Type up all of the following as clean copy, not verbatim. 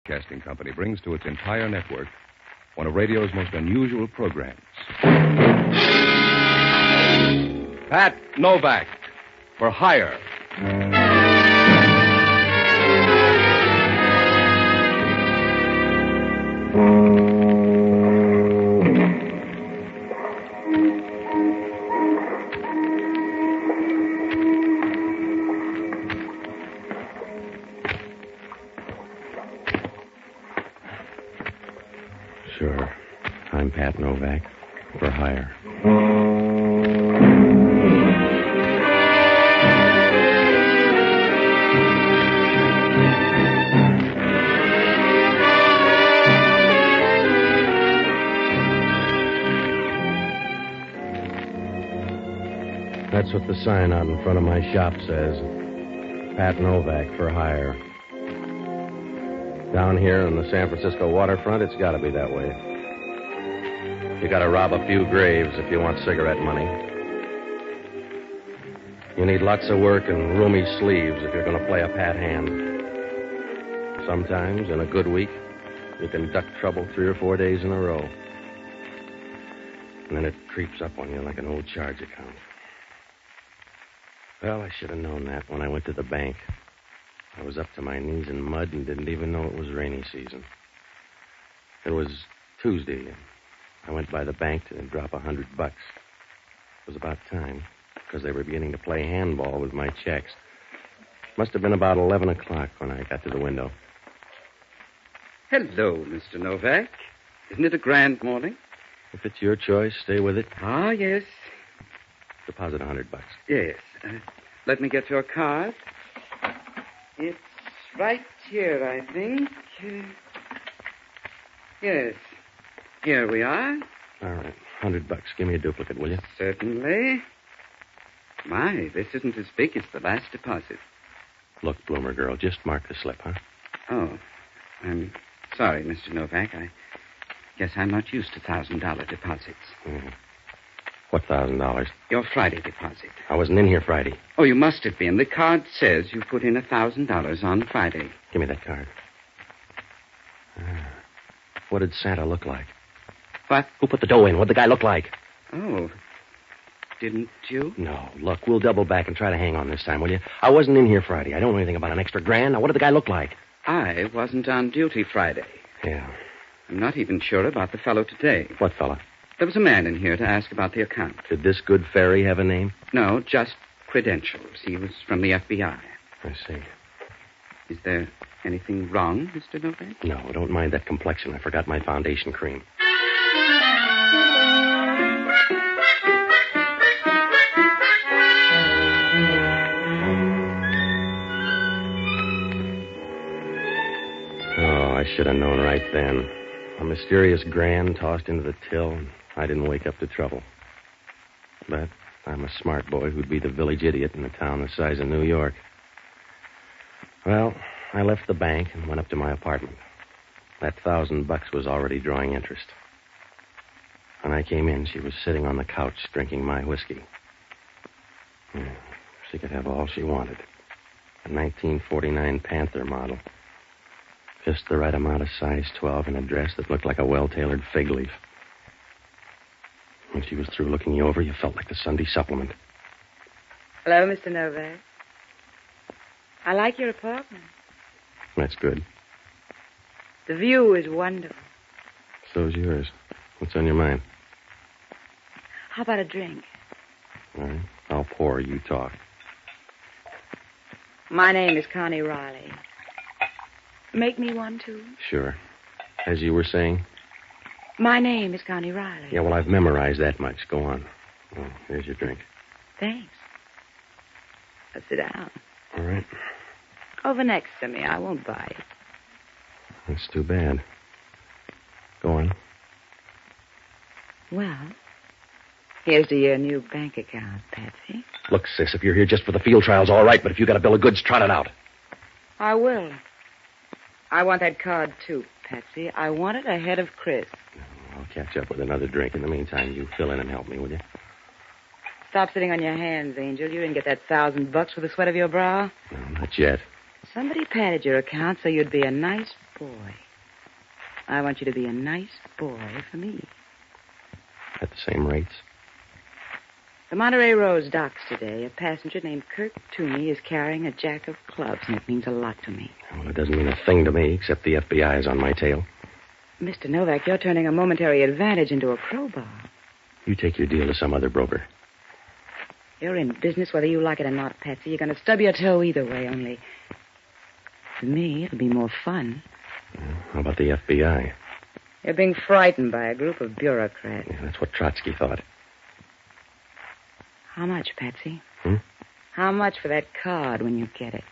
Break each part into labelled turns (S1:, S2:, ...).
S1: Broadcasting Company brings to its entire network one of radio's most unusual programs. Pat Novak, for hire.
S2: Sure. I'm Pat Novak, for hire. That's what the sign out in front of my shop says. Pat Novak, for hire. Down here on the San Francisco waterfront, it's got to be that way. You got to rob a few graves if you want cigarette money. You need lots of work and roomy sleeves if you're going to play a pat hand. Sometimes, in a good week, you can duck trouble 3 or 4 days in a row. And then it creeps up on you like an old charge account. Well, I should have known that when I went to the bank. I was up to my knees in mud and didn't even know it was rainy season. It was Tuesday, and I went by the bank to drop $100. It was about time, because they were beginning to play handball with my checks. Must have been about 11 o'clock when I got to the window.
S3: Hello, Mr. Novak. Isn't it a grand morning?
S2: If it's your choice, stay with it.
S3: Ah, yes.
S2: Deposit $100.
S3: Yes. Let me get your card. It's right here, I think. Yes. Here we are.
S2: All right. $100. Give me a duplicate, will you?
S3: Certainly. My, this isn't as big as the last deposit.
S2: Look, Bloomer girl, just mark the slip, huh?
S3: Oh, I'm sorry, Mr. Novak. I guess I'm not used to $1,000 deposits.
S2: Mm. What $1,000?
S3: Your Friday deposit.
S2: I wasn't in here Friday.
S3: Oh, you must have been. The card says you put in $1,000 on Friday.
S2: Give me that card. What did Santa look like?
S3: What?
S2: Who put the dough in? What'd the guy look like?
S3: Oh, didn't you?
S2: No. Look, we'll double back and try to hang on this time, will you? I wasn't in here Friday. I don't know anything about an extra grand. Now, what did the guy look like?
S3: I wasn't on duty Friday.
S2: Yeah.
S3: I'm not even sure about the fellow today.
S2: What fella?
S3: There was a man in here to ask about the account.
S2: Did this good fairy have a name?
S3: No, just credentials. He was from the FBI.
S2: I see.
S3: Is there anything wrong, Mr. Novak?
S2: No, don't mind that complexion. I forgot my foundation cream. Oh, I should have known right then. A mysterious grand tossed into the till, and I didn't wake up to trouble. But I'm a smart boy who'd be the village idiot in a town the size of New York. Well, I left the bank and went up to my apartment. That $1,000 was already drawing interest. When I came in, she was sitting on the couch drinking my whiskey. She could have all she wanted. A 1949 Panther model. Just the right amount of size 12 in a dress that looked like a well-tailored fig leaf. When she was through looking you over, you felt like the Sunday supplement.
S4: Hello, Mr. Novak. I like your apartment.
S2: That's good.
S4: The view is wonderful.
S2: So's yours. What's on your mind?
S4: How about a drink?
S2: All right. I'll pour. You talk.
S4: My name is Connie Riley. Make me one, too?
S2: Sure. As you were saying?
S4: My name is Connie Riley.
S2: Yeah, well, I've memorized that much. Go on. Oh, here's your drink.
S4: Thanks. Now sit down.
S2: All right.
S4: Over next to me. I won't bite.
S2: That's too bad. Go on.
S4: Well, here's to your new bank account, Patsy.
S2: Look, sis, if you're here just for the field trials, all right, but if you got a bill of goods, trot it out.
S4: I will. I want that card, too, Patsy. I want it ahead of Chris.
S2: I'll catch up with another drink. In the meantime, you fill in and help me, will you?
S4: Stop sitting on your hands, Angel. You didn't get that $1,000 for the sweat of your brow.
S2: No, not yet.
S4: Somebody padded your account so you'd be a nice, boy. I want you to be a nice boy for me.
S2: At the same rates?
S4: The Monterey Rose docks today. A passenger named Kirk Toomey is carrying a jack of clubs, and it means a lot to me.
S2: Well, it doesn't mean a thing to me, except the FBI is on my tail.
S4: Mr. Novak, you're turning a momentary advantage into a crowbar.
S2: You take your deal to some other broker.
S4: You're in business whether you like it or not, Patsy. You're going to stub your toe either way, only... For me, it'll be more fun.
S2: How about the FBI?
S4: You're being frightened by a group of bureaucrats.
S2: Yeah, that's what Trotsky thought.
S4: How much, Patsy?
S2: Hmm?
S4: How much for that card when you get it?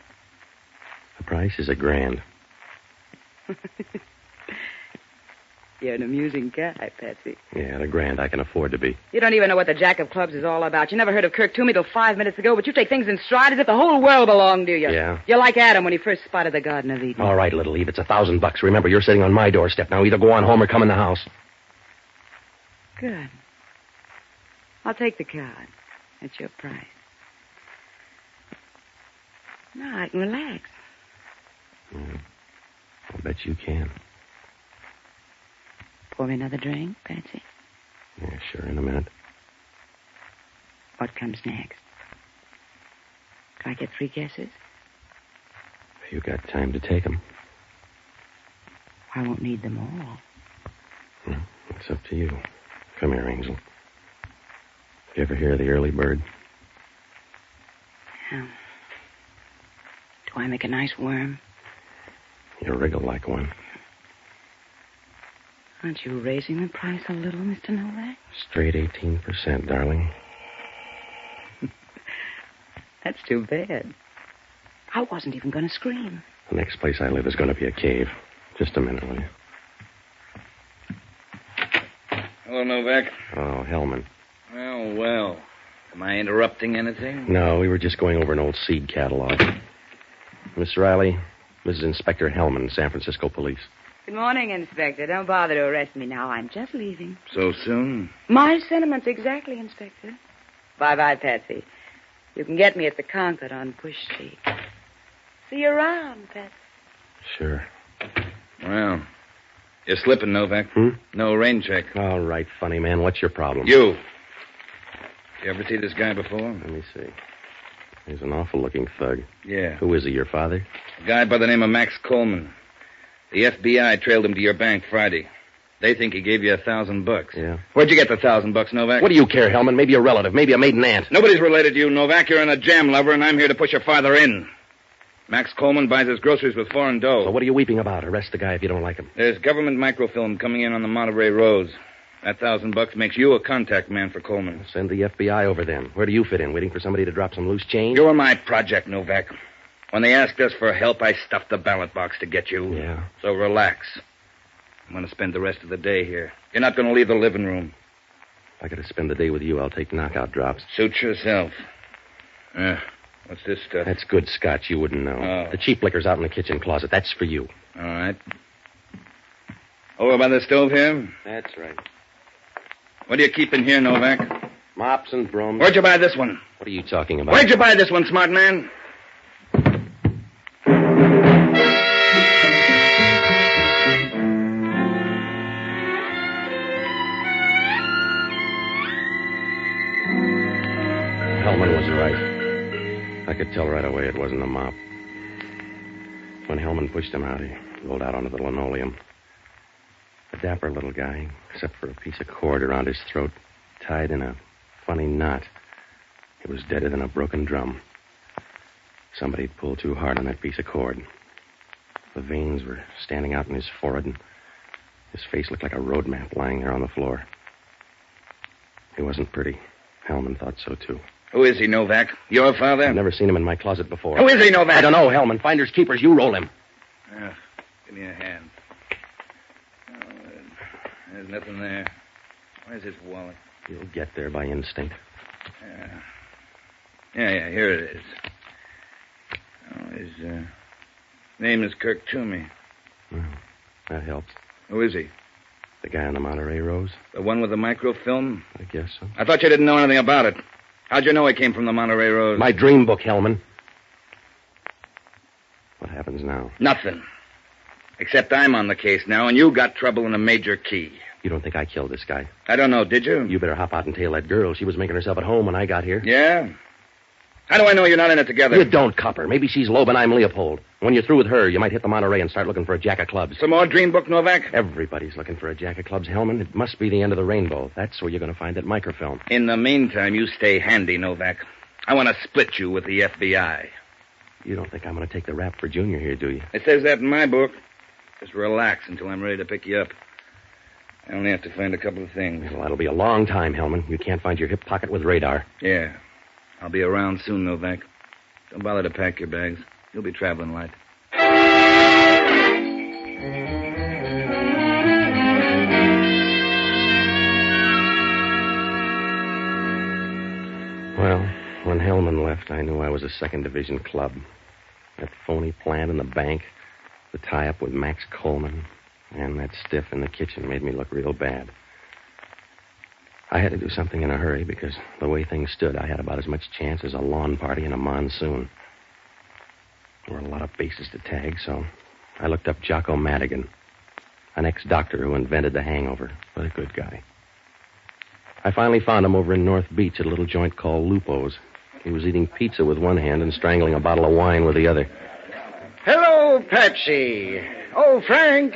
S2: The price is $1,000.
S4: You're an amusing guy, Patsy.
S2: Yeah, $1,000 I can afford to be.
S4: You don't even know what the Jack of Clubs is all about. You never heard of Kirk Toomey till 5 minutes ago, but you take things in stride as if the whole world belonged to you.
S2: Yeah?
S4: You're like Adam when he first spotted the Garden of Eden.
S2: All right, little Eve, it's $1,000. Remember, you're sitting on my doorstep. Now either go on home or come in the house.
S4: Good. I'll take the card. That's your price. Now I can relax.
S2: I'll bet you can.
S4: Pour me another drink, Patsy.
S2: Yeah, sure, in a minute.
S4: What comes next? Can I get 3 guesses?
S2: If you got time to take them.
S4: I won't need them all.
S2: Well, it's up to you. Come here, Angel. You ever hear of the early bird?
S4: Yeah. Do I make a nice worm?
S2: You wriggle like one.
S4: Aren't you raising the price a little, Mr. Novak?
S2: Straight 18%, darling.
S4: That's too bad. I wasn't even going to scream.
S2: The next place I live is going to be a cave. Just a minute, will you?
S5: Hello, Novak.
S2: Oh, Hellman.
S5: Well. Am I interrupting anything?
S2: No, we were just going over an old seed catalog. Miss Riley, this is Inspector Hellman, San Francisco Police.
S4: Good morning, Inspector. Don't bother to arrest me now. I'm just leaving.
S5: So soon?
S4: My sentiments exactly, Inspector. Bye-bye, Patsy. You can get me at the Concord on Push Street. See you around, Patsy.
S2: Sure.
S5: Well, you're slipping, Novak. No rain check.
S2: All right, funny man. What's your problem?
S5: You ever see this guy before?
S2: Let me see. He's an awful-looking thug.
S5: Yeah.
S2: Who is he, your father?
S5: A guy by the name of Max Coleman. The FBI trailed him to your bank Friday. They think he gave you $1,000.
S2: Yeah.
S5: Where'd you get the $1,000, Novak?
S2: What do you care, Hellman? Maybe a relative, maybe a maiden aunt.
S5: Nobody's related to you, Novak. You're in a jam lover, and I'm here to push your father in. Max Coleman buys his groceries with foreign dough.
S2: So what are you weeping about? Arrest the guy if you don't like him.
S5: There's government microfilm coming in on the Monterey Rose. That $1,000 makes you a contact man for Coleman.
S2: Send the FBI over then. Where do you fit in? Waiting for somebody to drop some loose change?
S5: You're my project, Novak. When they asked us for help, I stuffed the ballot box to get you.
S2: Yeah.
S5: So relax. I'm going to spend the rest of the day here. You're not going to leave the living room.
S2: If I got to spend the day with you, I'll take knockout drops.
S5: Suit yourself. What's this stuff?
S2: That's good scotch. You wouldn't know.
S5: Oh.
S2: The cheap liquor's out in the kitchen closet. That's for you.
S5: All right. Over by the stove here?
S2: That's right.
S5: What do you keep in here, Novak?
S2: Mops and brooms.
S5: Where'd you buy this one?
S2: What are you talking about?
S5: Where'd you buy this one, smart man?
S2: Hellman was right. I could tell right away it wasn't a mop. When Hellman pushed him out, he rolled out onto the linoleum. A dapper little guy, except for a piece of cord around his throat, tied in a funny knot. He was deader than a broken drum. Somebody'd pulled too hard on that piece of cord. The veins were standing out in his forehead, and his face looked like a road map lying there on the floor. He wasn't pretty. Hellman thought so, too.
S5: Who is he, Novak? Your father?
S2: I've never seen him in my closet before.
S5: Who is he, Novak?
S2: I don't know, Hellman. Finders keepers, you roll him.
S5: Give me a hand. There's nothing there. Where's his wallet?
S2: You'll get there by instinct.
S5: Yeah, here it is. His name is Kirk Toomey.
S2: Well, that helps.
S5: Who is he?
S2: The guy on the Monterey Rose?
S5: The one with the microfilm?
S2: I guess so.
S5: I thought you didn't know anything about it. How'd you know he came from the Monterey Rose?
S2: My dream book, Hellman. What happens now?
S5: Nothing. Except I'm on the case now, and you got trouble in a major key.
S2: You don't think I killed this guy?
S5: I don't know, did you?
S2: You better hop out and tail that girl. She was making herself at home when I got here.
S5: Yeah? How do I know you're not in it together?
S2: You don't, copper. Maybe she's Loeb and I'm Leopold. When you're through with her, you might hit the Monterey and start looking for a jack of clubs.
S5: Some more dream book, Novak?
S2: Everybody's looking for a jack of clubs, Hellman. It must be the end of the rainbow. That's where you're going to find that microfilm.
S5: In the meantime, you stay handy, Novak. I want to split you with the FBI.
S2: You don't think I'm going to take the rap for Junior here, do you?
S5: It says that in my book. Just relax until I'm ready to pick you up. I only have to find a couple of things.
S2: Well, that'll be a long time, Hellman. You can't find your hip pocket with radar.
S5: Yeah. I'll be around soon, Novak. Don't bother to pack your bags. You'll be traveling light.
S2: Well, when Hellman left, I knew I was a second division club. That phony plant in the bank, the tie-up with Max Coleman, and that stiff in the kitchen made me look real bad. I had to do something in a hurry because the way things stood, I had about as much chance as a lawn party in a monsoon. There were a lot of bases to tag, so I looked up Jocko Madigan, an ex-doctor who invented the hangover, but a good guy. I finally found him over in North Beach at a little joint called Lupo's. He was eating pizza with one hand and strangling a bottle of wine with the other.
S6: Hello, Patsy. Oh, Frank.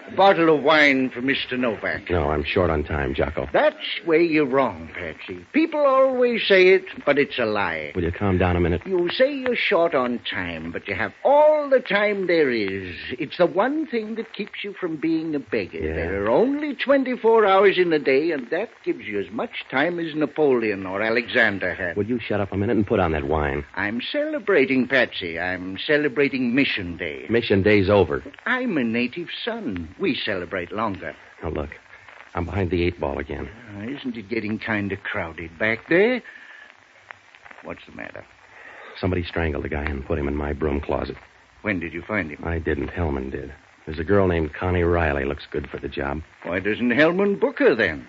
S6: A bottle of wine for Mr. Novak.
S2: No, I'm short on time, Jocko.
S6: That's where you're wrong, Patsy. People always say it, but it's a lie.
S2: Will you calm down a minute?
S6: You say you're short on time, but you have all the time there is. It's the one thing that keeps you from being a beggar.
S2: Yeah.
S6: There are only 24 hours in a day, and that gives you as much time as Napoleon or Alexander had.
S2: Would you shut up a minute and put on that wine?
S6: I'm celebrating, Patsy. I'm celebrating Mission Day.
S2: Mission Day's over.
S6: I'm a native son. We celebrate longer.
S2: Now, look, I'm behind the 8 ball again.
S6: Isn't it getting kind of crowded back there? What's the matter?
S2: Somebody strangled the guy and put him in my broom closet.
S6: When did you find him?
S2: I didn't. Hellman did. There's a girl named Connie Riley. Looks good for the job.
S6: Why doesn't Hellman book her then?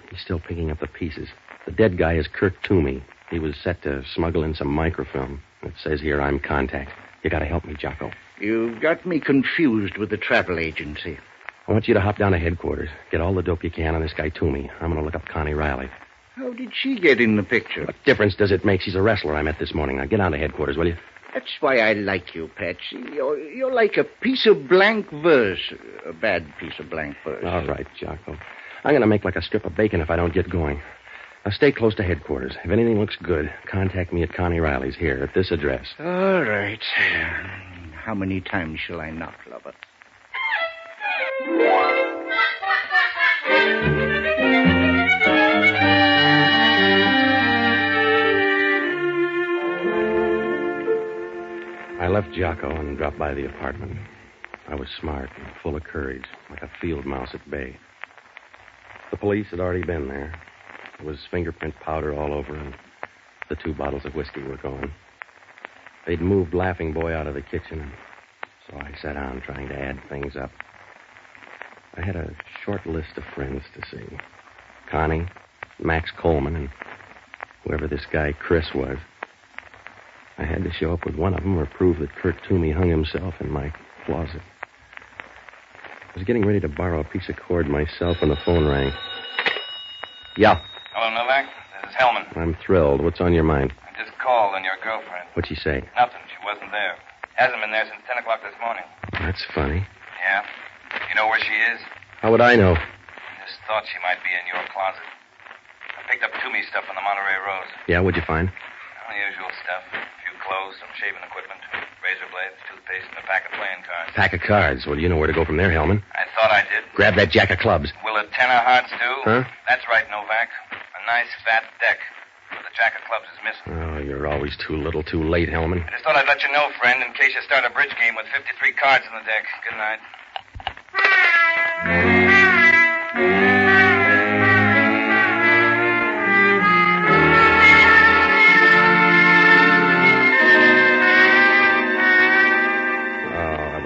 S2: He's still picking up the pieces. The dead guy is Kurt Toomey. He was set to smuggle in some microfilm. It says here I'm contact. You gotta help me, Jocko.
S6: You've got me confused with the travel agency.
S2: I want you to hop down to headquarters. Get all the dope you can on this guy Toomey. I'm gonna look up Connie Riley.
S6: How did she get in the picture?
S2: What difference does it make? She's a wrestler I met this morning. Now get down to headquarters, will you?
S6: That's why I like you, Patsy. You're like a piece of blank verse. A bad piece of blank verse.
S2: All right, Jocko. I'm gonna make like a strip of bacon if I don't get going. Now stay close to headquarters. If anything looks good, contact me at Connie Riley's here at this address.
S6: All right. How many times shall I knock, lover?
S2: I left Jocko and dropped by the apartment. I was smart and full of courage, like a field mouse at bay. The police had already been there. There was fingerprint powder all over, and the 2 bottles of whiskey were gone. They'd moved Laughing Boy out of the kitchen, and so I sat down trying to add things up. I had a short list of friends to see. Connie, Max Coleman, and whoever this guy Chris was. I had to show up with one of them or prove that Kurt Toomey hung himself in my closet. I was getting ready to borrow a piece of cord myself when the phone rang. Yeah.
S5: Hello, Novak. This is Hellman.
S2: I'm thrilled. What's on your mind?
S5: I just called on your girlfriend.
S2: What'd she say?
S5: Nothing. She wasn't there. Hasn't been there since 10 o'clock this morning.
S2: That's funny.
S5: Yeah? You know where she is?
S2: How would I know?
S5: I just thought she might be in your closet. I picked up Toomey stuff on the Monterey Road.
S2: Yeah, what'd you find?
S5: The usual stuff. A few clothes, some shaving equipment, razor blades, toothpaste, and a pack of playing cards.
S2: Pack of cards. Well, you know where to go from there, Hellman.
S5: I thought I did.
S2: Grab that jack of clubs.
S5: Will a 10 of hearts do?
S2: Huh?
S5: That's right, Novak. A nice fat deck. But the jack of clubs is missing.
S2: Oh, you're always too little too late, Hellman.
S5: I just thought I'd let you know, friend, in case you start a bridge game with 53 cards in the deck. Good night.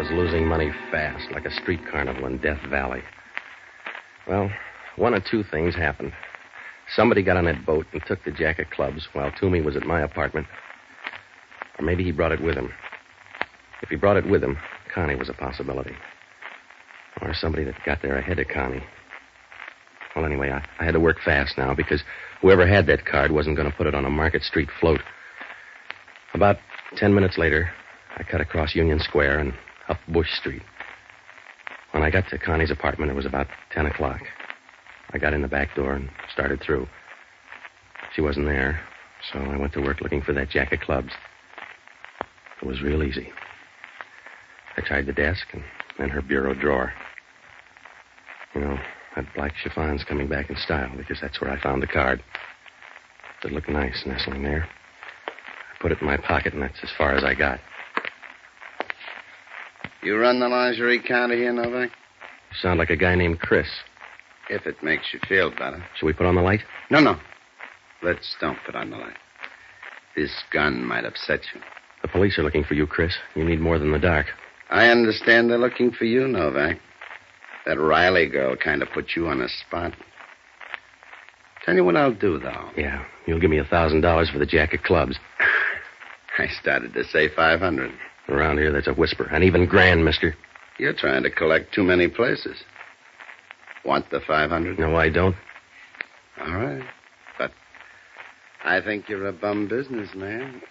S2: Losing money fast, like a street carnival in Death Valley. Well, one of 2 things happened. Somebody got on that boat and took the jack of clubs while Toomey was at my apartment. Or maybe he brought it with him. If he brought it with him, Connie was a possibility. Or somebody that got there ahead of Connie. Well, anyway, I had to work fast now because whoever had that card wasn't going to put it on a Market Street float. About 10 minutes later, I cut across Union Square and up Bush Street. When I got to Connie's apartment, it was about 10 o'clock. I got in the back door and started through. She wasn't there, so I went to work looking for that jack of clubs. It was real easy. I tried the desk and then her bureau drawer. You know, that black chiffon's coming back in style because that's where I found the card. It looked nice nestling there. I put it in my pocket, and that's as far as I got.
S7: You run the lingerie counter here, Novak?
S2: You sound like a guy named Chris.
S7: If it makes you feel better.
S2: Should we put on the light?
S7: No. Let's don't put on the light. This gun might upset you.
S2: The police are looking for you, Chris. You need more than the dark.
S7: I understand they're looking for you, Novak. That Riley girl kind of put you on the spot. Tell you what I'll do, though.
S2: Yeah, you'll give me $1,000 for the jack of clubs.
S7: I started to say 500.
S2: Around here, that's a whisper. And even grand, mister.
S7: You're trying to collect too many places. Want the 500?
S2: No, I don't.
S7: All right. But I think you're a bum businessman.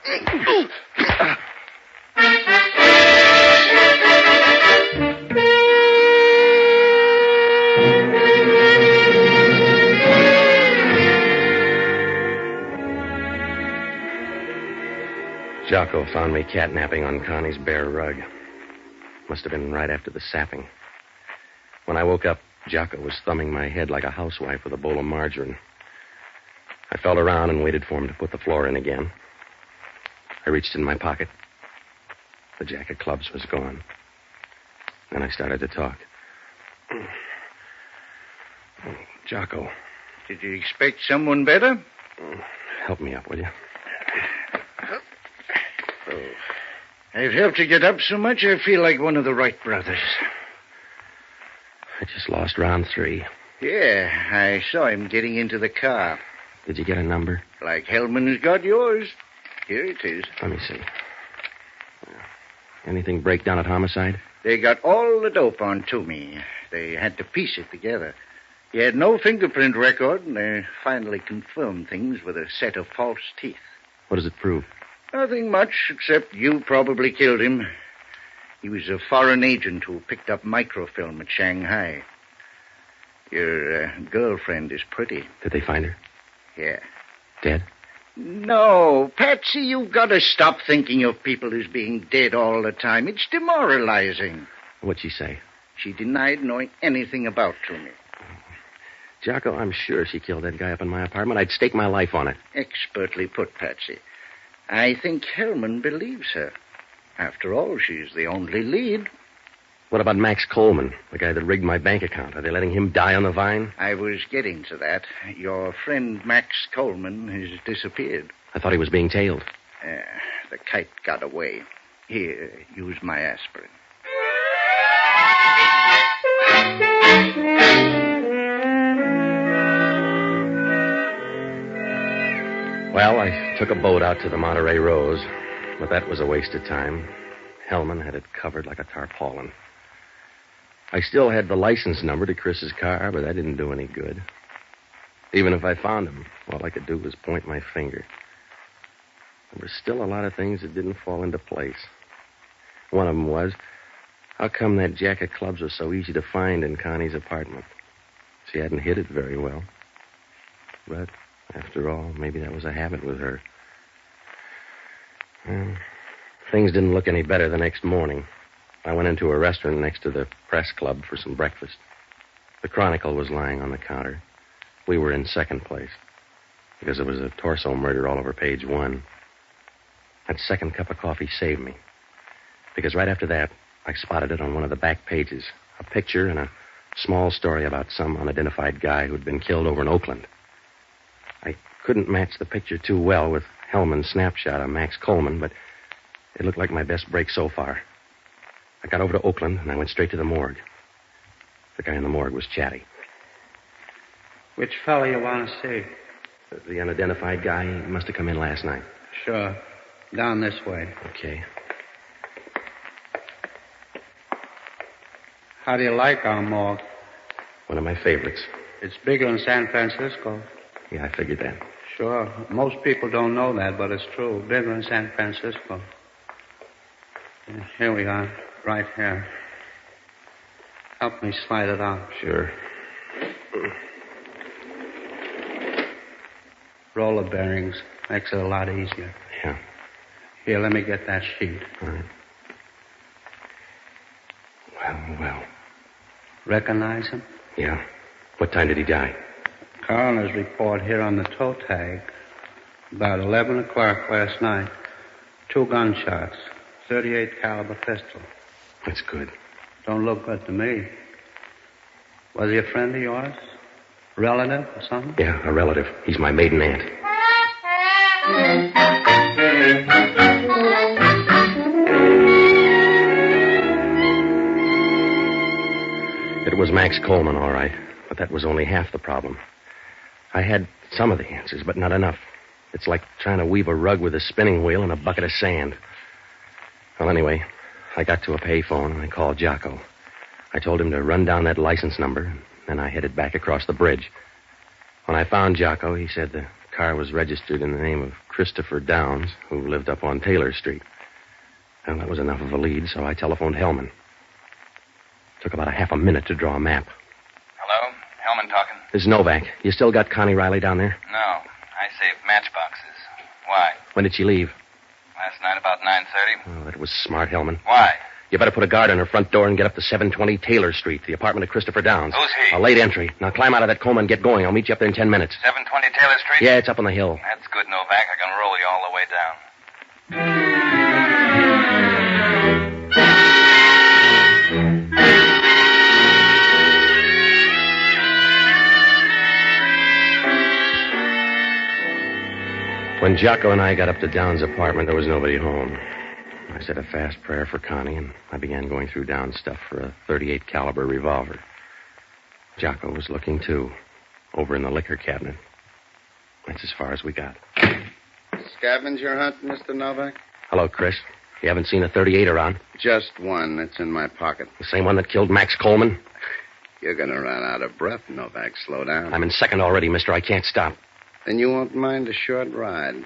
S2: Jocko found me catnapping on Connie's bare rug. Must have been right after the sapping. When I woke up, Jocko was thumbing my head like a housewife with a bowl of margarine. I felt around and waited for him to put the floor in again. I reached in my pocket. The jack of clubs was gone. Then I started to talk. Jocko.
S6: Did you expect someone better?
S2: Help me up, will you?
S6: I've helped you get up so much I feel like one of the Wright brothers.
S2: I just lost round 3.
S6: Yeah, I saw him getting into the car.
S2: Did you get a number?
S6: Like Hellman has got yours. Here it is.
S2: Let me see. Anything break down at homicide?
S6: They got all the dope on Toomey. They had to piece it together. He had no fingerprint record, and they finally confirmed things with a set of false teeth.
S2: What does it prove?
S6: Nothing much, except you probably killed him. He was a foreign agent who picked up microfilm at Shanghai. Your girlfriend is pretty.
S2: Did they find her?
S6: Yeah.
S2: Dead?
S6: No, Patsy, you've got to stop thinking of people as being dead all the time. It's demoralizing.
S2: What'd she say?
S6: She denied knowing anything about Toomey.
S2: Jocko, I'm sure she killed that guy up in my apartment. I'd stake my life on it.
S6: Expertly put, Patsy. I think Hellman believes her. After all, she's the only lead.
S2: What about Max Coleman, the guy that rigged my bank account? Are they letting him die on the vine?
S6: I was getting to that. Your friend Max Coleman has disappeared.
S2: I thought he was being tailed.
S6: The kite got away. Here, use my aspirin.
S2: Well, I took a boat out to the Monterey Rose, but that was a waste of time. Hellman had it covered like a tarpaulin. I still had the license number to Chris's car, but that didn't do any good. Even if I found him, all I could do was point my finger. There were still a lot of things that didn't fall into place. One of them was, how come that jack of clubs was so easy to find in Connie's apartment? She hadn't hid it very well. But, after all, maybe that was a habit with her. Well, things didn't look any better the next morning. I went into a restaurant next to the press club for some breakfast. The Chronicle was lying on the counter. We were in second place because there was a torso murder all over page 1. That second cup of coffee saved me because right after that, I spotted it on one of the back pages, a picture and a small story about some unidentified guy who'd been killed over in Oakland. I couldn't match the picture too well with Hellman's snapshot of Max Coleman, but it looked like my best break so far. I got over to Oakland, and I went straight to the morgue. The guy in the morgue was chatty.
S3: Which fellow you want to see?
S2: The unidentified guy, he must have come in last night.
S3: Sure. Down this way.
S2: Okay.
S8: How do you like our morgue?
S2: One of my favorites.
S8: It's bigger in San Francisco.
S2: Yeah, I figured that.
S8: Sure. Most people don't know that, but it's true. Bigger in San Francisco. Here we are. Right here. Help me slide it out.
S2: Sure.
S8: Roller bearings. Makes it a lot easier.
S2: Yeah.
S8: Here, let me get that sheet.
S2: All right. Well.
S8: Recognize him?
S2: Yeah. What time did he die?
S8: Coroner's report here on the toe tag. About 11 o'clock last night. 2 gunshots. 38 caliber pistol.
S2: That's good.
S8: Don't look good to me. Was he a friend of yours? Relative or something?
S2: Yeah, a relative. He's my maiden aunt. It was Max Coleman, all right. But that was only half the problem. I had some of the answers, but not enough. It's like trying to weave a rug with a spinning wheel and a bucket of sand. Well, anyway, I got to a payphone and I called Jocko. I told him to run down that license number, and then I headed back across the bridge. When I found Jocko, he said the car was registered in the name of Christopher Downs, who lived up on Taylor Street. Well, that was enough of a lead, so I telephoned Hellman. Took about a half a minute to draw a map.
S5: Hello? Hellman talking.
S2: This is Novak. You still got Connie Riley down there?
S5: No. I saved matchboxes. Why?
S2: When did she leave?
S5: Last night about 9:30.
S2: Oh, that was smart, Hellman.
S5: Why?
S2: You better put a guard on her front door and get up to 720 Taylor Street, the apartment of Christopher Downs.
S5: Who's he?
S2: A late entry. Now climb out of that coma and get going. I'll meet you up there in 10 minutes.
S5: 720 Taylor Street?
S2: Yeah, it's up on the hill.
S5: That's good, Novak. I can roll you all the way down.
S2: When Jocko and I got up to Downs' apartment, there was nobody home. I said a fast prayer for Connie, and I began going through Downs' stuff for a .38 caliber revolver. Jocko was looking, too, over in the liquor cabinet. That's as far as we got.
S7: Scavenger hunt, Mr. Novak?
S2: Hello, Chris. You haven't seen a .38 around?
S7: Just one. It's in my pocket.
S2: The same one that killed Max Coleman?
S7: You're going to run out of breath, Novak. Slow down.
S2: I'm in second already, mister. I can't stop.
S7: Then you won't mind a short ride.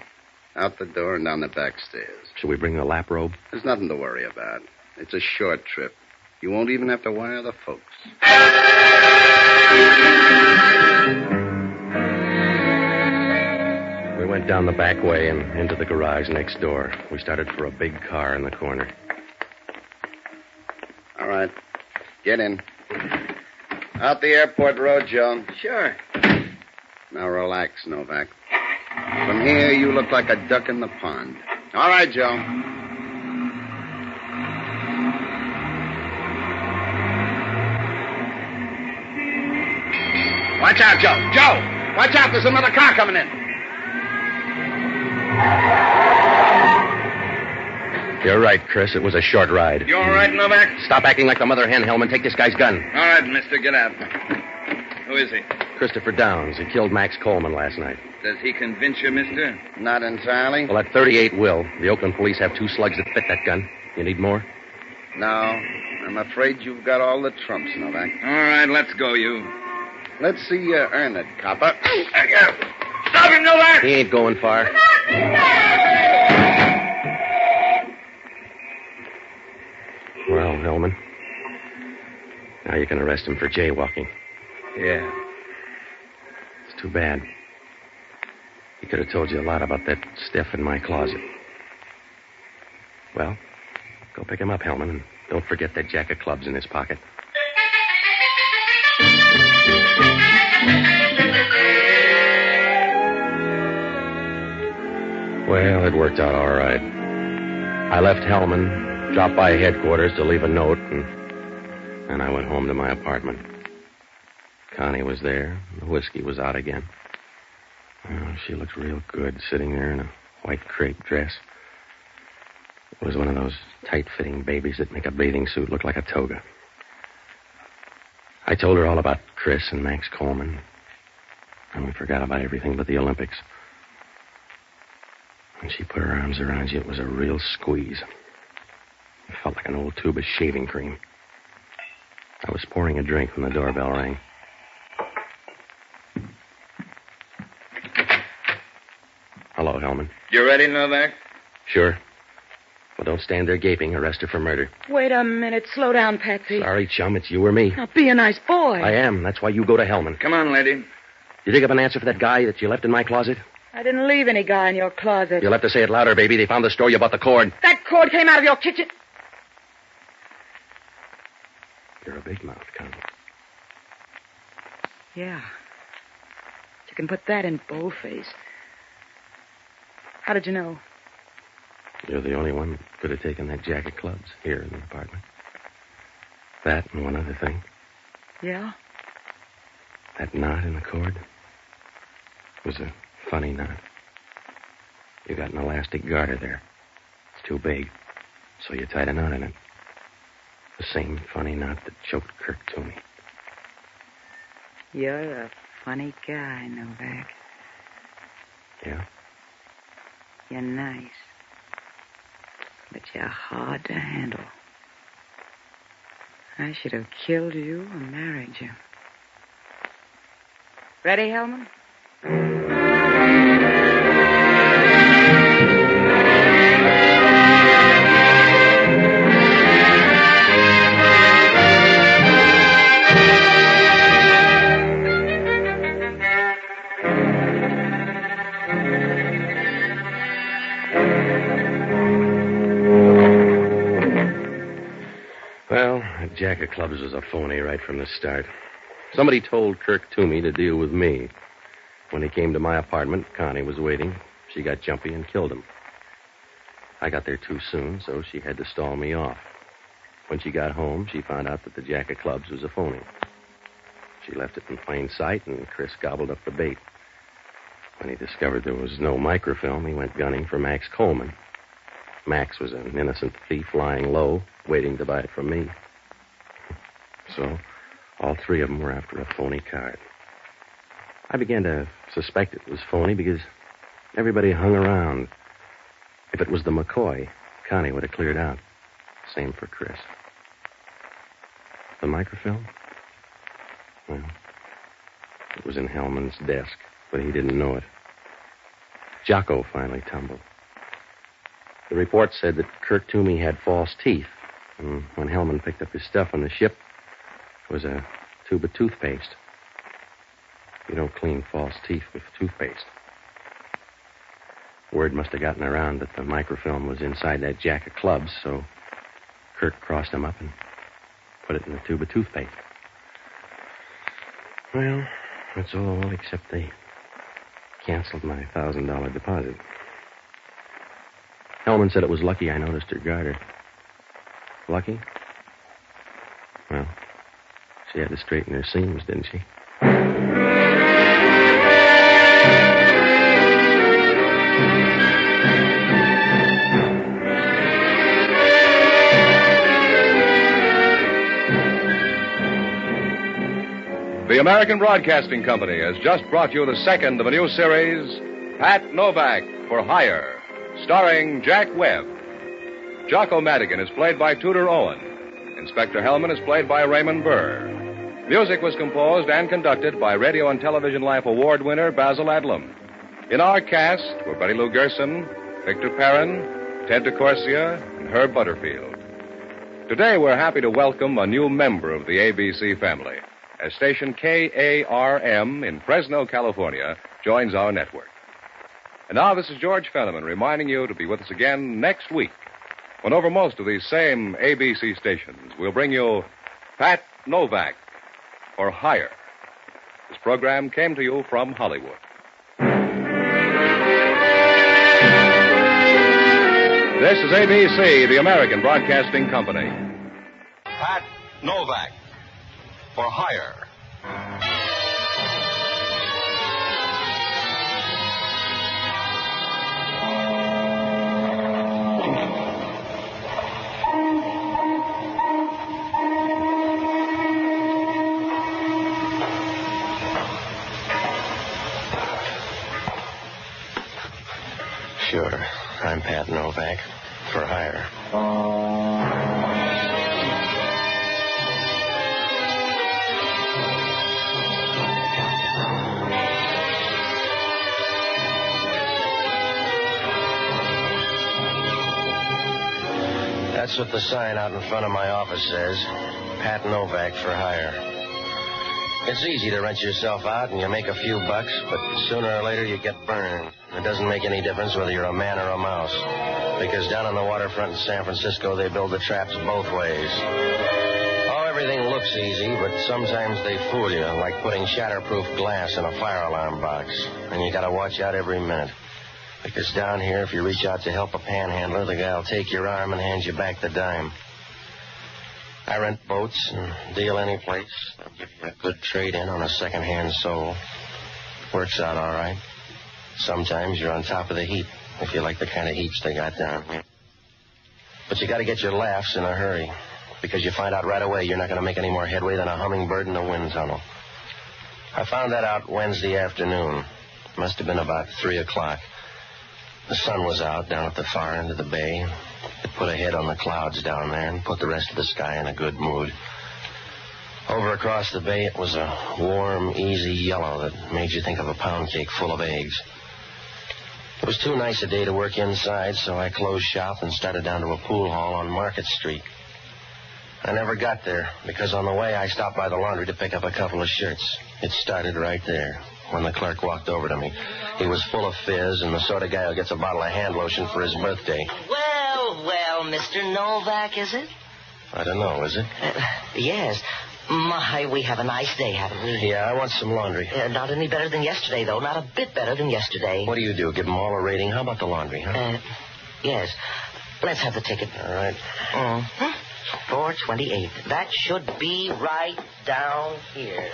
S7: Out the door and down the back stairs.
S2: Should we bring the lap robe?
S7: There's nothing to worry about. It's a short trip. You won't even have to wire the folks.
S2: We went down the back way and into the garage next door. We started for a big car in the corner.
S7: All right. Get in. Out the airport road, Joe.
S3: Sure.
S7: Now relax, Novak. From here, you look like a duck in the pond. All right, Joe. Watch out, Joe. Joe! Watch out, there's another car coming in.
S2: You're right, Chris. It was a short ride.
S5: You all right, Novak?
S2: Stop acting like the mother hen, Hellman. Take this guy's gun.
S5: All right, mister, get out. Who is he?
S2: Christopher Downs. He killed Max Coleman last night.
S5: Does he convince you, mister?
S7: Not entirely.
S2: Well, that .38 will. The Oakland police have 2 slugs that fit that gun. You need more?
S7: No, I'm afraid you've got all the trumps, Novak.
S5: All right, let's go, you.
S7: Let's see you earn it, copper.
S5: Stop him, Novak!
S2: He ain't going far. Well, Hellman, now you can arrest him for jaywalking.
S5: Yeah.
S2: It's too bad. He could have told you a lot about that stuff in my closet. Well, go pick him up, Hellman, and don't forget that jack of clubs in his pocket. Well, it worked out all right. I left Hellman, dropped by headquarters to leave a note, and I went home to my apartment. Connie was there. The whiskey was out again. Oh, she looked real good sitting there in a white crepe dress. It was one of those tight-fitting babies that make a bathing suit look like a toga. I told her all about Chris and Max Coleman, and we forgot about everything but the Olympics. When she put her arms around you, it was a real squeeze. It felt like an old tube of shaving cream. I was pouring a drink when the doorbell rang. Hello, Hellman.
S5: You ready, Novak?
S2: Sure. Well, don't stand there gaping. Arrest her for murder.
S4: Wait a minute. Slow down, Patsy.
S2: Sorry, chum. It's you or me.
S4: Now, be a nice boy.
S2: I am. That's why you go to Hellman.
S5: Come on, lady.
S2: You dig up an answer for that guy that you left in my closet?
S4: I didn't leave any guy in your closet.
S2: You'll have to say it louder, baby. They found the store. You bought the cord.
S4: That cord came out of your kitchen.
S2: You're a big mouth, Connie.
S4: Yeah. You can put that in boldface. How did you know?
S2: You're the only one that could have taken that jack of clubs here in the apartment. That and one other thing.
S4: Yeah?
S2: That knot in the cord was a funny knot. You got an elastic garter there. It's too big, so you tied a knot in it. The same funny knot that choked Kirk Toomey.
S4: You're a funny guy, Novak.
S2: Yeah?
S4: You're nice. But you're hard to handle. I should have killed you or married you. Ready, Hellman?
S2: Well, that jack of clubs was a phony right from the start. Somebody told Kirk Toomey to deal with me. When he came to my apartment, Connie was waiting. She got jumpy and killed him. I got there too soon, so she had to stall me off. When she got home, she found out that the jack of clubs was a phony. She left it in plain sight, and Chris gobbled up the bait. When he discovered there was no microfilm, he went gunning for Max Coleman. Max was an innocent thief lying low, waiting to buy it from me. So, all three of them were after a phony card. I began to suspect it was phony because everybody hung around. If it was the McCoy, Connie would have cleared out. Same for Chris. The microfilm? Well, it was in Hellman's desk, but he didn't know it. Jocko finally tumbled. The report said that Kirk Toomey had false teeth. And when Hellman picked up his stuff on the ship, it was a tube of toothpaste. You don't clean false teeth with toothpaste. Word must have gotten around that the microfilm was inside that jack of clubs, so Kirk crossed them up and put it in the tube of toothpaste. Well, that's all except they canceled my $1,000 deposit. Hellman said it was lucky I noticed her garter. Lucky? Well, she had to straighten her seams, didn't she?
S1: The American Broadcasting Company has just brought you the second of a new series, Pat Novak for Hire, starring Jack Webb. Jocko Madigan is played by Tudor Owen. Inspector Hellman is played by Raymond Burr. Music was composed and conducted by Radio and Television Life Award winner Basil Adlam. In our cast were Betty Lou Gerson, Victor Perrin, Ted DeCorsia, and Herb Butterfield. Today we're happy to welcome a new member of the ABC family, as station KARM in Fresno, California, joins our network. And now this is George Fenneman reminding you to be with us again next week, when over most of these same ABC stations, we'll bring you Pat Novak for Hire. This program came to you from Hollywood. This is ABC, the American Broadcasting Company. Pat Novak for Hire.
S2: Sure. I'm Pat Novak for Hire. That's what the sign out in front of my office says. Pat Novak for hire. It's easy to rent yourself out and you make a few bucks, but sooner or later you get burned. It doesn't make any difference whether you're a man or a mouse. Because down on the waterfront in San Francisco, they build the traps both ways. Oh, everything looks easy, but sometimes they fool you, like putting shatterproof glass in a fire alarm box. And you gotta watch out every minute. Because down here, if you reach out to help a panhandler, the guy'll take your arm and hand you back the dime. I rent boats and deal any place. They'll give you a good trade-in on a second-hand soul. Works out all right. Sometimes you're on top of the heap, if you like the kind of heaps they got down here. But you got to get your laughs in a hurry, because you find out right away you're not going to make any more headway than a hummingbird in a wind tunnel. I found that out Wednesday afternoon. Must have been about 3 o'clock. The sun was out down at the far end of the bay. It put a head on the clouds down there and put the rest of the sky in a good mood. Over across the bay, it was a warm, easy yellow that made you think of a pound cake full of eggs. It was too nice a day to work inside, so I closed shop and started down to a pool hall on Market Street. I never got there, because on the way I stopped by the laundry to pick up a couple of shirts. It started right there, when the clerk walked over to me. He was full of fizz and the sort of guy who gets a bottle of hand lotion for his birthday.
S9: Well, Mr. Novak, is it?
S2: I don't know, is it?
S9: Yes. My, we have a nice day, haven't we?
S2: Yeah, I want some laundry.
S9: Not any better than yesterday, though. Not a bit better than yesterday.
S2: What do you do? Give them all a rating? How about the laundry, huh?
S9: Yes. Let's have the ticket.
S2: All right.
S9: Mm-hmm. 428. That should be right down here.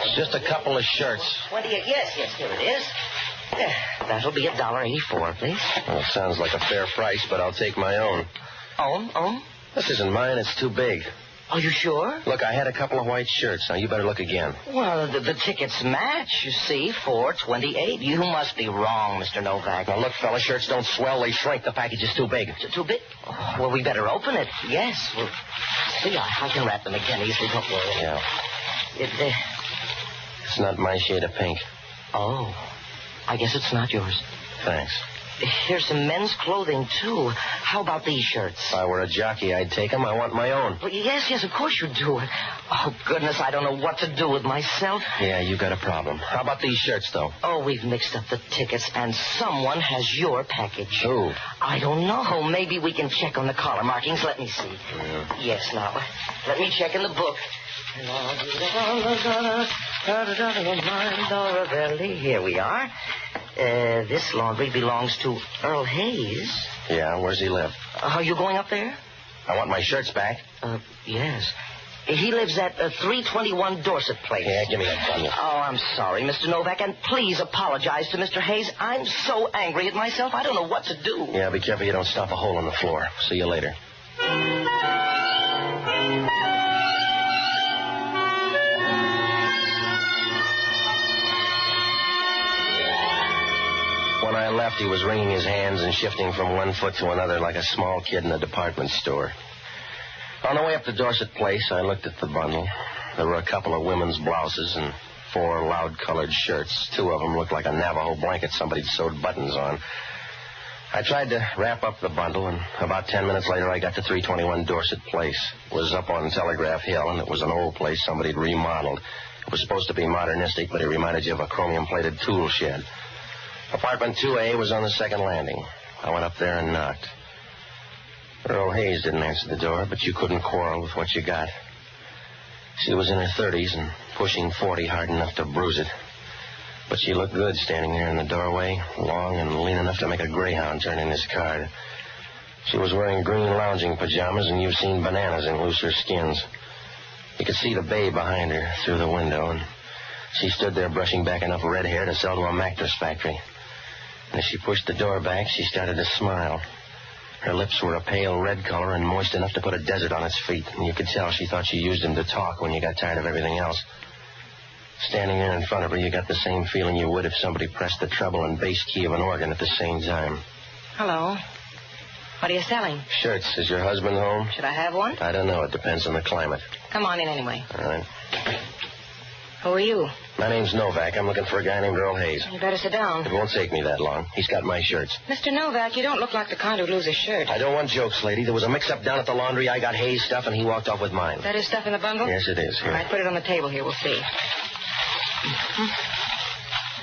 S2: It's just a couple of shirts.
S9: 28. Yes, here it is. That'll be $1.84, please.
S2: Well, it sounds like a fair price, but I'll take my own.
S9: Own?
S2: This isn't mine. It's too big.
S9: Are you sure?
S2: Look, I had a couple of white shirts. Now, you better look again.
S9: Well, the tickets match, you see. 428. You must be wrong, Mr. Novak.
S2: Now, look, fella, shirts don't swell. They shrink. The package is too big.
S9: Too big? Oh, well, we better open it. Yes. Well, see, I can wrap them again easily. Don't worry.
S2: Yeah. It's not my shade of pink.
S9: Oh. I guess it's not yours.
S2: Thanks.
S9: Here's some men's clothing, too. How about these shirts?
S2: If I were a jockey, I'd take them. I want my own.
S9: Well, yes, of course you do. Oh, goodness, I don't know what to do with myself.
S2: Yeah, you got a problem. How about these shirts, though?
S9: Oh, we've mixed up the tickets, and someone has your package.
S2: Who?
S9: I don't know. Maybe we can check on the collar markings. Let me see.
S2: Yeah.
S9: Yes, now, let me check in the book. Here we are. This laundry belongs to Earl Hayes.
S2: Yeah, where's he live?
S9: Are you going up there?
S2: I want my shirts back.
S9: Yes. He lives at 321 Dorset Place.
S2: Yeah, give me that gun.
S9: Oh, I'm sorry, Mr. Novak, and please apologize to Mr. Hayes. I'm so angry at myself, I don't know what to do.
S2: Yeah, be careful you don't stop a hole in the floor. See you later. When I left, he was wringing his hands and shifting from one foot to another like a small kid in a department store. On the way up to Dorset Place, I looked at the bundle. There were a couple of women's blouses and 4 loud-colored shirts. 2 of them looked like a Navajo blanket somebody'd sewed buttons on. I tried to wrap up the bundle, and about 10 minutes later, I got to 321 Dorset Place. It was up on Telegraph Hill, and it was an old place somebody'd remodeled. It was supposed to be modernistic, but it reminded you of a chromium-plated tool shed. Apartment 2A was on the second landing. I went up there and knocked. Earl Hayes didn't answer the door, but you couldn't quarrel with what you got. She was in her 30s and pushing 40 hard enough to bruise it. But she looked good standing there in the doorway, long and lean enough to make a greyhound turn in his card. She was wearing green lounging pajamas, and you've seen bananas in looser skins. You could see the bay behind her through the window, and she stood there brushing back enough red hair to sell to a mattress factory. And as she pushed the door back, she started to smile. Her lips were a pale red color and moist enough to put a desert on its feet, and you could tell she thought she used them to talk when you got tired of everything else. Standing there in front of her, you got the same feeling you would if somebody pressed the treble and bass key of an organ at the same time.
S9: Hello. What are you selling?
S2: Shirts. Is your husband home?
S9: Should I have one?
S2: I don't know. It depends on the climate.
S9: Come on in anyway.
S2: All right.
S10: Who are you?
S9: My name's Novak. I'm looking for a guy named Earl Hayes.
S10: You better sit down.
S9: It won't take me that long. He's got my shirts.
S10: Mr. Novak, you don't look like the kind who'd lose a shirt.
S9: I don't want jokes, lady. There was a mix-up down at the laundry. I got Hayes' stuff, and he walked off with mine.
S10: That is stuff in the bundle?
S9: Yes, it is. Here.
S10: All right, put it on the table here. We'll see.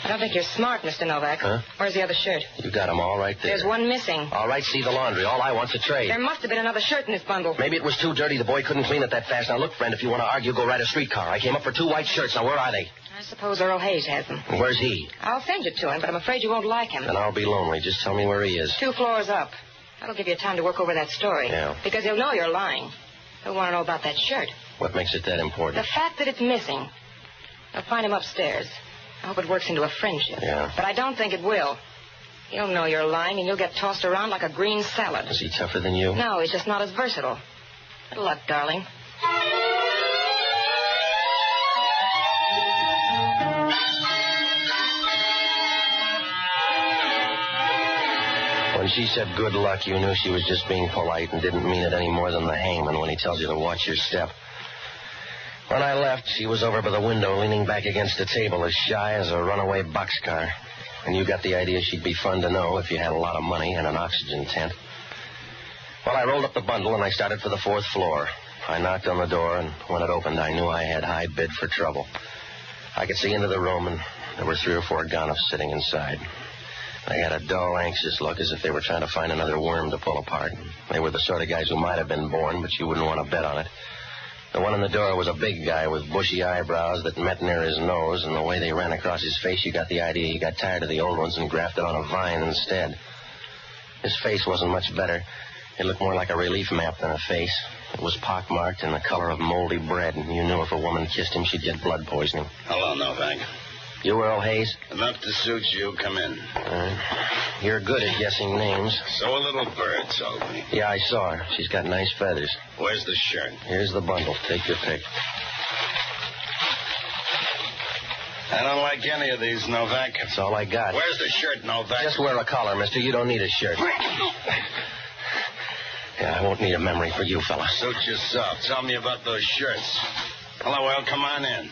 S10: I don't think you're smart, Mr. Novak.
S9: Huh?
S10: Where's the other shirt?
S9: You got them all right there.
S10: There's one missing.
S9: All right, see the laundry. All I want's a trade.
S10: There must have been another shirt in this bundle.
S9: Maybe it was too dirty. The boy couldn't clean it that fast. Now, look, friend, if you want to argue, go ride a streetcar. I came up for 2 white shirts. Now, where are they?
S10: I suppose Earl Hayes has them.
S9: Where's he?
S10: I'll send you to him, but I'm afraid you won't like him.
S9: Then I'll be lonely. Just tell me where he is.
S10: 2 floors up. That'll give you time to work over that story.
S9: Yeah.
S10: Because he'll know you're lying. He'll want to know about that shirt.
S9: What makes it that important?
S10: The fact that it's missing. I'll find him upstairs. I hope it works into a friendship.
S9: Yeah.
S10: But I don't think it will. He'll know you're lying, and you'll get tossed around like a green salad.
S9: Is he tougher than you?
S10: No, he's just not as versatile. Good luck, darling.
S9: When she said good luck, you knew she was just being polite and didn't mean it any more than the hangman when he tells you to watch your step. When I left, she was over by the window, leaning back against the table, as shy as a runaway boxcar. And you got the idea she'd be fun to know if you had a lot of money and an oxygen tent. Well, I rolled up the bundle, and I started for the 4th floor. I knocked on the door, and when it opened, I knew I had high bid for trouble. I could see into the room, and there were 3 or 4 gonifs sitting inside. They had a dull, anxious look, as if they were trying to find another worm to pull apart. They were the sort of guys who might have been born, but you wouldn't want to bet on it. The one in the door was a big guy with bushy eyebrows that met near his nose, and the way they ran across his face, you got the idea he got tired of the old ones and grafted on a vine instead. His face wasn't much better. It looked more like a relief map than a face. It was pockmarked in the color of moldy bread, and you knew if a woman kissed him, she'd get blood poisoning.
S7: Hello, Novak.
S9: You Earl Hayes?
S7: Enough to suit you. Come in.
S9: You're good at guessing names.
S7: So a little bird told me.
S9: Yeah, I saw her. She's got nice feathers.
S7: Where's the shirt?
S9: Here's the bundle. Take your pick.
S7: I don't like any of these, Novak.
S9: That's all I got.
S7: Where's the shirt, Novak?
S9: Just wear a collar, mister. You don't need a shirt. Yeah, I won't need a memory for you, fella.
S7: Suit yourself. Tell me about those shirts. Hello, Earl. Come on in.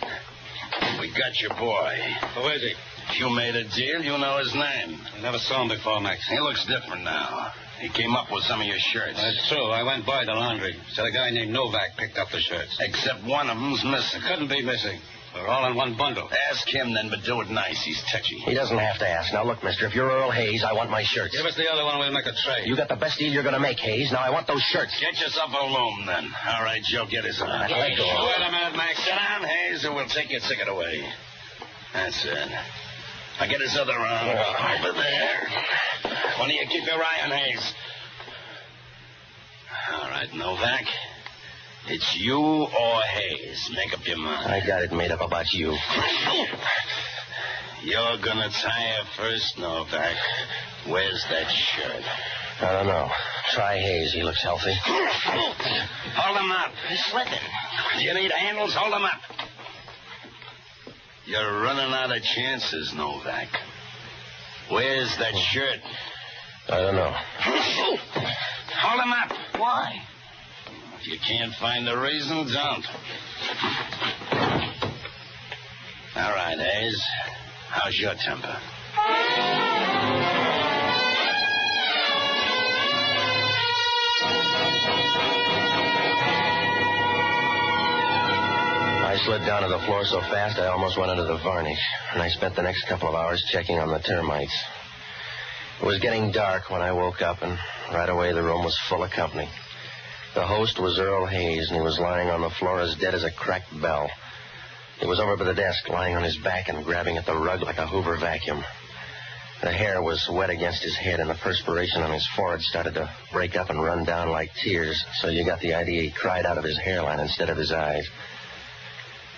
S7: We got your boy.
S8: Who is he?
S7: You made a deal. You know his name.
S8: I never saw him before, Max.
S7: He looks different now. He came up with some of your shirts.
S8: That's true. I went by the laundry. Said a guy named Novak picked up the shirts.
S7: Except one of them's missing.
S8: Couldn't be missing. They're all in one bundle.
S7: Ask him then, but do it nice. He's touchy.
S9: He doesn't have to ask. Now, look, mister, if you're Earl Hayes, I want my shirts.
S8: Give us the other one. We'll make a trade.
S9: You got the best deal you're going to make, Hayes. Now, I want those shirts.
S7: Get yourself a loom, then. All right, Joe, get his on.
S9: Let go.
S7: Wait a minute, Max. Sit down, Hayes, or we'll take your ticket away. That's it. Now get his other arm over there. One of you keep your eye on Hayes. All right, Novak. It's you or Hayes. Make up your mind.
S9: I got it made up about you.
S7: You're gonna tire first, Novak. Where's that shirt?
S9: I don't know. Try Hayes. He looks healthy.
S7: Hold him up.
S9: He's slipping.
S7: You need handles? Hold him up. You're running out of chances, Novak. Where's that shirt?
S9: I don't know.
S7: Hold him up. Why? If you can't find the reason, don't. All right, Hayes. How's your temper?
S9: I slid down to the floor so fast I almost went into the varnish, and I spent the next couple of hours checking on the termites. It was getting dark when I woke up, and right away the room was full of company. The host was Earl Hayes, and he was lying on the floor as dead as a cracked bell. He was over by the desk, lying on his back and grabbing at the rug like a Hoover vacuum. The hair was wet against his head, and the perspiration on his forehead started to break up and run down like tears, so you got the idea he cried out of his hairline instead of his eyes.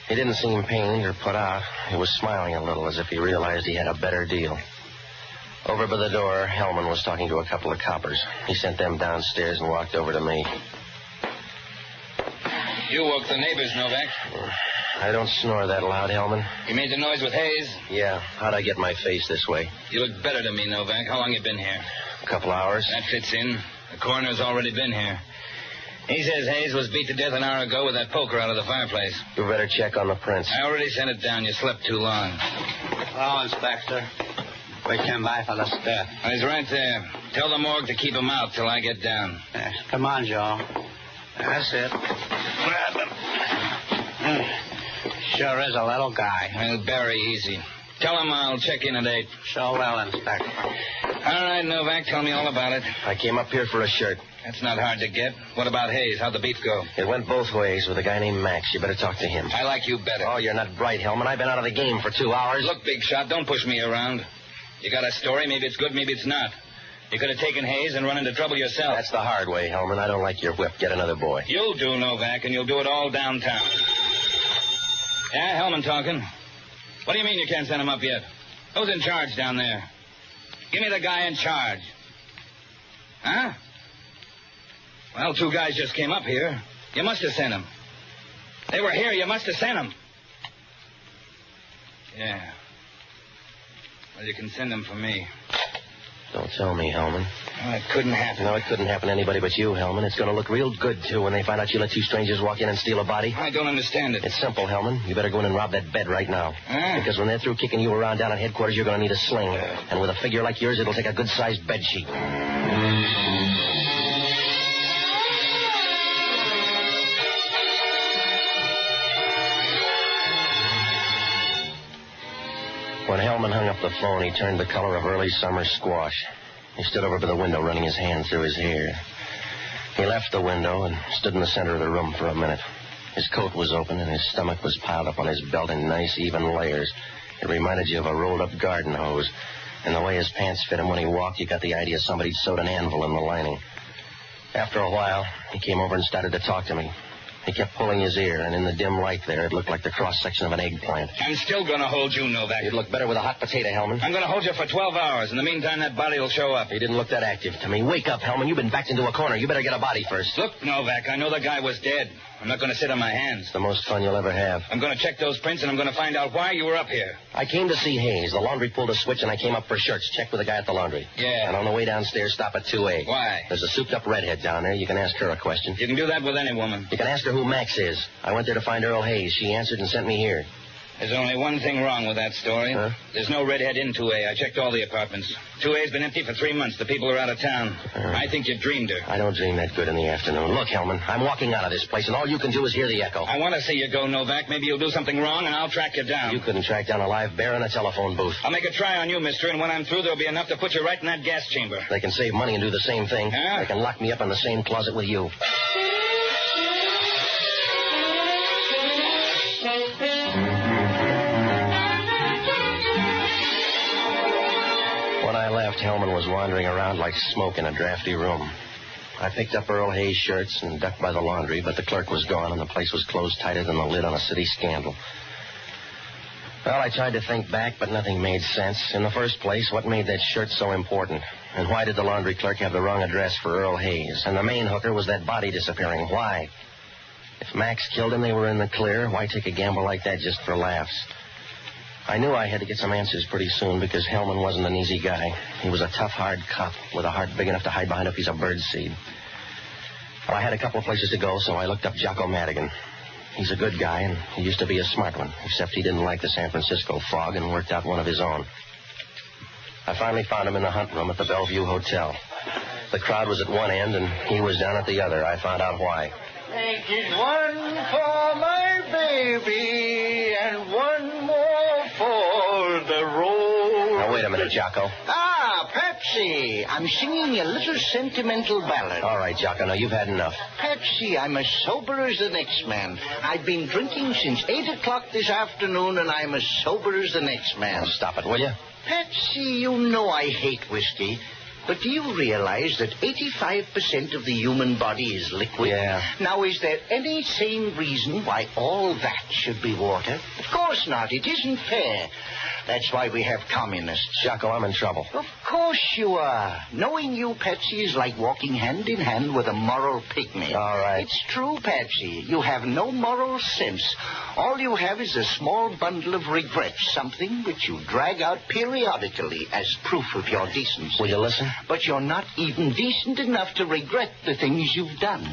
S9: He didn't seem pained or put out. He was smiling a little as if he realized he had a better deal. Over by the door, Hellman was talking to a couple of coppers. He sent them downstairs and walked over to me.
S5: You woke the neighbors, Novak.
S9: I don't snore that loud, Hellman.
S5: You made the noise with Hayes?
S9: Yeah. How'd I get my face this way?
S5: You look better to me, Novak. How long you been here?
S9: A couple hours.
S5: That fits in. The coroner's already been here. He says Hayes was beat to death an hour ago with that poker out of the fireplace.
S9: You better check on the prints.
S5: I already sent it down. You slept too long.
S8: Hello, Inspector. We came by for the death.
S5: He's right there. Tell the morgue to keep him out till I get down.
S8: Come on, Joe. That's it. Sure is a little guy.
S5: He'll bury easy. Tell him I'll check in at 8.
S8: So well, Inspector.
S5: All right, Novak, tell me all about it.
S9: I came up here for a shirt.
S5: That's not hard to get. What about Hayes? How'd the beef go?
S9: It went both ways with a guy named Max. You better talk to him.
S5: I like you better.
S9: Oh, you're not bright, Hellman. I've been out of the game for 2 hours.
S5: Look, big shot, don't push me around. You got a story. Maybe it's good, maybe it's not. You could have taken Hayes and run into trouble yourself.
S9: That's the hard way, Hellman. I don't like your whip. Get another boy.
S5: You'll do, Novak, and you'll do it all downtown. Yeah, Hellman talking. What do you mean you can't send him up yet? Who's in charge down there? Give me the guy in charge. Huh? Well, 2 guys just came up here. You must have sent them. They were here. You must have sent them. Yeah. Well, you can send them for me.
S9: Don't tell me, Hellman.
S5: Oh, it couldn't happen.
S9: No, it couldn't happen to anybody but you, Hellman. It's going to look real good, too, when they find out you let 2 strangers walk in and steal a body.
S5: I don't understand it.
S9: It's simple, Hellman. You better go in and rob that bed right now. Because when they're through kicking you around down at headquarters, you're going to need a sling. And with a figure like yours, it'll take a good-sized bedsheet. When Hellman hung up the phone, he turned the color of early summer squash. He stood over by the window, running his hand through his hair. He left the window and stood in the center of the room for a minute. His coat was open, and his stomach was piled up on his belt in nice, even layers. It reminded you of a rolled-up garden hose. And the way his pants fit him when he walked, you got the idea somebody'd sewed an anvil in the lining. After a while, he came over and started to talk to me. He kept pulling his ear, and in the dim light there, it looked like the cross-section of an eggplant.
S5: I'm still going to hold you, Novak.
S9: You'd look better with a hot potato, Hellman.
S5: I'm going to hold you for 12 hours. In the meantime, that body will show up.
S9: He didn't look that active to me. Wake up, Hellman. You've been backed into a corner. You better get a body first.
S5: Look, Novak, I know the guy was dead. I'm not going to sit on my hands.
S9: It's the most fun you'll ever have.
S5: I'm going to check those prints, and I'm going to find out why you were up here.
S9: I came to see Hayes. The laundry pulled a switch, and I came up for shirts. Checked with the guy at the laundry.
S5: Yeah.
S9: And on the way downstairs, stop at 2A.
S5: Why?
S9: There's a souped-up redhead down there. You can ask her a question.
S5: You can do that with any woman.
S9: You can ask her who Max is. I went there to find Earl Hayes. She answered and sent me here.
S5: There's only one thing wrong with that story.
S9: Huh?
S5: There's no redhead in 2A. I checked all the apartments. 2A's been empty for 3 months. The people are out of town. I think you dreamed her.
S9: I don't dream that good in the afternoon. Look, Hellman, I'm walking out of this place, and all you can do is hear the echo.
S5: I want to see you go, Novak. Maybe you'll do something wrong, and I'll track you down.
S9: You couldn't track down a live bear in a telephone booth.
S5: I'll make a try on you, mister, and when I'm through, there'll be enough to put you right in that gas chamber.
S9: They can save money and do the same thing.
S5: Huh?
S9: They can lock me up in the same closet with you. When I left, Hellman was wandering around like smoke in a drafty room. I picked up Earl Hayes' shirts and ducked by the laundry, but the clerk was gone and the place was closed tighter than the lid on a city scandal. Well, I tried to think back, but nothing made sense. In the first place, what made that shirt so important? And why did the laundry clerk have the wrong address for Earl Hayes? And the main hooker was that body disappearing. Why? If Max killed him, they were in the clear. Why take a gamble like that just for laughs? I knew I had to get some answers pretty soon because Hellman wasn't an easy guy. He was a tough, hard cop with a heart big enough to hide behind a piece of birdseed. Well, I had a couple of places to go, so I looked up Jocko Madigan. He's a good guy, and he used to be a smart one, except he didn't like the San Francisco fog and worked out one of his own. I finally found him in the hunt room at the Bellevue Hotel. The crowd was at one end, and he was down at the other. I found out why.
S6: Make it one for my baby and one more for the road.
S9: Now, wait a minute, Jocko.
S6: Ah, Patsy, I'm singing a little sentimental ballad.
S9: All right, Jocko, now you've had enough.
S6: Patsy, I'm as sober as the next man. I've been drinking since 8 o'clock this afternoon, and I'm as sober as the next man.
S9: Now, stop it, will you?
S6: Patsy, you know I hate whiskey. But do you realize that 85% of the human body is liquid?
S9: Yeah.
S6: Now, is there any sane reason why all that should be water? Of course not. It isn't fair. That's why we have communists.
S9: Jocko, I'm in trouble.
S6: Of course you are. Knowing you, Patsy, is like walking hand in hand with a moral pygmy.
S9: All right.
S6: It's true, Patsy. You have no moral sense. All you have is a small bundle of regrets, something which you drag out periodically as proof of your decency.
S9: Will you listen?
S6: But you're not even decent enough to regret the things you've done.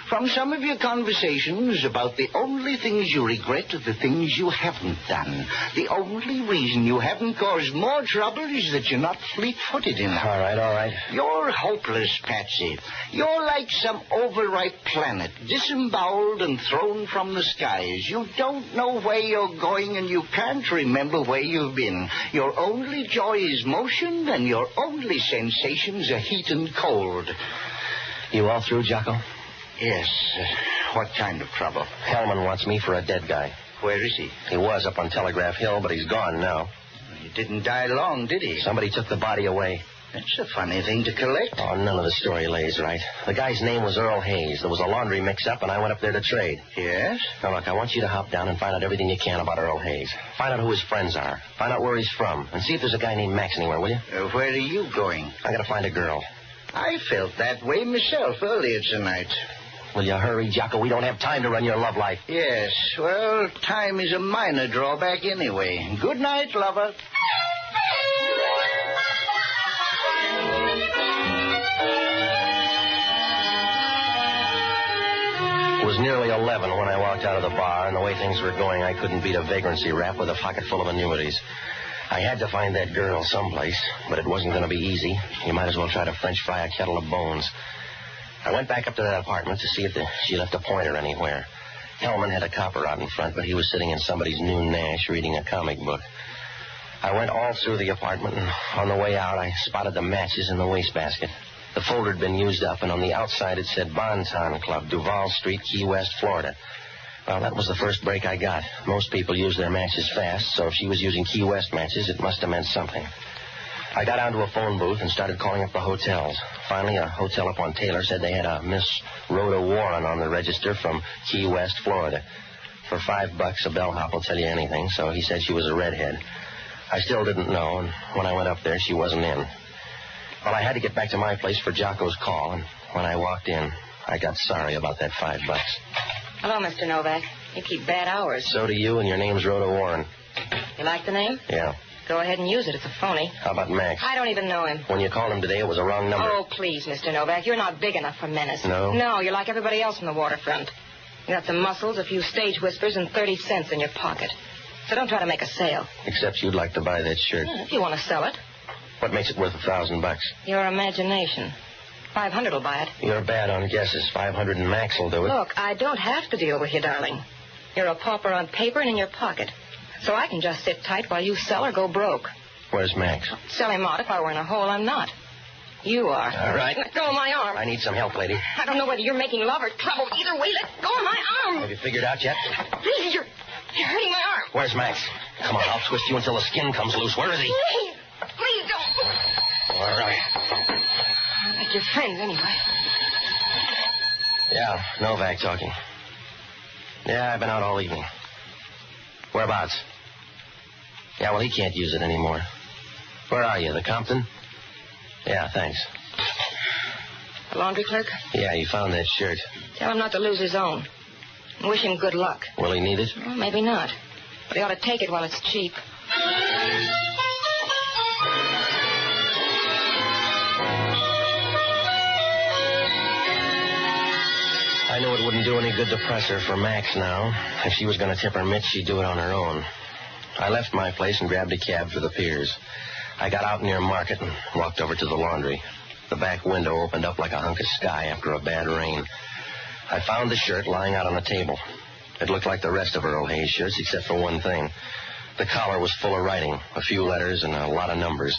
S7: from some of your conversations about the only things you regret are the things you haven't done. The only reason you haven't caused more trouble is that you're not fleet-footed enough.
S9: All right.
S7: You're hopeless, Patsy. You're like some overripe planet, disemboweled and thrown from the skies. You don't know where you're going, and you can't remember where you've been. Your only joy is motion, and your only sensations are heat and cold.
S9: You all through, Jocko?
S7: Yes. What kind of trouble?
S9: Hellman wants me for a dead guy.
S7: Where is he?
S9: He was up on Telegraph Hill, but he's gone now.
S7: He didn't die long, did he?
S9: Somebody took the body away.
S7: That's a funny thing to collect.
S9: Oh, none of the story lays right. The guy's name was Earl Hayes. There was a laundry mix-up, and I went up there to trade.
S7: Yes?
S9: Now, look, I want you to hop down and find out everything you can about Earl Hayes. Find out who his friends are. Find out where he's from. And see if there's a guy named Max anywhere, will you?
S7: Where are you going?
S9: I gotta find a girl.
S7: I felt that way myself earlier tonight.
S9: Will you hurry, Jocko? We don't have time to run your love life.
S7: Yes. Well, time is a minor drawback anyway. Good night, lover.
S9: It was nearly 11 when I walked out of the bar, and the way things were going, I couldn't beat a vagrancy rap with a pocket full of annuities. I had to find that girl someplace, but it wasn't going to be easy. You might as well try to French fry a kettle of bones. I went back up to that apartment to see if she left a pointer anywhere. Hellman had a copper out in front, but he was sitting in somebody's new Nash reading a comic book. I went all through the apartment, and on the way out, I spotted the matches in the wastebasket. The folder had been used up, and on the outside it said Bonton Club, Duval Street, Key West, Florida. Well, that was the first break I got. Most people use their matches fast, so if she was using Key West matches, it must have meant something. I got onto a phone booth and started calling up the hotels. Finally, a hotel up on Taylor said they had a Miss Rhoda Warren on the register from Key West, Florida. For $5, a bellhop will tell you anything, so he said she was a redhead. I still didn't know, and when I went up there, she wasn't in. Well, I had to get back to my place for Jocko's call, and when I walked in, I got sorry about that $5.
S10: Hello, Mr. Novak. You keep bad hours.
S9: So do you, and your name's Rhoda Warren.
S10: You like the name?
S9: Yeah.
S10: Go ahead and use it. It's a phony.
S9: How about Max?
S10: I don't even know him.
S9: When you called him today, it was a wrong number.
S10: Oh, please, Mr. Novak. You're not big enough for menace.
S9: No?
S10: No, you're like everybody else from the waterfront. You got some muscles, a few stage whispers, and 30 cents in your pocket. So don't try to make a sale.
S9: Except you'd like to buy that shirt.
S10: Yeah, if you want to sell it.
S9: What makes it worth $1,000?
S10: Your imagination. 500 will buy it.
S9: You're bad on guesses. 500 and Max will do it.
S10: Look, I don't have to deal with you, darling. You're a pauper on paper and in your pocket. So I can just sit tight while you sell or go broke.
S9: Where's Max?
S10: Sell him out. If I were in a hole, I'm not. You are.
S9: All right.
S10: Let go of my arm.
S9: I need some help, lady.
S10: I don't know whether you're making love or trouble. Either way, let go of my arm.
S9: Have you figured out yet?
S10: Please, you're hurting my arm.
S9: Where's Max? Come on, I'll twist you until the skin comes loose. Where is he?
S10: Please don't.
S9: All right.
S10: I'm like your friends, anyway.
S9: Yeah, Novak talking. Yeah, I've been out all evening. Whereabouts? Yeah, well, he can't use it anymore. Where are you, the Compton? Yeah, thanks.
S10: The laundry clerk?
S9: Yeah, he found that shirt.
S10: Tell him not to lose his own. And wish him good luck.
S9: Will he need it?
S10: Well, maybe not. But he ought to take it while it's cheap.
S9: I knew it wouldn't do any good to press her for Max now. If she was going to tip her mitts, she'd do it on her own. I left my place and grabbed a cab for the piers. I got out near Market and walked over to the laundry. The back window opened up like a hunk of sky after a bad rain. I found the shirt lying out on the table. It looked like the rest of Earl Hayes' shirts, except for one thing. The collar was full of writing, a few letters and a lot of numbers.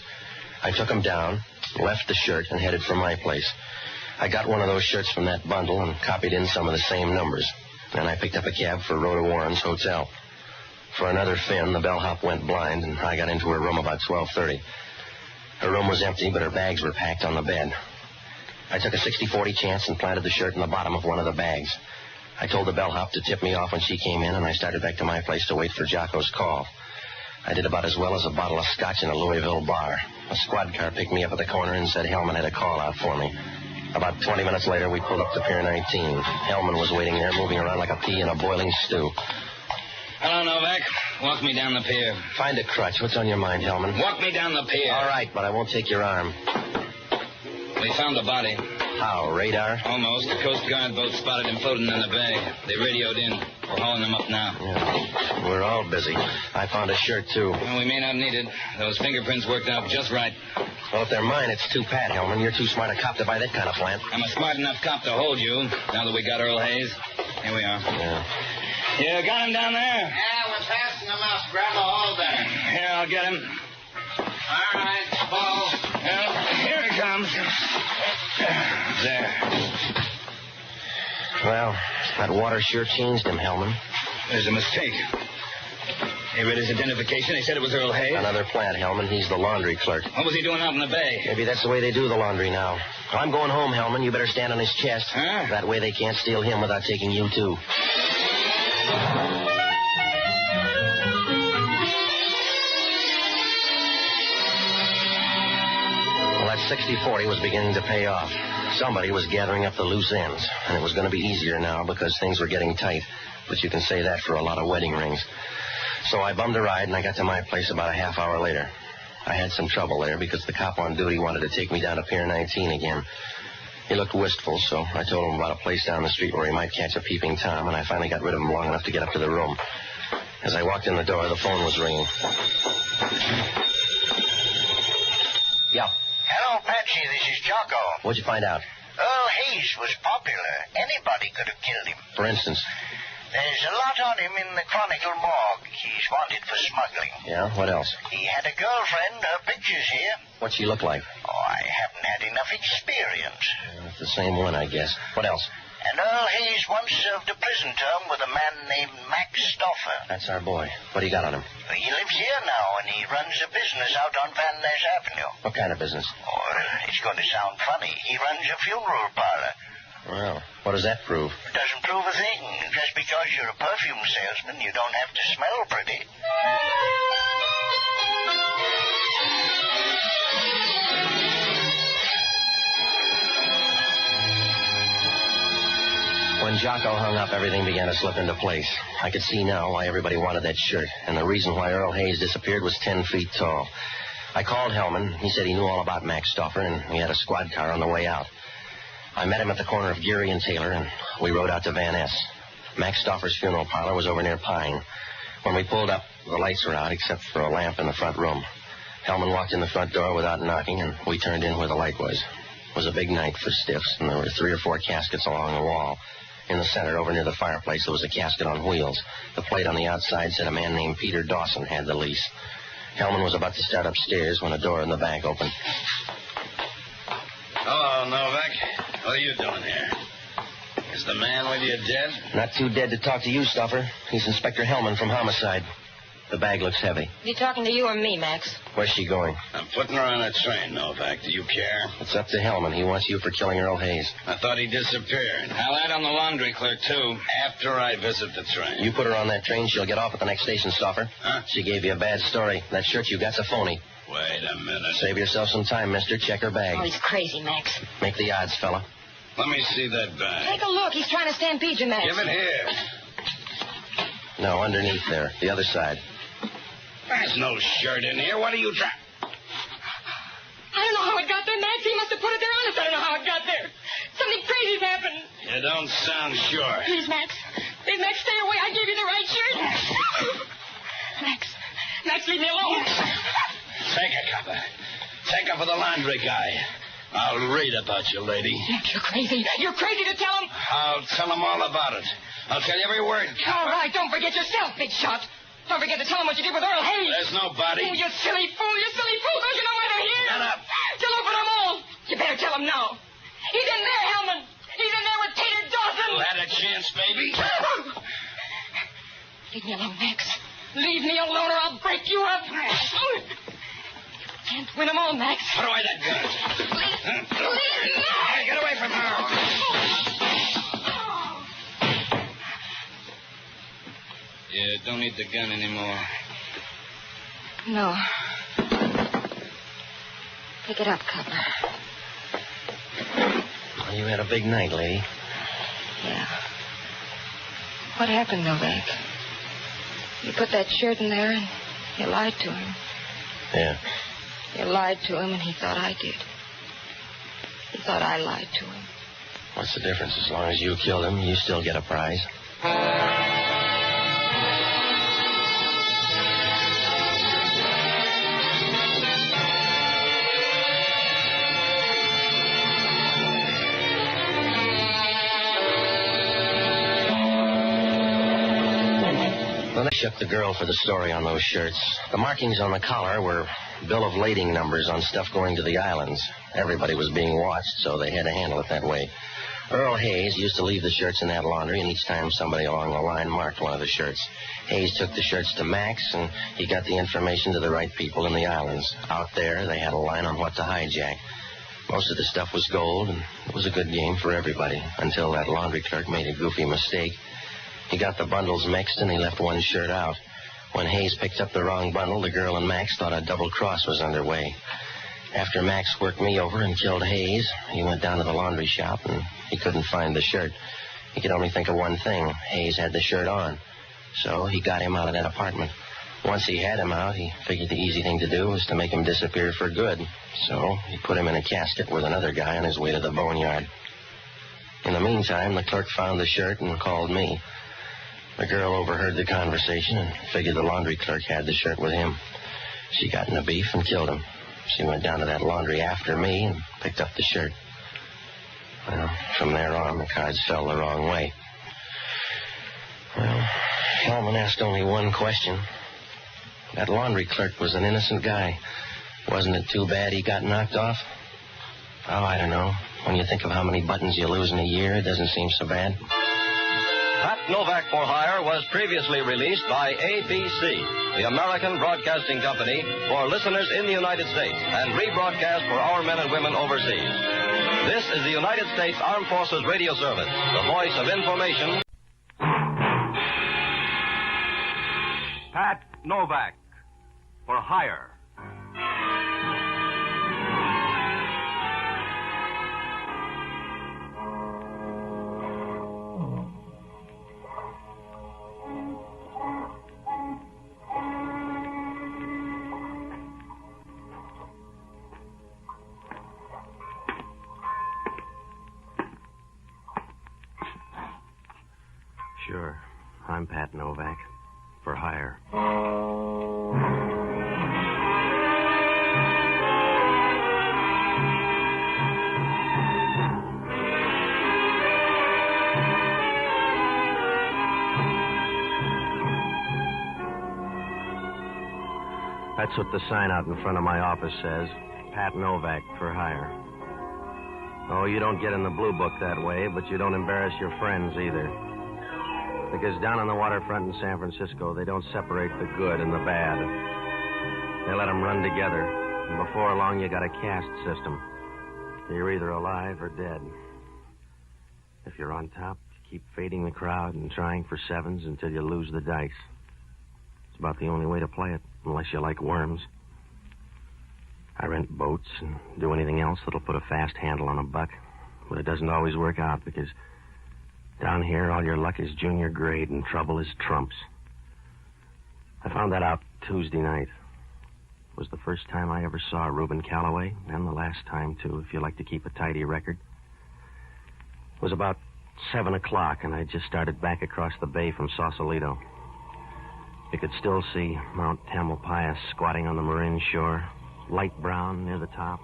S9: I took them down, left the shirt, and headed for my place. I got one of those shirts from that bundle and copied in some of the same numbers. Then I picked up a cab for Rhoda Warren's hotel. For another fin, the bellhop went blind, and I got into her room about 12:30. Her room was empty, but her bags were packed on the bed. I took a 60-40 chance and planted the shirt in the bottom of one of the bags. I told the bellhop to tip me off when she came in, and I started back to my place to wait for Jocko's call. I did about as well as a bottle of scotch in a Louisville bar. A squad car picked me up at the corner and said Hellman had a call out for me. About 20 minutes later, we pulled up to Pier 19. Hellman was waiting there, moving around like a pea in a boiling stew.
S5: Hello, Novak. Walk me down the pier.
S9: Find a crutch. What's on your mind, Hellman?
S5: Walk me down the pier.
S9: All right, but I won't take your arm.
S5: We found the body.
S9: How, radar?
S5: Almost. The Coast Guard boat spotted him floating in the bay. They radioed in. We're hauling him up now.
S9: Yeah. We're all busy. I found a shirt, too.
S5: Well, we may not need it. Those fingerprints worked out just right.
S9: Well, if they're mine, it's too Pat, Hellman. You're too smart a cop to buy that kind of plant.
S5: I'm a smart enough cop to hold you, now that we got Earl Hayes. Here we are.
S9: Yeah.
S5: You got him down there?
S7: Yeah, we're passing him up. Grab a hold there.
S5: Here, I'll get him.
S7: All right, Paul.
S5: Well, here he comes. There.
S9: Well, that water sure changed him, Hellman.
S5: There's a mistake. He read his identification. They said it was Earl Hayes.
S9: Another plant, Hellman. He's the laundry clerk.
S5: What was he doing out in the bay?
S9: Maybe that's the way they do the laundry now. Well, I'm going home, Hellman. You better stand on his chest.
S5: Huh?
S9: That way they can't steal him without taking you, too. Well, that 60-40 was beginning to pay off. Somebody was gathering up the loose ends, and it was going to be easier now because things were getting tight. But you can say that for a lot of wedding rings. So I bummed a ride, and I got to my place about a half hour later. I had some trouble there because the cop on duty wanted to take me down to Pier 19 again. He looked wistful, so I told him about a place down the street where he might catch a peeping Tom, and I finally got rid of him long enough to get up to the room. As I walked in the door, the phone was ringing. Yeah.
S7: Hello, Patsy. This is Jocko.
S9: What'd you find out?
S7: Earl Hayes was popular. Anybody could have killed him.
S9: For instance?
S7: There's a lot on him in the Chronicle morgue. He's wanted for smuggling.
S9: Yeah? What else?
S7: He had a girlfriend. Her picture's here.
S9: What'd she look like?
S7: Oh, I haven't had enough experience.
S9: It's the same one, I guess. What else?
S7: And Earl Hayes once served a prison term with a man named Max Stoffer.
S9: That's our boy. What do you got on him?
S7: He lives here now, and he runs a business out on Van Ness Avenue.
S9: What kind of business?
S7: Oh, it's going to sound funny. He runs a funeral parlor.
S9: Well, what does that prove?
S7: It doesn't prove a thing. Just because you're a perfume salesman, you don't have to smell pretty.
S9: When Jocko hung up, everything began to slip into place. I could see now why everybody wanted that shirt, and the reason why Earl Hayes disappeared was 10 feet tall. I called Hellman. He said he knew all about Max Stoffer, and we had a squad car on the way out. I met him at the corner of Geary and Taylor, and we rode out to Van Ness. Max Stoffer's funeral parlor was over near Pine. When we pulled up, the lights were out except for a lamp in the front room. Hellman walked in the front door without knocking, and we turned in where the light was. It was a big night for stiffs, and there were 3 or 4 caskets along the wall. In the center, over near the fireplace, there was a casket on wheels. The plate on the outside said a man named Peter Dawson had the lease. Hellman was about to start upstairs when a door in the back opened.
S5: Hello, Novak. What are you doing here? Is the man with you dead?
S9: Not too dead to talk to you, Stoffer. He's Inspector Hellman from Homicide. The bag looks heavy.
S10: You talking to you or me, Max?
S9: Where's she going?
S5: I'm putting her on a train, Novak. Do you care?
S9: It's up to Hellman. He wants you for killing Earl Hayes.
S5: I thought he disappeared. I'll add on the laundry clerk, too, after I visit the train.
S9: You put her on that train, she'll get off at the next station, Stoffer.
S5: Huh?
S9: She gave you a bad story. That shirt you got's a phony.
S5: Wait a minute.
S9: Save yourself some time, mister. Check her bag.
S10: Oh, he's crazy, Max.
S9: Make the odds, fella.
S5: Let me see that bag.
S10: Take a look. He's trying to stampede you, Max.
S5: Give it here.
S9: No, underneath there. The other side.
S5: There's no shirt in here. What are you trying?
S10: I don't know how it got there, Max. He must have put it there honest. I don't know how it got there. Something crazy's happened.
S5: You don't sound sure.
S10: Please, Max. Please, Max, stay away. I gave you the right shirt. Max, leave me alone.
S5: Take a cover. Take her for the laundry guy. I'll read about you, lady.
S10: Max, you're crazy. You're crazy to tell him.
S5: I'll tell him all about it. I'll tell you every word.
S10: All right, don't forget yourself, big shot. Don't forget to tell him what you did with Earl Hayes.
S5: There's no body.
S10: Oh, you silly fool. You silly fool. Don't you know why they're here?
S5: Shut up.
S10: You'll open them all. You better tell him now. He's in there, Hellman. He's in there with Tater Dawson.
S5: You had a chance, baby.
S10: Leave me alone, Max. Leave me alone or I'll break you up. Can't win them all, Max.
S5: Put away that gun.
S10: Leave me.
S5: Hey, get away from her. You don't need the gun anymore.
S10: No. Pick it up, Cutler.
S9: Well, you had a big night, lady.
S10: Yeah. What happened, Novak? You put that shirt in there and you lied to him.
S9: Yeah.
S10: You lied to him and he thought I did. He thought I lied to him.
S9: What's the difference? As long as you killed him, you still get a prize. Then I shook the girl for the story on those shirts. The markings on the collar were bill of lading numbers on stuff going to the islands. Everybody was being watched, so they had to handle it that way. Earl Hayes used to leave the shirts in that laundry, and each time somebody along the line marked one of the shirts. Hayes took the shirts to Max, and he got the information to the right people in the islands. Out there, they had a line on what to hijack. Most of the stuff was gold, and it was a good game for everybody, until that laundry clerk made a goofy mistake. He got the bundles mixed, and he left one shirt out. When Hayes picked up the wrong bundle, the girl and Max thought a double cross was underway. After Max worked me over and killed Hayes, he went down to the laundry shop, and he couldn't find the shirt. He could only think of one thing. Hayes had the shirt on. So he got him out of that apartment. Once he had him out, he figured the easy thing to do was to make him disappear for good. So he put him in a casket with another guy on his way to the boneyard. In the meantime, the clerk found the shirt and called me. The girl overheard the conversation and figured the laundry clerk had the shirt with him. She got in a beef and killed him. She went down to that laundry after me and picked up the shirt. Well, from there on, the cards fell the wrong way. Well, Hellman asked only one question. That laundry clerk was an innocent guy. Wasn't it too bad he got knocked off? Oh, I don't know. When you think of how many buttons you lose in a year, it doesn't seem so bad.
S1: Pat Novak for Hire was previously released by ABC, the American Broadcasting Company, for listeners in the United States and rebroadcast for our men and women overseas. This is the United States Armed Forces Radio Service, the voice of information. Pat Novak for Hire.
S2: Sure. I'm Pat Novak. For hire. That's what the sign out in front of my office says. Pat Novak for hire. Oh, you don't get in the blue book that way, but you don't embarrass your friends either. Because down on the waterfront in San Francisco, they don't separate the good and the bad. They let them run together. And before long, you got a caste system. You're either alive or dead. If you're on top, you keep fading the crowd and trying for sevens until you lose the dice. It's about the only way to play it, unless you like worms. I rent boats and do anything else that'll put a fast handle on a buck. But it doesn't always work out because down here, all your luck is junior grade and trouble is trumps. I found that out Tuesday night. It was the first time I ever saw Reuben Calloway, and the last time, too, if you like to keep a tidy record. It was about 7 o'clock, and I just started back across the bay from Sausalito. You could still see Mount Tamalpais squatting on the Marin shore, light brown near the top,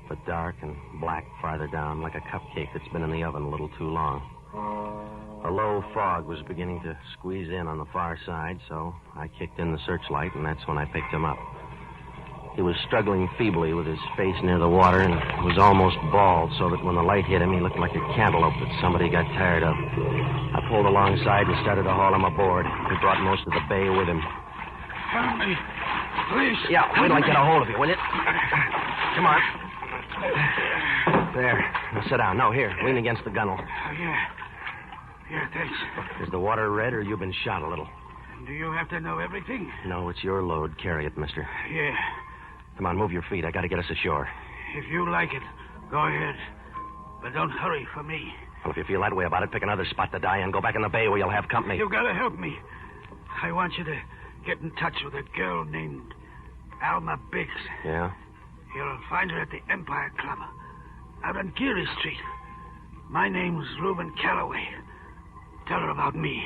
S2: but dark and black farther down, like a cupcake that's been in the oven a little too long. A low fog was beginning to squeeze in on the far side, so I kicked in the searchlight, and that's when I picked him up. He was struggling feebly with his face near the water and was almost bald, so that when the light hit him, he looked like a cantaloupe that somebody got tired of. I pulled alongside and started to haul him aboard. He brought most of the bay with him.
S11: Help me. Please.
S2: Yeah, wait till I get a hold of you, will you? Come on. There. Now sit down. No, here. Lean against the gunwale.
S11: Yeah, thanks.
S2: Is the water red or you've been shot a little?
S11: Do you have to know everything?
S2: No, it's your load. Carry it, mister.
S11: Yeah.
S2: Come on, move your feet. I got to get us ashore.
S11: If you like it, go ahead. But don't hurry for me.
S2: Well, if you feel that way about it, pick another spot to die in. Go back in the bay where you'll have company.
S11: You've got to help me. I want you to get in touch with a girl named Alma Biggs.
S2: Yeah?
S11: You'll find her at the Empire Club. out on Geary Street. My name's Reuben Calloway. Tell her about me.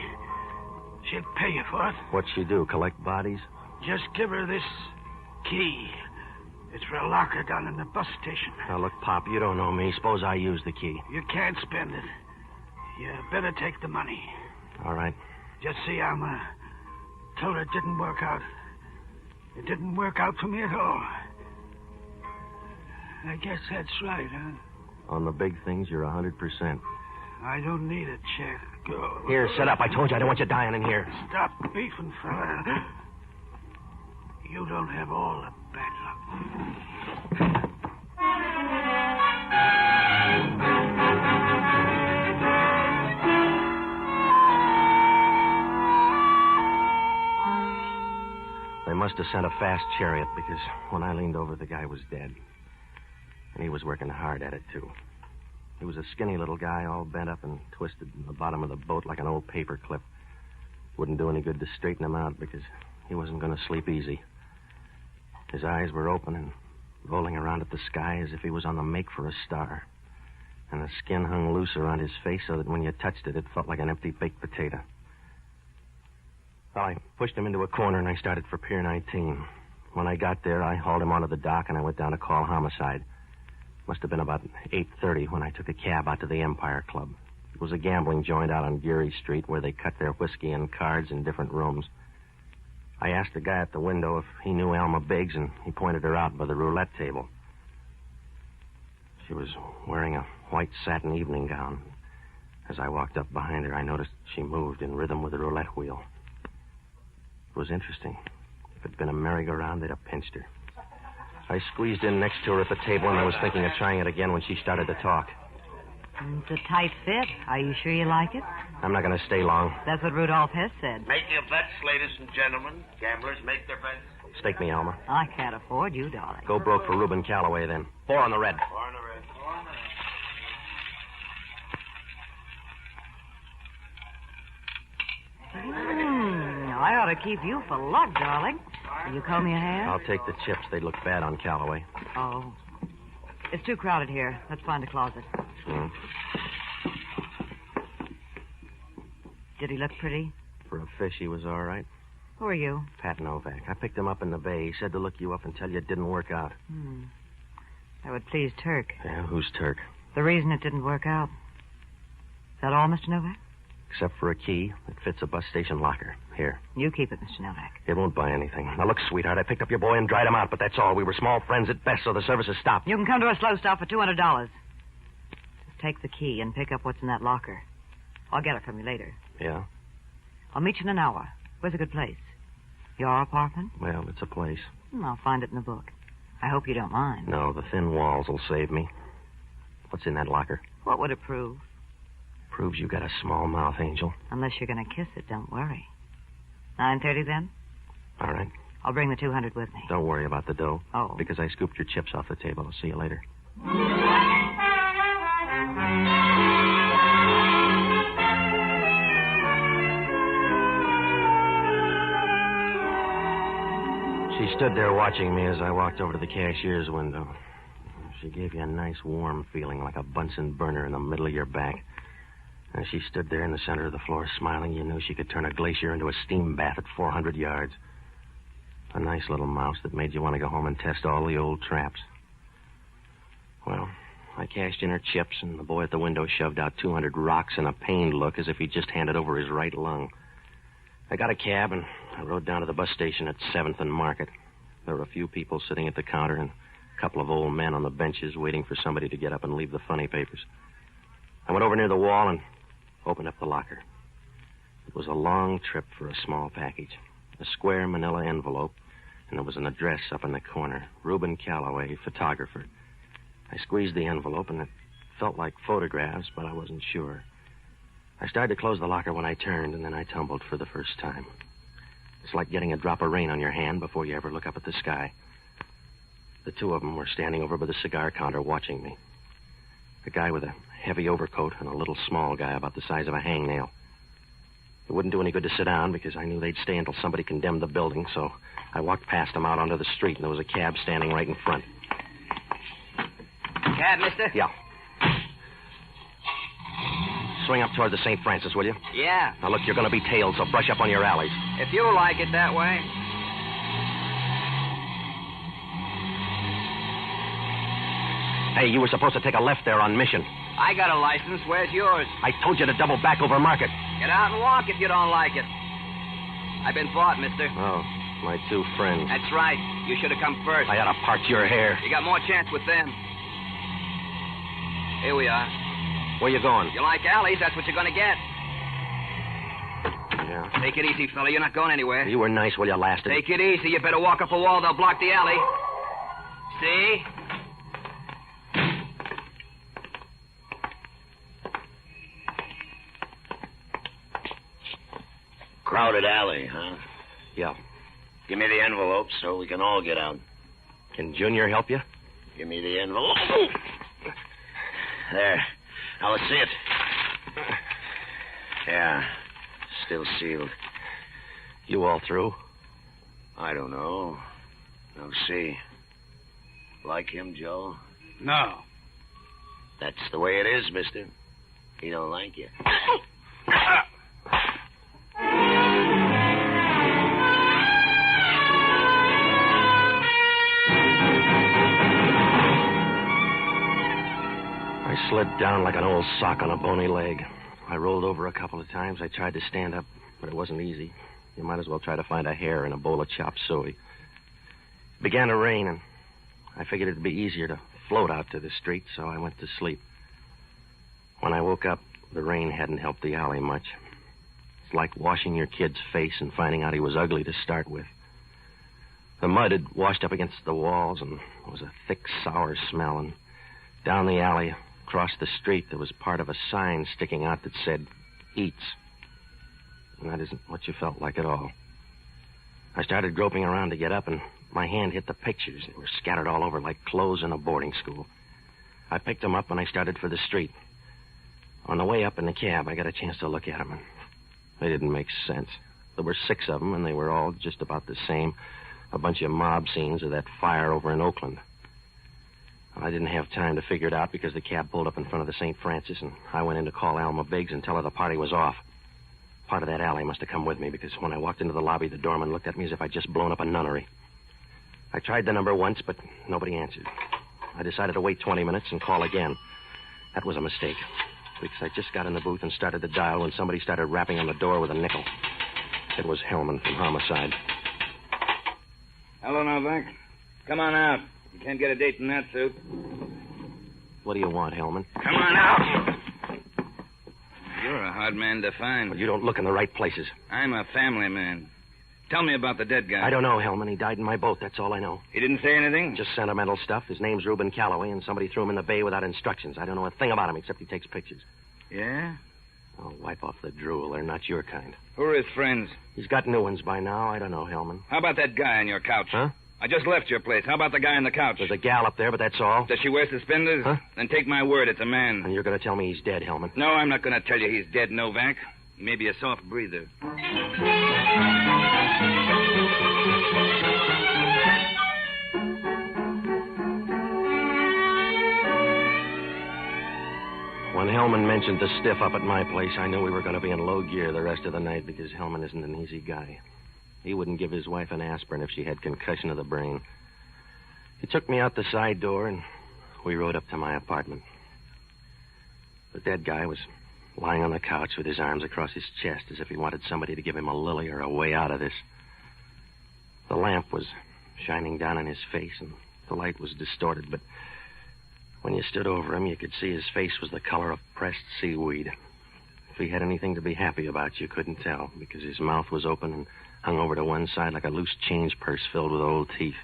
S11: She'll pay you for it.
S2: What'd she do, collect bodies?
S11: Just give her this key. It's for a locker down in the bus station.
S2: Now, look, Pop, you don't know me. Suppose I use the key.
S11: You can't spend it. You better take the money.
S2: All right.
S11: Just see, Alma. Told her it didn't work out. It didn't work out for me at all. I guess that's right, huh?
S2: On the big things, you're 100%.
S11: I don't need it, Chet. Go.
S2: Here, sit up. I told you I don't want you dying in here.
S11: Stop beefing, fella. You don't have all the bad luck.
S2: They must have sent a fast chariot because when I leaned over, the guy was dead. And he was working hard at it, too. He was a skinny little guy, all bent up and twisted in the bottom of the boat like an old paper clip. Wouldn't do any good to straighten him out because he wasn't going to sleep easy. His eyes were open and rolling around at the sky as if he was on the make for a star. And the skin hung loose around his face so that when you touched it, it felt like an empty baked potato. Well, I pushed him into a corner and I started for Pier 19. When I got there, I hauled him onto the dock and I went down to call homicide. Must have been about 8:30 when I took a cab out to the Empire Club. It was a gambling joint out on Geary Street where they cut their whiskey and cards in different rooms. I asked the guy at the window if he knew Alma Biggs, and he pointed her out by the roulette table. She was wearing a white satin evening gown. As I walked up behind her, I noticed she moved in rhythm with the roulette wheel. It was interesting. If it'd been a merry-go-round, they'd have pinched her. I squeezed in next to her at the table, and I was thinking of trying it again when she started to talk.
S12: It's a tight fit. Are you sure you like it?
S2: I'm not going to stay long.
S12: That's what Rudolph Hess said.
S13: Make your bets, ladies and gentlemen. Gamblers make their bets.
S2: Stake me, Alma.
S12: I can't afford you, darling.
S2: Go broke for Reuben Calloway, then. 4 on the red.
S13: 4 on the red. 4 on the red.
S12: I ought to keep you for luck, darling. Will you comb your hair?
S2: I'll take the chips. They'd look bad on Calloway.
S12: Oh. It's too crowded here. Let's find a closet. Did he look pretty?
S2: For a fish, he was all right.
S12: Who are you?
S2: Pat Novak. I picked him up in the bay. He said to look you up and tell you it didn't work out.
S12: That would please Turk.
S2: Yeah, who's Turk?
S12: The reason it didn't work out. Is that all, Mr. Novak?
S2: Except for a key that fits a bus station locker. Here.
S12: You keep it, Mr. Novak.
S2: It won't buy anything. Now, look, sweetheart, I picked up your boy and dried him out, but that's all. We were small friends at best, so the service has stopped.
S12: You can come to a slow stop for $200. Just take the key and pick up what's in that locker. I'll get it from you later.
S2: Yeah?
S12: I'll meet you in an hour. Where's a good place? Your apartment?
S2: Well, it's a place.
S12: I'll find it in the book. I hope you don't mind.
S2: No, the thin walls will save me. What's in that locker?
S12: What would it prove?
S2: Proves you got a small mouth, Angel.
S12: Unless you're going to kiss it, don't worry. 9:30 then?
S2: All right.
S12: I'll bring the 200 with me.
S2: Don't worry about the dough.
S12: Oh.
S2: Because I scooped your chips off the table. I'll see you later. She stood there watching me as I walked over to the cashier's window. She gave you a nice warm feeling like a Bunsen burner in the middle of your back. As she stood there in the center of the floor smiling, you knew she could turn a glacier into a steam bath at 400 yards. A nice little mouse that made you want to go home and test all the old traps. Well, I cashed in her chips, and the boy at the window shoved out 200 rocks in a pained look as if he'd just handed over his right lung. I got a cab, and I rode down to the bus station at 7th and Market. There were a few people sitting at the counter and a couple of old men on the benches waiting for somebody to get up and leave the funny papers. I went over near the wall and opened up the locker. It was a long trip for a small package. A square manila envelope, and there was an address up in the corner. Reuben Calloway, photographer. I squeezed the envelope, and it felt like photographs, but I wasn't sure. I started to close the locker when I turned, and then I tumbled for the first time. It's like getting a drop of rain on your hand before you ever look up at the sky. The two of them were standing over by the cigar counter watching me. A guy with a heavy overcoat and a little small guy about the size of a hangnail. It wouldn't do any good to sit down because I knew they'd stay until somebody condemned the building, so I walked past them out onto the street, and there was a cab standing right in front.
S3: Cab, mister?
S2: Yeah. swing up toward the St. Francis, will you?
S14: Yeah.
S2: Now, look, you're going to be tailed, so brush up on your alleys.
S14: If you like it that way.
S2: Hey, you were supposed to take a left there on Mission.
S14: I got a license. Where's yours?
S2: I told you to double back over Market.
S14: Get out and walk if you don't like it. I've been bought, mister.
S2: Oh, my two friends.
S14: That's right. You should have come first.
S2: I ought to part your hair.
S14: You got more chance with them. Here we are.
S2: Where you going?
S14: You like alleys, that's what you're going to get.
S2: Yeah.
S14: Take it easy, fella. You're not going anywhere.
S2: You were nice while you lasted.
S14: Take it easy. You better walk up a wall. They'll block the alley. See?
S9: Crowded alley, huh?
S2: Yeah.
S9: Give me the envelope so we can all get out.
S2: Can Junior help you?
S9: Give me the envelope. There. Now let's see it. Yeah. Still sealed.
S2: You all through?
S9: I don't know. We'll see. Like him, Joe?
S11: No.
S9: That's the way it is, mister. He don't like you.
S2: I slid down like an old sock on a bony leg. I rolled over a couple of times. I tried to stand up, but it wasn't easy. You might as well try to find a hair in a bowl of chopped suey. It began to rain, and I figured it'd be easier to float out to the street, so I went to sleep. When I woke up, the rain hadn't helped the alley much. It's like washing your kid's face and finding out he was ugly to start with. The mud had washed up against the walls, and there was a thick, sour smell, and down the alley, across the street, there was part of a sign sticking out that said, Eats. And that isn't what you felt like at all. I started groping around to get up, and my hand hit the pictures. They were scattered all over like clothes in a boarding school. I picked them up, and I started for the street. On the way up in the cab, I got a chance to look at them, and they didn't make sense. There were 6 of them, and they were all just about the same. A bunch of mob scenes of that fire over in Oakland. I didn't have time to figure it out because the cab pulled up in front of the St. Francis, and I went in to call Alma Biggs and tell her the party was off. Part of that alley must have come with me because when I walked into the lobby, the doorman looked at me as if I'd just blown up a nunnery. I tried the number once, but nobody answered. I decided to wait 20 minutes and call again. That was a mistake because I just got in the booth and started to dial when somebody started rapping on the door with a nickel. It was Hellman from Homicide.
S5: Hello, Novak. Come on out. You can't get a date in that suit.
S2: What do you want, Hellman?
S5: Come on out. You're a hard man to find.
S2: Well, you don't look in the right places.
S5: I'm a family man. Tell me about the dead guy.
S2: I don't know, Hellman. He died in my boat. That's all I know.
S5: He didn't say anything?
S2: Just sentimental stuff. His name's Reuben Calloway, and somebody threw him in the bay without instructions. I don't know a thing about him except he takes pictures.
S5: Yeah?
S2: Oh, wipe off the drool. They're not your kind.
S5: Who are his friends?
S2: He's got new ones by now. I don't know, Hellman.
S5: How about that guy on your couch?
S2: Huh?
S5: I just left your place. How about the guy on the couch?
S2: There's a gal up there, but that's all.
S5: Does she wear suspenders?
S2: Huh?
S5: Then take my word, it's a man.
S2: And you're going to tell me he's dead, Hellman?
S5: No, I'm not going to tell you he's dead, Novak. Maybe a soft breather.
S2: When Hellman mentioned the stiff up at my place, I knew we were going to be in low gear the rest of the night because Hellman isn't an easy guy. He wouldn't give his wife an aspirin if she had concussion of the brain. He took me out the side door, and we rode up to my apartment. The dead guy was lying on the couch with his arms across his chest as if he wanted somebody to give him a lily or a way out of this. The lamp was shining down in his face, and the light was distorted, but when you stood over him, you could see his face was the color of pressed seaweed. If he had anything to be happy about, you couldn't tell, because his mouth was open and hung over to one side like a loose change purse filled with old teeth.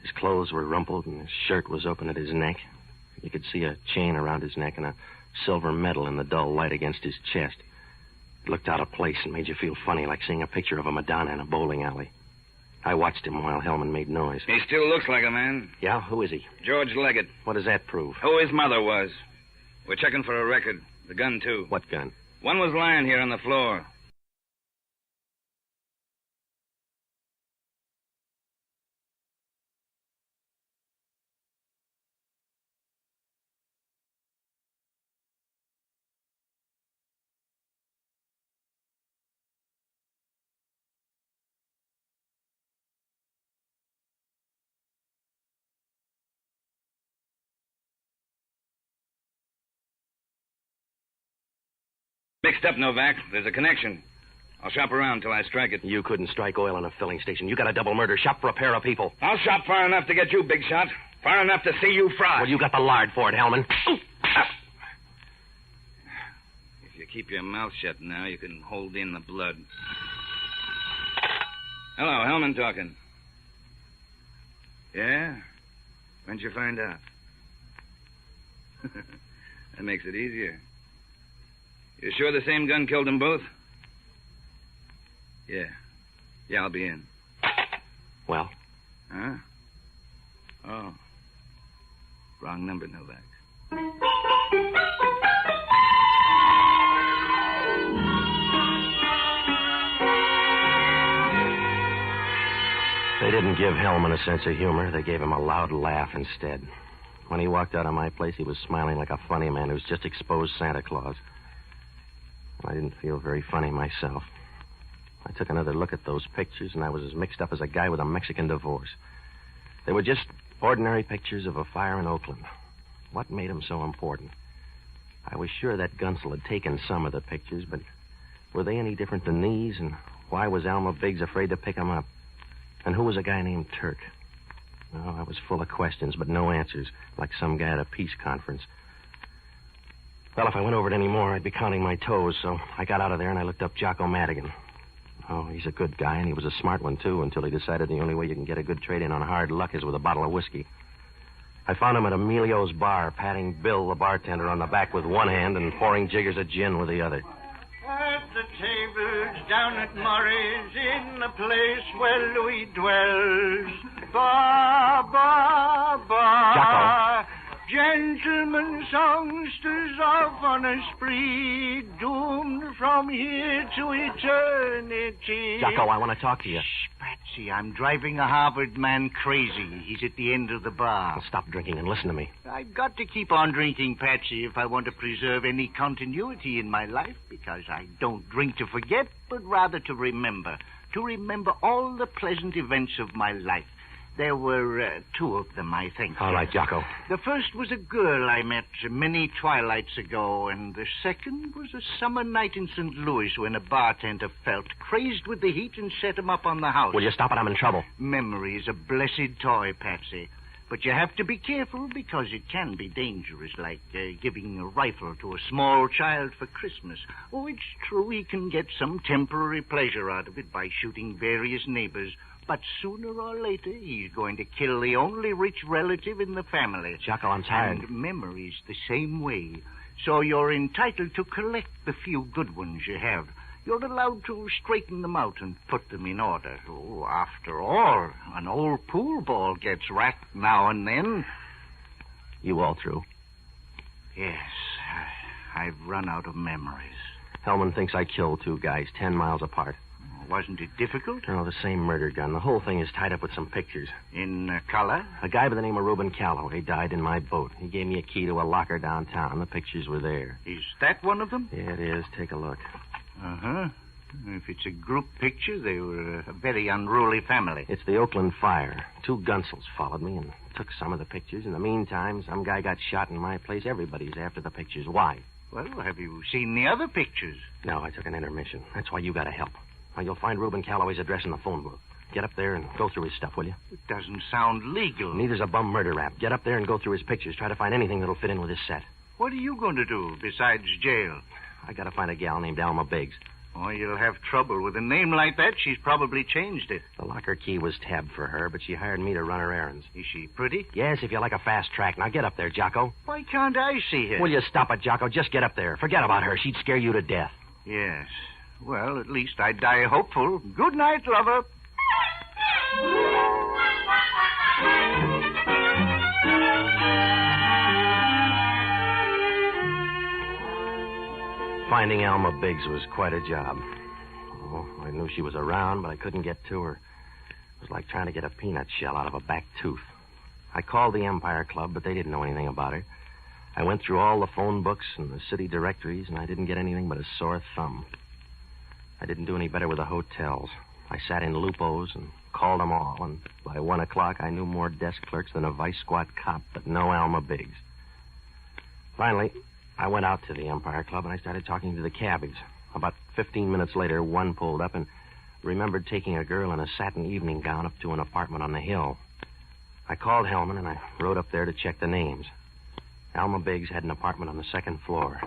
S2: His clothes were rumpled, and his shirt was open at his neck. You could see a chain around his neck and a silver medal in the dull light against his chest. It looked out of place and made you feel funny, like seeing a picture of a Madonna in a bowling alley. I watched him while Hellman made noise.
S5: He still looks like a man.
S2: Yeah? Who is he?
S5: George Leggett.
S2: What does that prove?
S5: Who his mother was. We're checking for a record. The gun, too.
S2: What gun?
S5: One was lying here on the floor. Mixed up, Novak. There's a connection. I'll shop around till I strike it.
S2: You couldn't strike oil in a filling station. You got a double murder. Shop for a pair of people.
S5: I'll shop far enough to get you, big shot. Far enough to see you fry.
S2: Well, you got the lard for it, Hellman.
S5: If you keep your mouth shut now, you can hold in the blood. Hello, Hellman talking. Yeah? When'd you find out? That makes it easier. You sure the same gun killed them both? Yeah. Yeah, I'll be in.
S2: Well?
S5: Huh? Oh. Wrong number, Novak.
S2: They didn't give Hellman a sense of humor. They gave him a loud laugh instead. When he walked out of my place, he was smiling like a funny man who's just exposed Santa Claus. I didn't feel very funny myself. I took another look at those pictures, and I was as mixed up as a guy with a Mexican divorce. They were just ordinary pictures of a fire in Oakland. What made them so important? I was sure that Gunsel had taken some of the pictures, but were they any different than these? And why was Alma Biggs afraid to pick them up? And who was a guy named Turk? Oh, I was full of questions, but no answers, like some guy at a peace conference. Well, if I went over it any more, I'd be counting my toes, so I got out of there and I looked up Jocko Madigan. Oh, he's a good guy, and he was a smart one, too, until he decided the only way you can get a good trade-in on hard luck is with a bottle of whiskey. I found him at Emilio's bar, patting Bill, the bartender, on the back with one hand and pouring jiggers of gin with the other.
S15: At the tables down at Murray's, in the place where Louis dwells, ba, ba, ba.
S2: Jocko.
S15: Gentlemen songsters off on a spree, doomed from here to eternity.
S2: Jocko, I want to talk to you.
S15: Shh, Patsy, I'm driving a Harvard man crazy. He's at the end of the bar.
S2: Well, stop drinking and listen to me.
S15: I've got to keep on drinking, Patsy, if I want to preserve any continuity in my life, because I don't drink to forget, but rather to remember. To remember all the pleasant events of my life. There were two of them, I think.
S2: All right, Jocko.
S15: The first was a girl I met many twilights ago, and the second was a summer night in St. Louis when a bartender felt crazed with the heat and set him up on the house.
S2: Will you stop it? I'm in trouble.
S15: Memory is a blessed toy, Patsy. But you have to be careful because it can be dangerous, like giving a rifle to a small child for Christmas. Oh, it's true he can get some temporary pleasure out of it by shooting various neighbors. But sooner or later, he's going to kill the only rich relative in the family.
S2: Jocko, I'm tired.
S15: And memory's the same way. So you're entitled to collect the few good ones you have. You're allowed to straighten them out and put them in order. Oh, after all, an old pool ball gets racked now and then.
S2: You all through?
S15: Yes. I've run out of memories.
S2: Hellman thinks I killed two guys 10 miles apart.
S15: Wasn't it difficult?
S2: No, the same murder gun. The whole thing is tied up with some pictures.
S15: In color?
S2: A guy by the name of Reuben Calloway died in my boat. He gave me a key to a locker downtown. The pictures were there.
S15: Is that one of them?
S2: Yeah, it is. Take a look.
S15: Uh-huh. If it's a group picture, they were a very unruly family.
S2: It's the Oakland fire. Two Gunsels followed me and took some of the pictures. In the meantime, some guy got shot in my place. Everybody's after the pictures. Why?
S15: Well, have you seen the other pictures?
S2: No, I took an intermission. That's why you got to help. Now, you'll find Reuben Calloway's address in the phone book. Get up there and go through his stuff, will you?
S15: It doesn't sound legal.
S2: Neither's a bum murder rap. Get up there and go through his pictures. Try to find anything that'll fit in with his set.
S15: What are you going to do besides jail?
S2: I got to find a gal named Alma Biggs.
S15: Oh, you'll have trouble. With a name like that, she's probably changed it.
S2: The locker key was tabbed for her, but she hired me to run her errands.
S15: Is she pretty?
S2: Yes, if you like a fast track. Now get up there, Jocko.
S15: Why can't I see her?
S2: Will you stop it, Jocko? Just get up there. Forget about her. She'd scare you to death.
S15: Yes. Well, at least I die hopeful. Good night, lover.
S2: Finding Alma Biggs was quite a job. Oh, I knew she was around, but I couldn't get to her. It was like trying to get a peanut shell out of a back tooth. I called the Empire Club, but they didn't know anything about her. I went through all the phone books and the city directories, and I didn't get anything but a sore thumb. I didn't do any better with the hotels. I sat in Lupo's and called them all, and by 1 o'clock I knew more desk clerks than a vice squad cop, but no Alma Biggs. Finally, I went out to the Empire Club and I started talking to the cabbies. About 15 minutes later, one pulled up and remembered taking a girl in a satin evening gown up to an apartment on the hill. I called Hellman and I rode up there to check the names. Alma Biggs had an apartment on the second floor.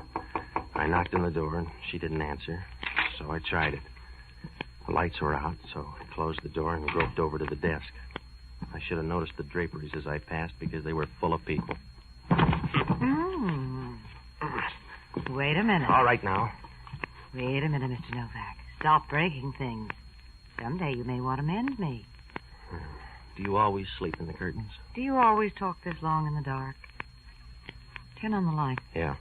S2: I knocked on the door and she didn't answer, so I tried it. The lights were out, so I closed the door and groped over to the desk. I should have noticed the draperies as I passed because they were full of people.
S12: Wait a minute.
S2: All right now.
S12: Wait a minute, Mr. Novak. Stop breaking things. Someday you may want to mend me.
S2: Do you always sleep in the curtains?
S12: Do you always talk this long in the dark? Turn on the light.
S2: Yeah.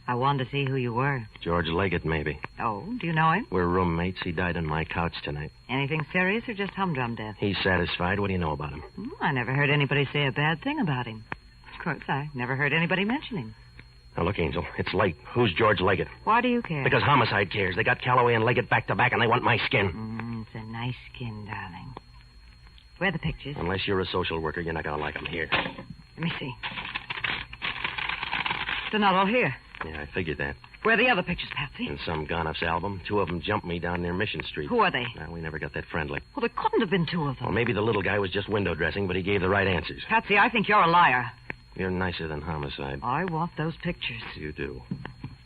S12: I wanted to see who you were.
S2: George Leggett, maybe.
S12: Oh, do you know him?
S2: We're roommates. He died on my couch tonight.
S12: Anything serious or just humdrum death?
S2: He's satisfied. What do you know about him?
S12: I never heard anybody say a bad thing about him. Of course, I never heard anybody mention him.
S2: Now, look, Angel, it's late. Who's George Leggett?
S12: Why do you care?
S2: Because homicide cares. They got Calloway and Leggett back to back, and they want my skin.
S12: It's a nice skin, darling. Where are the pictures?
S2: Unless you're a social worker, you're not going to like them. Here.
S12: Let me see. They're not all here.
S2: Yeah, I figured that.
S12: Where are the other pictures, Patsy?
S2: In some Gonoff's album. 2 of them jumped me down near Mission Street.
S12: Who are they?
S2: Well, we never got that friendly.
S12: Well, there couldn't have been 2 of them.
S2: Well, maybe the little guy was just window dressing, but he gave the right answers.
S12: Patsy, I think you're a liar.
S2: You're nicer than homicide.
S12: I want those pictures.
S2: You do.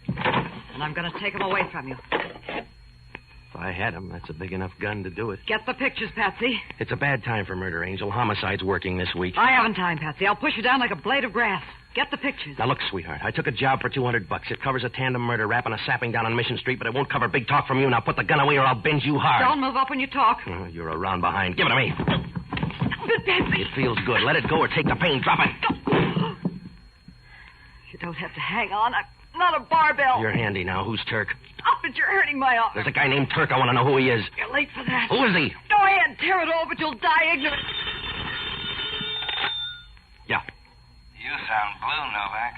S12: And I'm going to take them away from you.
S2: If I had them, that's a big enough gun to do it.
S12: Get the pictures, Patsy.
S2: It's a bad time for murder, Angel. Homicide's working this week.
S12: I haven't time, Patsy. I'll push you down like a blade of grass. Get the pictures.
S2: Now, look, sweetheart. I took a job for $200. It covers a tandem murder rap and a sapping down on Mission Street, but it won't cover big talk from you. Now, put the gun away or I'll binge you hard.
S12: Don't move up when you talk.
S2: Oh, you're around behind. Give it to me.
S12: But, Patsy.
S2: It feels good. Let it go or take the pain. Drop it.
S12: You don't have to hang on. I'm not a barbell.
S2: You're handy now. Who's Turk?
S12: Stop it. You're hurting my arm.
S2: There's a guy named Turk. I want to know who he is.
S12: You're late for that.
S2: Who is he?
S12: Go ahead. Tear it all, but you'll die ignorant.
S2: Yeah.
S5: You sound blue, Novak.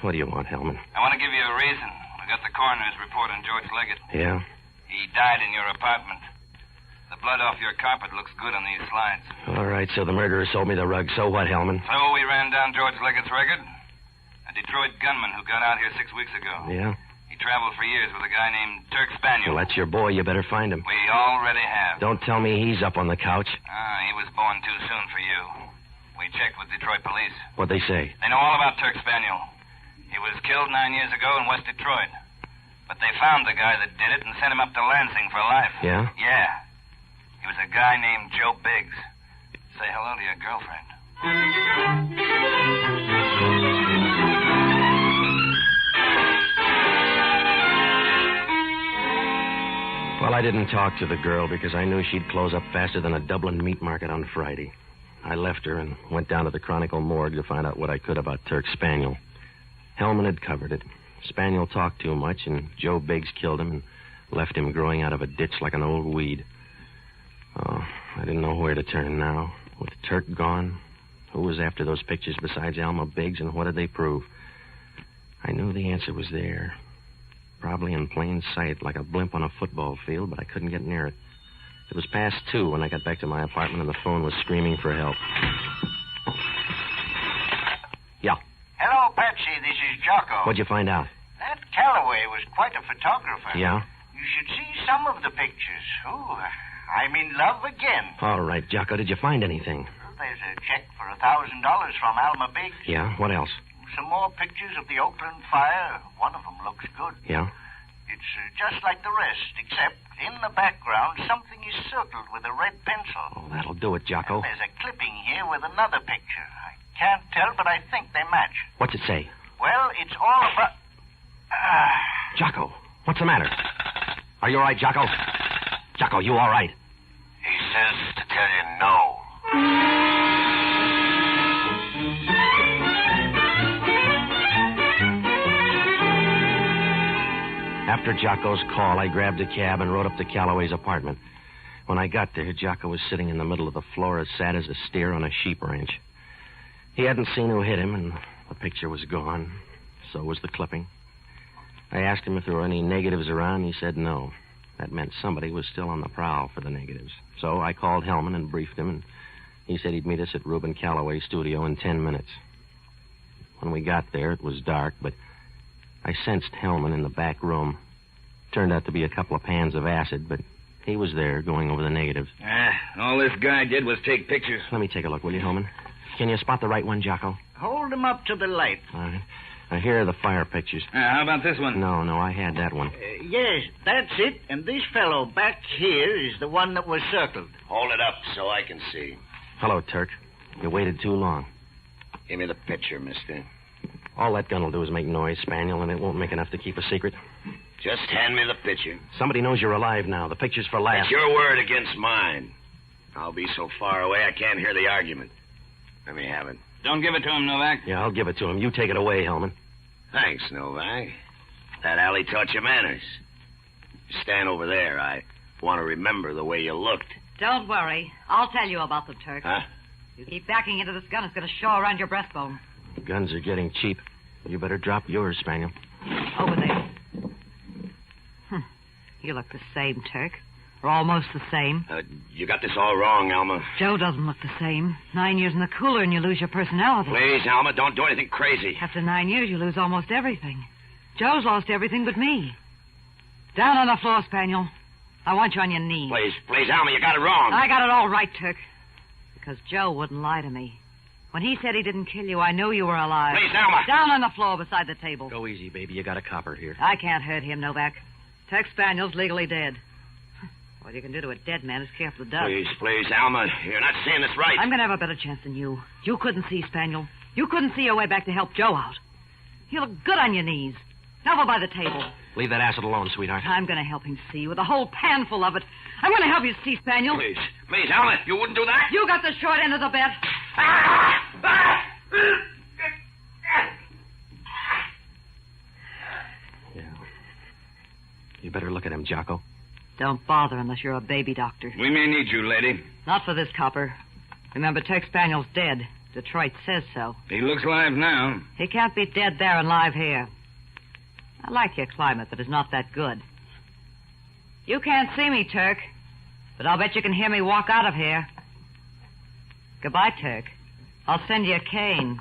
S2: What do you want, Hellman?
S5: I want to give you a reason. We got the coroner's report on George Leggett.
S2: Yeah?
S5: He died in your apartment. The blood off your carpet looks good on these slides.
S2: All right, so the murderer sold me the rug. So what, Hellman?
S5: So we ran down George Leggett's record. A Detroit gunman who got out here 6 weeks ago.
S2: Yeah?
S5: He traveled for years with a guy named Turk Spaniel.
S2: Well, that's your boy. You better find him.
S5: We already have.
S2: Don't tell me he's up on the couch.
S5: He was born too soon for you. We checked with Detroit police.
S2: What'd they say?
S5: They know all about Turk Spaniel. He was killed 9 years ago in West Detroit. But they found the guy that did it and sent him up to Lansing for life.
S2: Yeah?
S5: Yeah. He was a guy named Joe Biggs. Say hello to your girlfriend.
S2: Well, I didn't talk to the girl because I knew she'd close up faster than a Dublin meat market on Friday. I left her and went down to the Chronicle morgue to find out what I could about Turk Spaniel. Hellman had covered it. Spaniel talked too much, and Joe Biggs killed him and left him growing out of a ditch like an old weed. Oh, I didn't know where to turn now. With Turk gone, who was after those pictures besides Alma Biggs, and what did they prove? I knew the answer was there. Probably in plain sight, like a blimp on a football field, but I couldn't get near it. It was past 2 when I got back to my apartment, and the phone was screaming for help. Yeah.
S15: Hello, Patsy. This is Jocko.
S2: What'd you find out?
S15: That Calloway was quite a photographer.
S2: Yeah?
S15: You should see some of the pictures. Ooh, I'm in love again.
S2: All right, Jocko, did you find anything?
S15: Well, there's a check for $1,000 from Alma Biggs.
S2: Yeah? What else?
S15: Some more pictures of the Oakland fire. One of them looks good.
S2: Yeah?
S15: It's just like the rest, except in the background, something is circled with a red pencil.
S2: Oh, that'll do it, Jocko.
S15: And there's a clipping here with another picture. I can't tell, but I think they match.
S2: What's it say?
S15: Well, it's all about...
S2: Jocko, what's the matter? Are you all right, Jocko? Jocko, you all right?
S13: He says to tell you no.
S2: After Jocko's call, I grabbed a cab and rode up to Calloway's apartment. When I got there, Jocko was sitting in the middle of the floor as sad as a steer on a sheep ranch. He hadn't seen who hit him, and the picture was gone. So was the clipping. I asked him if there were any negatives around. He said no. That meant somebody was still on the prowl for the negatives. So I called Hellman and briefed him, and he said he'd meet us at Reuben Calloway's studio in 10 minutes. When we got there, it was dark, but I sensed Hellman in the back room. Turned out to be a couple of pans of acid, but he was there going over the negatives.
S5: All this guy did was take pictures.
S2: Let me take a look, will you, Hellman? Can you spot the right one, Jocko?
S15: Hold him up to the light.
S2: All right. Now, here are the fire pictures.
S5: How about this one?
S2: No, I had that one.
S15: Yes, that's it. And this fellow back here is the one that was circled.
S9: Hold it up so I can see.
S2: Hello, Turk. You waited too long.
S9: Give me the picture, mister.
S2: All that gun will do is make noise, Spaniel, and it won't make enough to keep a secret.
S9: Just hand me the picture.
S2: Somebody knows you're alive now. The picture's for laughs.
S9: It's your word against mine. I'll be so far away I can't hear the argument. Let me have it.
S5: Don't give it to him, Novak.
S2: Yeah, I'll give it to him. You take it away, Hellman.
S9: Thanks, Novak. That alley taught you manners. You stand over there. I want to remember the way you looked.
S12: Don't worry. I'll tell you about them, Turk.
S9: Huh?
S12: You keep backing into this gun, it's going to show around your breastbone.
S2: Guns are getting cheap. You better drop yours, Spaniel.
S12: Over there. You look the same, Turk. Or almost the same.
S9: You got this all wrong, Alma.
S12: Joe doesn't look the same. 9 years in the cooler and you lose your personality.
S9: Please, Alma, don't do anything crazy.
S12: After 9 years, you lose almost everything. Joe's lost everything but me. Down on the floor, Spaniel. I want you on your knees.
S9: Please, Alma, you got it wrong.
S12: I got it all right, Turk. Because Joe wouldn't lie to me. When he said he didn't kill you, I knew you were alive.
S9: Please, Alma.
S12: Down on the floor beside the table.
S2: Go easy, baby. You got a copper here.
S12: I can't hurt him, Novak. Turk Spaniel's legally dead. What you can do to a dead man is care for the dust.
S9: Please, Alma. You're not seeing this right.
S12: I'm going to have a better chance than you. You couldn't see, Spaniel. You couldn't see your way back to help Joe out. You look good on your knees. Over by the table.
S2: Leave that acid alone, sweetheart.
S12: I'm going to help him see with a whole pan full of it. I'm going to help you see, Spaniel.
S9: Please, Alma, you wouldn't do that?
S12: You got the short end of the bet.
S2: Yeah. You better look at him, Jocko.
S12: Don't bother unless you're a baby doctor.
S5: We may need you, lady.
S12: Not for this copper. Remember, Turk Spaniel's dead. Detroit says so.
S5: He looks live now.
S12: He can't be dead there and live here. I like your climate, but it's not that good. You can't see me, Turk, but I'll bet you can hear me walk out of here. Goodbye, Turk. I'll send you a cane.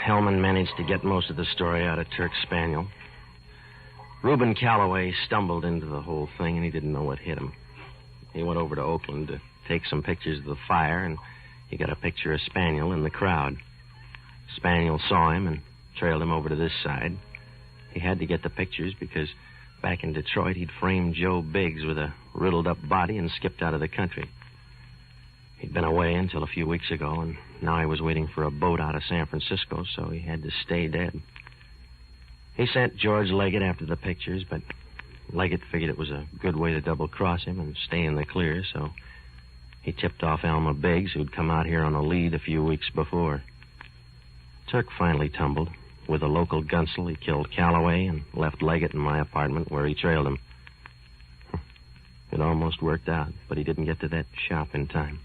S2: Hellman managed to get most of the story out of Turk Spaniel. Reuben Calloway stumbled into the whole thing, and he didn't know what hit him. He went over to Oakland to take some pictures of the fire, and he got a picture of Spaniel in the crowd. Spaniel saw him and trailed him over to this side. He had to get the pictures because back in Detroit, he'd framed Joe Biggs with a riddled-up body and skipped out of the country. He'd been away until a few weeks ago, and now he was waiting for a boat out of San Francisco, so he had to stay dead. He sent George Leggett after the pictures, but Leggett figured it was a good way to double-cross him and stay in the clear, so he tipped off Alma Biggs, who'd come out here on a lead a few weeks before. Turk finally tumbled. With a local gunsel, he killed Calloway and left Leggett in my apartment where he trailed him. It almost worked out, but he didn't get to that shop in time.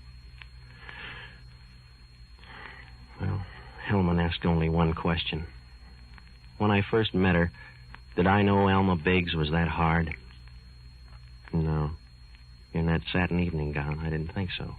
S2: Well, Hellman asked only one question. When I first met her, did I know Alma Biggs was that hard? No. In that satin evening gown, I didn't think so.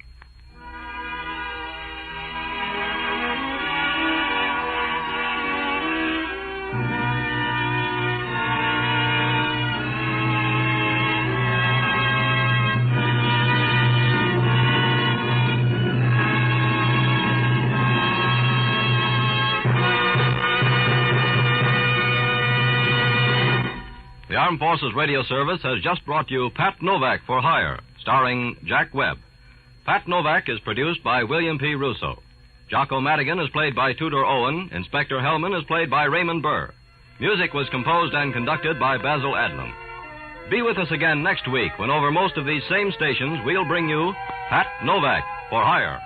S1: The Armed Forces Radio Service has just brought you Pat Novak for Hire, starring Jack Webb. Pat Novak is produced by William P. Russo. Jocko Madigan is played by Tudor Owen. Inspector Hellman is played by Raymond Burr. Music was composed and conducted by Basil Adlam. Be with us again next week when over most of these same stations we'll bring you Pat Novak for Hire.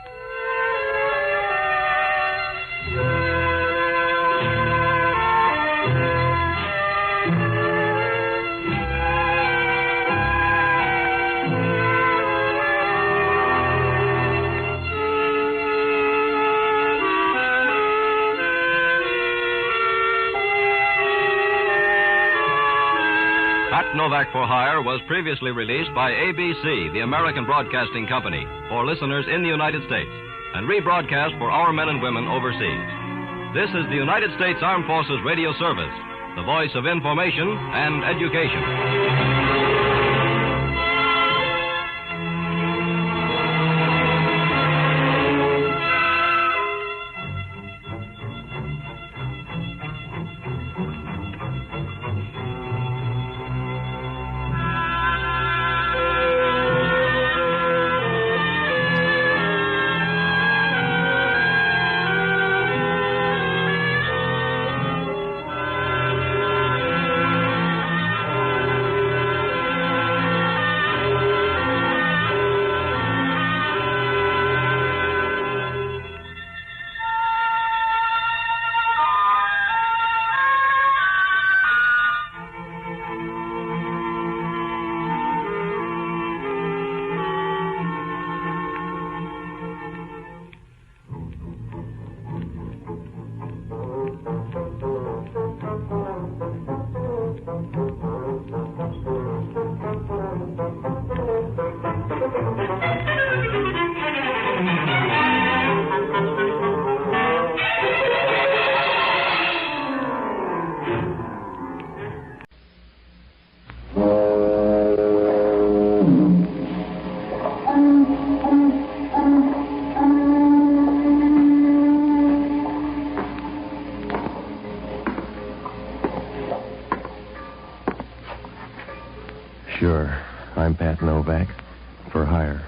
S16: Pat Novak for Hire was previously released by ABC, the American Broadcasting Company, for listeners in the United States, and rebroadcast for our men and women overseas. This is the United States Armed Forces Radio Service, the voice of information and education.
S2: Sure. I'm Pat Novak. For hire.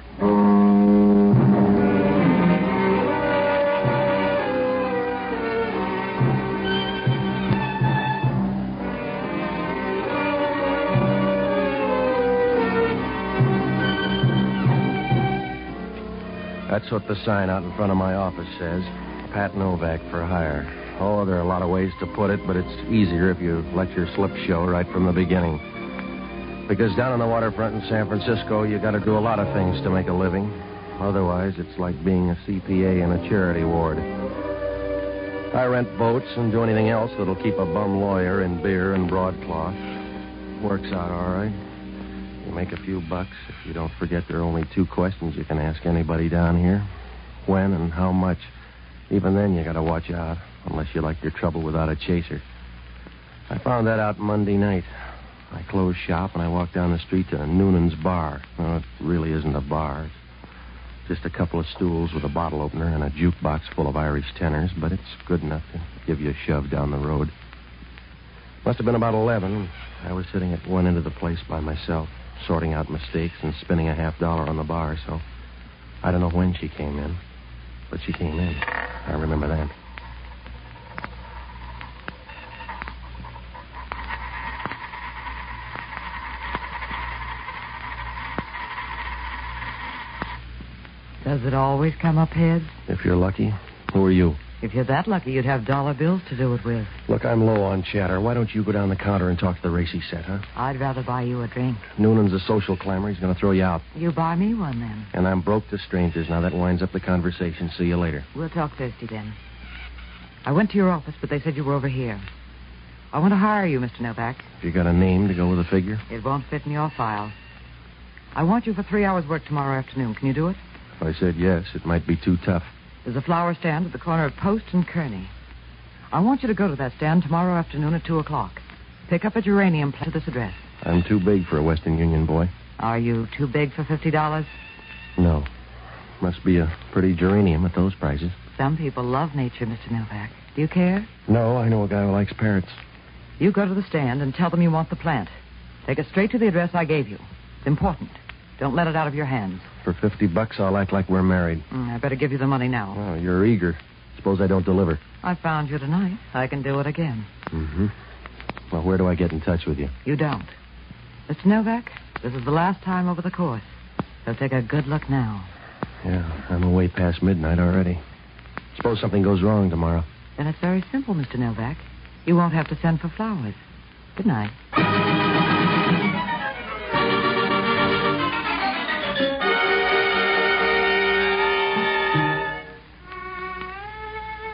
S2: That's what the sign out in front of my office says. Pat Novak for hire. Oh, there are a lot of ways to put it, but it's easier if you let your slip show right from the beginning. Because down on the waterfront in San Francisco, you got to do a lot of things to make a living. Otherwise, it's like being a CPA in a charity ward. I rent boats and do anything else that'll keep a bum lawyer in beer and broadcloth. Works out all right. You make a few bucks if you don't forget there are only 2 questions you can ask anybody down here. When and how much. Even then, you got to watch out, unless you like your trouble without a chaser. I found that out Monday night. I closed shop and I walked down the street to Noonan's bar. No, it really isn't a bar. It's just a couple of stools with a bottle opener and a jukebox full of Irish tenors, but it's good enough to give you a shove down the road. Must have been about 11. I was sitting at one end of the place by myself, sorting out mistakes and spinning a $50 on the bar, so I don't know when she came in, but she came in. I remember that.
S4: Does it always come up heads?
S2: If you're lucky. Who are you?
S4: If you're that lucky, you'd have dollar bills to do it with.
S2: Look, I'm low on chatter. Why don't you go down the counter and talk to the racy set, huh?
S4: I'd rather buy you a drink.
S2: Noonan's a social clamor. He's going to throw you out.
S4: You buy me one, then.
S2: And I'm broke to strangers. Now, that winds up the conversation. See you later.
S4: We'll talk Thursday, then. I went to your office, but they said you were over here. I want to hire you, Mr. Novak.
S2: Have you got a name to go with a figure?
S4: It won't fit in your file. I want you for 3 hours' work tomorrow afternoon. Can you do it?
S2: If I said yes, it might be too tough.
S4: There's a flower stand at the corner of Post and Kearney. I want you to go to that stand tomorrow afternoon at 2 o'clock. Pick up a geranium plant to this address.
S2: I'm too big for a Western Union boy.
S4: Are you too big for $50?
S2: No. Must be a pretty geranium at those prices.
S4: Some people love nature, Mr. Novak. Do you care?
S2: No, I know a guy who likes parrots.
S4: You go to the stand and tell them you want the plant. Take it straight to the address I gave you. It's important. Don't let it out of your hands.
S2: For $50, I'll act like we're married.
S4: I better give you the money now.
S2: Oh, you're eager. Suppose I don't deliver.
S4: I found you tonight. I can do it again.
S2: Mm-hmm. Well, where do I get in touch with you?
S4: You don't. Mr. Novak, this is the last time over the course. So take a good look now.
S2: Yeah, I'm away past midnight already. Suppose something goes wrong tomorrow.
S4: Then it's very simple, Mr. Novak. You won't have to send for flowers. Good night.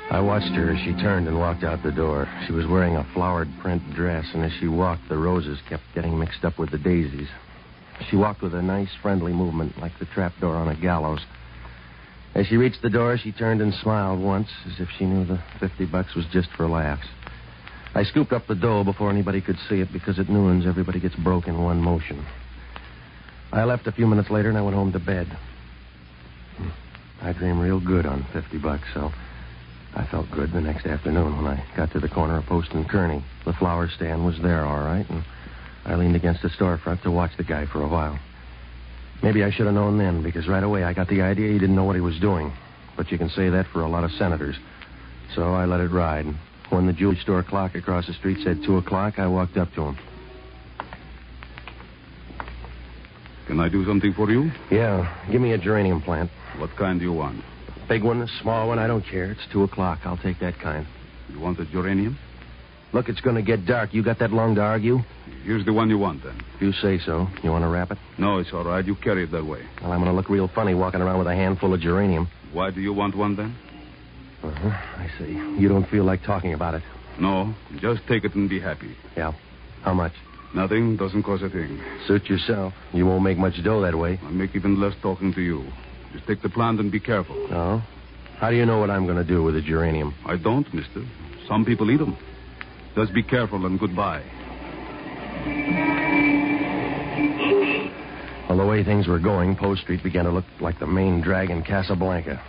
S2: I watched her as she turned and walked out the door. She was wearing a flowered print dress, and as she walked, the roses kept getting mixed up with the daisies. She walked with a nice, friendly movement, like the trapdoor on a gallows. As she reached the door, she turned and smiled once, as if she knew the $50 was just for laughs. I scooped up the dough before anybody could see it, because at noons, everybody gets broke in one motion. I left a few minutes later, and I went home to bed. I dreamed real good on $50, so I felt good the next afternoon when I got to the corner of Post and Kearney. The flower stand was there, all right, and I leaned against the storefront to watch the guy for a while. Maybe I should have known then, because right away I got the idea he didn't know what he was doing. But you can say that for a lot of senators. So I let it ride. When the jewelry store clock across the street said 2 o'clock, I walked up to him.
S17: Can I do something for you?
S2: Yeah, give me a geranium plant.
S17: What kind do you want?
S2: Big one, a small one, I don't care. It's 2 o'clock. I'll take that kind.
S17: You want a geranium?
S2: Look, it's going to get dark. You got that long to argue?
S17: Here's the one you want, then.
S2: If you say so. You want to wrap it?
S17: No, it's all right. You carry it that way.
S2: Well, I'm going to look real funny walking around with a handful of geranium.
S17: Why do you want one, then?
S2: Uh-huh, I see. You don't feel like talking about it?
S17: No, just take it and be happy.
S2: Yeah. How much?
S17: Nothing. Doesn't cost a thing.
S2: Suit yourself. You won't make much dough that way.
S17: I'll make even less talking to you. Just take the plant and be careful.
S2: Oh? How do you know what I'm going to do with the geranium?
S17: I don't, mister. Some people eat them. Just be careful and goodbye.
S2: Well, the way things were going, Post Street began to look like the main drag in Casablanca.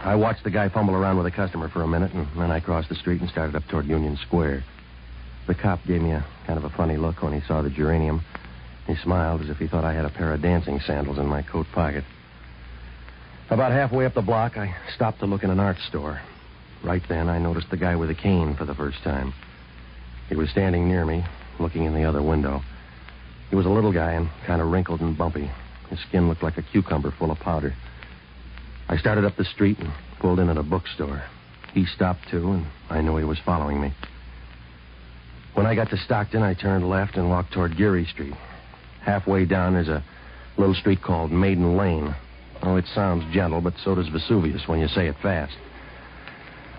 S2: I watched the guy fumble around with a customer for a minute, and then I crossed the street and started up toward Union Square. The cop gave me a kind of a funny look when he saw the geranium. He smiled as if he thought I had a pair of dancing sandals in my coat pocket. About halfway up the block, I stopped to look in an art store. Right then, I noticed the guy with the cane for the first time. He was standing near me, looking in the other window. He was a little guy and kind of wrinkled and bumpy. His skin looked like a cucumber full of powder. I started up the street and pulled in at a bookstore. He stopped, too, and I knew he was following me. When I got to Stockton, I turned left and walked toward Geary Street. Halfway down, there's a little street called Maiden Lane. Oh, it sounds gentle, but so does Vesuvius when you say it fast.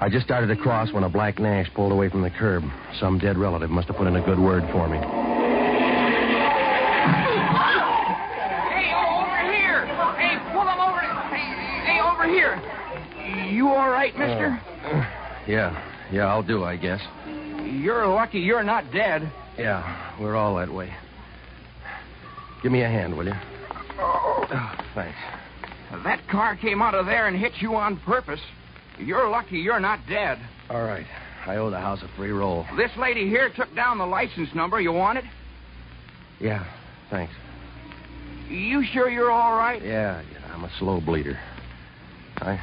S2: I just started to cross when a black Nash pulled away from the curb. Some dead relative must have put in a good word for me.
S18: Hey, over here! Hey, pull him over! Hey, over here! You all right, mister?
S2: Yeah, I'll do, I guess.
S18: You're lucky you're not dead.
S2: Yeah, we're all that way. Give me a hand, will you? Oh, thanks.
S18: That car came out of there and hit you on purpose. You're lucky you're not dead.
S2: All right. I owe the house a free roll.
S18: This lady here took down the license number. You want it?
S2: Yeah, thanks.
S18: You sure you're all right?
S2: Yeah, I'm a slow bleeder. I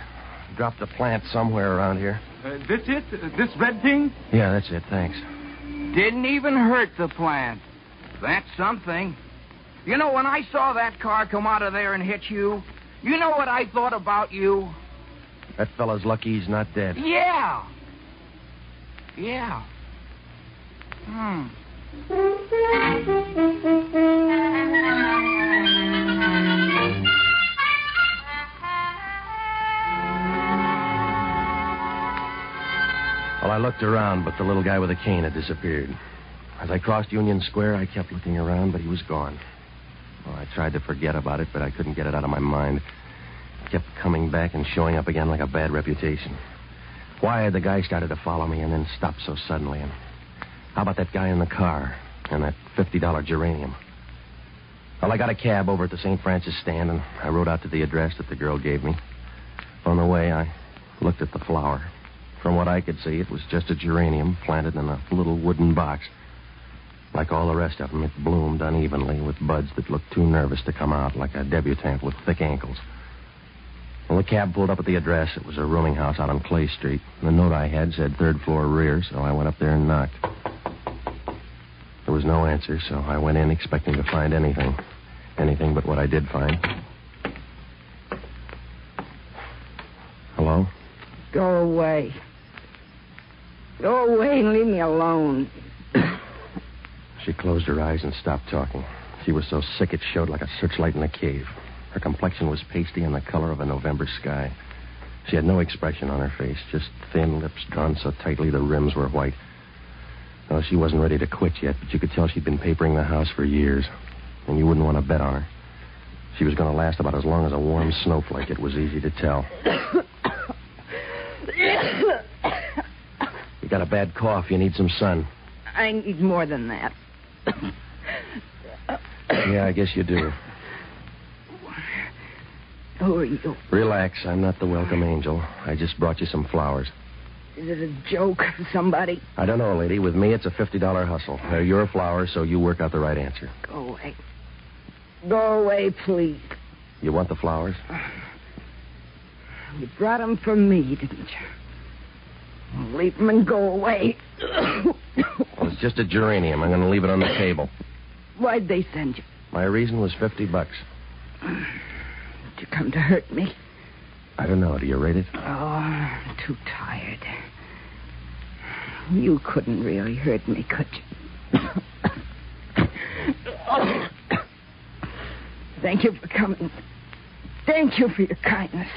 S2: dropped a plant somewhere around here.
S18: This it? This red thing?
S2: Yeah, that's it, thanks.
S18: Didn't even hurt the plant. That's something. You know, when I saw that car come out of there and hit you, you know what I thought about you?
S2: That fella's lucky he's not dead.
S18: Yeah.
S2: Well, I looked around, but the little guy with the cane had disappeared. As I crossed Union Square, I kept looking around, but he was gone. Well, I tried to forget about it, but I couldn't get it out of my mind. It kept coming back and showing up again like a bad reputation. Why had the guy started to follow me and then stopped so suddenly? And how about that guy in the car and that $50 geranium? Well, I got a cab over at the St. Francis stand, and I rode out to the address that the girl gave me. On the way, I looked at the flower. From what I could see, it was just a geranium planted in a little wooden box. Like all the rest of them, it bloomed unevenly with buds that looked too nervous to come out, like a debutante with thick ankles. When the cab pulled up at the address, it was a rooming house out on Clay Street. The note I had said third floor rear, so I went up there and knocked. There was no answer, so I went in expecting to find anything. Anything but what I did find. Hello?
S19: Go away. Go away and leave me alone.
S2: She closed her eyes and stopped talking. She was so sick it showed like a searchlight in a cave. Her complexion was pasty and the color of a November sky. She had no expression on her face, just thin lips drawn so tightly the rims were white. Well, she wasn't ready to quit yet, but you could tell she'd been papering the house for years. And you wouldn't want to bet on her. She was going to last about as long as a warm snowflake. It was easy to tell. You got a bad cough. You need some sun.
S19: I need more than that.
S2: Yeah, I guess you do.
S19: Who are you?
S2: Relax. I'm not the welcome angel. I just brought you some flowers.
S19: Is it a joke of somebody?
S2: I don't know, lady. With me, it's a $50 hustle. They're your flowers, so you work out the right answer.
S19: Go away. Go away, please.
S2: You want the flowers?
S19: You brought them for me, didn't you? Well, leave them and go away.
S2: Well, it's just a geranium. I'm going to leave it on the table.
S19: Why'd they send you?
S2: My reason was $50.
S19: Did you come to hurt me?
S2: I don't know. Do you rate it?
S19: Oh, I'm too tired. You couldn't really hurt me, could you? Thank you for coming. Thank you for your kindness.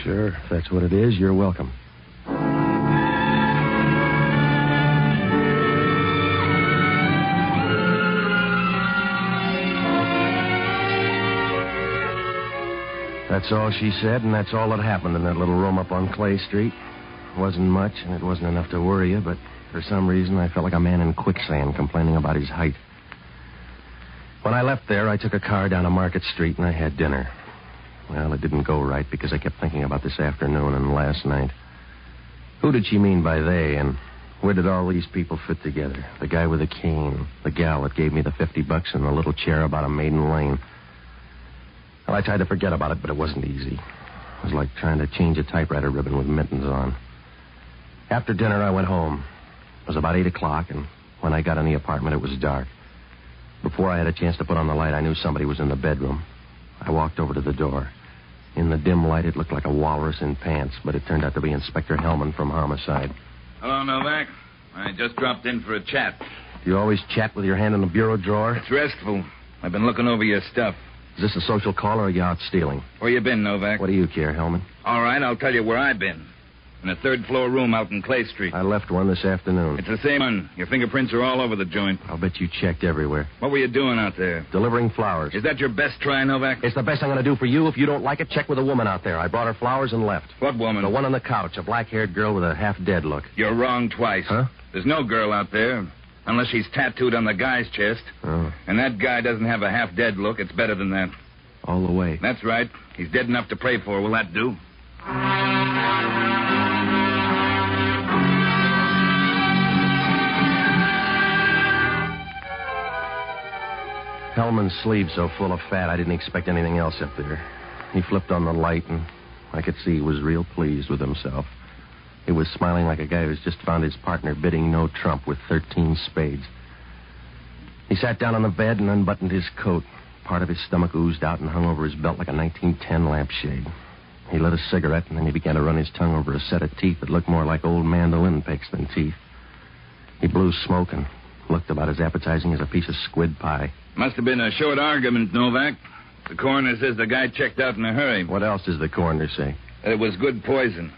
S2: Sure. If that's what it is, you're welcome. That's all she said, and that's all that happened in that little room up on Clay Street. It wasn't much, and it wasn't enough to worry you, but for some reason I felt like a man in quicksand complaining about his height. When I left there, I took a car down to Market Street, and I had dinner. Well, it didn't go right because I kept thinking about this afternoon and last night. Who did she mean by they, and where did all these people fit together? The guy with the cane, the gal that gave me the $50, and the little chair about a maiden lane. Well, I tried to forget about it, but it wasn't easy. It was like trying to change a typewriter ribbon with mittens on. After dinner, I went home. It was about 8 o'clock, and when I got in the apartment, it was dark. Before I had a chance to put on the light, I knew somebody was in the bedroom. I walked over to the door. In the dim light, it looked like a walrus in pants, but it turned out to be Inspector Hellman from Homicide.
S5: Hello, Novak. I just dropped in for a chat.
S2: Do you always chat with your hand in the bureau drawer?
S5: It's restful. I've been looking over your stuff.
S2: Is this a social call, or are you out stealing?
S5: Where you been, Novak?
S2: What do you care, Hellman?
S5: All right, I'll tell you where I've been. In a third-floor room out in Clay Street.
S2: I left one this afternoon.
S5: It's the same one. Your fingerprints are all over the joint.
S2: I'll bet you checked everywhere.
S5: What were you doing out there?
S2: Delivering flowers.
S5: Is that your best try, Novak?
S2: It's the best I'm going to do for you. If you don't like it, check with a woman out there. I brought her flowers and left.
S5: What woman?
S2: The one on the couch, a black-haired girl with a half-dead look.
S5: You're wrong twice.
S2: Huh?
S5: There's no girl out there, unless she's tattooed on the guy's chest.
S2: Oh.
S5: And that guy doesn't have a half-dead look. It's better than that.
S2: All the way.
S5: That's right. He's dead enough to pray for. Will that do?
S2: Hellman's sleeve so full of fat, I didn't expect anything else up there. He flipped on the light, and I could see he was real pleased with himself. He was smiling like a guy who's just found his partner bidding no trump with 13 spades. He sat down on the bed and unbuttoned his coat. Part of his stomach oozed out and hung over his belt like a 1910 lampshade. He lit a cigarette, and then he began to run his tongue over a set of teeth that looked more like old mandolin picks than teeth. He blew smoke and looked about as appetizing as a piece of squid pie.
S5: Must have been a short argument, Novak. The coroner says the guy checked out in a hurry.
S2: What else does the coroner say?
S5: That it was good poison.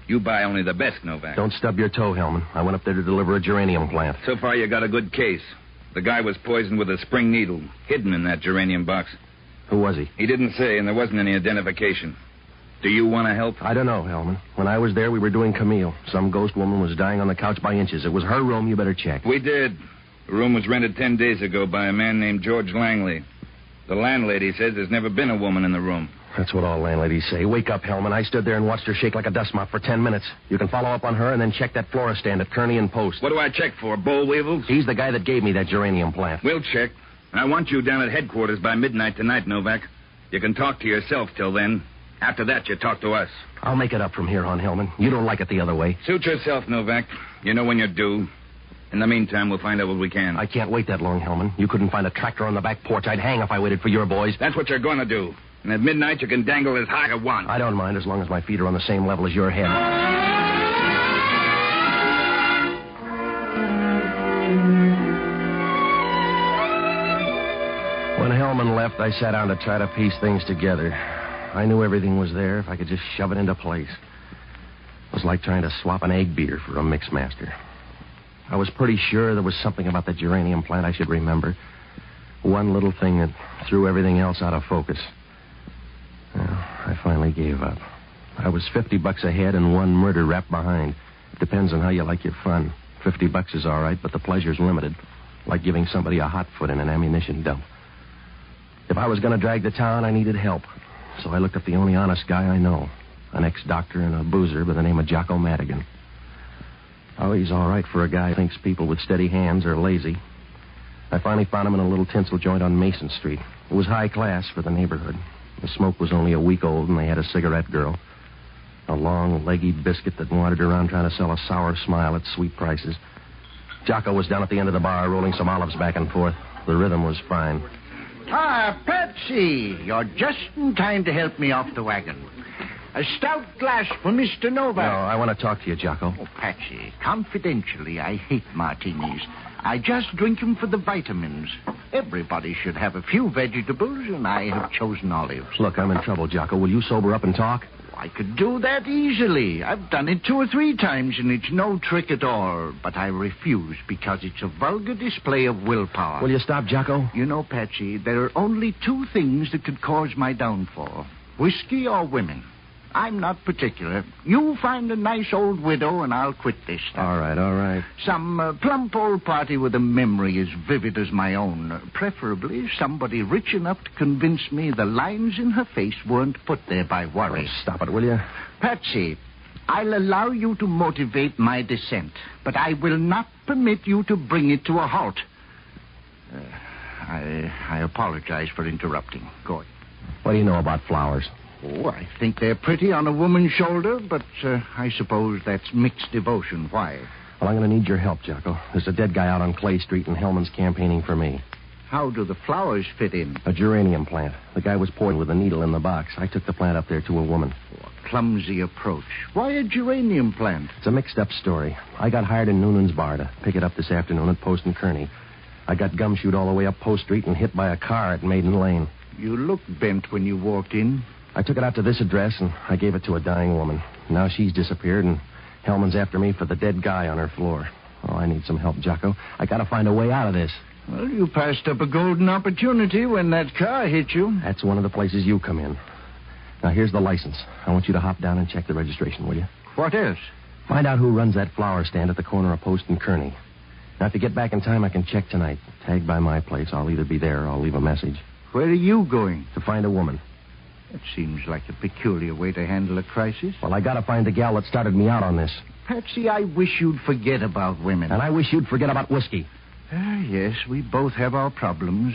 S5: You buy only the best, Novak.
S2: Don't stub your toe, Hellman. I went up there to deliver a geranium plant.
S5: So far, you got a good case. The guy was poisoned with a spring needle, hidden in that geranium box.
S2: Who was he?
S5: He didn't say, and there wasn't any identification. Do you want to help?
S2: I don't know, Hellman. When I was there, we were doing Camille. Some ghost woman was dying on the couch by inches. It was her room. You better check.
S5: We did. The room was rented 10 days ago by a man named George Langley. The landlady says there's never been a woman in the room.
S2: That's what all landladies say. Wake up, Hellman. I stood there and watched her shake like a dust mop for 10 minutes. You can follow up on her and then check that flora stand at Kearney and Post.
S5: What do I check for, boll weevils?
S2: He's the guy that gave me that geranium plant.
S5: We'll check. I want you down at headquarters by midnight tonight, Novak. You can talk to yourself till then. After that, you talk to us.
S2: I'll make it up from here on, Hellman. You don't like it the other way.
S5: Suit yourself, Novak. You know when you're due. In the meantime, we'll find out what we can.
S2: I can't wait that long, Hellman. You couldn't find a tractor on the back porch. I'd hang if I waited for your boys.
S5: That's what you're going to do. And at midnight, you can dangle as high as you want.
S2: I don't mind as long as my feet are on the same level as your head. When Hellman left, I sat down to try to piece things together. I knew everything was there if I could just shove it into place. was like trying to swap an egg beater for a mixmaster. I was pretty sure there was something about the geranium plant I should remember. One little thing that threw everything else out of focus. Well, I finally gave up. I was $50 ahead and one murder rap behind. Depends on how you like your fun. $50 is all right, but the pleasure's limited. Like giving somebody a hot foot in an ammunition dump. If I was going to drag the town, I needed help. So I looked up the only honest guy I know. An ex-doctor and a boozer by the name of Jocko Madigan. Oh, he's all right for a guy who thinks people with steady hands are lazy. I finally found him in a little tinsel joint on Mason Street. It was high class for the neighborhood. The smoke was only a week old, and they had a cigarette girl. A long, leggy biscuit that wandered around trying to sell a sour smile at sweet prices. Jocko was down at the end of the bar, rolling some olives back and forth. The rhythm was fine.
S15: Ah, Patsy, you're just in time to help me off the wagon. A stout glass for Mr. Novak.
S2: No, I want to talk to you, Jocko.
S15: Oh, Patsy, confidentially, I hate martinis. I just drink them for the vitamins. Everybody should have a few vegetables, and I have chosen olives.
S2: Look, I'm in trouble, Jocko. Will you sober up and talk?
S15: I could do that easily. I've done it 2 or 3 times, and it's no trick at all. But I refuse because it's a vulgar display of willpower.
S2: Will you stop, Jocko?
S15: You know, Patsy, there are only 2 things that could cause my downfall. Whiskey or women. I'm not particular. You find a nice old widow, and I'll quit this stuff.
S2: All right.
S15: Some plump old party with a memory as vivid as my own. Preferably somebody rich enough to convince me the lines in her face weren't put there by worry.
S2: Oh, stop it, will you?
S15: Patsy, I'll allow you to motivate my descent, but I will not permit you to bring it to a halt. I apologize for interrupting. Go ahead.
S2: What do you know about flowers?
S15: Oh, I think they're pretty on a woman's shoulder, but I suppose that's mixed devotion. Why?
S2: Well, I'm going to need your help, Jocko. There's a dead guy out on Clay Street, and Hellman's campaigning for me.
S15: How do the flowers fit in?
S2: A geranium plant. The guy was poisoned with a needle in the box. I took the plant up there to a woman.
S15: Oh, a clumsy approach. Why a geranium plant?
S2: It's a mixed-up story. I got hired in Noonan's bar to pick it up this afternoon at Post and Kearney. I got gumshoed all the way up Post Street and hit by a car at Maiden Lane.
S15: You looked bent when you walked in.
S2: I took it out to this address, and I gave it to a dying woman. Now she's disappeared, and Hellman's after me for the dead guy on her floor. Oh, I need some help, Jocko. I got to find a way out of this.
S15: Well, you passed up a golden opportunity when that car hit you.
S2: That's one of the places you come in. Now, here's the license. I want you to hop down and check the registration, will you?
S15: What else?
S2: Find out who runs that flower stand at the corner of Post and Kearney. Now, if you get back in time, I can check tonight. Tag by my place. I'll either be there or I'll leave a message.
S15: Where are you going?
S2: To find a woman.
S15: That seems like a peculiar way to handle a crisis.
S2: Well, I gotta find the gal that started me out on this.
S15: Patsy, I wish you'd forget about women.
S2: And I wish you'd forget about whiskey.
S15: Yes, we both have our problems.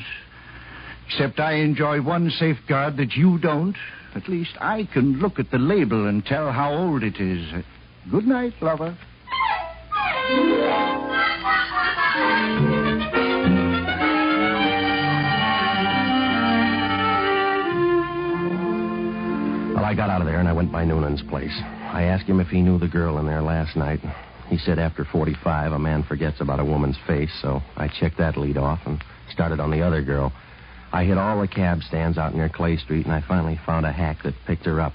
S15: Except I enjoy one safeguard that you don't. At least I can look at the label and tell how old it is. Good night, lover.
S2: Well, I got out of there and I went by Noonan's place. I asked him if he knew the girl in there last night. He said after 45, a man forgets about a woman's face, so I checked that lead off and started on the other girl. I hit all the cab stands out near Clay Street, and I finally found a hack that picked her up.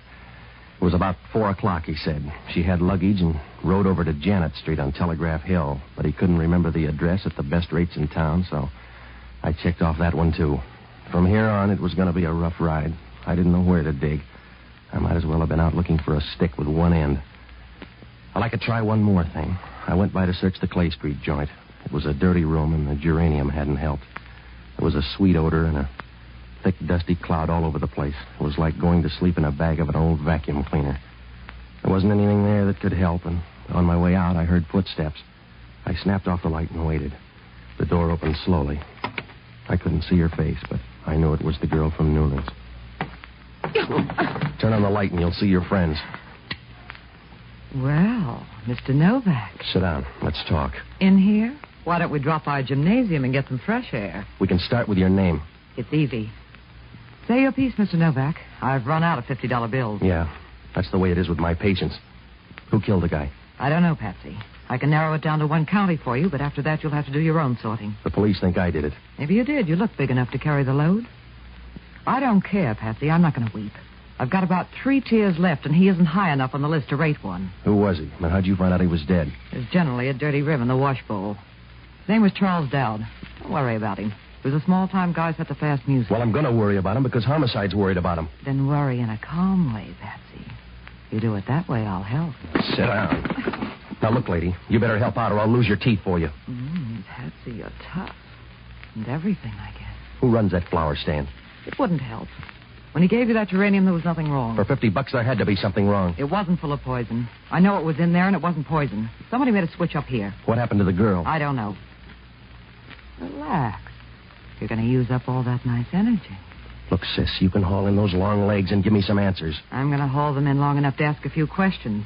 S2: It was about 4 o'clock, he said. She had luggage and rode over to Janet Street on Telegraph Hill, but he couldn't remember the address at the best rates in town, so I checked off that one, too. From here on, it was going to be a rough ride. I didn't know where to dig. I might as well have been out looking for a stick with one end. Well, I could try one more thing. I went by to search the Clay Street joint. It was a dirty room, and the geranium hadn't helped. There was a sweet odor and a thick, dusty cloud all over the place. It was like going to sleep in a bag of an old vacuum cleaner. There wasn't anything there that could help, and on my way out, I heard footsteps. I snapped off the light and waited. The door opened slowly. I couldn't see her face, but I knew it was the girl from Noonan's. Turn on the light and you'll see your friends.
S12: Well, Mr. Novak.
S2: Sit down. Let's talk.
S12: In here? Why don't we drop by a gymnasium and get some fresh air?
S2: We can start with your name.
S12: It's easy. Say your piece, Mr. Novak. I've run out of $50 bills.
S2: Yeah, that's the way it is with my patients. Who killed the guy?
S12: I don't know, Patsy. I can narrow it down to one county for you, but after that you'll have to do your own sorting.
S2: The police think I did it.
S12: Maybe you did. You look big enough to carry the load. I don't care, Patsy. I'm not going to weep. I've got about 3 tiers left, and he isn't high enough on the list to rate one.
S2: Who was he? And how'd you find out he was dead?
S12: There's generally a dirty rim in the wash bowl. His name was Charles Dowd. Don't worry about him. He was a small-time guy set to fast music.
S2: Well, I'm going to worry about him because Homicide's worried about him.
S12: Then worry in a calm way, Patsy. You do it that way, I'll help.
S2: Sit down. Now, look, lady, you better help out or I'll lose your teeth for you.
S12: Patsy, you're tough. And everything, I guess.
S2: Who runs that flower stand?
S12: It wouldn't help. When he gave you that uranium, there was nothing wrong.
S2: For $50, there had to be something wrong.
S12: It wasn't full of poison. I know it was in there, and it wasn't poison. Somebody made a switch up here.
S2: What happened to the girl?
S12: I don't know. Relax. You're going to use up all that nice energy.
S2: Look, sis, you can haul in those long legs and give me some answers.
S12: I'm going to haul them in long enough to ask a few questions.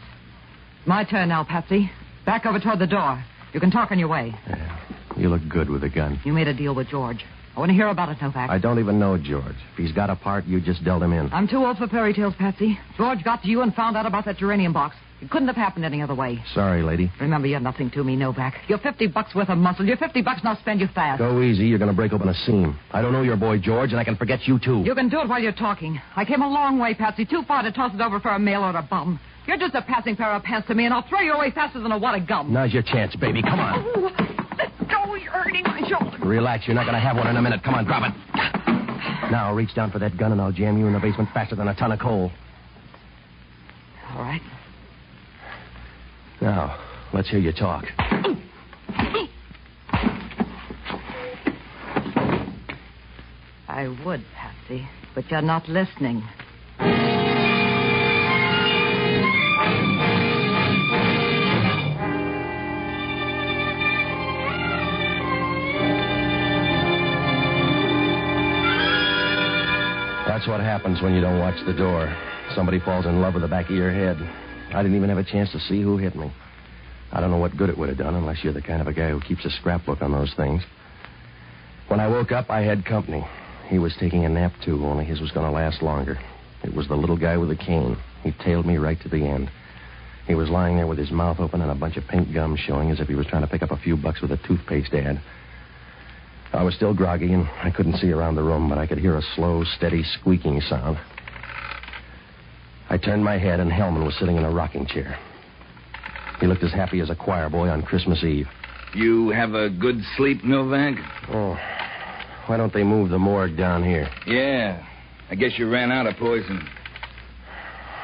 S12: My turn now, Patsy. Back over toward the door. You can talk on your way.
S2: Yeah, you look good with a gun.
S12: You made a deal with George. I want to hear about it, Novak.
S2: I don't even know George. If he's got a part, you just dealt him in.
S12: I'm too old for fairy tales, Patsy. George got to you and found out about that uranium box. It couldn't have happened any other way.
S2: Sorry, lady.
S12: Remember, you're nothing to me, Novak. You're $50 worth of muscle. You're $50, and I'll spend you fast.
S2: Go easy. You're going to break open a seam. I don't know your boy, George, and I can forget you, too.
S12: You can do it while you're talking. I came a long way, Patsy. Too far to toss it over for a mail-order bum. You're just a passing pair of pants to me, and I'll throw you away faster than a wad of gum.
S2: Now's your chance, baby. Come on.
S12: Oh, let go. You're hurting my shoulder.
S2: Relax. You're not going to have one in a minute. Come on, drop it. Now, reach down for that gun, and I'll jam you in the basement faster than a ton of coal.
S12: All right.
S2: Now, let's hear you talk.
S12: I would, Patsy, but you're not listening.
S2: That's what happens when you don't watch the door. Somebody falls in love with the back of your head. I didn't even have a chance to see who hit me. I don't know what good it would have done unless you're the kind of a guy who keeps a scrapbook on those things. When I woke up, I had company. He was taking a nap, too, only his was going to last longer. It was the little guy with the cane. He tailed me right to the end. He was lying there with his mouth open and a bunch of pink gum showing as if he was trying to pick up a few bucks with a toothpaste ad. I was still groggy, and I couldn't see around the room, but I could hear a slow, steady squeaking sound. I turned my head, and Hellman was sitting in a rocking chair. He looked as happy as a choir boy on Christmas Eve.
S5: You have a good sleep, Novak?
S2: Oh, why don't they move the morgue down here?
S5: Yeah, I guess you ran out of poison.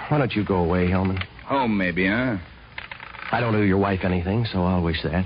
S2: Why don't you go away, Hellman?
S5: Home, maybe, huh?
S2: I don't owe your wife anything, so I'll wish that.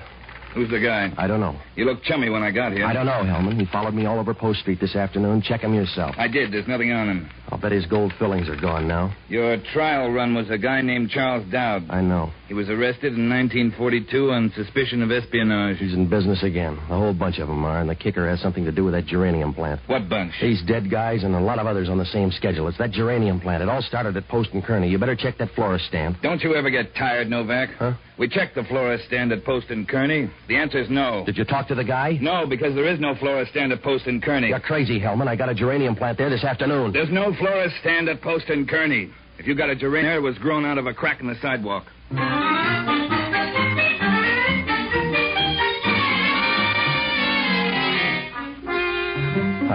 S5: Who's the guy?
S2: I don't know.
S5: You looked chummy when I got here.
S2: I don't know, Hellman. He followed me all over Post Street this afternoon. Check him yourself.
S5: I did. There's nothing on him.
S2: I'll bet his gold fillings are gone now.
S5: Your trial run was a guy named Charles Dowd.
S2: I know.
S5: He was arrested in 1942 on suspicion of espionage.
S2: He's in business again. A whole bunch of them are, and the kicker has something to do with that geranium plant.
S5: What bunch?
S2: These dead guys and a lot of others on the same schedule. It's that geranium plant. It all started at Post and Kearney. You better check that florist stand.
S5: Don't you ever get tired, Novak?
S2: Huh?
S5: We checked the florist stand at Post and Kearney. The answer's no.
S2: Did you talk to the guy?
S5: No, because there is no florist stand at Post and Kearney.
S2: You're crazy, Hellman. I got a geranium plant there this afternoon.
S5: There's no florist stand at Post and Kearney. If you got a geranium, it was grown out of a crack in the sidewalk.
S2: I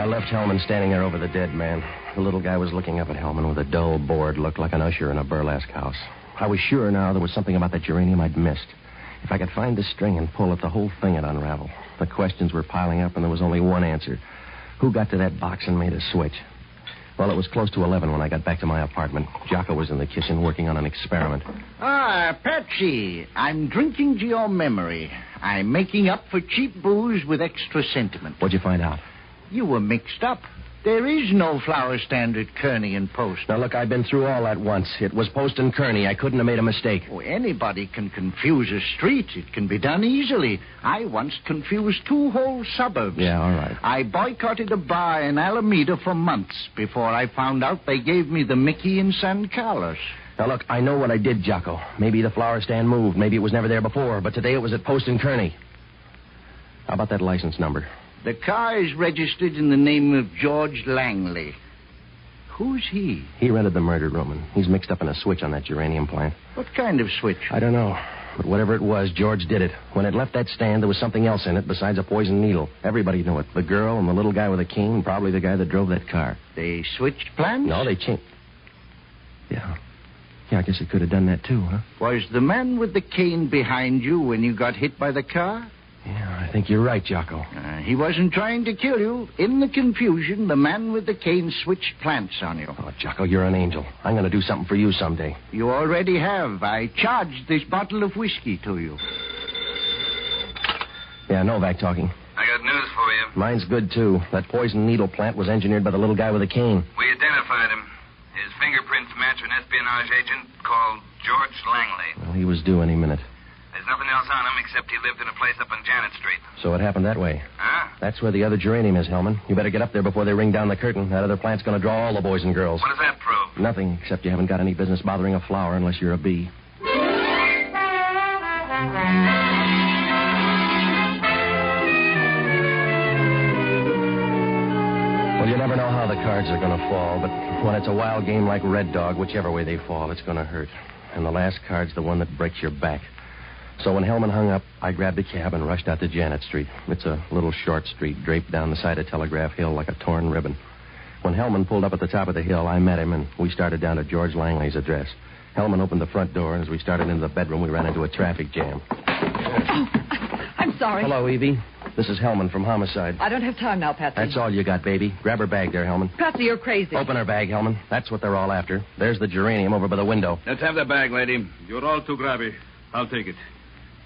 S2: left Hellman standing there over the dead man. The little guy was looking up at Hellman with a dull, bored look like an usher in a burlesque house. I was sure now there was something about that geranium I'd missed. If I could find the string and pull it, the whole thing would unravel. The questions were piling up, and there was only one answer. Who got to that box and made a switch? Well, it was close to 11 when I got back to my apartment. Jocko was in the kitchen working on an experiment.
S6: Ah, Patsy, I'm drinking to your memory. I'm making up for cheap booze with extra sentiment.
S2: What'd you find out?
S6: You were mixed up. There is no flower stand at Kearney and Post.
S2: Now, look, I've been through all that once. It was Post and Kearney. I couldn't have made a mistake.
S6: Oh, anybody can confuse a street. It can be done easily. I once confused 2 whole suburbs.
S2: Yeah, all right.
S6: I boycotted a bar in Alameda for months before I found out they gave me the Mickey in San Carlos.
S2: Now, look, I know what I did, Jocko. Maybe the flower stand moved. Maybe it was never there before. But today it was at Post and Kearney. How about that license number?
S6: The car is registered in the name of George Langley. Who's he?
S2: He rented the murder room, and he's mixed up in a switch on that geranium plant.
S6: What kind of switch?
S2: I don't know. But whatever it was, George did it. When it left that stand, there was something else in it besides a poison needle. Everybody knew it. The girl and the little guy with a cane, and probably the guy that drove that car.
S6: They switched plans?
S2: No, they changed. Yeah. Yeah, I he could have done that, too, huh?
S15: Was the man with the cane behind you when you got hit by the car?
S2: Yeah, I think you're right, Jocko.
S15: He wasn't trying to kill you. In the confusion, the man with the cane switched plants on you.
S2: Oh, Jocko, you're an angel. I'm going to do something for you someday.
S15: You already have. I charged this bottle of whiskey to you.
S2: Yeah, Novak talking.
S14: I got news for you.
S2: Mine's good, too. That poison needle plant was engineered by the little guy with the cane.
S14: We identified him. His fingerprints match an espionage agent called George Langley.
S2: Well, he was due any minute.
S14: There's nothing else on him except he lived in a place up on Janet Street.
S2: So it happened that way.
S14: Huh?
S2: That's where the other geranium is, Hellman. You better get up there before they ring down the curtain. That other plant's going to draw all the boys and girls.
S14: What does that prove?
S2: Nothing, except you haven't got any business bothering a flower unless you're a bee. Well, you never know how the cards are going to fall, but when it's a wild game like Red Dog, whichever way they fall, it's going to hurt. And the last card's the one that breaks your back. So when Hellman hung up, I grabbed a cab and rushed out to Janet Street. It's a little short street draped down the side of Telegraph Hill like a torn ribbon. When Hellman pulled up at the top of the hill, I met him, and we started down to George Langley's address. Hellman opened the front door, and as we started into the bedroom, we ran into a traffic jam.
S20: Oh, I'm sorry.
S2: Hello, Evie. This is Hellman from Homicide.
S20: I don't have time now, Patsy.
S2: That's all you got, baby. Grab her bag there, Hellman.
S20: Patsy, you're crazy.
S2: Open her bag, Hellman. That's what they're all after. There's the geranium over by the window.
S14: Let's have the bag, lady.
S17: You're all too grabby. I'll take it.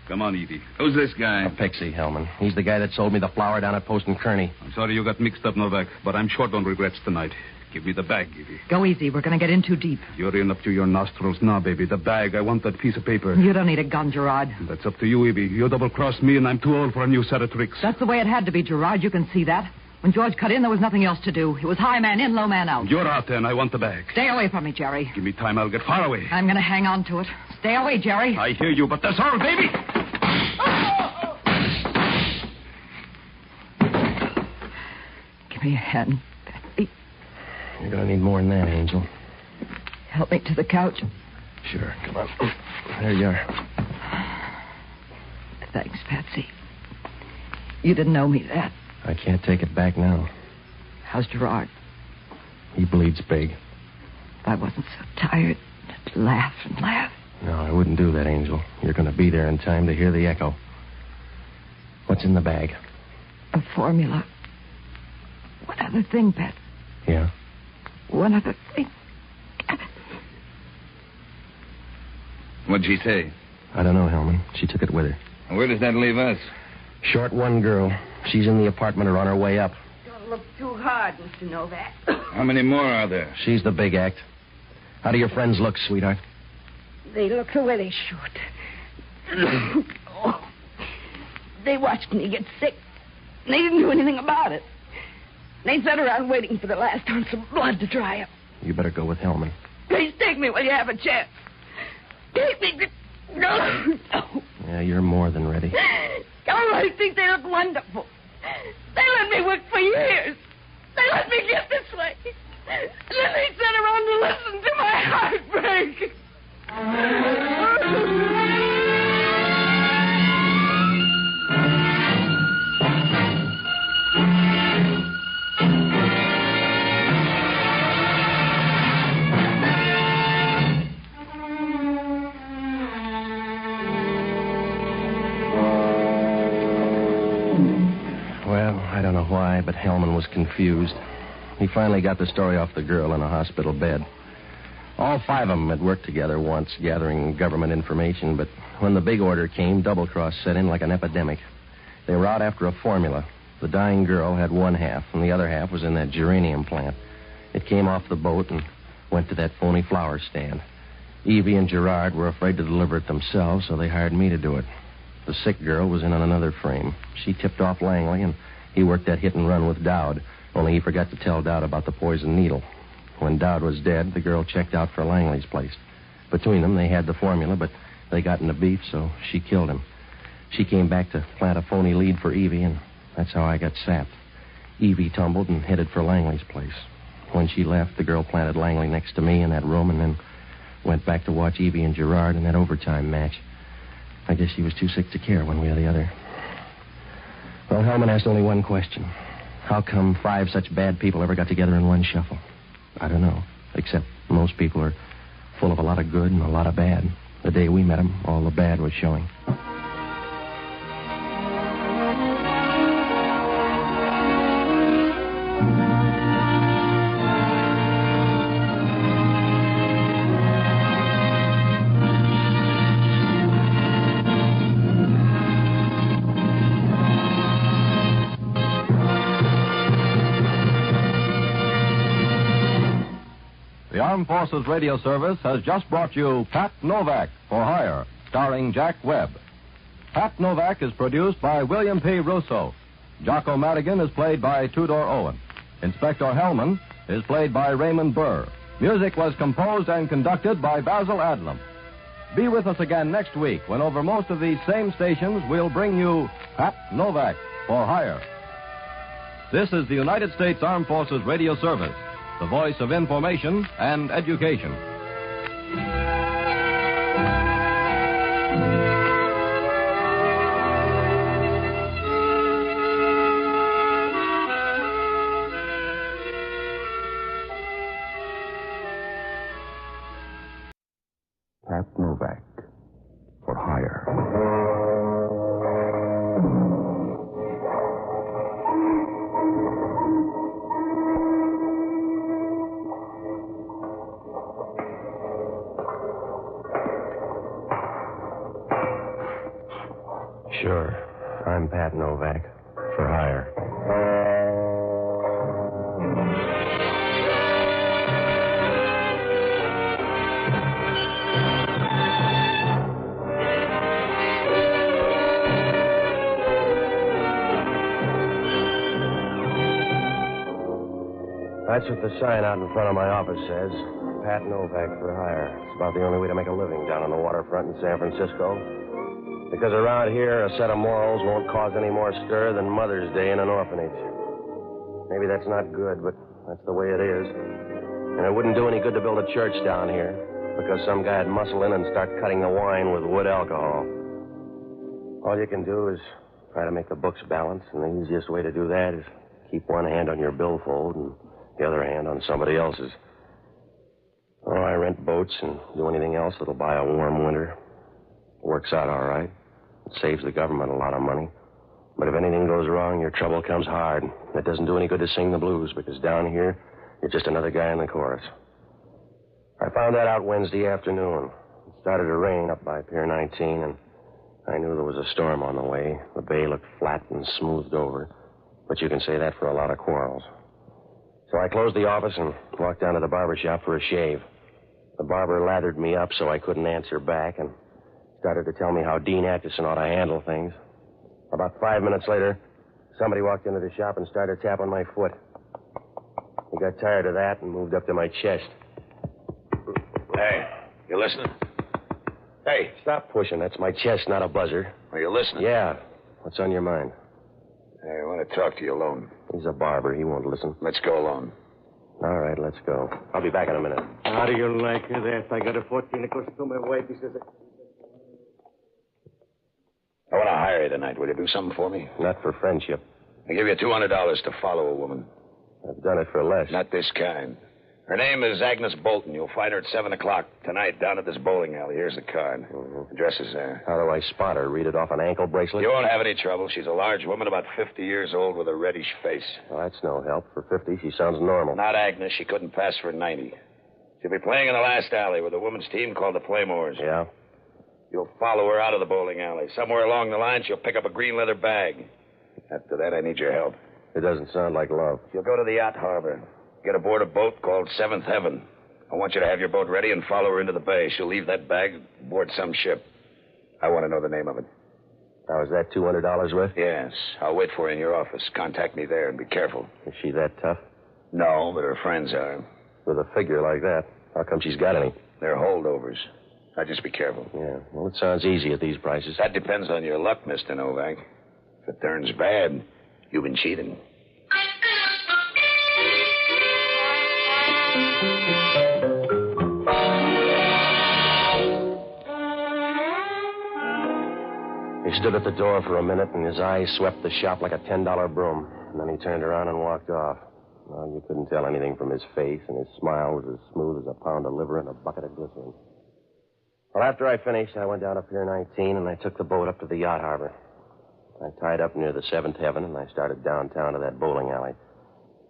S17: Come on, Edie.
S14: Who's this guy?
S2: A pixie, Hellman. He's the guy that sold me the flower down at Post and Kearney.
S17: I'm sorry you got mixed up, Novak, but I'm short on regrets tonight. Give me the bag, Edie.
S20: Go easy. We're going to get in too deep.
S17: You're in up to your nostrils now, baby. The bag. I want that piece of paper.
S20: You don't need a gun, Gerard.
S17: That's up to you, Evie. You double-crossed me, and I'm too old for a new set of tricks.
S20: That's the way it had to be, Gerard. You can see that. When George cut in, there was nothing else to do. It was high man in, low man out.
S17: You're out, then. I want the bag.
S20: Stay away from me, Jerry.
S17: Give me time. I'll get far away.
S20: I'm going to hang on to it. Stay away, Jerry.
S17: I hear you, but that's all, baby.
S20: Give me a hand, Patsy.
S2: You're going to need more than that, Angel.
S20: Help me to the couch.
S2: Sure. Come on. There you are.
S20: Thanks, Patsy. You didn't owe me that.
S2: I can't take it back now.
S20: How's Gerard?
S2: He bleeds big.
S20: I wasn't so tired to laugh and laugh.
S2: No, I wouldn't do that, Angel. You're going to be there in time to hear the echo. What's in the bag?
S20: A formula. One other thing, Pat.
S2: Yeah?
S20: One other thing.
S14: What'd she say?
S2: I don't know, Hellman. She took it with her.
S14: Where does that leave us?
S2: Short one girl. She's in the apartment or on her way up.
S19: Don't look too hard, Mr. Novak.
S14: How many more are there?
S2: She's the big act. How do your friends look, sweetheart?
S19: They look the way they should. Oh. They watched me get sick. They didn't do anything about it. They sat around waiting for the last ounce of blood to dry up.
S2: You better go with Hellman.
S19: Please take me while you have a chance. Take me. No.
S2: Yeah, you're more than ready.
S19: Oh, I think they look wonderful. They let me work for years. They let me get this way. And then they sat around to listen to my heartbreak.
S2: Well, I don't know why, but Hellman was confused. He finally got the story off the girl in a hospital bed. All five of them had worked together once, gathering government information, but when the big order came, double-cross set in like an epidemic. They were out after a formula. The dying girl had one half, and the other half was in that geranium plant. It came off the boat and went to that phony flower stand. Evie and Gerard were afraid to deliver it themselves, so they hired me to do it. The sick girl was in on another frame. She tipped off Langley, and he worked that hit and run with Dowd, only he forgot to tell Dowd about the poison needle. When Dowd was dead, the girl checked out for Langley's place. Between them, they had the formula, but they got into beef, so she killed him. She came back to plant a phony lead for Evie, and that's how I got sapped. Evie tumbled and headed for Langley's place. When she left, the girl planted Langley next to me in that room and then went back to watch Evie and Gerard in that overtime match. I guess she was too sick to care one way or the other. Well, Hellman asked only one question. How come five such bad people ever got together in one shuffle? I don't know. Except most people are full of a lot of good and a lot of bad. The day we met him, all the bad was showing.
S16: The Armed Forces Radio Service has just brought you Pat Novak for Hire, starring Jack Webb. Pat Novak is produced by William P. Russo. Jocko Madigan is played by Tudor Owen. Inspector Hellman is played by Raymond Burr. Music was composed and conducted by Basil Adlam. Be with us again next week when over most of these same stations we'll bring you Pat Novak for Hire. This is the United States Armed Forces Radio Service, the voice of information and education.
S17: Pat Novak for hire.
S2: Sure. I'm Pat Novak for hire. That's what the sign out in front of my office says. Pat Novak for hire. It's about the only way to make a living down on the waterfront in San Francisco. Because around here, a set of morals won't cause any more stir than Mother's Day in an orphanage. Maybe that's not good, but that's the way it is. And it wouldn't do any good to build a church down here, because some guy'd muscle in and start cutting the wine with wood alcohol. All you can do is try to make the books balance, and the easiest way to do that is keep one hand on your billfold and the other hand on somebody else's. Oh, I rent boats and do anything else that'll buy a warm winter. Works out all right. It saves the government a lot of money. But if anything goes wrong, your trouble comes hard. It doesn't do any good to sing the blues, because down here, you're just another guy in the chorus. I found that out Wednesday afternoon. It started to rain up by Pier 19, and I knew there was a storm on the way. The bay looked flat and smoothed over. But you can say that for a lot of quarrels. So I closed the office and walked down to the barber shop for a shave. The barber lathered me up so I couldn't answer back and started to tell me how Dean Atchison ought to handle things. About 5 minutes later, somebody walked into the shop and started tapping my foot. He got tired of that and moved up to my chest.
S21: Hey, you listening? Hey.
S2: Stop pushing. That's my chest, not a buzzer.
S21: Are you listening?
S2: Yeah. What's on your mind?
S21: Hey, I want to talk to you alone.
S2: He's a barber. He won't listen.
S21: Let's go alone.
S2: All right, let's go. I'll be back in a minute.
S22: How do you like that? I got a 14 across to my wife. He says...
S21: I want to hire you tonight. Will you do something for me?
S2: Not for friendship.
S21: I give you $200 to follow a woman.
S2: I've done it for less.
S21: Not this kind. Her name is Agnes Bolton. You'll find her at 7 o'clock tonight down at this bowling alley. Here's the card.
S2: Mm-hmm.
S21: Address is there.
S2: How do I spot her? Read it off an ankle bracelet?
S21: You won't have any trouble. She's a large woman, about 50 years old, with a reddish face.
S2: Well, that's no help. For 50, she sounds normal.
S21: Not Agnes. She couldn't pass for 90. She'll be playing in the last alley with a women's team called the Playmores.
S2: Yeah?
S21: You'll follow her out of the bowling alley. Somewhere along the line, she'll pick up a green leather bag. After that, I need your help.
S2: It doesn't sound like love.
S21: You'll go to the yacht harbor. Get aboard a boat called Seventh Heaven. I want you to have your boat ready and follow her into the bay. She'll leave that bag aboard some ship. I want to know the name of it.
S2: Now, is that $200 worth?
S21: Yes. I'll wait for you in your office. Contact me there and be careful.
S2: Is she that tough?
S21: No, but her friends are.
S2: With a figure like that, how come she's got any?
S21: They're holdovers. Now, just be careful.
S2: Yeah, well, it sounds easy at these prices.
S21: That depends on your luck, Mr. Novak. If it turns bad, you've been cheating.
S2: He stood at the door for a minute, and his eyes swept the shop like a $10 broom. And then he turned around and walked off. Well, you couldn't tell anything from his face, and his smile was as smooth as a pound of liver in a bucket of glycerin. Well, after I finished, I went down to Pier 19, and I took the boat up to the yacht harbor. I tied up near the Seventh Heaven, and I started downtown to that bowling alley.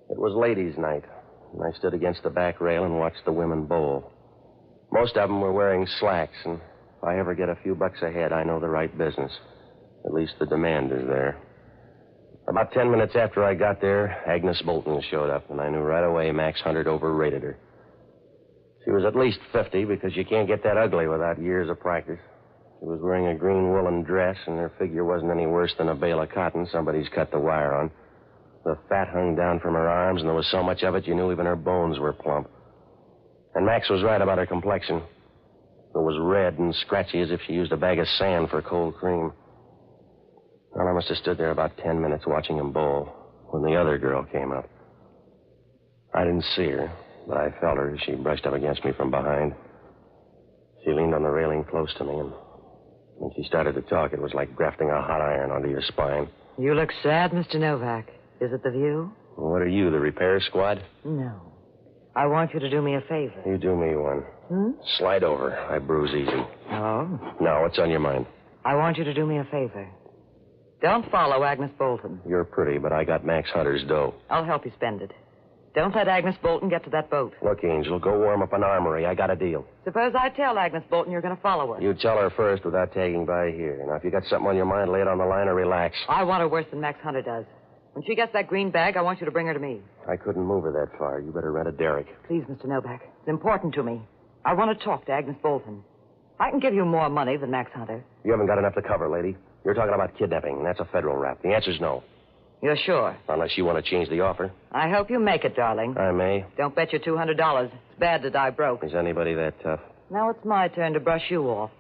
S2: It was ladies' night, and I stood against the back rail and watched the women bowl. Most of them were wearing slacks, and if I ever get a few bucks ahead, I know the right business. At least the demand is there. About 10 minutes after I got there, Agnes Bolton showed up, and I knew right away Max Hunter overrated her. She was at least 50, because you can't get that ugly without years of practice. She was wearing a green woolen dress, and her figure wasn't any worse than a bale of cotton somebody's cut the wire on. The fat hung down from her arms, and there was so much of it you knew even her bones were plump. And Max was right about her complexion. It was red and scratchy as if she used a bag of sand for cold cream. Well, I must have stood there about 10 minutes watching him bowl when the other girl came up. I didn't see her, but I felt her as she brushed up against me from behind. She leaned on the railing close to me, and when she started to talk, it was like grafting a hot iron onto your spine.
S12: You look sad, Mr. Novak. Is it the view?
S2: What are you, the repair squad?
S12: No. I want you to do me a favor.
S2: You do me one. Slide over. I bruise easy.
S12: Oh?
S2: Now, what's on your mind?
S12: I want you to do me a favor. Don't follow Agnes Bolton.
S2: You're pretty, but I got Max Hunter's dough.
S12: I'll help you spend it. Don't let Agnes Bolton get to that boat.
S2: Look, Angel, go warm up an armory. I got a deal.
S12: Suppose I tell Agnes Bolton you're going to follow her.
S2: You tell her first without tagging by here. Now, if you got something on your mind, lay it on the line or relax.
S12: I want her worse than Max Hunter does. When she gets that green bag, I want you to bring her to me.
S2: I couldn't move her that far. You better rent a derrick.
S12: Please, Mr. Novak. It's important to me. I want to talk to Agnes Bolton. I can give you more money than Max Hunter.
S2: You haven't got enough to cover, lady. You're talking about kidnapping, and that's a federal rap. The answer's no.
S12: You're sure?
S2: Unless you want to change the offer.
S12: I hope you make it, darling.
S2: I may.
S12: Don't bet your $200. It's bad to die broke.
S2: Is anybody that tough?
S12: Now it's my turn to brush you off.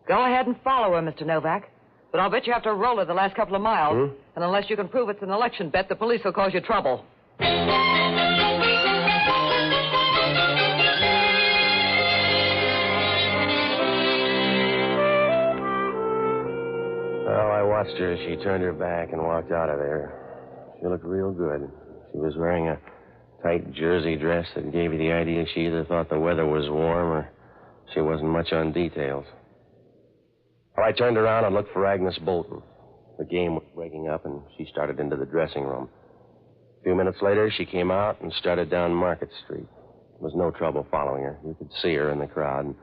S12: Go ahead and follow her, Mr. Novak. But I'll bet you have to roll her the last couple of miles. And unless you can prove it's an election bet, the police will cause you trouble.
S2: Well, I watched her as she turned her back and walked out of there. She looked real good. She was wearing a tight jersey dress that gave you the idea she either thought the weather was warm or she wasn't much on details. Well, I turned around and looked for Agnes Bolton. The game was breaking up, and she started into the dressing room. A few minutes later, she came out and started down Market Street. There was no trouble following her. You could see her in the crowd. And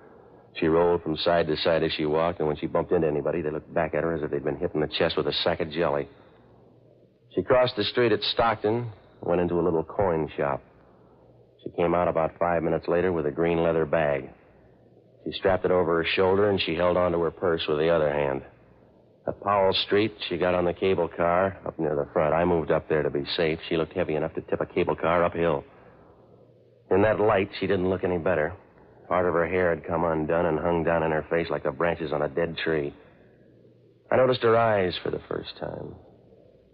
S2: she rolled from side to side as she walked, and when she bumped into anybody, they looked back at her as if they'd been hit in the chest with a sack of jelly. She crossed the street at Stockton and went into a little coin shop. She came out about 5 minutes later with a green leather bag. She strapped it over her shoulder, and she held onto her purse with the other hand. At Powell Street, she got on the cable car up near the front. I moved up there to be safe. She looked heavy enough to tip a cable car uphill. In that light, she didn't look any better. Part of her hair had come undone and hung down in her face like the branches on a dead tree. I noticed her eyes for the first time.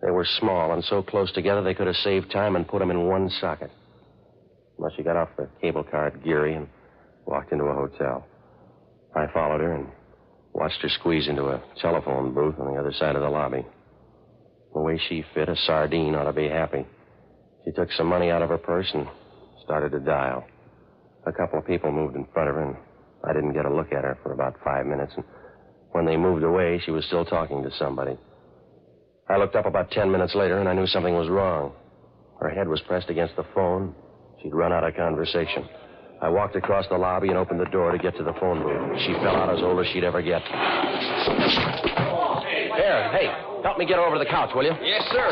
S2: They were small and so close together they could have saved time and put them in one socket. Well, she got off the cable car at Geary and walked into a hotel. I followed her and watched her squeeze into a telephone booth on the other side of the lobby. The way she fit, a sardine ought to be happy. She took some money out of her purse and started to dial. A couple of people moved in front of her, and I didn't get a look at her for about 5 minutes. And when they moved away, she was still talking to somebody. I looked up about 10 minutes later, and I knew something was wrong. Her head was pressed against the phone. She'd run out of conversation. I walked across the lobby and opened the door to get to the phone booth. She fell out as old as she'd ever get. There, hey, help me get her over to the couch, will you?
S7: Yes, sir.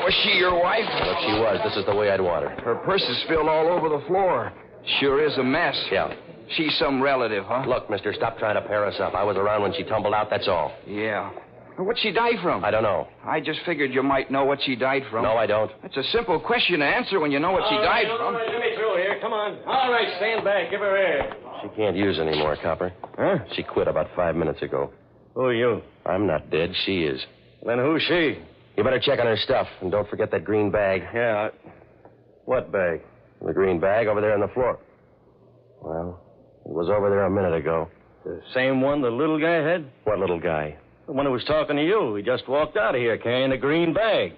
S7: Was she your wife?
S2: Well, if she was, this is the way I'd want her.
S7: Her purse is spilled all over the floor. Sure is a mess.
S2: Yeah.
S7: She's some relative, huh?
S2: Look, mister, stop trying to pair us up. I was around when she tumbled out, that's all.
S7: Yeah. What'd she die from?
S2: I don't know.
S7: I just figured you might know what she died from.
S2: No, I don't.
S7: It's a simple question to answer when you know what she died from.
S22: All right, let me through here. Come on. All right, stand back. Give her air.
S2: She can't use anymore, Copper.
S22: Huh?
S2: She quit about 5 minutes ago.
S22: Who are you?
S2: I'm not dead. She is.
S22: Then who's she?
S2: You better check on her stuff, and don't forget that green bag.
S22: Yeah. What bag?
S2: The green bag over there on the floor. Well, it was over there a minute ago.
S22: The same one the little guy had?
S2: What little guy?
S22: The one who was talking to you. He just walked out of here carrying a green bag.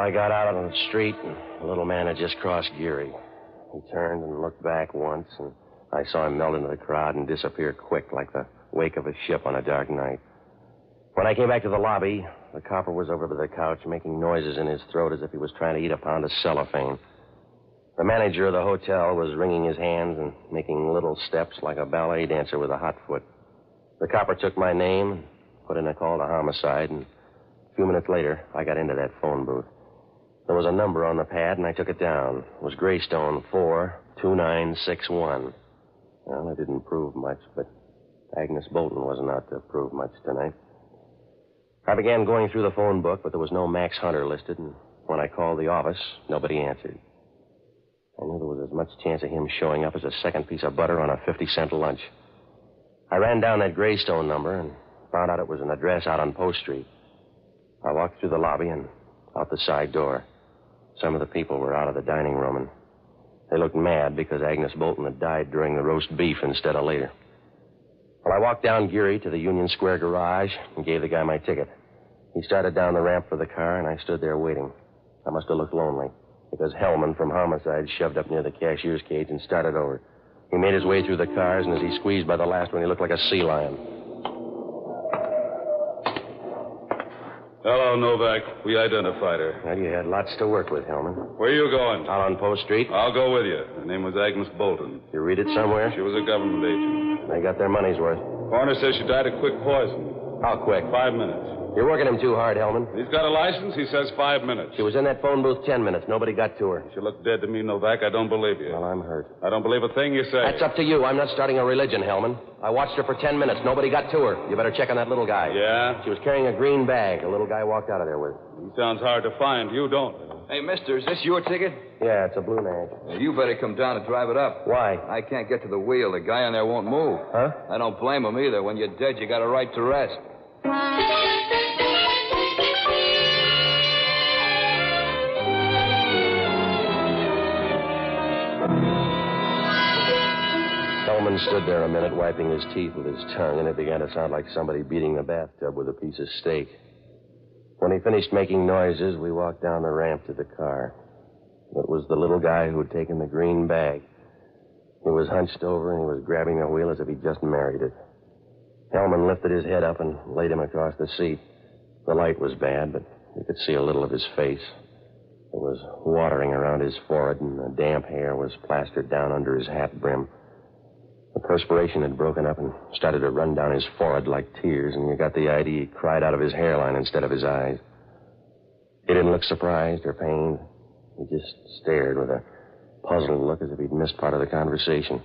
S2: I got out on the street, and the little man had just crossed Geary. He turned and looked back once, and I saw him melt into the crowd and disappear quick like the wake of a ship on a dark night. When I came back to the lobby, the copper was over by the couch making noises in his throat as if he was trying to eat a pound of cellophane. The manager of the hotel was wringing his hands and making little steps like a ballet dancer with a hot foot. The copper took my name and put in a call to homicide, and a few minutes later, I got into that phone booth. There was a number on the pad, and I took it down. It was Greystone 42961. Well, it didn't prove much, but Agnes Bolton wasn't out to prove much tonight. I began going through the phone book, but there was no Max Hunter listed, and when I called the office, nobody answered. I knew there was as much chance of him showing up as a second piece of butter on a 50-cent lunch. I ran down that Greystone number and found out it was an address out on Post Street. I walked through the lobby and out the side door. Some of the people were out of the dining room, and they looked mad because Agnes Bolton had died during the roast beef instead of later. Well, I walked down Geary to the Union Square garage and gave the guy my ticket. He started down the ramp for the car, and I stood there waiting. I must have looked lonely, because Hellman from Homicide shoved up near the cashier's cage and started over. He made his way through the cars, and as he squeezed by the last one, he looked like a sea lion.
S17: Hello, Novak. We identified her.
S2: Well, you had lots to work with, Hellman.
S17: Where are you going?
S2: Out on Post Street.
S17: I'll go with you. Her name was Agnes Bolton.
S2: You read it somewhere?
S17: She was a government agent.
S2: They got their money's worth.
S17: Coroner says she died of quick poison.
S2: How quick?
S17: 5 minutes.
S2: You're working him too hard, Hellman.
S17: He's got a license. He says 5 minutes.
S2: She was in that phone booth 10 minutes. Nobody got to her.
S17: She looked dead to me, Novak. I don't believe you.
S2: Well, I'm hurt.
S17: I don't believe a thing you say.
S2: That's up to you. I'm not starting a religion, Hellman. I watched her for 10 minutes. Nobody got to her. You better check on that little guy.
S17: Yeah?
S2: She was carrying a green bag. A little guy walked out of there with her.
S17: He sounds hard to find. You don't.
S8: Hey, mister, is this your ticket?
S2: Yeah, it's a blue nag.
S8: Well, you better come down and drive it up.
S2: Why?
S8: I can't get to the wheel. The guy on there won't move.
S2: Huh?
S8: I don't blame him either. When you're dead, you got a right to rest.
S2: Hellman stood there a minute, wiping his teeth with his tongue, and it began to sound like somebody beating the bathtub with a piece of steak. When he finished making noises, we walked down the ramp to the car. It was the little guy who had taken the green bag. He was hunched over, and he was grabbing the wheel as if he'd just married it. Hellman lifted his head up and laid him across the seat. The light was bad, but you could see a little of his face. There was watering around his forehead, and the damp hair was plastered down under his hat brim. The perspiration had broken up and started to run down his forehead like tears, and you got the idea he cried out of his hairline instead of his eyes. He didn't look surprised or pained. He just stared with a puzzled look as if he'd missed part of the conversation.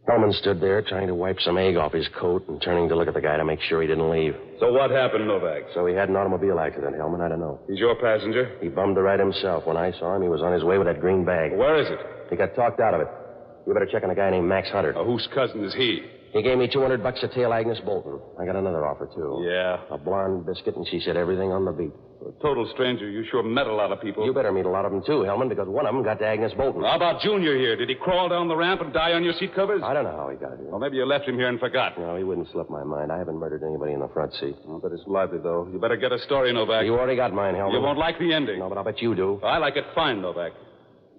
S2: Hellman stood there trying to wipe some egg off his coat and turning to look at the guy to make sure he didn't leave.
S17: So what happened, Novak?
S2: So he had an automobile accident, Hellman. I don't know.
S17: He's your passenger?
S2: He bummed the ride himself. When I saw him, he was on his way with that green bag.
S17: Where is it?
S2: He got talked out of it. You better check on a guy named Max Hunter.
S17: Whose cousin is he?
S2: He gave me $200 to tail Agnes Bolton. I got another offer, too.
S17: Yeah?
S2: A blonde biscuit, and she said everything on the beat.
S17: For a total stranger, you sure met a lot of people.
S2: You better meet a lot of them, too, Hellman, because one of them got to Agnes Bolton.
S17: How about Junior here? Did he crawl down the ramp and die on your seat covers?
S2: I don't know how he got here.
S17: Well, maybe you left him here and forgot.
S2: No, he wouldn't slip my mind. I haven't murdered anybody in the front seat.
S17: Oh, but it's lively, though. You better get a story, Novak.
S2: You already got mine, Hellman.
S17: You won't like the ending.
S2: No, but I'll bet you do.
S17: I like it fine, Novak.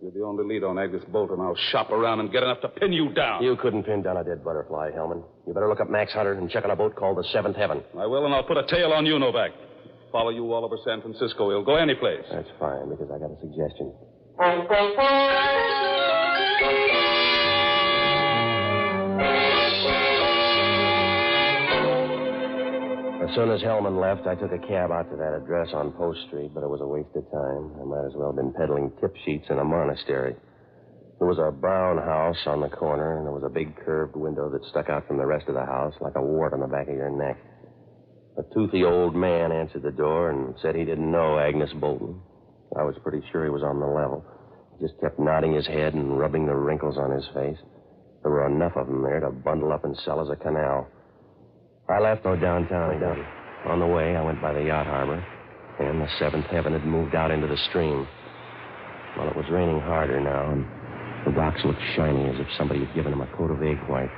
S17: You're the only lead on Agnes Bolton. I'll shop around and get enough to pin you down.
S2: You couldn't pin down a dead butterfly, Hellman. You better look up Max Hunter and check on a boat called the Seventh Heaven.
S17: I will, and I'll put a tail on you, Novak. Follow you all over San Francisco. He'll go any place.
S2: That's fine, because I got a suggestion. As soon as Hellman left, I took a cab out to that address on Post Street, but it was a waste of time. I might as well have been peddling tip sheets in a monastery. There was a brown house on the corner, and there was a big curved window that stuck out from the rest of the house like a wart on the back of your neck. A toothy old man answered the door and said he didn't know Agnes Bolton. I was pretty sure he was on the level. He just kept nodding his head and rubbing the wrinkles on his face. There were enough of them there to bundle up and sell as a canal. I left for downtown. On the way, I went by the yacht harbor, and the Seventh Heaven had moved out into the stream. Well, it was raining harder now, and the rocks looked shiny as if somebody had given them a coat of egg white.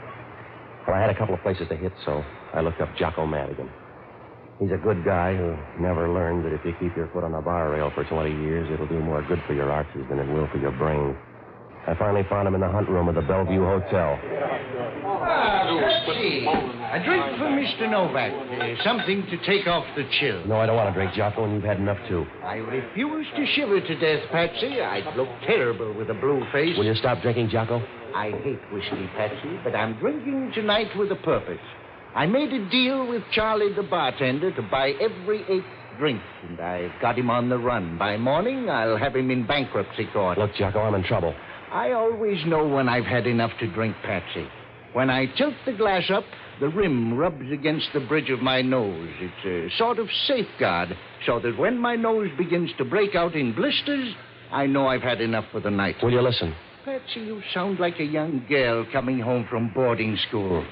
S2: Well, I had a couple of places to hit, so I looked up Jocko Madigan. He's a good guy who never learned that if you keep your foot on the bar rail for 20 years, it'll do more good for your arches than it will for your brain. I finally found him in the hunt room of the Bellevue Hotel.
S15: A drink for Mr. Novak. Something to take off the chill.
S2: No, I don't want to drink, Jocko, and you've had enough, too.
S15: I refuse to shiver to death, Patsy. I'd look terrible with a blue face.
S2: Will you stop drinking, Jocko?
S15: I hate whiskey, Patsy, but I'm drinking tonight with a purpose. I made a deal with Charlie the bartender to buy every 8th drink, and I've got him on the run. By morning, I'll have him in bankruptcy court.
S2: Look, Jocko, I'm in trouble.
S15: I always know when I've had enough to drink, Patsy. When I tilt the glass up, the rim rubs against the bridge of my nose. It's a sort of safeguard, so that when my nose begins to break out in blisters, I know I've had enough for the night.
S2: Will you listen?
S15: Patsy, you sound like a young girl coming home from boarding school.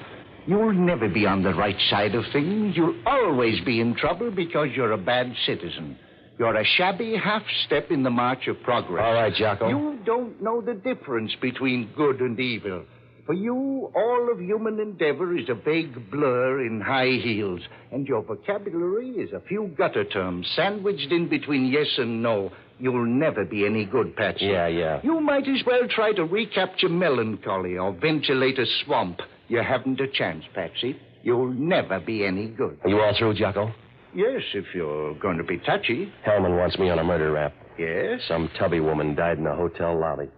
S15: You'll never be on the right side of things. You'll always be in trouble because you're a bad citizen. You're a shabby half-step in the march of progress.
S2: All right, Jocko.
S15: You don't know the difference between good and evil. For you, all of human endeavor is a vague blur in high heels, and your vocabulary is a few gutter terms sandwiched in between yes and no. You'll never be any good, Patsy.
S2: Yeah.
S15: You might as well try to recapture melancholy or ventilate a swamp. You haven't a chance, Patsy. You'll never be any good.
S2: Are you all through, Jocko?
S15: Yes, if you're going to be touchy.
S2: Hellman wants me on a murder rap.
S15: Yes?
S2: Some tubby woman died in the hotel lobby.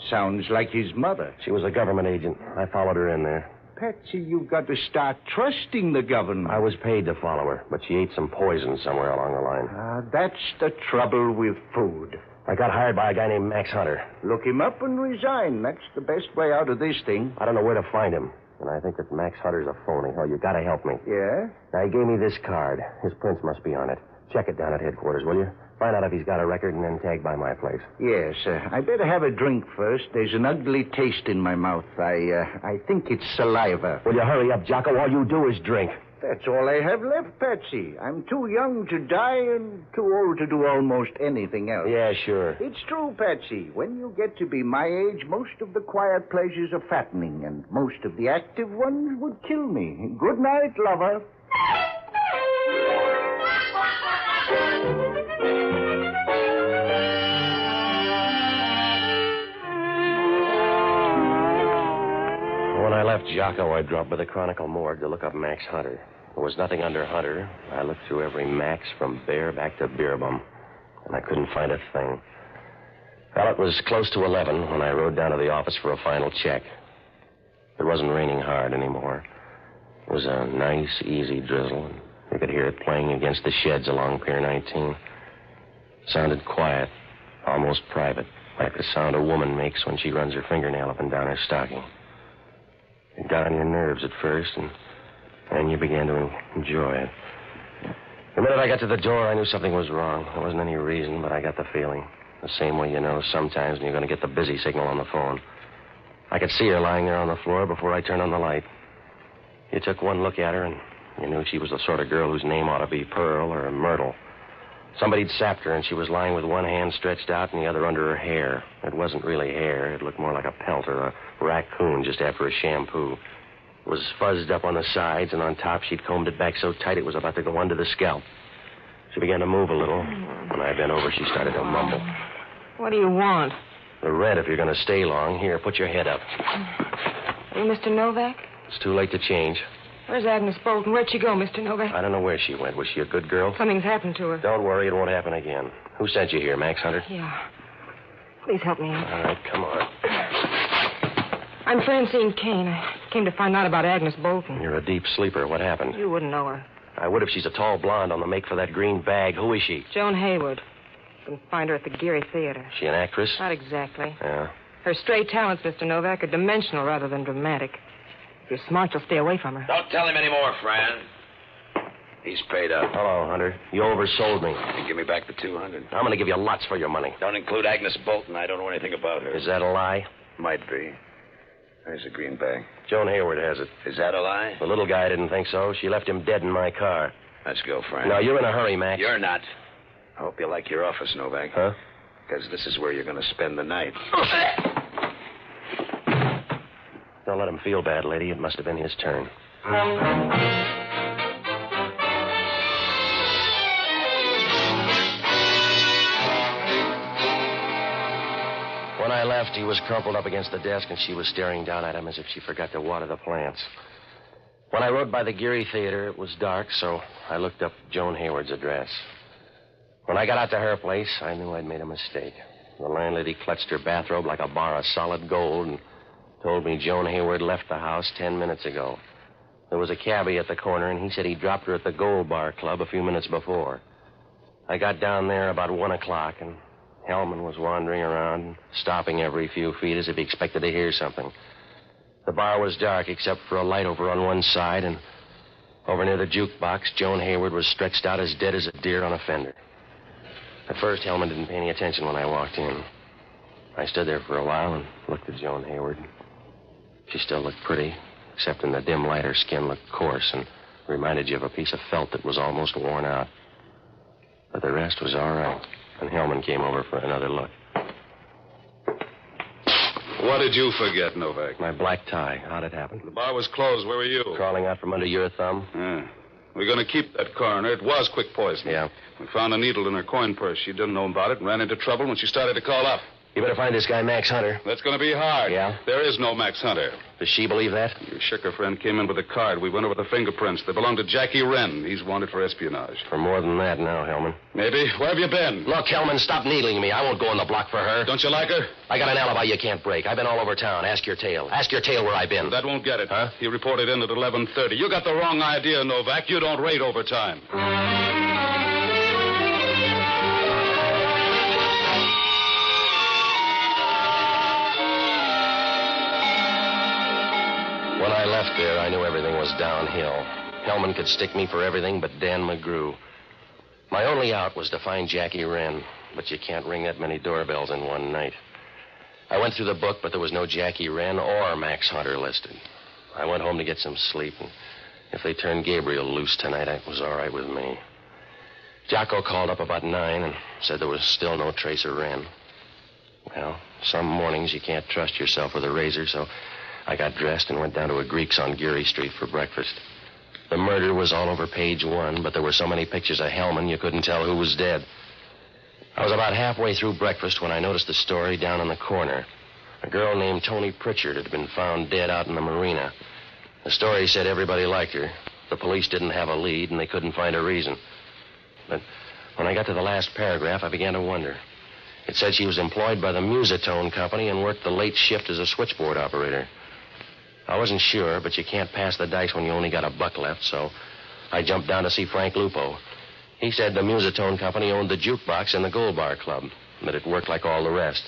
S15: Sounds like his mother.
S2: She was a government agent. I followed her in there.
S15: Patsy, you've got to start trusting the government.
S2: I was paid to follow her, but she ate some poison somewhere along the line.
S15: That's the trouble with food.
S2: I got hired by a guy named Max Hunter.
S15: Look him up and resign. That's the best way out of this thing.
S2: I don't know where to find him. And I think that Max Hunter's a phony. Oh, you gotta help me.
S15: Yeah?
S2: Now, he gave me this card. His prints must be on it. Check it down at headquarters, will you? Find out if he's got a record and then tag by my place.
S15: Yes, I better have a drink first. There's an ugly taste in my mouth. I think it's saliva.
S2: Will you hurry up, Jocko? All you do is drink.
S15: That's all I have left, Patsy. I'm too young to die and too old to do almost anything else.
S2: Yeah, sure.
S15: It's true, Patsy. When you get to be my age, most of the quiet pleasures are fattening, and most of the active ones would kill me. Good night, lover.
S2: When I left Jocko, I dropped by the Chronicle morgue to look up Max Hunter. There was nothing under Hunter. I looked through every Max from Bear back to Beer Bum, and I couldn't find a thing. Well, it was close to 11 when I rode down to the office for a final check. It wasn't raining hard anymore. It was a nice, easy drizzle, and you could hear it playing against the sheds along Pier 19. It sounded quiet, almost private, like the sound a woman makes when she runs her fingernail up and down her stocking. It got on your nerves at first, and then you began to enjoy it. The minute I got to the door, I knew something was wrong. There wasn't any reason, but I got the feeling. The same way you know sometimes when you're going to get the busy signal on the phone. I could see her lying there on the floor before I turned on the light. You took one look at her, and you knew she was the sort of girl whose name ought to be Pearl or Myrtle. Somebody'd sapped her, and she was lying with one hand stretched out and the other under her hair. It wasn't really hair. It looked more like a pelt or a raccoon just after a shampoo. It was fuzzed up on the sides, and on top she'd combed it back so tight it was about to go under the scalp. She began to move a little. When I bent over, she started to mumble.
S3: What do you want?
S2: The red, if you're going to stay long. Here, put your head up.
S3: Are you Mr. Novak?
S2: It's too late to change.
S3: Where's Agnes Bolton? Where'd she go, Mr. Novak?
S2: I don't know where she went. Was she a good girl?
S3: Something's happened to her.
S2: Don't worry, it won't happen again. Who sent you here, Max Hunter?
S3: Yeah. Please help me out.
S2: All right, come on.
S3: I'm Francine Kane. I came to find out about Agnes Bolton.
S2: You're a deep sleeper. What happened?
S3: You wouldn't know her.
S2: I would if she's a tall blonde on the make for that green bag. Who is she?
S3: Joan Hayward. You can find her at the Geary Theater.
S2: She an actress?
S3: Not exactly.
S2: Yeah.
S3: Her stray talents, Mr. Novak, are dimensional rather than dramatic. If you're smart, you'll stay away from her.
S21: Don't tell him anymore, Fran. He's paid up.
S2: Hello, Hunter. You oversold me.
S21: You give me back the 200.
S2: I'm going to give you lots for your money.
S21: Don't include Agnes Bolton. I don't know anything about her.
S2: Is that a lie?
S21: Might be. There's a green bag.
S2: Joan Hayward has it.
S21: Is that a lie?
S2: The little guy didn't think so. She left him dead in my car.
S21: Let's go, Fran.
S2: No, you're in a hurry, Max.
S21: You're not. I hope you like your office, Novak.
S2: Huh?
S21: Because this is where you're going to spend the night.
S2: Don't let him feel bad, lady. It must have been his turn.
S9: When I left, he was crumpled up against the desk, and she was staring down at him as if she forgot to water the plants. When I rode by the Geary Theater, it was dark, so I looked up Joan Hayward's address. When I got out to her place, I knew I'd made a mistake. The landlady clutched her bathrobe like a bar of solid gold and told me Joan Hayward left the house 10 minutes ago. There was a cabbie at the corner, and he said he dropped her at the Gold Bar Club a few minutes before. I got down there about 1 o'clock, and Hellman was wandering around, stopping every few feet as if he expected to hear something. The bar was dark except for a light over on one side, and over near the jukebox, Joan Hayward was stretched out as dead as a deer on a fender. At first, Hellman didn't pay any attention when I walked in. I stood there for a while and looked at Joan Hayward. She still looked pretty, except in the dim light her skin looked coarse and reminded you of a piece of felt that was almost worn out. But the rest was all right, and Hellman came over for another look.
S17: What did you forget, Novak?
S9: My black tie. How'd it happen?
S17: The bar was closed. Where were you?
S9: Crawling out from under your thumb.
S17: Yeah. We're going to keep that coroner. It was quick poison.
S9: Yeah.
S17: We found a needle in her coin purse. She didn't know about it and ran into trouble when she started to call up.
S9: You better find this guy, Max Hunter.
S17: That's going to be hard.
S9: Yeah?
S17: There is no Max Hunter.
S9: Does she believe that?
S17: Your Schicker friend came in with a card. We went over the fingerprints. They belong to Jackie Wren. He's wanted for espionage.
S9: For more than that now, Hellman.
S17: Maybe. Where have you been?
S9: Look, Hellman, stop needling me. I won't go on the block for her.
S17: Don't you like her?
S9: I got an alibi you can't break. I've been all over town. Ask your tail. Ask your tail where I've been.
S17: That won't get it.
S9: Huh?
S17: He reported in at 11:30. You got the wrong idea, Novak. You don't rate overtime.
S9: When I left there, I knew everything was downhill. Hellman could stick me for everything but Dan McGrew. My only out was to find Jackie Wren, but you can't ring that many doorbells in one night. I went through the book, but there was no Jackie Wren or Max Hunter listed. I went home to get some sleep, and if they turned Gabriel loose tonight, it was all right with me. Jocko called up about 9 and said there was still no trace of Wren. Well, some mornings you can't trust yourself with a razor, so I got dressed and went down to a Greek's on Geary Street for breakfast. The murder was all over page 1, but there were so many pictures of Hellman you couldn't tell who was dead. I was about halfway through breakfast when I noticed the story down in the corner. A girl named Toni Pritchard had been found dead out in the marina. The story said everybody liked her. The police didn't have a lead, and they couldn't find a reason. But when I got to the last paragraph, I began to wonder. It said she was employed by the Musitone Company and worked the late shift as a switchboard operator. I wasn't sure, but you can't pass the dice when you only got $1 left, so I jumped down to see Frank Lupo. He said the Musitone Company owned the jukebox in the Gold Bar Club, and that it worked like all the rest.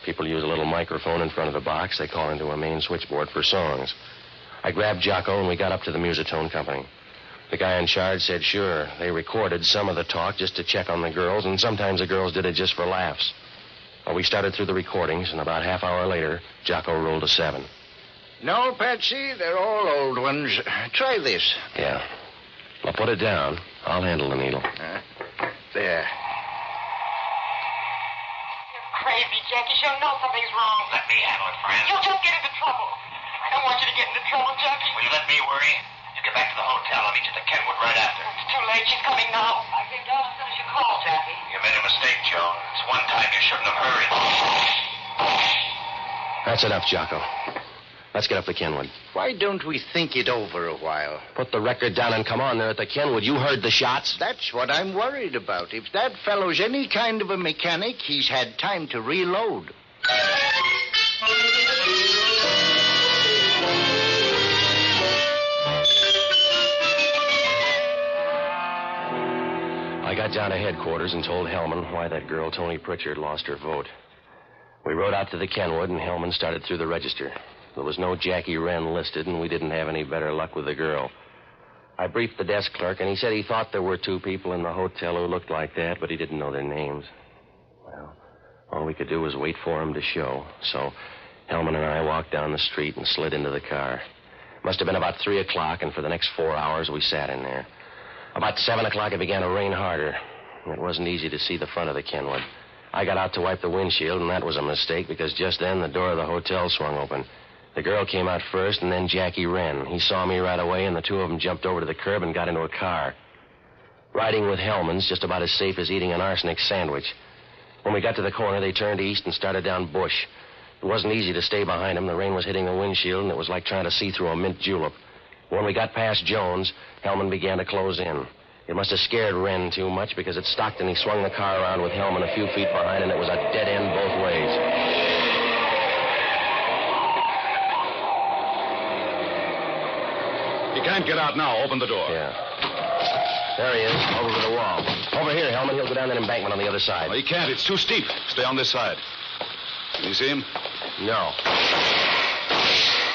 S9: People use a little microphone in front of the box. They call into a main switchboard for songs. I grabbed Jocko, and we got up to the Musitone Company. The guy in charge said, sure, they recorded some of the talk just to check on the girls, and sometimes the girls did it just for laughs. Well, we started through the recordings, and about half hour later, Jocko rolled a 7.
S6: No, Patsy, they're all old ones. Try this.
S9: Yeah. Well, put it down. I'll handle the needle.
S6: There.
S10: You're crazy, Jackie. She'll know something's wrong.
S13: Let me handle it, friend.
S10: You'll just get into trouble. I don't want you to get into trouble, Jackie.
S13: Will you let me worry? You get back to the hotel. I'll meet you at the Kenwood right after.
S10: It's too late. She's coming now. I came down as soon as you called, Jackie.
S13: You made a mistake, Joan. It's one time you shouldn't have hurried.
S9: That's enough, Jocko. Let's get up to Kenwood.
S6: Why don't we think it over a while?
S9: Put the record down and come on there at the Kenwood. You heard the shots.
S6: That's what I'm worried about. If that fellow's any kind of a mechanic, he's had time to reload.
S9: I got down to headquarters and told Hellman why that girl, Toni Pritchard, lost her vote. We rode out to the Kenwood, and Hellman started through the register. There was no Jackie Wren listed, and we didn't have any better luck with the girl. I briefed the desk clerk, and he said he thought there were 2 people in the hotel who looked like that, but he didn't know their names. Well, all we could do was wait for him to show. So Hellman and I walked down the street and slid into the car. Must have been about 3 o'clock, and for the next 4 hours, we sat in there. About 7 o'clock, it began to rain harder. It wasn't easy to see the front of the Kenwood. I got out to wipe the windshield, and that was a mistake, because just then the door of the hotel swung open. The girl came out first, and then Jackie Wren. He saw me right away, and the 2 of them jumped over to the curb and got into a car. Riding with Hellman's just about as safe as eating an arsenic sandwich. When we got to the corner, they turned east and started down Bush. It wasn't easy to stay behind them. The rain was hitting the windshield, and it was like trying to see through a mint julep. When we got past Jones, Hellman began to close in. It must have scared Wren too much because it stopped and he swung the car around with Hellman a few feet behind, and it was a dead end both ways.
S17: He can't get out now. Open the door.
S9: Yeah. There he is, over to the wall. Over here, Hellman. He'll go down that embankment on the other side.
S17: Oh, he can't. It's too steep. Stay on this side. Can you see him?
S9: No.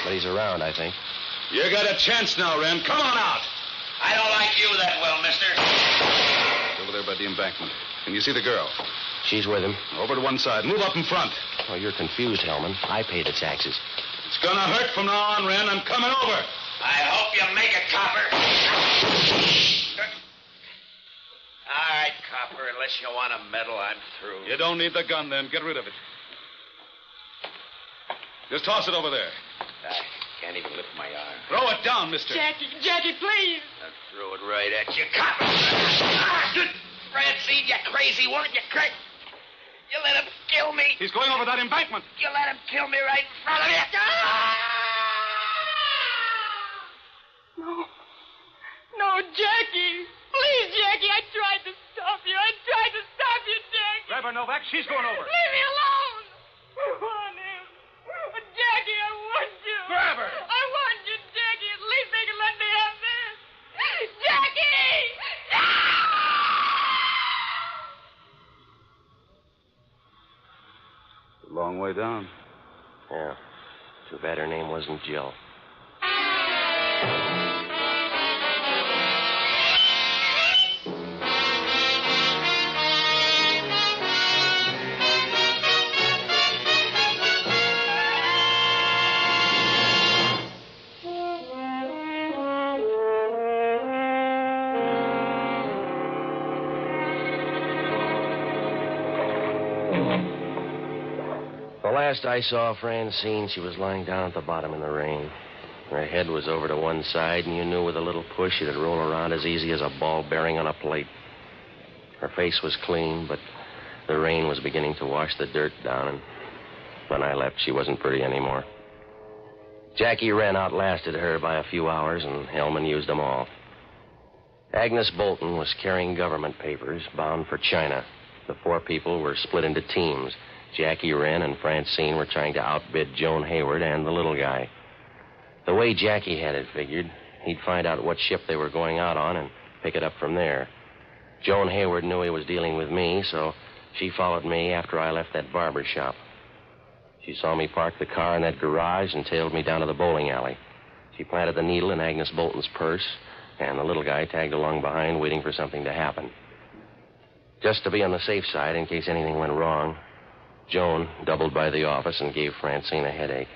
S9: But he's around, I think.
S17: You got a chance now, Wren. Come on out.
S13: I don't like you that well, mister.
S17: Over there by the embankment. Can you see the girl?
S9: She's with him.
S17: Over to one side. Move up in front.
S9: Oh, you're confused, Hellman. I pay the taxes.
S17: It's gonna hurt from now on, Wren. I'm coming over.
S13: I hope you make it, Copper. All right, Copper. Unless you want a medal, I'm through.
S17: You don't need the gun, then. Get rid of it. Just toss it over there.
S13: I can't even lift my arm.
S17: Throw it down, mister.
S3: Jackie, please.
S13: I threw it right at you, Copper. Francine, you crazy woman. You let him kill me.
S17: He's going over that embankment.
S13: You let him kill me right in front of you.
S3: No, Jackie. Please, Jackie, I tried to stop you. Jackie.
S17: Grab her, Novak. She's going over.
S3: Leave me alone. I want him. Jackie, I want you.
S17: Grab her.
S3: I want you, Jackie. At least they can let me have this. Jackie!
S17: A long way down.
S9: Yeah. Too bad her name wasn't Jill. Last I saw Francine, she was lying down at the bottom in the rain. Her head was over to one side, and you knew with a little push it'd roll around as easy as a ball bearing on a plate. Her face was clean, but the rain was beginning to wash the dirt down, and when I left, she wasn't pretty anymore. Jackie Wren outlasted her by a few hours, and Hellman used them all. Agnes Bolton was carrying government papers bound for China. The four people were split into teams. Jackie Wren and Francine were trying to outbid Joan Hayward and the little guy. The way Jackie had it figured, he'd find out what ship they were going out on and pick it up from there. Joan Hayward knew he was dealing with me, so she followed me after I left that barber shop. She saw me park the car in that garage and tailed me down to the bowling alley. She planted the needle in Agnes Bolton's purse, and the little guy tagged along behind waiting for something to happen. Just to be on the safe side in case anything went wrong, Joan doubled by the office and gave Francine a headache.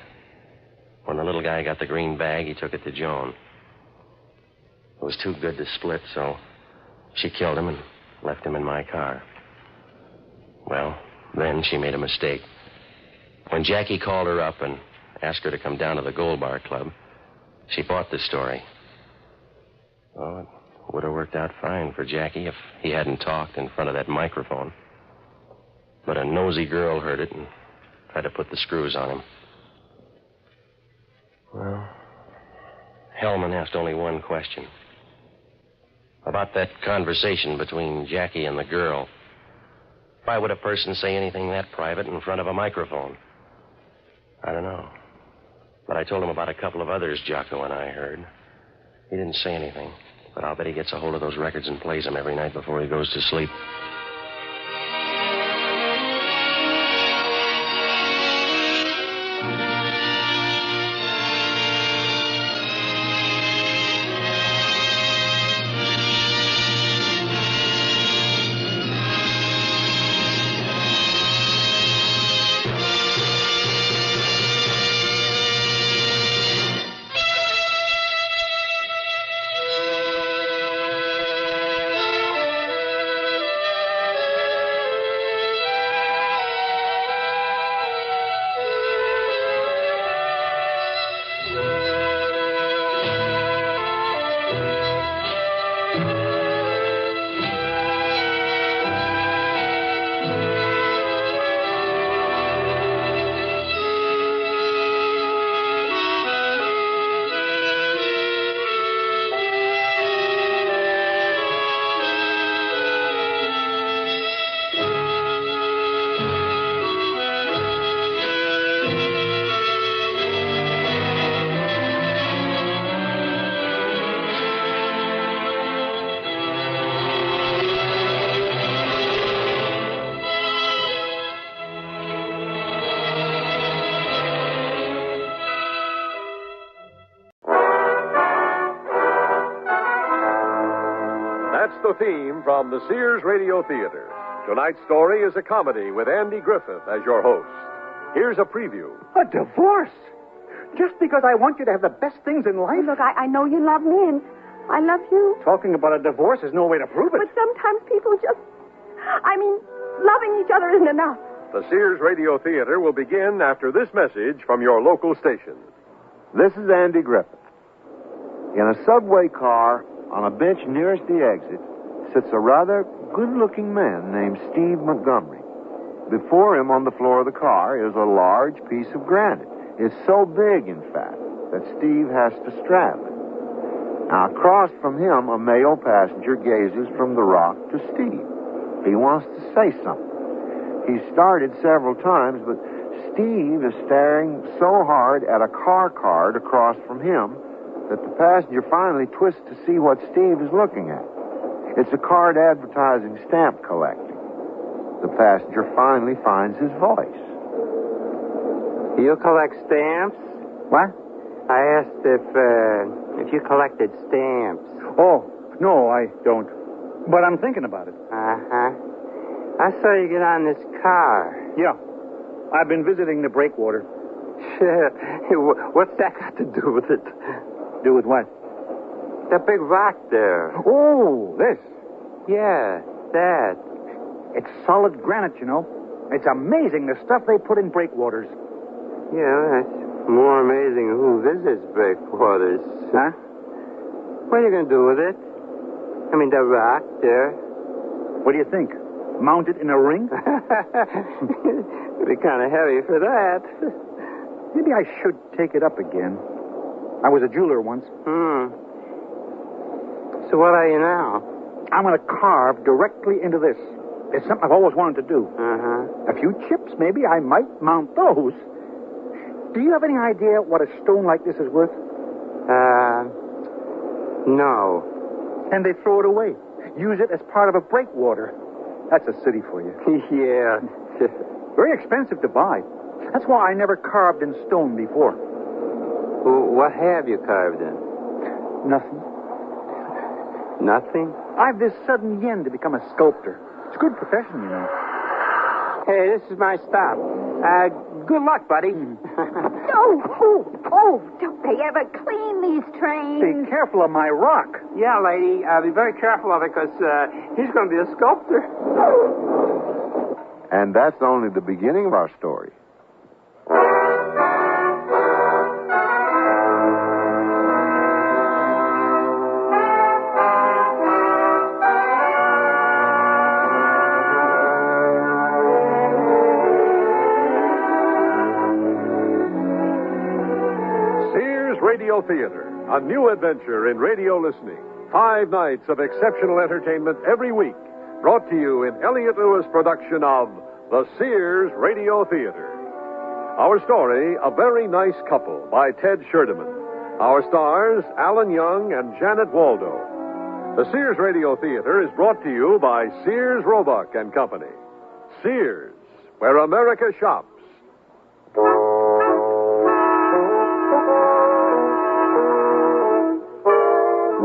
S9: When the little guy got the green bag, he took it to Joan. It was too good to split, so she killed him and left him in my car. Well, then she made a mistake. When Jackie called her up and asked her to come down to the Gold Bar Club, she bought the story. Well, it would have worked out fine for Jackie if he hadn't talked in front of that microphone. But a nosy girl heard it and tried to put the screws on him. Well, Hellman asked only one question. About that conversation between Jackie and the girl. Why would a person say anything that private in front of a microphone? I don't know. But I told him about a couple of others Jocko and I heard. He didn't say anything, but I'll bet he gets a hold of those records and plays them every night before he goes to sleep.
S1: That's the theme from the Sears Radio Theater. Tonight's story is a comedy with Andy Griffith as your host. Here's a preview.
S11: A divorce? Just because I want you to have the best things in life?
S23: Look, I know you love me, and I love you.
S11: Talking about a divorce is no way to prove it.
S23: But sometimes people just... loving each other isn't enough.
S1: The Sears Radio Theater will begin after this message from your local station.
S24: This is Andy Griffith. In a subway car, on a bench nearest the exit, sits a rather good-looking man named Steve Montgomery. Before him on the floor of the car is a large piece of granite. It's so big, in fact, that Steve has to straddle it. Now, across from him, a male passenger gazes from the rock to Steve. He wants to say something. He's started several times, but Steve is staring so hard at a car card across from him that the passenger finally twists to see what Steve is looking at. It's a card advertising stamp collecting. The passenger finally finds his voice.
S25: You collect stamps?
S11: What?
S25: I asked if you collected stamps.
S11: Oh, no, I don't. But I'm thinking about it.
S25: Uh-huh. I saw you get on this car.
S11: Yeah. I've been visiting the breakwater.
S25: What's that got to do with it?
S11: Do with what?
S25: The big rock there.
S11: Oh, this.
S25: Yeah, that.
S11: It's solid granite, you know. It's amazing the stuff they put in breakwaters.
S25: Yeah, that's more amazing who visits breakwaters.
S11: Huh?
S25: What are you going to do with it? I mean, the rock there.
S11: What do you think? Mount it in a ring?
S25: It'd be kind of heavy for that.
S11: Maybe I should take it up again. I was a jeweler once.
S25: So what are you now?
S11: I'm going to carve directly into this. It's something I've always wanted to do.
S25: Uh-huh.
S11: A few chips, maybe. I might mount those. Do you have any idea what a stone like this is worth?
S25: No.
S11: And they throw it away. Use it as part of a breakwater. That's a city for you.
S25: Yeah.
S11: Very expensive to buy. That's why I never carved in stone before.
S25: What have you carved in?
S11: Nothing.
S25: Nothing?
S11: I've this sudden yen to become a sculptor. It's a good profession, you know.
S25: Hey, this is my stop. Good luck, buddy.
S23: Oh, don't they ever clean these trains?
S11: Be careful of my rock.
S25: Yeah, lady. Be very careful of it, because he's going to be a sculptor.
S24: And that's only the beginning of our story.
S1: Radio Theater, a new adventure in radio listening. 5 nights of exceptional entertainment every week, brought to you in Elliott Lewis' production of the Sears Radio Theater. Our story, A Very Nice Couple, by Ted Sherdeman. Our stars, Alan Young and Janet Waldo. The Sears Radio Theater is brought to you by Sears Roebuck and Company. Sears, where America shops.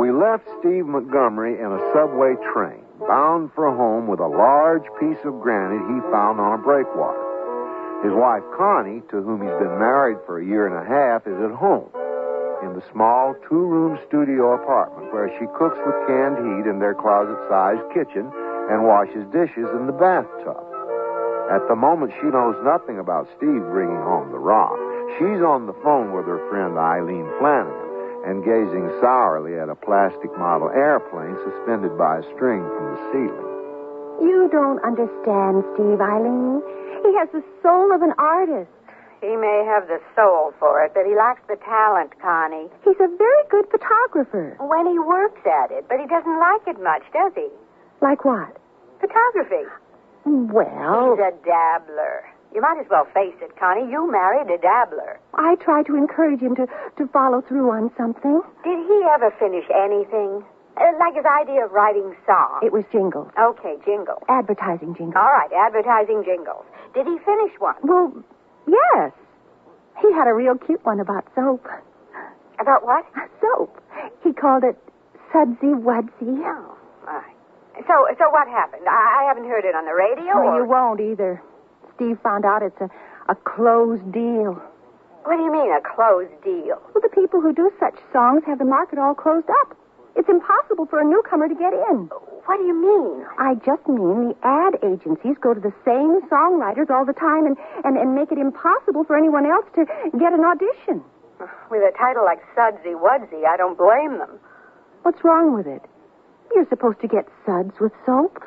S24: We left Steve Montgomery in a subway train, bound for home with a large piece of granite he found on a breakwater. His wife, Connie, to whom he's been married for a year and a half, is at home in the small 2-room studio apartment where she cooks with canned heat in their closet-sized kitchen and washes dishes in the bathtub. At the moment, she knows nothing about Steve bringing home the rock. She's on the phone with her friend Eileen Flanagan and gazing sourly at a plastic model airplane suspended by a string from the ceiling.
S23: You don't understand Steve, Eileen. He has the soul of an artist.
S4: He may have the soul for it, but he lacks the talent, Connie.
S23: He's a very good photographer.
S4: When he works at it, but he doesn't like it much, does he?
S23: Like what?
S4: Photography.
S23: Well...
S4: He's a dabbler. You might as well face it, Connie. You married a dabbler.
S23: I try to encourage him to follow through on something.
S4: Did he ever finish anything? Like his idea of writing songs?
S23: It was jingles.
S4: Okay, jingles.
S23: Advertising jingles.
S4: All right, advertising jingles. Did he finish one?
S23: Well, yes. He had a real cute one about soap.
S4: About what?
S23: Soap. He called it Sudsy Wudsy.
S4: Oh, my
S23: So what happened? I haven't heard it on the radio. Well, or... you won't either. Steve found out it's a closed deal. What do you mean, a closed deal? Well, the people who do such songs have the market all closed up. It's impossible for a newcomer to get in. What do you mean? I just mean the ad agencies go to the same songwriters all the time and make it impossible for anyone else to get an audition. With a title like Sudsy Wudsy, I don't blame them. What's wrong with it? You're supposed to get suds with soap.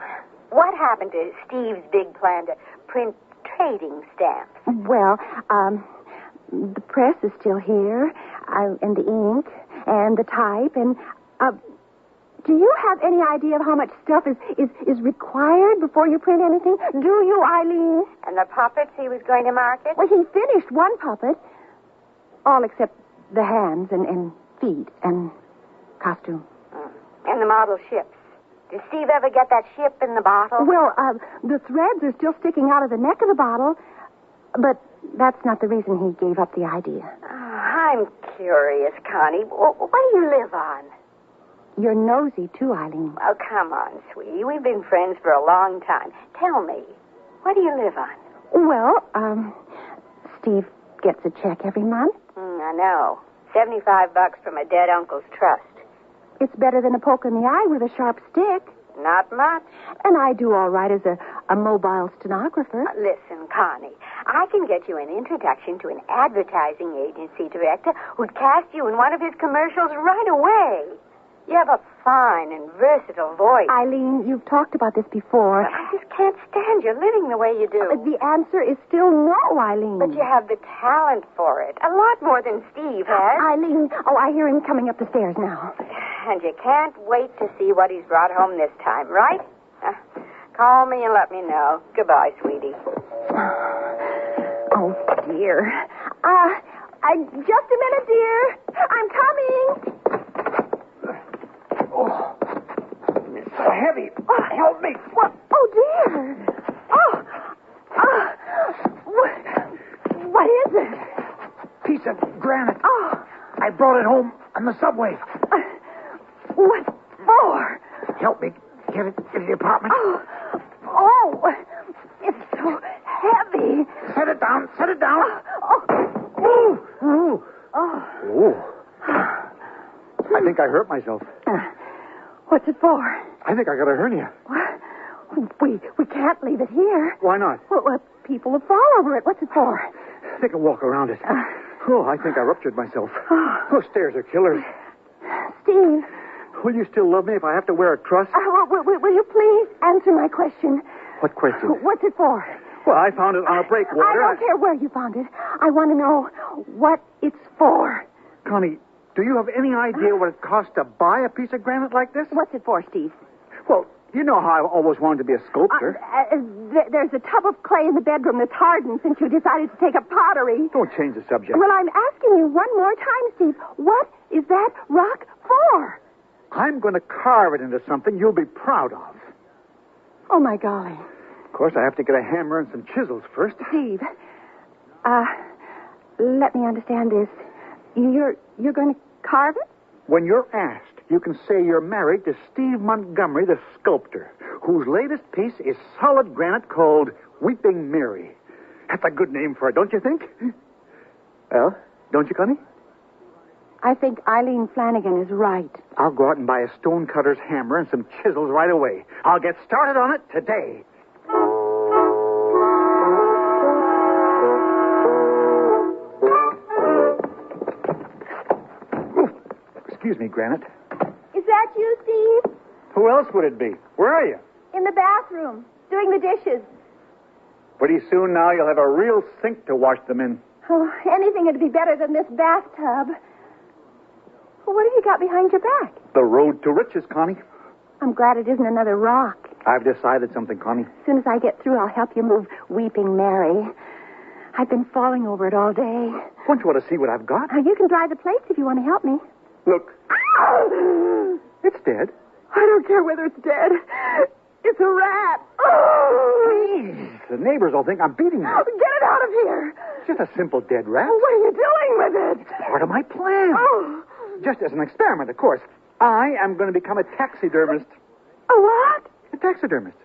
S23: What happened to Steve's big plan to print trading stamps? Well, the press is still here, and the ink, and the type, and, do you have any idea of how much stuff is required before you print anything? Do you, Eileen? And the puppets he was going to market? Well, he finished one puppet, all except the hands and feet and costume. And the model ships. Did Steve ever get that ship in the bottle? Well, the threads are still sticking out of the neck of the bottle, but that's not the reason he gave up the idea. I'm curious, Connie. What do you live on? You're nosy, too, Eileen. Oh, come on, sweetie. We've been friends for a long time. Tell me, what do you live on? Well, Steve gets a check every month. I know. $75 from a dead uncle's trust. It's better than a poke in the eye with a sharp stick. Not much. And I do all right as a mobile stenographer. Listen, Connie, I can get you an introduction to an advertising agency director who'd cast you in one of his commercials right away. You have a fine and versatile voice. Eileen, you've talked about this before. I just can't stand you living the way you do. The answer is still no, Eileen. But you have the talent for it. A lot more than Steve has. Eileen, I hear him coming up the stairs now. And you can't wait to see what he's brought home this time, right? Call me and let me know. Goodbye, sweetie. Oh, dear. Just a minute, dear. I'm coming.
S11: Oh, it's so heavy. Help me.
S23: What? Oh, dear. What is it?
S11: Piece of granite.
S23: Oh.
S11: I brought it home on the subway.
S23: What for?
S11: Help me get it to the apartment.
S23: Oh, it's so heavy.
S11: Set it down. Set it down. I think I hurt myself.
S23: What's it for?
S11: I think I got a hernia.
S23: What? We can't leave it here.
S11: Why not?
S23: Well, people will fall over it. What's it for?
S11: Take a walk around it. I think I ruptured myself. Those stairs are killers.
S23: Steve.
S11: Will you still love me if I have to wear a truss?
S23: Will you please answer my question?
S11: What question?
S23: What's it for?
S11: Well, I found it on a breakwater.
S23: I don't care where you found it. I want to know what it's for.
S11: Connie, do you have any idea what it costs to buy a piece of granite like this?
S23: What's it for, Steve?
S11: Well, you know how I've always wanted to be a sculptor.
S23: There's a tub of clay in the bedroom that's hardened since you decided to take up pottery.
S11: Don't change the subject.
S23: Well, I'm asking you one more time, Steve. What is that rock for?
S11: I'm going to carve it into something you'll be proud of.
S23: Oh, my golly.
S11: Of course, I have to get a hammer and some chisels first.
S23: Steve, let me understand this. You're going to carve it?
S11: When you're asked, you can say you're married to Steve Montgomery, the sculptor, whose latest piece is solid granite called Weeping Mary. That's a good name for it, don't you think? Well, don't you, Connie?
S23: I think Eileen Flanagan is right.
S11: I'll go out and buy a stonecutter's hammer and some chisels right away. I'll get started on it today. Excuse me, Granite.
S23: Is that you, Steve?
S11: Who else would it be? Where are you?
S23: In the bathroom, doing the dishes.
S11: Pretty soon now you'll have a real sink to wash them in.
S23: Oh, anything would be better than this bathtub. Well, what have you got behind your back?
S11: The road to riches, Connie.
S23: I'm glad it isn't another rock.
S11: I've decided something, Connie.
S23: As soon as I get through, I'll help you move Weeping Mary. I've been falling over it all day.
S11: Don't you want to see what I've got?
S23: You can dry the plates if you want to help me.
S11: Look. It's dead.
S23: I don't care whether it's dead. It's a rat.
S11: Please. The neighbors will think I'm beating you.
S23: Get it out of here.
S11: It's just a simple dead rat.
S23: What are you doing with it?
S11: It's part of my plan. Just as an experiment, of course. I am going to become a taxidermist.
S23: A what?
S11: A taxidermist.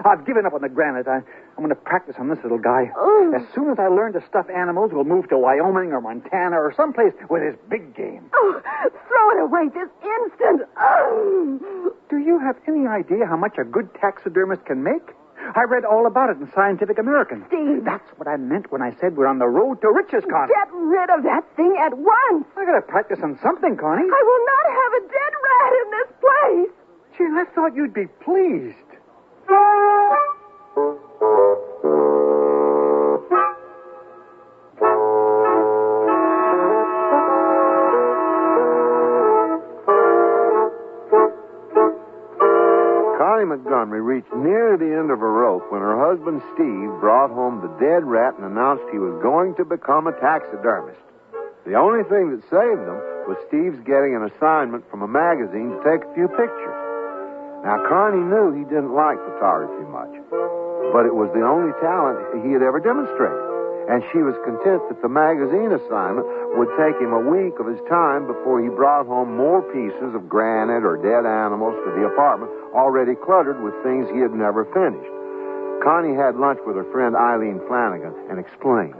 S11: I've given up on the granite. I'm going to practice on this little guy.
S23: Oh.
S11: As soon as I learn to stuff animals, we'll move to Wyoming or Montana or someplace with his big game.
S23: Oh, throw it away this instant. Oh.
S11: Do you have any idea how much a good taxidermist can make? I read all about it in Scientific American.
S23: Steve.
S11: That's what I meant when I said we're on the road to riches, Connie.
S23: Get rid of that thing at once.
S11: I got to practice on something, Connie.
S23: I will not have a dead rat in this place.
S11: Gee, I thought you'd be pleased.
S24: Connie Montgomery reached near the end of her rope when her husband Steve brought home the dead rat and announced he was going to become a taxidermist. The only thing that saved them was Steve's getting an assignment from a magazine to take a few pictures. Now, Connie knew he didn't like photography much, but it was the only talent he had ever demonstrated. And she was content that the magazine assignment would take him a week of his time before he brought home more pieces of granite or dead animals to the apartment already cluttered with things he had never finished. Connie had lunch with her friend Eileen Flanagan and explained.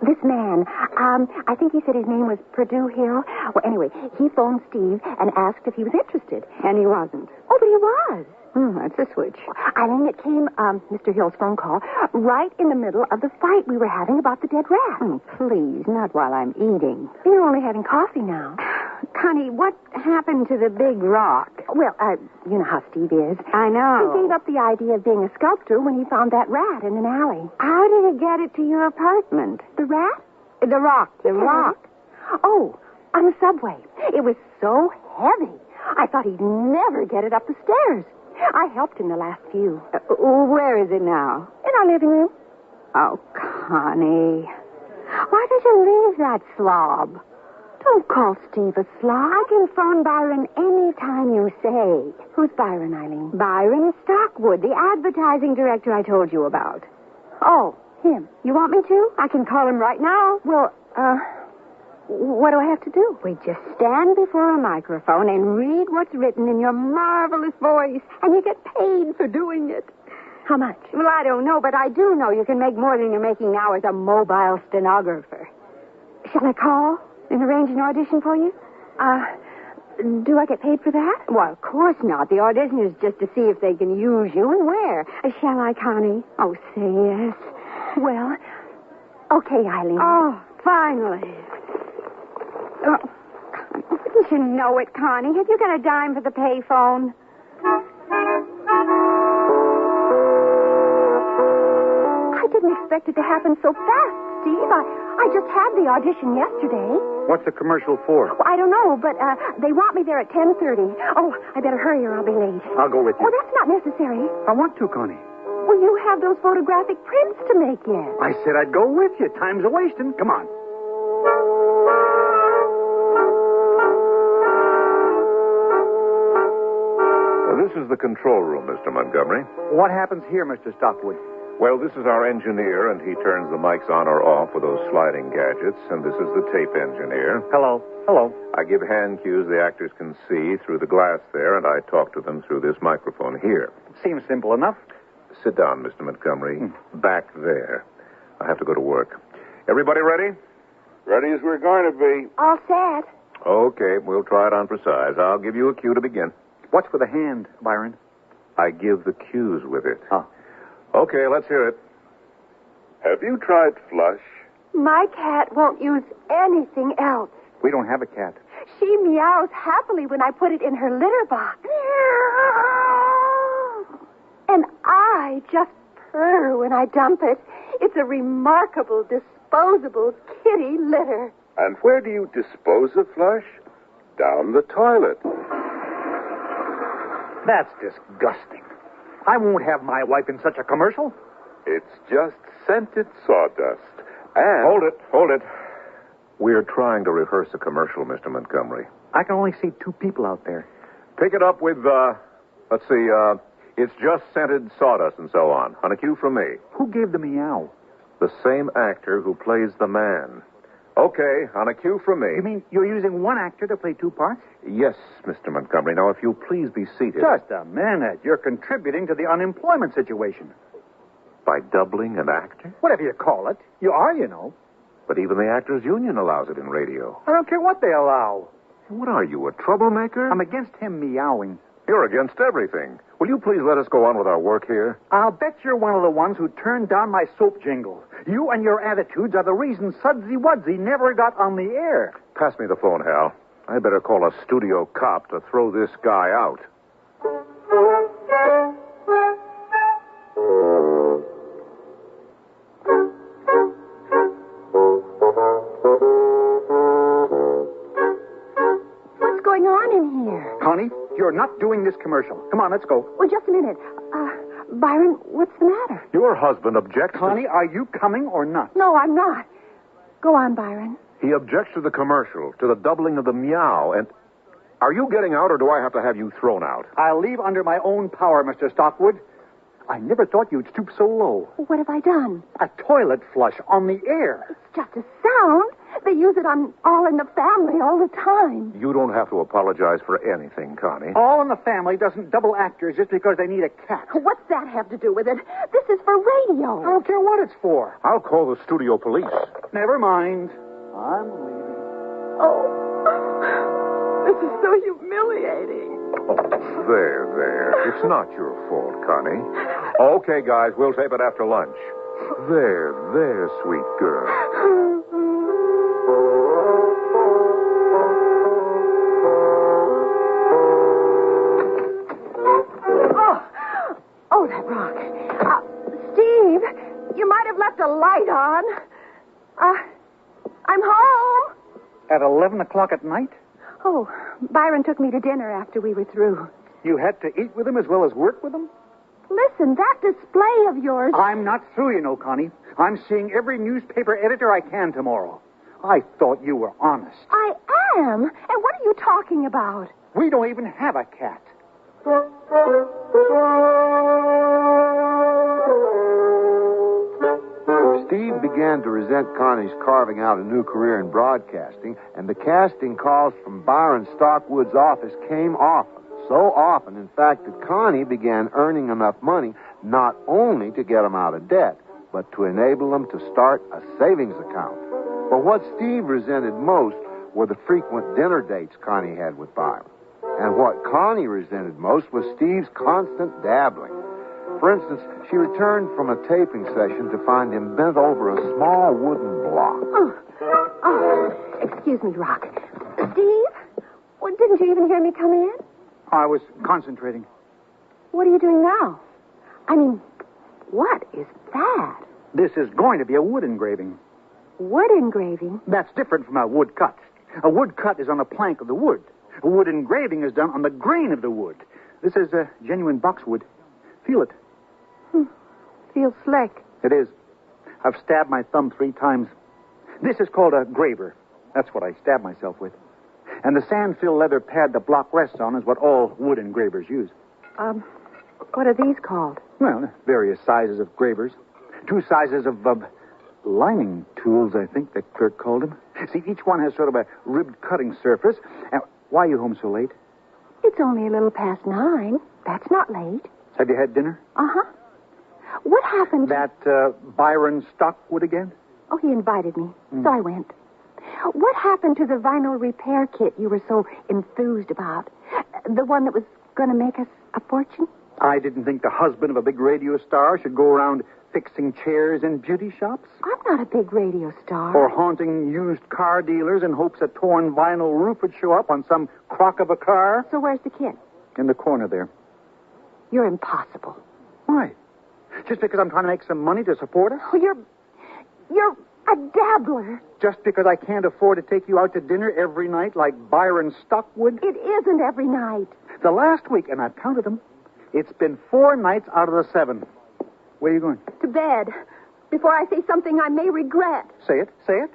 S23: This man, I think he said his name was Purdue Hill. Well, anyway, he phoned Steve and asked if he was interested. And he wasn't. Oh, but he was. That's a switch. Eileen, it came, Mr. Hill's phone call, right in the middle of the fight we were having about the dead rat. Oh, please, not while I'm eating. You're only having coffee now. Connie, what happened to the big rock? Well, you know how Steve is. I know. He gave up the idea of being a sculptor when he found that rat in an alley. How did he get it to your apartment? The rat? The rock. The rock. Oh, on the subway. It was so heavy. I thought he'd never get it up the stairs. I helped him the last few. Where is it now? In our living room. Oh, Connie. Why did you leave that slob? Don't call Steve a slob. I can phone Byron any time you say. Who's Byron, Eileen? Byron Stockwood, the advertising director I told you about. Oh, him. You want me to? I can call him right now. Well, what do I have to do? We just stand before a microphone and read what's written in your marvelous voice, and you get paid for doing it. How much? Well, I don't know, but I do know you can make more than you're making now as a mobile stenographer. Shall I call and arrange an audition for you? Do I get paid for that? Well, of course not. The audition is just to see if they can use you and where. Shall I, Connie? Oh, say yes. Well, okay, Eileen. Oh, finally. Oh, didn't you know it, Connie? Have you got a dime for the payphone? I didn't expect it to happen so fast, Steve. I just had the audition yesterday.
S11: What's the commercial for?
S23: Well, I don't know, but they want me there at 10:30. Oh, I better hurry or I'll be late.
S11: I'll go with you.
S23: Oh, that's not necessary.
S11: I want to, Connie.
S23: Well, you have those photographic prints to make yet.
S11: I said I'd go with you. Time's a-wasting. Come on.
S1: This is the control room, Mr. Montgomery.
S11: What happens here, Mr. Stockwood?
S1: Well, this is our engineer, and he turns the mics on or off with those sliding gadgets, and this is the tape engineer.
S11: Hello. Hello.
S1: I give hand cues the actors can see through the glass there, and I talk to them through this microphone here.
S11: Seems simple enough.
S1: Sit down, Mr. Montgomery. Back there. I have to go to work. Everybody ready?
S24: Ready as we're going to be.
S23: All set.
S1: Okay, we'll try it on for size. I'll give you a cue to begin.
S11: What's with a hand, Byron?
S1: I give the cues with it.
S11: Oh.
S1: Okay, let's hear it.
S24: Have you tried flush?
S23: My cat won't use anything else.
S11: We don't have a cat.
S23: She meows happily when I put it in her litter box. And I just purr when I dump it. It's a remarkable, disposable kitty litter.
S24: And where do you dispose of flush? Down the toilet.
S11: That's disgusting. I won't have my wife in such a commercial.
S24: It's just scented sawdust. And...
S1: Hold it. We're trying to rehearse a commercial, Mr. Montgomery.
S11: I can only see two people out there.
S1: Pick it up with, let's see, it's just scented sawdust and so on. On a cue from me.
S11: Who gave the meow?
S1: The same actor who plays the man.
S5: Okay, on a cue from me.
S11: You mean you're using one actor to play two parts?
S5: Yes, Mr. Montgomery. Now, if you'll please be seated.
S11: Just a minute. You're contributing to the unemployment situation.
S5: By doubling an actor?
S11: Whatever you call it. You are, you know.
S5: But even the Actors Union allows it in radio.
S11: I don't care what they allow.
S5: What are you, a troublemaker?
S11: I'm against him meowing.
S5: You're against everything. Will you please let us go on with our work here?
S11: I'll bet you're one of the ones who turned down my soap jingle. You and your attitudes are the reason Sudsy Wudsy never got on the air.
S5: Pass me the phone, Hal. I better call a studio cop to throw this guy out.
S23: What's going on in here?
S11: Connie, you're not doing this commercial. Come on, let's go.
S23: Well, just a minute. Byron, what's the matter?
S5: Your husband objects.
S11: Connie, are you coming or not?
S23: No, I'm not. Go on, Byron.
S5: He objects to the commercial, to the doubling of the meow, and... Are you getting out, or do I have to have you thrown out?
S11: I'll leave under my own power, Mr. Stockwood. I never thought you'd stoop so low.
S23: What have I done?
S11: A toilet flush on the air.
S23: It's just a sound. They use it on All in the Family all the time.
S5: You don't have to apologize for anything, Connie.
S11: All in the Family doesn't double actors just because they need a cat.
S23: What's that have to do with it? This is for radio.
S11: I don't care what it's for.
S5: I'll call the studio police.
S11: Never mind. I'm leaving.
S23: Oh, this is so humiliating.
S5: Oh, there. It's not your fault, Connie. Okay, guys, we'll tape it after lunch. There, sweet girl.
S23: Oh, that rock. Steve, you might have left a light on. I'm home.
S11: At 11 o'clock at night?
S23: Oh, Byron took me to dinner after we were through.
S11: You had to eat with him as well as work with him?
S23: Listen, that display of yours...
S11: I'm not through, you know, Connie. I'm seeing every newspaper editor I can tomorrow. I thought you were honest.
S23: I am? And what are you talking about?
S11: We don't even have a cat.
S24: Steve began to resent Connie's carving out a new career in broadcasting, and the casting calls from Byron Stockwood's office came often. So often, in fact, that Connie began earning enough money not only to get him out of debt, but to enable him to start a savings account. But what Steve resented most were the frequent dinner dates Connie had with Byron. And what Connie resented most was Steve's constant dabbling. For instance, she returned from a taping session to find him bent over a small wooden block.
S23: Oh, excuse me, Rock. Steve? Well, didn't you even hear me come in?
S11: I was concentrating.
S23: What are you doing now? I mean, what is that?
S11: This is going to be a wood engraving.
S23: Wood engraving?
S11: That's different from a wood cut. A wood cut is on a plank of the wood. A wood engraving is done on the grain of the wood. This is genuine boxwood. Feel it.
S23: Feels slick.
S11: It is. I've stabbed my thumb 3 times. This is called a graver. That's what I stab myself with. And the sand-filled leather pad the block rests on is what all wood engravers use.
S23: What are these called?
S11: Well, various sizes of gravers. 2 sizes of lining tools, I think the clerk called them. See, each one has sort of a ribbed cutting surface. Why are you home so late?
S23: It's only a little past 9. That's not late.
S11: Have you had dinner?
S23: Uh-huh. What happened?
S11: That Byron Stockwood again?
S23: Oh, he invited me, so I went. What happened to the vinyl repair kit you were so enthused about? The one that was going to make us a fortune?
S11: I didn't think the husband of a big radio star should go around fixing chairs in beauty shops.
S23: I'm not a big radio star.
S11: Or haunting used car dealers in hopes a torn vinyl roof would show up on some crock of a car.
S23: So where's the kit?
S11: In the corner there.
S23: You're impossible.
S11: Why? Just because I'm trying to make some money to support us?
S23: Oh, you're a dabbler.
S11: Just because I can't afford to take you out to dinner every night like Byron Stockwood?
S23: It isn't every night.
S11: The last week, and I've counted them, it's been 4 nights out of the 7. Where are you going?
S23: To bed. Before I say something I may regret.
S11: Say it. Say it.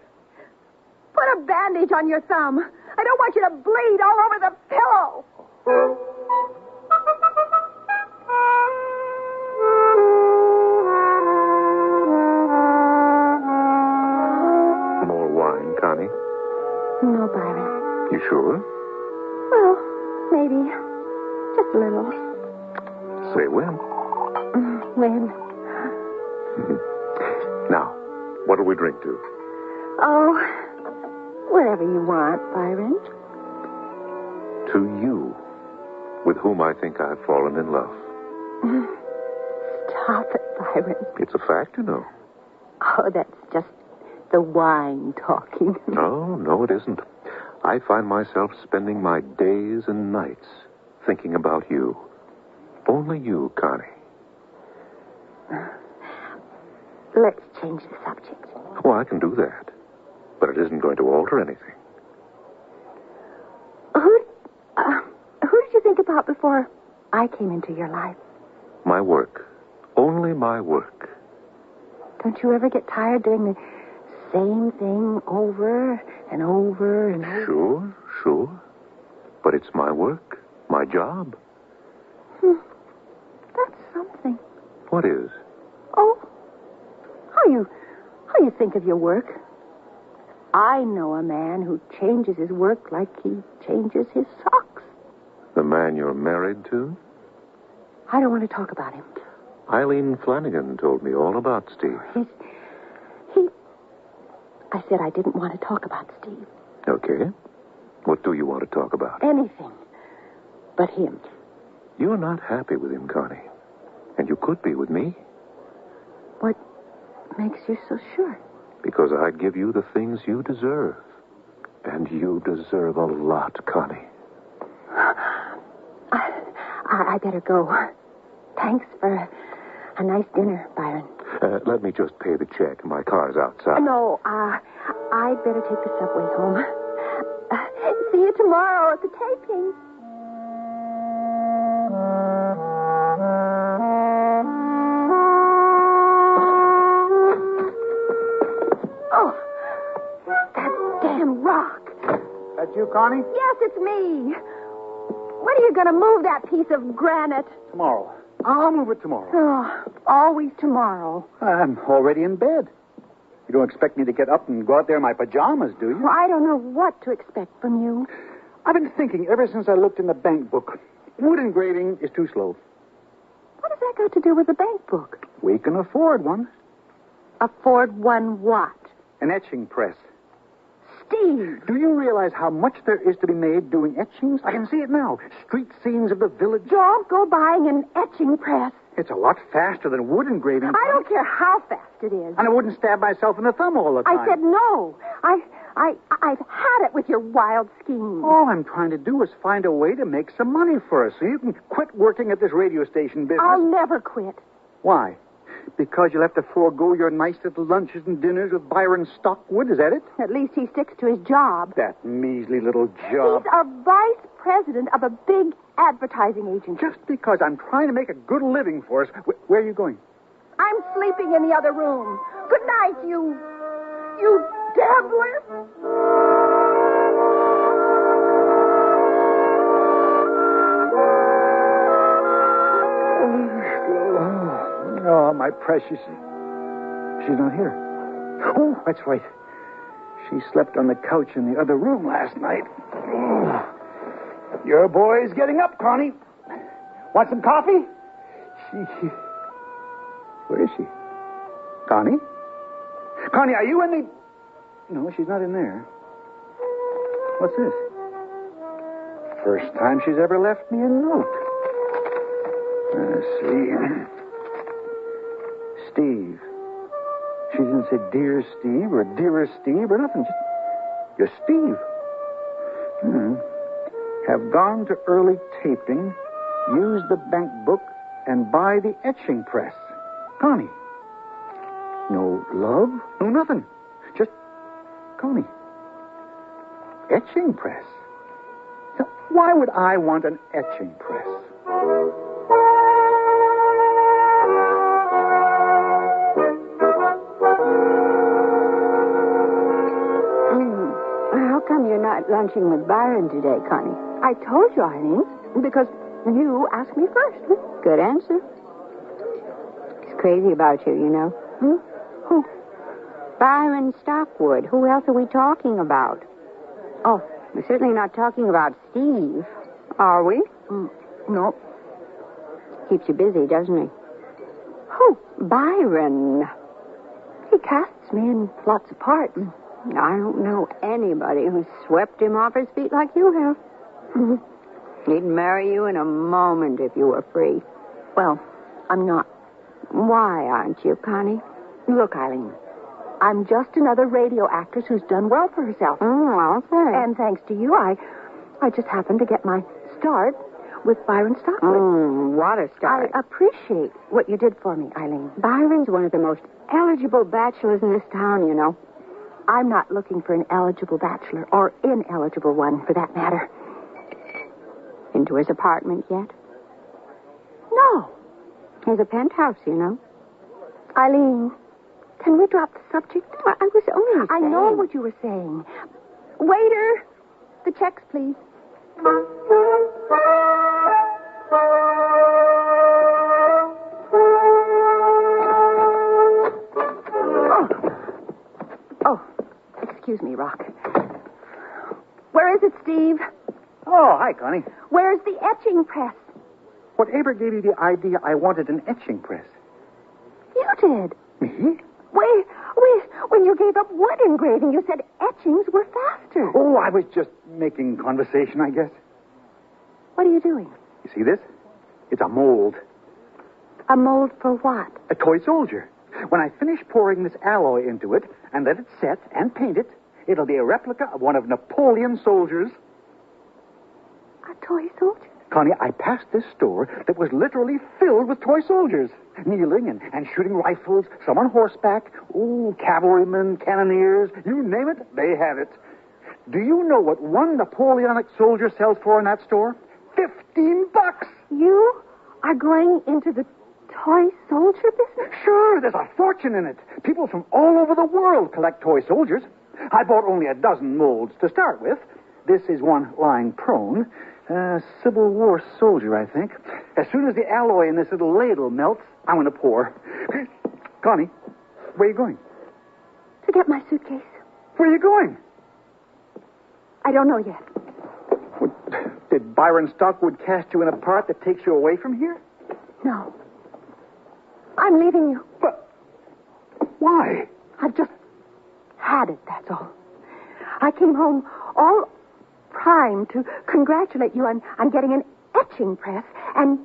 S23: Put a bandage on your thumb. I don't want you to bleed all over the pillow.
S5: More wine, Connie. Sure?
S23: Well, maybe. Just a little.
S5: Say when.
S23: When?
S5: Now, what'll we drink to?
S23: Oh, whatever you want, Byron.
S5: To you, with whom I think I've fallen in love.
S23: Stop it, Byron.
S5: It's a fact, you know.
S23: Oh, that's just the wine talking.
S5: No, it isn't. I find myself spending my days and nights thinking about you. Only you, Connie.
S23: Let's change the subject.
S5: Oh, I can do that. But it isn't going to alter anything.
S23: Who did you think about before I came into your life?
S5: My work. Only my work.
S23: Don't you ever get tired doing the same thing over and over and over?
S5: Sure. But it's my work. My job.
S23: That's something.
S5: What is?
S23: Oh, how you think of your work? I know a man who changes his work like he changes his socks.
S5: The man you're married to?
S23: I don't want to talk about him.
S5: Eileen Flanagan told me all about Steve.
S23: I said I didn't want to talk about Steve.
S5: Okay. What do you want to talk about?
S23: Anything but him.
S5: You're not happy with him, Connie. And you could be with me.
S23: What makes you so sure?
S5: Because I'd give you the things you deserve. And you deserve a lot, Connie.
S23: I better go. Thanks for a nice dinner, Byron.
S5: Let me just pay the check. My car's outside.
S23: No, I'd better take the subway home. See you tomorrow at the taping. Oh, that damn rock.
S11: That you, Connie?
S23: Yes, it's me. When are you going to move that piece of granite?
S11: Tomorrow. I'll move it tomorrow.
S23: Oh, always tomorrow.
S11: I'm already in bed. You don't expect me to get up and go out there in my pajamas, do you?
S23: Well, I don't know what to expect from you.
S11: I've been thinking ever since I looked in the bank book. Wood engraving is too slow.
S23: What has that got to do with the bank book?
S11: We can afford one.
S23: Afford one what?
S11: An etching press.
S23: Steve!
S11: Do you realize how much there is to be made doing etchings? I can see it now. Street scenes of the village.
S23: Don't go buying an etching press.
S11: It's a lot faster than wood engraving.
S23: I don't care how fast it is.
S11: And I wouldn't stab myself in the thumb all the time.
S23: I said no. I've had it with your wild schemes.
S11: All I'm trying to do is find a way to make some money for us so you can quit working at this radio station business.
S23: I'll never quit.
S11: Why? Because you'll have to forego your nice little lunches and dinners with Byron Stockwood, is that it?
S23: At least he sticks to his job.
S11: That measly little job.
S23: He's a vice president of a big advertising agency.
S11: Just because I'm trying to make a good living for us. Where are you going?
S23: I'm sleeping in the other room. Good night, you dabbler.
S11: Oh, my precious. She's not here. Oh, that's right. She slept on the couch in the other room last night. Oh. Your boy's getting up, Connie. Want some coffee? Where is she? Connie? Connie, are you in the... No, she's not in there. What's this? First time she's ever left me a note. Let's see. Steve. She didn't say Dear Steve or Dearest Steve or nothing. Just, you're Steve. Have gone to early taping, use the bank book, and buy the etching press. Connie. No love, no nothing. Just Connie. Etching press. Now, why would I want an etching press?
S23: How come you're not lunching with Byron today, Connie? I told you, Eileen, because you asked me first.
S14: Good answer. He's crazy about you, you know.
S23: Who?
S14: Byron Stockwood. Who else are we talking about?
S23: Oh,
S14: We're certainly not talking about Steve, are we?
S23: No.
S14: Keeps you busy, doesn't he?
S23: Oh, Byron. He casts me in lots of parts.
S14: I don't know anybody who's swept him off his feet like you have. He'd marry you in a moment if you were free.
S23: Well, I'm not.
S14: Why aren't you, Connie?
S23: Look, Eileen, I'm just another radio actress who's done well for herself.
S14: Okay.
S23: And thanks to you, I just happened to get my start with Byron Stockwood.
S14: What a start.
S23: I appreciate what you did for me, Eileen.
S14: Byron's one of the most eligible bachelors in this town, you know.
S23: I'm not looking for an eligible bachelor, or ineligible one, for that matter.
S14: Into his apartment yet?
S23: No.
S14: He's a penthouse, you know.
S23: Eileen, can we drop the subject?
S14: I was only saying.
S23: I know what you were saying. Waiter, the checks, please. Oh, excuse me, Rock. Where is it, Steve?
S11: Oh, hi, Connie.
S23: Where's the etching press?
S11: Whatever gave you the idea I wanted an etching press?
S23: You did.
S11: Me?
S23: Wait. When you gave up wood engraving, you said etchings were faster.
S11: Oh, I was just making conversation, I guess.
S23: What are you doing?
S11: You see this? It's a mold.
S23: A mold for what?
S11: A toy soldier. When I finish pouring this alloy into it and let it set and paint it, it'll be a replica of one of Napoleon's soldiers.
S23: A toy soldier?
S11: Connie, I passed this store that was literally filled with toy soldiers, kneeling and shooting rifles, some on horseback, cavalrymen, cannoneers, you name it, they have it. Do you know what one Napoleonic soldier sells for in that store? $15.
S23: You are going into the toy soldier business?
S11: Sure, there's a fortune in it. People from all over the world collect toy soldiers. I bought only a dozen molds to start with. This is one lying prone. Civil War soldier, I think. As soon as the alloy in this little ladle melts, I'm going to pour. Connie, where are you going?
S23: To get my suitcase.
S11: Where are you going?
S23: I don't know yet.
S11: Did Byron Stockwood cast you in a part that takes you away from here?
S23: No. I'm leaving you.
S11: But why?
S23: I've just had it, that's all. I came home all primed to congratulate you on getting an etching press, and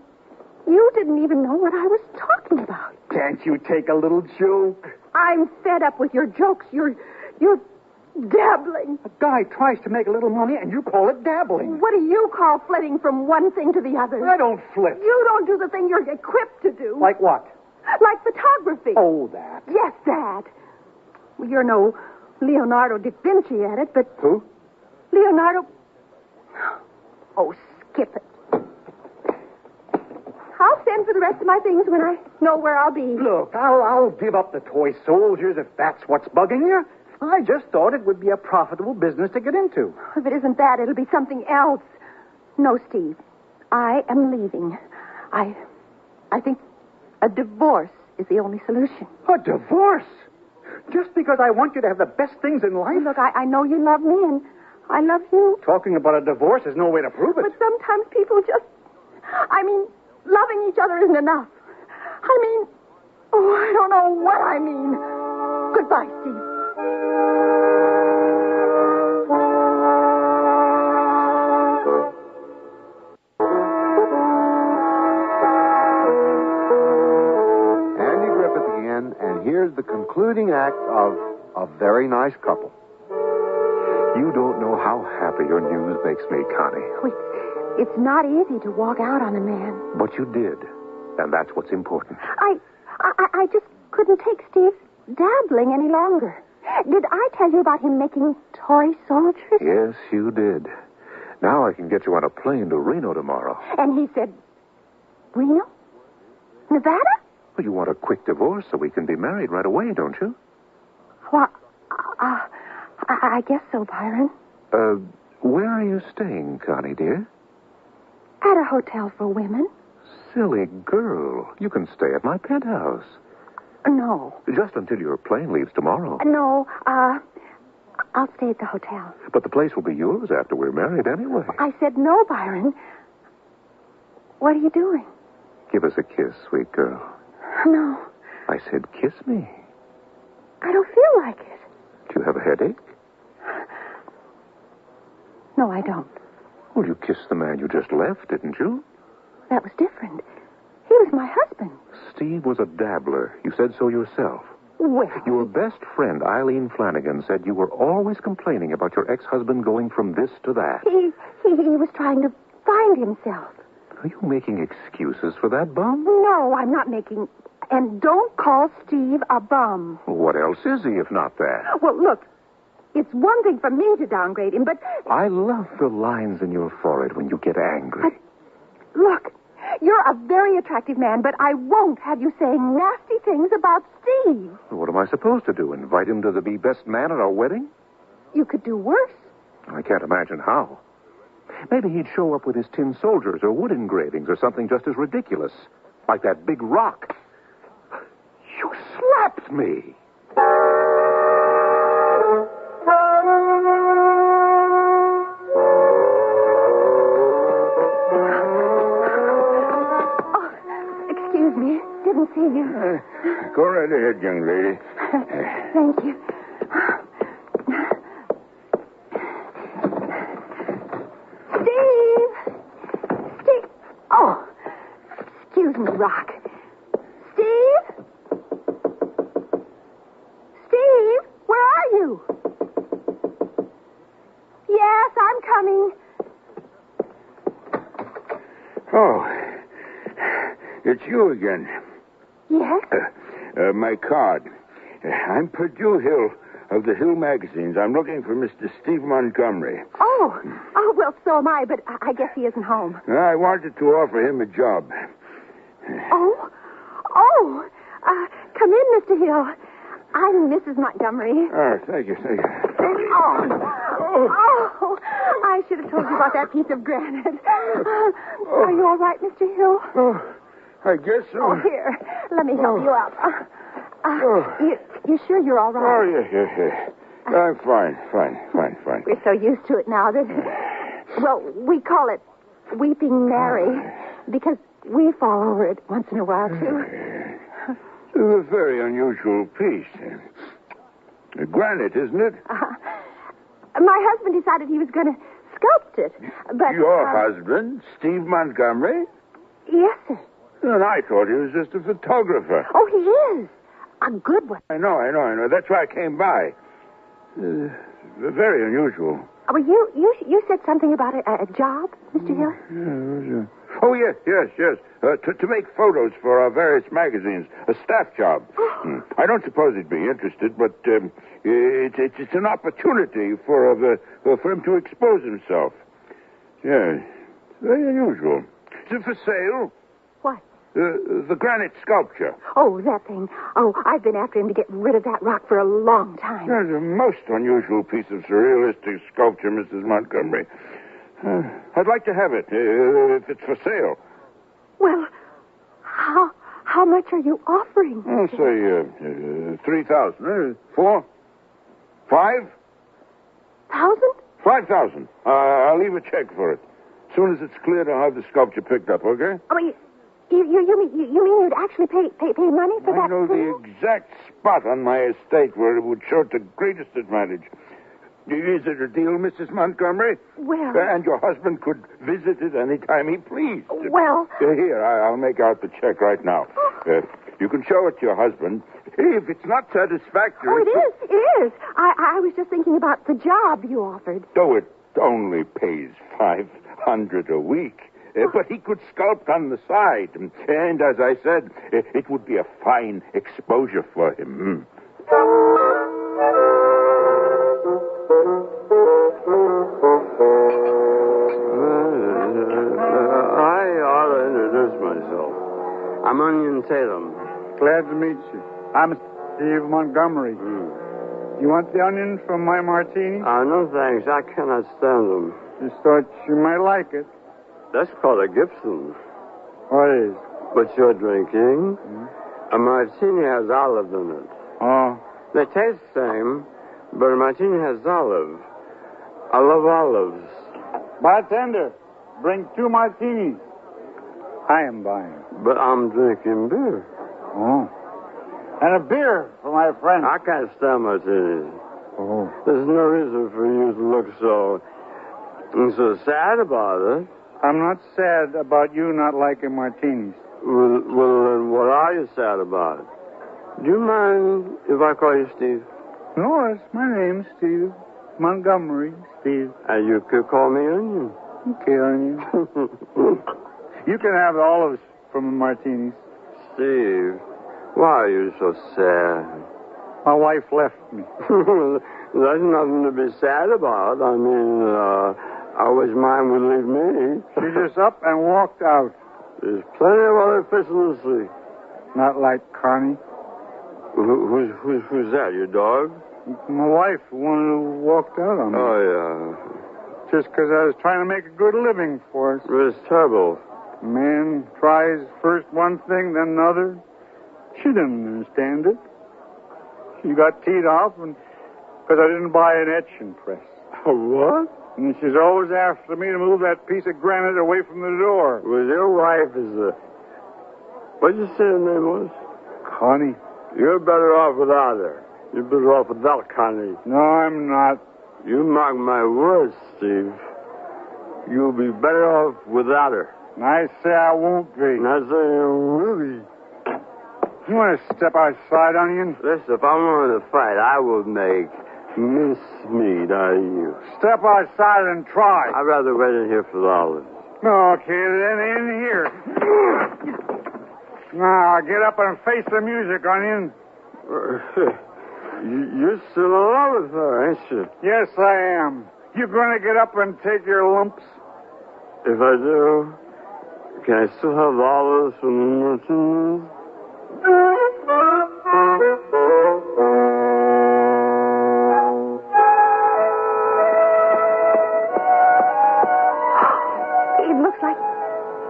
S23: you didn't even know what I was talking about.
S11: Can't you take a little joke?
S23: I'm fed up with your jokes. You're dabbling.
S11: A guy tries to make a little money, and you call it dabbling.
S23: What do you call flitting from one thing to the other?
S11: I don't flit.
S23: You don't do the thing you're equipped to do.
S11: Like what?
S23: Like photography.
S11: Oh, that.
S23: Yes, that. Well, you're no Leonardo da Vinci at it, but...
S11: Who?
S23: Leonardo... Oh, skip it. I'll send for the rest of my things when I know where I'll be.
S11: Look, I'll give up the toy soldiers if that's what's bugging you. I just thought it would be a profitable business to get into.
S23: If it isn't that, it'll be something else. No, Steve. I am leaving. I think a divorce is the only solution.
S11: A divorce? Just because I want you to have the best things in life?
S23: Look, I know you love me, and I love you.
S11: Talking about a divorce is no way to prove it.
S23: But sometimes people just... loving each other isn't enough. I don't know what I mean. Goodbye, Steve.
S24: Andy Griffith again, and here's the concluding act of A Very Nice Couple.
S5: You don't know how happy your news makes me, Connie.
S23: It's not easy to walk out on a man.
S5: But you did, and that's what's important.
S23: I just couldn't take Steve's dabbling any longer. Did I tell you about him making toy soldiers?
S5: Yes, you did. Now I can get you on a plane to Reno tomorrow.
S23: And he said, Reno? Nevada?
S5: Well, you want a quick divorce so we can be married right away, don't you?
S23: Well, I guess so, Byron.
S5: Where are you staying, Connie, dear?
S23: At a hotel for women.
S5: Silly girl. You can stay at my penthouse.
S23: No.
S5: Just until your plane leaves tomorrow.
S23: No, I'll stay at the hotel.
S5: But the place will be yours after we're married anyway.
S23: I said no, Byron. What are you doing?
S5: Give us a kiss, sweet girl.
S23: No.
S5: I said kiss me.
S23: I don't feel like it.
S5: Do you have a headache?
S23: No, I don't.
S5: Well, you kissed the man you just left, didn't you?
S23: That was different. He was my husband.
S5: Steve was a dabbler. You said so yourself.
S23: Well...
S5: Your best friend, Eileen Flanagan, said you were always complaining about your ex-husband going from this to that.
S23: He was trying to find himself.
S5: Are you making excuses for that bum?
S23: No, I'm not making... And don't call Steve a bum.
S5: Well, what else is he if not that?
S23: Well, look, it's one thing for me to downgrade him, but...
S5: I love the lines in your forehead when you get angry.
S23: But, look, you're a very attractive man, but I won't have you saying nasty things about Steve.
S5: What am I supposed to do, invite him to be best man at our wedding?
S23: You could do worse.
S5: I can't imagine how. Maybe he'd show up with his tin soldiers or wood engravings or something just as ridiculous, like that big rock. You slapped me.
S23: Excuse me. Didn't see you.
S6: Go right ahead, young lady.
S23: Thank you. Steve! Oh, excuse me, Rock. Steve? Steve, where are you? Yes, I'm coming.
S12: Oh, it's you again.
S23: Yes?
S12: My card. I'm Purdue Hill of the Hill magazines. I'm looking for Mr. Steve Montgomery.
S23: Oh, well, so am I, but I guess he isn't home.
S12: I wanted to offer him a job.
S23: Oh, come in, Mr. Hill. I'm Mrs. Montgomery.
S12: Oh, thank you.
S23: Oh, I should have told you about that piece of granite. Are you all right, Mr. Hill?
S12: Oh, I guess so.
S23: Oh, here, let me help you up. You sure you're all right?
S12: Oh, yeah. I'm fine.
S23: We're so used to it now that... Well, we call it Weeping Mary because we fall over it once in a while, too.
S12: It's a very unusual piece. Granite, isn't it?
S23: My husband decided he was going to sculpt it, but...
S12: Your husband, Steve Montgomery?
S23: Yes, sir.
S12: And I thought he was just a photographer.
S23: Oh, he is. A good one.
S12: I know. That's why I came by. Very unusual.
S23: Well, you said something about a job, Mr. Hill?
S12: Yeah. Oh, yes. To make photos for our various magazines. A staff job. I don't suppose he'd be interested, but it's an opportunity for him to expose himself. Yeah. Very unusual. Is it for sale?
S23: What?
S12: The granite sculpture.
S23: Oh, that thing. Oh, I've been after him to get rid of that rock for a long time.
S12: It's a most unusual piece of surrealistic sculpture, Mrs. Montgomery. I'd like to have it, if it's for sale.
S23: Well, how much are you offering?
S12: I'll say, 3,000. 4? 5?
S23: 1,000?
S12: 5,000. I'll leave a check for it. As soon as it's cleared, I'll have the sculpture picked up, okay?
S23: I mean, you mean you'd actually pay money for that?
S12: I know the exact spot on my estate where it would show to greatest advantage. Is it a deal, Mrs. Montgomery?
S23: Well...
S12: And your husband could visit it any time he pleased.
S23: Well...
S12: Here, I'll make out the check right now. You can show it to your husband. If it's not satisfactory...
S23: Oh, it is. I was just thinking about the job you offered.
S12: Though it only pays $500 a week. But he could sculpt on the side. And as I said, it would be a fine exposure for him.
S25: I ought to introduce myself. I'm Onion Tatum.
S16: Glad to meet you. I'm Steve Montgomery. You want the onions from my martini?
S25: No, thanks. I cannot stand them.
S16: Just thought you might like it.
S25: That's called a Gibson.
S16: What is?
S25: What you're drinking? A martini has olive in it.
S16: Oh.
S25: They taste the same, But a martini has olive. I love olives.
S16: Bartender, bring 2 martinis. I am buying.
S25: But I'm drinking beer.
S16: Oh. And a beer for my friend.
S25: I can't stand martinis.
S16: Oh.
S25: There's no reason for you to look so sad about it.
S16: I'm not sad about you not liking martinis.
S25: Well, then what are you sad about? Do you mind if I call you Steve?
S16: No, it's my name, Steve. Montgomery, Steve.
S25: And you could call me Onion.
S16: Okay, Onion. You can have the olives from the martinis.
S25: Steve, why are you so sad?
S16: My wife left me.
S25: There's nothing to be sad about. I mean, I wish mine would leave me.
S16: She just up and walked out.
S25: There's plenty of other fish in the sea.
S16: Not like Connie.
S25: Who's that, your dog?
S16: My wife, the one who walked out on me.
S25: Oh, yeah.
S16: Just because I was trying to make a good living for us.
S25: It's terrible.
S16: A man tries first one thing, then another. She didn't understand it. She got teed off because I didn't buy an etching press.
S25: What?
S16: And she's always after me to move that piece of granite away from the door.
S25: Well, your wife is a... What did you say her name was?
S16: Connie.
S25: You're better off without her. You're better off without Connie.
S16: No, I'm not.
S25: You mark my words, Steve. You'll be better off without her.
S16: And I say I won't be.
S25: And I say you will be.
S16: You want to step outside, Onion?
S25: Listen, if I'm willing to fight, I will make mincemeat out of you.
S16: Step outside and try.
S25: I'd rather wait in here for the olives.
S16: Okay, then in here. Now, get up and face the music, Onion.
S25: You're still in love with her, ain't you?
S16: Yes, I am. You going to get up and take your lumps?
S25: If I do, can I still have the olives from the martinis?
S23: It looks like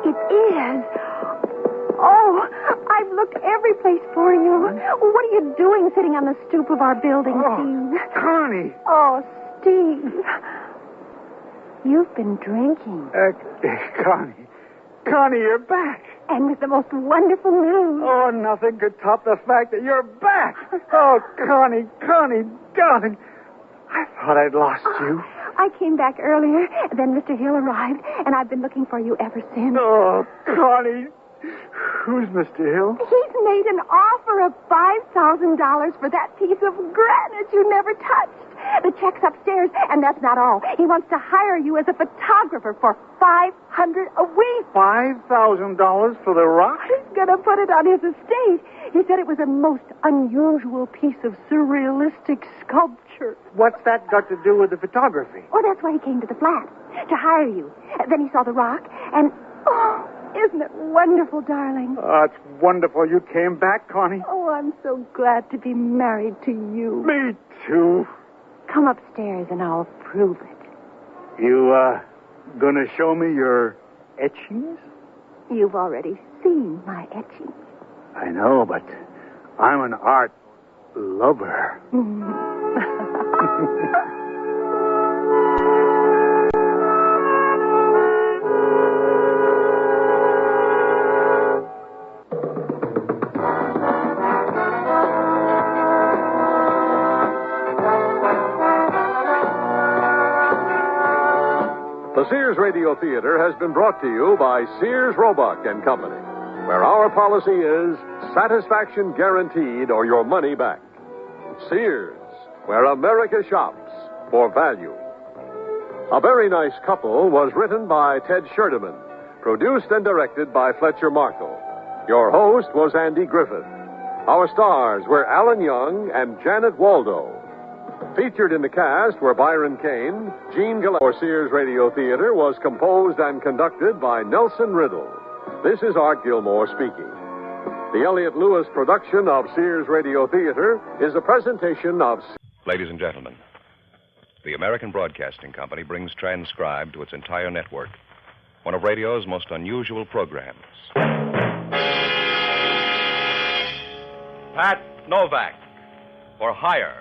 S23: it is. Oh, I've looked every place for you. What are you doing sitting on the stoop of our building, Steve?
S16: Connie.
S23: Oh, Steve. You've been drinking.
S16: Connie, you're back.
S23: And with the most wonderful news.
S16: Oh, nothing could top the fact that you're back. Oh, Connie, darling. I thought I'd lost you.
S23: I came back earlier, then Mr. Hill arrived, and I've been looking for you ever since.
S16: Oh, Connie. Who's Mr. Hill?
S23: He's made an offer of $5,000 for that piece of granite you never touched. The check's upstairs, and that's not all. He wants to hire you as a photographer for $500 a week.
S16: $5,000 for the rock?
S23: He's going to put it on his estate. He said it was a most unusual piece of surrealistic sculpture.
S16: What's that got to do with the photography?
S23: Oh, that's why he came to the flat, to hire you. Then he saw the rock, and... Oh, isn't it wonderful, darling?
S16: Oh, it's wonderful you came back, Connie.
S23: Oh, I'm so glad to be married to you.
S16: Me too.
S23: Come upstairs and I'll prove it.
S16: You, gonna show me your etchings?
S23: You've already seen my etchings.
S16: I know, but I'm an art lover.
S1: The Sears Radio Theater has been brought to you by Sears Roebuck and Company, where our policy is satisfaction guaranteed or your money back. Sears, where America shops for value. A Very Nice Couple was written by Ted Sherdeman, produced and directed by Fletcher Markle. Your host was Andy Griffith. Our stars were Alan Young and Janet Waldo. Featured in the cast were Byron Kane, Gene Gillespie. For Sears Radio Theater was composed and conducted by Nelson Riddle. This is Art Gilmore speaking. The Elliott Lewis production of Sears Radio Theater is a presentation of...
S7: Ladies and gentlemen, the American Broadcasting Company brings transcribed to its entire network one of radio's most unusual programs. Pat Novak, for hire.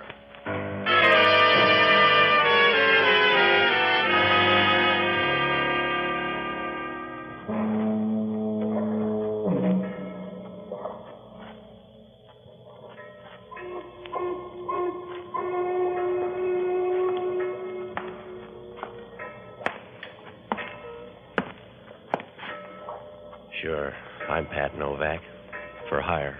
S2: Sure. I'm Pat Novak. For hire.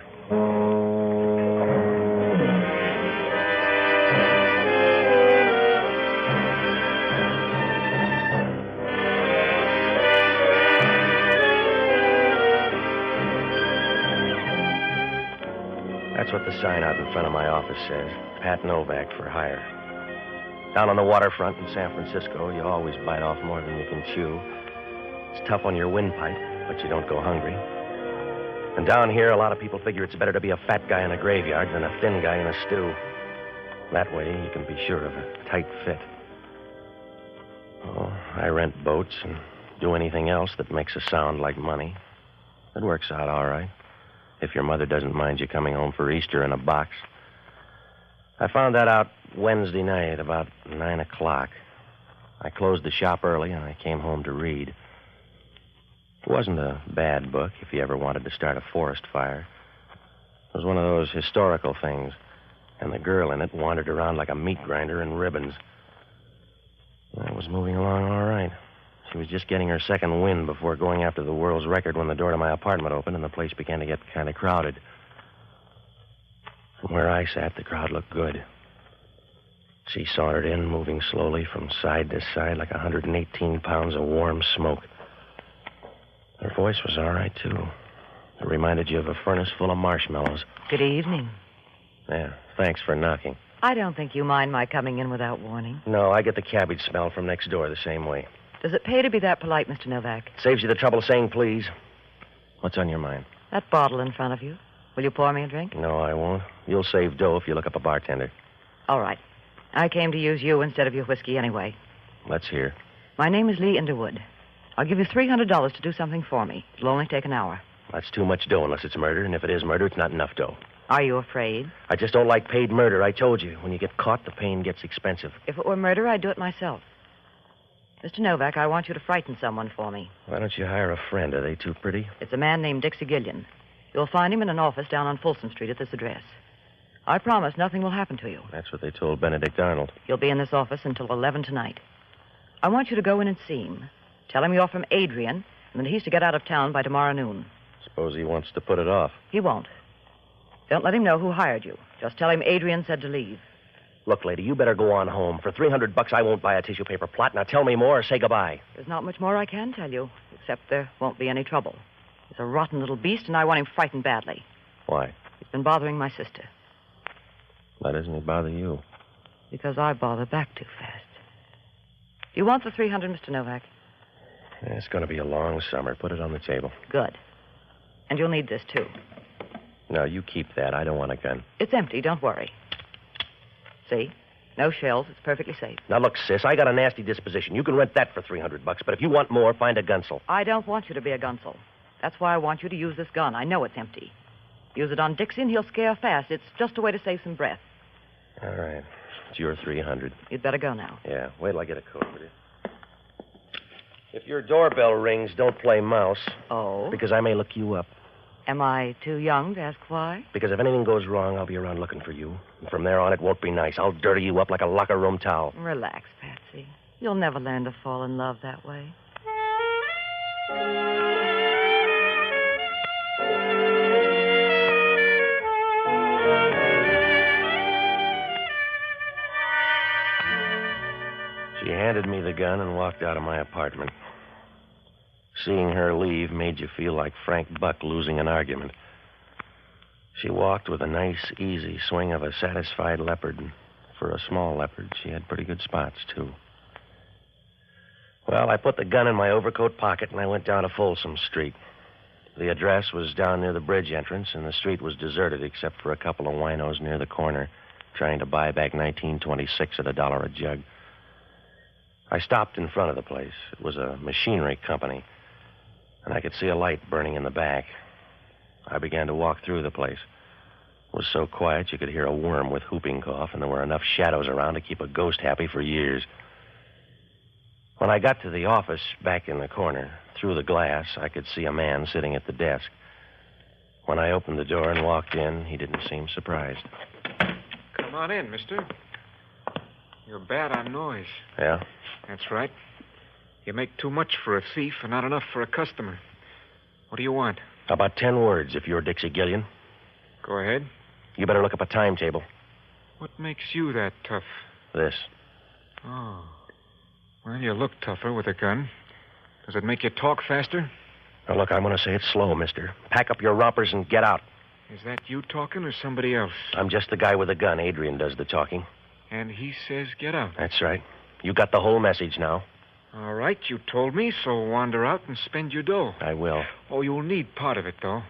S2: That's what the sign out in front of my office says. Pat Novak for hire. Down on the waterfront in San Francisco, you always bite off more than you can chew. It's tough on your windpipe, but you don't go hungry. And down here, a lot of people figure it's better to be a fat guy in a graveyard than a thin guy in a stew. That way, you can be sure of a tight fit. Oh, I rent boats and do anything else that makes a sound like money. It works out all right. If your mother doesn't mind you coming home for Easter in a box. I found that out Wednesday night about 9 o'clock. I closed the shop early and I came home to read. It wasn't a bad book if you ever wanted to start a forest fire. It was one of those historical things, and the girl in it wandered around like a meat grinder in ribbons. I was moving along all right. She was just getting her second wind before going after the world's record when the door to my apartment opened and the place began to get kind of crowded. From where I sat, the crowd looked good. She sauntered in, moving slowly from side to side like 118 pounds of warm smoke. Her voice was all right, too. It reminded you of a furnace full of marshmallows.
S8: Good evening.
S2: Yeah, thanks for knocking.
S8: I don't think you mind my coming in without warning.
S2: No, I get the cabbage smell from next door the same way.
S8: Does it pay to be that polite, Mr. Novak?
S2: Saves you the trouble of saying please. What's on your mind?
S8: That bottle in front of you. Will you pour me a drink?
S2: No, I won't. You'll save dough if you look up a bartender.
S8: All right. I came to use you instead of your whiskey anyway.
S2: Let's hear.
S8: My name is Lee Underwood. I'll give you $300 to do something for me. It'll only take an hour.
S2: That's too much dough unless it's murder, and if it is murder, it's not enough dough.
S8: Are you afraid?
S2: I just don't like paid murder. I told you. When you get caught, the pain gets expensive.
S8: If it were murder, I'd do it myself. Mr. Novak, I want you to frighten someone for me.
S2: Why don't you hire a friend? Are they too pretty?
S8: It's a man named Dixie Gillian. You'll find him in an office down on Folsom Street at this address. I promise nothing will happen to you.
S2: That's what they told Benedict Arnold.
S8: He'll be in this office until 11 tonight. I want you to go in and see him. Tell him you're from Adrian and that he's to get out of town by tomorrow noon.
S2: Suppose he wants to put it off.
S8: He won't. Don't let him know who hired you. Just tell him Adrian said to leave.
S2: Look, lady, you better go on home. For $300, I won't buy a tissue paper plot. Now tell me more or say goodbye.
S8: There's not much more I can tell you, except there won't be any trouble. He's a rotten little beast, and I want him frightened badly.
S2: Why?
S8: He's been bothering my sister.
S2: Why doesn't he bother you?
S8: Because I bother back too fast. Do you want the $300, Mr. Novak?
S2: Yeah, it's going to be a long summer. Put it on the table.
S8: Good. And you'll need this, too.
S2: No, you keep that. I don't want a gun.
S8: It's empty. Don't worry. See? No shells. It's perfectly safe.
S2: Now, look, sis, I got a nasty disposition. You can rent that for $300, but if you want more, find a gunsel.
S8: I don't want you to be a gunsel. That's why I want you to use this gun. I know it's empty. Use it on Dixie and he'll scare fast. It's just a way to save some breath.
S2: All right. It's your $300.
S8: You'd better go now.
S2: Yeah. Wait till I get a code, will you? If your doorbell rings, don't play mouse.
S8: Oh?
S2: Because I may look you up.
S8: Am I too young to ask why?
S2: Because if anything goes wrong, I'll be around looking for you. And from there on, it won't be nice. I'll dirty you up like a locker room towel.
S8: Relax, Patsy. You'll never learn to fall in love that way.
S2: She handed me the gun and walked out of my apartment. Seeing her leave made you feel like Frank Buck losing an argument. She walked with a nice, easy swing of a satisfied leopard. And for a small leopard, she had pretty good spots, too. Well, I put the gun in my overcoat pocket and I went down to Folsom Street. The address was down near the bridge entrance, and the street was deserted except for a couple of winos near the corner trying to buy back 1926 at $1 a jug. I stopped in front of the place. It was a machinery company, and I could see a light burning in the back. I began to walk through the place. It was so quiet you could hear a worm with whooping cough, and there were enough shadows around to keep a ghost happy for years. When I got to the office back in the corner, through the glass, I could see a man sitting at the desk. When I opened the door and walked in, he didn't seem surprised.
S18: Come on in, mister. You're bad on noise.
S2: Yeah?
S18: That's right. You make too much for a thief and not enough for a customer. What do you want?
S9: About 10 words, if you're Dixie Gillian.
S18: Go ahead.
S9: You better look up a timetable.
S18: What makes you that tough?
S9: This.
S18: Oh. Well, you look tougher with a gun. Does it make you talk faster?
S9: Now, look, I'm going to say it slow, mister. Pack up your rompers and get out.
S18: Is that you talking or somebody else?
S9: I'm just the guy with the gun. Adrian does the talking.
S18: And he says get out.
S9: That's right. You got the whole message now.
S18: All right, you told me, so wander out and spend your dough.
S9: I will.
S18: Oh, you'll need part of it, though.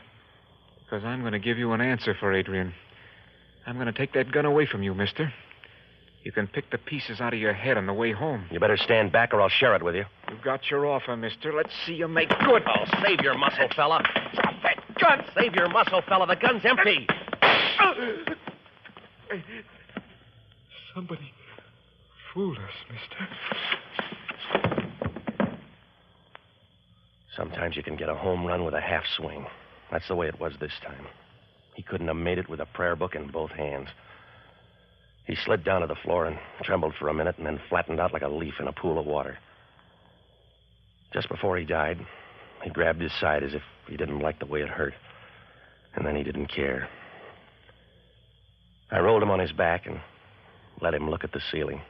S18: Because I'm going to give you an answer for Adrian. I'm going to take that gun away from you, mister. You can pick the pieces out of your head on the way home.
S9: You better stand back or I'll share it with you.
S18: You got your offer, mister. Let's see you make good.
S9: Oh, save your muscle, fella. Drop that gun. Save your muscle, fella. The gun's empty.
S18: Somebody fooled us, mister.
S9: Sometimes you can get a home run with a half swing. That's the way it was this time. He couldn't have made it with a prayer book in both hands. He slid down to the floor and trembled for a minute and then flattened out like a leaf in a pool of water. Just before he died, he grabbed his side as if he didn't like the way it hurt. And then he didn't care. I rolled him on his back and let him look at the ceiling.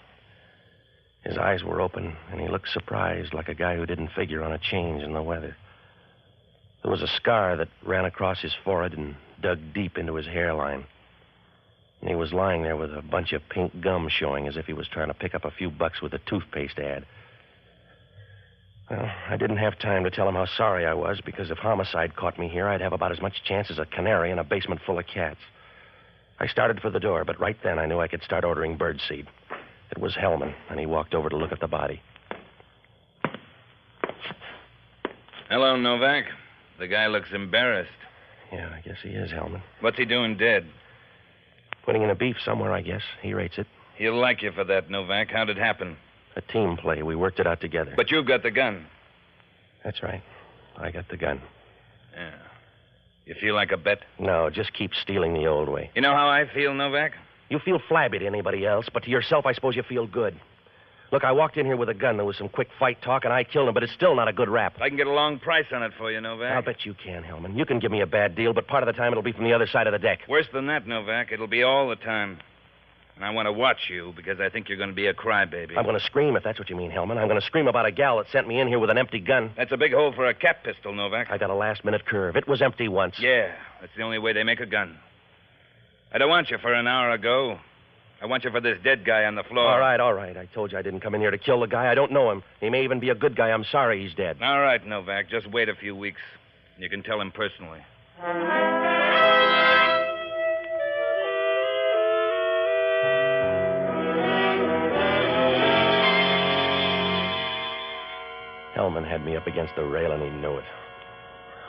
S9: His eyes were open, and he looked surprised, like a guy who didn't figure on a change in the weather. There was a scar that ran across his forehead and dug deep into his hairline. And he was lying there with a bunch of pink gum showing as if he was trying to pick up a few bucks with a toothpaste ad. Well, I didn't have time to tell him how sorry I was, because if homicide caught me here, I'd have about as much chance as a canary in a basement full of cats. I started for the door, but right then I knew I could start ordering birdseed. It was Hellman, and he walked over to look at the body.
S15: Hello, Novak. The guy looks embarrassed.
S9: Yeah, I guess he is, Hellman.
S15: What's he doing dead?
S9: Putting in a beef somewhere, I guess. He rates it.
S15: He'll like you for that, Novak. How'd it happen?
S9: A team play. We worked it out together.
S15: But you've got the gun.
S9: That's right. I got the gun.
S15: Yeah. You feel like a bet?
S9: No, just keep stealing the old way.
S15: You know how I feel, Novak?
S9: You feel flabby to anybody else, but to yourself, I suppose you feel good. Look, I walked in here with a gun. There was some quick fight talk, and I killed him, but it's still not a good rap.
S15: I can get a long price on it for you, Novak.
S9: I'll bet you can, Hellman. You can give me a bad deal, but part of the time it'll be from the other side of the deck.
S15: Worse than that, Novak. It'll be all the time. And I want to watch you because I think you're going to be a crybaby.
S9: I'm going to scream, if that's what you mean, Hellman. I'm going to scream about a gal that sent me in here with an empty gun.
S15: That's a big hole for a cap pistol, Novak.
S9: I got a last-minute curve. It was empty once.
S15: Yeah, that's the only way they make a gun. I don't want you for an hour ago. I want you for this dead guy on the floor.
S9: All right. I told you I didn't come in here to kill the guy. I don't know him. He may even be a good guy. I'm sorry he's dead.
S15: All right, Novak. Just wait a few weeks. You can tell him personally.
S9: Hellman had me up against the rail, and he knew it.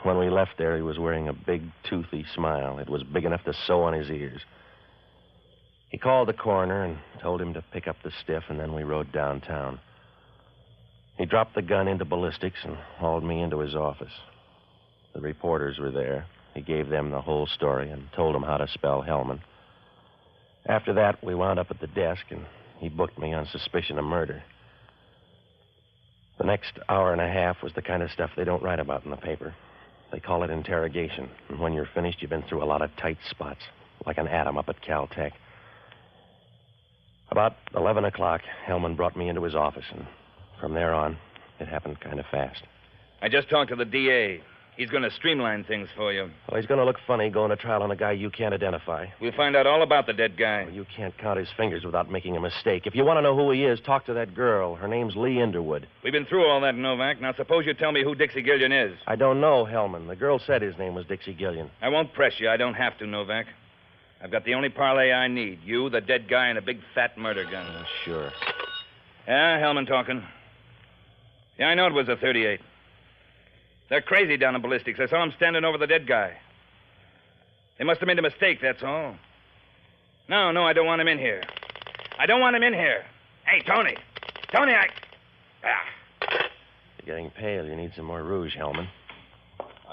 S9: When we left there, he was wearing a big, toothy smile. It was big enough to sew on his ears. He called the coroner and told him to pick up the stiff, and then we rode downtown. He dropped the gun into ballistics and hauled me into his office. The reporters were there. He gave them the whole story and told them how to spell Hellman. After that, we wound up at the desk, and he booked me on suspicion of murder. The next hour and a half was the kind of stuff they don't write about in the paper. They call it interrogation, and when you're finished, you've been through a lot of tight spots, like an atom up at Caltech. About 11 o'clock, Hellman brought me into his office, and from there on, it happened kind of fast.
S15: I just talked to the DA. He's going to streamline things for you.
S9: Well, he's going to look funny going to trial on a guy you can't identify.
S15: We'll find out all about the dead guy.
S9: Well, you can't count his fingers without making a mistake. If you want to know who he is, talk to that girl. Her name's Lee Underwood.
S15: We've been through all that, Novak. Now, suppose you tell me who Dixie Gillian is.
S9: I don't know, Hellman. The girl said his name was Dixie Gillian.
S15: I won't press you. I don't have to, Novak. I've got the only parlay I need. You, the dead guy, and a big fat murder gun.
S9: Oh, sure.
S15: Yeah, Hellman talking. Yeah, I know it was a .38. They're crazy down in ballistics. I saw them standing over the dead guy. They must have made a mistake, that's all. No, I don't want him in here. I don't want him in here. Hey, Tony. Tony,
S9: You're getting pale. You need some more rouge, Hellman.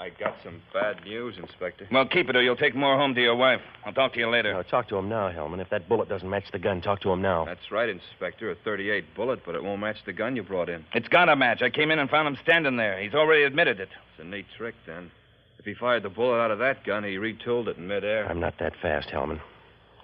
S18: I got some bad news, Inspector.
S15: Well, keep it or you'll take more home to your wife. I'll talk to you later.
S9: No, talk to him now, Hellman. If that bullet doesn't match the gun, talk to him now.
S18: That's right, Inspector. A .38 bullet, but it won't match the gun you brought in.
S15: It's got to match. I came in and found him standing there. He's already admitted it.
S18: It's a neat trick, then.
S10: If he fired the bullet out of that gun, he retooled it in midair.
S2: I'm not that fast, Hellman.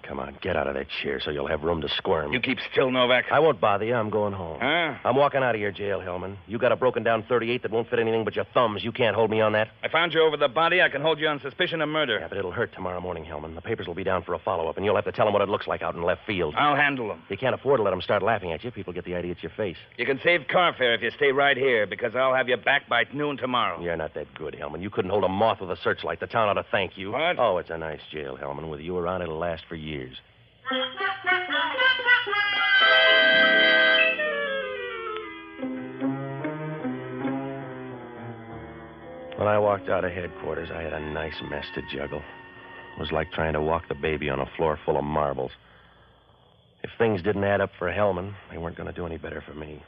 S2: Come on, get out of that chair so you'll have room to squirm.
S15: You keep still, Novak.
S2: I won't bother you. I'm going home.
S15: Huh?
S2: I'm walking out of your jail, Hellman. You got a broken-down .38 that won't fit anything but your thumbs. You can't hold me on that.
S15: I found you over the body. I can hold you on suspicion of murder.
S2: Yeah, but it'll hurt tomorrow morning, Hellman. The papers will be down for a follow-up, and you'll have to tell them what it looks like out in left field.
S15: I'll handle them.
S2: You can't afford to let them start laughing at you. People get the idea it's your face.
S15: You can save car fare if you stay right here, because I'll have you back by noon tomorrow.
S2: You're not that good, Hellman. You couldn't hold a moth with a searchlight. The town ought to thank you.
S15: What?
S2: Oh, it's a nice jail, Hellman. With you around, it'll last for years. When I walked out of headquarters, I had a nice mess to juggle. It was like trying to walk the baby on a floor full of marbles. If things didn't add up for Hellman, they weren't going to do any better for me.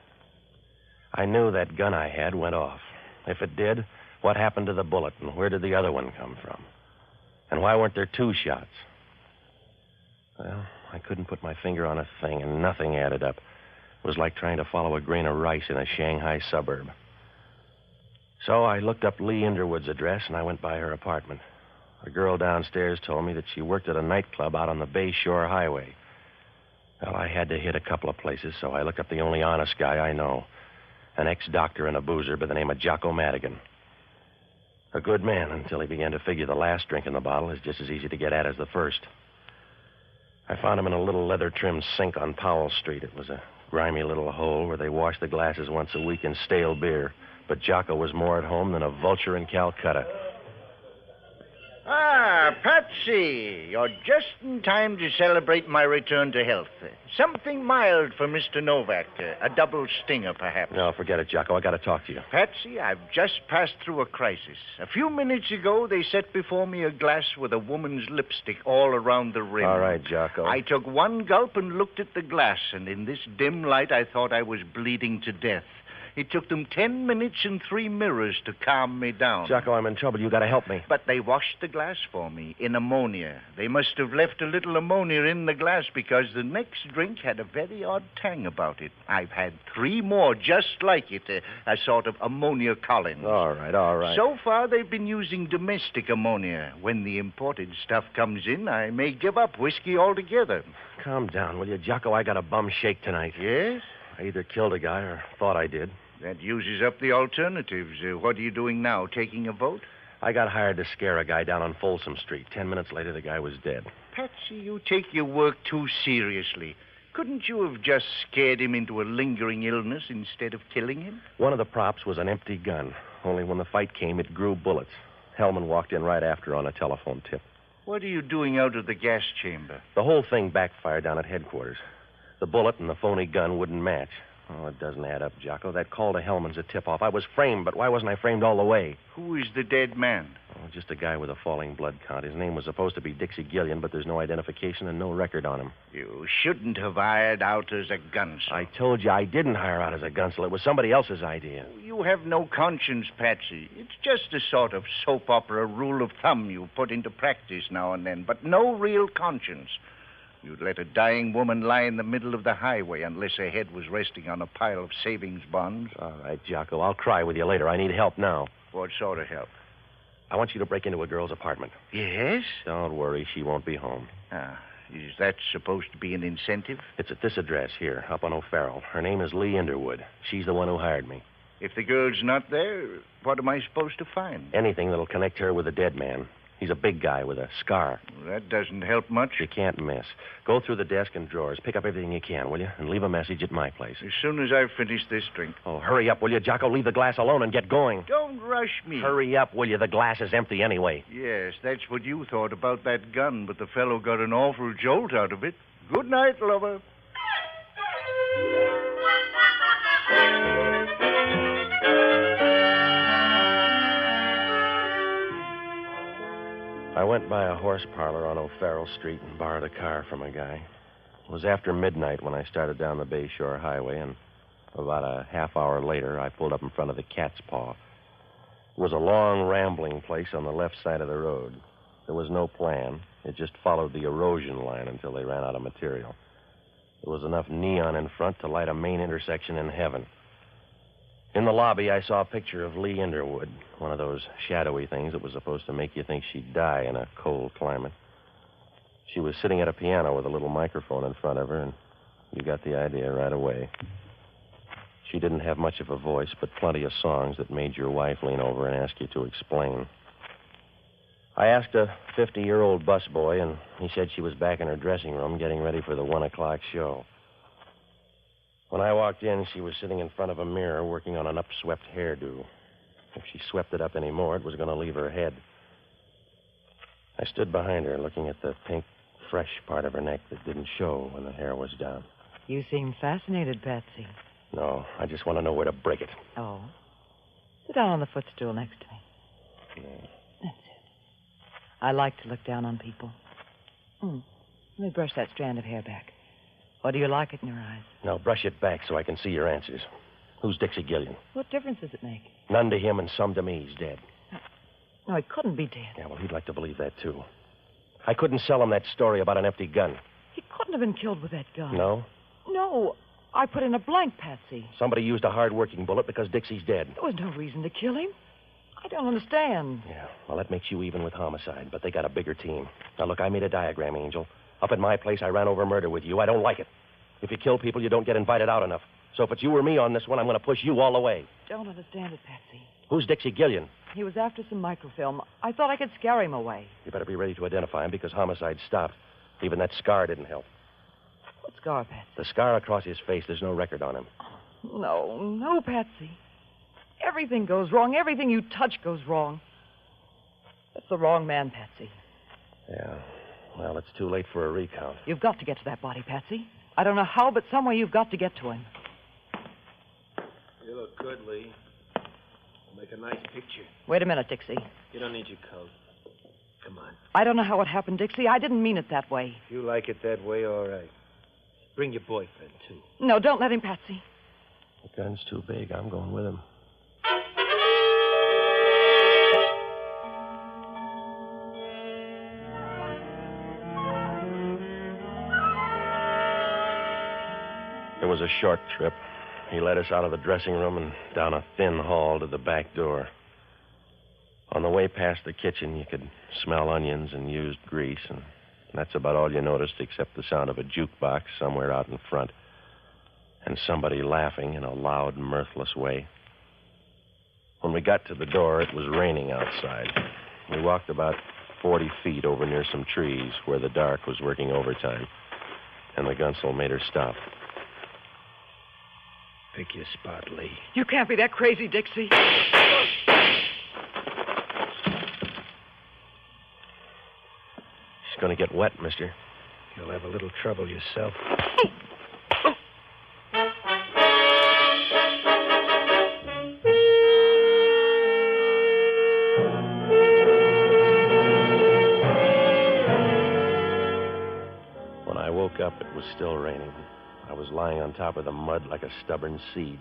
S2: I knew that gun I had went off. If it did, what happened to the bullet, and where did the other one come from? And why weren't there two shots? Well, I couldn't put my finger on a thing, and nothing added up. It was like trying to follow a grain of rice in a Shanghai suburb. So I looked up Lee Underwood's address, and I went by her apartment. The girl downstairs told me that she worked at a nightclub out on the Bay Shore Highway. Well, I had to hit a couple of places, so I looked up the only honest guy I know, an ex-doctor and a boozer by the name of Jocko Madigan. A good man until he began to figure the last drink in the bottle is just as easy to get at as the first. I found him in a little leather-trimmed sink on Powell Street. It was a grimy little hole where they washed the glasses once a week in stale beer. But Jocko was more at home than a vulture in Calcutta.
S6: Ah, Patsy, you're just in time to celebrate my return to health. Something mild for Mr. Novak. A double stinger, perhaps.
S2: No, forget it, Jocko. I got to talk to you.
S6: Patsy, I've just passed through a crisis. A few minutes ago, they set before me a glass with a woman's lipstick all around the rim.
S2: All right, Jocko.
S6: I took one gulp and looked at the glass, and in this dim light, I thought I was bleeding to death. It took them 10 minutes and 3 mirrors to calm me down.
S2: Jocko, I'm in trouble. You got to help me.
S6: But they washed the glass for me in ammonia. They must have left a little ammonia in the glass because the next drink had a very odd tang about it. I've had 3 more just like it, a sort of ammonia Collins.
S2: All right.
S6: So far, they've been using domestic ammonia. When the imported stuff comes in, I may give up whiskey altogether.
S2: Calm down, will you, Jocko? I got a bum shake tonight.
S6: Yes?
S2: I either killed a guy or thought I did.
S6: That uses up the alternatives. What are you doing now, taking a vote?
S2: I got hired to scare a guy down on Folsom Street. 10 minutes later, the guy was dead.
S6: Patsy, you take your work too seriously. Couldn't you have just scared him into a lingering illness instead of killing him?
S2: One of the props was an empty gun. Only when the fight came, it grew bullets. Hellman walked in right after on a telephone tip.
S6: What are you doing out of the gas chamber?
S2: The whole thing backfired down at headquarters. The bullet and the phony gun wouldn't match. Oh, it doesn't add up, Jocko. That call to Hellman's a tip-off. I was framed, but why wasn't I framed all the way?
S6: Who is the dead man?
S2: Oh, just a guy with a falling blood count. His name was supposed to be Dixie Gillian, but there's no identification and no record on him.
S6: You shouldn't have hired out as a gunsel.
S2: I told you I didn't hire out as a gunsel. It was somebody else's idea.
S6: You have no conscience, Patsy. It's just a sort of soap opera rule of thumb you put into practice now and then, but no real conscience. You'd let a dying woman lie in the middle of the highway unless her head was resting on a pile of savings bonds.
S2: All right, Jocko, I'll cry with you later. I need help now.
S6: What sort of help?
S2: I want you to break into a girl's apartment.
S6: Yes?
S2: Don't worry, she won't be home.
S6: Ah, is that supposed to be an incentive?
S2: It's at this address here, up on O'Farrell. Her name is Lee Underwood. She's the one who hired me.
S6: If the girl's not there, what am I supposed to find?
S2: Anything that'll connect her with the dead man. He's a big guy with a scar.
S6: Well, that doesn't help much.
S2: You can't miss. Go through the desk and drawers. Pick up everything you can, will you? And leave a message at my place.
S6: As soon as I finish this drink.
S2: Oh, hurry up, will you, Jocko? Leave the glass alone and get going.
S6: Don't rush me.
S2: Hurry up, will you? The glass is empty anyway.
S6: Yes, that's what you thought about that gun, but the fellow got an awful jolt out of it. Good night, lover.
S2: I went by a horse parlor on O'Farrell Street and borrowed a car from a guy. It was after midnight when I started down the Bay Shore Highway, and about a half hour later, I pulled up in front of the Cat's Paw. It was a long, rambling place on the left side of the road. There was no plan. It just followed the erosion line until they ran out of material. There was enough neon in front to light a main intersection in heaven. In the lobby, I saw a picture of Lee Underwood, one of those shadowy things that was supposed to make you think she'd die in a cold climate. She was sitting at a piano with a little microphone in front of her, and you got the idea right away. She didn't have much of a voice, but plenty of songs that made your wife lean over and ask you to explain. I asked a 50-year-old busboy, and he said she was back in her dressing room getting ready for the 1 o'clock show. When I walked in, she was sitting in front of a mirror working on an upswept hairdo. If she swept it up any more, it was going to leave her head. I stood behind her, looking at the pink, fresh part of her neck that didn't show when the hair was down.
S8: You seem fascinated, Patsy.
S2: No, I just want to know where to break it.
S8: Oh. Sit down on the footstool next to me.
S2: Yeah.
S8: That's it. I like to look down on people. Let me brush that strand of hair back. Or do you like it in your eyes?
S2: Now, brush it back so I can see your answers. Who's Dixie Gillian?
S8: What difference does it make?
S2: None to him and some to me. He's dead.
S8: No, he couldn't be dead.
S2: Yeah, well, he'd like to believe that, too. I couldn't sell him that story about an empty gun.
S8: He couldn't have been killed with that gun.
S2: No?
S8: No. I put in a blank, Patsy.
S2: Somebody used a hard-working bullet because Dixie's dead.
S8: There was no reason to kill him. I don't understand.
S2: Yeah, well, that makes you even with homicide, but they got a bigger team. Now, look, I made a diagram, Angel. Up at my place, I ran over murder with you. I don't like it. If you kill people, you don't get invited out enough. So if it's you or me on this one, I'm going to push you all the way.
S8: Don't understand it, Patsy.
S2: Who's Dixie Gillian?
S8: He was after some microfilm. I thought I could scare him away.
S2: You better be ready to identify him because homicide stopped. Even that scar didn't help.
S8: What scar, Patsy?
S2: The scar across his face, there's no record on him.
S8: No, Patsy. Everything goes wrong. Everything you touch goes wrong. That's the wrong man, Patsy.
S2: Yeah. Well, it's too late for a recount.
S8: You've got to get to that body, Patsy. I don't know how, but some way you've got to get to him.
S13: You look good, Lee. We'll make a nice picture.
S8: Wait a minute, Dixie.
S13: You don't need your coat. Come on.
S8: I don't know how it happened, Dixie. I didn't mean it that way.
S13: If you like it that way, all right. Bring your boyfriend, too.
S8: No, don't let him, Patsy.
S2: The gun's too big. I'm going with him. It was a short trip. He led us out of the dressing room and down a thin hall to the back door. On the way past the kitchen, you could smell onions and used grease, and that's about all you noticed except the sound of a jukebox somewhere out in front and somebody laughing in a loud, mirthless way. When we got to the door, it was raining outside. We walked about 40 feet over near some trees where the dark was working overtime, and the gunsel made her stop.
S13: Pick your spot, Lee.
S8: You can't be that crazy, Dixie.
S2: She's going to get wet, mister.
S13: You'll have a little trouble yourself.
S2: When I woke up, it was still raining. I was lying on top of the mud like a stubborn seed.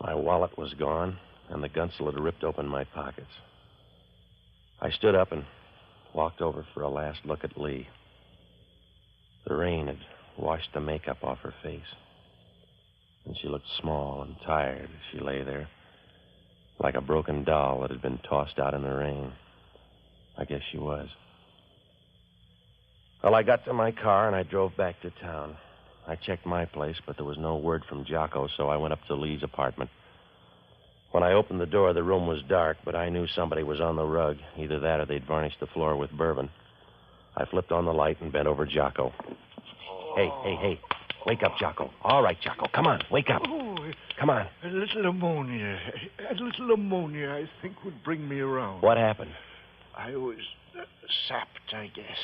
S2: My wallet was gone, and the gunsel had ripped open my pockets. I stood up and walked over for a last look at Lee. The rain had washed the makeup off her face, and she looked small and tired as she lay there, like a broken doll that had been tossed out in the rain. I guess she was. Well, I got to my car, and I drove back to town. I checked my place, but there was no word from Jocko, so I went up to Lee's apartment. When I opened the door, the room was dark, but I knew somebody was on the rug. Either that or they'd varnished the floor with bourbon. I flipped on the light and bent over Jocko. Hey. Wake up, Jocko. All right, Jocko. Come on, wake up. Come on.
S6: A little ammonia, I think, would bring me around.
S2: What happened?
S6: I was sapped, I guess.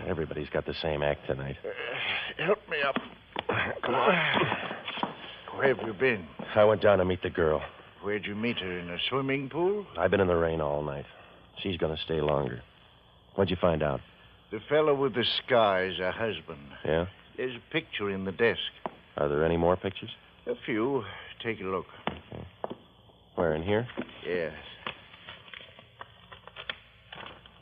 S2: Everybody's got the same act tonight.
S6: Help me up. Come on. Where have you been?
S2: I went down to meet the girl.
S6: Where'd you meet her? In a swimming pool?
S2: I've been in the rain all night. She's going to stay longer. What'd you find out?
S6: The fellow with the scar is her husband.
S2: Yeah?
S6: There's a picture in the desk.
S2: Are there any more pictures?
S6: A few. Take a look.
S2: Okay. Where, in here?
S6: Yes.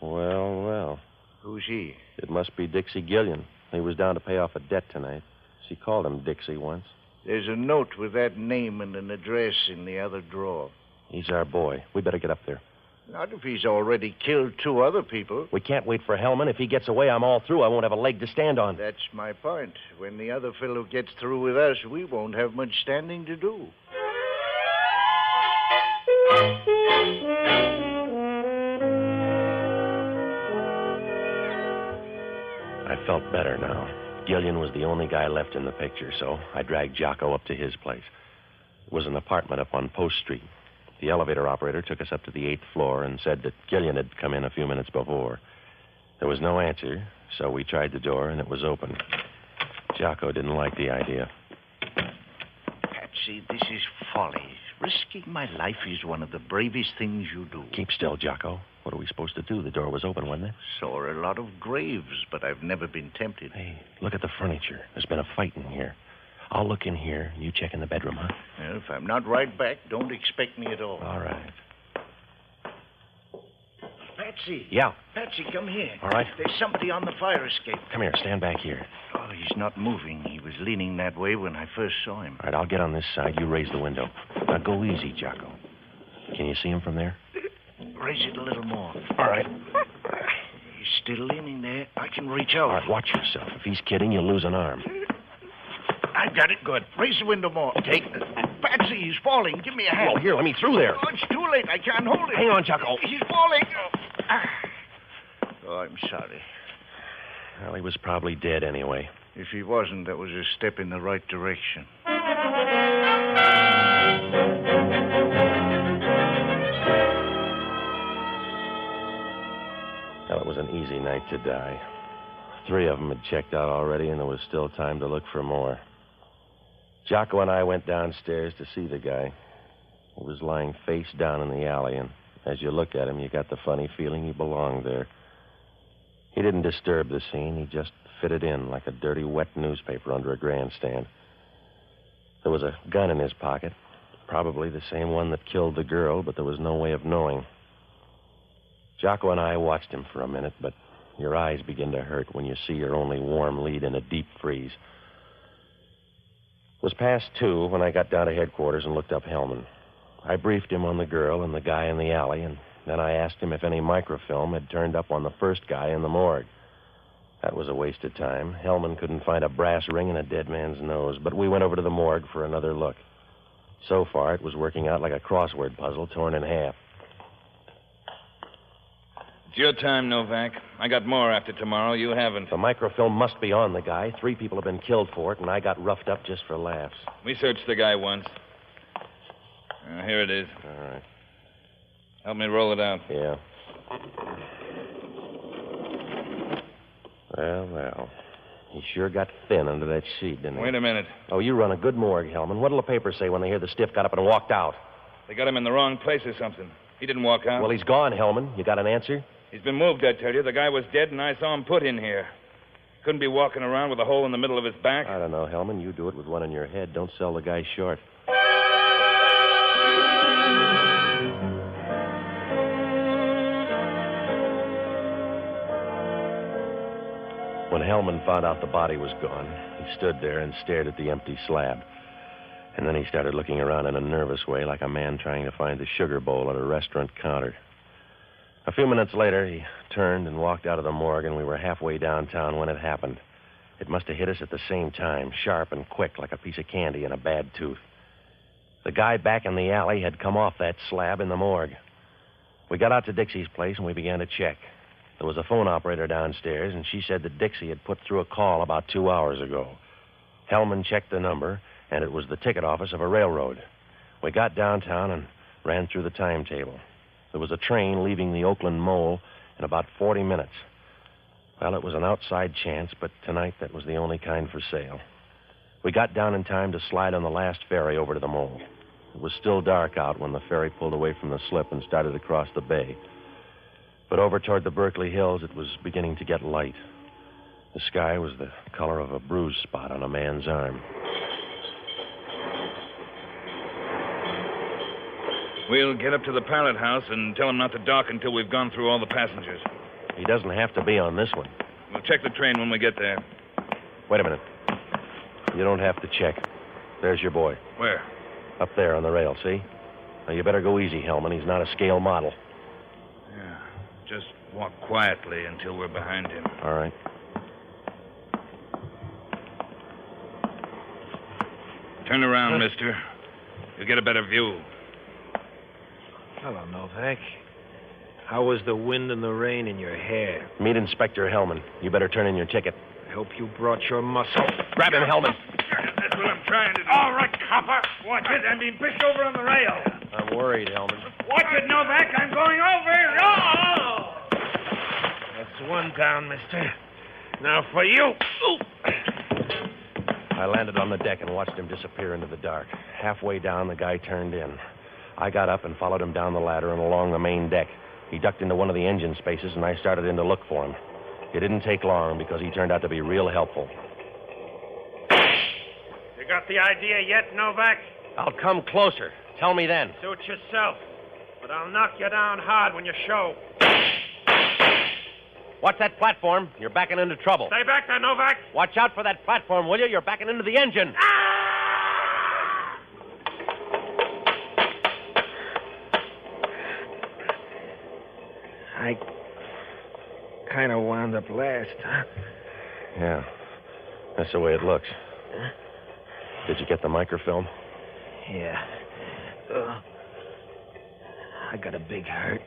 S2: Well.
S6: Who's he?
S2: It must be Dixie Gillian. He was down to pay off a debt tonight. She called him Dixie once.
S6: There's a note with that name and an address in the other drawer.
S2: He's our boy. We better get up there.
S6: Not if he's already killed 2 other people.
S2: We can't wait for Hellman. If he gets away, I'm all through. I won't have a leg to stand on.
S6: That's my point. When the other fellow gets through with us, we won't have much standing to do.
S2: I felt better now. Gillian was the only guy left in the picture, so I dragged Jocko up to his place. It was an apartment up on Post Street. The elevator operator took us up to the 8th floor and said that Gillian had come in a few minutes before. There was no answer, so we tried the door, and it was open. Jocko didn't like the idea.
S6: Patsy, this is folly. Risking my life is one of the bravest things you do.
S2: Keep still, Jocko. What are we supposed to do? The door was open, wasn't it?
S6: Saw a lot of graves, but I've never been tempted.
S2: Hey, look at the furniture. There's been a fight in here. I'll look in here. You check in the bedroom, huh?
S6: Well, if I'm not right back, don't expect me at all.
S2: All right.
S6: Patsy.
S2: Yeah?
S6: Patsy, come here.
S2: All right.
S6: There's somebody on the fire escape.
S2: Come here. Stand back here.
S6: Oh, he's not moving. He was leaning that way when I first saw him.
S2: All right, I'll get on this side. You raise the window. Now, go easy, Jocko. Can you see him from there?
S6: Raise it a little more.
S2: All right.
S6: He's still leaning there. I can reach out.
S2: All right, watch yourself. If he's kidding, you'll lose an arm.
S6: I've got it. Good. Raise the window more.
S2: Take.
S6: Patsy, he's falling. Give me a hand.
S2: Oh, here, let me through there.
S6: Oh, it's too late. I can't hold it.
S2: Hang on, Jocko.
S6: He's falling. Oh, I'm sorry.
S2: Well, he was probably dead anyway.
S6: If he wasn't, that was a step in the right direction.
S2: Well, it was an easy night to die. 3 of them had checked out already, and there was still time to look for more. Jocko and I went downstairs to see the guy. He was lying face down in the alley, and as you look at him, you got the funny feeling he belonged there. He didn't disturb the scene. He just fitted in like a dirty, wet newspaper under a grandstand. There was a gun in his pocket, probably the same one that killed the girl, but there was no way of knowing. Jocko and I watched him for a minute, but your eyes begin to hurt when you see your only warm lead in a deep freeze. It was past 2 when I got down to headquarters and looked up Hellman. I briefed him on the girl and the guy in the alley, and then I asked him if any microfilm had turned up on the first guy in the morgue. That was a waste of time. Hellman couldn't find a brass ring in a dead man's nose, but we went over to the morgue for another look. So far, it was working out like a crossword puzzle torn in half.
S15: It's your time, Novak. I got more after tomorrow. You haven't.
S2: The microfilm must be on the guy. 3 people have been killed for it, and I got roughed up just for laughs.
S15: We searched the guy once. Here it is.
S2: All right.
S15: Help me roll it out.
S2: Yeah. Well. He sure got thin under that sheet, didn't he?
S15: Wait a minute.
S2: Oh, you run a good morgue, Hellman. What'll the paper say when they hear the stiff got up and walked out?
S15: They got him in the wrong place or something. He didn't walk out.
S2: Well, he's gone, Hellman. You got an answer?
S15: He's been moved, I tell you. The guy was dead, and I saw him put in here. Couldn't be walking around with a hole in the middle of his back.
S2: I don't know, Hellman. You do it with one in your head. Don't sell the guy short. When Hellman found out the body was gone, he stood there and stared at the empty slab. And then he started looking around in a nervous way, like a man trying to find the sugar bowl at a restaurant counter. A few minutes later, he turned and walked out of the morgue, and we were halfway downtown when it happened. It must have hit us at the same time, sharp and quick, like a piece of candy in a bad tooth. The guy back in the alley had come off that slab in the morgue. We got out to Dixie's place, and we began to check. There was a phone operator downstairs, and she said that Dixie had put through a call about 2 hours ago. Hellman checked the number, and it was the ticket office of a railroad. We got downtown and ran through the timetable. There was a train leaving the Oakland Mole in about 40 minutes. Well, it was an outside chance, but tonight that was the only kind for sale. We got down in time to slide on the last ferry over to the Mole. It was still dark out when the ferry pulled away from the slip and started across the bay. But over toward the Berkeley Hills, it was beginning to get light. The sky was the color of a bruise spot on a man's arm.
S15: We'll get up to the pilot house and tell him not to dock until we've gone through all the passengers.
S2: He doesn't have to be on this one.
S15: We'll check the train when we get there.
S2: Wait a minute. You don't have to check. There's your boy.
S10: Where?
S2: Up there on the rail, see? Now, you better go easy, Hellman. He's not a scale model.
S10: Yeah. Just walk quietly until we're behind him.
S2: All right.
S10: Turn around, mister. You'll get a better view.
S13: Hello, Novak. How was the wind and the rain in your hair?
S2: Meet Inspector Hellman. You better turn in your ticket.
S13: I hope you brought your muscle.
S2: Grab him, Hellman.
S10: That's what I'm trying to do.
S15: All right, copper. Watch it. I'm being pushed over on the rail.
S2: I'm worried, Hellman.
S15: Watch it, Novak. I'm going over. Oh!
S13: That's one down, mister. Now for you. Ooh.
S2: I landed on the deck and watched him disappear into the dark. Halfway down, the guy turned in. I got up and followed him down the ladder and along the main deck. He ducked into one of the engine spaces, and I started in to look for him. It didn't take long because he turned out to be real helpful.
S13: You got the idea yet, Novak?
S2: I'll come closer. Tell me then.
S13: Suit yourself. But I'll knock you down hard when you show.
S2: Watch that platform. You're backing into trouble.
S13: Stay back there, Novak.
S2: Watch out for that platform, will you? You're backing into the engine.
S13: I kind of wound up last, huh?
S2: Yeah. That's the way it looks. Did you get the microfilm?
S13: Yeah. I got a big hurt.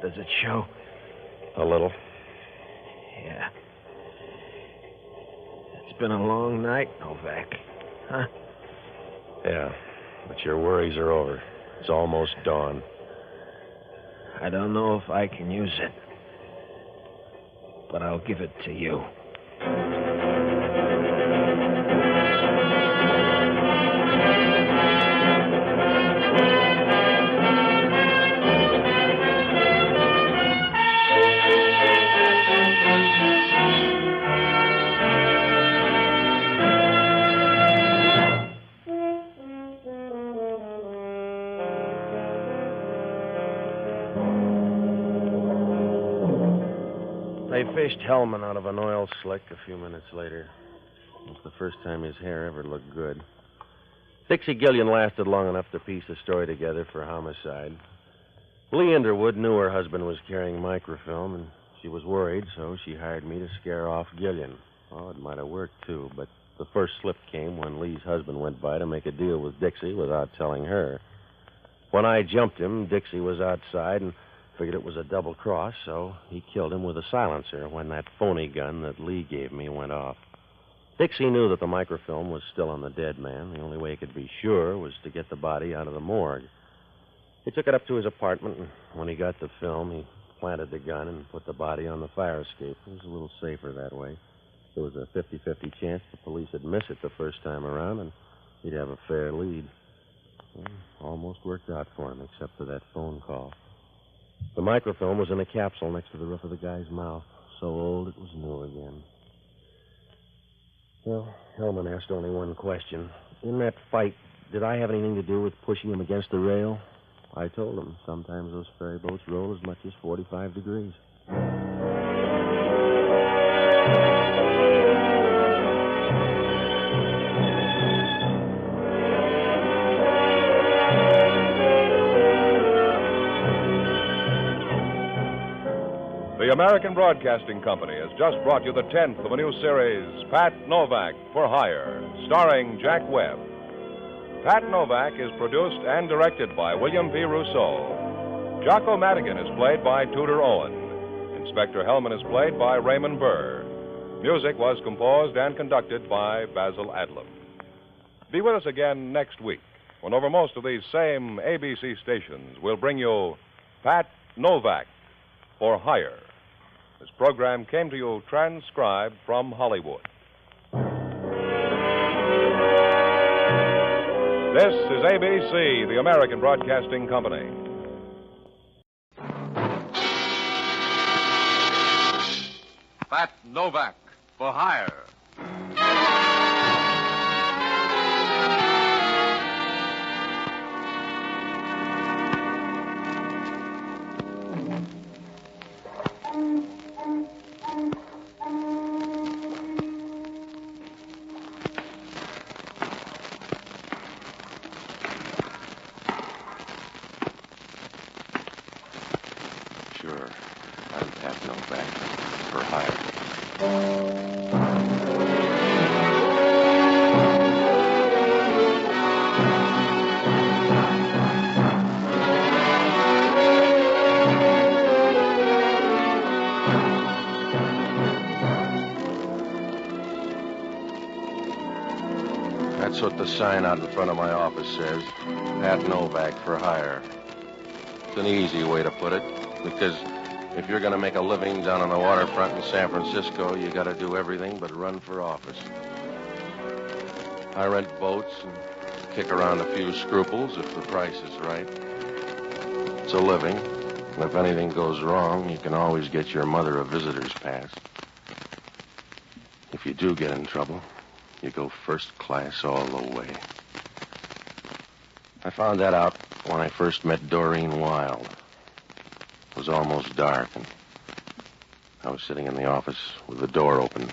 S13: Does it show?
S2: A little.
S13: Yeah. It's been a long night, Novak. Huh?
S2: Yeah. But your worries are over. It's almost dawn.
S13: I don't know if I can use it. But I'll give it to you.
S2: They fished Hellman out of an oil slick a few minutes later. It was the first time his hair ever looked good. Dixie Gillian lasted long enough to piece the story together for homicide. Lee Underwood knew her husband was carrying microfilm, and she was worried, so she hired me to scare off Gillian. Oh, it might have worked, too, but the first slip came when Lee's husband went by to make a deal with Dixie without telling her. When I jumped him, Dixie was outside and figured it was a double cross, so he killed him with a silencer when that phony gun that Lee gave me went off. Dixie knew that the microfilm was still on the dead man. The only way he could be sure was to get the body out of the morgue. He took it up to his apartment, and when he got the film, he planted the gun and put the body on the fire escape. It was a little safer that way. There was a 50-50 chance the police would miss it the first time around, and he'd have a fair lead. Well, almost worked out for him, except for that phone call. The microfilm was in a capsule next to the roof of the guy's mouth. So old it was new again. Well, Hellman asked only one question. In that fight, did I have anything to do with pushing him against the rail? I told him sometimes those ferry boats roll as much as 45 degrees.
S7: The American Broadcasting Company has just brought you the 10th of a new series, Pat Novak for Hire, starring Jack Webb. Pat Novak is produced and directed by William P. Rousseau. Jocko Madigan is played by Tudor Owen. Inspector Hellman is played by Raymond Burr. Music was composed and conducted by Basil Adlam. Be with us again next week, when over most of these same ABC stations we'll bring you Pat Novak for Hire. This program came to you transcribed from Hollywood. This is ABC, the American Broadcasting Company.
S3: Pat Novak for Hire.
S2: Sure. I'm Pat Novak. For hire. That's what the sign out in front of my office says. Pat Novak for hire. It's an easy way to put it, because if you're going to make a living down on the waterfront in San Francisco, you got to do everything but run for office. I rent boats and kick around a few scruples if the price is right. It's a living, and if anything goes wrong, you can always get your mother a visitor's pass. If you do get in trouble, you go first class all the way. I found that out when I first met Doreen Wilde. It was almost dark, and I was sitting in the office with the door open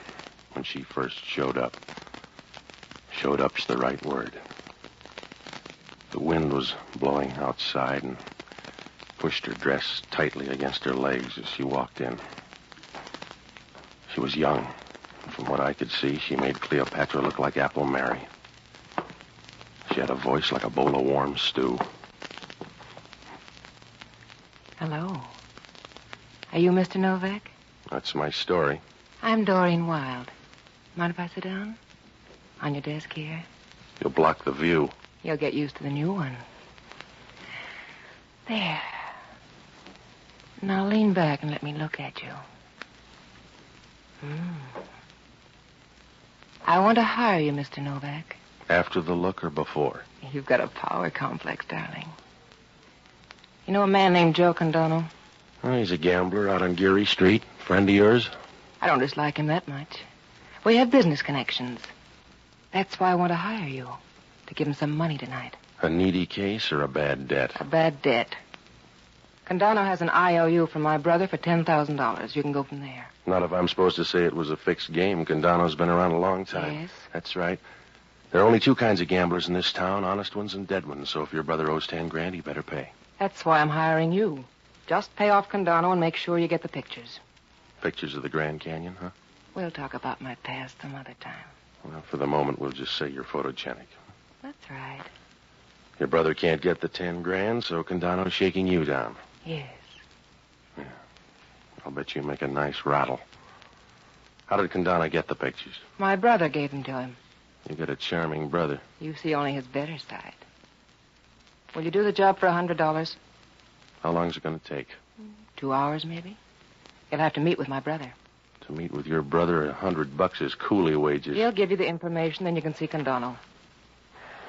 S2: when she first showed up. Showed up's the right word. The wind was blowing outside and pushed her dress tightly against her legs as she walked in. She was young. From what I could see, she made Cleopatra look like Apple Mary. She had a voice like a bowl of warm stew.
S17: Hello. Are you Mr. Novak?
S2: That's my story.
S17: I'm Doreen Wilde. Mind if I sit down? On your desk here?
S2: You'll block the view.
S17: You'll get used to the new one. There. Now lean back and let me look at you. I want to hire you, Mr. Novak.
S2: After the look or before?
S17: You've got a power complex, darling. You know a man named Joe Condano?
S2: Oh, he's a gambler out on Geary Street. Friend of yours?
S17: I don't dislike him that much. We have business connections. That's why I want to hire you. To give him some money tonight.
S2: A needy case or a bad debt?
S17: A bad debt. Condano has an IOU from my brother for $10,000. You can go from there.
S2: Not if I'm supposed to say it was a fixed game. Condano's been around a long time.
S17: Yes?
S2: That's right. There are only two kinds of gamblers in this town, honest ones and dead ones. So if your brother owes $10,000, he better pay.
S17: That's why I'm hiring you. Just pay off Condano and make sure you get the pictures.
S2: Pictures of the Grand Canyon, huh?
S17: We'll talk about my past some other time.
S2: Well, for the moment, we'll just say you're photogenic.
S17: That's right.
S2: Your brother can't get the $10,000, so Condano's shaking you down.
S17: Yes.
S2: Yeah. I'll bet you make a nice rattle. How did Condano get the pictures?
S17: My brother gave them to him.
S2: You got a charming brother.
S17: You see only his better side. Will you do the job for $100?
S2: How long's it going to take?
S17: 2 hours, maybe. You'll have to meet with my brother.
S2: To meet with your brother, $100 is coolie wages.
S17: He'll give you the information, then you can see Condano.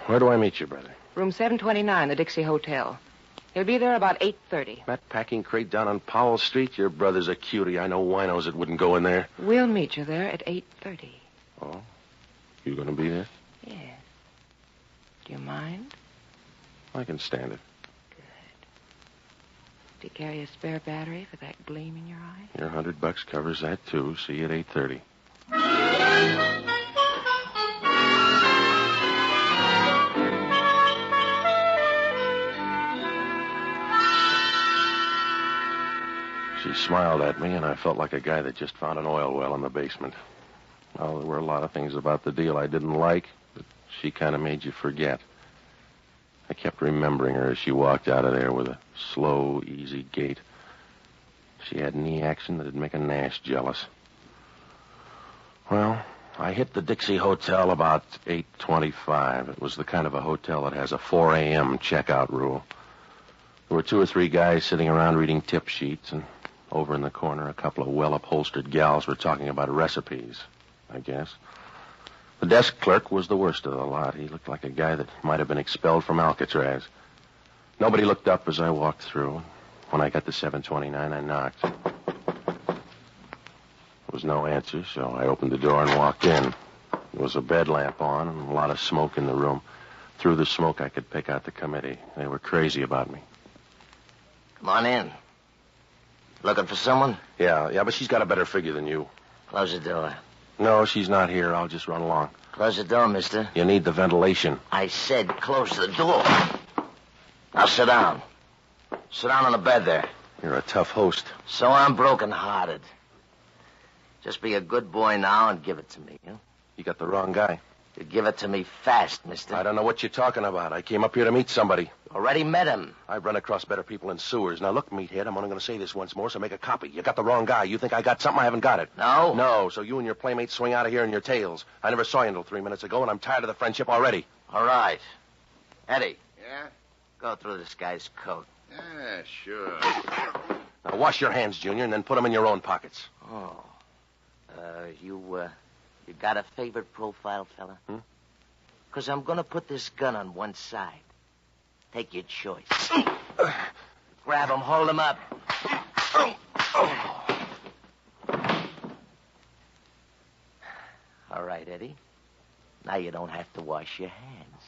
S2: Where do I meet you, brother?
S17: Room 729, the Dixie Hotel. He'll be there about 8:30.
S2: That packing crate down on Powell Street? Your brother's a cutie. I know winos that wouldn't go in there.
S17: We'll meet you there at 8:30.
S2: Oh? You going to be there?
S17: Yes. Do you mind?
S2: I can stand it.
S17: Do you carry a spare battery for that gleam in your eye?
S2: Your $100 covers that, too. See you at 8:30. She smiled at me, and I felt like a guy that just found an oil well in the basement. Well, there were a lot of things about the deal I didn't like, but she kind of made you forget. I kept remembering her as she walked out of there with a slow, easy gait. She had knee action that'd make a Nash jealous. Well, I hit the Dixie Hotel about 8:25. It was the kind of a hotel that has a 4 a.m. checkout rule. There were 2 or 3 guys sitting around reading tip sheets, and over in the corner, a couple of well-upholstered gals were talking about recipes, I guess. The desk clerk was the worst of the lot. He looked like a guy that might have been expelled from Alcatraz. Nobody looked up as I walked through. When I got to 729, I knocked. There was no answer, so I opened the door and walked in. There was a bed lamp on and a lot of smoke in the room. Through the smoke, I could pick out the committee. They were crazy about me.
S9: Come on in. Looking for someone?
S2: Yeah, but she's got a better figure than you.
S9: Close the door.
S2: No, she's not here. I'll just run along.
S9: Close the door, mister.
S2: You need the ventilation.
S9: I said close the door. Now sit down. Sit down on the bed there. You're a tough host. So I'm broken-hearted. Just be a good boy now and give it to me, huh?
S2: You got the wrong guy.
S9: You give it to me fast, mister.
S2: I don't know what you're talking about. I came up here to meet somebody.
S9: Already met him.
S2: I've run across better people in sewers. Now, look, meathead, I'm only going to say this once more, so make a copy. You got the wrong guy. You think I got something? I haven't got it.
S9: No?
S2: No, so you and your playmates swing out of here in your tails. I never saw you until 3 minutes ago, and I'm tired of the friendship already.
S9: All right. Eddie.
S10: Yeah?
S9: Go through this guy's coat.
S10: Yeah, sure.
S2: Now, wash your hands, Junior, and then put them in your own pockets.
S9: Oh. You got a favorite profile, fella? Because I'm going to put this gun on one side. Take your choice. Grab him, hold him up. All right, Eddie. Now you don't have to wash your hands.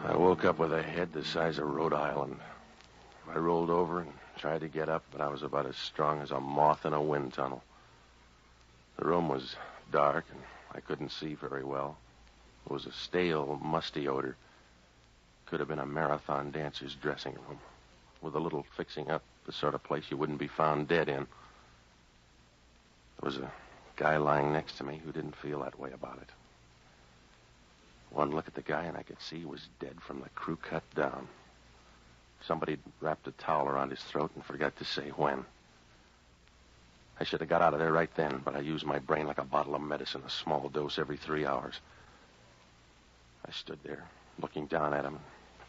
S2: I woke up with a head the size of Rhode Island. I rolled over and tried to get up, but I was about as strong as a moth in a wind tunnel. The room was dark, and I couldn't see very well. It was a stale, musty odor. Could have been a marathon dancer's dressing room. With a little fixing up, the sort of place you wouldn't be found dead in. There was a guy lying next to me who didn't feel that way about it. One look at the guy, and I could see he was dead from the crew cut down. Somebody'd wrapped a towel around his throat and forgot to say when. I should have got out of there right then, but I used my brain like a bottle of medicine, a small dose every 3 hours. I stood there, looking down at him, and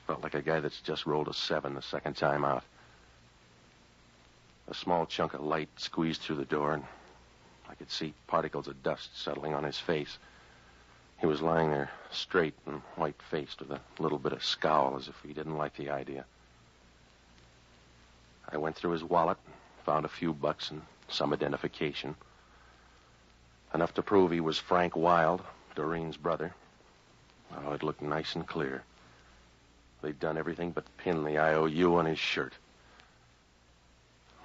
S2: felt like a guy that's just rolled a 7 the second time out. A small chunk of light squeezed through the door, and I could see particles of dust settling on his face. He was lying there, straight and white-faced, with a little bit of scowl, as if he didn't like the idea. I went through his wallet, found a few bucks and some identification. Enough to prove he was Frank Wilde, Doreen's brother. Oh, it looked nice and clear. They'd done everything but pin the IOU on his shirt.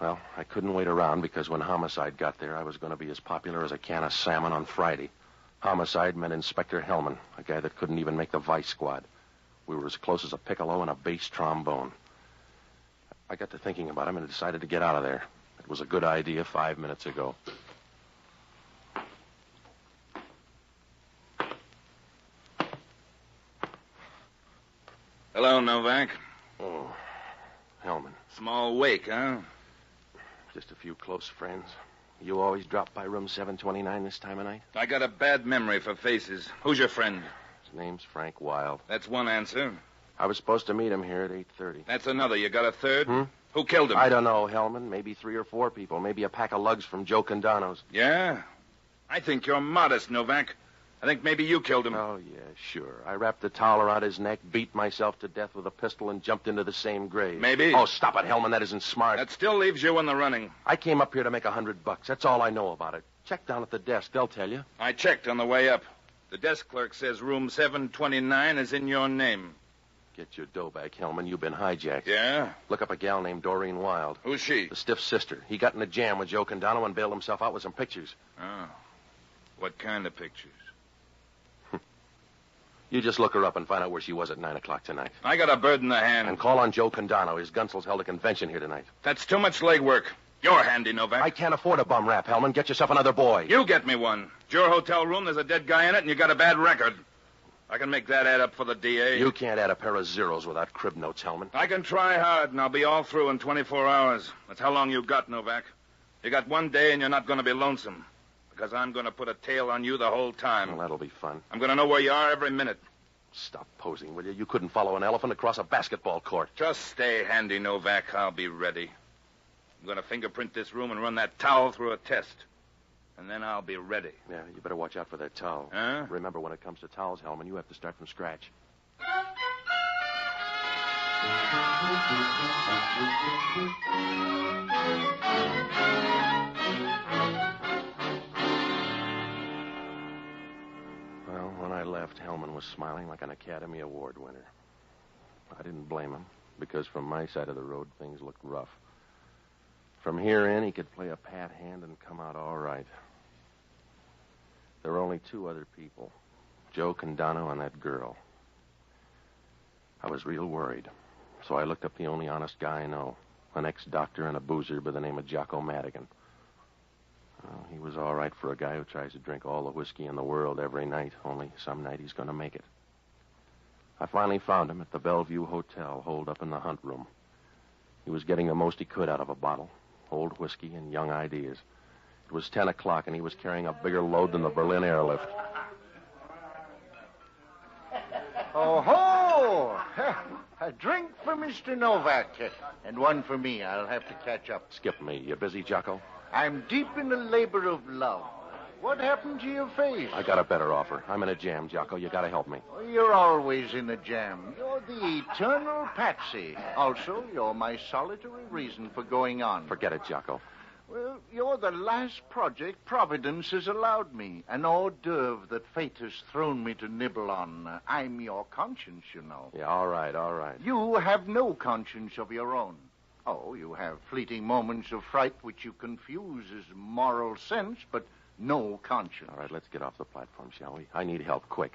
S2: Well, I couldn't wait around because when Homicide got there, I was going to be as popular as a can of salmon on Friday. Homicide meant Inspector Hellman, a guy that couldn't even make the Vice Squad. We were as close as a piccolo and a bass trombone. I got to thinking about him and decided to get out of there. It was a good idea 5 minutes ago.
S15: Hello, Novak.
S2: Oh, Hellman.
S15: Small wake, huh?
S2: Just a few close friends. You always drop by room 729 this time of night?
S15: I got a bad memory for faces. Who's your friend?
S2: His name's Frank Wilde.
S15: That's one answer.
S2: I was supposed to meet him here at 8:30.
S15: That's another. You got a third? Who killed him?
S2: I don't know, Hellman. Maybe 3 or 4 people. Maybe a pack of lugs from Joe Condano's.
S15: Yeah? I think you're modest, Novak. I think maybe you killed him.
S2: Oh, yeah, sure. I wrapped the towel around his neck, beat myself to death with a pistol, and jumped into the same grave.
S15: Maybe.
S2: Oh, stop it, Hellman. That isn't smart.
S15: That still leaves you in the running.
S2: I came up here to make $100. That's all I know about it. Check down at the desk. They'll tell you.
S15: I checked on the way up. The desk clerk says room 729 is in your name.
S2: Get your dough back, Hellman. You've been hijacked.
S15: Yeah?
S2: Look up a gal named Doreen Wilde.
S15: Who's she?
S2: The stiff sister. He got in a jam with Joe Condano and bailed himself out with some pictures.
S15: Oh. What kind of pictures?
S2: You just look her up and find out where she was at 9 o'clock tonight.
S15: I got a bird in the hand.
S2: And call on Joe Condano. His Gunsel's held a convention here tonight.
S15: That's too much legwork. You're handy, Novak.
S2: I can't afford a bum rap, Hellman. Get yourself another boy.
S15: You get me one. It's your hotel room. There's a dead guy in it, and you got a bad record. I can make that add up for the DA.
S2: You can't add a pair of zeros without crib notes, Hellman.
S15: I can try hard, and I'll be all through in 24 hours. That's how long you got, Novak. You got one day, and you're not going to be lonesome. Because I'm going to put a tail on you the whole time.
S2: Well, that'll be fun.
S15: I'm going to know where you are every minute.
S2: Stop posing, will you? You couldn't follow an elephant across a basketball court.
S15: Just stay handy, Novak. I'll be ready. I'm going to fingerprint this room and run that towel through a test. And then I'll be ready.
S2: Yeah, you better watch out for that towel.
S15: Huh?
S2: Remember, when it comes to towels, Hellman, you have to start from scratch. Well, when I left, Hellman was smiling like an Academy Award winner. I didn't blame him, because from my side of the road, things looked rough. From here in, he could play a pat hand and come out all right. There were only two other people, Joe Condano and that girl. I was real worried, so I looked up the only honest guy I know, an ex-doctor and a boozer by the name of Jocko Madigan. Well, he was all right for a guy who tries to drink all the whiskey in the world every night, only some night he's going to make it. I finally found him at the Bellevue Hotel, holed up in the hunt room. He was getting the most he could out of a bottle, old whiskey and young ideas. It was 10 o'clock, and he was carrying a bigger load than the Berlin airlift.
S6: Oh, ho! A drink for Mr. Novak, and one for me. I'll have to catch up.
S2: Skip me. You busy, Jocko?
S6: I'm deep in the labor of love. What happened to your face?
S2: I got a better offer. I'm in a jam, Jocko. You got to help me.
S6: You're always in a jam. You're the eternal Patsy. Also, you're my solitary reason for going on.
S2: Forget it, Jocko.
S6: Well, you're the last project Providence has allowed me. An hors d'oeuvre that fate has thrown me to nibble on. I'm your conscience, you know.
S2: Yeah, all right, all right.
S6: You have no conscience of your own. Oh, you have fleeting moments of fright which you confuse as moral sense, but no conscience.
S2: All right, let's get off the platform, shall we? I need help, quick.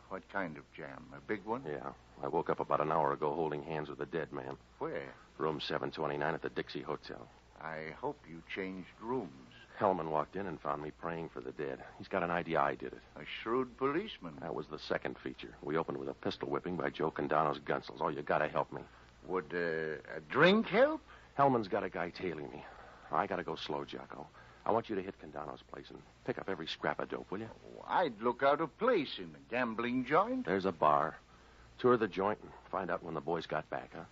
S6: What kind of jam? A big one?
S2: Yeah. I woke up about an hour ago holding hands with a dead man.
S6: Where?
S2: Room 729 at the Dixie Hotel.
S6: I hope you changed rooms.
S2: Hellman walked in and found me praying for the dead. He's got an idea I did it.
S6: A shrewd policeman.
S2: That was the second feature. We opened with a pistol whipping by Joe Condano's gunsels. Oh, you gotta help me.
S6: Would a drink help?
S2: Hellman's got a guy tailing me. I gotta go slow, Jocko. I want you to hit Condano's place and pick up every scrap of dope, will you?
S6: Oh, I'd look out of place in a gambling joint.
S2: There's a bar. Tour the joint and find out when the boys got back, huh?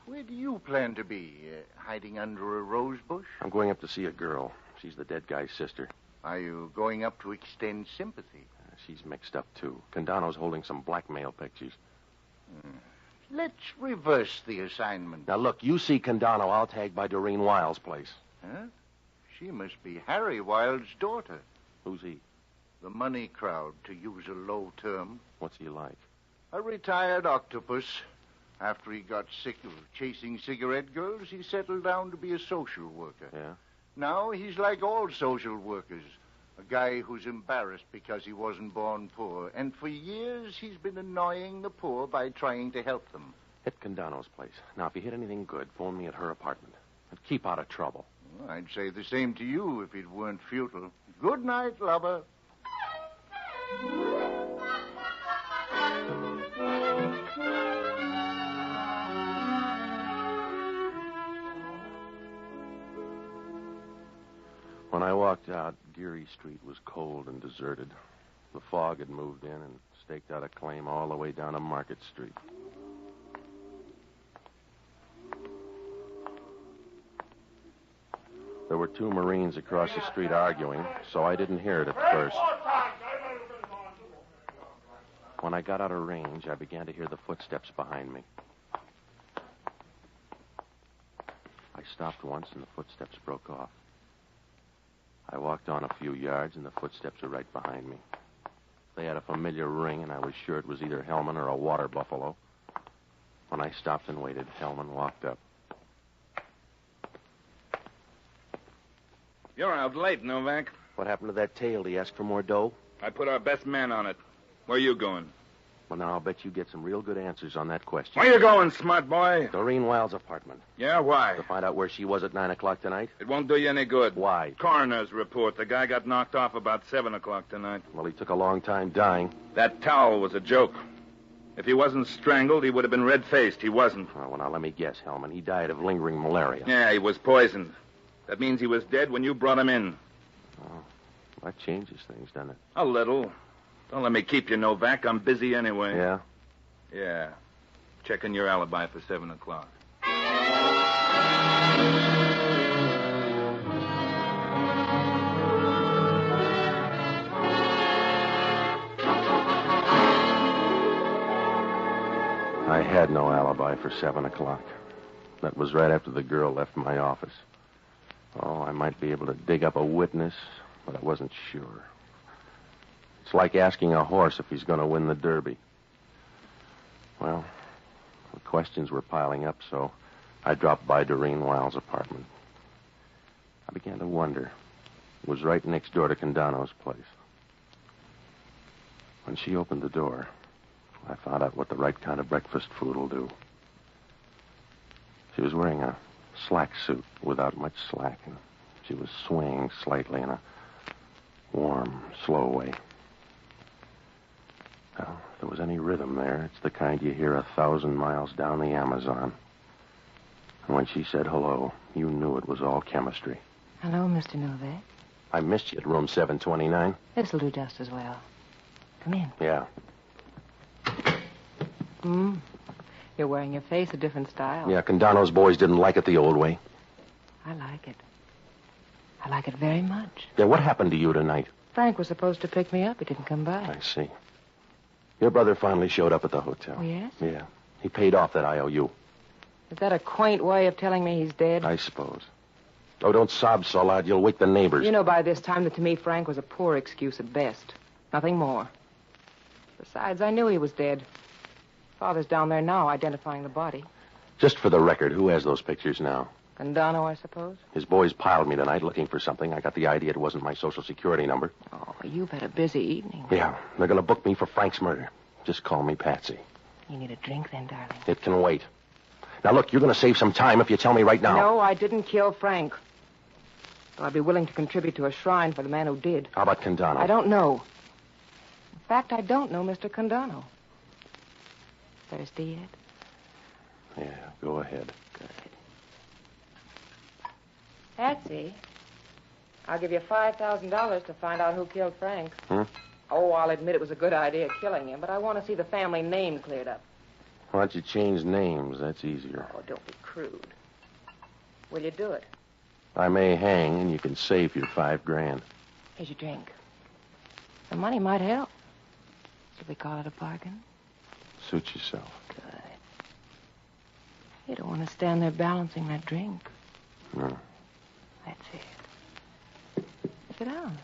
S6: Where do you plan to be? Hiding under a rose bush?
S2: I'm going up to see a girl. She's the dead guy's sister.
S6: Are you going up to extend sympathy?
S2: She's mixed up, too. Condano's holding some blackmail pictures.
S6: Let's reverse the assignment.
S2: Now, look, you see Condano. I'll tag by Doreen Wiles' place.
S6: Huh? She must be Harry Wilde's daughter.
S2: Who's he?
S6: The money crowd, to use a low term.
S2: What's he like?
S6: A retired octopus. After he got sick of chasing cigarette girls, he settled down to be a social worker.
S2: Yeah?
S6: Now he's like all social workers. A guy who's embarrassed because he wasn't born poor. And for years, he's been annoying the poor by trying to help them.
S2: Hit Condano's place. Now, if you hit anything good, phone me at her apartment. And keep out of trouble.
S6: Well, I'd say the same to you if it weren't futile. Good night, lover.
S2: When I walked out, Geary Street was cold and deserted. The fog had moved in and staked out a claim all the way down to Market Street. There were two Marines across the street arguing, so I didn't hear it at first. When I got out of range, I began to hear the footsteps behind me. I stopped once and the footsteps broke off. I walked on a few yards, and the footsteps were right behind me. They had a familiar ring, and I was sure it was either Hellman or a water buffalo. When I stopped and waited, Hellman walked up.
S15: You're out late, Novak.
S2: What happened to that tail? Did he ask for more dough?
S15: I put our best man on it. Where are you going?
S2: Well, now, I'll bet you get some real good answers on that question.
S15: Where you going, smart boy?
S2: Doreen Wiles' apartment.
S15: Yeah, why?
S2: To find out where she was at 9 o'clock tonight?
S15: It won't do you any good.
S2: Why?
S15: Coroner's report. The guy got knocked off about 7 o'clock tonight.
S2: Well, he took a long time dying.
S15: That towel was a joke. If he wasn't strangled, he would have been red-faced. He wasn't.
S2: Oh, well, now, let me guess, Hellman. He died of lingering malaria.
S15: Yeah, he was poisoned. That means he was dead when you brought him in.
S2: Oh, that changes things, doesn't it?
S15: A little. Don't let me keep you, Novak. I'm busy anyway.
S2: Yeah?
S15: Yeah. Checking your alibi for 7 o'clock.
S2: I had no alibi for 7 o'clock. That was right after the girl left my office. Oh, I might be able to dig up a witness, but I wasn't sure. It's like asking a horse if he's going to win the Derby. Well, the questions were piling up, so I dropped by Doreen Wiles' apartment. I began to wonder. It was right next door to Condano's place. When she opened the door, I found out what the right kind of breakfast food will do. She was wearing a slack suit without much slack, and she was swaying slightly in a warm, slow way. Well, if there was any rhythm there, it's the kind you hear 1,000 miles down the Amazon. And when she said hello, you knew it was all chemistry.
S17: Hello, Mr. Novak.
S2: I missed you at room 729.
S17: This'll do just as well. Come in.
S2: Yeah.
S17: You're wearing your face a different style.
S2: Yeah, Condano's boys didn't like it the old way.
S17: I like it. I like it very much.
S2: Yeah, what happened to you tonight?
S17: Frank was supposed to pick me up. He didn't come by.
S2: I see. Your brother finally showed up at the hotel.
S17: Oh, yes?
S2: Yeah. He paid off that IOU.
S17: Is that a quaint way of telling me he's dead?
S2: I suppose. Oh, don't sob so loud. You'll wake the neighbors.
S17: You know by this time that to me Frank was a poor excuse at best. Nothing more. Besides, I knew he was dead. Father's down there now identifying the body.
S2: Just for the record, who has those pictures now?
S17: Condano, I suppose?
S2: His boys piled me tonight looking for something. I got the idea it wasn't my Social Security number.
S17: Oh, you've had a busy evening.
S2: Yeah, they're going to book me for Frank's murder. Just call me Patsy.
S17: You need a drink then, darling.
S2: It can wait. Now, look, you're going to save some time if you tell me right now.
S17: No, I didn't kill Frank. But I'd be willing to contribute to a shrine for the man who did.
S2: How about Condano?
S17: I don't know. In fact, I don't know Mr. Condano. Thirsty yet?
S2: Yeah, go ahead.
S17: Good. Patsy, I'll give you $5,000 to find out who killed Frank. Oh, I'll admit it was a good idea killing him, but I want to see the family name cleared up.
S2: Why don't you change names? That's easier.
S17: Oh, don't be crude. Will you do it?
S2: I may hang, and you can save your $5,000.
S17: Here's your drink. The money might help. Should we call it a bargain?
S2: Suit yourself.
S17: Good. You don't want to stand there balancing that drink.
S2: No.
S17: That's it. Sit down.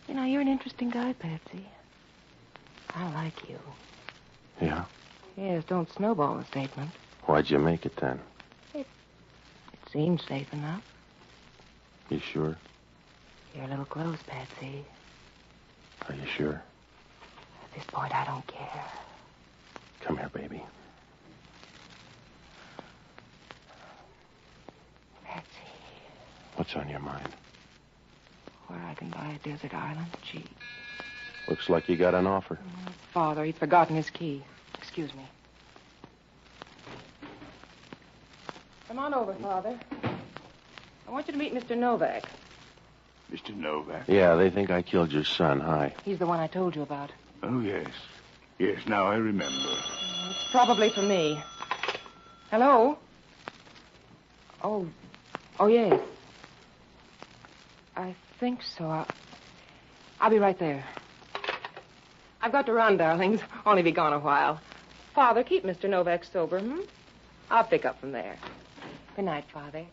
S17: You know, you're an interesting guy, Patsy. I like you.
S2: Yeah?
S17: Yes, don't snowball the statement.
S2: Why'd you make it then?
S17: It seems safe enough.
S2: You sure?
S17: You're a little close, Patsy.
S2: Are you sure?
S17: At this point, I don't care.
S2: Come here, baby.
S17: Patsy.
S2: What's on your mind?
S17: Where I can buy a desert island cheap.
S2: Looks like you got an offer.
S17: Father, he'd forgotten his key. Excuse me. Come on over, Father. I want you to meet Mr. Novak.
S12: Mr. Novak?
S2: Yeah, they think I killed your son. Hi.
S17: He's the one I told you about.
S12: Oh, yes. Yes, now I remember.
S17: It's probably for me. Hello? Oh, yes. I think so. I'll be right there. I've got to run, darlings. Only be gone a while. Father, keep Mr. Novak sober, I'll pick up from there. Good night, Father.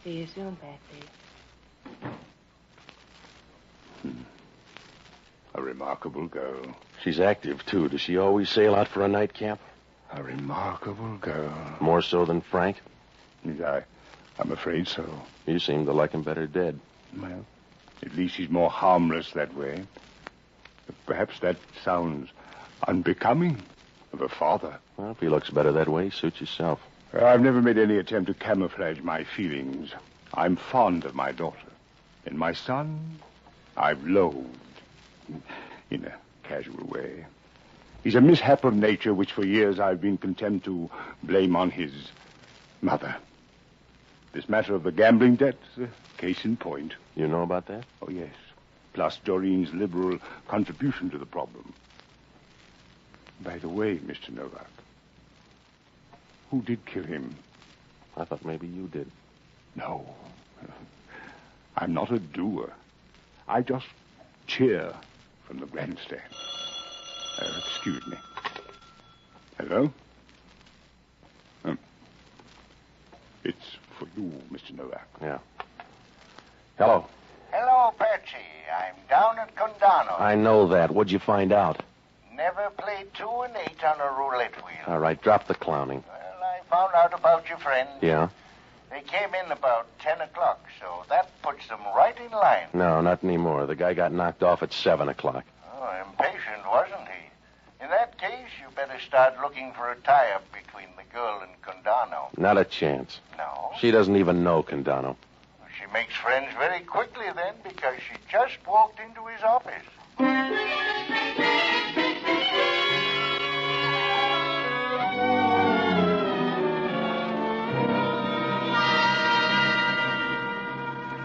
S17: See you soon, Patsy.
S12: A remarkable girl.
S2: She's active, too. Does she always sail out for a nightcap?
S12: A remarkable girl.
S2: More so than Frank?
S12: I'm afraid so.
S2: You seem to like him better dead.
S12: Well, at least he's more harmless that way. Perhaps that sounds unbecoming of a father.
S2: Well, if he looks better that way, suit yourself.
S12: I've never made any attempt to camouflage my feelings. I'm fond of my daughter. And my son, I've loathed. In a casual way. He's a mishap of nature which for years I've been content to blame on his mother. This matter of the gambling debt, case in point.
S2: You know about that?
S12: Oh, yes. Plus Doreen's liberal contribution to the problem. By the way, Mr. Novak, who did kill him?
S2: I thought maybe you did.
S12: No. I'm not a doer. I just cheer from the grandstand. Excuse me. Hello? It's for you, Mr. Novak.
S2: Yeah. Hello.
S4: Hello, Patsy. I'm down at Condano.
S2: I know that. What'd you find out?
S4: Never played 2 and 8 on a roulette wheel.
S2: All right, drop the clowning.
S4: Well, I found out about your friend.
S2: Yeah?
S4: They came in about 10 o'clock, so that puts them right in line.
S2: No, not anymore. The guy got knocked off at 7 o'clock.
S4: Oh, impatient, wasn't he? In that case, you better start looking for a tie-up between the girl and Condano.
S2: Not a chance.
S4: No?
S2: She doesn't even know Condano.
S4: She makes friends very quickly then because she just walked into his office.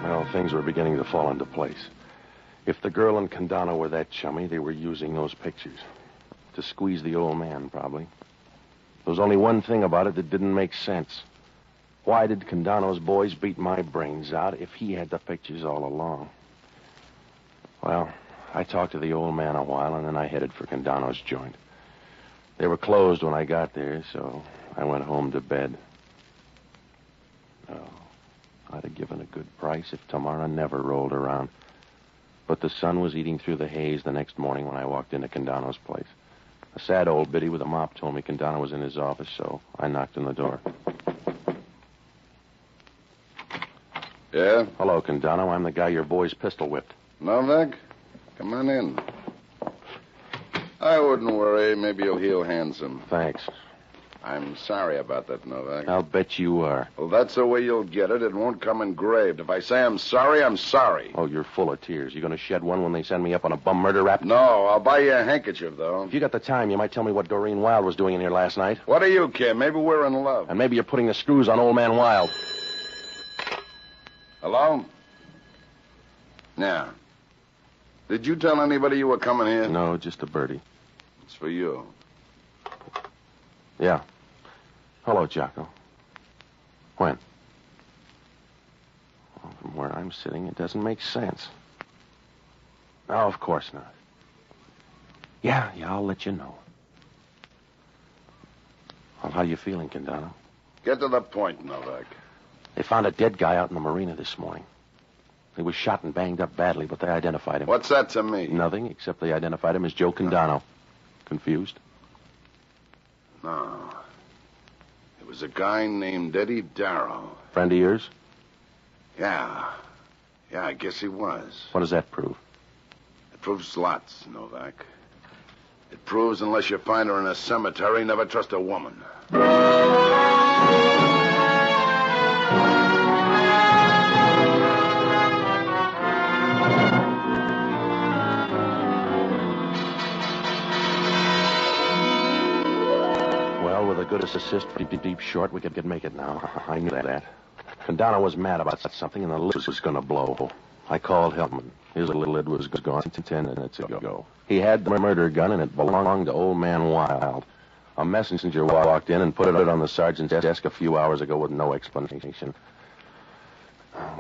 S2: Well, things were beginning to fall into place. If the girl and Condano were that chummy, they were using those pictures. To squeeze the old man, probably. There was only one thing about it that didn't make sense. Why did Condano's boys beat my brains out if he had the pictures all along? Well, I talked to the old man a while, and then I headed for Condano's joint. They were closed when I got there, so I went home to bed. Oh, I'd have given a good price if tomorrow never rolled around. But the sun was eating through the haze the next morning when I walked into Condano's place. A sad old biddy with a mop told me Condano was in his office, so I knocked on the door.
S14: Yeah?
S2: Hello, Condano. I'm the guy your boys pistol whipped.
S14: Novak? Come on in. I wouldn't worry. Maybe you'll heal handsome.
S2: Thanks.
S14: I'm sorry about that, Novak.
S2: I'll bet you are.
S14: Well, that's the way you'll get it. It won't come engraved. If I say I'm sorry, I'm sorry.
S2: Oh, you're full of tears. You gonna shed one when they send me up on a bum murder rap?
S14: No, I'll buy you a handkerchief, though.
S2: If you got the time, you might tell me what Doreen Wilde was doing in here last night.
S14: What do you care? Maybe we're in love.
S2: And maybe you're putting the screws on old man Wilde.
S14: Hello? Yeah. Did you tell anybody you were coming here?
S2: No, just a birdie.
S14: It's for you.
S2: Yeah. Hello, Jocko. When? Well, from where I'm sitting, it doesn't make sense. No, of course not. Yeah, I'll let you know. Well, how you feeling, Condano?
S14: Get to the point, Novak.
S2: They found a dead guy out in the marina this morning. He was shot and banged up badly, but they identified him.
S14: What's that to me?
S2: Nothing, except they identified him as Joe Condano. Confused?
S14: No. It was a guy named Eddie Darrow.
S2: Friend of yours?
S14: Yeah. Yeah, I guess he was.
S2: What does that prove?
S14: It proves lots, Novak. It proves unless you find her in a cemetery, never trust a woman.
S2: With a good assist, deep short, we could make it now. I knew that. Condano was mad about something, and the lid was going to blow. I called Hellman. His lid was gone 10 minutes ago. He had the murder gun, and it belonged to old man Wilde. A messenger walked in and put it on the sergeant's desk a few hours ago with no explanation.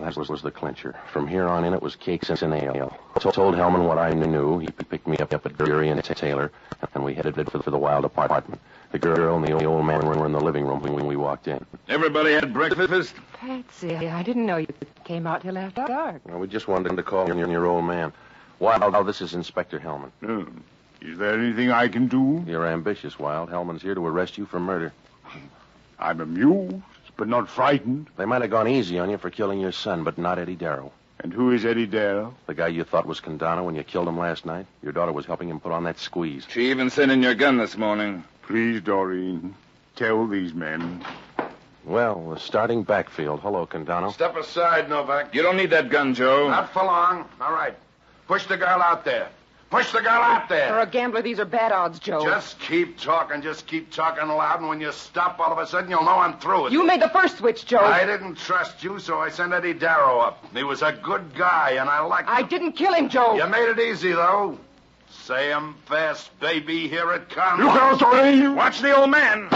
S2: That was the clincher. From here on in, it was cakes and ale. Told Hellman what I knew. He picked me up at Drury and Taylor, and we headed for the Wilde apartment. The girl and the old man were in the living room when we walked in.
S15: Everybody had breakfast?
S17: Patsy, I didn't know you came out till after dark.
S2: Well, we just wanted to call your old man. Wilde, this is Inspector Hellman.
S12: Is there anything I can do?
S2: You're ambitious, Wilde. Hellman's here to arrest you for murder.
S12: I'm amused, but not frightened.
S2: They might have gone easy on you for killing your son, but not Eddie Darrow.
S12: And who is Eddie Darrow?
S2: The guy you thought was Condano when you killed him last night. Your daughter was helping him put on that squeeze.
S15: She even sent in your gun this morning.
S12: Please, Doreen, tell these men.
S2: Well, the starting backfield. Hello, Condano.
S14: Step aside, Novak.
S15: You don't need that gun, Joe.
S14: Not for long. All right. Push the girl out there. Push the girl out there.
S17: For a gambler, these are bad odds, Joe.
S14: Just keep talking loud, and when you stop, all of a sudden, you'll know I'm through with
S17: you. You made the first switch, Joe.
S14: I didn't trust you, so I sent Eddie Darrow up. He was a good guy, and I liked him.
S17: I didn't kill him, Joe.
S14: You made it easy, though. Say 'em fast, baby. Here it comes.
S12: Look out, Doreen!
S15: Watch the old man.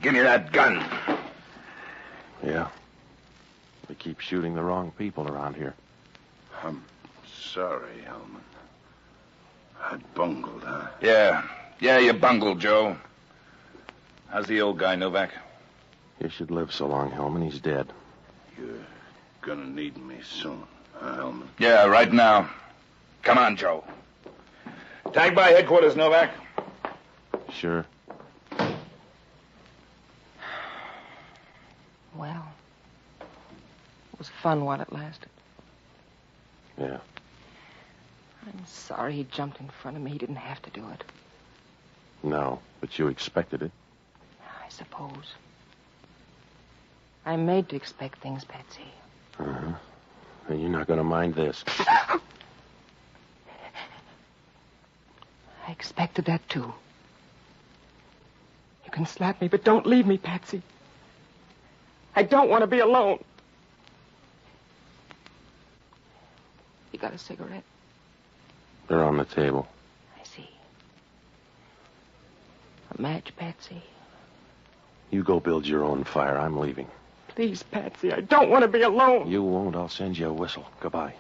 S15: Give me that gun.
S2: Yeah. We keep shooting the wrong people around here.
S14: I'm sorry, Hellman. I bungled, huh?
S15: Yeah, you bungled, Joe. How's the old guy, Novak?
S2: You should live so long, Hellman. He's dead.
S14: You're gonna need me soon, huh, Hellman?
S15: Yeah, right now. Come on, Joe. Tag by headquarters, Novak.
S2: Sure.
S17: Well, it was fun while it lasted.
S2: Yeah.
S17: I'm sorry he jumped in front of me. He didn't have to do it.
S2: No, but you expected it.
S17: I suppose. I'm made to expect things, Patsy.
S2: Uh-huh. And you're not going to mind this.
S17: I expected that, too. You can slap me, but don't leave me, Patsy. I don't want to be alone. You got a cigarette?
S2: They're on the table.
S17: I see. A match, Patsy?
S2: You go build your own fire. I'm leaving.
S17: Please, Patsy, I don't want to be alone.
S2: You won't. I'll send you a whistle. Goodbye.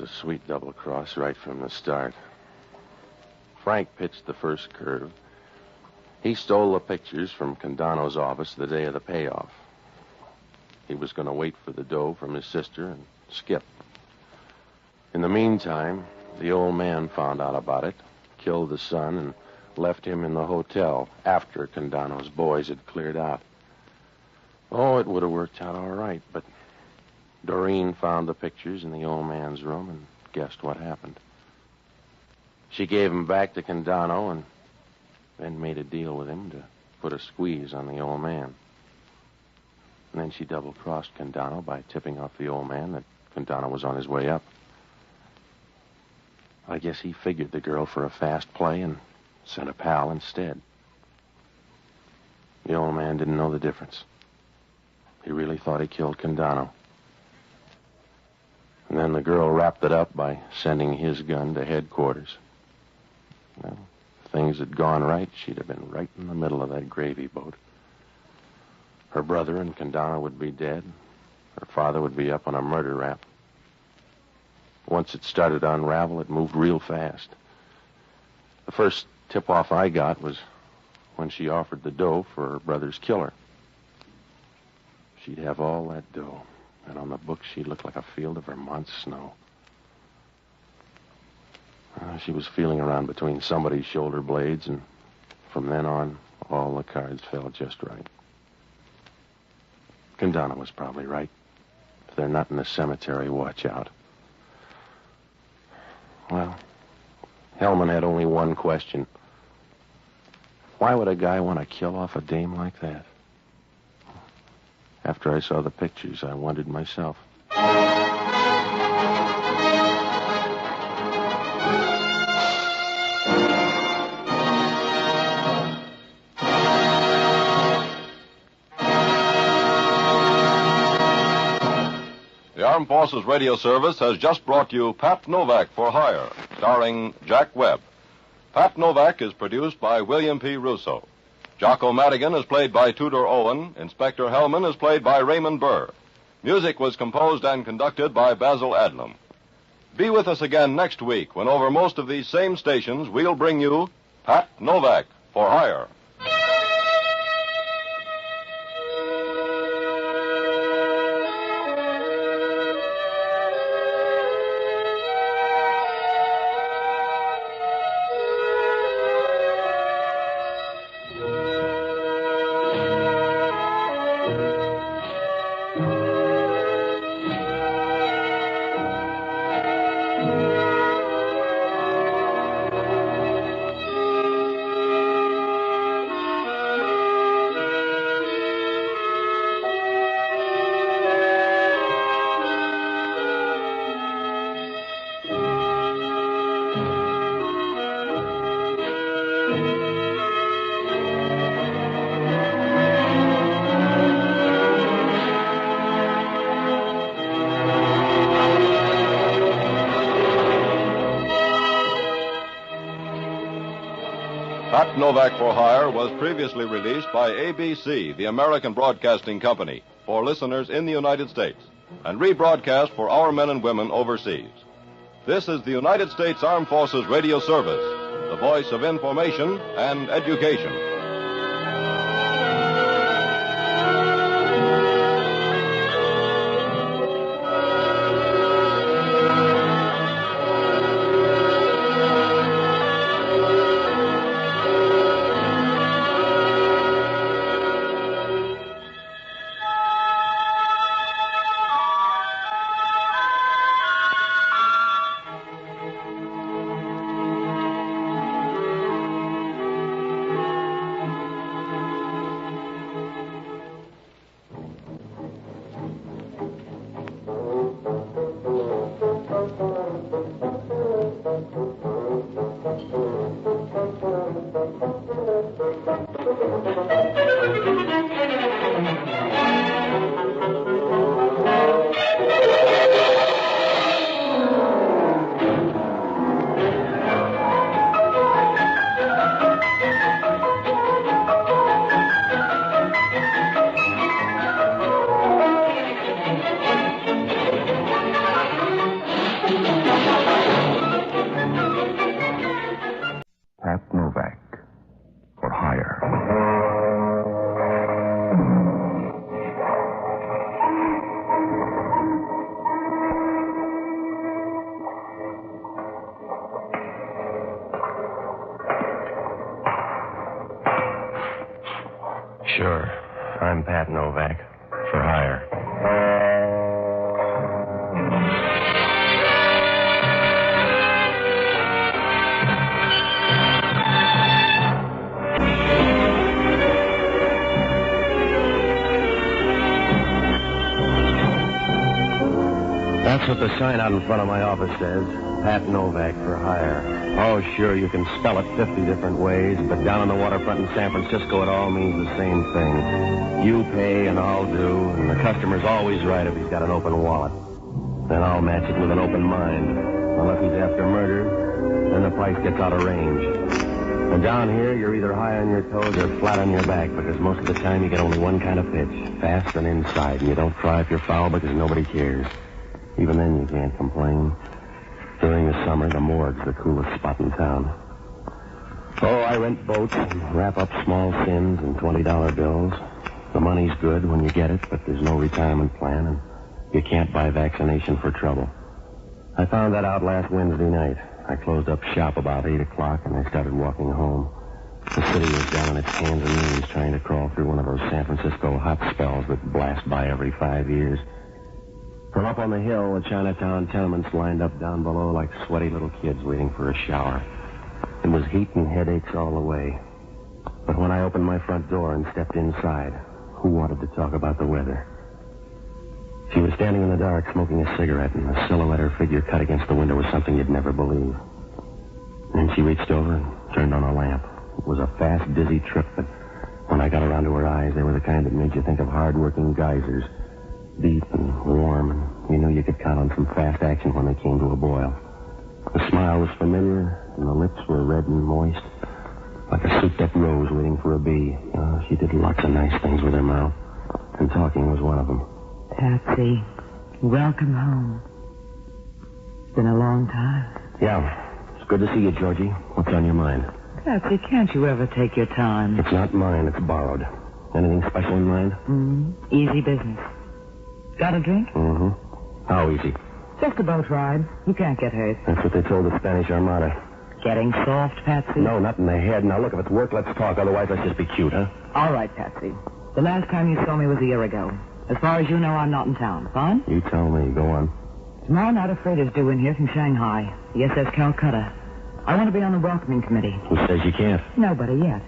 S2: A sweet double cross right from the start. Frank pitched the first curve. He stole the pictures from Condano's office the day of the payoff. He was going to wait for the dough from his sister and skip. In the meantime, the old man found out about it, killed the son, and left him in the hotel after Condano's boys had cleared out. Oh, it would have worked out all right, but Doreen found the pictures in the old man's room and guessed what happened. She gave them back to Condano and then made a deal with him to put a squeeze on the old man. And then she double-crossed Condano by tipping off the old man that Condano was on his way up. I guess he figured the girl for a fast play and sent a pal instead. The old man didn't know the difference. He really thought he killed Condano. And then the girl wrapped it up by sending his gun to headquarters. Well, if things had gone right, she'd have been right in the middle of that gravy boat. Her brother and Condano would be dead. Her father would be up on a murder rap. Once it started to unravel, it moved real fast. The first tip-off I got was when she offered the dough for her brother's killer. She'd have all that dough. And on the books, she looked like a field of Vermont snow. She was feeling around between somebody's shoulder blades, and from then on, all the cards fell just right. Condano was probably right. If they're not in the cemetery, watch out. Well, Hellman had only one question. Why would a guy want to kill off a dame like that? After I saw the pictures, I wondered myself.
S7: The Armed Forces Radio Service has just brought you Pat Novak for Hire, starring Jack Webb. Pat Novak is produced by William P. Russo. Jocko Madigan is played by Tudor Owen. Inspector Hellman is played by Raymond Burr. Music was composed and conducted by Basil Adlam. Be with us again next week when over most of these same stations we'll bring you Pat Novak for Hire. Pat Novak for Hire was previously released by ABC, the American Broadcasting Company, for listeners in the United States. and rebroadcast for our men and women overseas. This is the United States Armed Forces Radio Service, the voice of information and education.
S5: Pat Novak, for hire.
S2: Sure. I'm Pat Novak, for hire. That's what the sign out in front of my office says. Pat Novak for hire. Oh, sure, you can spell it 50 different ways, but down on the waterfront in San Francisco, it all means the same thing. You pay and I'll do, and the customer's always right if he's got an open wallet. Then I'll match it with an open mind. Unless he's after murder, then the price gets out of range. And down here, you're either high on your toes or flat on your back, because most of the time you get only one kind of pitch, fast and inside, and you don't cry if you're foul because nobody cares. Even then, you can't complain. During the summer, the morgue's the coolest spot in town. Oh, I rent boats and wrap up small sins in $20 bills. The money's good when you get it, but there's no retirement plan, and you can't buy vaccination for trouble. I found that out last Wednesday night. I closed up shop about 8 o'clock, and I started walking home. The city was down on its hands and knees trying to crawl through one of those San Francisco hot spells that blast by every 5 years. From up on the hill, the Chinatown tenements lined up down below like sweaty little kids waiting for a shower. It was heat and headaches all the way. But when I opened my front door and stepped inside, who wanted to talk about the weather? She was standing in the dark smoking a cigarette, and the silhouette her figure cut against the window was something you'd never believe. Then she reached over and turned on a lamp. It was a fast, dizzy trip, but when I got around to her eyes, they were the kind that made you think of hard-working geysers. Deep and warm, and you knew you could count on some fast action when they came to a boil. The smile was familiar, and the lips were red and moist, like a souped-up rose waiting for a bee. She did lots of nice things with her mouth, and talking was one of them.
S8: Patsy, welcome home. It's been a long time.
S2: Yeah, it's good to see you, Georgie. What's on your mind?
S8: Patsy, can't you ever take your time?
S2: It's not mine, it's borrowed. Anything special in mind?
S8: Easy business. Got a drink?
S2: How easy?
S8: Just a boat ride. You can't get hurt.
S2: That's what they told the Spanish Armada.
S8: Getting soft, Patsy?
S2: No, not in the head. Now, look, if it's work, let's talk. Otherwise, let's just be cute, huh?
S8: All right, Patsy. The last time you saw me was a year ago. As far as you know, I'm not in town. Fine?
S2: You tell me. Go on.
S8: Tomorrow night, a freighter's due in here from Shanghai. The SS Calcutta. I want to be on the welcoming committee.
S2: Who says you can't?
S8: Nobody yet.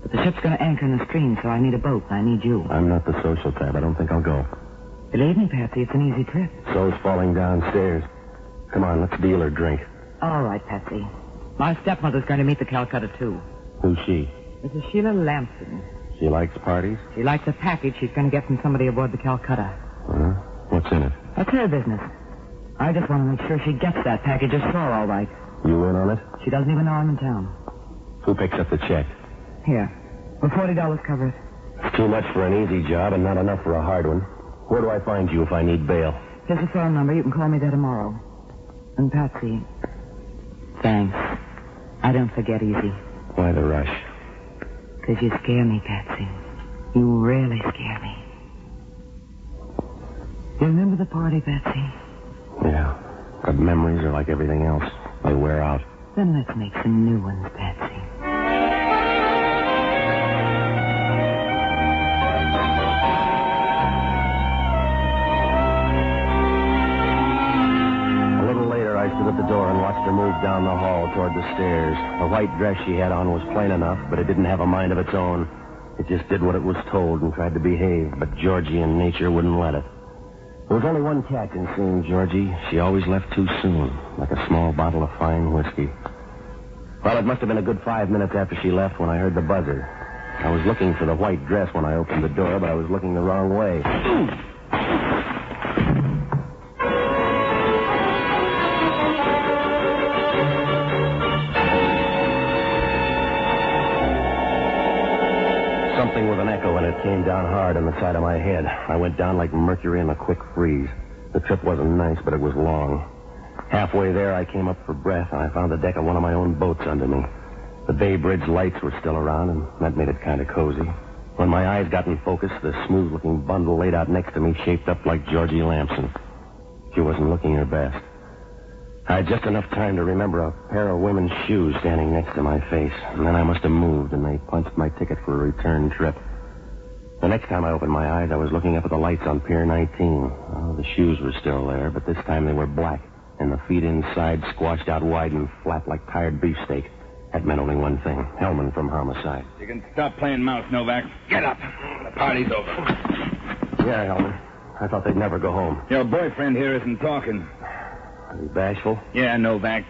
S8: But the ship's going to anchor in the stream, so I need a boat, and I need you.
S2: I'm not the social type. I don't think I'll go.
S8: Believe me, Patsy, it's an easy trip.
S2: So's falling downstairs. Come on, let's deal or drink.
S8: All right, Patsy. My stepmother's going to meet the Calcutta, too.
S2: Who's she?
S8: Mrs. Sheila Lamson.
S2: She likes parties?
S8: She likes a package she's going to get from somebody aboard the Calcutta.
S2: What's in it?
S8: That's her business. I just want to make sure she gets that package ashore all right.
S2: You in on it?
S8: She doesn't even know I'm in town.
S2: Who picks up the check?
S8: Here. Will $40 cover it?
S2: It's too much for an easy job and not enough for a hard one. Where do I find you if I need bail?
S8: Here's a phone number. You can call me there tomorrow. And Patsy, thanks. I don't forget easy.
S2: Why the rush?
S8: Because you scare me, Patsy. You really scare me. You remember the party, Patsy?
S2: Yeah. But memories are like everything else. They wear out.
S8: Then let's make some new ones, Patsy.
S2: A little later, I stood at the door and watched her move down the hall toward the stairs. The white dress she had on was plain enough, but it didn't have a mind of its own. It just did what it was told and tried to behave, but Georgie in nature wouldn't let it. There was only one catch in seeing Georgie. She always left too soon, like a small bottle of fine whiskey. Well, it must have been a good 5 minutes after she left when I heard the buzzer. I was looking for the white dress when I opened the door, but I was looking the wrong way. Something with an echo in it came down hard on the side of my head. I went down like mercury in a quick freeze. The trip wasn't nice, but it was long. Halfway there, I came up for breath, and I found the deck of one of my own boats under me. The Bay Bridge lights were still around, and that made it kind of cozy. When my eyes got in focus, the smooth-looking bundle laid out next to me shaped up like Georgie Lamson. She wasn't looking her best. I had just enough time to remember a pair of women's shoes standing next to my face, and then I must have moved, and they punched my ticket for a return trip. The next time I opened my eyes, I was looking up at the lights on Pier 19. Oh, the shoes were still there, but this time they were black, and the feet inside squashed out wide and flat like tired beefsteak. That meant only one thing. Hellman from Homicide.
S15: You can stop playing mouse, Novak. Get up. The party's over.
S2: Yeah, Hellman. I thought they'd never go home.
S15: Your boyfriend here isn't talking.
S2: Are you bashful?
S15: Yeah, Novak.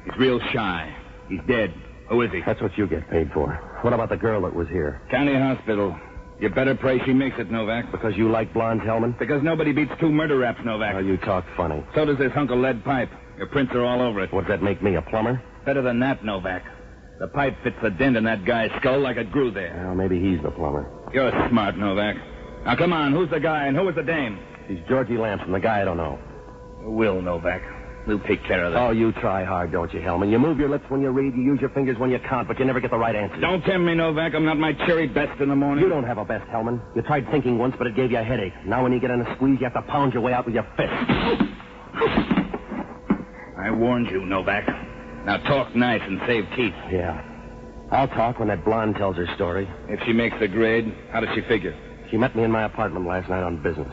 S15: He's real shy. He's dead. Who is he?
S2: That's what you get paid for. What about the girl that was here?
S15: County Hospital. You better pray she makes it, Novak.
S2: Because you like blondes, Hellman?
S15: Because nobody beats two murder raps, Novak.
S2: Oh, you talk funny.
S15: So does this hunk of lead pipe. Your prints are all over it.
S2: What, does that make me a plumber?
S15: Better than that, Novak. The pipe fits the dent in that guy's skull like it grew there.
S2: Well, maybe he's the plumber.
S15: You're smart, Novak. Now, come on. Who's the guy and who is the dame?
S2: She's Georgie Lamson, the guy I don't know.
S15: Will, Novak. We'll take care of that.
S2: Oh, you try hard, don't you, Hellman? You move your lips when you read, you use your fingers when you count, but you never get the right answer.
S15: Don't tempt me, Novak. I'm not my cherry best in the morning.
S2: You don't have a best, Hellman. You tried thinking once, but it gave you a headache. Now when you get in a squeeze, you have to pound your way out with your fist.
S15: I warned you, Novak. Now talk nice and save teeth.
S2: Yeah. I'll talk when that blonde tells her story.
S15: If she makes the grade, how does she figure?
S2: She met me in my apartment last night on business.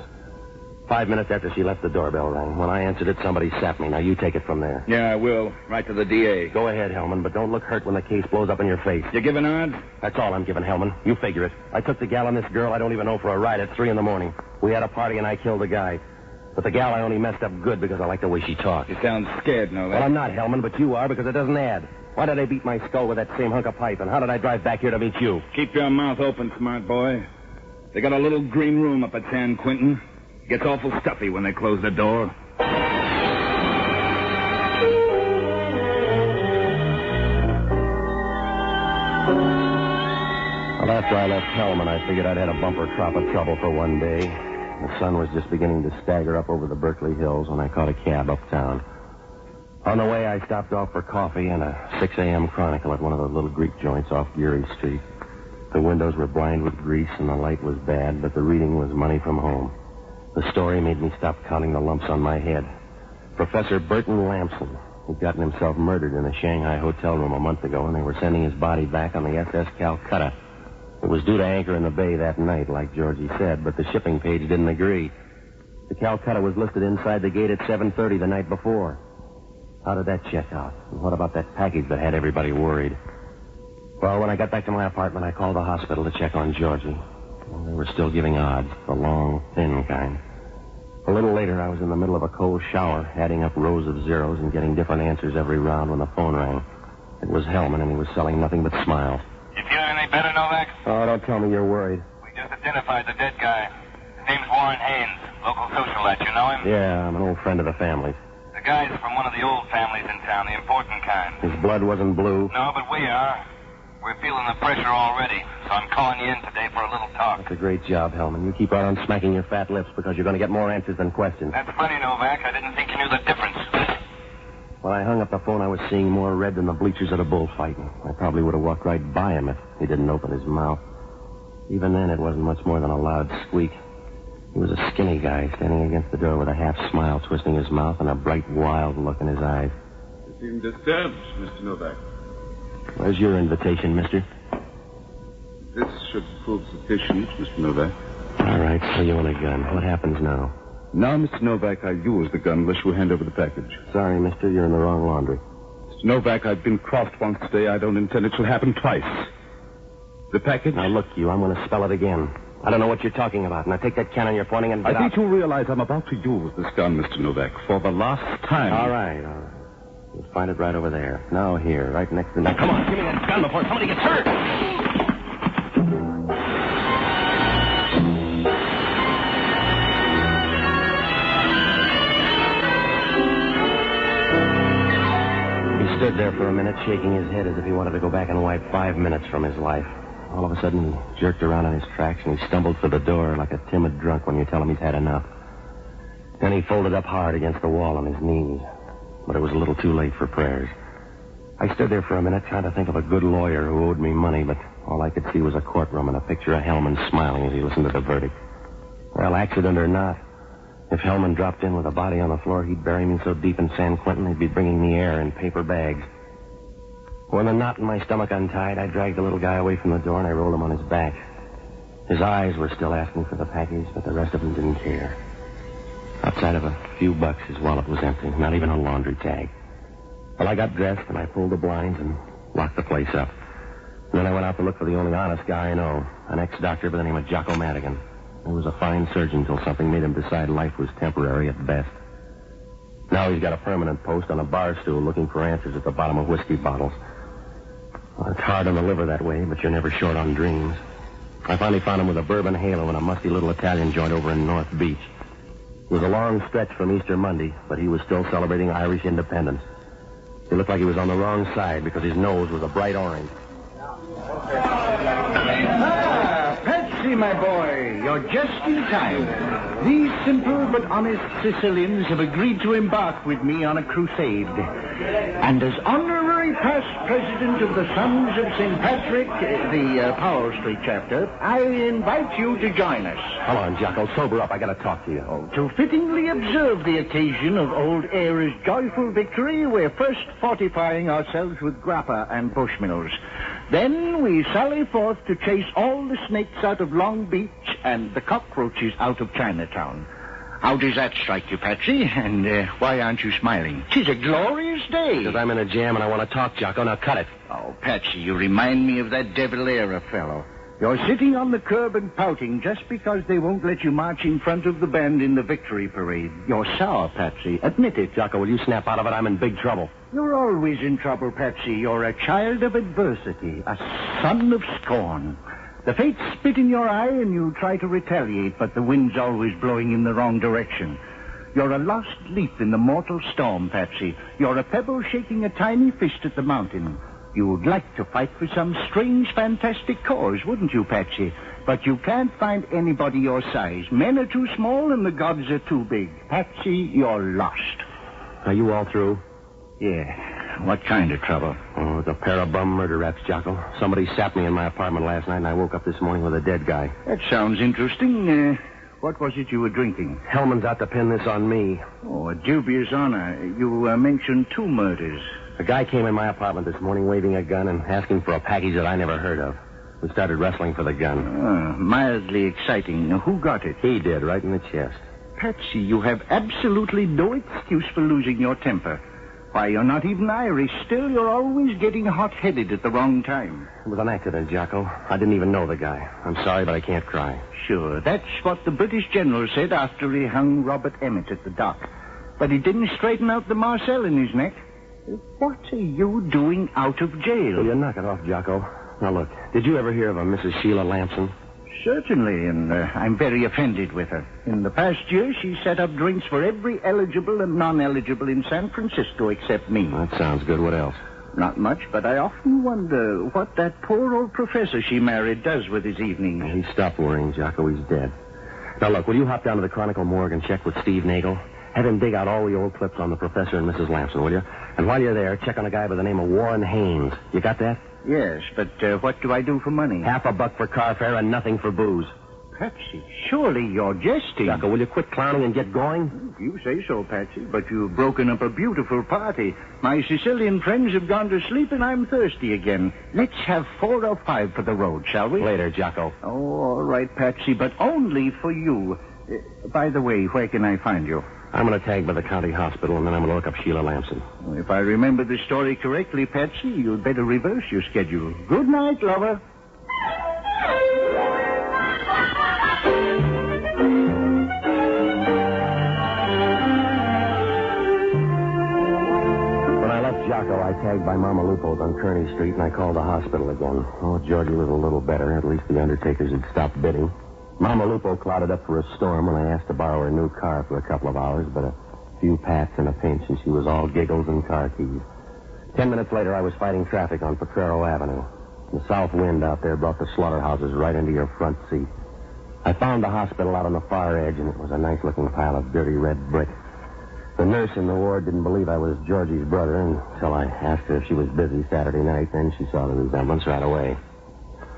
S2: 5 minutes after she left, the doorbell rang. When I answered it, somebody sapped me. Now, you take it from there.
S15: Yeah, I will. Right to the DA.
S2: Go ahead, Hellman, but don't look hurt when the case blows up in your face.
S15: You giving odds?
S2: That's all I'm giving, Hellman. You figure it. I took the gal and this girl I don't even know for a ride at 3 a.m. We had a party and I killed a guy. But the gal I only messed up good because I like the way she talks.
S15: You sound scared, Novak.
S2: Well, I'm not, Hellman, but you are because it doesn't add. Why did I beat my skull with that same hunk of pipe, and how did I drive back here to meet you?
S15: Keep your mouth open, smart boy. They got a little green room up at San Quentin. Gets awful stuffy when they close the door.
S2: Well, after I left Hellman, I figured I'd had a bumper crop of trouble for one day. The sun was just beginning to stagger up over the Berkeley Hills when I caught a cab uptown. On the way, I stopped off for coffee and a 6 a.m. Chronicle at one of the little Greek joints off Geary Street. The windows were blind with grease and the light was bad, but the reading was money from home. The story made me stop counting the lumps on my head. Professor Burton Lamson had gotten himself murdered in a Shanghai hotel room a month ago, and they were sending his body back on the SS Calcutta. It was due to anchor in the bay that night, like Georgie said, but the shipping page didn't agree. The Calcutta was listed inside the gate at 7:30 the night before. How did that check out? And what about that package that had everybody worried? Well, when I got back to my apartment, I called the hospital to check on Georgie. Well, they were still giving odds, the long, thin kind. A little later, I was in the middle of a cold shower, adding up rows of zeros and getting different answers every round when the phone rang. It was Hellman, and he was selling nothing but smiles.
S11: You feeling any better, Novak?
S2: Oh, don't tell me you're worried.
S11: We just identified the dead guy. His name's Warren Haynes, local socialite. You know him?
S2: Yeah, I'm an old friend of the family's.
S11: The guy's from one of the old families in town, the important kind.
S2: His blood wasn't blue.
S11: No, but we are. We're feeling the pressure already, so I'm calling you in today for a little talk.
S2: That's a great job, Hellman. You keep right on smacking your fat lips because you're going to get more answers than questions.
S11: That's funny, Novak. I didn't think you knew the difference.
S2: When I hung up the phone, I was seeing more red than the bleachers at a bullfight. I probably would have walked right by him if he didn't open his mouth. Even then, it wasn't much more than a loud squeak. He was a skinny guy standing against the door with a half smile twisting his mouth and a bright, wild look in his eyes.
S19: You seem disturbed, Mr. Novak.
S2: Where's your invitation, mister?
S19: This should prove sufficient, Mr. Novak.
S2: All right, so you want a gun. What happens now?
S19: Now, Mr. Novak, I'll use the gun unless you hand over the package.
S2: Sorry, mister, you're in the wrong laundry.
S19: Mr. Novak, I've been crossed once today. I don't intend it shall happen twice. The package?
S2: Now, look, I'm going to spell it again. I don't know what you're talking about. Now, take that cannon you're pointing and get
S19: I think you realize I'm about to use this gun, Mr. Novak, for the last time.
S2: All right. You'll find it right over there. Now, here, right next to... Now, come on, give me that gun before somebody gets hurt. He stood there for a minute, shaking his head as if he wanted to go back and wipe 5 minutes from his life. All of a sudden, he jerked around in his tracks and he stumbled for the door like a timid drunk when you tell him he's had enough. Then he folded up hard against the wall on his knees. But it was a little too late for prayers. I stood there for a minute trying to think of a good lawyer who owed me money, but all I could see was a courtroom and a picture of Hellman smiling as he listened to the verdict. Well, accident or not, if Hellman dropped in with a body on the floor, he'd bury me so deep in San Quentin he'd be bringing me air in paper bags. When the knot in my stomach untied, I dragged the little guy away from the door and I rolled him on his back. His eyes were still asking for the package, but the rest of them didn't care. Outside of a few bucks, his wallet was empty, not even a laundry tag. Well, I got dressed and I pulled the blinds and locked the place up. And then I went out to look for the only honest guy I know, an ex-doctor by the name of Jocko Madigan. He was a fine surgeon until something made him decide life was temporary at best. Now he's got a permanent post on a bar stool looking for answers at the bottom of whiskey bottles. Well, it's hard on the liver that way, but you're never short on dreams. I finally found him with a bourbon halo in a musty little Italian joint over in North Beach. It was a long stretch from Easter Monday, but he was still celebrating Irish independence. He looked like he was on the wrong side because his nose was a bright orange.
S6: Patsy, my boy, you're just in time. These simple but honest Sicilians have agreed to embark with me on a crusade. And as honorary past president of the Sons of St. Patrick, the Powell Street chapter, I invite you to join us.
S2: Come on, Jocko, sober up. I got to talk to you.
S6: To fittingly observe the occasion of old Ayre's joyful victory, we're first fortifying ourselves with grappa and bushmills. Then we sally forth to chase all the snakes out of Long Beach and the cockroaches out of Chinatown. How does that strike you, Patsy? And why aren't you smiling? 'Tis a glorious day.
S2: Because I'm in a jam and I want to talk, Jocko. Now cut it.
S6: Oh, Patsy, you remind me of that De Valera fellow. You're sitting on the curb and pouting just because they won't let you march in front of the band in the victory parade. You're sour, Patsy. Admit it.
S2: Jocko, will you snap out of it? I'm in big trouble.
S6: You're always in trouble, Patsy. You're a child of adversity, a son of scorn. The fates spit in your eye and you try to retaliate, but the wind's always blowing in the wrong direction. You're a lost leaf in the mortal storm, Patsy. You're a pebble shaking a tiny fist at the mountain. You'd like to fight for some strange, fantastic cause, wouldn't you, Patsy? But you can't find anybody your size. Men are too small and the gods are too big. Patsy, you're lost.
S2: Are you all through?
S6: Yeah. What kind of trouble?
S2: Oh, it's a pair of bum murder raps, Jocko. Somebody sapped me in my apartment last night, and I woke up this morning with a dead guy.
S6: That sounds interesting. What was it you were drinking?
S2: Hellman's out to pin this on me.
S6: Oh, a dubious honor. You mentioned 2 murders.
S2: A guy came in my apartment this morning waving a gun and asking for a package that I never heard of. We started wrestling for the gun.
S6: Mildly exciting. Who got it?
S2: He did, right in the chest.
S6: Patsy, you have absolutely no excuse for losing your temper. Why, you're not even Irish. Still, you're always getting hot-headed at the wrong time.
S2: It was an accident, Jocko. I didn't even know the guy. I'm sorry, but I can't cry.
S6: Sure, that's what the British general said after he hung Robert Emmett at the dock. But he didn't straighten out the Marcel in his neck. What are you doing out of jail?
S2: Well, you knock it off, Jocko. Now, look, did you ever hear of a Mrs. Sheila Lamson?
S6: Certainly, and I'm very offended with her. In the past year, she set up drinks for every eligible and non-eligible in San Francisco except me.
S2: That sounds good. What else?
S20: Not much, but I often wonder what that poor old professor she married does with his evenings.
S2: He stopped worrying, Jocko. He's dead. Now, look, will you hop down to the Chronicle morgue and check with Steve Nagel? Have him dig out all the old clips on the professor and Mrs. Lamson, will you? And while you're there, check on a guy by the name of Warren Haynes. You got that?
S20: Yes, but what do I do for money?
S2: $50 for car fare and nothing for booze.
S20: Patsy, surely you're jesting.
S2: Jocko, will you quit clowning and get going?
S20: You say so, Patsy, but you've broken up a beautiful party. My Sicilian friends have gone to sleep, and I'm thirsty again. Let's have 4 or 5 for the road, shall we?
S2: Later, Jocko.
S20: Oh, all right, Patsy, but only for you. By the way, where can I find you?
S2: I'm going to tag by the county hospital, and then I'm going to look up Sheila Lamson.
S20: If I remember the story correctly, Patsy, you'd better reverse your schedule. Good night, lover.
S2: Jocko, I tagged by Mama Lupo's on Kearney Street, and I called the hospital again. Oh, Georgie was a little better. At least the undertakers had stopped bidding. Mama Lupo clouded up for a storm when I asked to borrow her new car for a couple of hours, but a few pats and a pinch, and she was all giggles and car keys. 10 minutes later, I was fighting traffic on Potrero Avenue. The south wind out there brought the slaughterhouses right into your front seat. I found the hospital out on the far edge, and it was a nice-looking pile of dirty red brick. The nurse in the ward didn't believe I was Georgie's brother until I asked her if she was busy Saturday night. Then she saw the resemblance right away.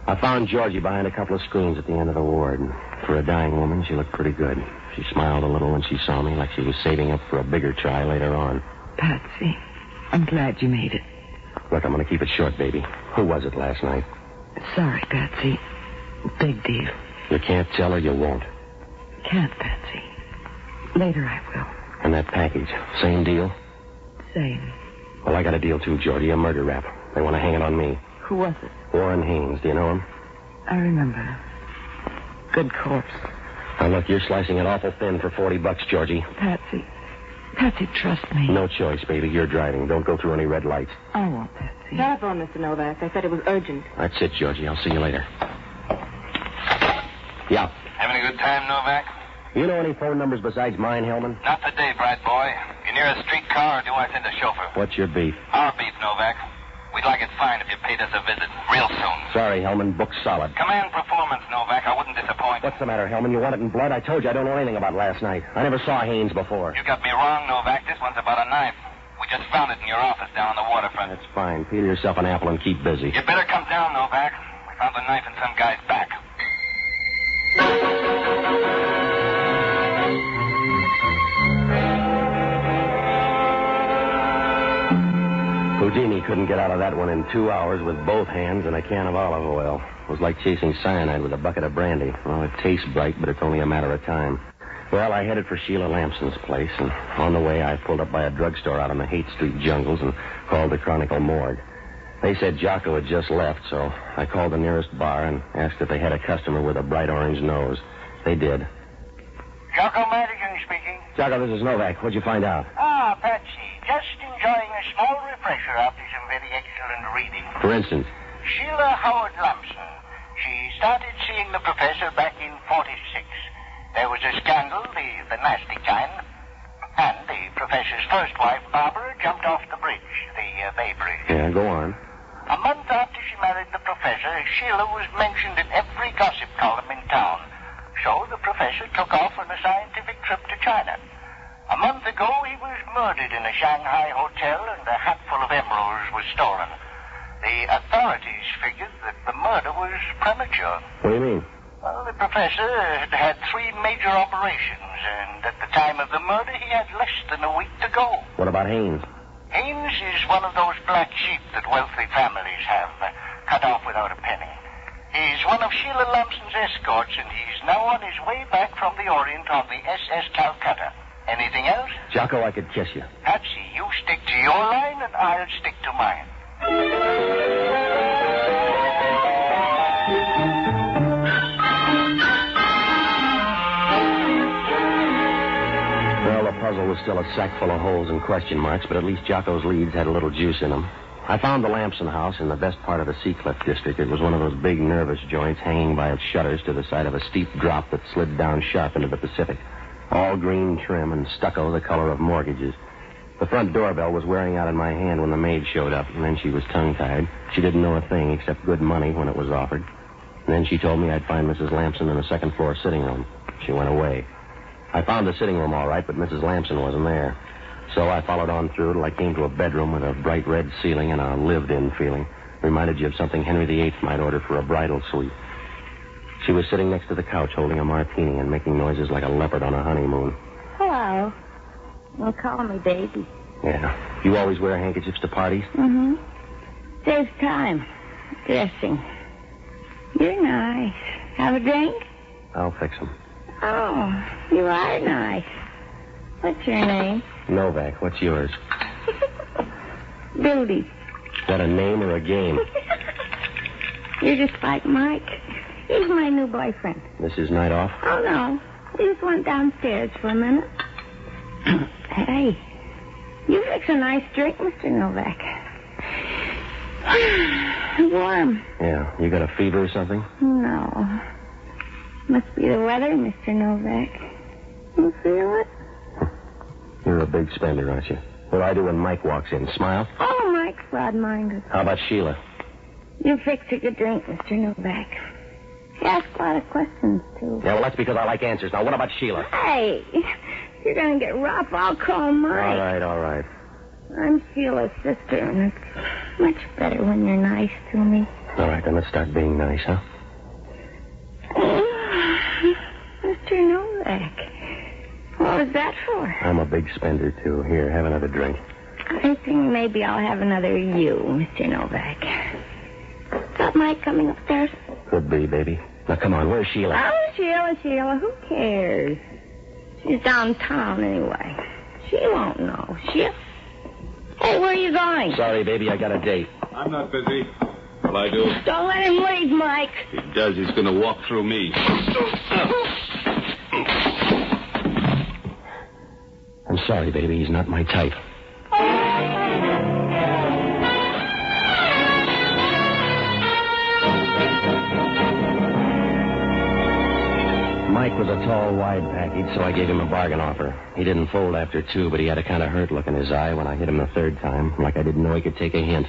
S2: I found Georgie behind a couple of screens at the end of the ward. And for a dying woman, she looked pretty good. She smiled a little when she saw me, like she was saving up for a bigger try later on.
S21: Patsy, I'm glad you made it.
S2: Look, I'm going to keep it short, baby. Who was it last night?
S21: Sorry, Patsy. Big deal.
S2: You can't tell her, you won't.
S21: Can't, Patsy. Later I will.
S2: And that package, same deal?
S21: Same.
S2: Well, I got a deal too, Georgie, a murder rap. They want to hang it on me.
S21: Who was it?
S2: Warren Haynes. Do you know him?
S21: I remember. Good corpse.
S2: Now, look, you're slicing it awful thin for $40, Georgie.
S21: Patsy, trust me.
S2: No choice, baby. You're driving. Don't go through any red lights.
S21: I won't, Patsy.
S17: Telephone, Mr. Novak. I said it was urgent.
S2: That's it, Georgie. I'll see you later. Yeah.
S11: Having a good time, Novak?
S2: You know any phone numbers besides mine, Hellman?
S11: Not today, Brad boy. You near a streetcar, or do I send a chauffeur?
S2: What's your beef?
S11: Our beef, Novak. We'd like it fine if you paid us a visit real soon.
S2: Sorry, Hellman. Book's solid.
S11: Command performance, Novak. I wouldn't disappoint.
S2: What's the matter, Hellman? You want it in blood? I told you I don't know anything about last night. I never saw Haynes before.
S11: You got me wrong, Novak. This one's about a knife. We just found it in your office down on the waterfront.
S2: That's fine. Peel yourself an apple and keep busy.
S11: You better come down, Novak. We found the knife in some guy's back.
S2: Houdini couldn't get out of that one in 2 hours with both hands and a can of olive oil. It was like chasing cyanide with a bucket of brandy. Well, it tastes bright, but it's only a matter of time. Well, I headed for Sheila Lamson's place, and on the way, I pulled up by a drugstore out in the Haight Street jungles and called the Chronicle morgue. They said Jocko had just left, so I called the nearest bar and asked if they had a customer with a bright orange nose. They did.
S4: Jocko Madigan speaking.
S2: Jocko, this is Novak. What'd you find out?
S4: Ah, Patsy. Just enjoying a small refresher after some very excellent reading.
S2: For instance?
S4: Sheila Howard Lamson. She started seeing the professor back in 46. There was a scandal, the nasty kind. And the professor's first wife, Barbara, jumped off the bridge, the Bay Bridge.
S2: Yeah, go on.
S4: A month after she married the professor, Sheila was mentioned in every gossip column in town. So the professor took off on a scientific trip to China. A month ago, he was murdered in a Shanghai hotel, and a hatful of emeralds was stolen. The authorities figured that the murder was premature.
S2: What do you mean?
S4: Well, the professor had had 3 major operations, and at the time of the murder, he had less than a week to go.
S2: What about Haynes?
S4: Haynes is one of those black sheep that wealthy families have, cut off without a penny. He's one of Sheila Lamson's escorts, and he's now on his way back from the Orient on the SS Calcutta. Anything else?
S2: Jocko, I could kiss you.
S4: Patsy, you stick to your line, and I'll stick to mine.
S2: Well, the puzzle was still a sack full of holes and question marks, but at least Jocko's leads had a little juice in them. I found the Lamson house in the best part of the Seacliff district. It was one of those big, nervous joints hanging by its shutters to the side of a steep drop that slid down sharp into the Pacific. All green trim and stucco the color of mortgages. The front doorbell was wearing out in my hand when the maid showed up, and then she was tongue-tied. She didn't know a thing except good money when it was offered. And then she told me I'd find Mrs. Lamson in the second-floor sitting room. She went away. I found the sitting room all right, but Mrs. Lamson wasn't there. So I followed on through till I came to a bedroom with a bright red ceiling and a lived-in feeling. Reminded you of something Henry VIII might order for a bridal suite. She was sitting next to the couch holding a martini and making noises like a leopard on a honeymoon.
S16: Hello. Don't call me baby.
S2: Yeah. You always wear handkerchiefs to parties?
S16: Mm-hmm. Saves time. Dressing. You're nice. Have a drink?
S2: I'll fix them.
S16: Oh, you are nice. What's your name?
S2: Novak. What's yours?
S16: Billy.
S2: Is that a name or a game?
S16: You're just like Mike. He's my new boyfriend.
S2: This is night off?
S16: Oh, no. We just went downstairs for a minute. Hey, you fix a nice drink, Mr. Novak. Warm.
S2: Yeah. You got a fever or something?
S16: No. Must be the weather, Mr. Novak. You feel it?
S2: You're a big spender, aren't you? What do I do when Mike walks in? Smile?
S16: Oh, Mike's broad-minded.
S2: How about Sheila?
S16: You fix a good drink, Mr. Novak. You ask a lot of questions, too.
S2: Yeah, well, that's because I like answers. Now, what about Sheila?
S16: Hey, if you're going to get rough, I'll call Mike.
S2: All right.
S16: I'm Sheila's sister, and it's much better when you're nice to me.
S2: All right, then let's start being nice, huh?
S16: Mr. Novak, what was that for?
S2: I'm a big spender, too. Here, have another drink.
S16: I think maybe I'll have another you, Mr. Novak. Is that Mike coming upstairs?
S2: Could be, baby. Now, come on, where's Sheila?
S16: Oh, Sheila, who cares? She's downtown anyway. She won't know. Hey, where are you going?
S2: Sorry, baby, I got a date.
S19: I'm not busy. Will I do?
S16: Don't let him leave, Mike.
S19: If he does, he's going to walk through me.
S2: I'm sorry, baby. He's not my type. Mike was a tall, wide package, so I gave him a bargain offer. He didn't fold after two, but he had a kind of hurt look in his eye when I hit him the third time, like I didn't know he could take a hint.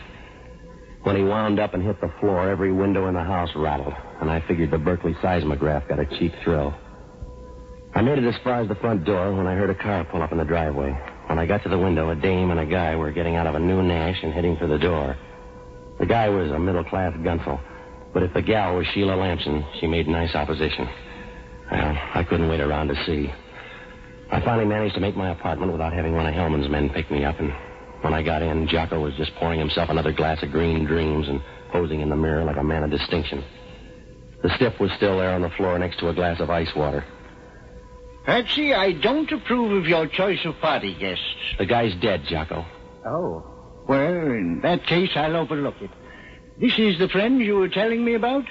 S2: When he wound up and hit the floor, every window in the house rattled, and I figured the Berkeley seismograph got a cheap thrill. I made it as far as the front door when I heard a car pull up in the driveway. When I got to the window, a dame and a guy were getting out of a new Nash and heading for the door. The guy was a middle-class gunsel, but if the gal was Sheila Lamson, she made nice opposition. Well, I couldn't wait around to see. I finally managed to make my apartment without having one of Hellman's men pick me up, and when I got in, Jocko was just pouring himself another glass of Green Dreams and posing in the mirror like a man of distinction. The stiff was still there on the floor next to a glass of ice water.
S4: Patsy, I don't approve of your choice of party guests.
S2: The guy's dead, Jocko.
S4: Oh. Well, in that case, I'll overlook it. This is the friend you were telling me about?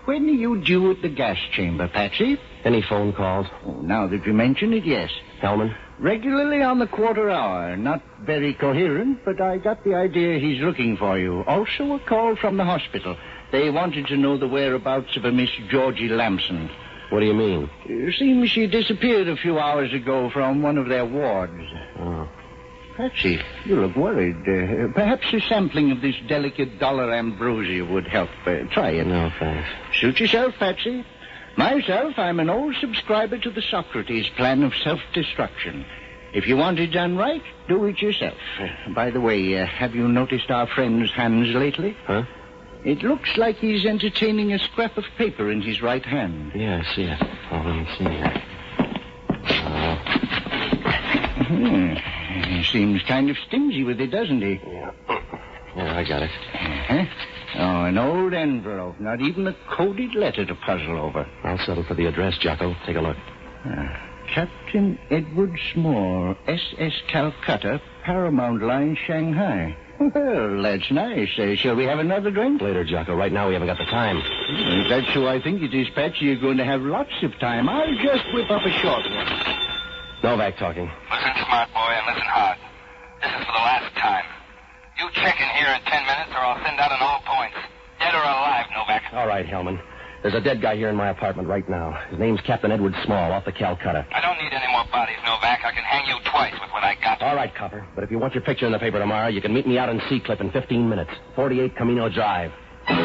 S4: When are you due at the gas chamber, Patsy?
S2: Any phone calls?
S4: Oh, now that you mention it, yes.
S2: Hellman?
S4: Regularly on the quarter hour. Not very coherent, but I got the idea he's looking for you. Also a call from the hospital. They wanted to know the whereabouts of a Miss Georgie Lamson.
S2: What do you mean?
S4: It seems she disappeared a few hours ago from one of their wards.
S2: Oh.
S4: Patsy, you look worried. Perhaps a sampling of this delicate dollar ambrosia would help. Try it.
S2: No, thanks.
S4: Suit yourself, Patsy. Myself, I'm an old subscriber to the Socrates plan of self-destruction. If you want it done right, do it yourself. By the way, have you noticed our friend's hands lately?
S2: Huh?
S4: It looks like he's entertaining a scrap of paper in his right hand.
S2: Yeah, I see it. Oh, let me see here.
S4: He seems kind of stingy with it, doesn't he?
S2: Yeah, I got it.
S4: Uh-huh. Oh, an old envelope. Not even a coded letter to puzzle over.
S2: I'll settle for the address, Jocko. Take a look.
S4: Captain Edward Small, SS Calcutta, Paramount Line, Shanghai. Well, that's nice. Shall we have another drink?
S2: Later, Jocko. Right now, we haven't got the time.
S4: If that's who I think it is, Patsy, you're going to have lots of time. I'll just whip up a short one.
S2: Novak talking.
S11: Listen, smart boy, and listen hard. This is for the last time. You check in here in 10 minutes, or I'll send out on all points. Dead or alive, Novak.
S2: All right, Hellman. There's a dead guy here in my apartment right now. His name's Captain Edward Small, off the Calcutta.
S11: I don't need any more bodies, Novak. I can hang you twice with what I got.
S2: All right, copper. But if you want your picture in the paper tomorrow, you can meet me out in Sea-Cliff in 15 minutes. 48 Camino Drive. When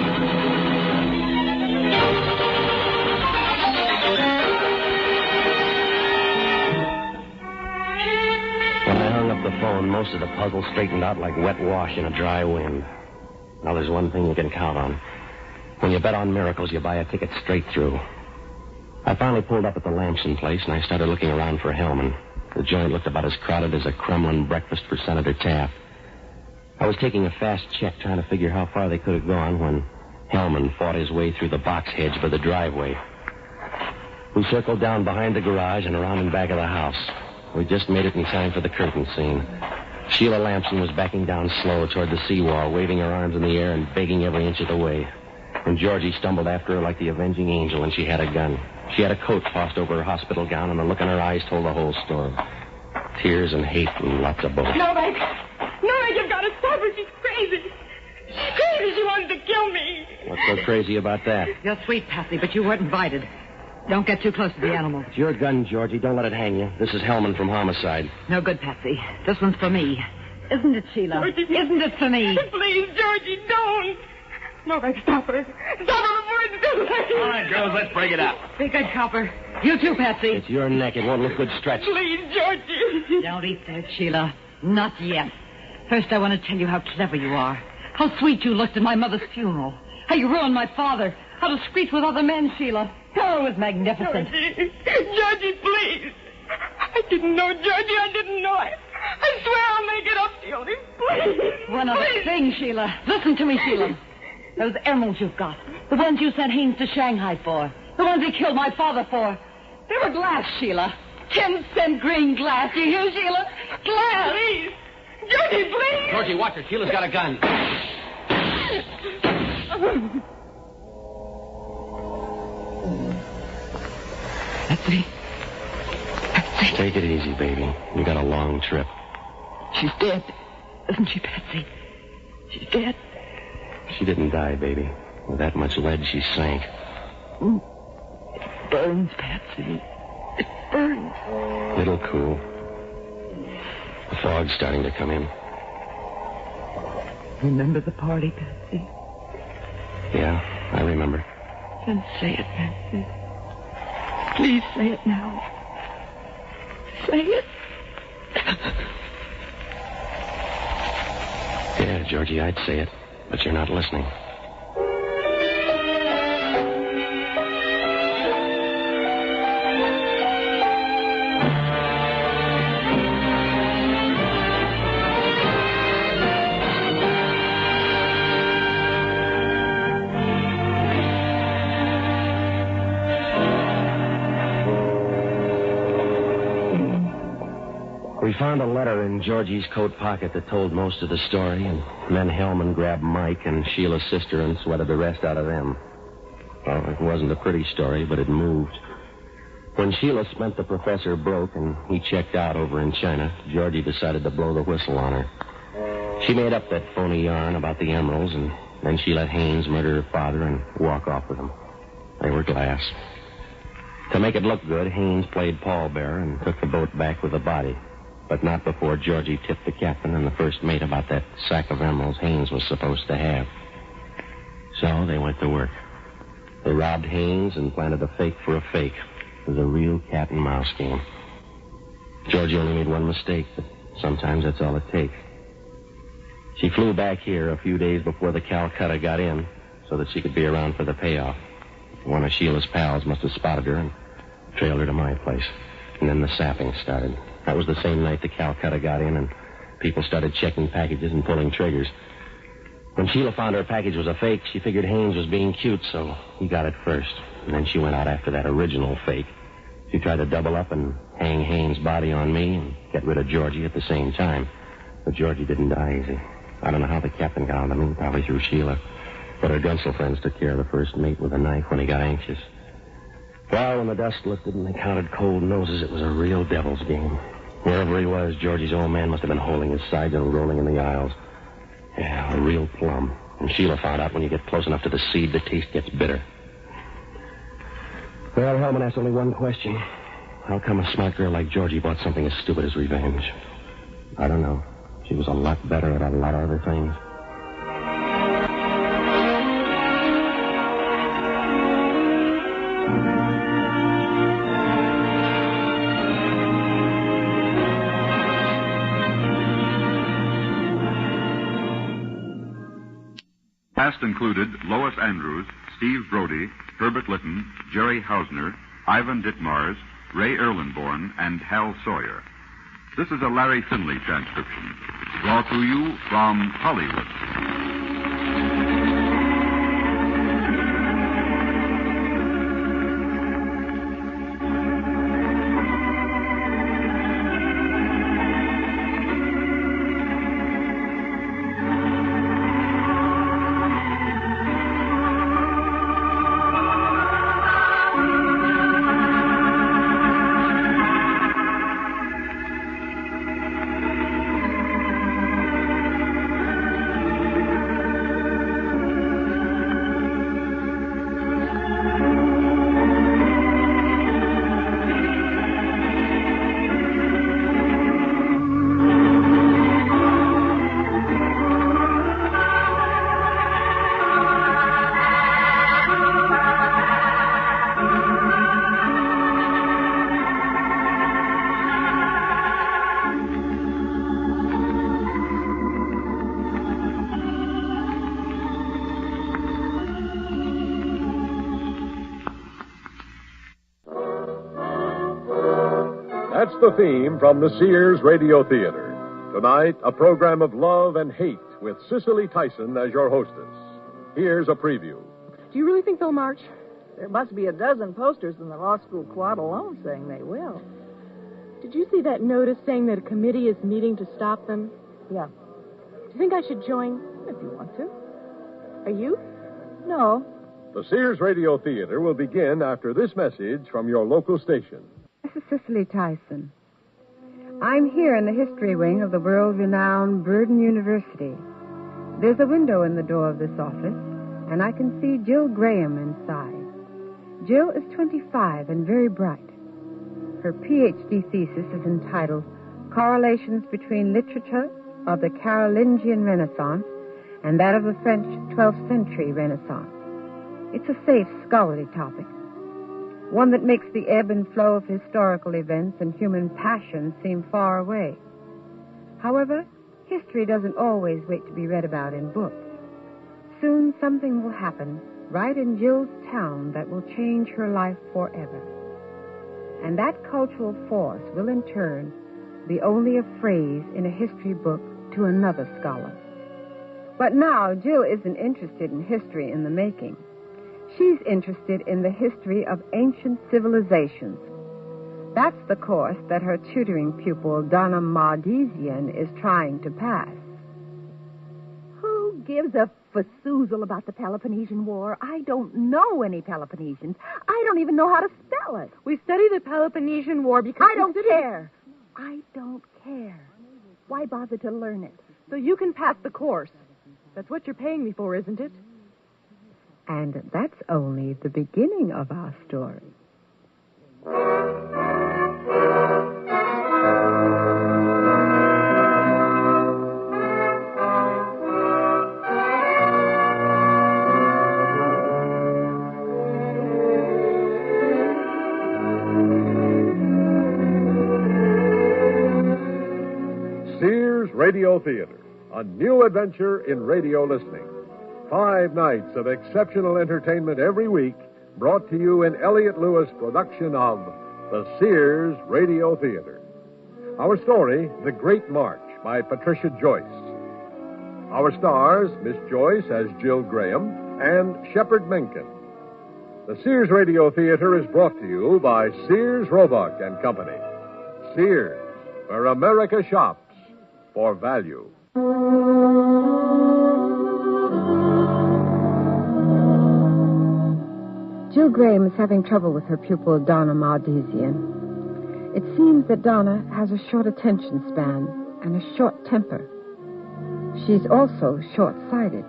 S2: I hung up the phone, most of the puzzle straightened out like wet wash in a dry wind. Now, there's one thing you can count on. When you bet on miracles, you buy a ticket straight through. I finally pulled up at the Lamson place, and I started looking around for Hellman. The joint looked about as crowded as a Kremlin breakfast for Senator Taft. I was taking a fast check, trying to figure how far they could have gone, when Hellman fought his way through the box hedge by the driveway. We circled down behind the garage and around in back of the house. We just made it in time for the curtain scene. Sheila Lamson was backing down slow toward the seawall, waving her arms in the air and begging every inch of the way. And Georgie stumbled after her like the avenging angel, and she had a gun. She had a coat tossed over her hospital gown, and the look in her eyes told the whole story. Tears and hate and lots of bullets.
S16: Novak, you've got to stop her. She's crazy. She's crazy. She wanted to kill me.
S2: What's so crazy about that?
S8: You're sweet, Patsy, but you weren't invited. Don't get too close to the animal.
S2: It's your gun, Georgie. Don't let it hang you. This is Hellman from Homicide.
S8: No good, Patsy. This one's for me. Isn't it, Sheila?
S16: Georgie,
S8: isn't it for me?
S16: Please, Georgie, don't. Novak, stop her. Stop her before it's too late.
S15: All right, girls, let's break it up.
S8: Be good, Copper. You too, Patsy.
S2: It's your neck. It won't look good stretched.
S16: Please, Georgie.
S8: Don't eat there, Sheila. Not yet. First, I want to tell you how clever you are. How sweet you looked at my mother's funeral. How you ruined my father. How discreet with other men, Sheila. Her was magnificent.
S16: Georgie, please. I didn't know, Georgie. I didn't know. I swear I'll make it up to you. Please.
S8: One other thing, Sheila. Listen to me, Sheila. Those emeralds you've got. The ones you sent Haynes to Shanghai for. The ones he killed my father for. They were glass, Sheila. 10-cent green glass. You hear, Sheila? Glass.
S16: Please. Georgie, please.
S2: Georgie, watch her. Sheila's got a gun.
S8: Patsy.
S2: Take it easy, baby. You got a long trip.
S8: She's dead. Isn't she, Patsy? She's dead.
S2: She didn't die, baby. With that much lead, she sank.
S8: It burns, Patsy. It burns.
S2: It'll cool. The fog's starting to come in.
S8: Remember the party, Patsy?
S2: Yeah, I remember.
S8: Then say it, Patsy. Please say it now. Say it.
S2: Yeah, Georgie, I'd say it. But you're not listening. We found a letter in Georgie's coat pocket that told most of the story, and then Hellman grabbed Mike and Sheila's sister and sweated the rest out of them. Well, it wasn't a pretty story, but it moved. When Sheila spent the professor broke and he checked out over in China, Georgie decided to blow the whistle on her. She made up that phony yarn about the emeralds, and then she let Haynes murder her father and walk off with him. They were glass. To make it look good, Haynes played pallbearer and took the boat back with the body. But not before Georgie tipped the captain and the first mate about that sack of emeralds Haynes was supposed to have. So they went to work. They robbed Haynes and planted a fake for a fake. It was a real cat and mouse game. Georgie only made one mistake, but sometimes that's all it takes. She flew back here a few days before the Calcutta got in so that she could be around for the payoff. One of Sheila's pals must have spotted her and trailed her to my place. And then the sapping started. That was the same night the Calcutta got in, and people started checking packages and pulling triggers. When Sheila found her package was a fake, she figured Haynes was being cute, so he got it first. And then she went out after that original fake. She tried to double up and hang Haynes' body on me and get rid of Georgie at the same time. But Georgie didn't die easy. I don't know how the captain got on to me, probably through Sheila. But her Gunsel friends took care of the first mate with a knife when he got anxious. Well, when the dust lifted and they counted cold noses, it was a real devil's game. Wherever he was, Georgie's old man must have been holding his sides and rolling in the aisles. Yeah, a real plum. And Sheila found out when you get close enough to the seed, the taste gets bitter. Well, Hellman asked only one question. How come a smart girl like Georgie bought something as stupid as revenge? I don't know. She was a lot better at a lot of other things.
S1: Cast included Lois Andrews, Steve Brody, Herbert Litton, Jerry Hausner, Ivan Ditmars, Ray Erlenborn, and Hal Sawyer. This is a Larry Finley transcription, brought to you from Hollywood.
S7: That's the theme from the Sears Radio Theater. Tonight, a program of love and hate with Cicely Tyson as your hostess. Here's a preview.
S22: Do you really think they'll march? There must be a dozen posters in the law school quad alone saying they will.
S23: Did you see that notice saying that a committee is meeting to stop them?
S22: Yeah.
S23: Do you think I should join?
S22: If you want to.
S23: Are you?
S22: No.
S7: The Sears Radio Theater will begin after this message from your local station.
S24: This is Cicely Tyson. I'm here in the history wing of the world-renowned Burden University. There's a window in the door of this office, and I can see Jill Graham inside. Jill is 25 and very bright. Her Ph.D. thesis is entitled Correlations Between Literature of the Carolingian Renaissance and that of the French 12th century Renaissance. It's a safe, scholarly topic, one that makes the ebb and flow of historical events and human passion seem far away. However, history doesn't always wait to be read about in books. Soon something will happen right in Jill's town that will change her life forever. And that cultural force will in turn be only a phrase in a history book to another scholar. But now Jill isn't interested in history in the making. She's interested in the history of ancient civilizations. That's the course that her tutoring pupil, Donna Mardesian, is trying to pass.
S25: Who gives a fazoozle about the Peloponnesian War? I don't know any Peloponnesians. I don't even know how to spell it.
S23: We study the Peloponnesian War because...
S25: I don't care. I don't care. Why bother to learn it?
S23: So you can pass the course. That's what you're paying me for, isn't it?
S24: And that's only the beginning of our story.
S7: Sears Radio Theater, a new adventure in radio listening. 5 nights of exceptional entertainment every week, brought to you in Elliott Lewis production of the Sears Radio Theater. Our story, The Great March, by Patricia Joyce. Our stars, Miss Joyce as Jill Graham and Shepard Menken. The Sears Radio Theater is brought to you by Sears, Roebuck and Company. Sears, where America shops for value.
S24: Jill Graham is having trouble with her pupil, Donna Mardesian. It seems that Donna has a short attention span and a short temper. She's also short-sighted.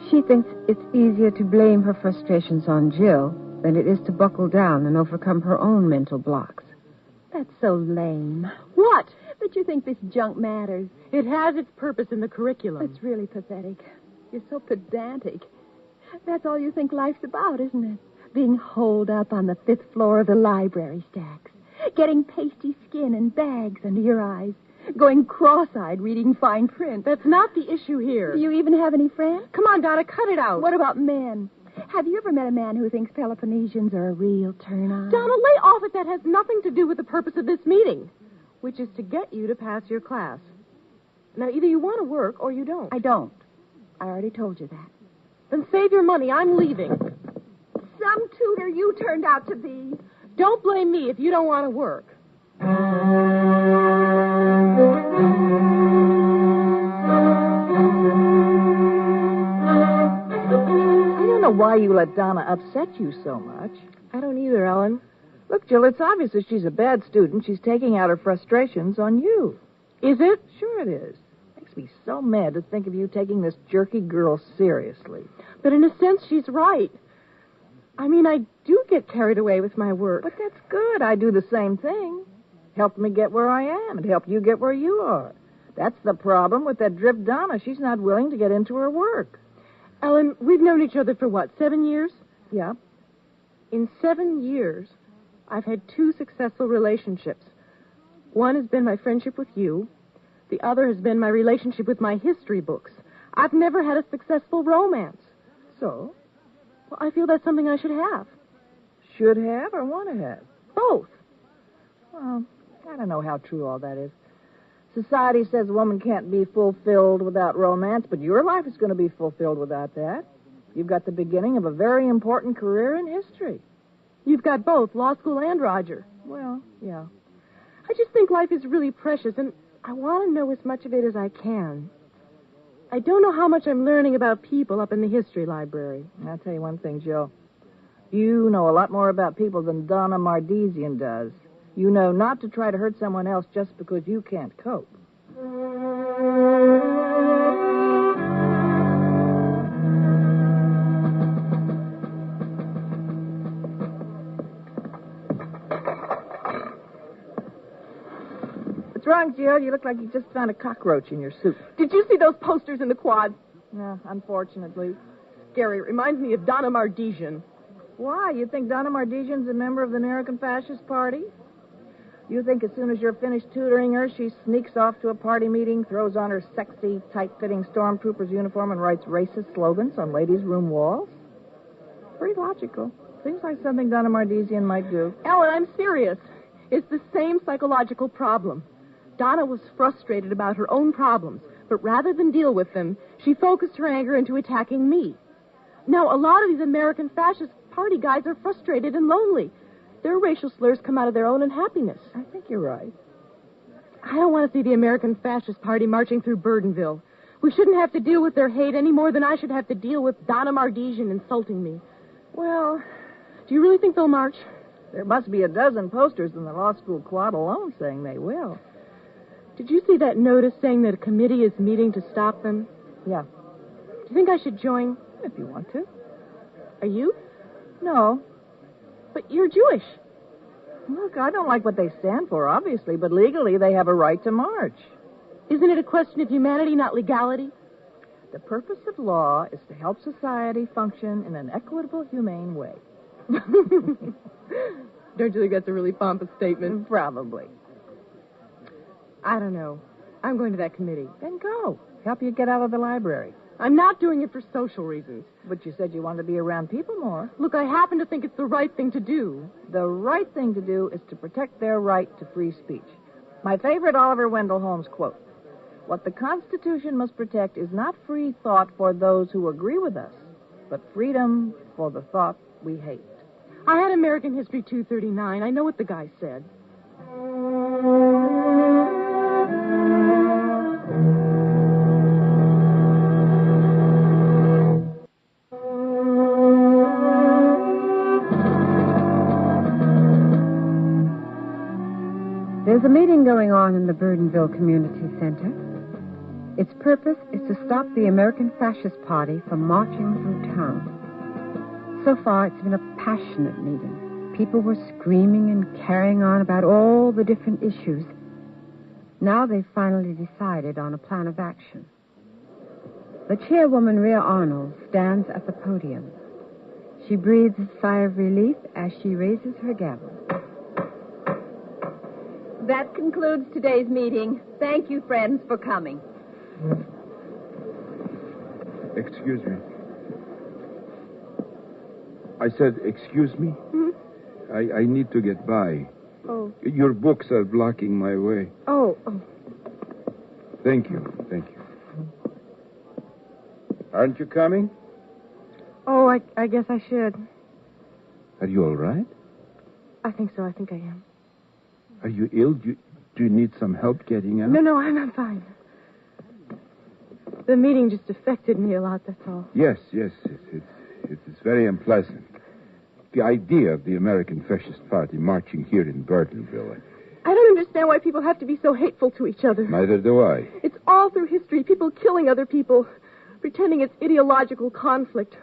S24: She thinks it's easier to blame her frustrations on Jill than it is to buckle down and overcome her own mental blocks.
S25: That's so lame.
S23: What?
S25: The What do you think this junk matters?
S23: It has its purpose in the curriculum.
S25: It's really pathetic. You're so pedantic. That's all you think life's about, isn't it? Being holed up on the 5th floor of the library stacks. Getting pasty skin and bags under your eyes. Going cross-eyed reading fine print.
S23: That's not the issue here.
S25: Do you even have any friends?
S23: Come on, Donna, cut it out.
S25: What about men? Have you ever met a man who thinks Peloponnesians are a real turn-on?
S23: Donna, lay off it. That has nothing to do with the purpose of this meeting, which is to get you to pass your class. Now, either you want to work or you don't.
S25: I don't. I already told you that.
S23: Then save your money. I'm leaving.
S25: Some tutor you turned out to be.
S23: Don't blame me if you don't want to work.
S25: I
S22: don't know why you let Donna upset you so much.
S23: I don't either, Ellen.
S22: Look, Jill, it's obvious that she's a bad student. She's taking out her frustrations on you.
S23: Is it?
S22: Sure it is. Makes me so mad to think of you taking this jerky girl seriously.
S23: But in a sense, she's right. I mean, I do get carried away with my work.
S22: But that's good. I do the same thing. Helped me get where I am and helped you get where you are. That's the problem with that drip Donna. She's not willing to get into her work.
S23: Ellen, we've known each other for what, 7 years?
S22: Yeah.
S23: In 7 years, I've had 2 successful relationships. One has been my friendship with you. The other has been my relationship with my history books. I've never had a successful romance.
S22: So?
S23: Well, I feel that's something I should have.
S22: Should have or want to have?
S23: Both.
S22: Well, I don't know how true all that is. Society says a woman can't be fulfilled without romance, but your life is going to be fulfilled without that. You've got the beginning of a very important career in history.
S23: You've got both, law school and Roger.
S22: Well, yeah.
S23: I just think life is really precious, and I want to know as much of it as I can. I don't know how much I'm learning about people up in the history library.
S22: I'll tell you one thing, Jill. You know a lot more about people than Donna Mardesian does. You know not to try to hurt someone else just because you can't cope. What's wrong, Jill? You look like you just found a cockroach in your soup.
S23: Did you see those posters in the quad?
S22: No, unfortunately.
S23: Scary. It reminds me of Donna Mardesian.
S22: Why? You think Donna Mardesian's a member of the American Fascist Party? You think as soon as you're finished tutoring her, she sneaks off to a party meeting, throws on her sexy, tight-fitting stormtrooper's uniform, and writes racist slogans on ladies' room walls? Pretty logical. Seems like something Donna Mardesian might do.
S23: Ellen, I'm serious. It's the same psychological problem. Donna was frustrated about her own problems, but rather than deal with them, she focused her anger into attacking me. Now, a lot of these American Fascist Party guys are frustrated and lonely. Their racial slurs come out of their own unhappiness.
S22: I think you're right.
S23: I don't want to see the American Fascist Party marching through Burdenville. We shouldn't have to deal with their hate any more than I should have to deal with Donna Mardesian insulting me.
S22: Well,
S23: do you really think they'll march?
S22: There must be a dozen posters in the law school quad alone saying they will.
S23: Did you see that notice saying that a committee is meeting to stop them?
S22: Yeah.
S23: Do you think I should join?
S22: If you want to.
S23: Are you?
S22: No.
S23: But you're Jewish.
S22: Look, I don't like what they stand for, obviously, but legally they have a right to march.
S23: Isn't it a question of humanity, not legality?
S22: The purpose of law is to help society function in an equitable, humane way.
S23: Don't you think that's a really pompous statement?
S22: Probably.
S23: I don't know. I'm going to that committee.
S22: Then go. Help you get out of the library.
S23: I'm not doing it for social reasons.
S22: But you said you wanted to be around people more.
S23: Look, I happen to think it's the right thing to do.
S22: The right thing to do is to protect their right to free speech. My favorite Oliver Wendell Holmes quote: "What the Constitution must protect is not free thought for those who agree with us, but freedom for the thought we hate."
S23: I had American History 239. I know what the guy said.
S24: There's a meeting going on in the Burdenville Community Center. Its purpose is to stop the American Fascist Party from marching through town. So far, it's been a passionate meeting. People were screaming and carrying on about all the different issues. Now they've finally decided on a plan of action. The chairwoman, Rhea Arnold, stands at the podium. She breathes a sigh of relief as she raises her gavel.
S3: That concludes today's meeting. Thank you, friends, for coming.
S12: Excuse me. I said, excuse me?
S23: Hmm?
S12: I need to get by.
S23: Oh.
S12: Your books are blocking my way.
S23: Oh.
S12: Thank you. Aren't you coming?
S23: Oh, I guess I should.
S12: Are you all right?
S23: I think so. I think I am.
S12: Are you ill? Do you need some help getting out?
S23: No, I'm fine. The meeting just affected me a lot, that's all.
S12: Yes. It's very unpleasant. The idea of the American Fascist Party marching here in Burtonville.
S23: I don't understand why people have to be so hateful to each other.
S12: Neither do I.
S23: It's all through history, people killing other people, pretending it's ideological conflict.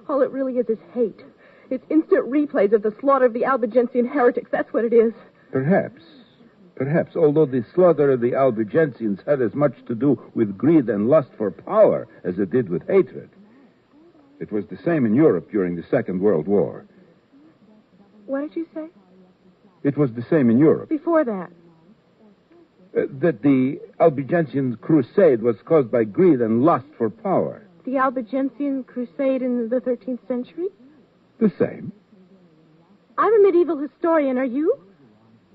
S23: All it really is hate. It's instant replays of the slaughter of the Albigensian heretics. That's what it is.
S12: Perhaps, although the slaughter of the Albigensians had as much to do with greed and lust for power as it did with hatred. It was the same in Europe during the Second World War.
S23: What did you say?
S12: It was the same in Europe.
S23: Before that?
S12: That the Albigensian crusade was caused by greed and lust for power.
S23: The Albigensian crusade in the 13th century?
S12: The same.
S23: I'm a medieval historian. Are you?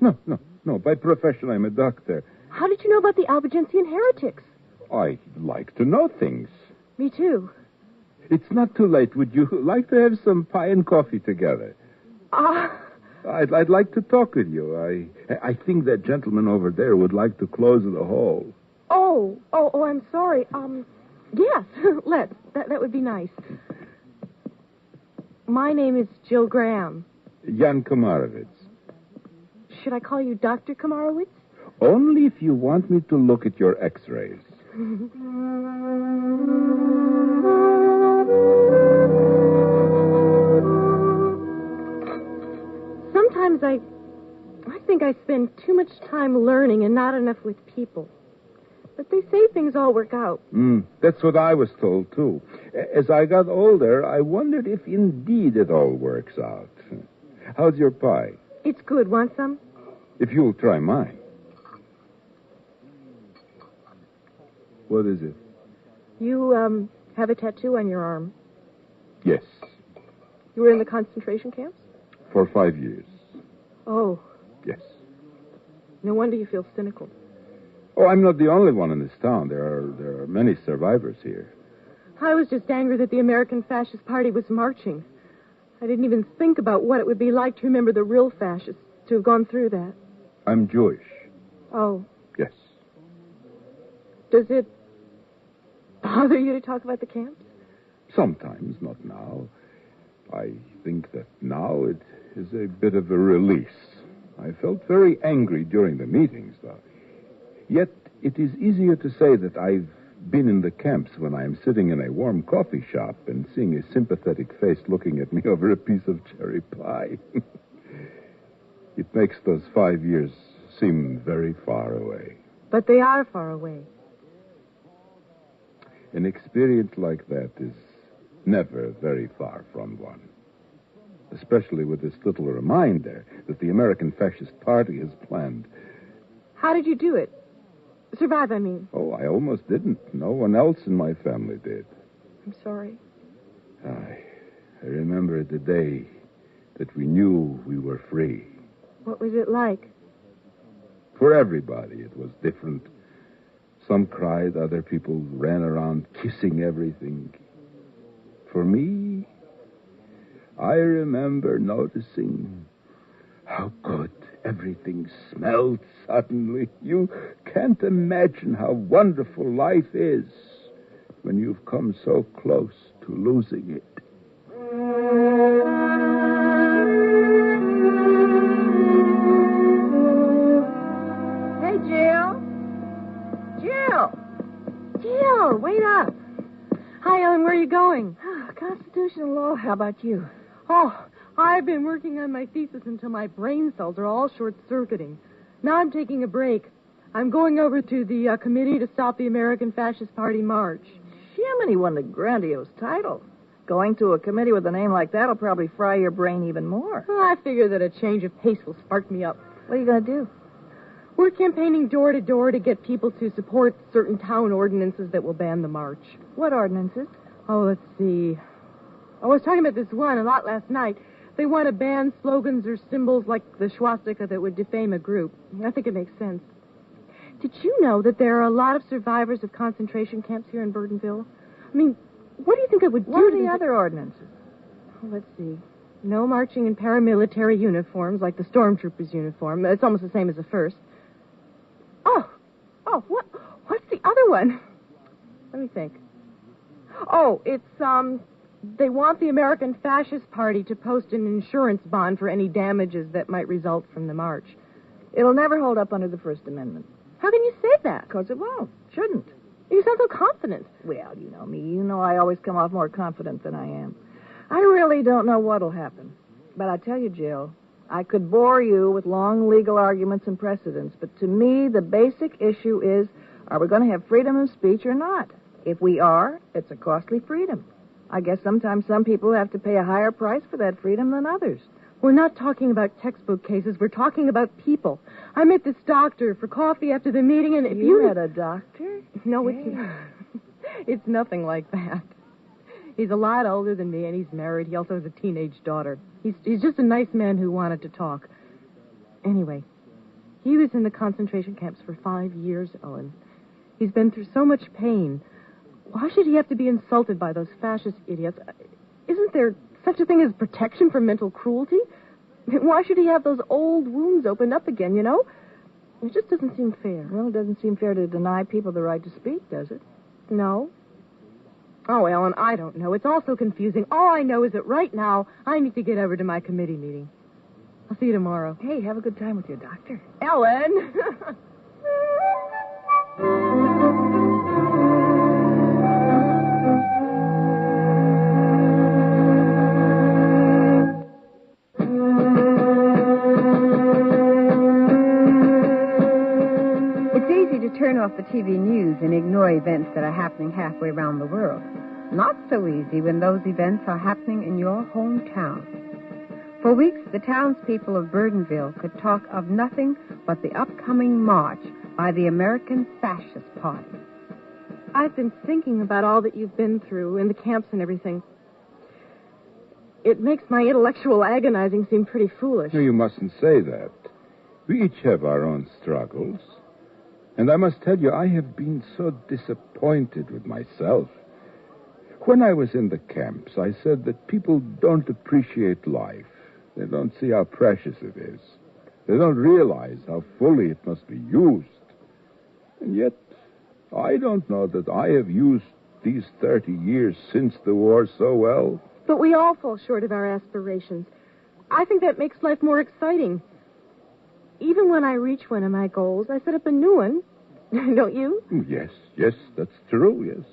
S12: No. By profession, I'm a doctor.
S23: How did you know about the Albigensian heretics?
S12: I like to know things.
S23: Me too.
S12: It's not too late. Would you like to have some pie and coffee together? I'd like to talk with you. I think that gentleman over there would like to close the hole.
S23: Oh, I'm sorry. Yes, let's. That would be nice. My name is Jill Graham.
S12: Jan Komarowitz.
S23: Should I call you Dr. Komarowitz?
S12: Only if you want me to look at your x-rays.
S23: Sometimes I think I spend too much time learning and not enough with people. But they say things all work out.
S12: That's what I was told, too. As I got older, I wondered if indeed it all works out. How's your pie?
S23: It's good. Want some?
S12: If you'll try mine. What is it?
S23: You, have a tattoo on your arm.
S12: Yes.
S23: You were in the concentration camps?
S12: For 5 years.
S23: Oh.
S12: Yes.
S23: No wonder you feel cynical.
S12: Oh, I'm not the only one in this town. There are many survivors here.
S23: I was just angry that the American Fascist Party was marching. I didn't even think about what it would be like to remember the real fascists, to have gone through that.
S12: I'm Jewish.
S23: Oh.
S12: Yes.
S23: Does it bother you to talk about the camps?
S12: Sometimes, not now. I think that now it is a bit of a release. I felt very angry during the meetings, though. Yet, it is easier to say that I've been in the camps when I'm sitting in a warm coffee shop and seeing a sympathetic face looking at me over a piece of cherry pie. It makes those 5 years seem very far away.
S23: But they are far away.
S12: An experience like that is never very far from one. Especially with this little reminder that the American Fascist Party has planned.
S23: How did you do it? Survive, I mean.
S12: Oh, I almost didn't. No one else in my family did.
S23: I'm sorry.
S12: I remember the day that we knew we were free.
S23: What was it like?
S12: For everybody, it was different. Some cried, other people ran around kissing everything. For me, I remember noticing how good everything smelled suddenly. You can't imagine how wonderful life is when you've come so close to losing it.
S23: Hey, Jill. Jill, wait up. Hi, Ellen, where are you going?
S22: Constitutional law. How about you?
S23: Oh, I've been working on my thesis until my brain cells are all short-circuiting. Now I'm taking a break. I'm going over to the committee to stop the American Fascist Party march.
S22: Jiminy, what a grandiose title. Going to a committee with a name like that will probably fry your brain even more.
S23: Well, I figure that a change of pace will spark me up.
S22: What are you going to do?
S23: We're campaigning door to door to get people to support certain town ordinances that will ban the march.
S22: What ordinances?
S23: Oh, let's see. I was talking about this one a lot last night. They want to ban slogans or symbols like the swastika that would defame a group. I think it makes sense. Did you know that there are a lot of survivors of concentration camps here in Burdenville? I mean, what do you think it would do?
S22: What are the other ordinances?
S23: Oh, let's see. No marching in paramilitary uniforms like the stormtroopers' uniform. It's almost the same as the first. What's the other one? Let me think. Oh, it's, they want the American Fascist Party to post an insurance bond for any damages that might result from the march.
S22: It'll never hold up under the First Amendment.
S23: How can you say that?
S22: Because it won't. Shouldn't.
S23: You sound so confident.
S22: Well, you know me. You know I always come off more confident than I am. I really don't know what'll happen. But I tell you, Jill, I could bore you with long legal arguments and precedents, but to me, the basic issue is, are we going to have freedom of speech or not? If we are, it's a costly freedom. I guess sometimes some people have to pay a higher price for that freedom than others.
S23: We're not talking about textbook cases. We're talking about people. I met this doctor for coffee after the meeting, and if
S22: you met a doctor?
S23: No,
S22: hey.
S23: It's nothing like that. He's a lot older than me, and he's married. He also has a teenage daughter. He's just a nice man who wanted to talk. Anyway, he was in the concentration camps for 5 years, Ellen. He's been through so much pain. Why should he have to be insulted by those fascist idiots? Isn't there such a thing as protection from mental cruelty? Why should he have those old wounds opened up again, you know? It just doesn't seem fair.
S22: Well, it doesn't seem fair to deny people the right to speak, does it?
S23: No. Oh, Ellen, I don't know. It's all so confusing. All I know is that right now, I need to get over to my committee meeting. I'll see you tomorrow.
S22: Hey, have a good time with your doctor.
S23: Ellen!
S24: Turn off the TV news and ignore events that are happening halfway around the world. Not so easy when those events are happening in your hometown. For weeks, the townspeople of Burdenville could talk of nothing but the upcoming march by the American Fascist Party.
S23: I've been thinking about all that you've been through in the camps and everything. It makes my intellectual agonizing seem pretty foolish.
S12: No, you mustn't say that. We each have our own struggles. And I must tell you, I have been so disappointed with myself. When I was in the camps, I said that people don't appreciate life. They don't see how precious it is. They don't realize how fully it must be used. And yet, I don't know that I have used these 30 years since the war so well.
S23: But we all fall short of our aspirations. I think that makes life more exciting. Even when I reach one of my goals, I set up a new one. Don't you?
S12: Yes, that's true, yes.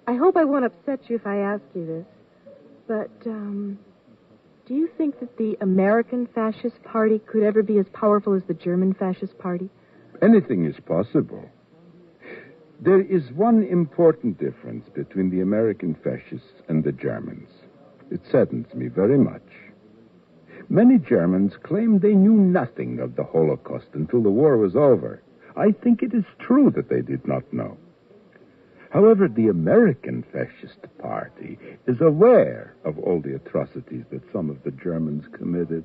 S23: I hope I won't upset you if I ask you this. But, do you think that the American Fascist Party could ever be as powerful as the German Fascist Party?
S12: Anything is possible. There is one important difference between the American fascists and the Germans. It saddens me very much. Many Germans claim they knew nothing of the Holocaust until the war was over. I think it is true that they did not know. However, the American Fascist Party is aware of all the atrocities that some of the Germans committed,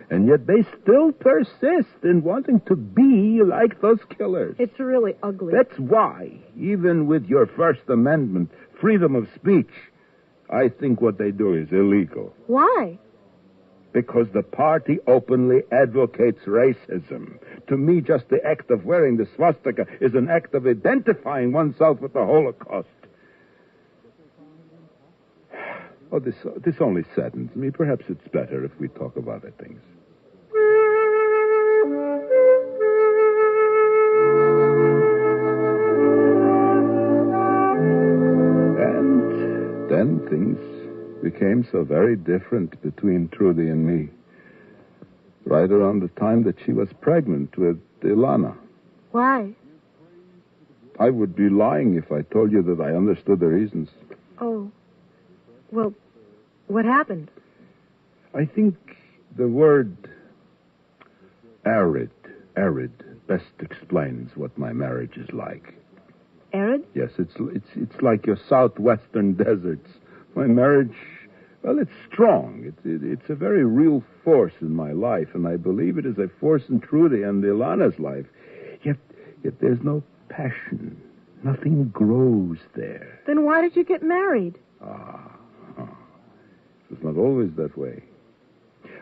S12: and yet they still persist in wanting to be like those killers.
S23: It's really ugly.
S12: That's why, even with your First Amendment, freedom of speech, I think what they do is illegal.
S23: Why?
S12: Because the party openly advocates racism. To me, just the act of wearing the swastika is an act of identifying oneself with the Holocaust. Oh, this only saddens me. Perhaps it's better if we talk of other things. And then things became so very different between Trudy and me. Right around the time that she was pregnant with Ilana.
S23: Why?
S12: I would be lying if I told you that I understood the reasons.
S23: Oh. Well, what happened?
S12: I think the word arid best explains what my marriage is like.
S23: Arid?
S12: Yes, it's like your southwestern deserts. My marriage, well, it's strong. It's a very real force in my life, and I believe it is a force in Trudy and Ilana's life. Yet there's no passion. Nothing grows there.
S23: Then why did you get married?
S12: It was not always that way.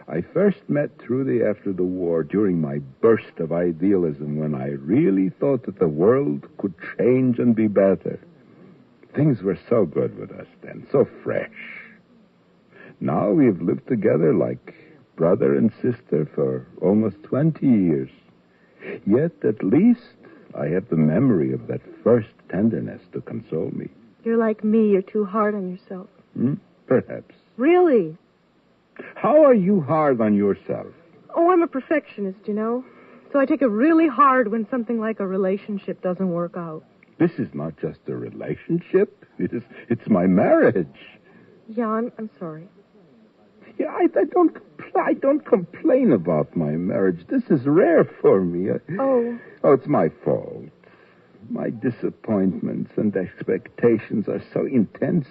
S12: I first met Trudy after the war during my burst of idealism when I really thought that the world could change and be better. Things were so good with us then, so fresh. Now we've lived together like brother and sister for almost 20 years. Yet at least I have the memory of that first tenderness to console me.
S23: You're like me. You're too hard on yourself.
S12: Perhaps.
S23: Really?
S12: How are you hard on yourself?
S23: Oh, I'm a perfectionist, you know. So I take it really hard when something like a relationship doesn't work out.
S12: This is not just a relationship. It's my marriage.
S23: Yeah, I'm sorry.
S12: Yeah, I don't complain about my marriage. This is rare for me. Oh, it's my fault. My disappointments and expectations are so intense.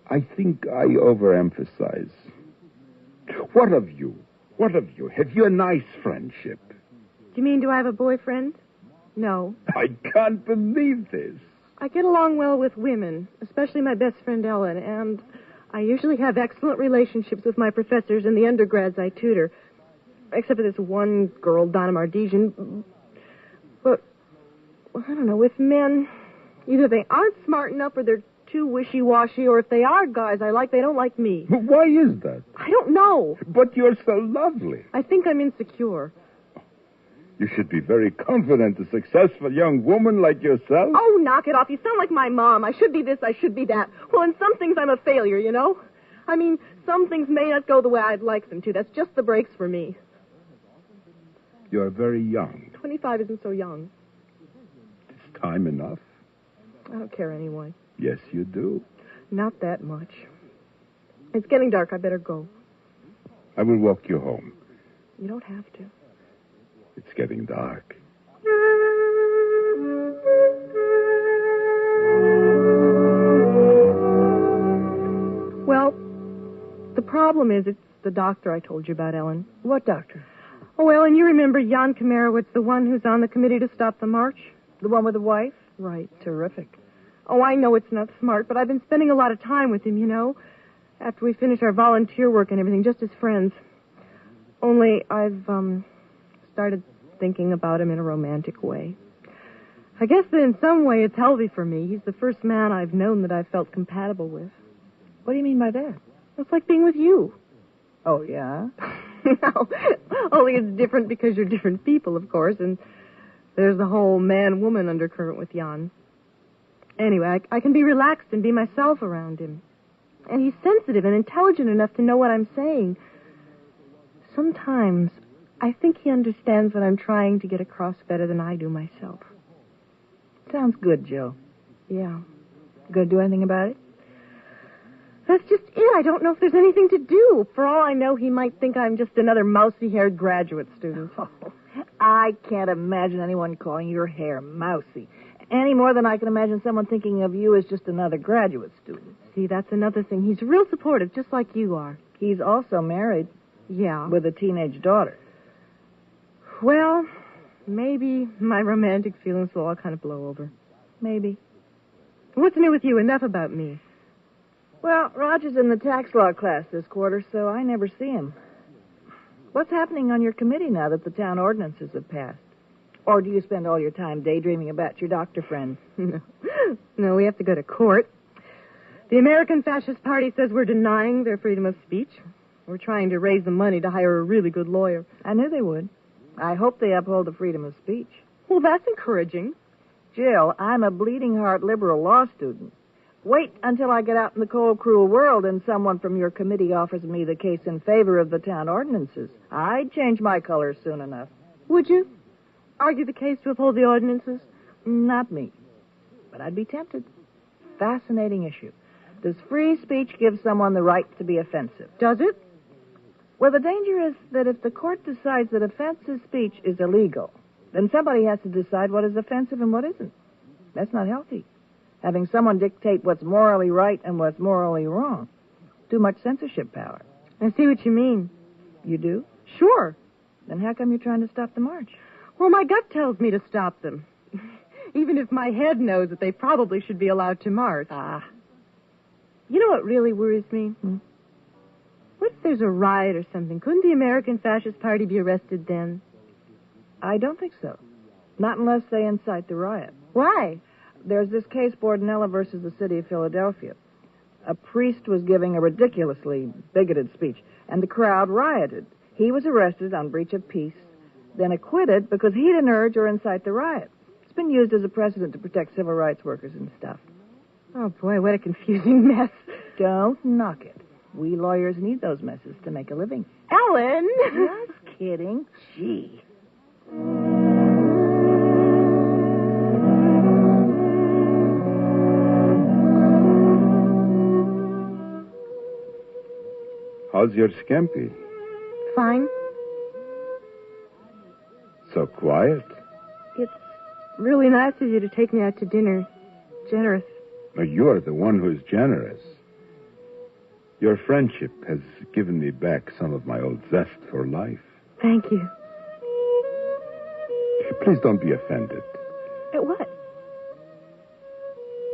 S12: I think I overemphasize. What of you? Have you a nice friendship?
S23: Do you mean, do I have a boyfriend? No.
S12: I can't believe this.
S23: I get along well with women, especially my best friend Ellen, and I usually have excellent relationships with my professors and the undergrads I tutor. Except for this one girl, Donna Mardesian. But, I don't know, with men, either they aren't smart enough or they're too wishy-washy, or if they are guys I like, they don't like me.
S12: Why is that?
S23: I don't know.
S12: But you're so lovely.
S23: I think I'm insecure.
S12: You should be very confident, a successful young woman like yourself.
S23: Oh, knock it off. You sound like my mom. I should be this, I should be that. Well, in some things I'm a failure, you know? I mean, some things may not go the way I'd like them to. That's just the breaks for me.
S12: You're very young.
S23: 25 isn't so young.
S12: Is time enough?
S23: I don't care anyway.
S12: Yes, you do.
S23: Not that much. It's getting dark. I better go.
S12: I will walk you home.
S23: You don't have to.
S12: It's getting dark.
S23: Well, the problem is it's the doctor I told you about, Ellen.
S22: What doctor?
S23: Oh, Ellen, you remember Jan Kamerowitz, the one who's on the committee to stop the march?
S22: The one with the wife?
S23: Right.
S22: Terrific.
S23: Oh, I know it's not smart, but I've been spending a lot of time with him, you know, after we finish our volunteer work and everything, just as friends. Only I've started thinking about him in a romantic way. I guess that in some way it's healthy for me. He's the first man I've known that I've felt compatible with.
S22: What do you mean by that?
S23: It's like being with you.
S22: Oh, yeah?
S23: No, only it's different because you're different people, of course, and there's the whole man-woman undercurrent with Jan. Anyway, I can be relaxed and be myself around him. And he's sensitive and intelligent enough to know what I'm saying. Sometimes I think he understands what I'm trying to get across better than I do myself.
S22: Sounds good, Jill.
S23: Yeah.
S22: You gonna do anything about it?
S23: That's just it. I don't know if there's anything to do. For all I know, he might think I'm just another mousy-haired graduate student.
S22: Oh, I can't imagine anyone calling your hair mousy. Any more than I can imagine someone thinking of you as just another graduate student.
S23: See, that's another thing. He's real supportive, just like you are.
S22: He's also married.
S23: Yeah.
S22: With a teenage daughter.
S23: Well, maybe my romantic feelings will all kind of blow over.
S22: Maybe.
S23: What's new with you? Enough about me.
S22: Well, Roger's in the tax law class this quarter, so I never see him. What's happening on your committee now that the town ordinances have passed? Or do you spend all your time daydreaming about your doctor friend?
S23: No, we have to go to court. The American Fascist Party says we're denying their freedom of speech. We're trying to raise the money to hire a really good lawyer.
S22: I knew they would. I hope they uphold the freedom of speech.
S23: Well, that's encouraging.
S22: Jill, I'm a bleeding heart liberal law student. Wait until I get out in the cold, cruel world and someone from your committee offers me the case in favor of the town ordinances. I'd change my colors soon enough.
S23: Would you? argue the case to uphold the ordinances?
S22: Not me. But I'd be tempted. Fascinating issue. Does free speech give someone the right to be offensive?
S23: Does it?
S22: Well, the danger is that if the court decides that offensive speech is illegal, then somebody has to decide what is offensive and what isn't. That's not healthy. Having someone dictate what's morally right and what's morally wrong. Too much censorship power.
S23: I see what you mean.
S22: You do?
S23: Sure.
S22: Then how come you're trying to stop the march?
S23: Well, my gut tells me to stop them. Even if my head knows that they probably should be allowed to march.
S22: Ah.
S23: You know what really worries me? What if there's a riot or something? Couldn't the American Fascist Party be arrested then?
S22: I don't think so. Not unless they incite the riot.
S23: Why?
S22: There's this case, Bordenella versus the city of Philadelphia. A priest was giving a ridiculously bigoted speech, and the crowd rioted. He was arrested on breach of peace, then acquitted because he didn't urge or incite the riot. It's been used as a precedent to protect civil rights workers and stuff.
S23: Oh, boy, what a confusing mess.
S22: Don't knock it. We lawyers need those messes to make a living.
S23: Ellen!
S22: Just kidding. Gee.
S12: How's your scampi?
S23: Fine.
S12: So quiet.
S23: It's really nice of you to take me out to dinner. Generous.
S12: No, you're the one who's generous. Your friendship has given me back some of my old zest for life.
S23: Thank you.
S12: Please don't be offended.
S23: At what?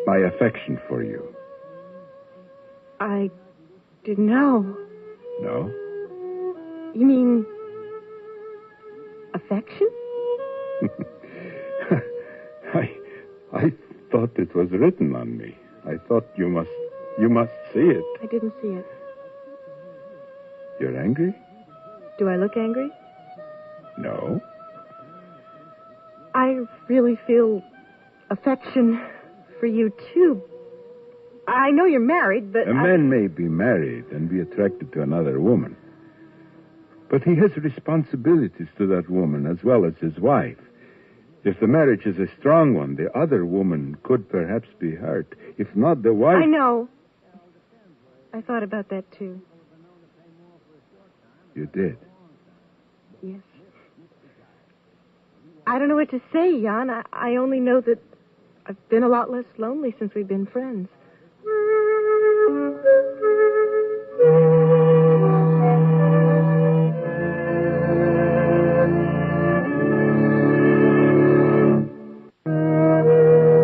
S12: My affection for you.
S23: I didn't know.
S12: No?
S23: You mean affection?
S12: I thought it was written on me. I thought you must see it.
S23: I didn't see it.
S12: You're angry?
S23: Do I look angry?
S12: No.
S23: I really feel affection for you, too. I know you're married, but
S12: A man may be married and be attracted to another woman. But he has responsibilities to that woman as well as his wife. If the marriage is a strong one, the other woman could perhaps be hurt. If not, the wife...
S23: I know. I thought about that, too.
S12: You did?
S23: Yes. I don't know what to say, Jan. I only know that I've been a lot less lonely since we've been friends.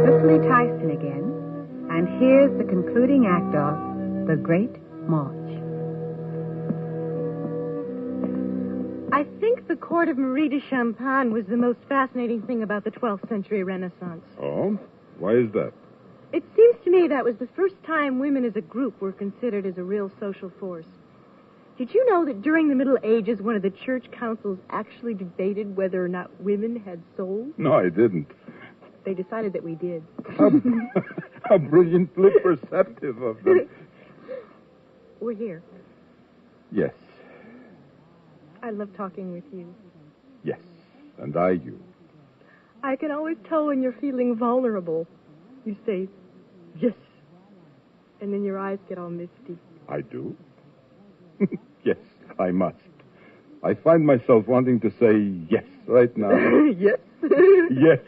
S24: Cicely Tyson again, and here's the concluding act of The Great March.
S23: I think the court of Marie de Champagne was the most fascinating thing about the 12th century Renaissance.
S12: Oh? Why is that?
S23: It seems to me that was the first time women as a group were considered as a real social force. Did you know that during the Middle Ages, one of the church councils actually debated whether or not women had souls?
S12: No, I didn't.
S23: They decided that we did.
S12: How brilliantly perceptive of them.
S23: We're here.
S12: Yes,
S23: I love talking with you.
S12: yes. And I you.
S23: I can always tell when you're feeling vulnerable. You say, yes. And then your eyes get all misty.
S12: I do? Yes, I must. I find myself wanting to say yes right now.
S23: Yes?
S12: Yes.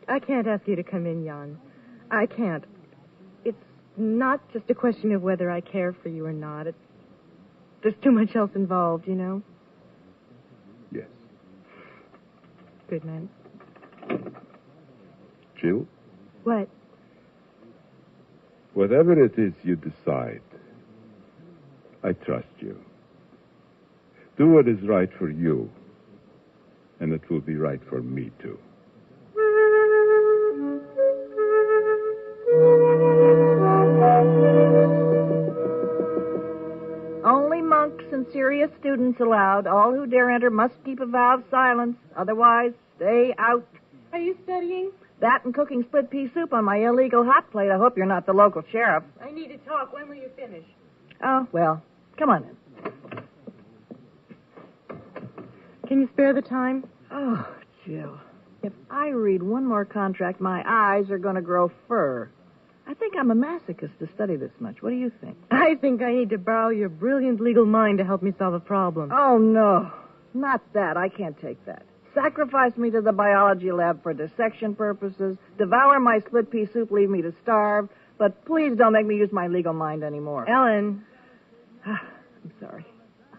S23: I can't ask you to come in, Jan. I can't. It's not just a question of whether I care for you or not. There's too much else involved, you know?
S12: Yes.
S23: Good night.
S12: Jill,
S23: What?
S12: whatever it is you decide, I trust you. Do what is right for you, and it will be right for me, too.
S22: Only monks and serious students allowed. All who dare enter must keep a vow of silence. Otherwise, stay out.
S23: Are you studying?
S22: That and cooking split pea soup on my illegal hot plate. I hope you're not the local sheriff.
S23: I need to talk. When will you finish?
S22: Oh, well, come on in.
S17: Can you spare the time?
S22: Oh, Jill. If I read one more contract, my eyes are going to grow fur. I think I'm a masochist to study this much. What do you think?
S17: I think I need to borrow your brilliant legal mind to help me solve a problem.
S22: Oh, no. Not that. I can't take that. Sacrifice me to the biology lab for dissection purposes. Devour my split pea soup, leave me to starve. But please don't make me use my legal mind anymore.
S17: Ellen.
S22: I'm sorry.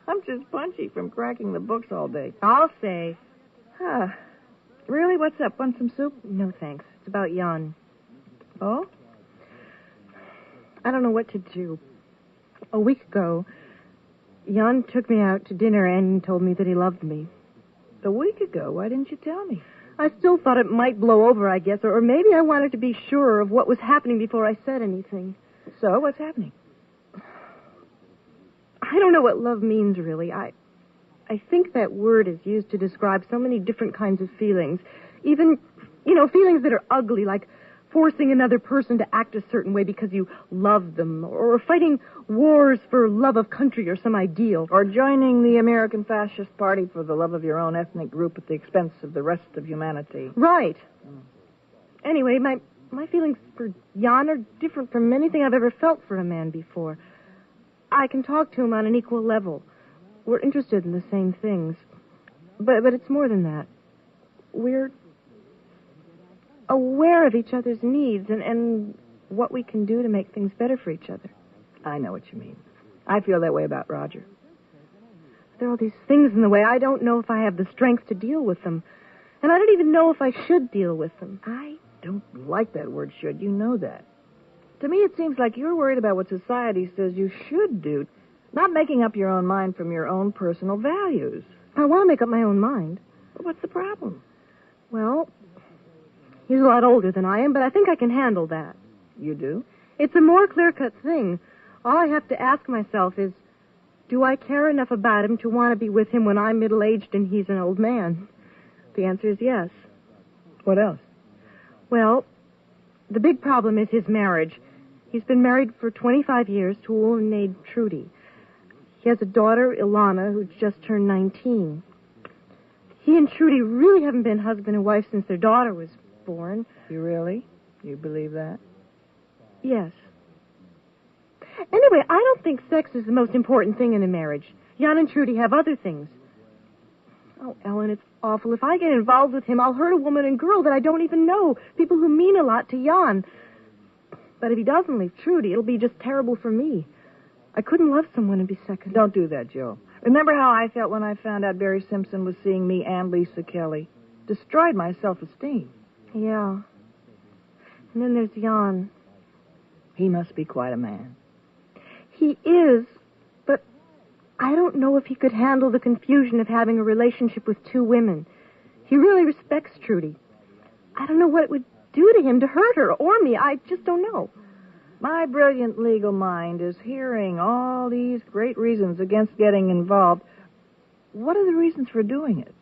S22: I'm just punchy from cracking the books all day.
S17: I'll say.
S22: Really? What's up? Want some soup?
S17: No, thanks. It's about Jan.
S22: Oh?
S17: I don't know what to do. A week ago, Jan took me out to dinner and told me that he loved me.
S22: A week ago? Why didn't you tell me?
S17: I still thought it might blow over, I guess, or maybe I wanted to be sure of what was happening before I said anything.
S22: So, what's happening?
S17: I don't know what love means, really. I think that word is used to describe so many different kinds of feelings. Even, feelings that are ugly, like forcing another person to act a certain way because you love them, or fighting wars for love of country or some ideal.
S22: Or joining the American Fascist Party for the love of your own ethnic group at the expense of the rest of humanity.
S17: Right. Anyway, my feelings for Jan are different from anything I've ever felt for a man before. I can talk to him on an equal level. We're interested in the same things. But it's more than that. We're aware of each other's needs and what we can do to make things better for each other.
S22: I know what you mean. I feel that way about Roger.
S17: There are all these things in the way. I don't know if I have the strength to deal with them. And I don't even know if I should deal with them.
S22: I don't like that word should. You know that. To me, it seems like you're worried about what society says you should do, not making up your own mind from your own personal values.
S17: I want to make up my own mind.
S22: Well, what's the problem?
S17: Well, he's a lot older than I am, but I think I can handle that.
S22: You do?
S17: It's a more clear-cut thing. All I have to ask myself is, do I care enough about him to want to be with him when I'm middle-aged and he's an old man? The answer is yes.
S22: What else?
S17: Well, the big problem is his marriage. He's been married for 25 years to a woman named Trudy. He has a daughter, Ilana, who's just turned 19. He and Trudy really haven't been husband and wife since their daughter was born.
S22: You really? You believe that?
S17: Yes. Anyway, I don't think sex is the most important thing in a marriage. Jan and Trudy have other things. Oh, Ellen, it's awful. If I get involved with him, I'll hurt a woman and girl that I don't even know. People who mean a lot to Jan. But if he doesn't leave Trudy, it'll be just terrible for me. I couldn't love someone and be second.
S22: Don't do that, Joe. Remember how I felt when I found out Barry Simpson was seeing me and Lisa Kelly? Destroyed my self-esteem.
S17: Yeah. And then there's Jan.
S22: He must be quite a man.
S17: He is, but I don't know if he could handle the confusion of having a relationship with two women. He really respects Trudy. I don't know what it would do to him to hurt her or me. I just don't know.
S22: My brilliant legal mind is hearing all these great reasons against getting involved. What are the reasons for doing it?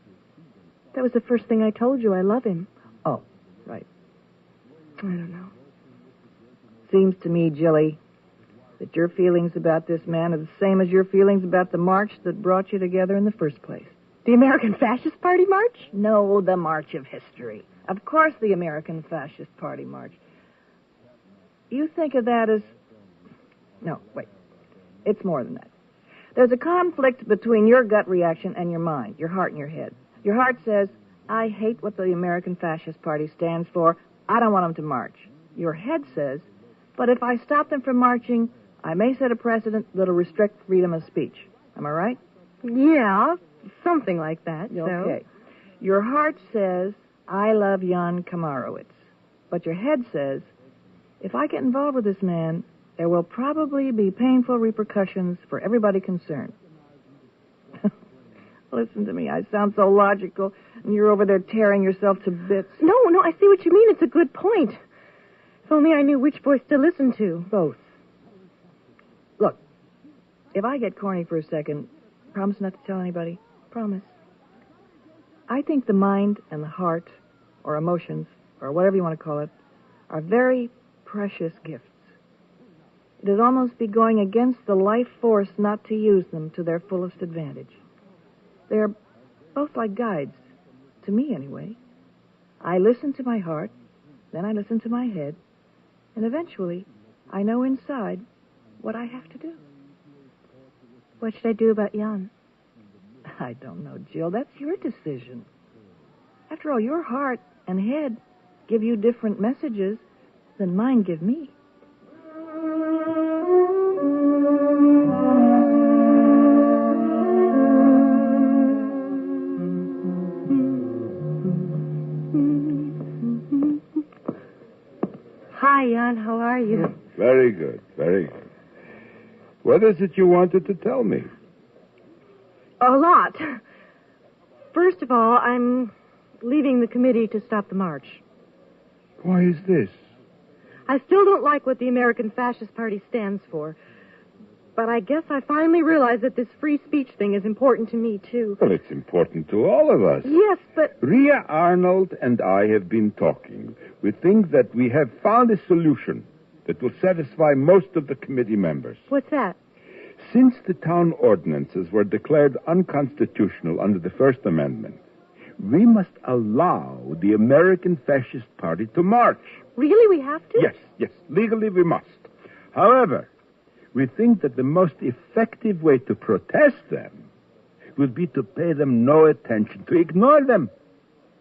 S17: That was the first thing I told you. I love him.
S22: Oh, right.
S17: I don't know.
S22: Seems to me, Jilly, that your feelings about this man are the same as your feelings about the march that brought you together in the first place.
S17: The American Fascist Party march?
S22: No, the March of History. Of course, the American Fascist Party march. You think of that as... No, wait. It's more than that. There's a conflict between your gut reaction and your mind, your heart and your head. Your heart says, I hate what the American Fascist Party stands for. I don't want them to march. Your head says, but if I stop them from marching, I may set a precedent that'll restrict freedom of speech. Am I right?
S17: Yeah, something like that.
S22: Okay. So. Your heart says, I love Jan Komarowitz. But your head says, if I get involved with this man, there will probably be painful repercussions for everybody concerned. Listen to me. I sound so logical, and you're over there tearing yourself to bits.
S17: No, I see what you mean. It's a good point. If only I knew which voice to listen to.
S22: Both. Look, if I get corny for a second, promise not to tell anybody. Promise. I think the mind and the heart, or emotions, or whatever you want to call it, are very precious gifts. It'd almost be going against the life force not to use them to their fullest advantage. They're both like guides. To me, anyway. I listen to my heart, then I listen to my head, and eventually I know inside what I have to do.
S25: What should I do about Jan?
S22: I don't know, Jill. That's your decision. After all, your heart and head give you different messages than mine give me.
S25: Hi, Jan. How are you?
S12: Very good, very good. What is it you wanted to tell me?
S23: A lot. First of all, I'm leaving the committee to stop the march.
S12: Why is this?
S23: I still don't like what the American Fascist Party stands for. But I guess I finally realized that this free speech thing is important to me, too.
S12: Well, it's important to all of us.
S23: Yes, but...
S12: Ria Arnold and I have been talking. We think that we have found a solution that will satisfy most of the committee members.
S23: What's that?
S12: Since the town ordinances were declared unconstitutional under the First Amendment, we must allow the American Fascist Party to march.
S23: Really? We have to?
S12: Yes. Legally, we must. However, we think that the most effective way to protest them would be to pay them no attention, to ignore them.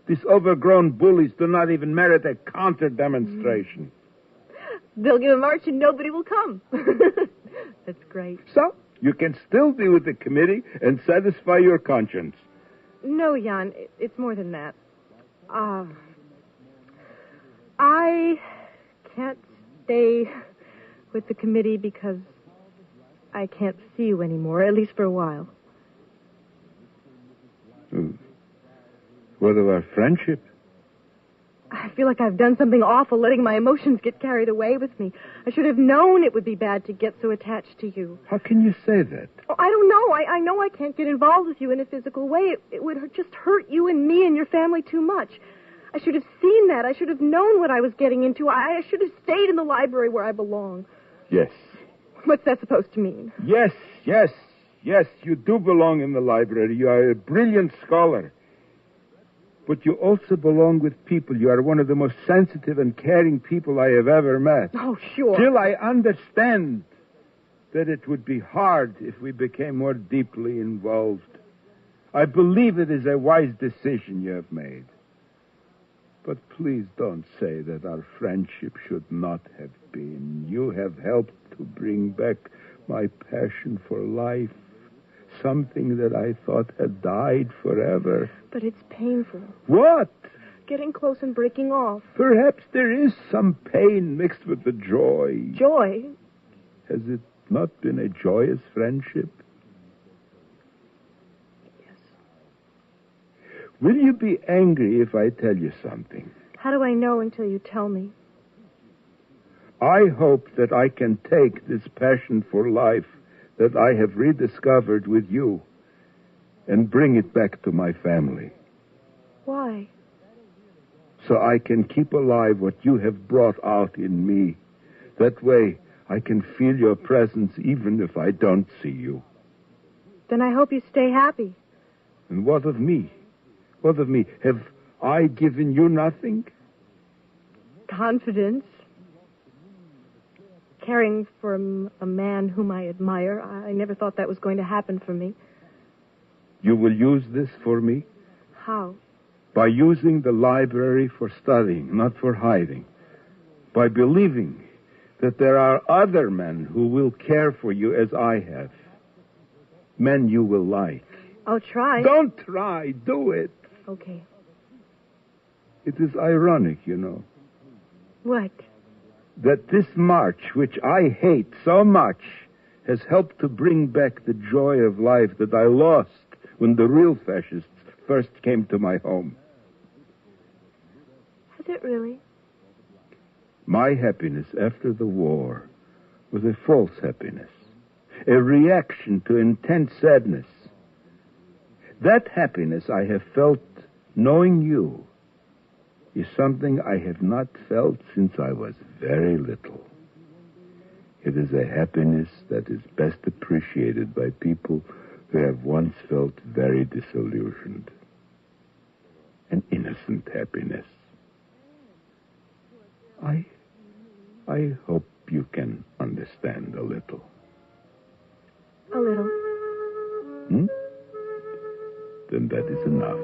S12: These overgrown bullies do not even merit a counter-demonstration.
S23: They'll give a march and nobody will come. That's great.
S12: So, you can still be with the committee and satisfy your conscience.
S23: No, Jan, it's more than that. I can't stay with the committee because I can't see you anymore, at least for a while.
S12: What of our friendship?
S23: I feel like I've done something awful, letting my emotions get carried away with me. I should have known it would be bad to get so attached to you.
S12: How can you say that?
S23: Oh, I don't know. I know I can't get involved with you in a physical way. It would just hurt you and me and your family too much. I should have seen that. I should have known what I was getting into. I should have stayed in the library where I belong.
S12: Yes.
S23: What's that supposed to mean?
S12: Yes, you do belong in the library. You are a brilliant scholar. But you also belong with people. You are one of the most sensitive and caring people I have ever met.
S23: Oh, sure.
S12: Still, I understand that it would be hard if we became more deeply involved. I believe it is a wise decision you have made. But please don't say that our friendship should not have been. You have helped to bring back my passion for life, something that I thought had died forever.
S23: But it's painful.
S12: What?
S23: Getting close and breaking off.
S12: Perhaps there is some pain mixed with the joy.
S23: Joy?
S12: Has it not been a joyous friendship?
S23: Yes.
S12: Will you be angry if I tell you something?
S23: How do I know until you tell me?
S12: I hope that I can take this passion for life that I have rediscovered with you and bring it back to my family.
S23: Why?
S12: So I can keep alive what you have brought out in me. That way, I can feel your presence even if I don't see you.
S23: Then I hope you stay happy.
S12: And what of me? What of me? Have I given you nothing?
S23: Confidence. Caring for a man whom I admire. I never thought that was going to happen for me.
S12: You will use this for me?
S23: How?
S12: By using the library for studying, not for hiding. By believing that there are other men who will care for you as I have. Men you will like.
S23: I'll try.
S12: Don't try. Do it.
S23: Okay.
S12: It is ironic, you know.
S23: What?
S12: That this march, which I hate so much, has helped to bring back the joy of life that I lost when the real fascists first came to my home.
S23: Has it really?
S12: My happiness after the war was a false happiness, a reaction to intense sadness. That happiness I have felt knowing you is something I have not felt since I was very little. It is a happiness that is best appreciated by people who have once felt very disillusioned. innocent happiness. I hope you can understand a little.
S23: A little.
S12: Then that is enough.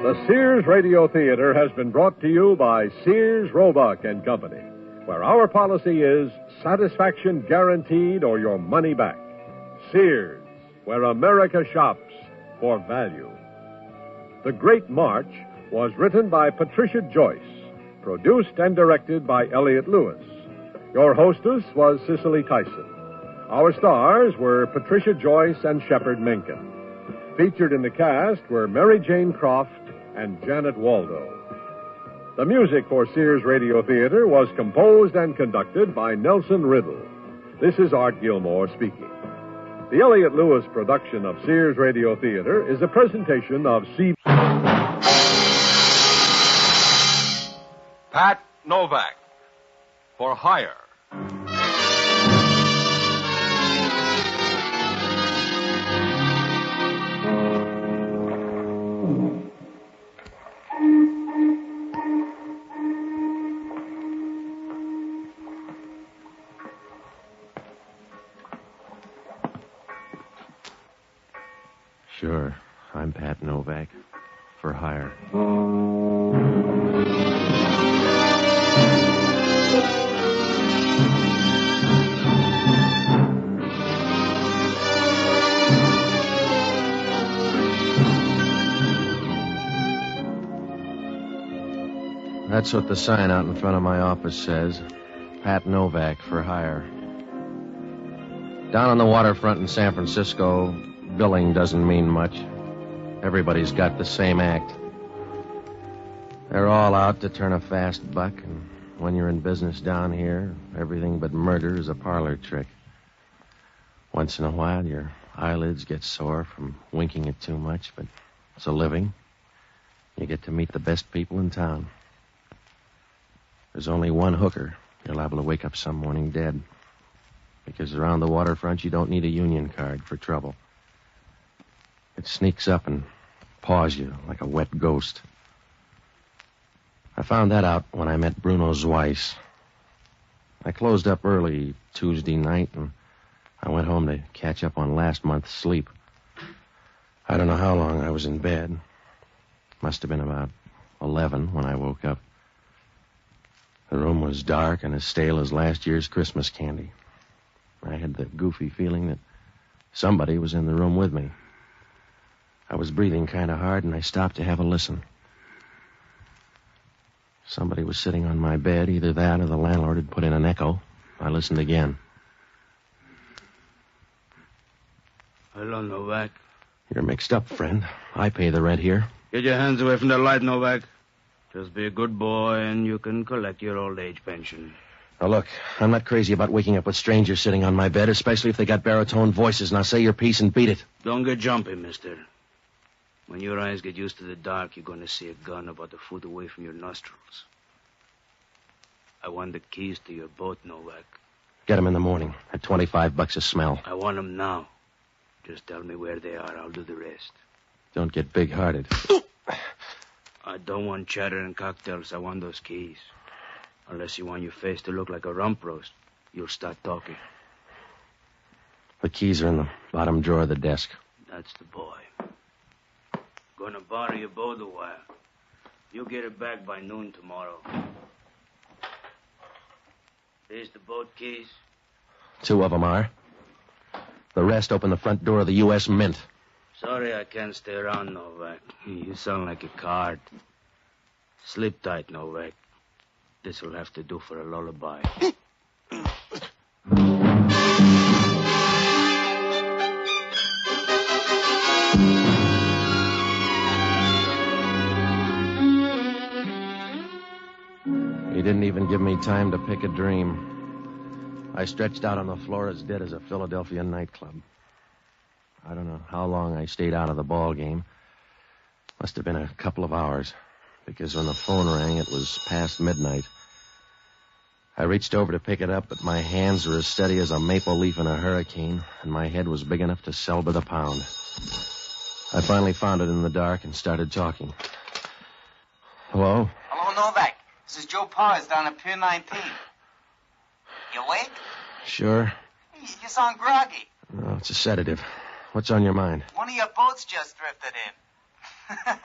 S9: The Sears Radio Theater has been brought to you by Sears, Roebuck and Company, where our policy is satisfaction guaranteed or your money back. Sears, where America shops for value. The Great March was written by Patricia Joyce, produced and directed by Elliott Lewis. Your hostess was Cicely Tyson. Our stars were Patricia Joyce and Shepard Menken. Featured in the cast were Mary Jane Croft and Janet Waldo. The music for Sears Radio Theater was composed and conducted by Nelson Riddle. This is Art Gilmore speaking. The Elliott Lewis production of Sears Radio Theater is a presentation of
S7: Pat Novak, for hire.
S2: Sure, I'm Pat Novak, for hire. That's what the sign out in front of my office says. Pat Novak, for hire. Down on the waterfront in San Francisco, billing doesn't mean much. Everybody's got the same act. They're all out to turn a fast buck, and when you're in business down here, everything but murder is a parlor trick. Once in a while, your eyelids get sore from winking it too much, but it's a living. You get to meet the best people in town. There's only one hooker you're liable to wake up some morning dead. Because around the waterfront, you don't need a union card for trouble. It sneaks up and paws you like a wet ghost. I found that out when I met Bruno Zweiss. I closed up early Tuesday night, and I went home to catch up on last month's sleep. I don't know how long I was in bed. Must have been about 11 when I woke up. The room was dark and as stale as last year's Christmas candy. I had the goofy feeling that somebody was in the room with me. I was breathing kind of hard, and I stopped to have a listen. Somebody was sitting on my bed. Either that or the landlord had put in an echo. I listened again.
S10: Hello, Novak.
S2: You're mixed up, friend. I pay the rent here.
S10: Get your hands away from the light, Novak. Just be a good boy, and you can collect your old age pension.
S2: Now, look, I'm not crazy about waking up with strangers sitting on my bed, especially if they got baritone voices. Now, say your piece and beat it.
S10: Don't get jumpy, mister. When your eyes get used to the dark, you're going to see a gun about a foot away from your nostrils. I want the keys to your boat, Novak.
S2: Get them in the morning at $25 a smell.
S10: I want them now. Just tell me where they are. I'll do the rest.
S2: Don't get big-hearted.
S10: I don't want chatter and cocktails. I want those keys. Unless you want your face to look like a rump roast, you'll start talking.
S2: The keys are in the bottom drawer of the desk.
S10: That's the boy. Gonna borrow your boat a while. You'll get it back by noon tomorrow. There's the boat keys.
S2: 2 of them are. The rest open the front door of the U.S. Mint.
S10: Sorry I can't stay around, Novak. You sound like a card. Sleep tight, Novak. This'll have to do for a lullaby.
S2: He didn't even give me time to pick a dream. I stretched out on the floor as dead as a Philadelphia nightclub. I don't know how long I stayed out of the ball game. Must have been a couple of hours, because when the phone rang, it was past midnight. I reached over to pick it up, but my hands were as steady as a maple leaf in a hurricane, and my head was big enough to sell by the pound. I finally found it in the dark and started talking. Hello?
S5: Hello, Novak. This is Joe Powers down at Pier 19. You awake?
S2: Sure.
S5: You sound groggy.
S2: No, it's a sedative. What's on your mind?
S5: One of your boats just drifted in.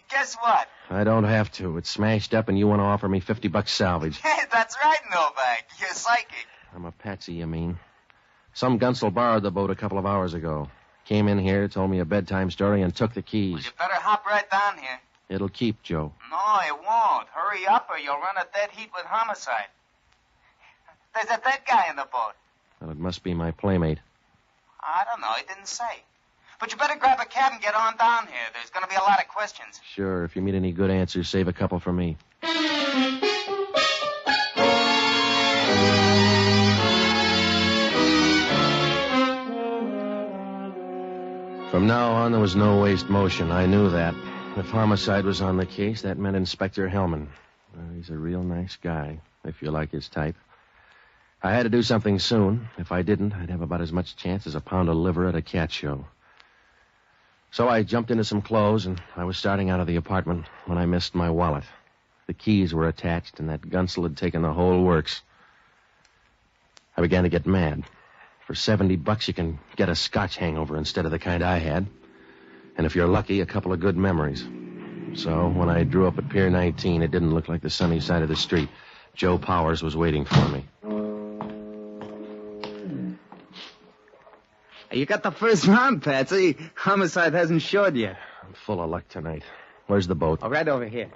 S5: Guess what?
S2: I don't have to. It's smashed up, and you want to offer me $50 salvage.
S5: Hey, that's right, Novak. You're psychic.
S2: I'm a patsy, you mean? Some gunsel borrowed the boat a couple of hours ago. Came in here, told me a bedtime story, and took the keys.
S5: Well, you better hop right down here.
S2: It'll keep, Joe.
S5: No, it won't. Hurry up or you'll run a dead heat with homicide. There's a dead guy in the boat.
S2: Well, it must be my playmate.
S5: I don't know. He didn't say. But you better grab a cab and get on down here. There's going to be a lot of questions.
S2: Sure, if you meet any good answers, save a couple for me. From now on, there was no waste motion. I knew that. If homicide was on the case, that meant Inspector Hellman. Well, he's a real nice guy, if you like his type. I had to do something soon. If I didn't, I'd have about as much chance as a pound of liver at a cat show. So I jumped into some clothes, and I was starting out of the apartment when I missed my wallet. The keys were attached, and that gunsel had taken the whole works. I began to get mad. For $70, you can get a Scotch hangover instead of the kind I had. And if you're lucky, a couple of good memories. So when I drew up at Pier 19, it didn't look like the sunny side of the street. Joe Powers was waiting for me.
S5: You got the first round, Patsy. Homicide hasn't showed yet.
S2: I'm full of luck tonight. Where's the boat?
S5: Oh, right over here.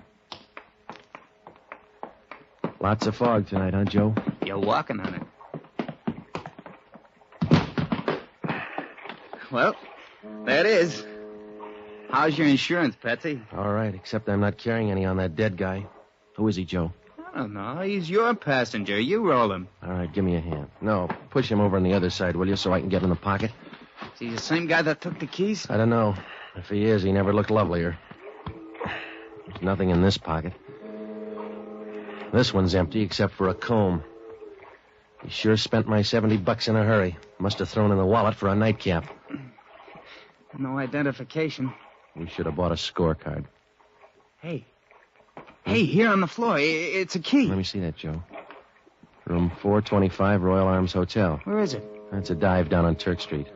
S2: Lots of fog tonight, huh, Joe?
S5: You're walking on it. Well, there it is. How's your insurance, Patsy?
S2: All right, except I'm not carrying any on that dead guy. Who is he, Joe?
S5: I don't know. He's your passenger. You roll him.
S2: All right, give me a hand. No, push him over on the other side, will you, so I can get in the pocket?
S5: Is he the same guy that took the keys?
S2: I don't know. If he is, he never looked lovelier. There's nothing in this pocket. This one's empty except for a comb. He sure spent my $70 in a hurry. Must have thrown in the wallet for a nightcap.
S5: No identification.
S2: We should have bought a scorecard.
S5: Hey, here on the floor. It's a key.
S2: Let me see that, Joe. Room 425, Royal Arms Hotel.
S5: Where is it?
S2: That's a dive down on Turk Street.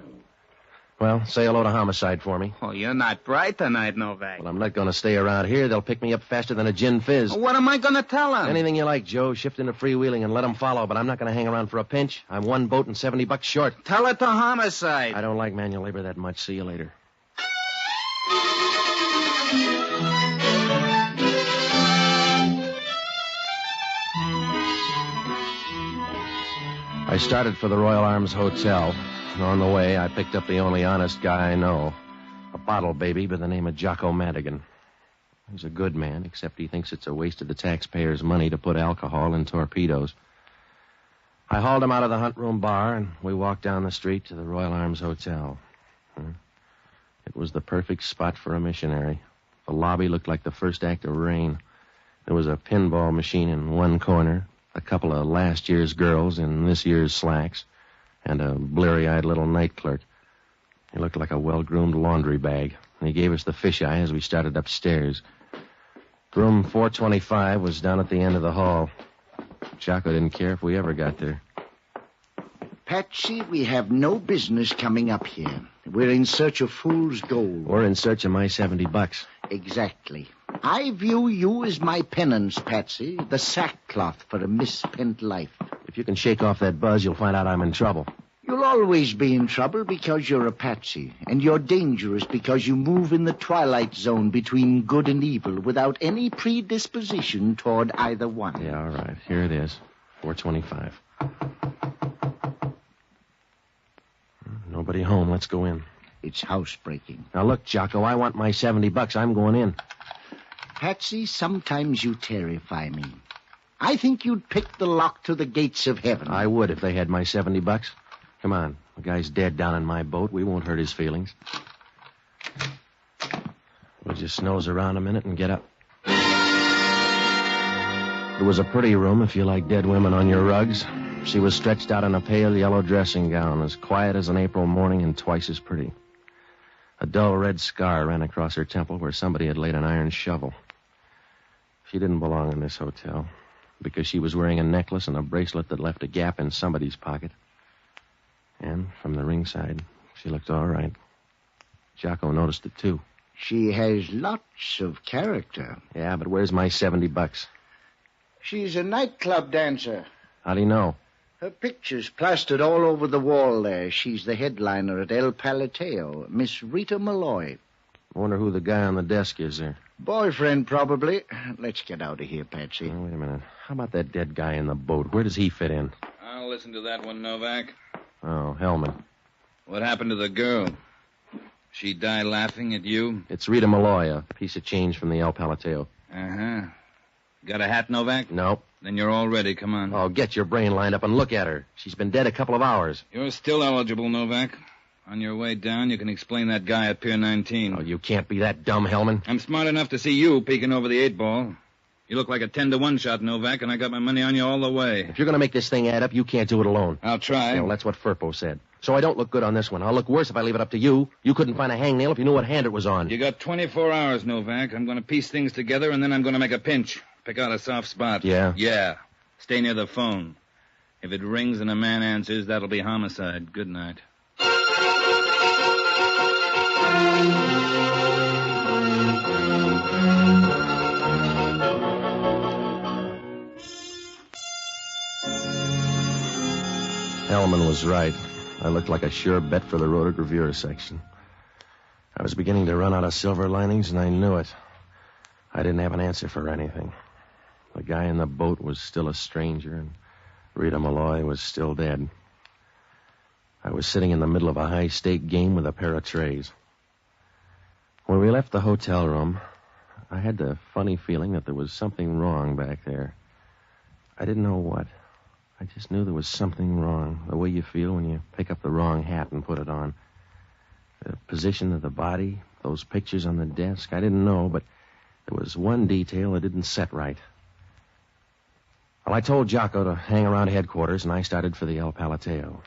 S2: Well, say hello to Homicide for me.
S5: Oh, you're not bright tonight, Novak.
S2: Well, I'm not going to stay around here. They'll pick me up faster than a gin fizz.
S5: What am I going to tell them?
S2: Anything you like, Joe. Shift into freewheeling and let them follow, but I'm not going to hang around for a pinch. I'm one boat and $70 short.
S5: Tell it to Homicide.
S2: I don't like manual labor that much. See you later. I started for the Royal Arms Hotel, and on the way, I picked up the only honest guy I know, a bottle baby by the name of Jocko Madigan. He's a good man, except he thinks it's a waste of the taxpayers' money to put alcohol in torpedoes. I hauled him out of the Hunt Room bar, and we walked down the street to the Royal Arms Hotel. It was the perfect spot for a missionary. The lobby looked like the first act of Rain. There was a pinball machine in one corner, a couple of last year's girls in this year's slacks, and a bleary-eyed little night clerk. He looked like a well-groomed laundry bag, and he gave us the fisheye as we started upstairs. Room 425 was down at the end of the hall. Jocko didn't care if we ever got there.
S20: Patsy, we have no business coming up here. We're in search of fool's gold.
S2: We're in search of my $70.
S20: Exactly. I view you as my penance, Patsy, the sackcloth for a misspent life.
S2: If you can shake off that buzz, you'll find out I'm in trouble.
S20: You'll always be in trouble because you're a patsy, and you're dangerous because you move in the twilight zone between good and evil without any predisposition toward either one.
S2: Yeah, all right. Here it is. 425. Nobody home. Let's go in.
S20: It's housebreaking.
S2: Now, look, Jocko, I want my $70. I'm going in.
S20: Patsy, sometimes you terrify me. I think you'd pick the lock to the gates of heaven.
S2: I would if they had my $70. Come on. The guy's dead down in my boat. We won't hurt his feelings. We'll just nose around a minute and get up. It was a pretty room if you like dead women on your rugs. She was stretched out in a pale yellow dressing gown, as quiet as an April morning and twice as pretty. A dull red scar ran across her temple where somebody had laid an iron shovel. She didn't belong in this hotel because she was wearing a necklace and a bracelet that left a gap in somebody's pocket. And from the ringside, she looked all right. Jocko noticed it, too.
S20: She has lots of character.
S2: Yeah, but where's my $70?
S20: She's a nightclub dancer.
S2: How do you know?
S20: Her picture's plastered all over the wall there. She's the headliner at El Palateo, Miss Rita Malloy.
S2: I wonder who the guy on the desk is there.
S20: Boyfriend, probably. Let's get out of here, Patsy.
S2: Oh, wait a minute. How about that dead guy in the boat? Where does he fit in?
S15: I'll listen to that one, Novak.
S2: Oh, Hellman.
S15: What happened to the girl? She die laughing at you?
S2: It's Rita Malloy, a piece of change from the El Palateo.
S15: Uh-huh. Got a hat, Novak?
S2: Nope.
S15: Then you're all ready. Come on.
S2: Oh, get your brain lined up and look at her. She's been dead a couple of hours.
S15: You're still eligible, Novak. On your way down, you can explain that guy at Pier 19.
S2: Oh, you can't be that dumb, Hellman.
S15: I'm smart enough to see you peeking over the 8-ball. You look like a 10-to-1 shot, Novak, and I got my money on you all the way.
S2: If you're going to make this thing add up, you can't do it alone.
S15: I'll try.
S2: You know, that's what Firpo said. So I don't look good on this one. I'll look worse if I leave it up to you. You couldn't find a hangnail if you knew what hand it was on.
S15: You got 24 hours, Novak. I'm going to piece things together, and then I'm going to make a pinch. Pick out a soft spot.
S2: Yeah?
S15: Yeah. Stay near the phone. If it rings and a man answers, that'll be homicide. Good night.
S2: Hellman was right. I looked like a sure bet for the rotogravure section. I was beginning to run out of silver linings, and I knew it. I didn't have an answer for anything. The guy in the boat was still a stranger, and Rita Malloy was still dead. I was sitting in the middle of a high-stake game with a pair of trays. When we left the hotel room, I had the funny feeling that there was something wrong back there. I didn't know what. I just knew there was something wrong, the way you feel when you pick up the wrong hat and put it on. The position of the body, those pictures on the desk, I didn't know, but there was one detail that didn't set right. Well, I told Jocko to hang around headquarters, and I started for the El Palateo.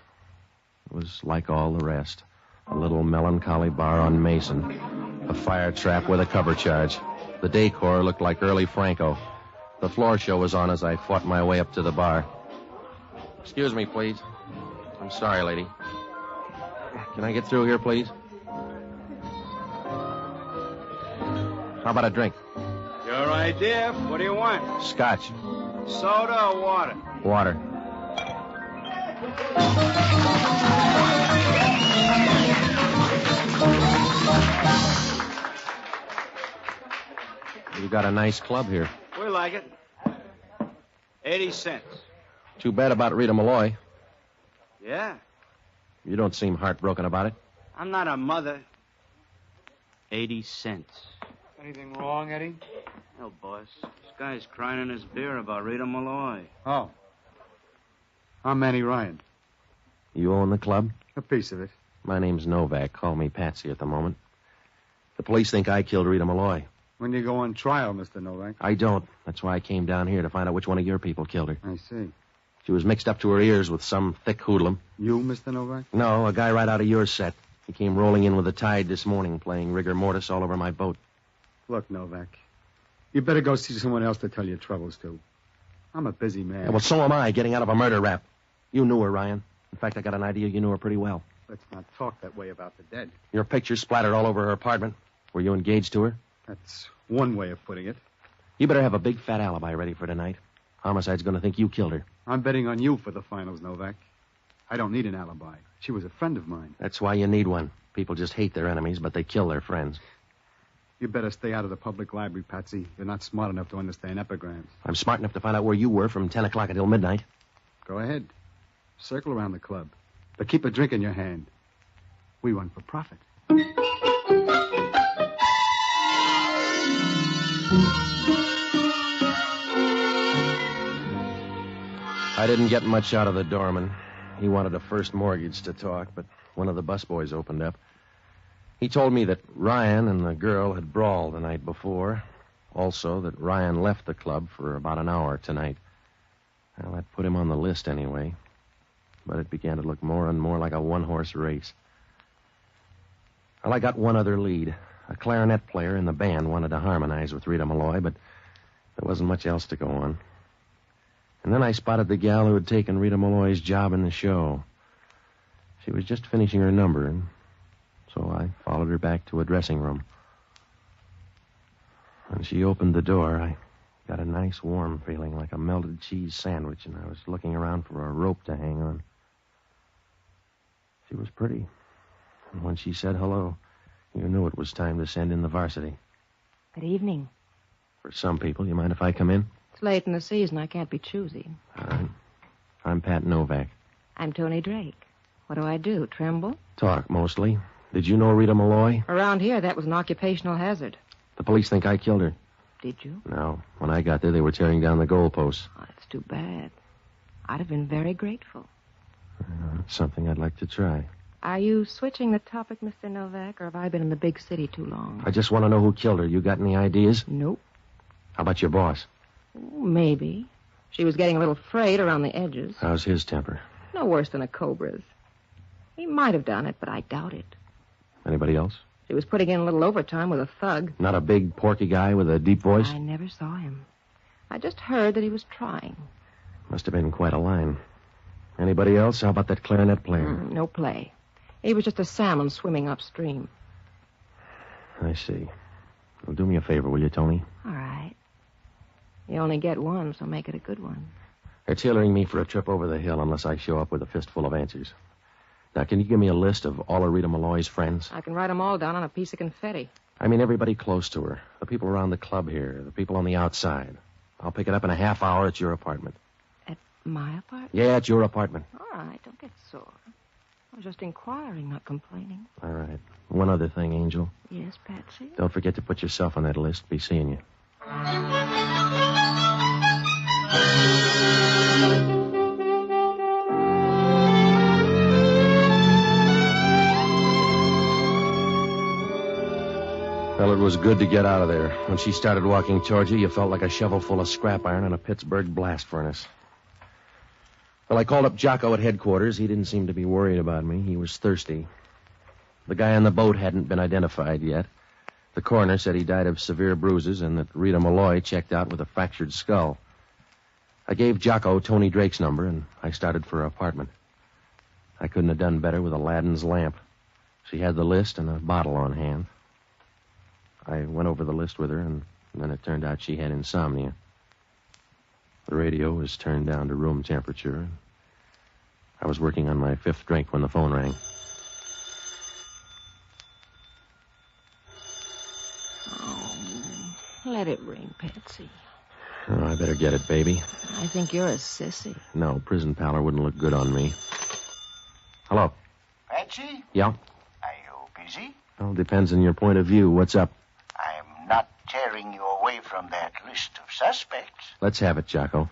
S2: It was like all the rest. A little melancholy bar on Mason. A fire trap with a cover charge. The decor looked like early Franco. The floor show was on as I fought my way up to the bar. Excuse me, please. I'm sorry, lady. Can I get through here, please? How about a drink?
S6: Your idea? What do you want?
S2: Scotch.
S6: Soda or water?
S2: Water. You got a nice club here.
S6: We like it. 80 cents.
S2: Too bad about Rita Malloy.
S6: Yeah.
S2: You don't seem heartbroken about it.
S6: I'm not a mother. 80 cents.
S10: Anything wrong, Eddie? No, boss. This guy's crying in his beer about Rita Malloy. Oh. I'm Manny Ryan.
S2: You own the club?
S10: A piece of it.
S2: My name's Novak. Call me Patsy at the moment. The police think I killed Rita Malloy.
S10: When you go on trial, Mr. Novak?
S2: I don't. That's why I came down here, to find out which one of your people killed her.
S10: I see.
S2: She was mixed up to her ears with some thick hoodlum.
S10: You, Mr. Novak?
S2: No, a guy right out of your set. He came rolling in with the tide this morning, playing rigor mortis all over my boat.
S10: Look, Novak, you better go see someone else to tell your troubles to. I'm a busy man.
S2: Yeah, well, so am I, getting out of a murder rap. You knew her, Ryan. In fact, I got an idea you knew her pretty well.
S10: Let's not talk that way about the dead.
S2: Your picture splattered all over her apartment. Were you engaged to her?
S10: That's one way of putting it.
S2: You better have a big fat alibi ready for tonight. Homicide's going to think you killed her.
S10: I'm betting on you for the finals, Novak. I don't need an alibi. She was a friend of mine.
S2: That's why you need one. People just hate their enemies, but they kill their friends.
S10: You better stay out of the public library, Patsy. You're not smart enough to understand epigrams.
S2: I'm smart enough to find out where you were from 10 o'clock until midnight.
S10: Go ahead. Circle around the club. But keep a drink in your hand. We run for profit.
S2: I didn't get much out of the doorman. He wanted a first mortgage to talk, but one of the busboys opened up. He told me that Ryan and the girl had brawled the night before. Also, that Ryan left the club for about an hour tonight. Well, that put him on the list anyway. But it began to look more and more like a one-horse race. Well, I got one other lead. A clarinet player in the band wanted to harmonize with Rita Malloy, but there wasn't much else to go on. And then I spotted the gal who had taken Rita Malloy's job in the show. She was just finishing her number, and so I followed her back to a dressing room. When she opened the door, I got a nice warm feeling like a melted cheese sandwich, and I was looking around for a rope to hang on. She was pretty. And when she said hello, you knew it was time to send in the varsity.
S8: Good evening.
S2: For some people, you mind if I come in?
S8: It's late in the season. I can't be choosy.
S2: All right. I'm Pat Novak.
S8: I'm Tony Drake. What do I do? Tremble?
S2: Talk, mostly. Did you know Rita Malloy?
S8: Around here, that was an occupational hazard.
S2: The police think I killed her.
S8: Did you?
S2: No. When I got there, they were tearing down the goalposts.
S8: Oh, that's too bad. I'd have been very grateful.
S2: It's something I'd like to try.
S8: Are you switching the topic, Mr. Novak, or have I been in the big city too long?
S2: I just want to know who killed her. You got any ideas?
S8: Nope.
S2: How about your boss?
S8: Maybe. She was getting a little frayed around the edges.
S2: How's his temper?
S8: No worse than a cobra's. He might have done it, but I doubt it.
S2: Anybody else?
S8: She was putting in a little overtime with a thug.
S2: Not a big, porky guy with a deep voice?
S8: I never saw him. I just heard that he was trying.
S2: Must have been quite a line. Anybody else? How about that clarinet player?
S8: No play. He was just a salmon swimming upstream.
S2: I see. Well, do me a favor, will you, Tony?
S8: All right. You only get one, so make it a good one.
S2: They're tailoring me for a trip over the hill unless I show up with a fistful of answers. Now, can you give me a list of all of Rita Malloy's friends?
S8: I can write them all down on a piece of confetti.
S2: I mean, everybody close to her. The people around the club here. The people on the outside. I'll pick it up in a half hour at your apartment.
S8: At my apartment?
S2: Yeah, at your apartment.
S8: All right, don't get sore. I was just inquiring, not complaining.
S2: All right. One other thing, Angel.
S8: Yes, Patsy?
S2: Don't forget to put yourself on that list. Be seeing you. Well, it was good to get out of there. When she started walking towards you felt like a shovel full of scrap iron in a Pittsburgh blast furnace. Well, I called up Jocko at headquarters. He didn't seem to be worried about me. He was thirsty. The guy on the boat hadn't been identified yet. The coroner said he died of severe bruises and that Rita Malloy checked out with a fractured skull. I gave Jocko Tony Drake's number, and I started for her apartment. I couldn't have done better with Aladdin's lamp. She had the list and a bottle on hand. I went over the list with her, and then it turned out she had insomnia. The radio was turned down to room temperature. I was working on my fifth drink when the phone rang.
S8: Oh, let it ring, Patsy.
S2: Oh, I better get it, baby.
S8: I think you're a sissy.
S2: No, prison pallor wouldn't look good on me. Hello?
S5: Patsy?
S2: Yeah?
S5: Are you busy?
S2: Well, depends on your point of view. What's up?
S5: I'm not tearing you away from that list of suspects.
S2: Let's have it, Jocko.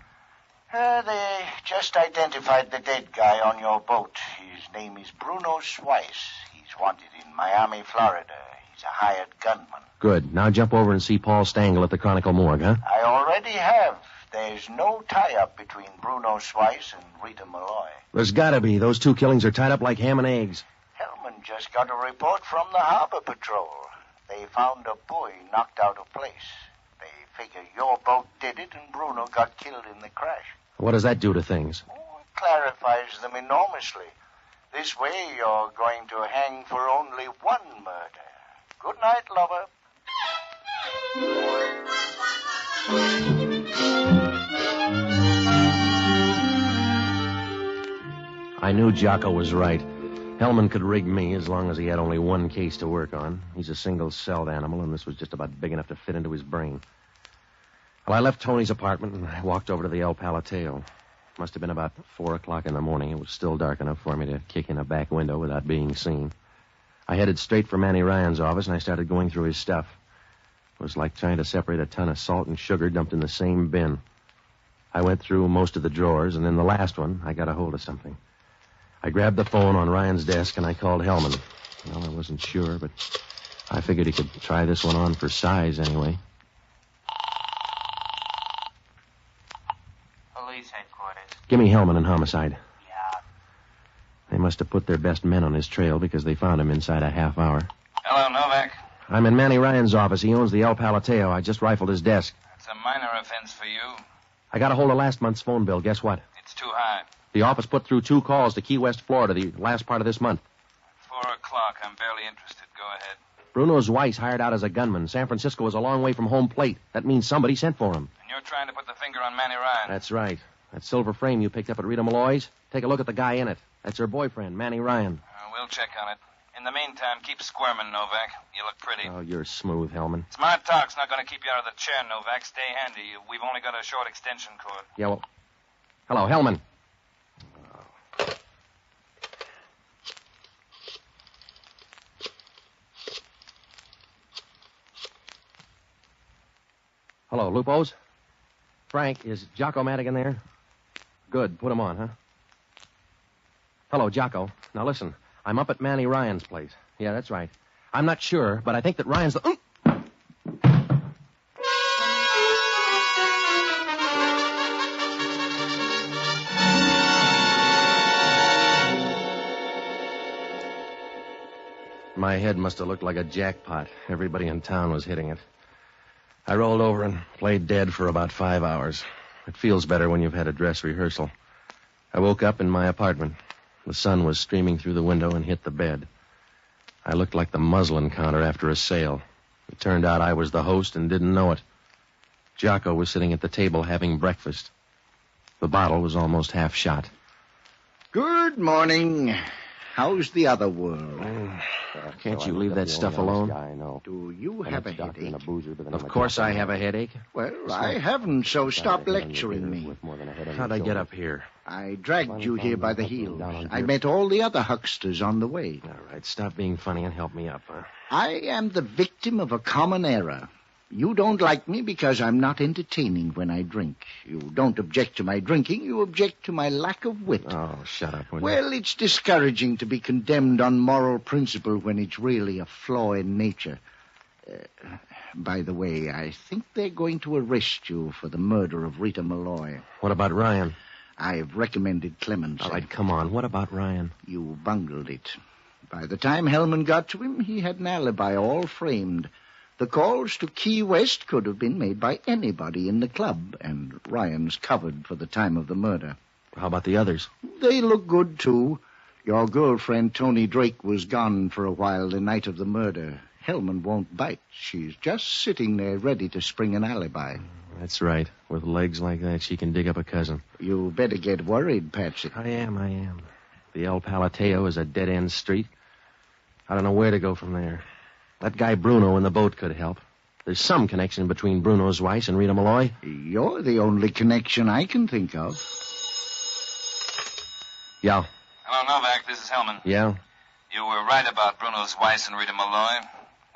S5: They just identified the dead guy on your boat. His name is Bruno Swice. He's wanted in Miami, Florida. He's a hired gunman.
S2: Good. Now jump over and see Paul Stangl at the Chronicle Morgue, huh?
S5: I already have. There's no tie-up between Bruno Swice and Rita Malloy.
S2: There's gotta be. Those two killings are tied up like ham and eggs.
S5: Hellman just got a report from the Harbor Patrol. They found a buoy knocked out of place. They figure your boat did it and Bruno got killed in the crash.
S2: What does that do to things?
S5: It clarifies them enormously. This way you're going to hang for only one murder. Good night, lover.
S2: I knew Jocko was right. Hellman could rig me as long as he had only one case to work on. He's a single-celled animal, and this was just about big enough to fit into his brain. Well, I left Tony's apartment, and I walked over to the El Palateo. Must have been about 4 o'clock in the morning. It was still dark enough for me to kick in a back window without being seen. I headed straight for Manny Ryan's office, and I started going through his stuff. It was like trying to separate a ton of salt and sugar dumped in the same bin. I went through most of the drawers, and in the last one, I got a hold of something. I grabbed the phone on Ryan's desk, and I called Hellman. Well, I wasn't sure, but I figured he could try this one on for size anyway.
S10: Police headquarters.
S2: Give me Hellman and Homicide.
S10: Yeah.
S2: They must have put their best men on his trail because they found him inside a half hour.
S11: Hello, Novak.
S2: I'm in Manny Ryan's office. He owns the El Palateo. I just rifled his desk.
S11: It's a minor offense for you.
S2: I got a hold of last month's phone bill. Guess what?
S11: It's too high.
S2: The office put through 2 calls to Key West, Florida, the last part of this month.
S11: 4 o'clock. I'm barely interested. Go ahead.
S2: Bruno Weiss hired out as a gunman. San Francisco is a long way from home plate. That means somebody sent for him.
S11: And you're trying to put the finger on Manny Ryan.
S2: That's right. That silver frame you picked up at Rita Malloy's, take a look at the guy in it. That's her boyfriend, Manny Ryan.
S11: We'll check on it. In the meantime, keep squirming, Novak. You look pretty.
S2: Oh, you're smooth, Hellman.
S11: Smart talk's not going to keep you out of the chair, Novak. Stay handy. We've only got a short extension cord.
S2: Yeah, well... Hello, Hellman. Hello, Lupos? Frank, is Jocko Madigan there? Good, put him on, huh? Hello, Jocko. Now listen, I'm up at Manny Ryan's place. Yeah, that's right. I'm not sure, but I think that Ryan's the... My head must have looked like a jackpot. Everybody in town was hitting it. I rolled over and played dead for about 5 hours. It feels better when you've had a dress rehearsal. I woke up in my apartment. The sun was streaming through the window and hit the bed. I looked like the muslin counter after a sale. It turned out I was the host and didn't know it. Jocko was sitting at the table having breakfast. The bottle was almost half shot.
S20: Good morning. How's the other world?
S2: Can't you leave that stuff alone?
S20: Do you have a headache?
S2: Of course I have a headache.
S20: Well, I haven't, so stop lecturing me.
S2: How'd I get up here?
S20: I dragged you here by the heels. I met all the other hucksters on the way.
S2: All right, stop being funny and help me up, huh?
S20: I am the victim of a common error. You don't like me because I'm not entertaining when I drink. You don't object to my drinking. You object to my lack of wit.
S2: Oh, shut up.
S20: Well, it's discouraging to be condemned on moral principle when it's really a flaw in nature. By the way, I think they're going to arrest you for the murder of Rita Malloy.
S2: What about Ryan?
S20: I've recommended clemency.
S2: All right, come on. What about Ryan?
S20: You bungled it. By the time Hellman got to him, he had an alibi all framed. The calls to Key West could have been made by anybody in the club, and Ryan's covered for the time of the murder.
S2: How about the others?
S20: They look good, too. Your girlfriend, Tony Drake, was gone for a while the night of the murder. Hellman won't bite. She's just sitting there ready to spring an alibi.
S2: That's right. With legs like that, she can dig up a cousin.
S20: You better get worried, Patsy.
S2: I am. The El Palateo is a dead-end street. I don't know where to go from there. That guy Bruno in the boat could help. There's some connection between Bruno's Weiss and Rita Malloy.
S20: You're the only connection I can think of.
S2: Yeah.
S11: Hello, Novak. This is Hellman.
S2: Yeah?
S11: You were right about Bruno's Weiss and Rita Malloy.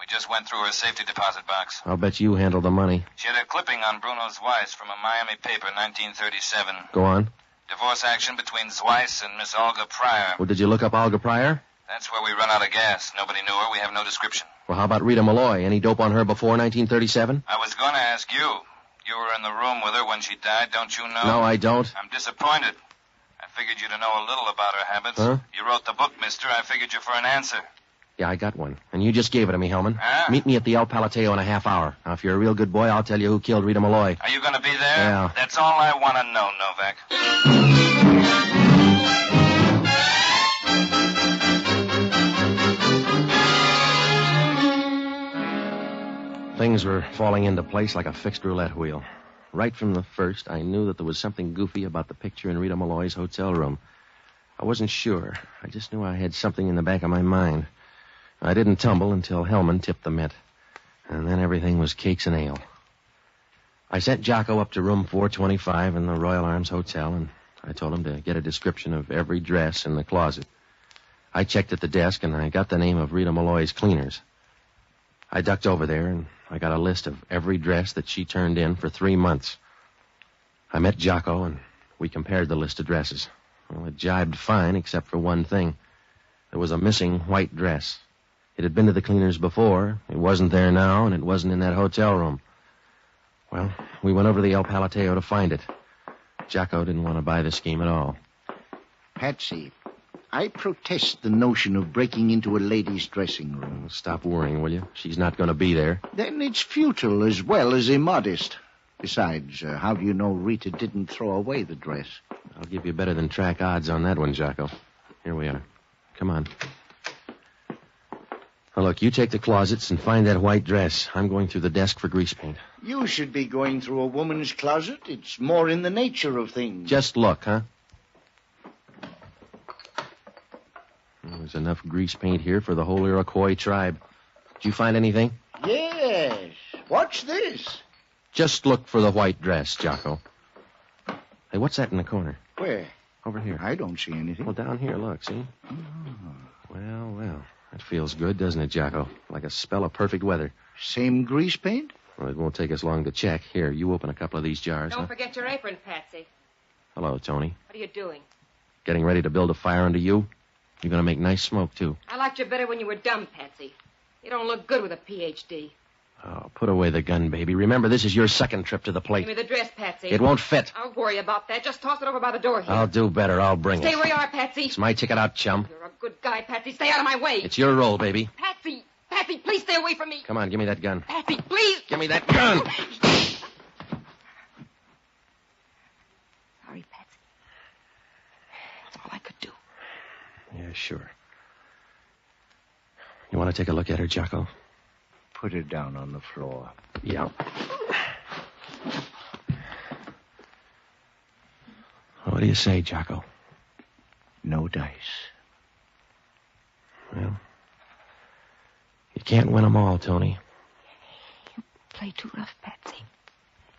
S11: We just went through her safety deposit box.
S2: I'll bet you handle the money.
S11: She had a clipping on Bruno's Weiss from a Miami paper, 1937.
S2: Go on.
S11: Divorce action between Weiss and Miss Olga Pryor.
S2: Well, did you look up Olga Pryor?
S11: That's where we run out of gas. Nobody knew her. We have no description.
S2: Well, how about Rita Malloy? Any dope on her before 1937?
S11: I was going to ask you. You were in the room with her when she died, don't you know?
S2: No, I don't.
S11: I'm disappointed. I figured you to know a little about her habits.
S2: Huh?
S11: You wrote the book, mister. I figured you for an answer.
S2: Yeah, I got one. And you just gave it to me, Hellman.
S11: Huh?
S2: Meet me at the El Palateo in a half hour. Now, if you're a real good boy, I'll tell you who killed Rita Malloy.
S11: Are you going to be there?
S2: Yeah.
S11: That's all I want to know, Novak.
S2: Things were falling into place like a fixed roulette wheel. Right from the first, I knew that there was something goofy about the picture in Rita Malloy's hotel room. I wasn't sure. I just knew I had something in the back of my mind. I didn't tumble until Hellman tipped the mitt. And then everything was cakes and ale. I sent Jocko up to room 425 in the Royal Arms Hotel, and I told him to get a description of every dress in the closet. I checked at the desk, and I got the name of Rita Malloy's cleaners. I ducked over there, and I got a list of every dress that she turned in for 3 months. I met Jocko, and we compared the list of dresses. Well, it jibed fine, except for one thing. There was a missing white dress. It had been to the cleaners before. It wasn't there now, and it wasn't in that hotel room. Well, we went over to the El Palateo to find it. Jocko didn't want to buy the scheme at all.
S20: Patsy, I protest the notion of breaking into a lady's dressing room.
S2: Stop worrying, will you? She's not going to be there.
S20: Then it's futile as well as immodest. Besides, how do you know Rita didn't throw away the dress?
S2: I'll give you better than track odds on that one, Jocko. Here we are. Come on. Now, look, you take the closets and find that white dress. I'm going through the desk for grease paint.
S20: You should be going through a woman's closet. It's more in the nature of things.
S2: Just look, huh? There's enough grease paint here for the whole Iroquois tribe. Did you find anything?
S20: Yes. Watch this.
S2: Just look for the white dress, Jocko. Hey, what's that in the corner?
S20: Where?
S2: Over here.
S20: I don't see anything.
S2: Well, down here, look, see? Oh. Well. That feels good, doesn't it, Jocko? Like a spell of perfect weather.
S20: Same grease paint?
S2: Well, it won't take us long to check. Here, you open a couple of these jars.
S17: Don't forget your apron, Patsy.
S2: Hello, Tony.
S17: What are you doing?
S2: Getting ready to build a fire under you? You're going to make nice smoke, too.
S17: I liked you better when you were dumb, Patsy. You don't look good with a Ph.D.
S2: Oh, put away the gun, baby. Remember, this is your second trip to the plate.
S17: Give me the dress, Patsy.
S2: It won't fit.
S17: I'll worry about that. Just toss it over by the door here.
S2: I'll do better. I'll bring it.
S17: Stay where you are, Patsy.
S2: It's my ticket out, chum.
S17: You're a good guy, Patsy. Stay out of my way.
S2: It's your role, baby.
S17: Patsy, please stay away from me.
S2: Come on, give me that gun.
S17: Patsy, please.
S2: Give me that gun.
S17: Sorry, Patsy. That's all I could do.
S2: Yeah, sure. You want to take a look at her, Jocko?
S20: Put her down on the floor.
S2: Yeah. What do you say, Jocko?
S20: No dice.
S2: Well, you can't win them all, Tony.
S17: You play too rough, Patsy.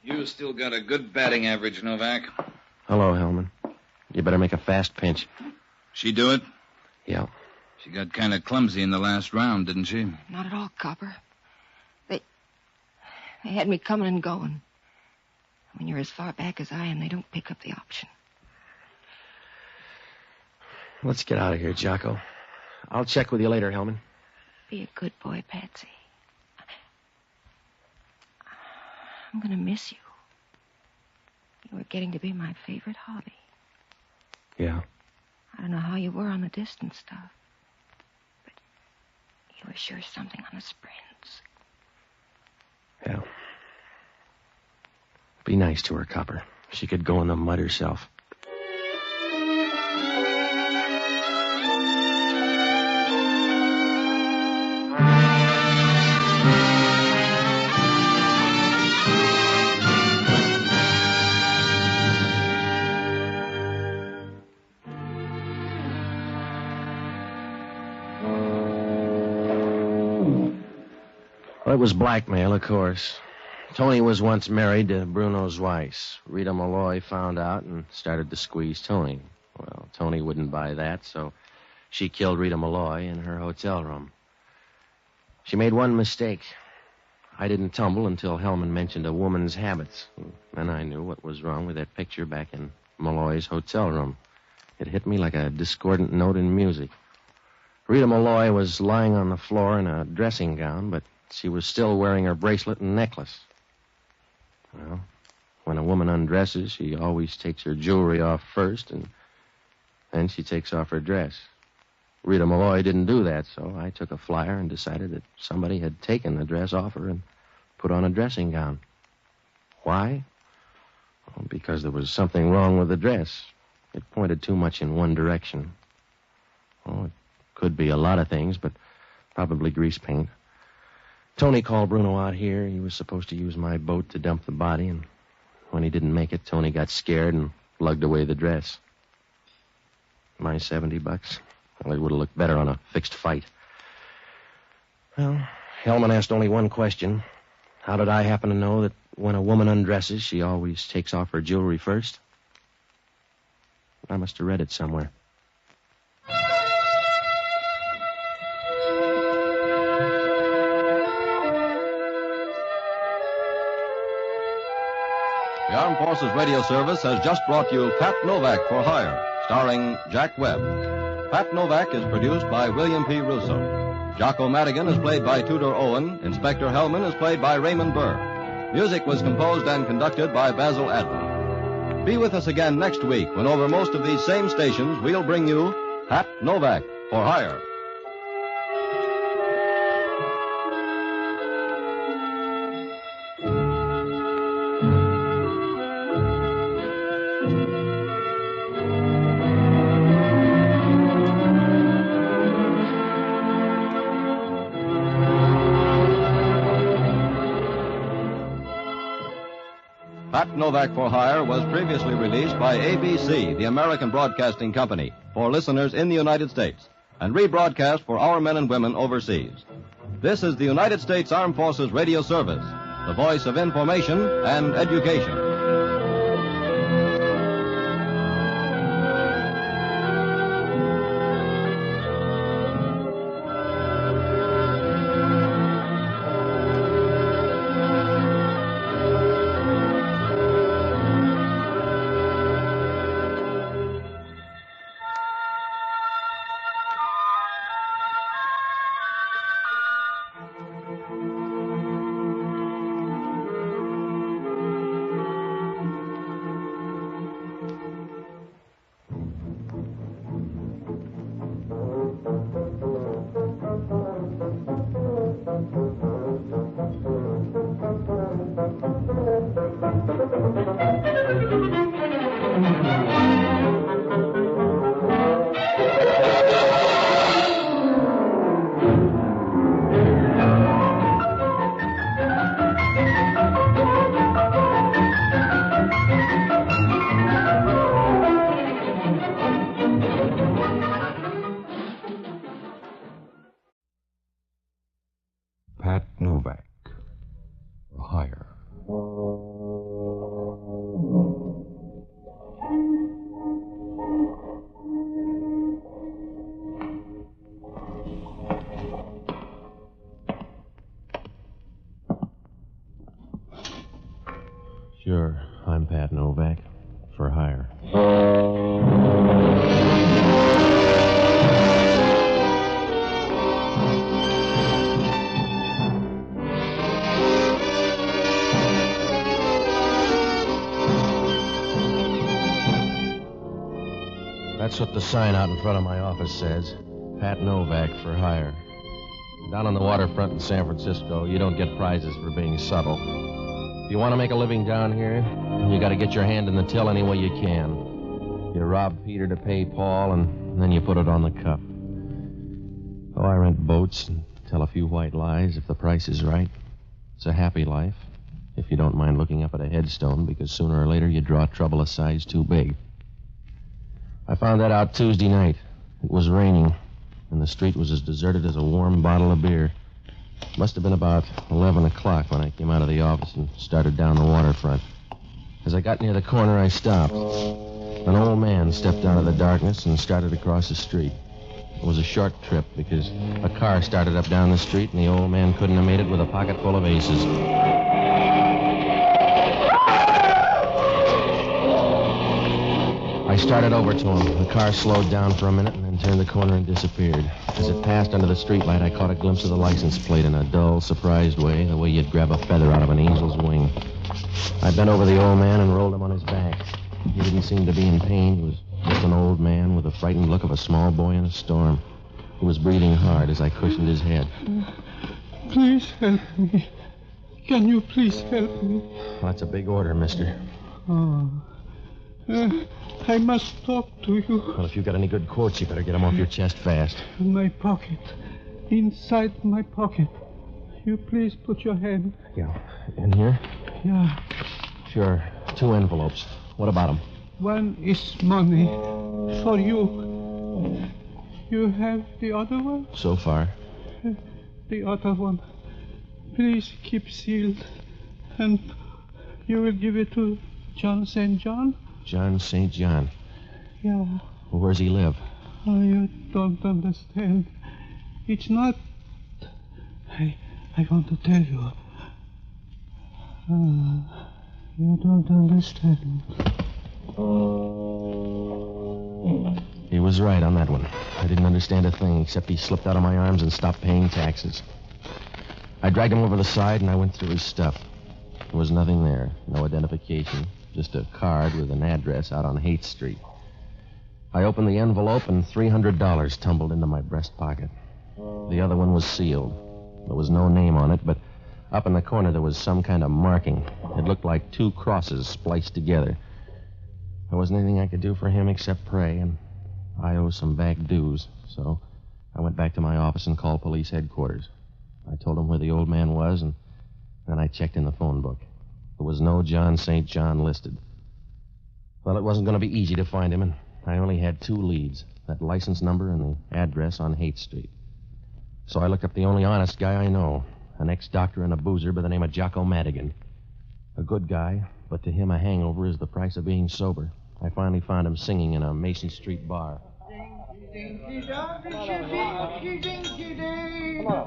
S15: You still got a good batting average, Novak.
S2: Hello, Hellman. You better make a fast pinch.
S15: She do it?
S2: Yeah.
S15: She got kind of clumsy in the last round, didn't she?
S17: Not at all, Copper. They had me coming and going. When you're as far back as I am, they don't pick up the option.
S2: Let's get out of here, Jocko. I'll check with you later, Hellman.
S17: Be a good boy, Patsy. I'm going to miss you. You were getting to be my favorite hobby.
S2: Yeah.
S17: I don't know how you were on the distance stuff, but you were sure something on the sprints.
S2: Yeah. Be nice to her, Copper. She could go in the mud herself. Well, it was blackmail, of course. Tony was once married to Bruno's Weiss. Rita Malloy found out and started to squeeze Tony. Well, Tony wouldn't buy that, so she killed Rita Malloy in her hotel room. She made one mistake. I didn't tumble until Hellman mentioned a woman's habits. Then I knew what was wrong with that picture back in Malloy's hotel room. It hit me like a discordant note in music. Rita Malloy was lying on the floor in a dressing gown, but she was still wearing her bracelet and necklace. Well, when a woman undresses, she always takes her jewelry off first, and then she takes off her dress. Rita Malloy didn't do that, so I took a flyer and decided that somebody had taken the dress off her and put on a dressing gown. Why? Well, because there was something wrong with the dress. It pointed too much in one direction. Oh, it could be a lot of things, but probably grease paint. Tony called Bruno out here. He was supposed to use my boat to dump the body, and when he didn't make it, Tony got scared and lugged away the dress. My $70? Well, it would have looked better on a fixed fight. Well, Hellman asked only one question. How did I happen to know that when a woman undresses, she always takes off her jewelry first? I must have read it somewhere.
S13: Your Armed Forces Radio Service has just brought you Pat Novak for Hire, starring Jack Webb. Pat Novak is produced by William P. Russo. Jocko Madigan is played by Tudor Owen. Inspector Hellman is played by Raymond Burr. Music was composed and conducted by Basil Adler. Be with us again next week when over most of these same stations we'll bring you Pat Novak for Hire. Pat Novak for Hire was previously released by ABC, the American Broadcasting Company, for listeners in the United States, and rebroadcast for our men and women overseas. This is the United States Armed Forces Radio Service, the voice of information and education.
S9: Pat Novak for Hire.
S2: Sure, I'm Pat Novak for Hire. That's what the sign out in front of my office says. Pat Novak for Hire. Down on the waterfront in San Francisco, you don't get prizes for being subtle. If you want to make a living down here, you got to get your hand in the till any way you can. You rob Peter to pay Paul, and then you put it on the cuff. Oh, I rent boats and tell a few white lies if the price is right. It's a happy life, if you don't mind looking up at a headstone, because sooner or later you draw trouble a size too big. I found that out Tuesday night. It was raining, and the street was as deserted as a warm bottle of beer. It must have been about 11 o'clock when I came out of the office and started down the waterfront. As I got near the corner, I stopped. An old man stepped out of the darkness and started across the street. It was a short trip because a car started up down the street, and the old man couldn't have made it with a pocket full of aces. I started over to him. The car slowed down for a minute and then turned the corner and disappeared. As it passed under the streetlight, I caught a glimpse of the license plate in a dull, surprised way, the way you'd grab a feather out of an angel's wing. I bent over the old man and rolled him on his back. He didn't seem to be in pain. He was just an old man with the frightened look of a small boy in a storm. He was breathing hard as I cushioned his head.
S14: Please help me. Can you please help me?
S2: Well, that's a big order, mister.
S14: Oh. I must talk to you.
S2: Well, if you've got any good quotes, you better get them off your chest fast.
S14: My pocket. Inside my pocket. You please put your hand.
S2: Yeah. In here?
S14: Yeah.
S2: Sure. 2 envelopes. What about them?
S14: One is money. For you. You have the other one?
S2: So far.
S14: The other one. Please keep sealed. And you will give it to John St. John?
S2: John St. John.
S14: Yeah.
S2: Well, where's he live?
S14: Oh, you don't understand. It's not... I want to tell you. You don't understand.
S2: He was right on that one. I didn't understand a thing, except he slipped out of my arms and stopped paying taxes. I dragged him over the side, and I went through his stuff. There was nothing there. No identification. Just a card with an address out on Haight Street. I opened the envelope, and $300 tumbled into my breast pocket. The other one was sealed. There was no name on it, but up in the corner there was some kind of marking. It looked like 2 crosses spliced together. There wasn't anything I could do for him except pray, and I owe some back dues, so I went back to my office and called police headquarters. I told them where the old man was, and then I checked in the phone book. There was no John St. John listed. Well, it wasn't going to be easy to find him, and I only had 2 leads, that license number and the address on Haight Street. So I looked up the only honest guy I know, an ex-doctor and a boozer by the name of Jocko Madigan. A good guy, but to him a hangover is the price of being sober. I finally found him singing in a Mason Street bar.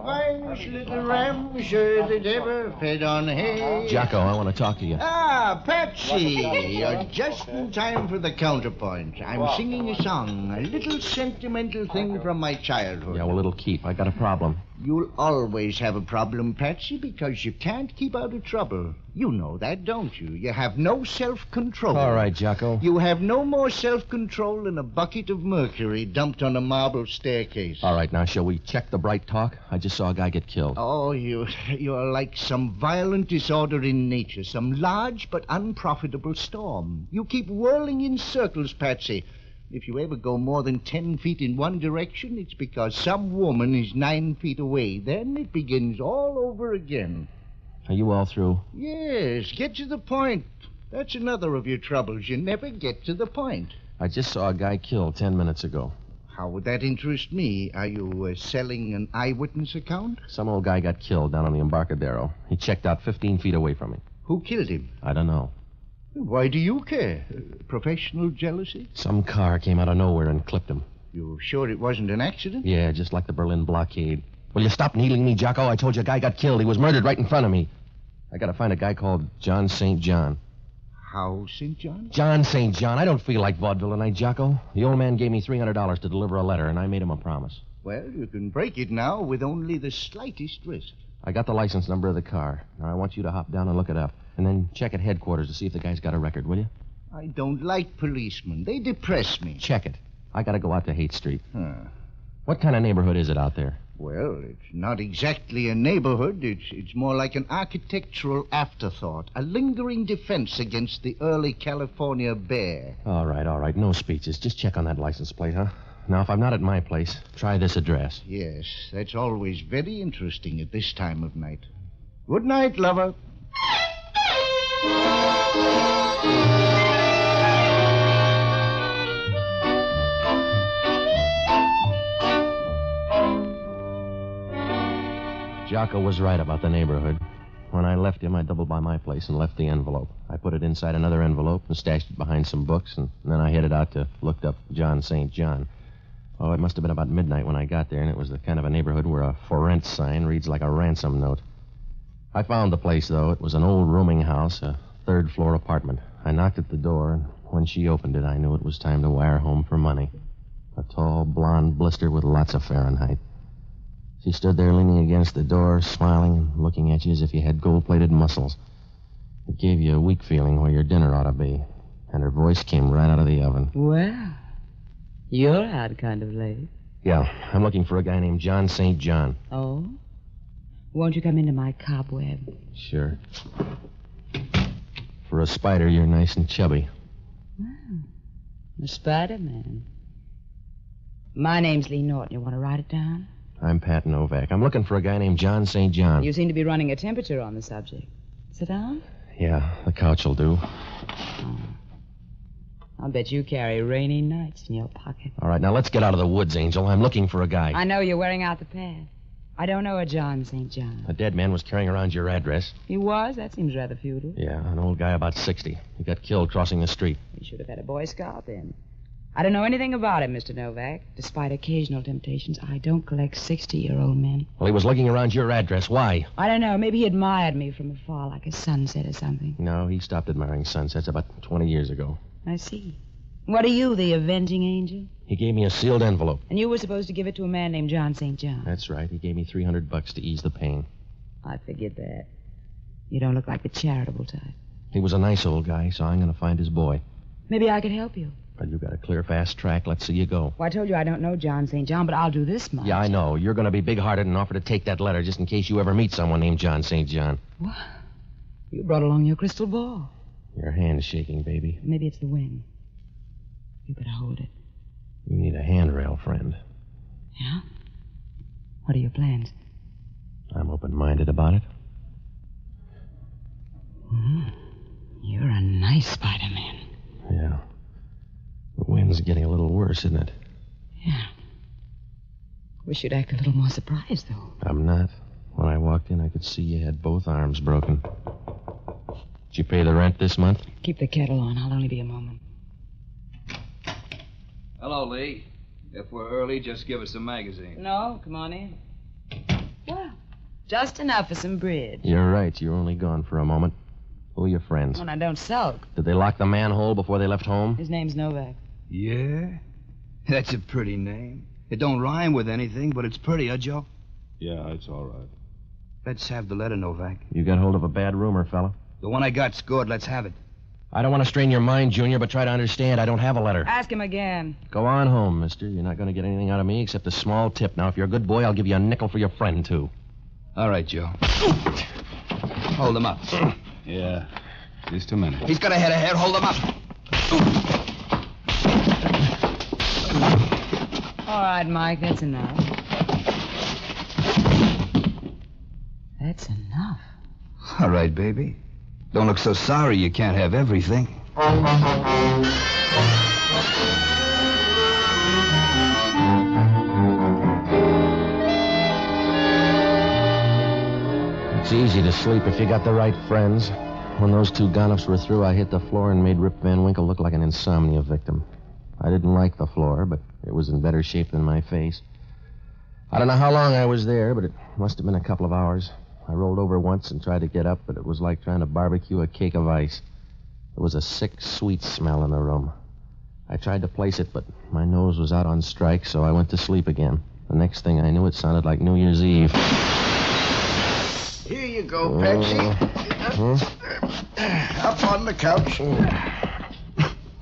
S20: Finest little ram, sure that ever fed on hay.
S2: Jocko, I want to talk to you.
S20: Ah, Patsy, you're just in time for the counterpoint. I'm singing a song, a little sentimental thing from my childhood.
S2: Yeah, well, it'll keep. I got a problem.
S20: You'll always have a problem, Patsy, because you can't keep out of trouble. You know that, don't you? You have no self-control.
S2: All right, Jocko.
S20: You have no more self-control than a bucket of mercury dumped on a marble staircase.
S2: All right, now, shall we check the bright talk? I just saw a guy get killed.
S20: Oh, you're like some violent disorder in nature, some large but unprofitable storm. You keep whirling in circles, Patsy. If you ever go more than 10 feet in one direction, it's because some woman is 9 feet away. Then it begins all over again.
S2: Are you all through?
S20: Yes, get to the point. That's another of your troubles. You never get to the point.
S2: I just saw a guy killed 10 minutes ago.
S20: How would that interest me? Are you selling an eyewitness account?
S2: Some old guy got killed down on the Embarcadero. He checked out 15 feet away from me.
S20: Who killed him?
S2: I don't know.
S20: Why do you care? Professional jealousy?
S2: Some car came out of nowhere and clipped him.
S20: You sure it wasn't an accident?
S2: Yeah, just like the Berlin blockade. Will you stop needling me, Jocko? I told you a guy got killed. He was murdered right in front of me. I gotta find a guy called John St. John.
S20: How, St. John?
S2: John St. John. I don't feel like vaudeville tonight, Jocko. The old man gave me $300 to deliver a letter, and I made him a promise.
S20: Well, you can break it now with only the slightest risk.
S2: I got the license number of the car. Now, I want you to hop down and look it up. And then check at headquarters to see if the guy's got a record, will you?
S20: I don't like policemen. They depress me.
S2: Check it. I gotta go out to Haight Street.
S20: Huh.
S2: What kind of neighborhood is it out there?
S20: Well, it's not exactly a neighborhood. It's more like an architectural afterthought, a lingering defense against the early California bear.
S2: All right. No speeches. Just check on that license plate, huh? Now, if I'm not at my place, try this address.
S20: Yes, that's always very interesting at this time of night. Good night, lover.
S2: Jocko was right about the neighborhood. When I left him, I doubled by my place and left the envelope. I put it inside another envelope and stashed it behind some books, and then I headed out to look up John St. John. Oh, it must have been about midnight when I got there, and it was the kind of a neighborhood where a for rent sign reads like a ransom note. I found the place, though. It was an old rooming house, a third-floor apartment. I knocked at the door, and when she opened it, I knew it was time to wire home for money. A tall, blonde blister with lots of Fahrenheit. She stood there leaning against the door, smiling and looking at you as if you had gold-plated muscles. It gave you a weak feeling where your dinner ought to be. And her voice came right out of the oven.
S4: Well, you're out kind of late.
S2: Yeah, I'm looking for a guy named John St. John.
S4: Oh? Won't you come into my cobweb?
S2: Sure. For a spider, you're nice and chubby.
S4: Well, the Spider-Man. My name's Lee Norton. You want to write it down?
S2: I'm Pat Novak. I'm looking for a guy named John St. John.
S4: You seem to be running a temperature on the subject. Sit down.
S2: Yeah, the couch will do.
S4: Oh. I'll bet you carry rainy nights in your pocket.
S2: All right, now let's get out of the woods, Angel. I'm looking for a guy.
S4: I know you're wearing out the pad. I don't know a John St. John.
S2: A dead man was carrying around your address.
S4: He was? That seems rather feudal.
S2: Yeah, an old guy about 60. He got killed crossing the street.
S4: He should have had a Boy Scout then. I don't know anything about him, Mr. Novak. Despite occasional temptations, I don't collect 60-year-old men.
S2: Well, he was looking around your address. Why?
S4: I don't know. Maybe he admired me from afar, like a sunset or something.
S2: No, he stopped admiring sunsets about 20 years ago.
S4: I see. What are you, the avenging angel?
S2: He gave me a sealed envelope.
S4: And you were supposed to give it to a man named John St. John.
S2: That's right. He gave me $300 to ease the pain.
S4: I figured that. You don't look like the charitable type.
S2: He was a nice old guy, so I'm going to find his boy.
S4: Maybe I could help you.
S2: Well, you got a clear, fast track. Let's see you go.
S4: Well, I told you I don't know John St. John, but I'll do this much.
S2: Yeah, I know. You're going to be big-hearted and offer to take that letter just in case you ever meet someone named John St. John.
S4: What? You brought along your crystal ball.
S2: Your hand's shaking, baby.
S4: Maybe it's the wind. You better hold it.
S2: You need a handrail, friend.
S4: Yeah? What are your plans?
S2: I'm open-minded about it.
S4: You're a nice Spider-Man.
S2: Yeah. The wind's getting a little worse, isn't it?
S4: Yeah. Wish you'd act a little more surprised, though.
S2: I'm not. When I walked in, I could see you had both arms broken. Did you pay the rent this month?
S4: Keep the kettle on. I'll only be a moment.
S10: Hello, Lee. If we're early, just give us a magazine.
S4: No, come on in. Well, just enough for some bridge.
S2: You're right. You're only gone for a moment. Who are your friends?
S4: Well, now, don't sulk.
S2: Did they lock the manhole before they left home?
S4: His name's Novak.
S10: Yeah? That's a pretty name. It don't rhyme with anything, but it's pretty, huh, Joe?
S9: Yeah, it's all right.
S10: Let's have the letter, Novak.
S2: You got hold of a bad rumor, fella.
S10: The one I got's good. Let's have it.
S2: I don't want to strain your mind, Junior, but try to understand. I don't have a letter.
S4: Ask him again.
S2: Go on home, mister. You're not going to get anything out of me except a small tip. Now, if you're a good boy, I'll give you a nickel for your friend, too.
S10: All right, Joe. Hold him up.
S1: Yeah. Just a minute.
S10: He's got a head ahead. Hold him up.
S4: All right, Mike, that's enough. That's enough.
S10: All right, baby. Don't look so sorry you can't have everything.
S2: It's easy to sleep if you got the right friends. When those two gonnoffs were through, I hit the floor and made Rip Van Winkle look like an insomnia victim. I didn't like the floor, but it was in better shape than my face. I don't know how long I was there, but it must have been a couple of hours. I rolled over once and tried to get up, but it was like trying to barbecue a cake of ice. There was a sick, sweet smell in the room. I tried to place it, but my nose was out on strike, so I went to sleep again. The next thing I knew, it sounded like New Year's Eve.
S20: Here you go, Patsy. Up on the couch.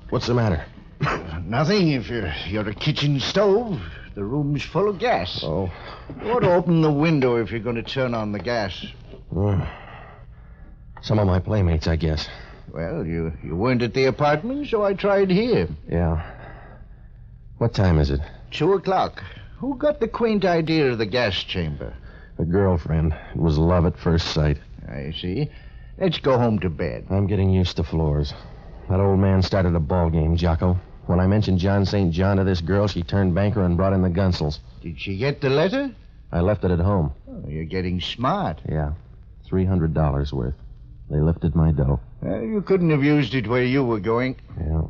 S2: What's the matter?
S20: Nothing. If you're a kitchen stove, the room's full of gas.
S2: Oh.
S20: You ought to open the window if you're going to turn on the gas.
S2: Some of my playmates, I guess.
S20: Well, you weren't at the apartment, so I tried here.
S2: Yeah. What time is it?
S20: 2:00. Who got the quaint idea of the gas chamber?
S2: A girlfriend. It was love at first sight.
S20: I see. Let's go home to bed.
S2: I'm getting used to floors. That old man started a ball game, Jocko. When I mentioned John St. John to this girl, she turned banker and brought in the Gunsels.
S20: Did she get the letter?
S2: I left it at home.
S20: Oh, you're getting smart.
S2: Yeah. $300 worth. They lifted my dough.
S20: Well, you couldn't have used it where you were going.
S2: Yeah.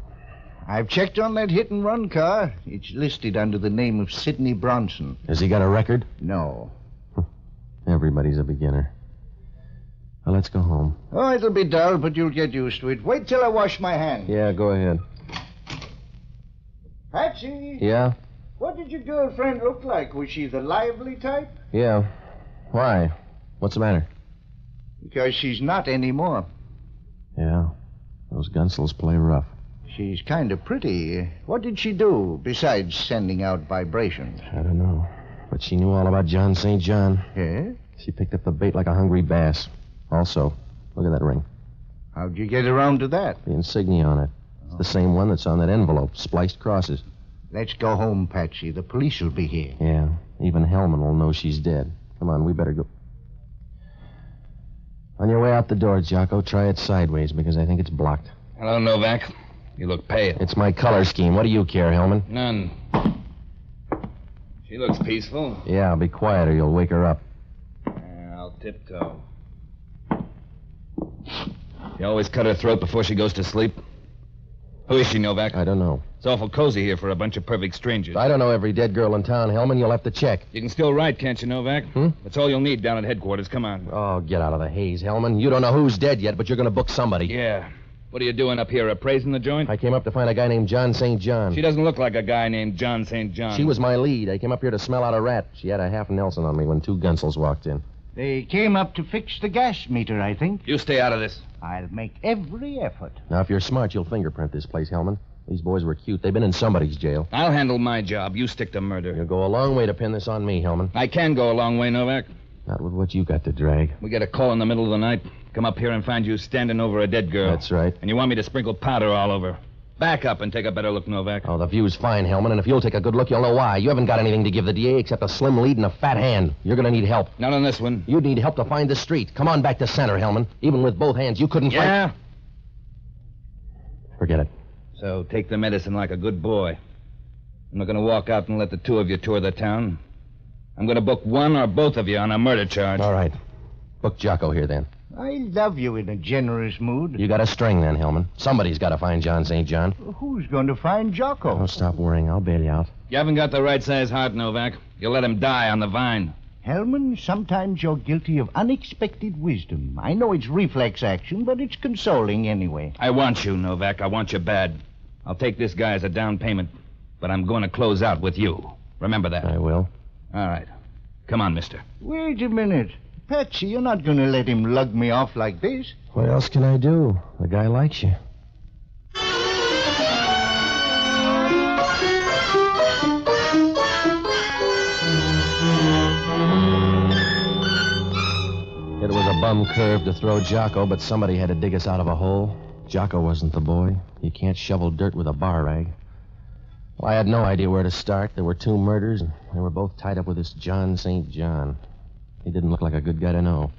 S20: I've checked on that hit-and-run car. It's listed under the name of Sidney Bronson.
S2: Has he got a record?
S20: No.
S2: Everybody's a beginner. Well, let's go home.
S20: Oh, it'll be dull, but you'll get used to it. Wait till I wash my hands.
S2: Yeah, go ahead.
S20: Patsy?
S2: Yeah?
S20: What did your girlfriend look like? Was she the lively type?
S2: Yeah. Why? What's the matter?
S20: Because she's not anymore.
S2: Yeah. Those Gunsels play rough.
S20: She's kind of pretty. What did she do besides sending out vibrations?
S2: I don't know. But she knew all about John St. John.
S20: Yeah?
S2: She picked up the bait like a hungry bass. Also, look at that ring.
S20: How'd you get around to that?
S2: The insignia on it. It's the same one that's on that envelope, spliced crosses.
S20: Let's go home, Patsy. The police will be here.
S2: Yeah. Even Hellman will know she's dead. Come on, we better go. On your way out the door, Jocko, try it sideways because I think it's blocked.
S15: Hello, Novak. You look pale.
S2: It's my color scheme. What do you care, Hellman?
S15: None. She looks peaceful.
S2: Yeah, be quiet or you'll wake her up.
S15: I'll tiptoe. You always cut her throat before she goes to sleep? Who is she, Novak?
S1: I don't know.
S15: It's awful cozy here for a bunch of perfect strangers.
S1: I don't know every dead girl in town, Hellman. You'll have to check.
S15: You can still write, can't you, Novak? That's all you'll need down at headquarters. Come on.
S1: Oh, get out of the haze, Hellman. You don't know who's dead yet, but you're going to book somebody.
S15: Yeah. What are you doing up here, appraising the joint?
S1: I came up to find a guy named John St. John.
S15: She doesn't look like a guy named John St. John.
S1: She was my lead. I came up here to smell out a rat. She had a half Nelson on me when two gunsels walked in.
S20: They came up to fix the gas meter, I think.
S15: You stay out of this.
S20: I'll make every effort.
S1: Now, if you're smart, you'll fingerprint this place, Hellman. These boys were cute. They've been in somebody's jail.
S15: I'll handle my job. You stick to murder.
S1: You'll go a long way to pin this on me, Hellman.
S15: I can go a long way, Novak.
S1: Not with what you got to drag.
S15: We get a call in the middle of the night. Come up here and find you standing over a dead girl.
S1: That's right.
S15: And you want me to sprinkle powder all over. Back up and take a better look, Novak.
S1: Oh, the view's fine, Hellman, and if you'll take a good look, you'll know why. You haven't got anything to give the DA except a slim lead and a fat hand. You're going to need help.
S15: Not on this one.
S1: You'd need help to find the street. Come on back to center, Hellman. Even with both hands, you couldn't find...
S15: Yeah?
S1: Forget it.
S15: So take the medicine like a good boy. I'm not going to walk out and let the two of you tour the town. I'm going to book one or both of you on a murder charge.
S1: All right. Book Jocko here, then.
S20: I love you in a generous mood.
S1: You got a string, then, Hellman. Somebody's got to find John St. John.
S20: Who's going to find Jocko?
S1: Oh, stop worrying. I'll bail you out.
S15: You haven't got the right size heart, Novak. You'll let him die on the vine.
S20: Hellman, sometimes you're guilty of unexpected wisdom. I know it's reflex action, but it's consoling anyway.
S15: I want you, Novak. I want you bad. I'll take this guy as a down payment, but I'm going to close out with you. Remember that.
S1: I will.
S15: All right. Come on, mister.
S20: Wait a minute. Patsy, you're not going to let him lug me off like this.
S1: What else can I do? The guy likes you. It was a bum curve to throw Jocko, but somebody had to dig us out of a hole. Jocko wasn't the boy. You can't shovel dirt with a bar rag. Well, I had no idea where to start. There were two murders, and they were both tied up with this John St. John. He didn't look like a good guy to know.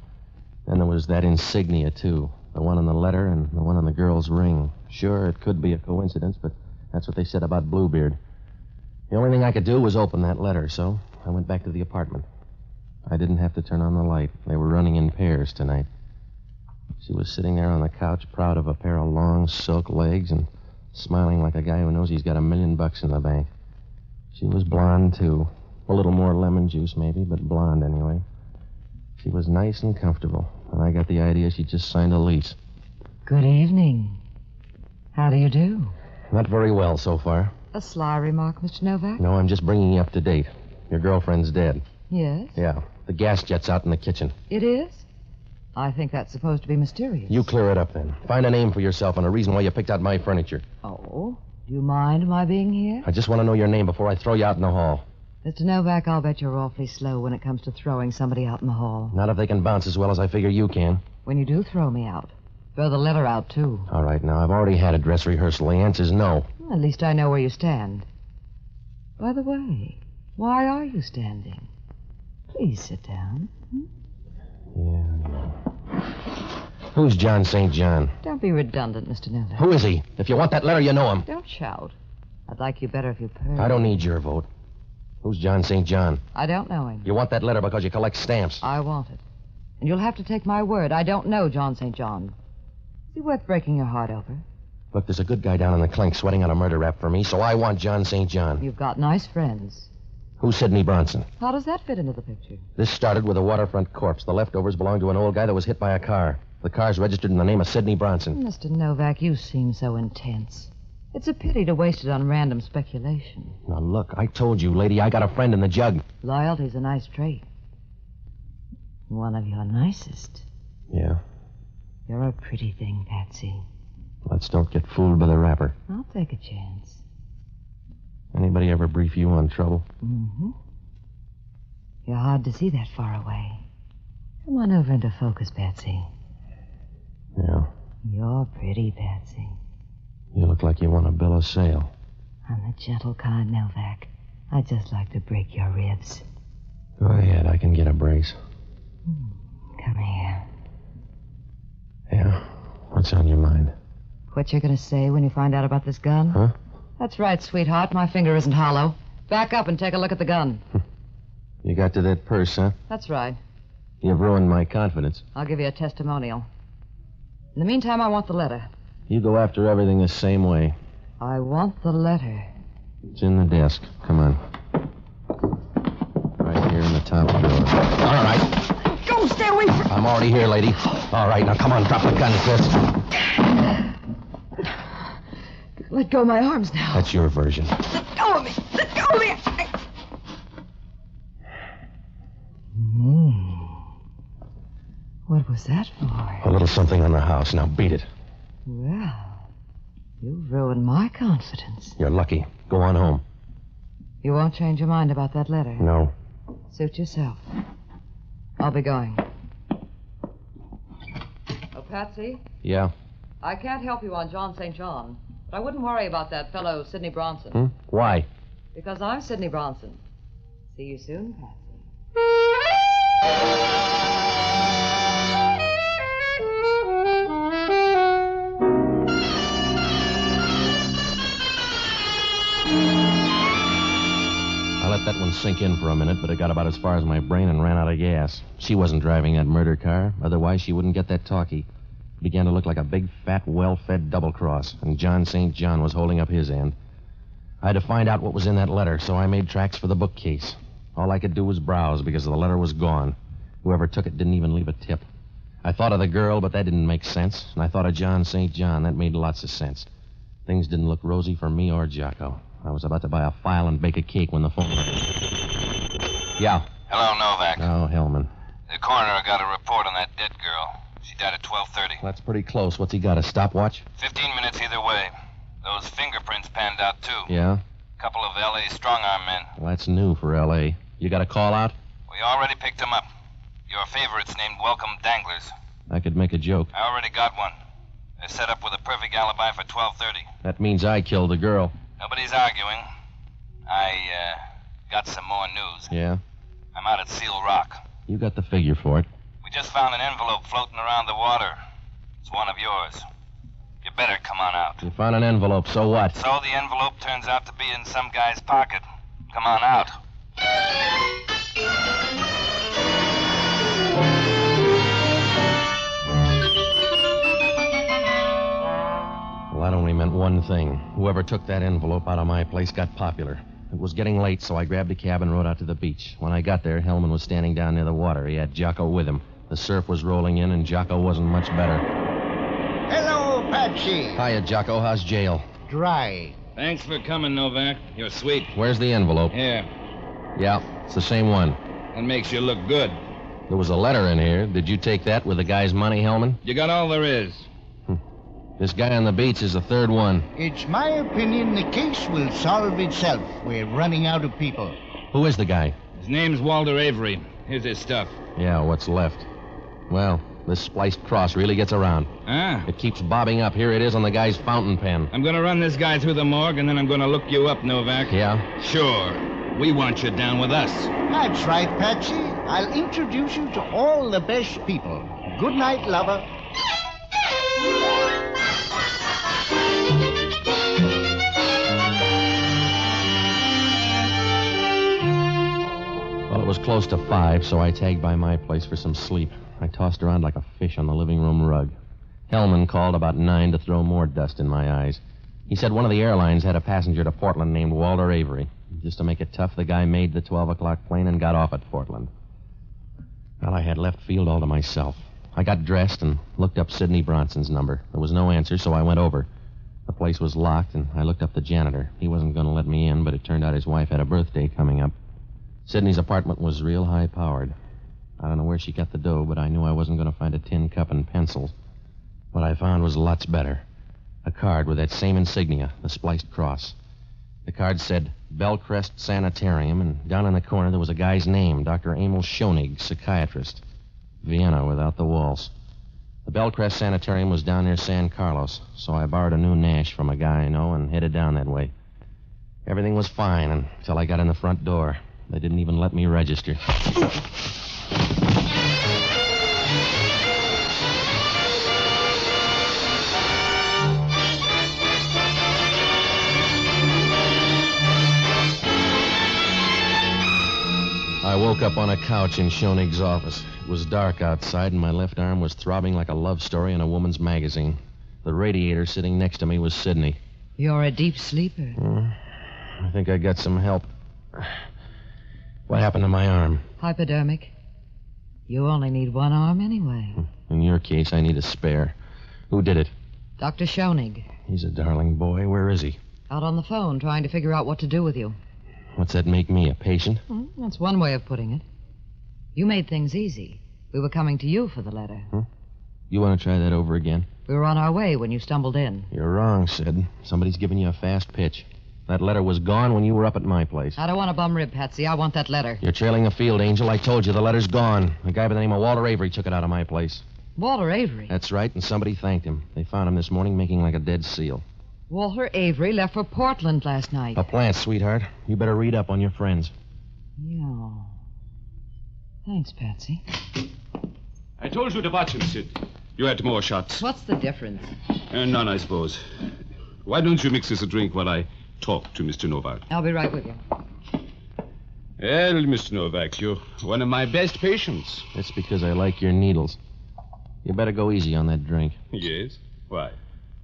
S1: Then there was that insignia, too. The one on the letter and the one on the girl's ring. Sure, it could be a coincidence, but that's what they said about Bluebeard. The only thing I could do was open that letter, so I went back to the apartment. I didn't have to turn on the light. They were running in pairs tonight. She was sitting there on the couch, proud of a pair of long silk legs and smiling like a guy who knows he's got $1 million in the bank. She was blonde, too. A little more lemon juice, maybe, but blonde anyway. She was nice and comfortable, and I got the idea she just signed a lease.
S4: Good evening. How do you do?
S1: Not very well so far.
S4: A sly remark, Mr. Novak?
S1: No, I'm just bringing you up to date. Your girlfriend's dead.
S4: Yes?
S1: Yeah. The gas jet's out in the kitchen.
S4: It is? I think that's supposed to be mysterious.
S1: You clear it up, then. Find a name for yourself and a reason why you picked out my furniture.
S4: Oh? Do you mind my being here?
S1: I just want to know your name before I throw you out in the hall.
S4: Mr. Novak, I'll bet you're awfully slow when it comes to throwing somebody out in the hall.
S1: Not if they can bounce as well as I figure you can.
S4: When you do throw me out, throw the letter out, too.
S1: All right, now, I've already had a dress rehearsal. The answer's no.
S4: At least I know where you stand. By the way, why are you standing? Please sit down.
S1: Who's John St. John?
S4: Don't be redundant, Mr. Novak.
S1: Who is he? If you want that letter, you know him.
S4: Don't shout. I'd like you better if you purred.
S1: I don't need your vote. Who's John St. John?
S4: I don't know him.
S1: You want that letter because you collect stamps.
S4: I want it. And you'll have to take my word. I don't know John St. John. Is he worth breaking your heart over?
S1: Look, there's a good guy down in the clink sweating on a murder rap for me, so I want John St. John.
S4: You've got nice friends.
S1: Who's Sidney Bronson?
S4: How does that fit into the picture?
S1: This started with a waterfront corpse. The leftovers belonged to an old guy that was hit by a car. The car's registered in the name of Sidney Bronson.
S4: Mr. Novak, you seem so intense. It's a pity to waste it on random speculation.
S1: Now, look, I told you, lady, I got a friend in the jug.
S4: Loyalty's a nice trait. One of your nicest.
S1: Yeah?
S4: You're a pretty thing, Patsy.
S1: Let's don't get fooled by the rapper.
S4: I'll take a chance.
S1: Anybody ever brief you on trouble?
S4: Mm-hmm. You're hard to see that far away. Come on over into focus, Patsy.
S1: Yeah.
S4: You're pretty, Patsy.
S1: You look like you want a bill of sale.
S4: I'm the gentle kind, Novak. I'd just like to break your ribs.
S1: Go ahead, I can get a brace.
S4: Come here.
S1: Yeah? What's on your mind?
S4: What you're going to say when you find out about this gun?
S1: Huh?
S4: That's right, sweetheart. My finger isn't hollow. Back up and take a look at the gun.
S1: You got to that purse, huh?
S4: That's right.
S1: You've ruined my confidence.
S4: I'll give you a testimonial. In the meantime, I want the letter.
S1: You go after everything the same way.
S4: I want the letter.
S1: It's in the desk. Come on. Right here in the top drawer. All right.
S4: Go, stay away from...
S1: I'm already here, lady. All right, now come on, drop the gun, sis.
S4: Let go of my arms now.
S1: That's your version.
S4: Let go of me. Let go of me. What was that for?
S1: A little something on the house. Now beat it.
S4: Well, you've ruined my confidence.
S1: You're lucky. Go on home.
S4: You won't change your mind about that letter?
S1: No.
S4: Suit yourself. I'll be going. Oh, Patsy?
S1: Yeah?
S4: I can't help you on John St. John, but I wouldn't worry about that fellow, Sidney Bronson.
S1: Why?
S4: Because I'm Sidney Bronson. See you soon, Patsy.
S1: I let that one sink in for a minute, but it got about as far as my brain and ran out of gas. She wasn't driving that murder car. Otherwise, she wouldn't get that talkie. It began to look like a big, fat, well-fed double-cross, and John St. John was holding up his end. I had to find out what was in that letter, so I made tracks for the bookcase. All I could do was browse because the letter was gone. Whoever took it didn't even leave a tip. I thought of the girl, but that didn't make sense. And I thought of John St. John. That made lots of sense. Things didn't look rosy for me or Jocko. I was about to buy a file and bake a cake when the phone rang. Yeah.
S11: Hello, Novak.
S1: Oh, Hellman.
S11: The coroner got a report on that dead girl. She died at 12:30.
S1: That's pretty close. What's he got, a stopwatch?
S11: 15 minutes either way. Those fingerprints panned out, too.
S1: Yeah?
S11: Couple of L.A. strong-arm men.
S1: Well, that's new for L.A. You got a call out?
S11: We already picked them up. Your favorite's named Welcome Danglers.
S1: I could make a joke.
S11: I already got one. They're set up with a perfect alibi for 12:30.
S1: That means I killed the girl.
S11: Nobody's arguing. I got some more news.
S1: Yeah?
S11: I'm out at Seal Rock.
S1: You got the figure for it.
S11: We just found an envelope floating around the water. It's one of yours. You better come on out.
S1: You found an envelope, so what?
S11: So the envelope turns out to be in some guy's pocket. Come on out.
S1: Well, that only meant one thing. Whoever took that envelope out of my place got popular. It was getting late, so I grabbed a cab and rode out to the beach. When I got there, Hellman was standing down near the water. He had Jocko with him. The surf was rolling in, and Jocko wasn't much better.
S20: Hello, Patsy.
S1: Hiya, Jocko. How's jail?
S20: Dry.
S15: Thanks for coming, Novak. You're sweet.
S1: Where's the envelope?
S15: Here.
S1: Yeah, it's the same one.
S15: That makes you look good.
S1: There was a letter in here. Did you take that with the guy's money, Hellman?
S15: You got all there is.
S1: This guy on the beach is the third one.
S20: It's my opinion the case will solve itself. We're running out of people.
S1: Who is the guy?
S15: His name's Walter Avery. Here's his stuff.
S1: Yeah, what's left? Well, this spliced cross really gets around.
S15: Ah?
S1: It keeps bobbing up. Here it is on the guy's fountain pen.
S15: I'm gonna run this guy through the morgue, and then I'm gonna look you up, Novak.
S1: Yeah?
S15: Sure. We want you down with us.
S20: That's right, Patsy. I'll introduce you to all the best people. Good night, lover.
S1: Well, it was close to 5, so I tagged by my place for some sleep. I tossed around like a fish on the living room rug. Hellman called about 9 to throw more dust in my eyes. He said one of the airlines had a passenger to Portland named Walter Avery. Just to make it tough, the guy made the 12 o'clock plane and got off at Portland. Well, I had left field all to myself. I got dressed and looked up Sidney Bronson's number. There was no answer, so I went over. The place was locked, and I looked up the janitor. He wasn't going to let me in, but it turned out his wife had a birthday coming up. Sidney's apartment was real high-powered. I don't know where she got the dough, but I knew I wasn't going to find a tin cup and pencils. What I found was lots better. A card with that same insignia, the spliced cross. The card said Bellcrest Sanitarium, and down in the corner there was a guy's name, Dr. Emil Schoenig, psychiatrist. Vienna without the waltz. The Bellcrest Sanitarium was down near San Carlos, so I borrowed a new Nash from a guy I know and headed down that way. Everything was fine until I got in the front door. They didn't even let me register. I woke up on a couch in Schoenig's office. It was dark outside, and my left arm was throbbing like a love story in a woman's magazine. The radiator sitting next to me was Sidney.
S4: You're a deep sleeper.
S1: I think I got some help. What happened to my arm?
S4: Hypodermic. You only need one arm anyway.
S1: In your case, I need a spare. Who did it?
S4: Dr. Schoenig.
S1: He's a darling boy. Where is he?
S4: Out on the phone trying to figure out what to do with you.
S1: What's that make me, a patient?
S4: That's one way of putting it. You made things easy. We were coming to you for the letter.
S1: You want to try that over again?
S4: We were on our way when you stumbled in.
S1: You're wrong, Sid. Somebody's giving you a fast pitch. That letter was gone when you were up at my place.
S4: I don't want a bum rib, Patsy. I want that letter.
S1: You're trailing the field, Angel. I told you the letter's gone. A guy by the name of Walter Avery took it out of my place.
S4: Walter Avery?
S1: That's right, and somebody thanked him. They found him this morning making like a dead seal.
S4: Walter Avery left for Portland last night.
S1: A plant, sweetheart. You better read up on your friends.
S4: Yeah. Thanks, Patsy.
S3: I told you to watch him, Sid. You had more shots.
S4: What's the difference?
S3: None, I suppose. Why don't you mix us a drink while I talk to Mr. Novak?
S4: I'll be right with you.
S3: Well, Mr. Novak, you're one of my best patients.
S1: That's because I like your needles. You better go easy on that drink.
S3: Yes? Why?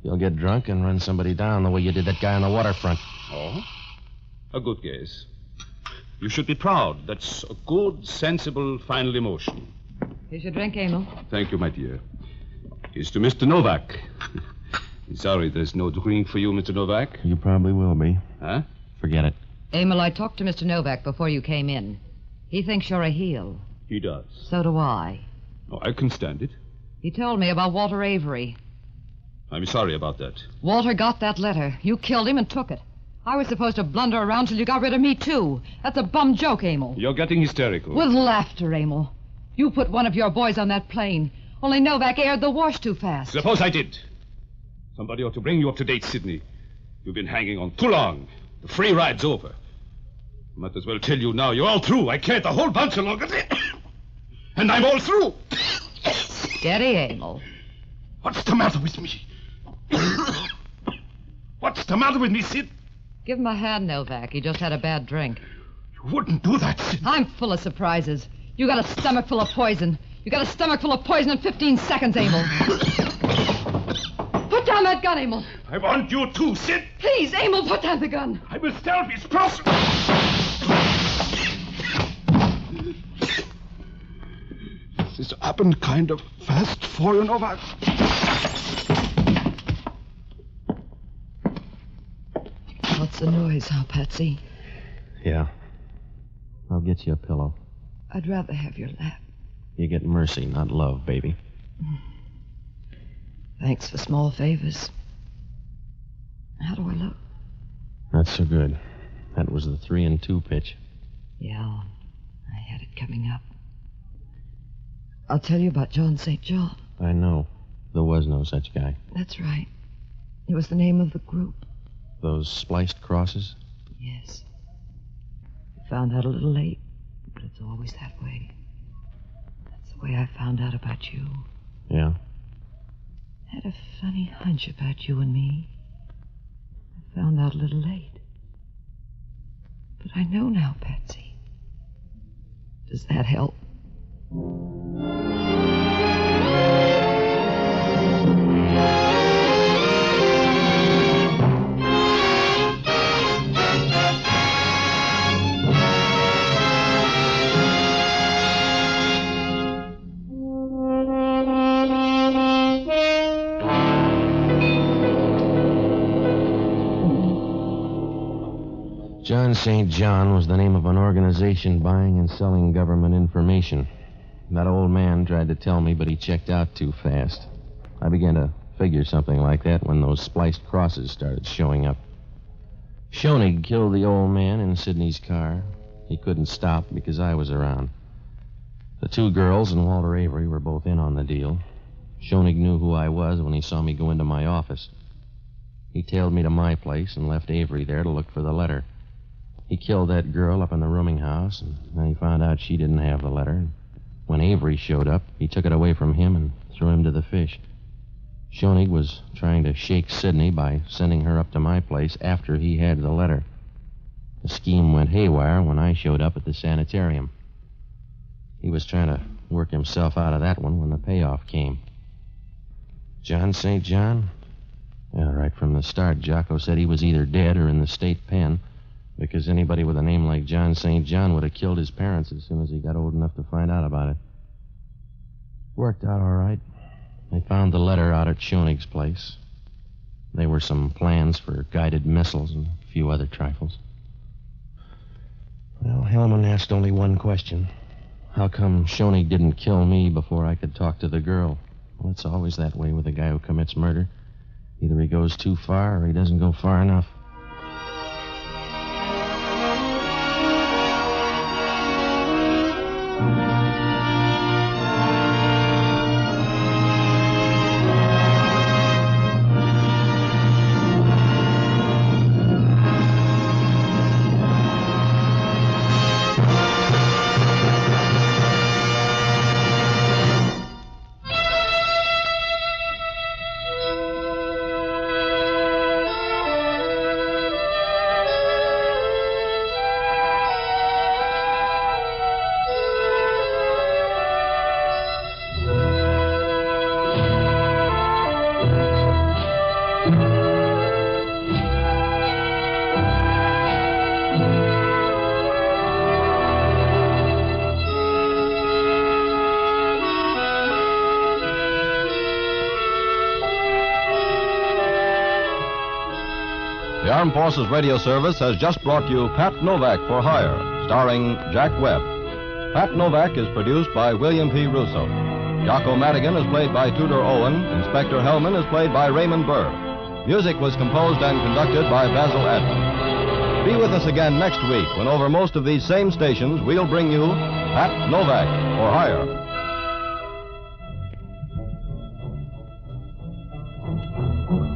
S1: You'll get drunk and run somebody down the way you did that guy on the waterfront.
S3: Oh? A good guess. You should be proud. That's a good, sensible, final emotion.
S4: Here's your drink, Emil.
S3: Thank you, my dear. Here's to Mr. Novak. Sorry there's no drink for you, Mr. Novak.
S1: You probably will be.
S3: Huh?
S1: Forget it.
S4: Emil, I talked to Mr. Novak before you came in. He thinks you're a heel.
S3: He does.
S4: So do I.
S3: Oh, I can stand it.
S4: He told me about Walter Avery.
S3: I'm sorry about that.
S4: Walter got that letter. You killed him and took it. I was supposed to blunder around till you got rid of me, too. That's a bum joke, Emil.
S3: You're getting hysterical.
S4: With laughter, Emil. You put one of your boys on that plane. Only Novak aired the wash too fast.
S3: Suppose I did. Somebody ought to bring you up to date, Sidney. You've been hanging on too long. The free ride's over. Might as well tell you now. You're all through. I carried the whole bunch along. And I'm all through.
S4: Steady, Emil.
S3: What's the matter with me? What's the matter with me, Sid?
S4: Give him a hand, Novak. He just had a bad drink.
S3: You wouldn't do that, Sid.
S4: I'm full of surprises. You got a stomach full of poison. You got a stomach full of poison in 15 seconds, Emil. Put down that gun, Emil.
S3: I want you to, Sid.
S4: Please, Emil, put down the gun.
S3: I will stop his process. This happened kind of fast for you, Novak.
S4: What's the noise, huh, Patsy?
S1: Yeah. I'll get you a pillow.
S4: I'd rather have your lap.
S1: You get mercy, not love, baby.
S4: Thanks for small favors. How do I look?
S1: Not so good. That was the 3-2 pitch.
S4: Yeah, I had it coming up. I'll tell you about John St. John.
S1: I know. There was no such guy.
S4: That's right. It was the name of the group.
S1: Those spliced crosses?
S4: Yes. I found out a little late, but it's always that way. That's the way I found out about you.
S1: Yeah?
S4: Had a funny hunch about you and me. I found out a little late. But I know now, Patsy. Does that help?
S1: John St. John was the name of an organization buying and selling government information. That old man tried to tell me, but he checked out too fast. I began to figure something like that when those spliced crosses started showing up. Schoenig killed the old man in Sidney's car. He couldn't stop because I was around. The two girls and Walter Avery were both in on the deal. Schoenig knew who I was when he saw me go into my office. He tailed me to my place and left Avery there to look for the letter. He killed that girl up in the rooming house, and then he found out she didn't have the letter. When Avery showed up, he took it away from him and threw him to the fish. Schoenig was trying to shake Sidney by sending her up to my place after he had the letter. The scheme went haywire when I showed up at the sanitarium. He was trying to work himself out of that one when the payoff came. John St. John? Yeah, right from the start, Jocko said he was either dead or in the state pen, because anybody with a name like John St. John would have killed his parents as soon as he got old enough to find out about it. Worked out all right. They found the letter out at Schoenig's place. There were some plans for guided missiles and a few other trifles. Well, Hellman asked only one question. How come Schoenig didn't kill me before I could talk to the girl? Well, it's always that way with a guy who commits murder. Either he goes too far or he doesn't go far enough.
S13: The Armed Forces Radio Service has just brought you Pat Novak for Hire, starring Jack Webb. Pat Novak is produced by William P. Russo. Jocko Madigan is played by Tudor Owen. Inspector Hellman is played by Raymond Burr. Music was composed and conducted by Basil Adler. Be with us again next week when over most of these same stations we'll bring you Pat Novak for Hire.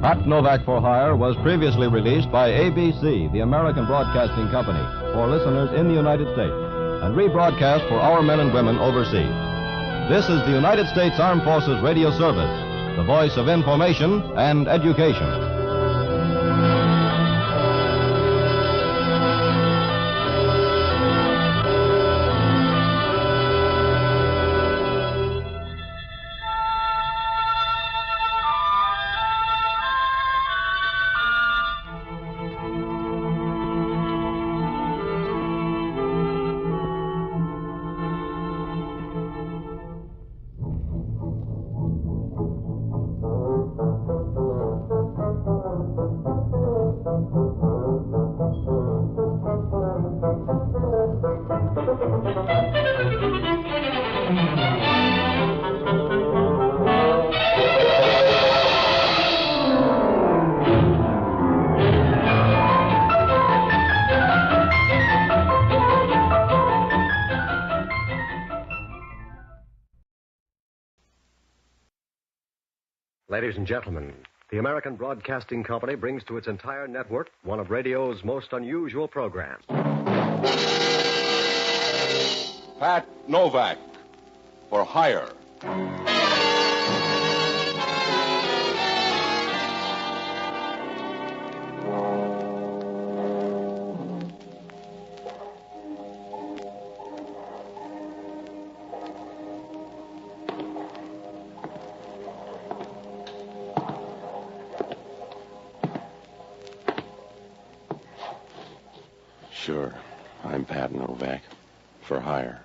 S13: Pat Novak for Hire was previously released by ABC, the American Broadcasting Company, for listeners in the United States, and rebroadcast for our men and women overseas. This is the United States Armed Forces Radio Service, the voice of information and education.
S16: Ladies and gentlemen, the American Broadcasting Company brings to its entire network one of radio's most unusual programs.
S18: Pat Novak for Hire.
S2: Sure. I'm Pat Novak. For hire.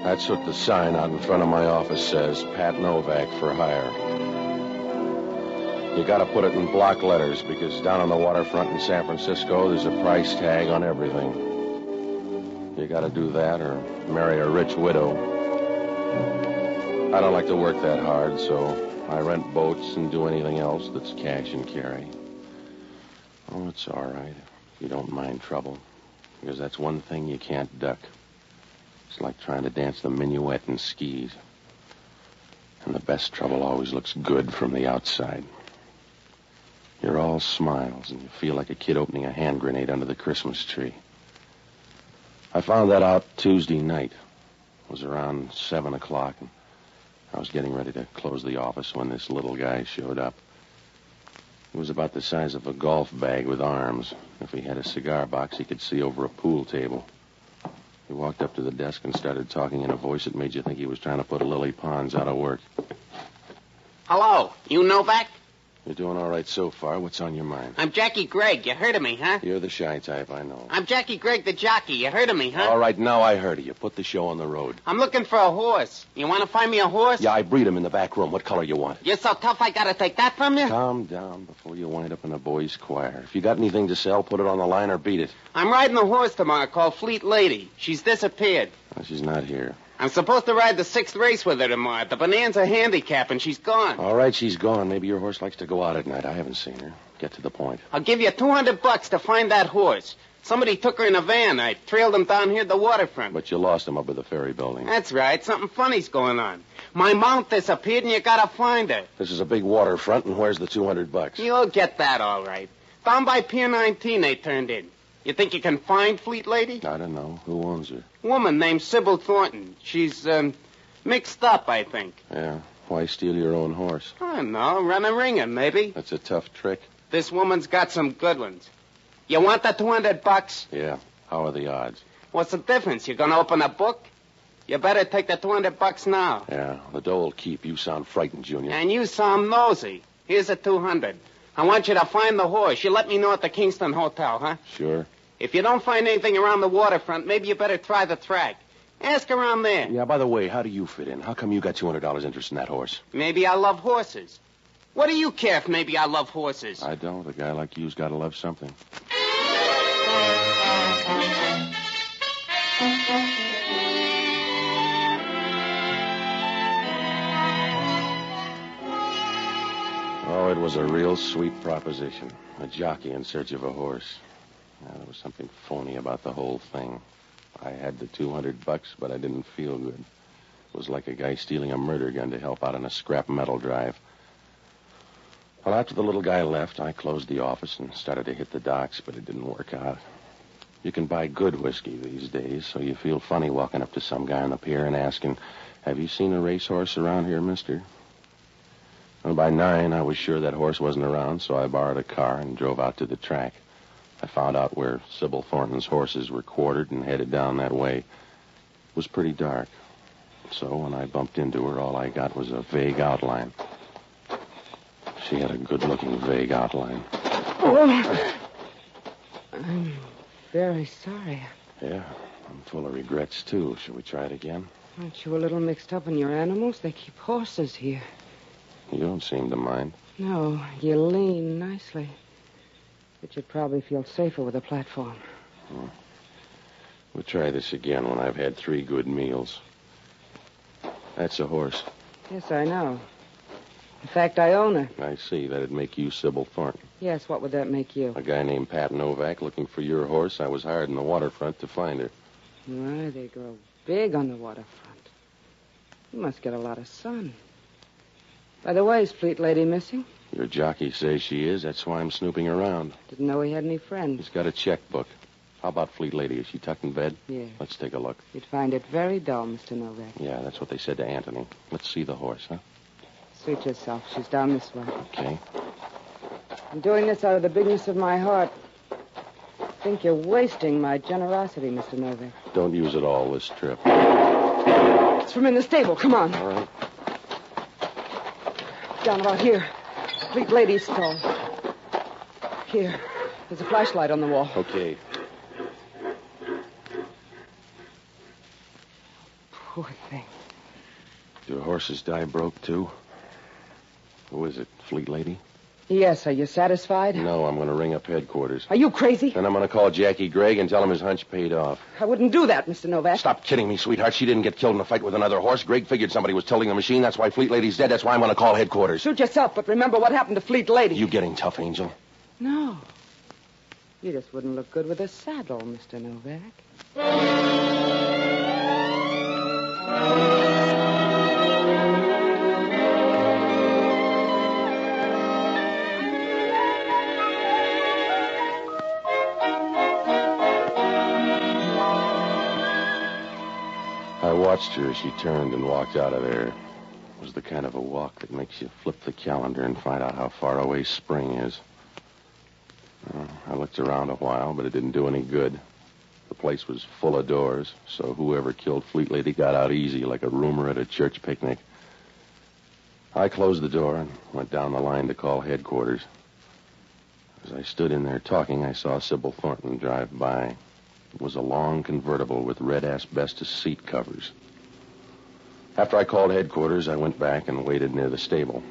S2: That's what the sign out in front of my office says. Pat Novak for hire. You gotta put it in block letters because down on the waterfront in San Francisco, there's a price tag on everything. You gotta do that or marry a rich widow. I don't like to work that hard, so I rent boats and do anything else that's cash and carry. Oh, it's all right if you don't mind trouble, because that's one thing you can't duck. It's like trying to dance the minuet in skis. And the best trouble always looks good from the outside. You're all smiles, and you feel like a kid opening a hand grenade under the Christmas tree. I found that out Tuesday night. It was around 7 o'clock. And I was getting ready to close the office when this little guy showed up. He was about the size of a golf bag with arms. If he had a cigar box, he could see over a pool table. He walked up to the desk and started talking in a voice that made you think he was trying to put Lily Pons out of work.
S19: Hello, you Novak?
S2: You're doing all right so far. What's on your mind?
S19: I'm Jackie Gregg. You heard of me, huh?
S2: You're the shy type, I know.
S19: I'm Jackie Gregg, the jockey. You heard of me, huh?
S2: All right, now I heard of you. Put the show on the road.
S19: I'm looking for a horse. You want to find me a horse?
S2: Yeah, I breed him in the back room. What color you want?
S19: You're so tough I gotta take that from you?
S2: Calm down before you wind up in a boys' choir. If you got anything to sell, put it on the line or beat it.
S19: I'm riding a horse tomorrow called Fleet Lady. She's disappeared.
S2: Well, she's not here.
S19: I'm supposed to ride the 6th race with her tomorrow at the Bonanza Handicap, and she's gone.
S2: All right, she's gone. Maybe your horse likes to go out at night. I haven't seen her. Get to the point.
S19: I'll give you $200 to find that horse. Somebody took her in a van. I trailed him down here at the waterfront.
S2: But you lost him up at the ferry building.
S19: That's right. Something funny's going on. My mount disappeared, and you gotta find her.
S2: This is a big waterfront, and where's the $200?
S19: You'll get that all right. Down by Pier 19 they turned in. You think you can find Fleet Lady?
S2: I don't know. Who owns her?
S19: Woman named Sybil Thornton. She's, mixed up, I think.
S2: Yeah. Why steal your own horse?
S19: I don't know. Run a ringer, maybe.
S2: That's a tough trick.
S19: This woman's got some good ones. You want the $200?
S2: Yeah. How are the odds?
S19: What's the difference? You gonna open a book? You better take the $200 now.
S2: Yeah. The dough will keep. You sound frightened, Junior.
S19: And you sound nosy. Here's the $200. I want you to find the horse. You let me know at the Kingston Hotel, huh?
S2: Sure.
S19: If you don't find anything around the waterfront, maybe you better try the track. Ask around there.
S2: Yeah, by the way, how do you fit in? How come you got $200 interest in that horse?
S19: Maybe I love horses. What do you care if maybe I love horses?
S2: I don't. A guy like you's got to love something. Oh, it was a real sweet proposition. A jockey in search of a horse. There was something phony about the whole thing. I had the $200, but I didn't feel good. It was like a guy stealing a murder gun to help out on a scrap metal drive. Well, after the little guy left, I closed the office and started to hit the docks, but it didn't work out. You can buy good whiskey these days, so you feel funny walking up to some guy on the pier and asking, "Have you seen a racehorse around here, mister?" Well, by 9, I was sure that horse wasn't around, so I borrowed a car and drove out to the track. I found out where Sybil Thornton's horses were quartered and headed down that way. It was pretty dark. So when I bumped into her, all I got was a vague outline. She had a good-looking vague outline.
S17: Oh, I'm very sorry.
S2: Yeah, I'm full of regrets, too. Shall we try it again?
S17: Aren't you a little mixed up in your animals? They keep horses here.
S2: You don't seem to mind.
S17: No, you lean nicely. But you'd probably feel safer with a platform.
S2: Oh. We'll try this again when I've had 3 good meals. That's a horse.
S17: Yes, I know. In fact, I own her.
S2: I see. That'd make you Sybil Thornton.
S17: Yes, what would that make you?
S2: A guy named Pat Novak looking for your horse. I was hired in the waterfront to find her.
S17: Why, they grow big on the waterfront. You must get a lot of sun. By the way, is Fleet Lady missing?
S2: Your jockey says she is. That's why I'm snooping around.
S17: Didn't know he had any friends.
S2: He's got a checkbook. How about Fleet Lady? Is she tucked in bed?
S17: Yeah.
S2: Let's take a look.
S17: You'd find it very dull, Mr. Novak.
S2: Yeah, that's what they said to Anthony. Let's see the horse, huh?
S17: Suit yourself. She's down this way.
S2: Okay.
S17: I'm doing this out of the bigness of my heart. I think you're wasting my generosity, Mr. Novak.
S2: Don't use it all this trip.
S17: It's from in the stable. Come on.
S2: All right.
S17: Down about here. Fleet Lady's stall. Here. There's a flashlight on the wall.
S2: Okay.
S17: Poor thing.
S2: Do horses die broke, too? Who is it, Fleet Lady?
S17: Yes, are you satisfied?
S2: No, I'm going to ring up headquarters.
S17: Are you crazy?
S2: Then I'm going to call Jackie Gregg and tell him his hunch paid off.
S17: I wouldn't do that, Mr. Novak.
S2: Stop kidding me, sweetheart. She didn't get killed in a fight with another horse. Gregg figured somebody was tilting the machine. That's why Fleet Lady's dead. That's why I'm going to call headquarters.
S17: Shoot yourself, but remember what happened to Fleet Lady.
S2: You getting tough, Angel?
S17: No. You just wouldn't look good with a saddle, Mr. Novak.
S2: I watched her as she turned and walked out of there. It was the kind of a walk that makes you flip the calendar and find out how far away spring is. I looked around a while, but it didn't do any good. The place was full of doors, so whoever killed Fleet Lady got out easy like a rumor at a church picnic. I closed the door and went down the line to call headquarters. As I stood in there talking, I saw Sybil Thornton drive by. It was a long convertible with red asbestos seat covers. After I called headquarters, I went back and waited near the stable.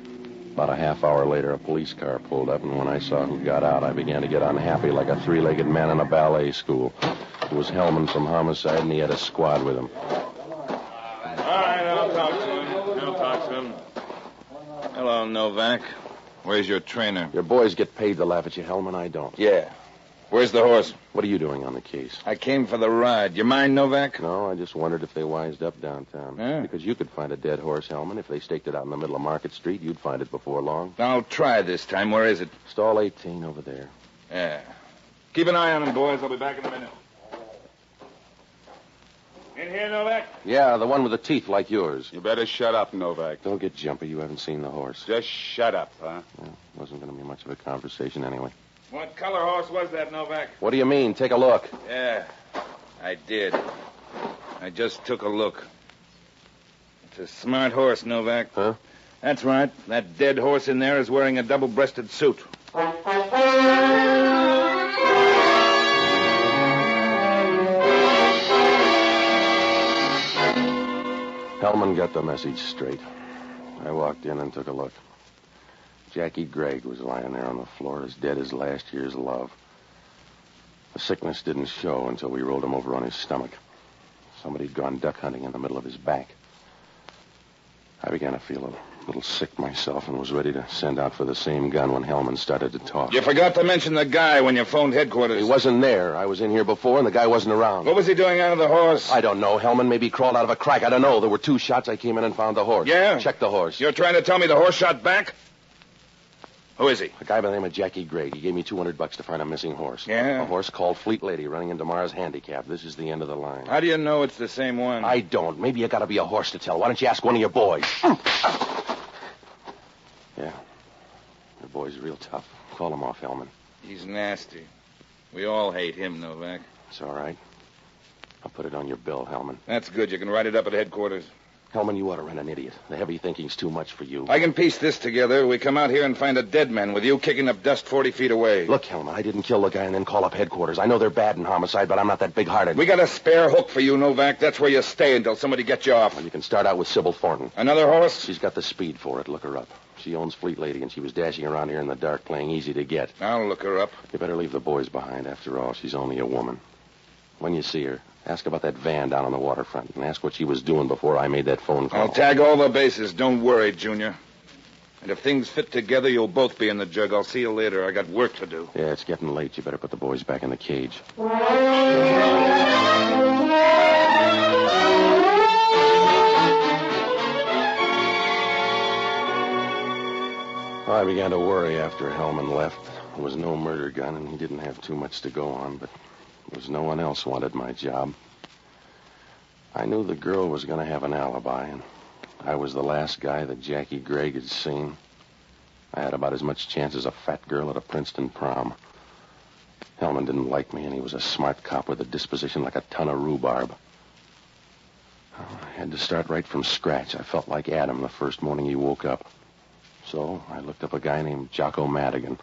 S2: About a half hour later, a police car pulled up, and when I saw who got out, I began to get unhappy like a three-legged man in a ballet school. It was Hellman from Homicide, and he had a squad with him.
S21: All right, I'll talk to him. Hello, Novak. Where's your trainer?
S2: Your boys get paid to laugh at you, Hellman. I don't.
S21: Yeah. Where's the horse?
S2: What are you doing on the case?
S21: I came for the ride. You mind, Novak?
S2: No, I just wondered if they wised up downtown.
S21: Yeah.
S2: Because you could find a dead horse, Hellman. If they staked it out in the middle of Market Street, you'd find it before long.
S21: I'll try this time. Where is it?
S2: Stall 18 over there.
S21: Yeah. Keep an eye on him, boys. I'll be back in a minute. In here, Novak?
S2: Yeah, the one with the teeth like yours.
S18: You better shut up, Novak.
S2: Don't get jumpy. You haven't seen the horse.
S18: Just shut up, huh?
S2: Well, wasn't going to be much of a conversation anyway.
S21: What color horse was that, Novak?
S2: What do you mean? Take a look.
S21: Yeah, I did. I just took a look. It's a smart horse, Novak.
S2: Huh?
S21: That's right. That dead horse in there is wearing a double-breasted suit.
S2: Hellman got the message straight. I walked in and took a look. Jackie Gregg was lying there on the floor as dead as last year's love. The sickness didn't show until we rolled him over on his stomach. Somebody'd gone duck hunting in the middle of his back. I began to feel a little sick myself and was ready to send out for the same gun when Hellman started to talk.
S21: You forgot to mention the guy when you phoned headquarters.
S2: He wasn't there. I was in here before, and the guy wasn't around.
S21: What was he doing out of the horse?
S2: I don't know. Hellman maybe crawled out of a crack. I don't know. There were 2 shots. I came in and found the horse.
S21: Yeah?
S2: Check the horse.
S21: You're trying to tell me the horse shot back? Who is he?
S2: A guy by the name of Jackie Gregg. He gave me $200 to find a missing horse.
S21: Yeah?
S2: A horse called Fleet Lady running into Mars Handicap. This is the end of the line.
S21: How do you know it's the same one?
S2: I don't. Maybe you got to be a horse to tell. Why don't you ask one of your boys? Yeah. Your boy's real tough. Call him off, Hellman.
S21: He's nasty. We all hate him, Novak.
S2: It's all right. I'll put it on your bill, Hellman.
S21: That's good. You can write it up at headquarters.
S2: Hellman, you ought to rent an idiot. The heavy thinking's too much for you.
S21: I can piece this together. We come out here and find a dead man with you kicking up dust 40 feet away.
S2: Look, Hellman, I didn't kill the guy and then call up headquarters. I know they're bad in homicide, but I'm not that big-hearted.
S21: We got a spare hook for you, Novak. That's where you stay until somebody gets you off.
S2: Well, you can start out with Sybil Thornton.
S21: Another horse?
S2: She's got the speed for it. Look her up. She owns Fleet Lady, and she was dashing around here in the dark, playing easy to get.
S21: I'll look her up.
S2: You better leave the boys behind. After all, she's only a woman. When you see her, ask about that van down on the waterfront, and ask what she was doing before I made that phone call.
S21: I'll tag all the bases. Don't worry, Junior. And if things fit together, you'll both be in the jug. I'll see you later. I got work to do.
S2: Yeah, it's getting late. You better put the boys back in the cage. I began to worry after Hellman left. There was no murder gun, and he didn't have too much to go on, but there was no one else wanted my job. I knew the girl was going to have an alibi, and I was the last guy that Jackie Gregg had seen. I had about as much chance as a fat girl at a Princeton prom. Hellman didn't like me, and he was a smart cop with a disposition like a ton of rhubarb. I had to start right from scratch. I felt like Adam the first morning he woke up. So I looked up a guy named Jocko Madigan,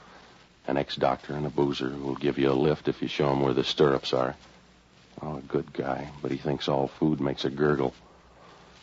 S2: an ex-doctor and a boozer who will give you a lift if you show him where the stirrups are. Oh, a good guy, but he thinks all food makes a gurgle.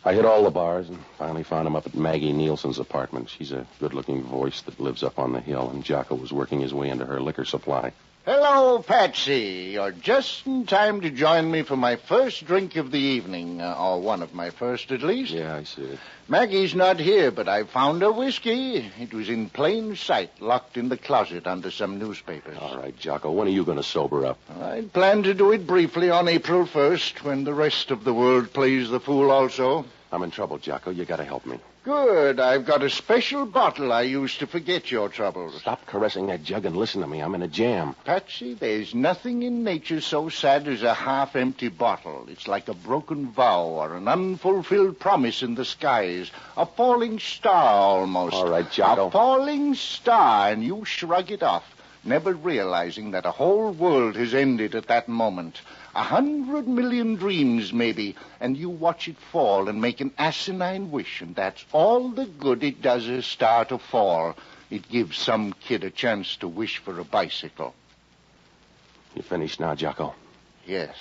S2: I hit all the bars and finally found him up at Maggie Nielsen's apartment. She's a good-looking voice that lives up on the hill, and Jocko was working his way into her liquor supply.
S20: Hello, Patsy. You're just in time to join me for my first drink of the evening, or one of my first, at least.
S2: Yeah, I see it.
S20: Maggie's not here, but I found her whiskey. It was in plain sight, locked in the closet under some newspapers.
S2: All right, Jocko, when are you going to sober up?
S20: I plan to do it briefly on April 1st, when the rest of the world plays the fool also.
S1: I'm in trouble, Jocko. You gotta help me.
S20: Good. I've got a special bottle I use to forget your troubles.
S1: Stop caressing that jug and listen to me. I'm in a jam.
S20: Patsy, there's nothing in nature so sad as a half-empty bottle. It's like a broken vow or an unfulfilled promise in the skies. A falling star, almost.
S1: All right, Jocko.
S20: A falling star, and you shrug it off, never realizing that a whole world has ended at that moment. 100 million dreams, maybe, and you watch it fall and make an asinine wish, and that's all the good it does a star to fall. It gives some kid a chance to wish for a bicycle.
S1: You finished now, Jocko?
S20: Yes.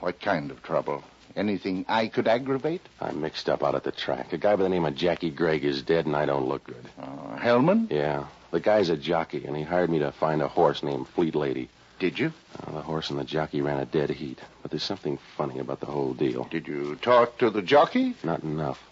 S20: What kind of trouble? Anything I could aggravate?
S1: I'm mixed up out at the track. A guy by the name of Jackie Gregg is dead, and I don't look good.
S20: Hellman?
S1: Yeah. The guy's a jockey, and he hired me to find a horse named Fleet Lady.
S20: Did you?
S1: The horse and the jockey ran a dead heat. But there's something funny about the whole deal.
S20: Did you talk to the jockey?
S1: Not enough.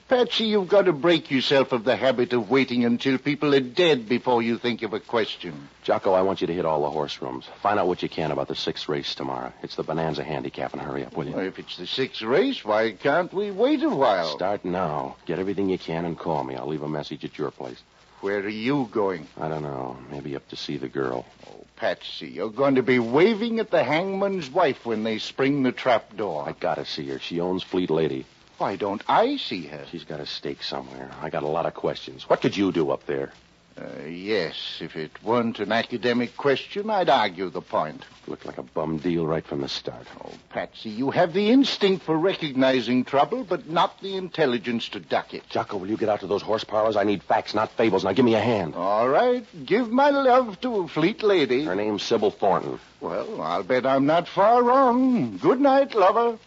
S20: Patsy, you've got to break yourself of the habit of waiting until people are dead before you think of a question.
S1: Jocko, I want you to hit all the horse rooms. Find out what you can about the 6th race tomorrow. It's the Bonanza Handicap, and hurry up, will you?
S20: Well, if it's the 6th race, why can't we wait a while?
S1: Start now. Get everything you can and call me. I'll leave a message at your place.
S20: Where are you going?
S1: I don't know. Maybe up to see the girl.
S20: Oh, Patsy, you're going to be waving at the hangman's wife when they spring the trap door.
S1: I gotta see her. She owns Fleet Lady.
S20: Why don't I see her?
S1: She's got a stake somewhere. I got a lot of questions. What could you do up there?
S20: Yes. If it weren't an academic question, I'd argue the point.
S1: Looked like a bum deal right from the start.
S20: Oh, Patsy, you have the instinct for recognizing trouble, but not the intelligence to duck it.
S1: Jocko, will you get out to those horse parlors? I need facts, not fables. Now give me a hand.
S20: All right. Give my love to a Fleet Lady.
S1: Her name's Sybil Thornton.
S20: Well, I'll bet I'm not far wrong. Good night, lover.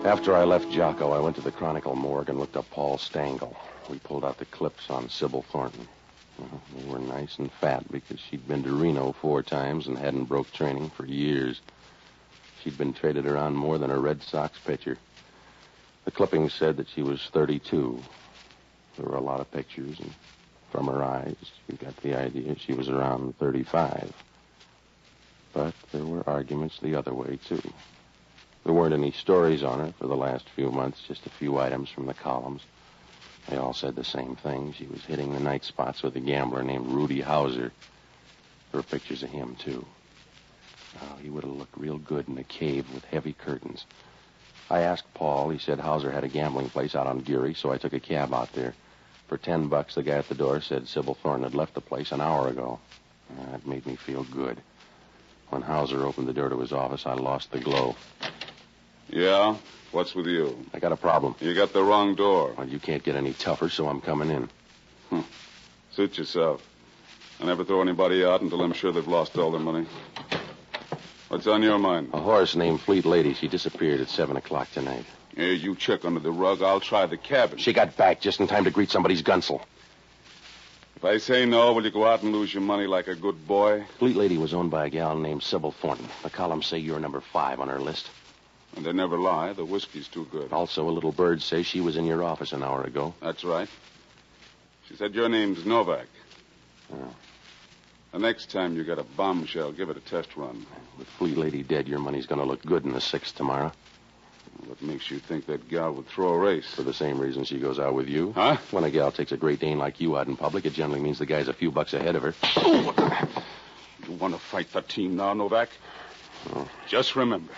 S1: After I left Jocko, I went to the Chronicle morgue and looked up Paul Stangl. We pulled out the clips on Sybil Thornton. They were nice and fat because she'd been to Reno 4 times and hadn't broke training for years. She'd been traded around more than a Red Sox pitcher. The clippings said that she was 32. There were a lot of pictures, and from her eyes, you got the idea she was around 35. But there were arguments the other way, too. There weren't any stories on her for the last few months, just a few items from the columns. They all said the same thing. She was hitting the night spots with a gambler named Rudy Hauser. There were pictures of him, too. Oh, he would have looked real good in a cave with heavy curtains. I asked Paul. He said Hauser had a gambling place out on Geary, so I took a cab out there. For $10, the guy at the door said Sybil Thornton had left the place an hour ago. That made me feel good. When Hauser opened the door to his office, I lost the glow.
S18: Yeah? What's with you?
S1: I got a problem.
S18: You got the wrong door.
S1: Well, you can't get any tougher, so I'm coming in.
S18: Suit yourself. I never throw anybody out until I'm sure they've lost all their money. What's on your mind?
S1: A horse named Fleet Lady. She disappeared at 7 o'clock tonight.
S18: Here, you check under the rug. I'll try the cabin.
S1: She got back just in time to greet somebody's gunsel.
S18: If I say no, will you go out and lose your money like a good boy?
S1: Fleet Lady was owned by a gal named Sybil Thornton. The columns say you're number 5 on her list.
S18: And they never lie. The whiskey's too good.
S1: Also, a little bird says she was in your office an hour ago.
S18: That's right. She said your name's Novak.
S1: Oh.
S18: The next time you get a bombshell, give it a test run.
S1: With Fleet Lady dead, your money's going to look good in the 6th tomorrow.
S18: What makes you think that gal would throw a race?
S1: For the same reason she goes out with you.
S18: Huh?
S1: When a gal takes a Great Dane like you out in public, it generally means the guy's a few bucks ahead of her.
S18: You want to fight the team now, Novak?
S1: Oh.
S18: Just remember,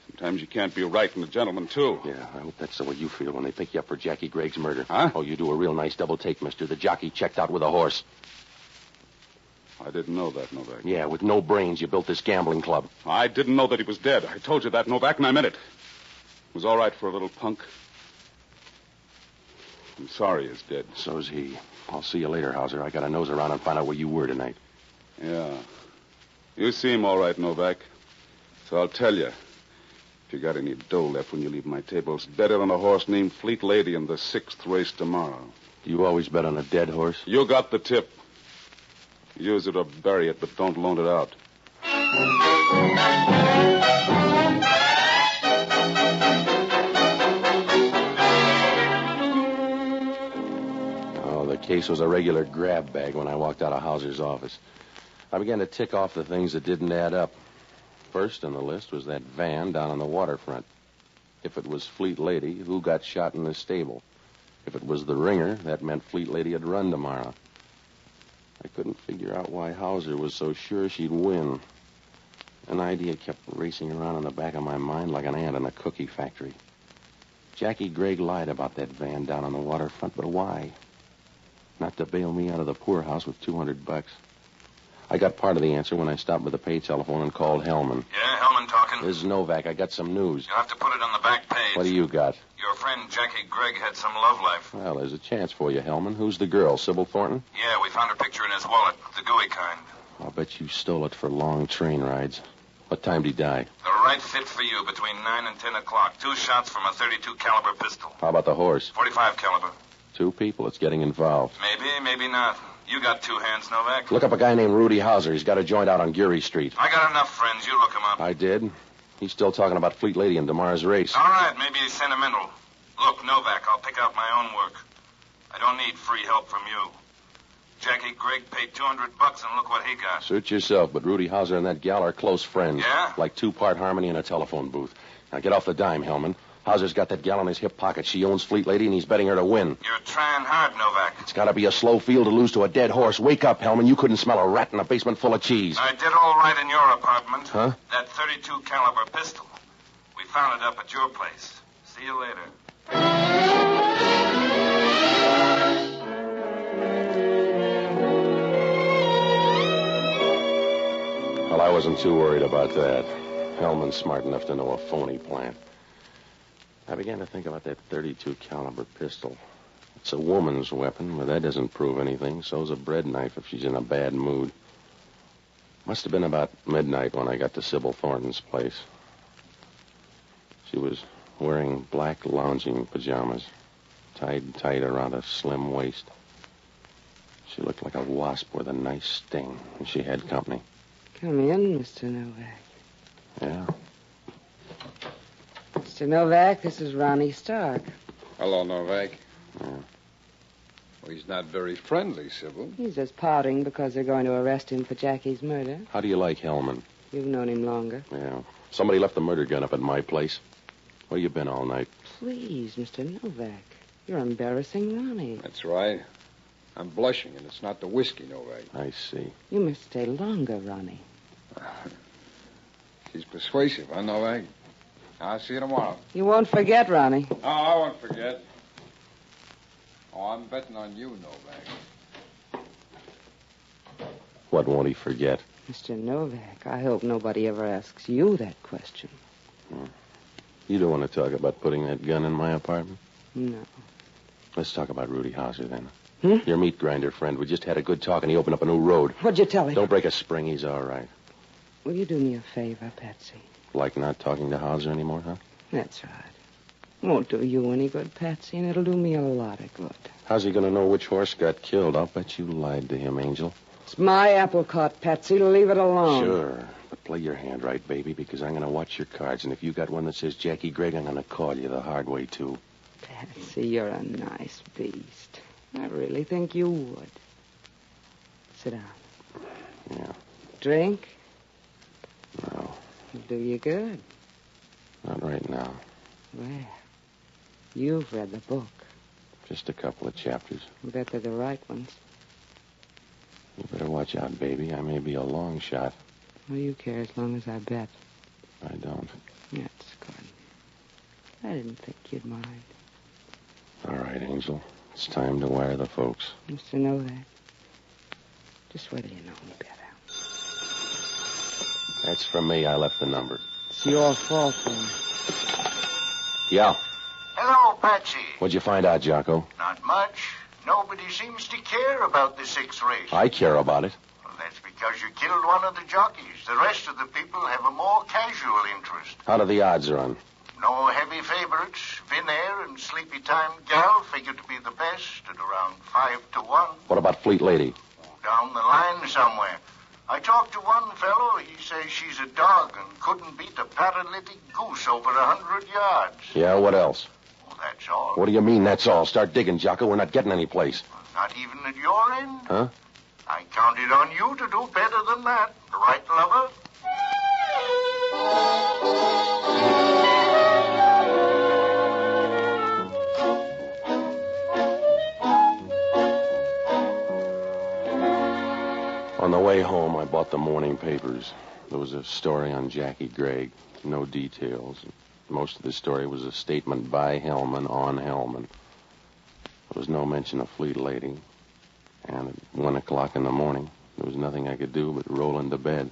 S18: sometimes you can't be right and a gentleman, too.
S1: Yeah, I hope that's the way you feel when they pick you up for Jackie Gregg's murder.
S18: Huh?
S1: Oh, you do a real nice double take, mister. The jockey checked out with a horse.
S18: I didn't know that, Novak.
S1: Yeah, with no brains, you built this gambling club.
S18: I didn't know that he was dead. I told you that, Novak, and I meant it. It was all right for a little punk. I'm sorry he's dead.
S1: So's he. I'll see you later, Hauser. I got to nose around and find out where you were tonight.
S18: Yeah. You seem all right, Novak. So I'll tell you. If you got any dough left when you leave my table, it's better on a horse named Fleet Lady in the 6th race tomorrow.
S1: Do you always bet on a dead horse?
S18: You got the tip. Use it or bury it, but don't loan it out.
S1: Oh, the the case was a regular grab bag when I walked out of Hauser's office. I began to tick off the things that didn't add up. First on the list was that van down on the waterfront. If it was Fleet Lady, who got shot in the stable? If it was the ringer, that meant Fleet Lady had run tomorrow. I couldn't figure out why Hauser was so sure she'd win. An idea kept racing around in the back of my mind like an ant in a cookie factory. Jackie Gregg lied about that van down on the waterfront, but why? Not to bail me out of the poorhouse with $200. I got part of the answer when I stopped by the pay telephone and called Hellman.
S11: Yeah, Hellman talking.
S1: This is Novak. I got some news.
S11: You'll have to put it on the back page.
S1: What do you got?
S11: Your friend Jackie Gregg had some love life.
S1: Well, there's a chance for you, Hellman. Who's the girl, Sybil Thornton?
S11: Yeah, we found her picture in his wallet, the gooey kind.
S1: I'll bet you stole it for long train rides. What time did he die?
S11: The right fit for you, between 9 and 10 o'clock. 2 shots from a .32 caliber pistol.
S1: How about the horse?
S11: .45 caliber.
S1: 2 people. It's getting involved.
S11: Maybe, maybe not. You got 2 hands, Novak.
S1: Look up a guy named Rudy Hauser. He's got a joint out on Geary Street.
S11: I got enough friends. You look him up.
S1: I did. He's still talking about Fleet Lady and tomorrow's race.
S11: All right, maybe he's sentimental. Look, Novak, I'll pick out my own work. I don't need free help from you. Jackie Gregg paid $200, and look what he got.
S1: Suit yourself, but Rudy Hauser and that gal are close friends.
S11: Yeah?
S1: Like 2-part harmony in a telephone booth. Now get off the dime, Hellman. Hauser's got that gal in his hip pocket. She owns Fleet Lady, and he's betting her to win.
S11: You're trying hard, Novak.
S1: It's got to be a slow field to lose to a dead horse. Wake up, Hellman. You couldn't smell a rat in a basement full of cheese.
S11: I did all right in your apartment.
S1: Huh?
S11: That .32 caliber pistol. We found it up at your place. See you later.
S1: Well, I wasn't too worried about that. Hellman's smart enough to know a phony plant. I began to think about that .32 caliber pistol. It's a woman's weapon, but that doesn't prove anything. So's a bread knife if she's in a bad mood. Must have been about midnight when I got to Sybil Thornton's place. She was wearing black lounging pajamas, tied tight around a slim waist. She looked like a wasp with a nice sting, and she had company.
S17: Come in, Mr. Novak.
S1: Yeah.
S17: Mr. Novak, this is Ronnie Stark.
S12: Hello, Novak.
S1: Yeah.
S12: Well, he's not very friendly, Sybil.
S17: He's just pouting because they're going to arrest him for Jackie's murder.
S1: How do you like Hellman?
S17: You've known him longer.
S1: Yeah. Somebody left the murder gun up at my place. Where you been all night?
S17: Please, Mr. Novak. You're embarrassing Ronnie.
S12: That's right. I'm blushing, and it's not the whiskey, Novak.
S1: I see.
S17: You must stay longer, Ronnie.
S12: She's persuasive, huh, Novak? I'll see you tomorrow.
S17: You won't forget, Ronnie.
S12: Oh, I won't forget. Oh, I'm betting on you, Novak.
S1: What won't he forget?
S17: Mr. Novak, I hope nobody ever asks you that question.
S1: You don't want to talk about putting that gun in my apartment?
S17: No.
S1: Let's talk about Rudy Hauser, then.
S17: Hmm?
S1: Your meat grinder friend. We just had a good talk, and he opened up a new road.
S17: What'd you tell him?
S1: Don't break a spring. He's all right.
S17: Will you do me a favor, Patsy?
S1: Like not talking to Hauser anymore, huh?
S17: That's right. Won't do you any good, Patsy, and it'll do me a lot of good.
S1: How's he going to know which horse got killed? I'll bet you lied to him, Angel.
S17: It's my apple cart, Patsy. Leave it alone.
S1: Sure. But play your hand right, baby, because I'm going to watch your cards. And if you got one that says Jackie Gregg, I'm going to call you the hard way, too.
S17: Patsy, you're a nice beast. I really think you would. Sit down.
S1: Yeah.
S17: Drink?
S1: No.
S17: It'll do you good.
S1: Not right now.
S17: Well, you've read the book.
S1: Just a couple of chapters.
S17: I bet they're the right ones.
S1: You better watch out, baby. I may be a long shot.
S17: Well, you care as long as I bet.
S1: I don't.
S17: That's good. I didn't think you'd mind.
S1: All right, Angel. It's time to wire the folks.
S17: Mr. Novak, just wait till you know me better.
S1: That's from me. I left the number.
S17: It's your fault, then.
S1: Yeah.
S5: Hello, Patsy.
S1: What'd you find out, Jocko?
S5: Not much. Nobody seems to care about the 6th race.
S1: I care about it.
S5: Well, that's because you killed one of the jockeys. The rest of the people have a more casual interest.
S1: How do the odds run?
S5: No heavy favorites. Vin Air and Sleepy Time Gal figure to be the best at around 5 to 1.
S1: What about Fleet Lady?
S5: Down the line somewhere. I talked to one fellow. He says she's a dog and couldn't beat a paralytic goose over 100 yards.
S1: Yeah, what else?
S5: that's all.
S1: What do you mean, that's all? Start digging, Jocko. We're not getting any place.
S5: Not even at your end.
S1: Huh?
S5: I counted on you to do better than that. Right, lover?
S1: On the way home, I bought the morning papers. There was a story on Jackie Gregg. No details. Most of the story was a statement by Hellman on Hellman. There was no mention of Fleet Lady. And at 1 o'clock in the morning, there was nothing I could do but roll into bed.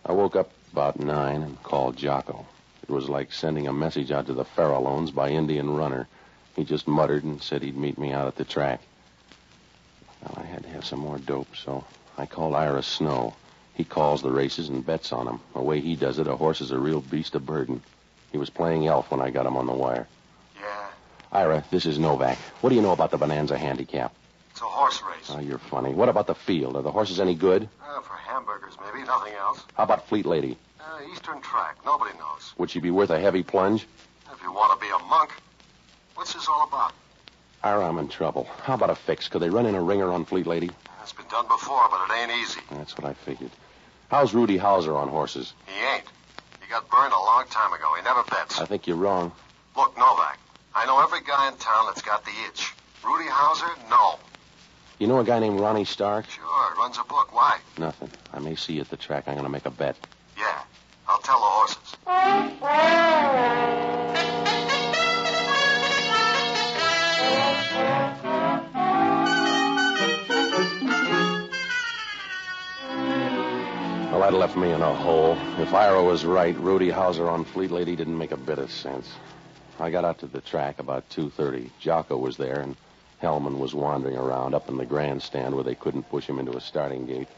S1: I woke up about 9 and called Jocko. It was like sending a message out to the Farallones by Indian Runner. He just muttered and said he'd meet me out at the track. Well, I had to have some more dope, so I called Ira Snow. He calls the races and bets on them. The way he does it, a horse is a real beast of burden. He was playing Elf when I got him on the wire.
S5: Yeah,
S1: Ira, this is Novak. What do you know about the Bonanza Handicap?
S5: it's a horse race.
S1: Oh, you're funny. What about the field? Are the horses any good?
S5: For hamburgers, maybe. Nothing else.
S1: How about Fleet Lady?
S5: Eastern track. Nobody knows.
S1: Would she be worth a heavy plunge?
S5: If you want to be a monk. What's this all about?
S1: Ira, I'm in trouble. How about a fix? Could they run in a ringer on Fleet Lady?
S5: It's been done before, but it ain't easy.
S1: That's what I figured. How's Rudy Hauser on horses?
S5: He ain't. He got burned a long time ago. He never bets.
S1: I think you're wrong.
S5: Look, Novak, I know every guy in town that's got the itch. Rudy Hauser, no.
S1: You know a guy named Ronnie Stark?
S5: Sure, runs a book. Why?
S1: Nothing. I may see you at the track. I'm going to make a bet.
S5: Yeah, I'll tell the horses.
S1: Well, that left me in a hole. If Ira was right, Rudy Hauser on Fleet Lady didn't make a bit of sense. I got out to the track about 2:30. Jocko was there, and Hellman was wandering around up in the grandstand where they couldn't push him into a starting gate.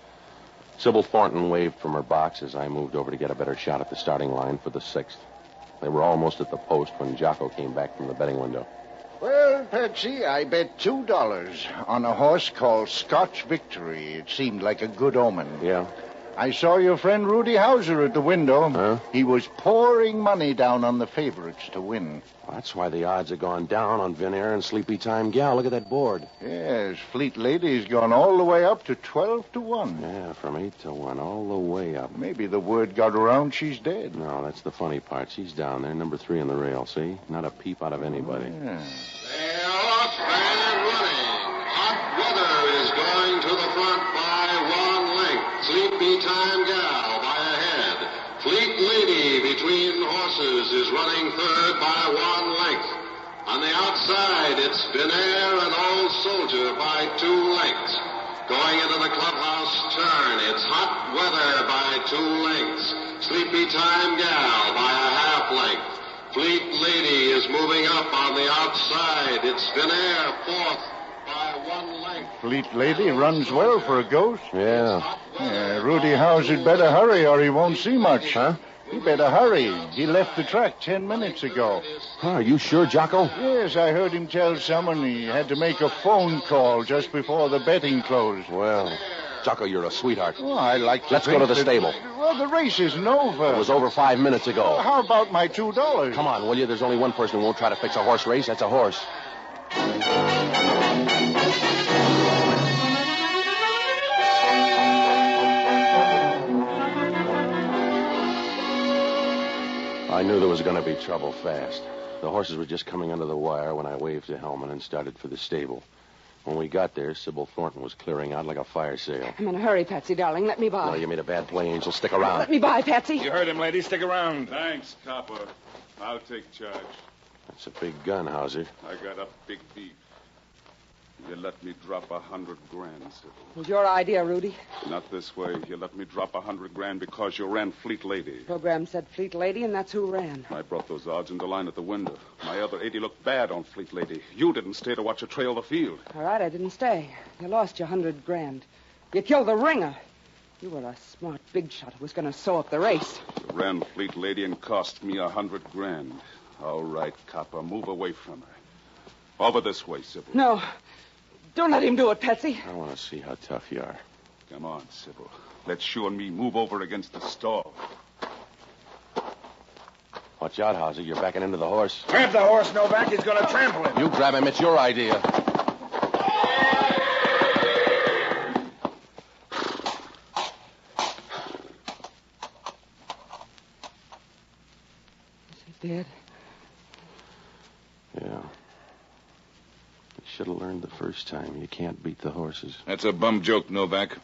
S1: Sybil Thornton waved from her box as I moved over to get a better shot at the starting line for the 6th. They were almost at the post when Jocko came back from the betting window.
S20: Well, Patsy, I bet $2 on a horse called Scotch Victory. It seemed like a good omen.
S1: Yeah?
S20: I saw your friend Rudy Hauser at the window.
S1: Huh?
S20: He was pouring money down on the favorites to win.
S1: Well, that's why the odds have gone down on Vin Air and Sleepy Time Gal. Look at that board.
S20: Yes, Fleet Lady's gone all the way up to 12-1.
S1: Yeah, from 8-1, all the way up.
S20: Maybe the word got around she's dead.
S1: No, that's the funny part. She's down there, number 3 on the rail, see? Not a peep out of anybody.
S20: Yeah.
S7: They're off and running. Hot weather is going to the front by 1 length. Sleepy Time Gal by a head. Fleet Lady between horses is running third by 1 length. On the outside, it's Benair and Old Soldier by 2 lengths. Going into the clubhouse turn, it's Hot Weather by 2 lengths. Sleepy Time Gal by a half length. Fleet Lady is moving up on the outside. It's Benair fourth by 1 length.
S20: Fleet Lady runs well for a ghost.
S1: Yeah.
S20: Rudy Hauser'd better hurry or he won't see much. Huh? He better hurry. He left the track 10 minutes ago.
S1: Huh, are you sure, Jocko?
S20: Yes, I heard him tell someone he had to make a phone call just before the betting closed.
S1: Well, Jocko, you're a sweetheart.
S20: Oh, I like to
S1: Let's
S20: think
S1: go to the
S20: that-
S1: stable.
S20: Well, the race isn't over.
S1: It was over 5 minutes ago.
S20: How about my $2?
S1: Come on, will you? There's only one person who won't try to fix a horse race. That's a horse. I knew there was going to be trouble fast. The horses were just coming under the wire when I waved to Hellman and started for the stable. When we got there, Sybil Thornton was clearing out like a fire sale.
S17: I'm in a hurry, Patsy, darling. Let me by.
S1: No, you made a bad play, Angel. Stick around.
S17: Let me by, Patsy.
S15: You heard him, lady. Stick around.
S18: Thanks, Copper. I'll take charge.
S1: That's a big gun, Hauser.
S18: I got a big beef. You let me drop 100 grand, Sybil.
S17: It was your idea, Rudy.
S18: Not this way. You let me drop 100 grand because you ran Fleet Lady.
S17: Program said Fleet Lady, and that's who ran.
S18: I brought those odds into line at the window. My other 80 looked bad on Fleet Lady. You didn't stay to watch her trail the field.
S17: All right, I didn't stay. You lost your 100 grand. You killed the ringer. You were a smart big shot who was going to sew up the race.
S18: You ran Fleet Lady and cost me 100 grand. All right, Copper, move away from her. Over this way, Sybil.
S17: No. Don't let him do it, Patsy.
S1: I want to see how tough you are.
S18: Come on, Sybil. Let's you and me move over against the stall.
S1: Watch out, Hauser. You're backing into the horse.
S21: Grab the horse, Novak. He's going to trample him.
S1: You grab him. It's your idea.
S17: Is he dead?
S1: Yeah. You should have learned the first time. You can't beat the horses.
S21: That's a bum joke, Novak.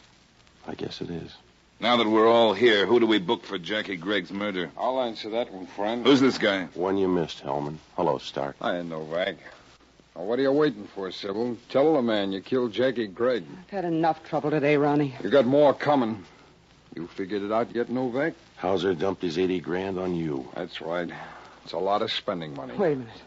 S1: I guess it is.
S21: Now that we're all here, who do we book for Jackie Gregg's murder?
S12: I'll answer that one, friend.
S21: Who's this guy?
S1: One you missed, Hellman. Hello, Stark.
S12: Hi, Novak. Now, what are you waiting for, Sybil? Tell the man you killed Jackie Gregg.
S17: I've had enough trouble today, Ronnie.
S12: You got more coming. You figured it out yet, Novak?
S1: Hauser dumped his 80 grand on you.
S12: That's right. It's a lot of spending money.
S17: Wait a minute.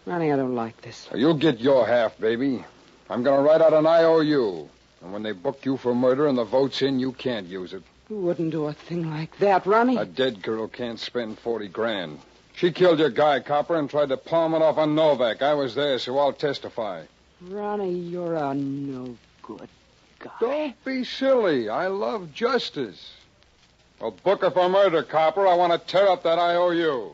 S17: Ronnie, I don't like this.
S12: You'll get your half, baby. I'm going to write out an IOU. And when they book you for murder and the vote's in, you can't use it.
S17: You wouldn't do a thing like that, Ronnie.
S12: A dead girl can't spend 40 grand. She killed your guy, Copper, and tried to palm it off on Novak. I was there, so I'll testify.
S17: Ronnie, you're a no-good guy.
S12: Don't be silly. I love justice. Well, book her for murder, Copper. I want to tear up that IOU.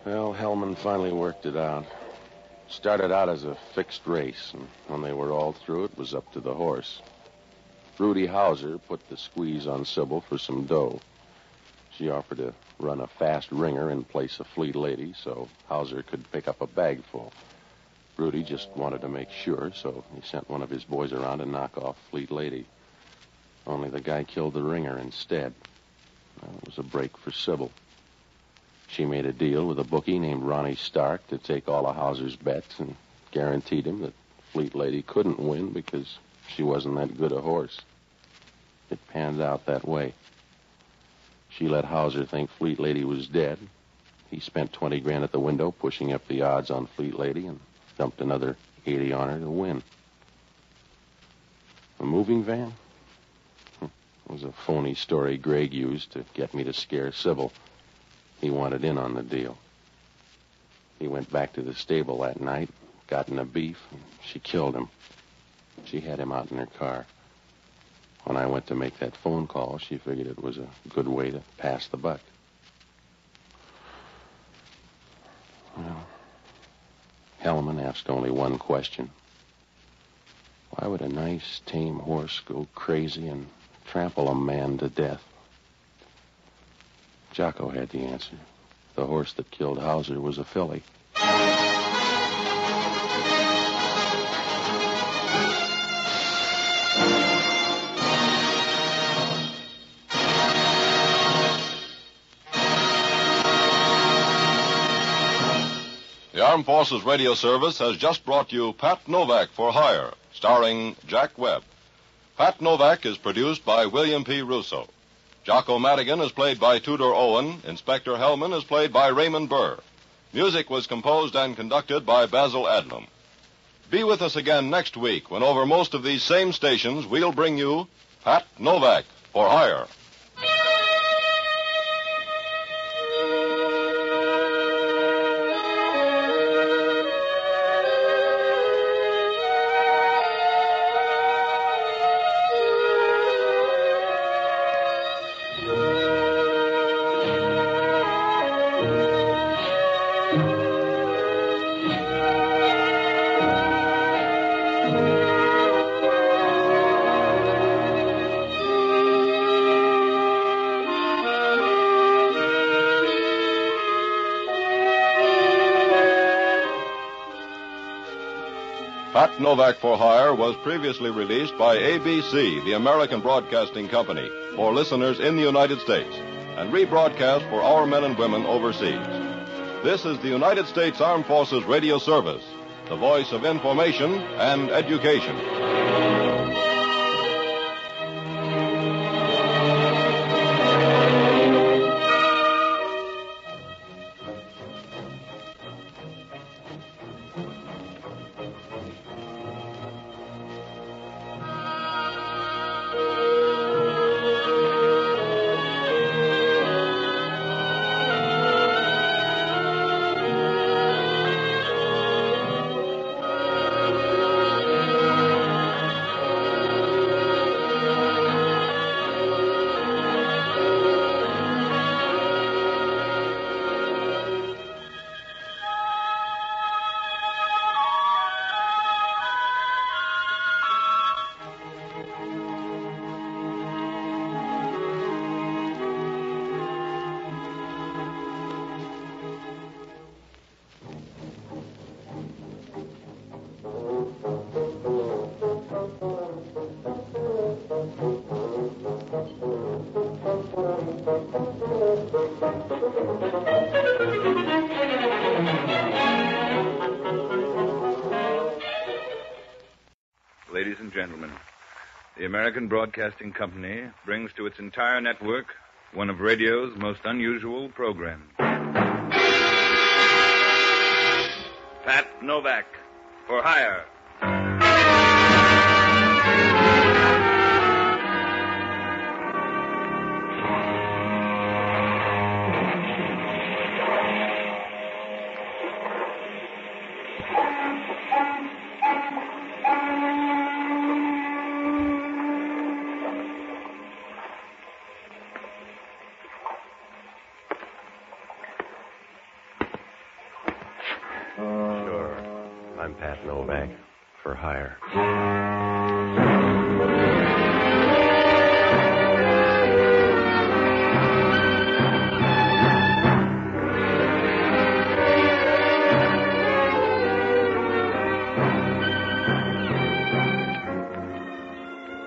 S1: Well, Hellman finally worked it out. Started out as a fixed race, and when they were all through, it was up to the horse. Rudy Hauser put the squeeze on Sybil for some dough. She offered to run a fast ringer in place of Fleet Lady so Hauser could pick up a bag full. Rudy just wanted to make sure, so he sent one of his boys around to knock off Fleet Lady. Only the guy killed the ringer instead. Well, it was a break for Sybil. She made a deal with a bookie named Ronnie Stark to take all of Hauser's bets and guaranteed him that Fleet Lady couldn't win because she wasn't that good a horse. It panned out that way. She let Hauser think Fleet Lady was dead. He spent 20 grand at the window pushing up the odds on Fleet Lady and dumped another 80 on her to win. A moving van? It was a phony story Gregg used to get me to scare Sybil. He wanted in on the deal. He went back to the stable that night, got in a beef, and she killed him. She had him out in her car. When I went to make that phone call, she figured it was a good way to pass the buck. Well, Hellman asked only one question. Why would a nice, tame horse go crazy and trample a man to death? Jocko had the answer. The horse that killed Hauser was a filly.
S13: The Armed Forces Radio Service has just brought you Pat Novak for Hire, starring Jack Webb. Pat Novak is produced by William P. Russo. Jocko Madigan is played by Tudor Owen. Inspector Hellman is played by Raymond Burr. Music was composed and conducted by Basil Adlam. Be with us again next week when over most of these same stations we'll bring you Pat Novak for Hire. Pat Novak for Hire was previously released by ABC, the American Broadcasting Company, for listeners in the United States, and rebroadcast for our men and women overseas. This is the United States Armed Forces Radio Service, the voice of information and education.
S21: and gentlemen, the American Broadcasting Company brings to its entire network one of radio's most unusual programs. Pat Novak, for hire.
S2: I'm Pat Novak, for hire.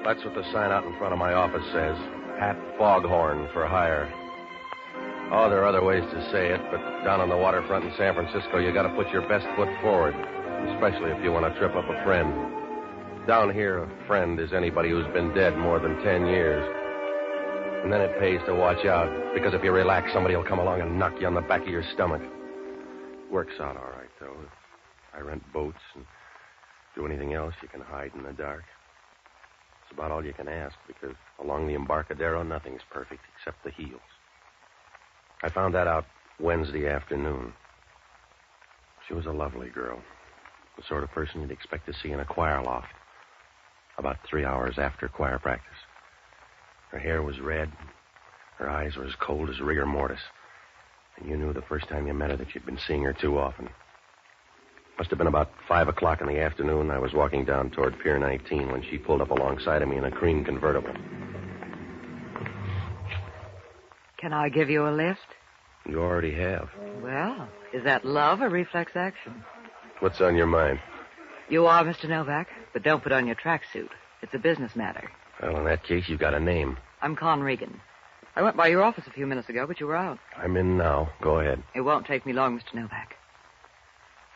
S2: That's what the sign out in front of my office says. Pat Foghorn, for hire. Oh, there are other ways to say it, but down on the waterfront in San Francisco, you got to put your best foot forward, especially if you want to trip up a friend. Down here, a friend is anybody who's been dead more than 10 years. And then it pays to watch out, because if you relax, somebody will come along and knock you on the back of your stomach. Works out all right, though. I rent boats and do anything else, you can hide in the dark. It's about all you can ask, because along the Embarcadero, nothing's perfect except the heels. I found that out Wednesday afternoon. She was a lovely girl. The sort of person you'd expect to see in a choir loft. About 3 hours after choir practice. Her hair was red. Her eyes were as cold as rigor mortis. And you knew the first time you met her that you'd been seeing her too often. Must have been about 5 o'clock in the afternoon. I was walking down toward Pier 19 when she pulled up alongside of me in a cream convertible.
S4: Can I give you a lift?
S2: You already have.
S4: Well, is that love or reflex action?
S2: What's on your mind?
S4: You are Mr. Novak, but don't put on your tracksuit. It's a business matter.
S2: Well, in that case, you've got a name.
S4: I'm Con Regan. I went by your office a few minutes ago, but you were out.
S2: I'm in now. Go ahead.
S4: It won't take me long, Mr. Novak.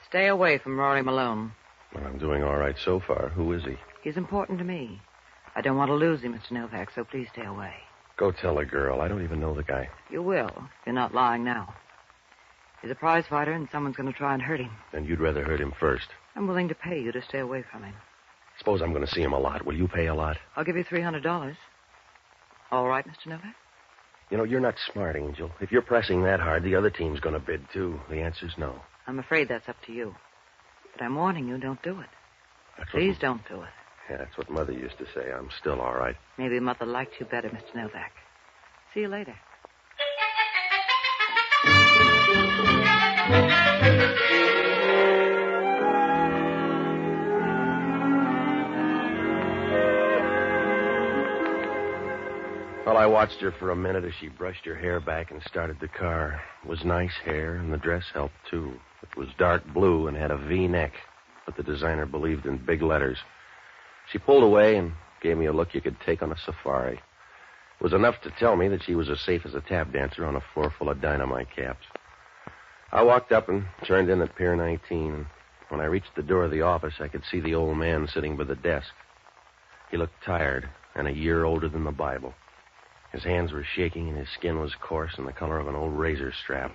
S4: Stay away from Rory Malone.
S2: Well, I'm doing all right so far. Who is he?
S4: He's important to me. I don't want to lose him, Mr. Novak, so please stay away.
S2: Go tell a girl. I don't even know the guy.
S4: You will, if you're not lying now. He's a prize fighter, and someone's going to try and hurt him.
S2: And you'd rather hurt him first.
S4: I'm willing to pay you to stay away from him.
S2: Suppose I'm going to see him a lot. Will you pay a lot?
S4: I'll give you $300. All right, Mr. Novak?
S2: You know, you're not smart, Angel. If you're pressing that hard, the other team's going to bid, too. The answer's no.
S4: I'm afraid that's up to you. But I'm warning you, don't do it. Please don't do it.
S2: Yeah, that's what Mother used to say. I'm still all right.
S4: Maybe Mother liked you better, Mr. Novak. See you later.
S2: Well, I watched her for a minute as she brushed her hair back and started the car. It was nice hair, and the dress helped, too. It was dark blue and had a V-neck, but the designer believed in big letters. She pulled away and gave me a look you could take on a safari. It was enough to tell me that she was as safe as a tap dancer on a floor full of dynamite caps. I walked up and turned in at Pier 19. When I reached the door of the office, I could see the old man sitting by the desk. He looked tired and a year older than the Bible. His hands were shaking and his skin was coarse and the color of an old razor strap.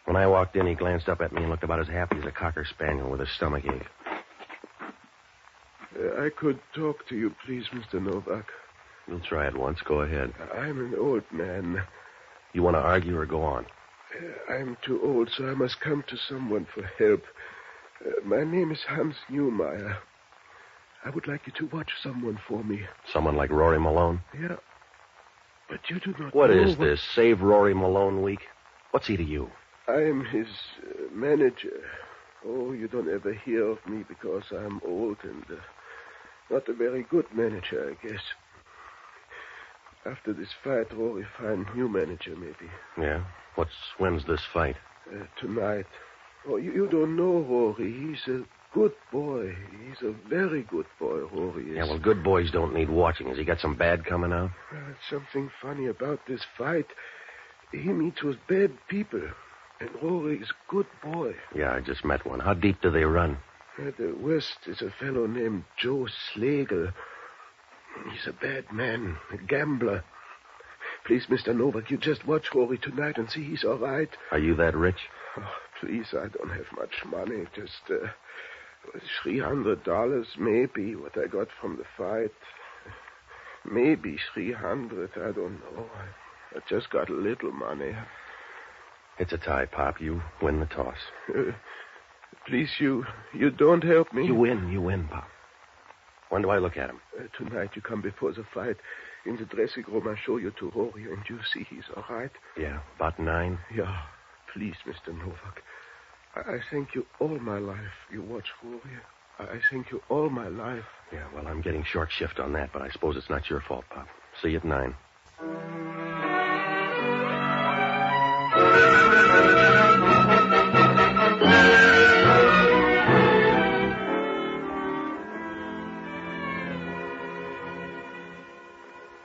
S2: When I walked in, he glanced up at me and looked about as happy as a cocker spaniel with a stomachache.
S6: I could talk to you, please, Mr. Novak.
S2: We'll try it once. Go ahead.
S6: I'm an old man.
S2: You want to argue or go on?
S6: I'm too old, so I must come to someone for help. My name is Hans Newmeyer. I would like you to watch someone for me.
S2: Someone like Rory Malone?
S6: Yeah. But you do not
S2: What
S6: know
S2: is this, Save Rory Malone Week? What's he to you?
S6: I am his manager. Oh, you don't ever hear of me because I'm old and not a very good manager, I guess. After this fight, Rory find new manager, maybe.
S2: Yeah? When's this fight?
S6: Tonight. Oh, you don't know Rory. He's a good boy. He's a very good boy, Rory is.
S2: Yeah, well, good boys don't need watching. Has he got some bad coming out?
S6: Something funny about this fight. He meets with bad people. And Rory is a good boy.
S2: Yeah, I just met one. How deep do they run?
S6: The worst is a fellow named Joe Slagle. He's a bad man, a gambler. Please, Mr. Novak, you just watch Rory tonight and see he's all right.
S2: Are you that rich?
S6: Oh, please, I don't have much money. Just $300, maybe, what I got from the fight. Maybe 300, I don't know. I just got a little money.
S2: It's a tie, Pop. You win the toss.
S6: Please, you don't help me.
S2: You win, Pop. When do I look at him?
S6: Tonight you come before the fight. In the dressing room, I show you to Rory, and you see he's all right.
S2: Yeah, about 9.
S6: Yeah, please, Mr. Novak. I thank you all my life. You watch Rory. I thank you all my life.
S2: Yeah, well, I'm getting short shift on that, but I suppose it's not your fault, Pop. See you at 9.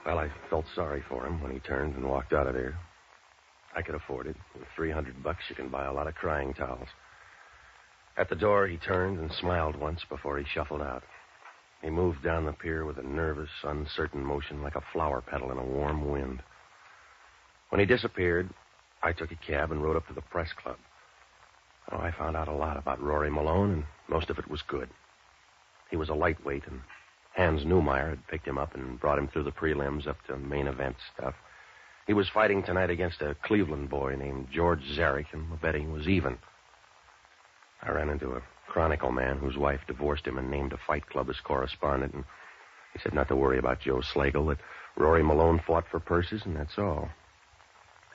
S2: Well, I felt sorry for him when he turned and walked out of there. I could afford it. With $300, you can buy a lot of crying towels. At the door, he turned and smiled once before he shuffled out. He moved down the pier with a nervous, uncertain motion like a flower petal in a warm wind. When he disappeared, I took a cab and rode up to the press club. Oh, I found out a lot about Rory Malone, and most of it was good. He was a lightweight, and Hans Neumeyer had picked him up and brought him through the prelims up to main event stuff. He was fighting tonight against a Cleveland boy named George Zarek, and the betting was even. I ran into a Chronicle man whose wife divorced him and named a fight club as correspondent, and he said not to worry about Joe Slagle, that Rory Malone fought for purses, and that's all.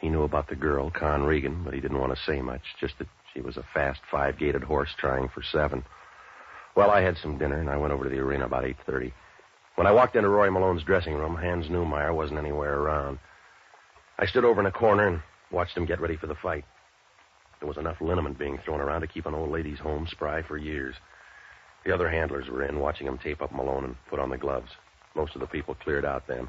S2: He knew about the girl, Con Regan, but he didn't want to say much, just that she was a fast 5-gated horse trying for 7. Well, I had some dinner, and I went over to the arena about 8:30. When I walked into Rory Malone's dressing room, Hans Neumeyer wasn't anywhere around. I stood over in a corner and watched him get ready for the fight. There was enough liniment being thrown around to keep an old lady's home spry for years. The other handlers were in, watching him tape up Malone and put on the gloves. Most of the people cleared out then.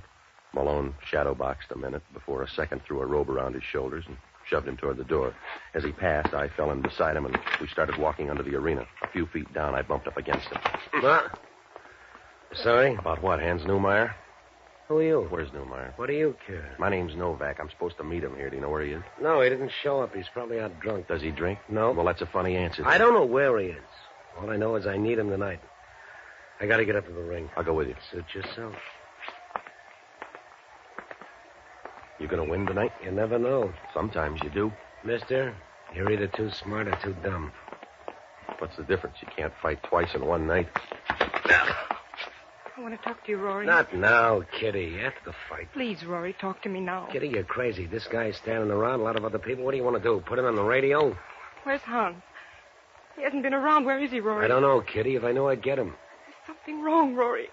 S2: Malone shadowboxed a minute before a second threw a robe around his shoulders and shoved him toward the door. As he passed, I fell in beside him, and we started walking under the arena. A few feet down, I bumped up against him.
S8: What? Sorry?
S2: About what, Hans Neumeyer?
S8: Who are you?
S2: Where's Neumeyer?
S8: What do you care?
S2: My name's Novak. I'm supposed to meet him here. Do you know where he is?
S8: No, he didn't show up. He's probably out drunk.
S2: Does he drink?
S8: No.
S2: Well, that's a funny answer.
S8: I don't know where he is. All I know is I need him tonight. I got to get up to the ring.
S2: I'll go with you.
S8: Suit yourself.
S2: You gonna win tonight?
S8: You never know.
S2: Sometimes you do.
S8: Mister, you're either too smart or too dumb.
S2: What's the difference? You can't fight twice in one night.
S17: I want to talk to you, Rory.
S8: Not now, Kitty. After the fight.
S17: Please, Rory, talk to me now.
S8: Kitty, you're crazy. This guy's standing around, a lot of other people. What do you want to do? Put him on the radio?
S17: Where's Hans? He hasn't been around. Where is he, Rory?
S8: I don't know, Kitty. If I knew, I'd get him.
S17: There's something wrong, Rory.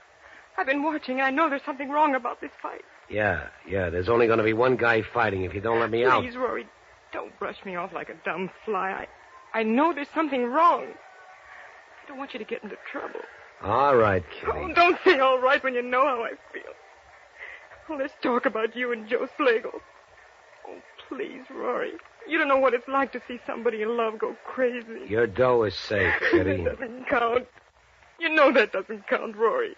S17: I've been watching. I know there's something wrong about this fight.
S8: Yeah. There's only going to be one guy fighting if you don't let me out.
S17: Please, Rory, don't brush me off like a dumb fly. I know there's something wrong. I don't want you to get into trouble.
S8: All right, Kitty.
S17: Oh, don't say all right when you know how I feel. Oh, let's talk about you and Joe Slagle. Oh, please, Rory. You don't know what it's like to see somebody you love go crazy.
S8: Your dough is safe, Kitty.
S17: That doesn't count. You know that doesn't count, Rory.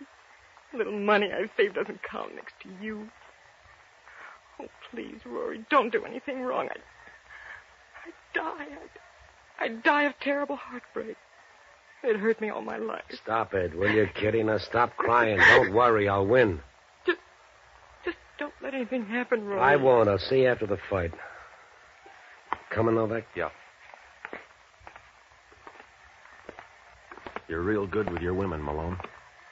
S17: The little money I've saved doesn't count next to you. Oh, please, Rory, don't do anything wrong. I'd die. I'd die of terrible heartbreak. It hurt me all my life.
S8: Stop it, will you, Kitty? Now stop crying. Don't worry, I'll win.
S17: Just don't let anything happen, Rory.
S8: I won't. I'll see you after the fight. Coming, Novak?
S2: Yeah. You're real good with your women, Malone.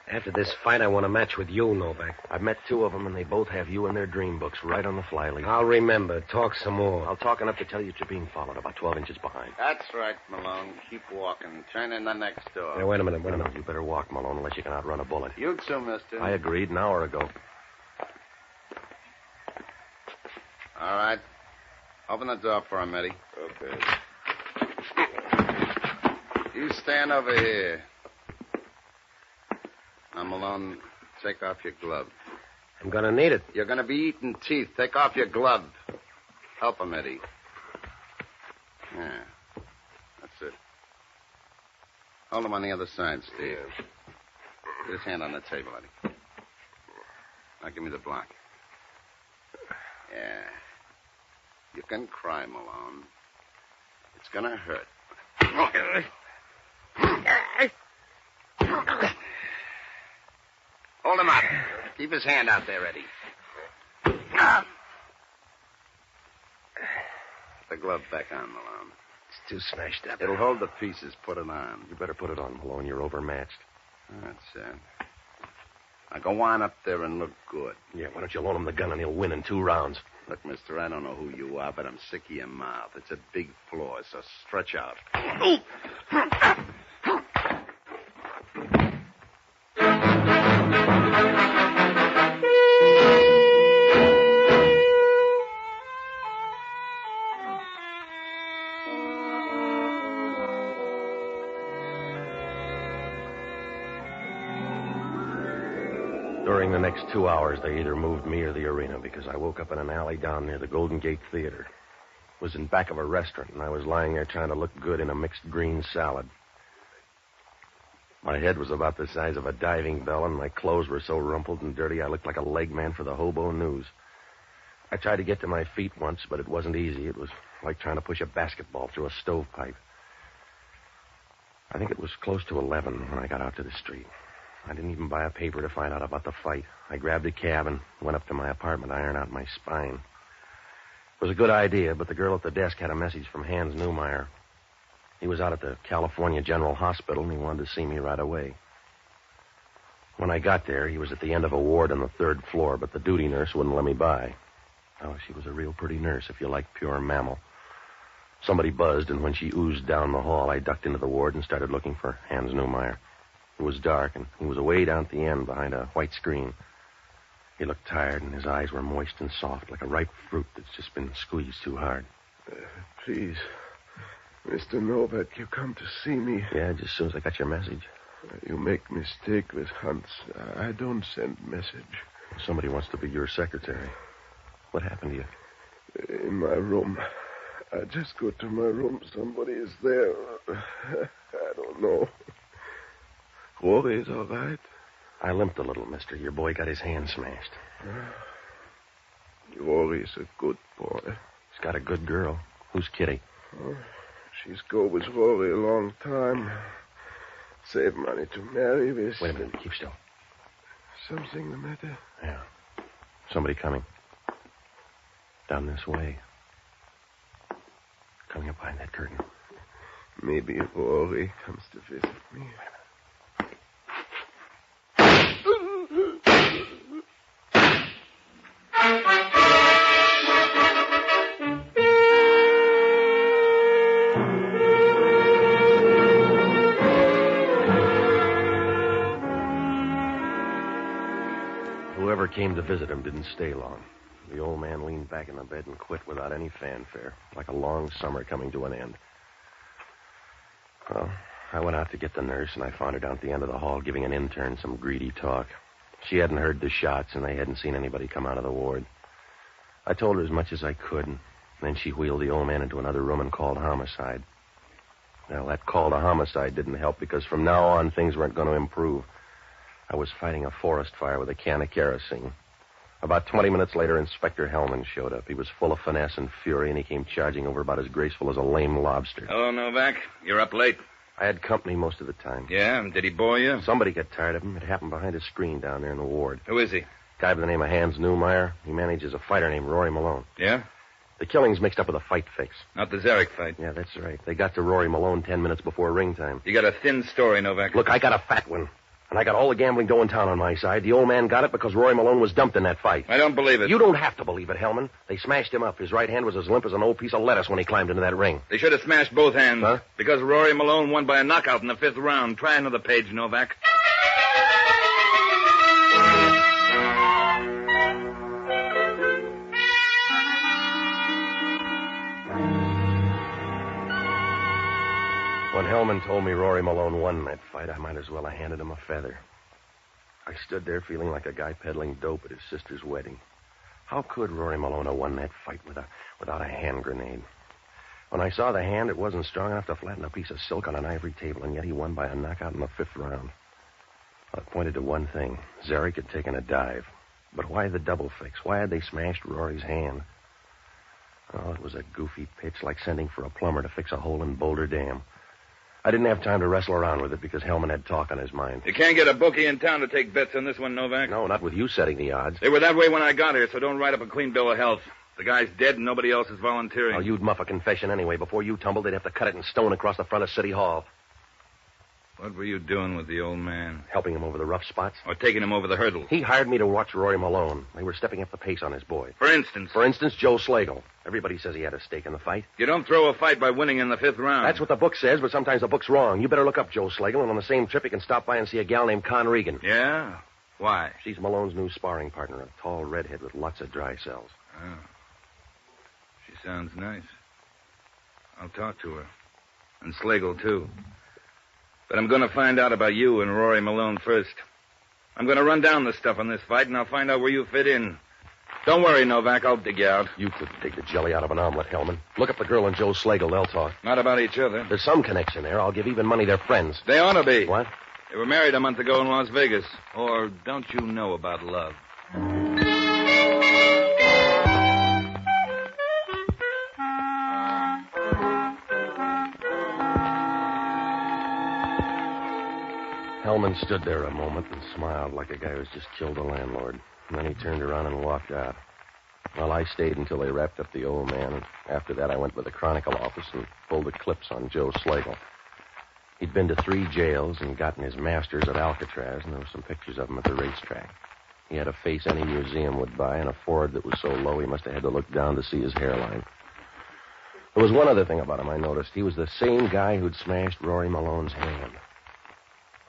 S8: After this fight, I want a match with you, Novak.
S2: I've met 2 of them, and they both have you in their dream books right on the fly leaf.
S8: I'll remember. Talk some more.
S2: I'll talk enough to tell you that you're being followed, about 12 inches behind.
S21: That's right, Malone. Keep walking. Turn in the next door.
S8: Hey, wait a minute.
S2: You better walk, Malone, unless you can outrun a bullet.
S21: You too, mister.
S2: I agreed an hour ago.
S21: All right. Open the door for him, Eddie.
S6: Okay.
S21: You stand over here. Now, Malone, take off your glove.
S8: I'm going to need it.
S21: You're going to be eating teeth. Take off your glove. Help him, Eddie. Yeah. That's it.
S14: Hold him on the other side, Steve. Get his hand on the table, Eddie. Now give me the block. Yeah. You can cry, Malone. It's gonna hurt. Hold him up. Keep his hand out there, Eddie. Put the glove back on, Malone.
S1: It's too smashed up.
S14: It'll hold the pieces. Put it on.
S1: You better put it on, Malone. You're overmatched.
S14: That's it. Now go on up there and look good.
S1: Yeah, why don't you loan him the gun and he'll win in 2 rounds?
S14: Look, mister, I don't know who you are, but I'm sick of your mouth. It's a big floor, so stretch out.
S1: During the next 2 hours, they either moved me or the arena because I woke up in an alley down near the Golden Gate Theater. It was in back of a restaurant, and I was lying there trying to look good in a mixed green salad. My head was about the size of a diving bell, and my clothes were so rumpled and dirty I looked like a leg man for the Hobo News. I tried to get to my feet once, but it wasn't easy. It was like trying to push a basketball through a stovepipe. I think it was close to 11 when I got out to the street. I didn't even buy a paper to find out about the fight. I grabbed a cab and went up to my apartment to iron out my spine. It was a good idea, but the girl at the desk had a message from Hans Neumeyer. He was out at the California General Hospital, and he wanted to see me right away. When I got there, he was at the end of a ward on the 3rd floor, but the duty nurse wouldn't let me by. Oh, she was a real pretty nurse, if you like pure mammal. Somebody buzzed, and when she oozed down the hall, I ducked into the ward and started looking for Hans Neumeyer. It was dark, and he was away down at the end behind a white screen. He looked tired, and his eyes were moist and soft, like a ripe fruit that's just been squeezed too hard.
S6: Please, Mr. Novak, you come to see me.
S1: Yeah, just as soon as I got your message.
S6: You make mistake with Hans. I don't send message.
S1: Somebody wants to be your secretary. What happened to you?
S6: In my room. I just go to my room. Somebody is there. I don't know. Rory is all right?
S1: I limped a little, mister. Your boy got his hand smashed.
S6: Rory is a good boy.
S1: He's got a good girl. Who's Kitty?
S6: Oh, she's go with Rory a long time. Save money to marry with.
S1: Wait a minute. Keep still.
S6: Something the matter?
S1: Yeah. Somebody coming. Down this way. Coming up behind that curtain.
S6: Maybe Rory comes to visit me.
S1: Whoever came to visit him didn't stay long. The old man leaned back in the bed and quit without any fanfare, like a long summer coming to an end. Well, I went out to get the nurse, and I found her down at the end of the hall giving an intern some greedy talk. She hadn't heard the shots, and they hadn't seen anybody come out of the ward. I told her as much as I could, and then she wheeled the old man into another room and called homicide. Well, that call to homicide didn't help because from now on, things weren't going to improve. I was fighting a forest fire with a can of kerosene. About 20 minutes later, Inspector Hellman showed up. He was full of finesse and fury, and he came charging over about as graceful as a lame lobster.
S15: Hello, Novak. You're up late.
S1: I had company most of the time.
S15: Yeah? Did he bore you?
S1: Somebody got tired of him. It happened behind a screen down there in the ward.
S15: Who is he?
S1: Guy by the name of Hans Neumeyer. He manages a fighter named Rory Malone.
S15: Yeah?
S1: The killing's mixed up with a fight fix.
S15: Not the Zarek fight.
S1: Yeah, that's right. They got to Rory Malone 10 minutes before ring time.
S15: You got a thin story, Novak.
S1: Look, I got a fat one. And I got all the gambling dough in town on my side. The old man got it because Rory Malone was dumped in that fight.
S15: I don't believe it.
S1: You don't have to believe it, Hellman. They smashed him up. His right hand was as limp as an old piece of lettuce when he climbed into that ring.
S15: They should have smashed both hands.
S1: Huh?
S15: Because Rory Malone won by a knockout in the 5th round. Try another page, Novak. When
S1: Hellman told me Rory Malone won that fight, I might as well have handed him a feather. I stood there feeling like a guy peddling dope at his sister's wedding. How could Rory Malone have won that fight without a hand grenade?
S2: When I saw the hand, it wasn't strong enough to flatten a piece of silk on an ivory table, and yet he won by a knockout in the 5th round. Well, it pointed to one thing. Zarek had taken a dive. But why the double fix? Why had they smashed Rory's hand? Oh, it was a goofy pitch, like sending for a plumber to fix a hole in Boulder Dam. I didn't have time to wrestle around with it because Hellman had talk on his mind.
S15: You can't get a bookie in town to take bets on this one, Novak.
S2: No, not with you setting the odds.
S15: They were that way when I got here, so don't write up a clean bill of health. The guy's dead and nobody else is volunteering.
S2: Oh, you'd muff a confession anyway. Before you tumbled, they'd have to cut it in stone across the front of City Hall.
S15: What were you doing with the old man?
S2: Helping him over the rough spots.
S15: Or taking him over the hurdle?
S2: He hired me to watch Rory Malone. They were stepping up the pace on his boy.
S15: For instance?
S2: For instance, Joe Slagle. Everybody says he had a stake in the fight.
S15: You don't throw a fight by winning in the 5th round.
S2: That's what the book says, but sometimes the book's wrong. You better look up Joe Slagle, and on the same trip you can stop by and see a gal named Con Regan.
S15: Yeah? Why?
S2: She's Malone's new sparring partner, a tall redhead with lots of dry cells.
S15: Oh. She sounds nice. I'll talk to her. And Slagle, too. But I'm going to find out about you and Rory Malone first. I'm going to run down the stuff on this fight, and I'll find out where you fit in. Don't worry, Novak. I'll dig you out.
S2: You could take the jelly out of an omelet, Hellman. Look up the girl and Joe Slagle. They'll talk.
S15: Not about each other.
S2: There's some connection there. I'll give even money they're friends.
S15: They ought to be.
S2: What?
S15: They were married a month ago in Las Vegas. Or don't you know about love?
S2: Hellman stood there a moment and smiled like a guy who's just killed a landlord. And then he turned around and walked out. Well, I stayed until they wrapped up the old man, and after that I went to the Chronicle office and pulled the clips on Joe Slagle. He'd been to 3 jails and gotten his master's at Alcatraz, and there were some pictures of him at the racetrack. He had a face any museum would buy and a forehead that was so low he must have had to look down to see his hairline. There was one other thing about him I noticed. He was the same guy who'd smashed Rory Malone's hand.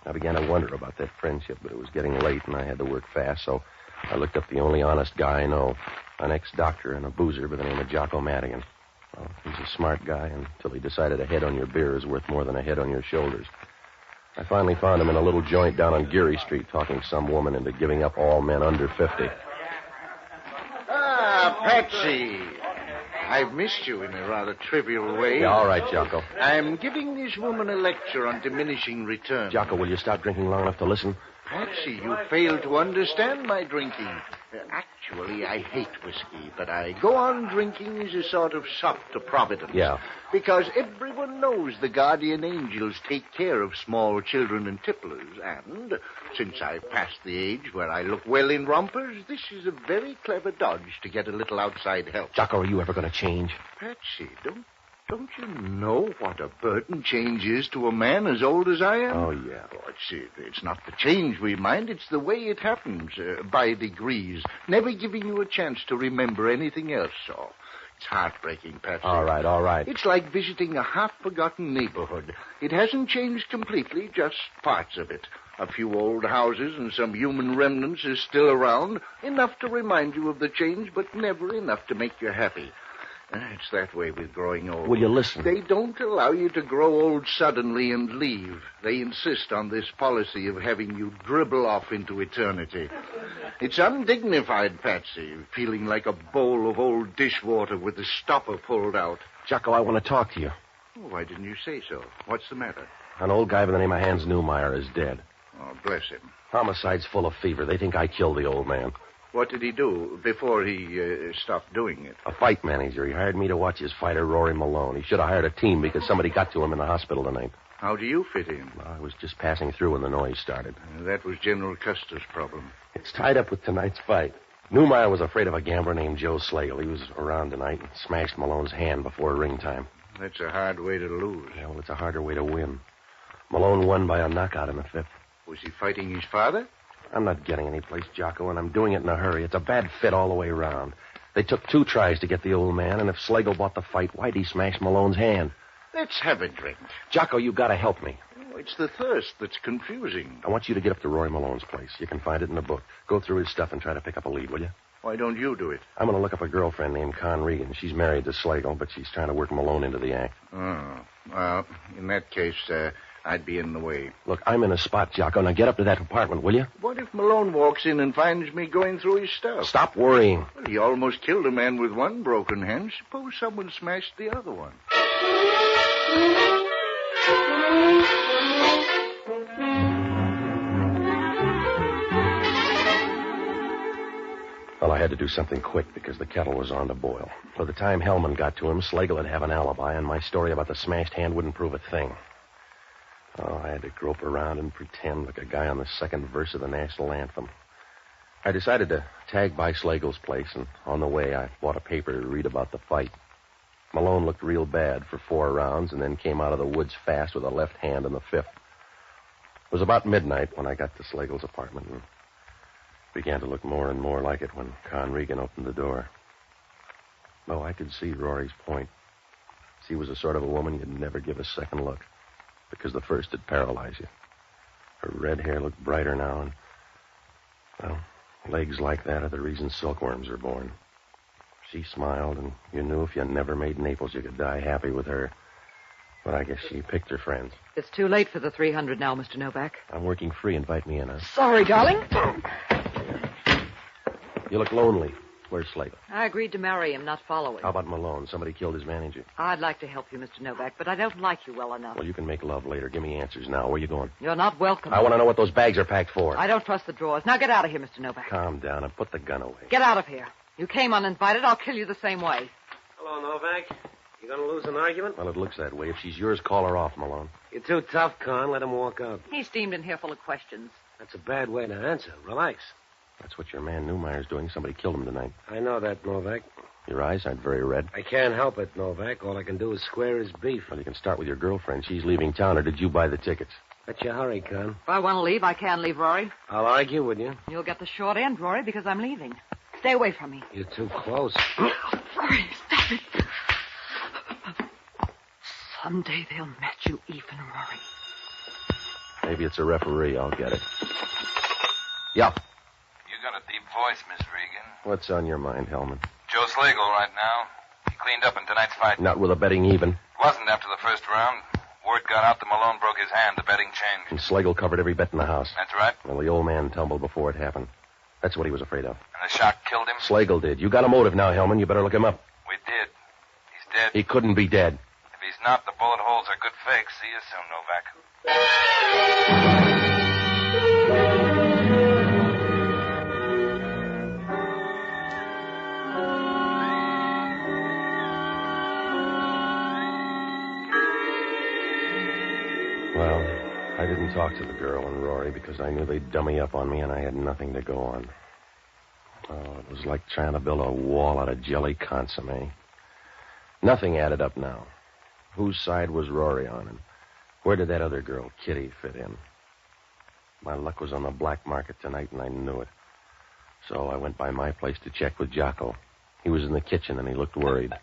S2: I began to wonder about that friendship, but it was getting late and I had to work fast, so I looked up the only honest guy I know, an ex-doctor and a boozer by the name of Jocko Madigan. Well, he's a smart guy until he decided a head on your beer is worth more than a head on your shoulders. I finally found him in a little joint down on Geary Street talking some woman into giving up all men under 50.
S20: Ah, Patsy. I've missed you in a rather trivial way.
S2: Yeah, all right, Jocko.
S20: I'm giving this woman a lecture on diminishing returns.
S2: Jocko, will you stop drinking long enough to listen?
S20: Patsy, you fail to understand my drinking. Actually, I hate whiskey, but I go on drinking as a sort of sop to Providence.
S2: Yeah.
S20: Because everyone knows the guardian angels take care of small children and tipplers, and since I've passed the age where I look well in rompers, this is a very clever dodge to get a little outside help.
S2: Jocko, are you ever going to change?
S20: Patsy, don't you know what a burden change is to a man as old as I am?
S2: Oh, yeah.
S20: Oh, it's not the change we mind. It's the way it happens, by degrees, never giving you a chance to remember anything else. Oh, it's heartbreaking, Patsy.
S2: All right.
S20: It's like visiting a half-forgotten neighborhood. It hasn't changed completely, just parts of it. A few old houses and some human remnants is still around, enough to remind you of the change, but never enough to make you happy. It's that way with growing old.
S2: Will you listen?
S20: They don't allow you to grow old suddenly and leave. They insist on this policy of having you dribble off into eternity. It's undignified, Patsy, feeling like a bowl of old dishwater with the stopper pulled out.
S2: Jocko, I want to talk to you.
S20: Oh, why didn't you say so? What's the matter?
S2: An old guy by the name of Hans Newmeyer is dead.
S20: Oh, bless him.
S2: Homicide's full of fever. They think I killed the old man.
S20: What did he do before he stopped doing it?
S2: A fight manager. He hired me to watch his fighter, Rory Malone. He should have hired a team because somebody got to him in the hospital tonight.
S20: How do you fit in?
S2: Well, I was just passing through when the noise started.
S20: That was General Custer's problem.
S2: It's tied up with tonight's fight. Newmeyer was afraid of a gambler named Joe Slagle. He was around tonight and smashed Malone's hand before ring time.
S20: That's a hard way to lose.
S2: Yeah, well, it's a harder way to win. Malone won by a knockout in the 5th.
S20: Was he fighting his father?
S2: I'm not getting any place, Jocko, and I'm doing it in a hurry. It's a bad fit all the way around. They took 2 tries to get the old man, and if Slagle bought the fight, why'd he smash Malone's hand?
S20: Let's have a drink.
S2: Jocko, you got to help me.
S20: Oh, it's the thirst that's confusing.
S2: I want you to get up to Rory Malone's place. You can find it in the book. Go through his stuff and try to pick up a lead, will you?
S20: Why don't you do it?
S2: I'm going to look up a girlfriend named Con Regan. She's married to Slagle, but she's trying to work Malone into the act.
S20: Oh, well, in that case, I'd be in the way.
S2: Look, I'm in a spot, Jocko. Now get up to that apartment, will you?
S20: What if Malone walks in and finds me going through his stuff?
S2: Stop worrying.
S20: Well, he almost killed a man with one broken hand. Suppose someone smashed the other one.
S2: Well, I had to do something quick because the kettle was on to boil. By the time Hellman got to him, Slagle would have an alibi, and my story about the smashed hand wouldn't prove a thing. Oh, I had to grope around and pretend like a guy on the second verse of the national anthem. I decided to tag by Slagle's place, and on the way, I bought a paper to read about the fight. Malone looked real bad for 4 rounds and then came out of the woods fast with a left hand in the 5th. It was about midnight when I got to Slagle's apartment and began to look more and more like it when Con Regan opened the door. Oh, I could see Rory's point. She was the sort of a woman you'd never give a second look because the first would paralyze you. Her red hair looked brighter now, and, well, legs like that are the reason silkworms are born. She smiled, and you knew if you never made Naples, you could die happy with her. But I guess she picked her friends.
S4: It's too late for the 300 now, Mr. Novak.
S2: I'm working free. Invite me in, huh?
S4: Sorry, darling.
S2: You look lonely. Where's Slagle?
S4: I agreed to marry him, not follow him.
S2: How about Malone? Somebody killed his manager.
S4: I'd like to help you, Mr. Novak, but I don't like you well enough.
S2: Well, you can make love later. Give me answers now. Where you going?
S4: You're not welcome.
S2: I want to know what those bags are packed for.
S4: I don't trust the drawers. Now get out of here, Mr. Novak.
S2: Calm down and put the gun away.
S4: Get out of here. You came uninvited. I'll kill you the same way.
S8: Hello, Novak. You gonna lose an argument?
S2: Well, it looks that way. If she's yours, call her off, Malone.
S8: You're too tough, Con. Let him walk out.
S4: He's steamed in here full of questions.
S8: That's a bad way to answer. Relax.
S2: That's what your man Newmeyer's doing. Somebody killed him tonight.
S8: I know that, Novak.
S2: Your eyes aren't very red.
S8: I can't help it, Novak. All I can do is square his beef.
S2: Well, you can start with your girlfriend. She's leaving town, or did you buy the tickets?
S8: Let you hurry, Con.
S4: If I want to leave, I can leave, Rory.
S8: I'll argue with you.
S4: You'll get the short end, Rory, because I'm leaving. Stay away from me.
S8: You're too close.
S4: Rory, stop it. Someday they'll match you even, Rory.
S2: Maybe it's a referee. I'll get it. Yeah.
S11: You got a deep voice, Miss Regan.
S2: What's on your mind, Hellman?
S11: Joe Slagle right now. He cleaned up in tonight's fight.
S2: Not with a betting even.
S11: Wasn't after the first round. Word got out that Malone broke his hand. The betting changed.
S2: And Slagle covered every bet in the house.
S11: That's right.
S2: Well, the old man tumbled before it happened. That's what he was afraid of.
S11: And the shock killed him?
S2: Slagle did. You got a motive now, Hellman. You better look him up.
S11: We did. He's dead.
S2: He couldn't be dead.
S11: If he's not, the bullet holes are good fakes. See you soon, Novak.
S2: Well, I didn't talk to the girl and Rory because I knew they'd dummy up on me and I had nothing to go on. Oh, it was like trying to build a wall out of jelly consomme. Nothing added up now. Whose side was Rory on, and where did that other girl, Kitty, fit in? My luck was on the black market tonight, and I knew it. So I went by my place to check with Jocko. He was in the kitchen, and he looked worried.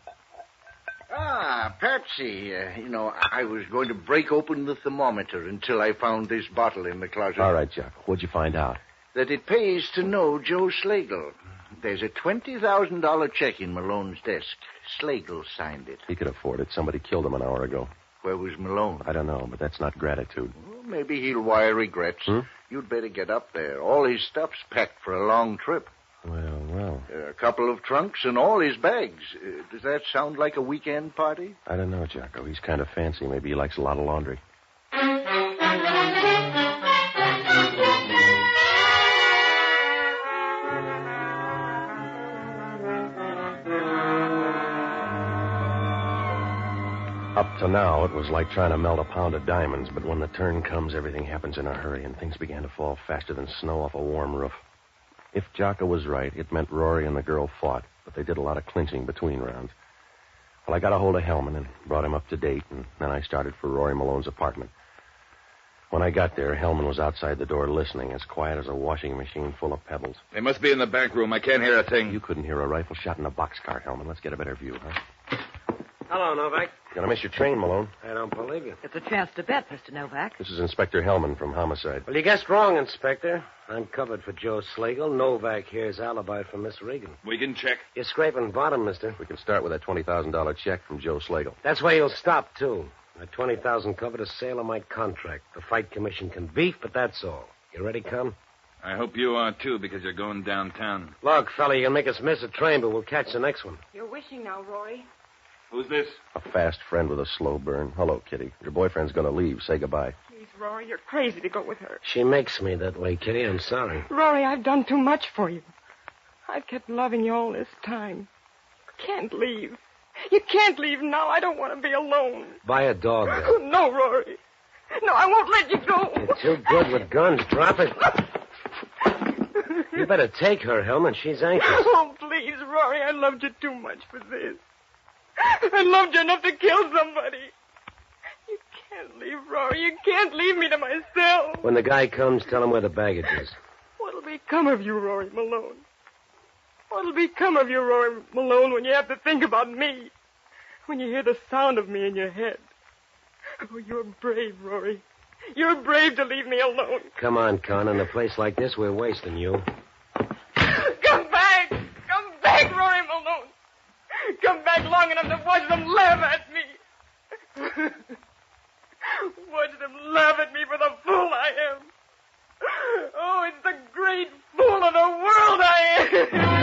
S20: Ah, Patsy, I was going to break open the thermometer until I found this bottle in the closet.
S2: All right, Jocko. What'd you find out?
S20: That it pays to know Joe Slagle. There's a $20,000 check in Malone's desk. Slagle signed it.
S2: He could afford it. Somebody killed him an hour ago.
S20: Where was Malone?
S2: I don't know, but that's not gratitude.
S20: Well, maybe he'll wire regrets. You'd better get up there. All his stuff's packed for a long trip.
S2: Well.
S20: A couple of trunks and all his bags. Does that sound like a weekend party?
S2: I don't know, Jocko. He's kind of fancy. Maybe he likes a lot of laundry. Up to now, it was like trying to melt a pound of diamonds, but when the turn comes, everything happens in a hurry, and things began to fall faster than snow off a warm roof. If Jocko was right, it meant Rory and the girl fought, but they did a lot of clinching between rounds. Well, I got a hold of Hellman and brought him up to date, and then I started for Rory Malone's apartment. When I got there, Hellman was outside the door listening, as quiet as a washing machine full of pebbles.
S3: They must be in the back room. I can't hear a thing.
S2: You couldn't hear a rifle shot in a boxcar, Hellman. Let's get a better view, huh?
S8: Hello, Novak.
S2: You're gonna miss your train, Malone.
S8: I don't believe you.
S4: It's a chance to bet, Mr. Novak.
S2: This is Inspector Hellman from Homicide.
S8: Well, you guessed wrong, Inspector. I'm covered for Joe Slagle. Novak here's alibi for Miss Regan.
S3: We can check.
S8: You're scraping bottom, mister.
S2: We can start with that $20,000 check from Joe Slagle.
S8: That's where you'll stop, too. That $20,000 covered a sale of my contract. The fight commission can beef, but that's all. You ready, Con?
S3: I hope you are, too, because you're going downtown.
S8: Look, fella, you can make us miss a train, but we'll catch the next one.
S17: You're wishing now, Rory.
S21: Who's this?
S2: A fast friend with a slow burn. Hello, Kitty. Your boyfriend's going to leave. Say goodbye.
S17: Please, Rory, you're crazy to go with her.
S8: She makes me that way, Kitty. I'm sorry.
S17: Rory, I've done too much for you. I've kept loving you all this time. You can't leave. You can't leave now. I don't want to be alone.
S8: Buy a dog, then.
S17: Oh, no, Rory. No, I won't let you go.
S8: You're too good with guns. Drop it. You better take her, Hellman. She's anxious.
S17: Oh, please, Rory. I loved you too much for this. I loved you enough to kill somebody. You can't leave, Rory. You can't leave me to myself.
S8: When the guy comes, tell him where the baggage is.
S17: What'll become of you, Rory Malone? What'll become of you, Rory Malone, when you have to think about me? When you hear the sound of me in your head? Oh, you're brave, Rory. You're brave to leave me alone.
S8: Come on, Con. In a place like this, we're wasting you.
S17: Come back! Come back, Rory Malone! Come back long enough to watch them laugh at me. Watch them laugh at me for the fool I am. Oh, it's the great fool of the world I am.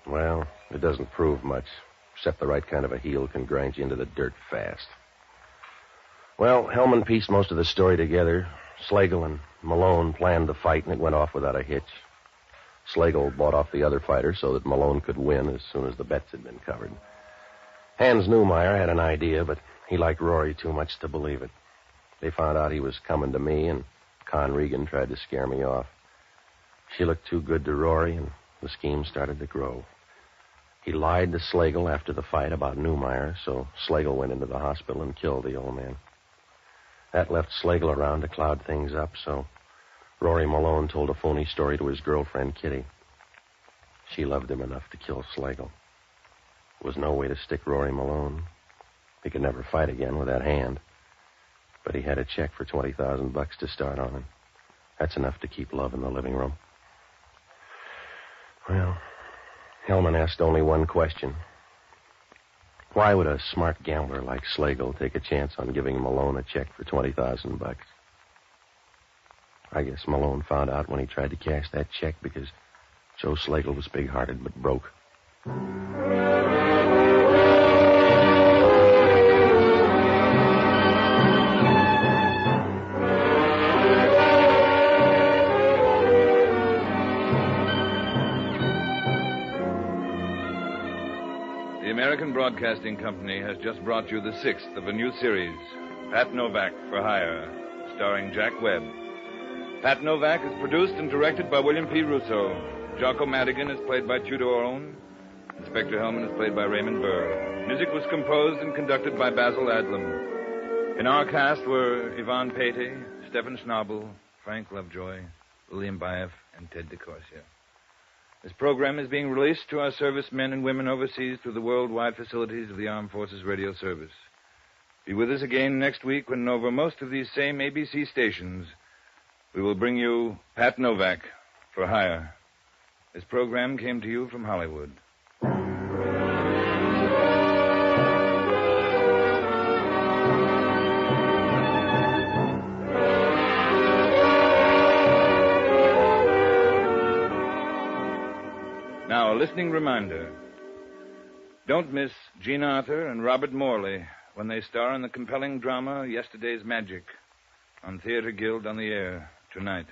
S2: Well, it doesn't prove much, except the right kind of a heel can grind you into the dirt fast. Well, Hellman pieced most of the story together. Slagle and Malone planned the fight, and it went off without a hitch. Slagle bought off the other fighter so that Malone could win as soon as the bets had been covered. Hans Newmeyer had an idea, but he liked Rory too much to believe it. They found out he was coming to me, and Con Regan tried to scare me off. She looked too good to Rory, and the scheme started to grow. He lied to Slagle after the fight about Newmeyer, so Slagle went into the hospital and killed the old man. That left Slagle around to cloud things up, so Rory Malone told a phony story to his girlfriend, Kitty. She loved him enough to kill Slagle. There was no way to stick Rory Malone. He could never fight again with that hand. But he had a check for $20,000 to start on, and that's enough to keep love in the living room. Well, Hellman asked only one question. Why would a smart gambler like Slagle take a chance on giving Malone a check for $20,000? I guess Malone found out when he tried to cash that check because Joe Slagle was big-hearted but broke.
S15: The American Broadcasting Company has just brought you the 6th of a new series, Pat Novak for Hire, starring Jack Webb. Pat Novak is produced and directed by William P. Russo. Jocko Madigan is played by Tudor Owen. Inspector Hellman is played by Raymond Burr. Music was composed and conducted by Basil Adlam. In our cast were Yvonne Patey, Stephen Schnabel, Frank Lovejoy, William Baeff, and Ted DeCorsia. This program is being released to our servicemen and women overseas through the worldwide facilities of the Armed Forces Radio Service. Be with us again next week when over most of these same ABC stations, we will bring you Pat Novak for Hire. This program came to you from Hollywood. Now, a listening reminder. Don't miss Jean Arthur and Robert Morley when they star in the compelling drama Yesterday's Magic on Theater Guild on the Air tonight.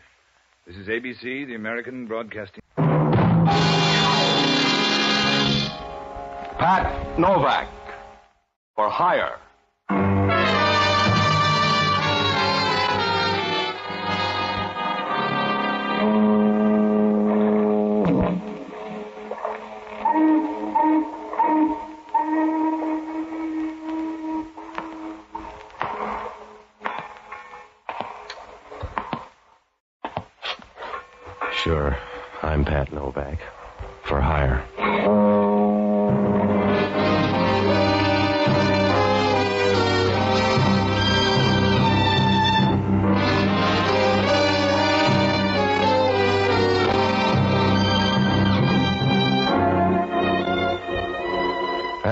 S15: This is ABC, the American Broadcasting.
S9: Pat Novak for Hire.
S2: Sure, I'm Pat Novak. For hire.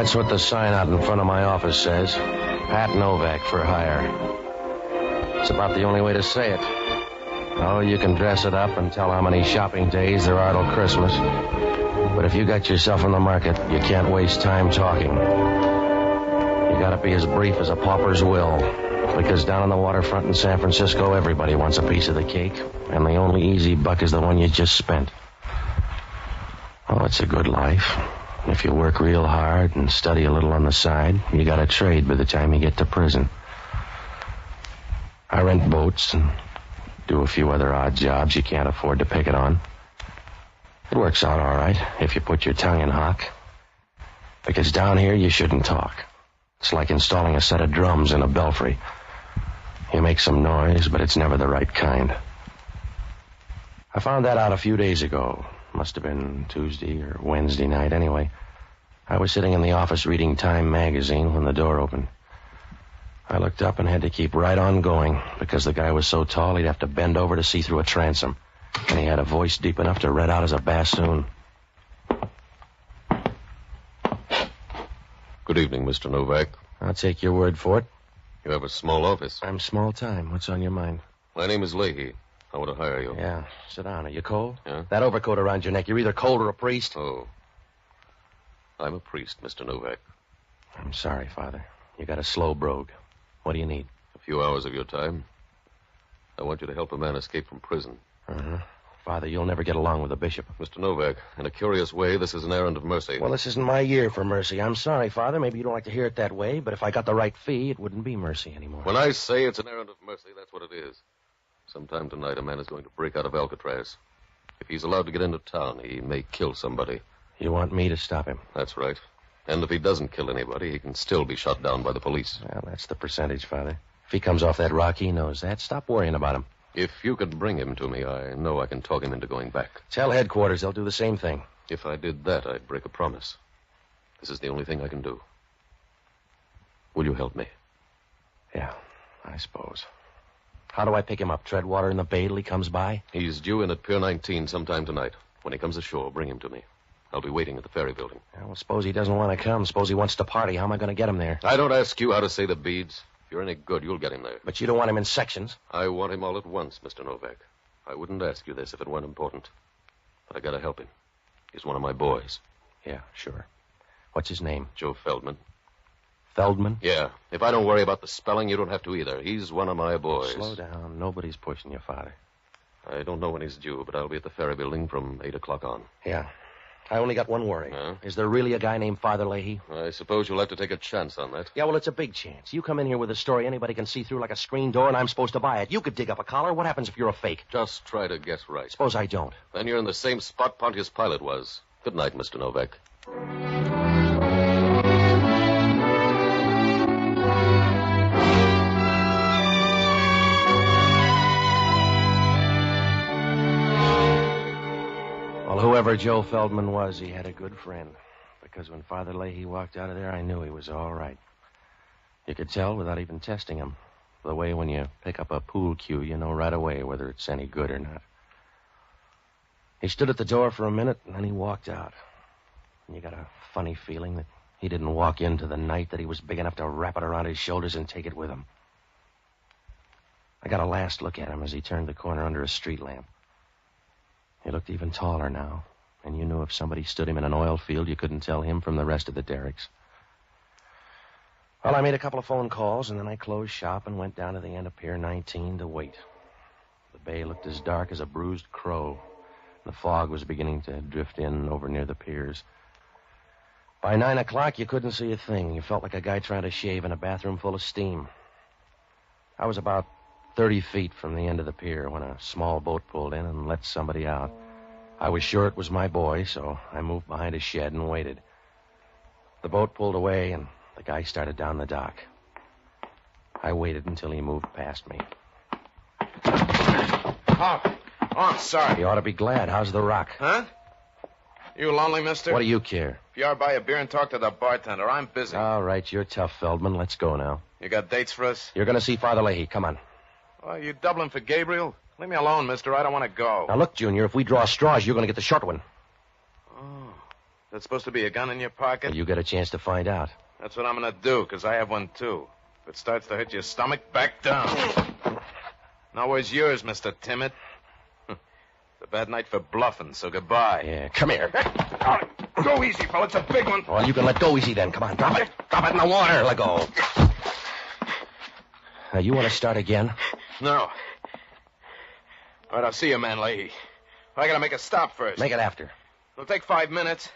S1: That's what the sign out in front of my office says. Pat Novak for hire. It's about the only way to say it. Oh, you can dress it up and tell how many shopping days there are till Christmas. But if you got yourself in the market, you can't waste time talking. You gotta be as brief as a pauper's will. Because down on the waterfront in San Francisco, everybody wants a piece of the cake. And the only easy buck is the one you just spent. Oh, it's a good life. If you work real hard and study a little on the side, you got a trade by the time you get to prison. I rent boats and do a few other odd jobs you can't afford to pick it on. It works out all right if you put your tongue in hock. Because down here, you shouldn't talk. It's like installing a set of drums in a belfry. You make some noise, but it's never the right kind. I found that out a few days ago. Must have been Tuesday or Wednesday night anyway. I was sitting in the office reading Time magazine when the door opened. I looked up and had to keep right on going because the guy was so tall he'd have to bend over to see through a transom. And he had a voice deep enough to red out as a bassoon.
S10: Good evening, Mr. Novak.
S1: I'll take your word for it.
S10: You have a small office.
S1: I'm small time. What's on your mind?
S10: My name is Leahy. I want to hire you.
S1: Yeah. Sit down. Are you cold?
S10: Yeah?
S1: That overcoat around your neck, you're either cold or a priest.
S10: Oh. I'm a priest, Mr. Novak.
S1: I'm sorry, Father. You got a slow brogue. What do you need?
S10: A few hours of your time. I want you to help a man escape from prison.
S1: Uh-huh. Father, you'll never get along with the bishop.
S10: Mr. Novak, in a curious way, this is an errand of mercy.
S1: Well, this isn't my year for mercy. I'm sorry, Father. Maybe you don't like to hear it that way, but if I got the right fee, it wouldn't be mercy anymore.
S10: When I say it's an errand of mercy, that's what it is. Sometime tonight, a man is going to break out of Alcatraz. If he's allowed to get into town, he may kill somebody.
S1: You want me to stop him?
S10: That's right. And if he doesn't kill anybody, he can still be shot down by the police.
S1: Well, that's the percentage, Father. If he comes off that rock, he knows that. Stop worrying about him.
S10: If you could bring him to me, I know I can talk him into going back.
S1: Tell headquarters they'll do the same thing.
S10: If I did that, I'd break a promise. This is the only thing I can do. Will you help me?
S1: Yeah, I suppose. How do I pick him up? Tread water in the bay till he comes by?
S10: He's due in at Pier 19 sometime tonight. When he comes ashore, bring him to me. I'll be waiting at the ferry building.
S1: Yeah, well, suppose he doesn't want to come. Suppose he wants to party. How am I going to get him there?
S10: I don't ask you how to say the beads. If you're any good, you'll get him there.
S1: But you don't want him in sections.
S10: I want him all at once, Mr. Novak. I wouldn't ask you this if it weren't important. But I gotta help him. He's one of my boys.
S1: Yeah, sure. What's his name?
S10: Joe Feldman.
S1: Feldman?
S10: Yeah. If I don't worry about the spelling, you don't have to either. He's one of my boys.
S1: Slow down. Nobody's pushing you, Father.
S10: I don't know when he's due, but I'll be at the ferry building from 8 o'clock on.
S1: Yeah. I only got one worry.
S10: Huh?
S1: Is there really a guy named Father Leahy?
S10: I suppose you'll have to take a chance on that.
S1: Yeah, well, it's a big chance. You come in here with a story anybody can see through like a screen door, and I'm supposed to buy it. You could dig up a collar. What happens if you're a fake?
S10: Just try to guess right.
S1: Suppose I don't.
S10: Then you're in the same spot Pontius Pilate was. Good night, Mr. Novak.
S1: Whoever Joe Feldman was, he had a good friend. Because when Father Leahy walked out of there, I knew he was all right. You could tell without even testing him. The way when you pick up a pool cue, you know right away whether it's any good or not. He stood at the door for a minute, and then he walked out. And you got a funny feeling that he didn't walk into the night, that he was big enough to wrap it around his shoulders and take it with him. I got a last look at him as he turned the corner under a street lamp. He looked even taller now, and you knew if somebody stood him in an oil field, you couldn't tell him from the rest of the derricks. Well, I made a couple of phone calls, and then I closed shop and went down to the end of Pier 19 to wait. The bay looked as dark as a bruised crow. The fog was beginning to drift in over near the piers. By 9 o'clock, you couldn't see a thing. You felt like a guy trying to shave in a bathroom full of steam. I was about 30 feet from the end of the pier when a small boat pulled in and let somebody out. I was sure it was my boy, so I moved behind a shed and waited. The boat pulled away, and the guy started down the dock. I waited until he moved past me.
S11: Oh, I'm sorry.
S1: You ought to be glad. How's the rock?
S11: Huh? You lonely, mister?
S1: What do you care?
S11: If you are, buy a beer and talk to the bartender. I'm busy.
S1: All right, you're tough, Feldman. Let's go now.
S11: You got dates for us?
S1: You're going to see Father Leahy. Come on.
S11: Oh, you doubling for Gabriel? Leave me alone, mister. I don't want to go.
S1: Now, look, Junior, if we draw straws, you're going to get the short one.
S11: Oh. That's supposed to be a gun in your pocket?
S1: Well, you get a chance to find out.
S11: That's what I'm going to do, because I have one, too. If it starts to hurt your stomach, back down. Now, where's yours, Mr. Timid? It's a bad night for bluffing, so goodbye.
S1: Yeah, come here.
S11: Go easy, fella. It's a big one.
S1: Well, you can let go easy then. Come on, drop it. Drop it in the water. Let go. Now, you want to start again?
S11: No. All right, I'll see you, man, Leahy. I got to make a stop first.
S1: Make it after.
S11: It'll take 5 minutes.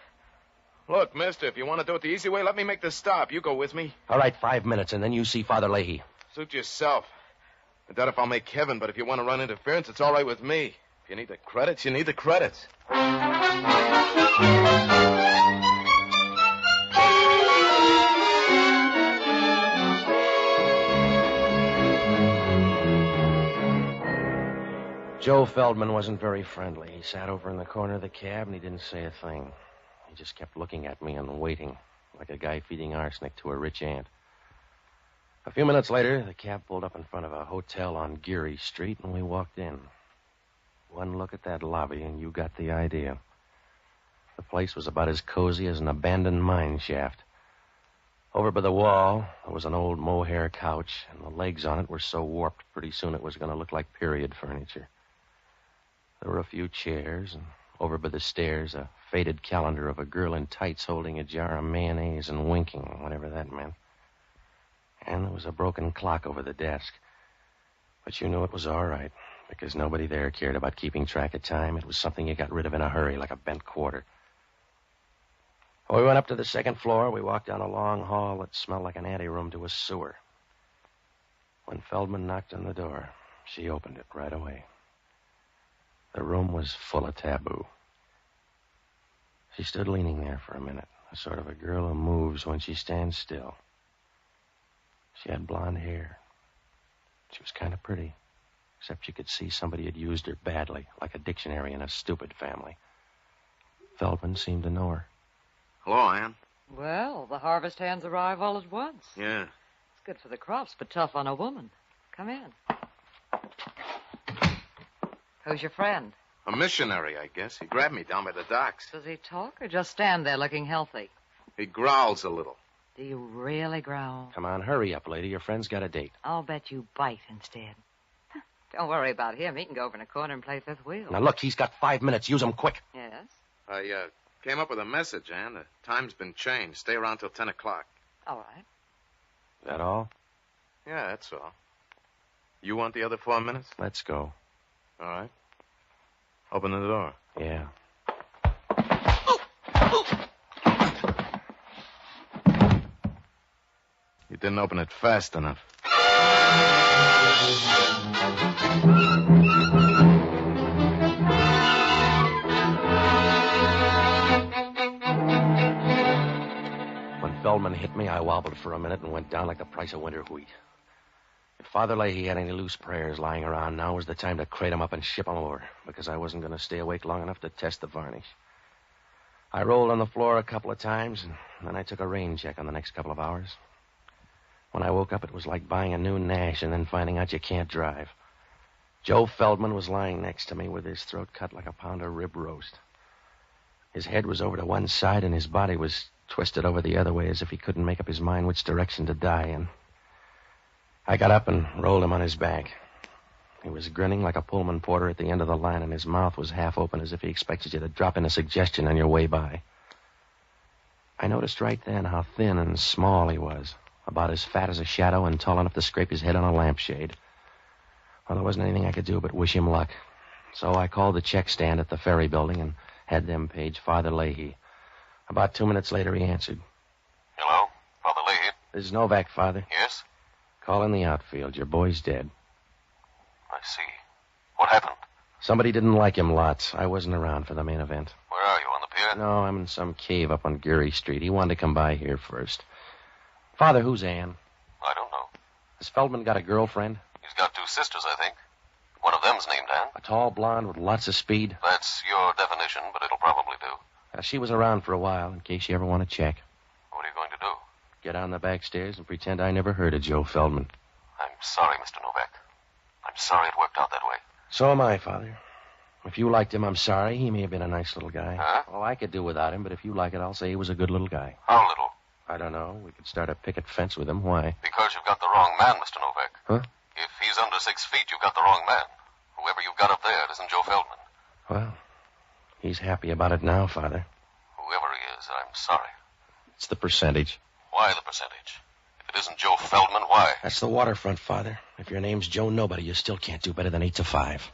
S11: Look, mister, if you want to do it the easy way, let me make the stop. You go with me.
S1: All right, 5 minutes, and then you see Father Leahy.
S11: Suit yourself. I doubt if I'll make heaven, but if you want to run interference, it's all right with me. If you need the credits, you need the credits.
S1: Joe Feldman wasn't very friendly. He sat over in the corner of the cab, and he didn't say a thing. He just kept looking at me and waiting, like a guy feeding arsenic to a rich ant. A few minutes later, the cab pulled up in front of a hotel on Geary Street, and we walked in. One look at that lobby, and you got the idea. The place was about as cozy as an abandoned mine shaft. Over by the wall, there was an old mohair couch, and the legs on it were so warped pretty soon it was going to look like period furniture. There were a few chairs, and over by the stairs, a faded calendar of a girl in tights holding a jar of mayonnaise and winking, whatever that meant. And there was a broken clock over the desk. But you knew it was all right, because nobody there cared about keeping track of time. It was something you got rid of in a hurry, like a bent quarter. When we went up to the second floor, we walked down a long hall that smelled like an anteroom to a sewer. When Feldman knocked on the door, she opened it right away. The room was full of taboo. She stood leaning there for a minute, a sort of a girl who moves when she stands still. She had blonde hair. She was kind of pretty, except you could see somebody had used her badly, like a dictionary in a stupid family. Feldman seemed to know her.
S11: Hello, Ann.
S4: Well, the harvest hands arrive all at once.
S11: Yeah.
S4: It's good for the crops, but tough on a woman. Come in. Who's your friend?
S11: A missionary, I guess. He grabbed me down by the docks.
S4: Does he talk or just stand there looking healthy?
S11: He growls a little.
S4: Do you really growl?
S1: Come on, hurry up, lady. Your friend's got a date.
S4: I'll bet you bite instead. Don't worry about him. He can go over in a corner and play fifth wheel.
S1: Now, look, he's got 5 minutes. Use him quick.
S4: Yes?
S11: I came up with a message, Ann. The time's been changed. Stay around till 10 o'clock.
S4: All right.
S1: That all?
S11: Yeah, that's all. You want the other 4 minutes?
S1: Let's go.
S11: All right. Open the door.
S1: Yeah.
S11: You didn't open it fast enough.
S1: When Feldman hit me, I wobbled for a minute and went down like the price of winter wheat. If Father Leahy had any loose prayers lying around, now was the time to crate them up and ship them over, because I wasn't going to stay awake long enough to test the varnish. I rolled on the floor a couple of times, and then I took a rain check on the next couple of hours. When I woke up, it was like buying a new Nash and then finding out you can't drive. Joe Feldman was lying next to me with his throat cut like a pound of rib roast. His head was over to one side, and his body was twisted over the other way as if he couldn't make up his mind which direction to die in. I got up and rolled him on his back. He was grinning like a Pullman porter at the end of the line, and his mouth was half open as if he expected you to drop in a suggestion on your way by. I noticed right then how thin and small he was, about as fat as a shadow and tall enough to scrape his head on a lampshade. Well, there wasn't anything I could do but wish him luck. So I called the check stand at the ferry building and had them page Father Leahy. About 2 minutes later, he answered.
S10: Hello? Father Leahy?
S1: This is Novak, Father.
S10: Yes?
S1: Call in the outfield. Your boy's dead.
S10: I see. What happened?
S1: Somebody didn't like him lots. I wasn't around for the main event.
S10: Where are you, on the pier?
S1: No, I'm in some cave up on Geary Street. He wanted to come by here first. Father, who's Ann?
S10: I don't know.
S1: Has Feldman got a girlfriend?
S10: He's got 2 sisters, I think. One of them's named Ann.
S1: A tall blonde with lots of speed?
S10: That's your definition, but it'll probably do.
S1: She was around for a while, in case you ever want to check.
S10: What are you going to do?
S1: Get on the back stairs and pretend I never heard of Joe Feldman.
S10: I'm sorry, Mr. Novak. I'm sorry it worked out that way.
S1: So am I, Father. If you liked him, I'm sorry. He may have been a nice little guy.
S10: Huh?
S1: Well, I could do without him, but if you like it, I'll say he was a good little guy.
S10: How little?
S1: I don't know. We could start a picket fence with him. Why?
S10: Because you've got the wrong man, Mr. Novak.
S1: Huh?
S10: If he's under 6 feet, you've got the wrong man. Whoever you've got up there, it isn't Joe Feldman.
S1: Well, he's happy about it now, Father.
S10: Whoever he is, I'm sorry.
S1: It's the percentage.
S10: Why the percentage? If it isn't Joe Feldman, why?
S1: That's the waterfront, Father. If your name's Joe Nobody, you still can't do better than 8 to 5.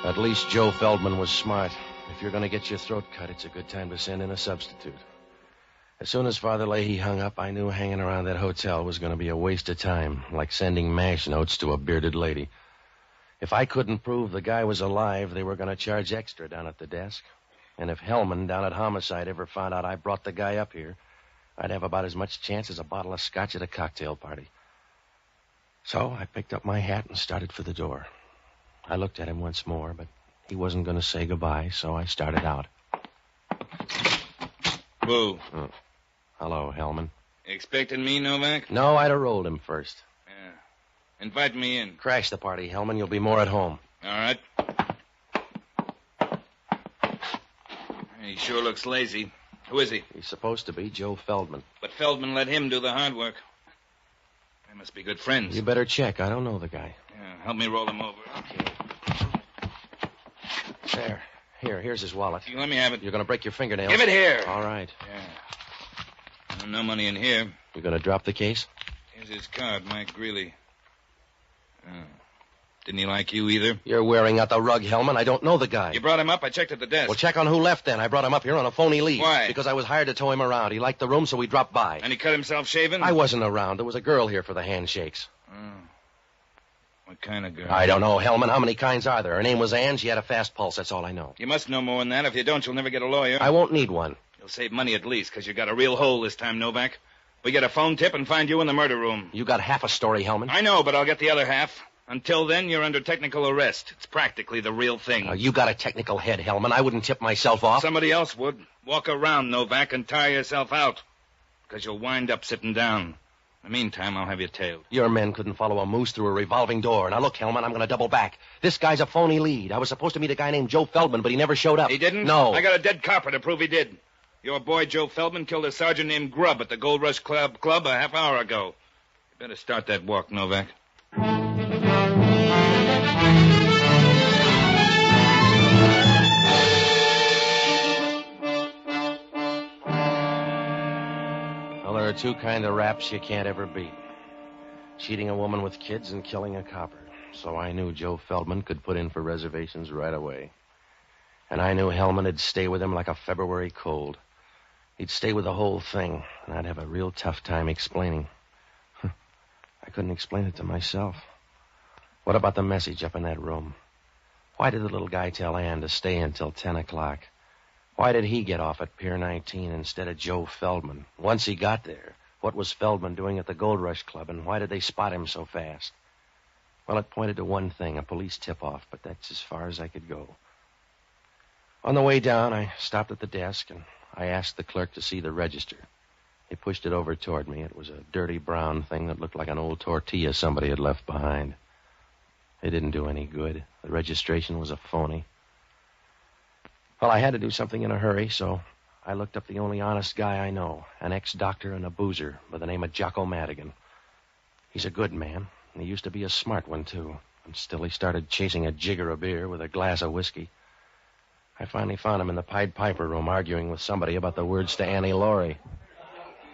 S1: At least Joe Feldman was smart. If you're going to get your throat cut, it's a good time to send in a substitute. As soon as Father Leahy hung up, I knew hanging around that hotel was going to be a waste of time, like sending MASH notes to a bearded lady. If I couldn't prove the guy was alive, they were going to charge extra down at the desk. And if Hellman down at Homicide ever found out I brought the guy up here, I'd have about as much chance as a bottle of scotch at a cocktail party. So I picked up my hat and started for the door. I looked at him once more, but he wasn't going to say goodbye, so I started out.
S15: Boo.
S1: Oh. Hello, Hellman.
S15: Expecting me, Novak?
S1: No, I'd have rolled him first.
S15: Yeah. Invite me in.
S1: Crash the party, Hellman. You'll be more at home.
S15: All right. He sure looks lazy. Who is he?
S1: He's supposed to be Joe Feldman.
S15: But Feldman let him do the hard work. They must be good friends.
S1: You better check. I don't know the guy.
S15: Yeah, help me roll him over.
S1: Okay. There. Here's his wallet.
S15: You let me have it.
S1: You're going to break your fingernails.
S15: Give it here.
S1: All right.
S15: Yeah. No money in here.
S1: You going to drop the case?
S15: Here's his card, Mike Greeley. Didn't he like you either?
S1: You're wearing out the rug, Hellman. I don't know the guy.
S15: You brought him up? I checked at the desk.
S1: Well, check on who left then. I brought him up here on a phony lead.
S15: Why?
S1: Because I was hired to tow him around. He liked the room, so we dropped by.
S15: And he cut himself shaving?
S1: I wasn't around. There was a girl here for the handshakes.
S15: What kind of girl?
S1: I don't know, Hellman. How many kinds are there? Her name was Ann. She had a fast pulse. That's all I know.
S15: You must know more than that. If you don't, you'll never get a lawyer.
S1: I won't need one.
S15: You'll save money at least, because you got a real hole this time, Novak. We get a phone tip and find you in the murder room.
S1: You got half a story, Hellman.
S15: I know, but I'll get the other half. Until then, you're under technical arrest. It's practically the real thing.
S1: You got a technical head, Hellman. I wouldn't tip myself off.
S15: Somebody else would. Walk around, Novak, and tire yourself out. Because you'll wind up sitting down. In the meantime, I'll have you tailed.
S1: Your men couldn't follow a moose through a revolving door. Now, look, Hellman, I'm going to double back. This guy's a phony lead. I was supposed to meet a guy named Joe Feldman, but he never showed up.
S15: He didn't?
S1: No.
S15: I got a dead copper to prove he did. Your boy, Joe Feldman, killed a sergeant named Grubb at the Gold Rush Club a half hour ago. You better start that walk, Novak. Well, there are two kind of raps you can't ever beat. Cheating a woman with kids and killing a copper. So I knew Joe Feldman could put in for reservations right away. And I knew Hellman would stay with him like a February cold. He'd stay with the whole thing, and I'd have a real tough time explaining. I couldn't explain it to myself. What about the message up in that room? Why did the little guy tell Ann to stay until 10 o'clock? Why did he get off at Pier 19 instead of Joe Feldman? Once he got there, what was Feldman doing at the Gold Rush Club, and why did they spot him so fast? Well, it pointed to one thing, a police tip-off, but that's as far as I could go. On the way down, I stopped at the desk, and I asked the clerk to see the register. He pushed it over toward me. It was a dirty brown thing that looked like an old tortilla somebody had left behind. It didn't do any good. The registration was a phony. Well, I had to do something in a hurry, so I looked up the only honest guy I know, an ex-doctor and a boozer by the name of Jocko Madigan. He's a good man, and he used to be a smart one, too. And still he started chasing a jigger of beer with a glass of whiskey. I finally found him in the Pied Piper room arguing with somebody about the words to Annie Laurie.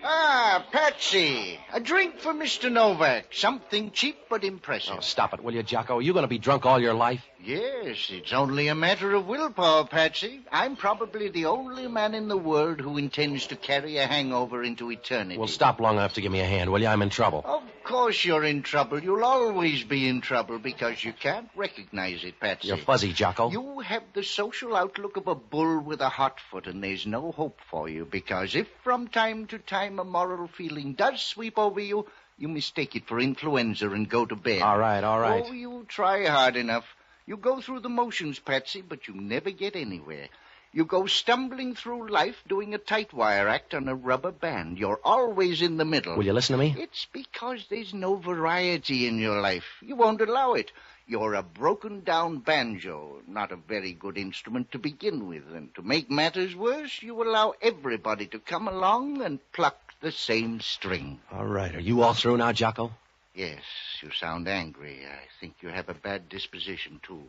S20: Ah, Patsy. A drink for Mr. Novak. Something cheap but impressive.
S1: Oh, stop it, will you, Jocko? Are you going to be drunk all your life?
S20: Yes, it's only a matter of willpower, Patsy. I'm probably the only man in the world who intends to carry a hangover into eternity.
S1: Well, stop long enough to give me a hand, will you? I'm in trouble.
S20: Of course you're in trouble. You'll always be in trouble because you can't recognize it, Patsy.
S1: You're fuzzy, Jocko.
S20: You have the social outlook of a bull with a hot foot, and there's no hope for you because if from time to time a moral feeling does sweep over you, you mistake it for influenza and go to bed.
S1: All right.
S20: Oh, you try hard enough. You go through the motions, Patsy, but you never get anywhere. You go stumbling through life doing a tight wire act on a rubber band. You're always in the middle.
S1: Will you listen to me?
S20: It's because there's no variety in your life. You won't allow it. You're a broken-down banjo, not a very good instrument to begin with. And to make matters worse, you allow everybody to come along and pluck the same string.
S1: All right. Are you all through now, Jocko?
S20: Yes, you sound angry. I think you have a bad disposition, too.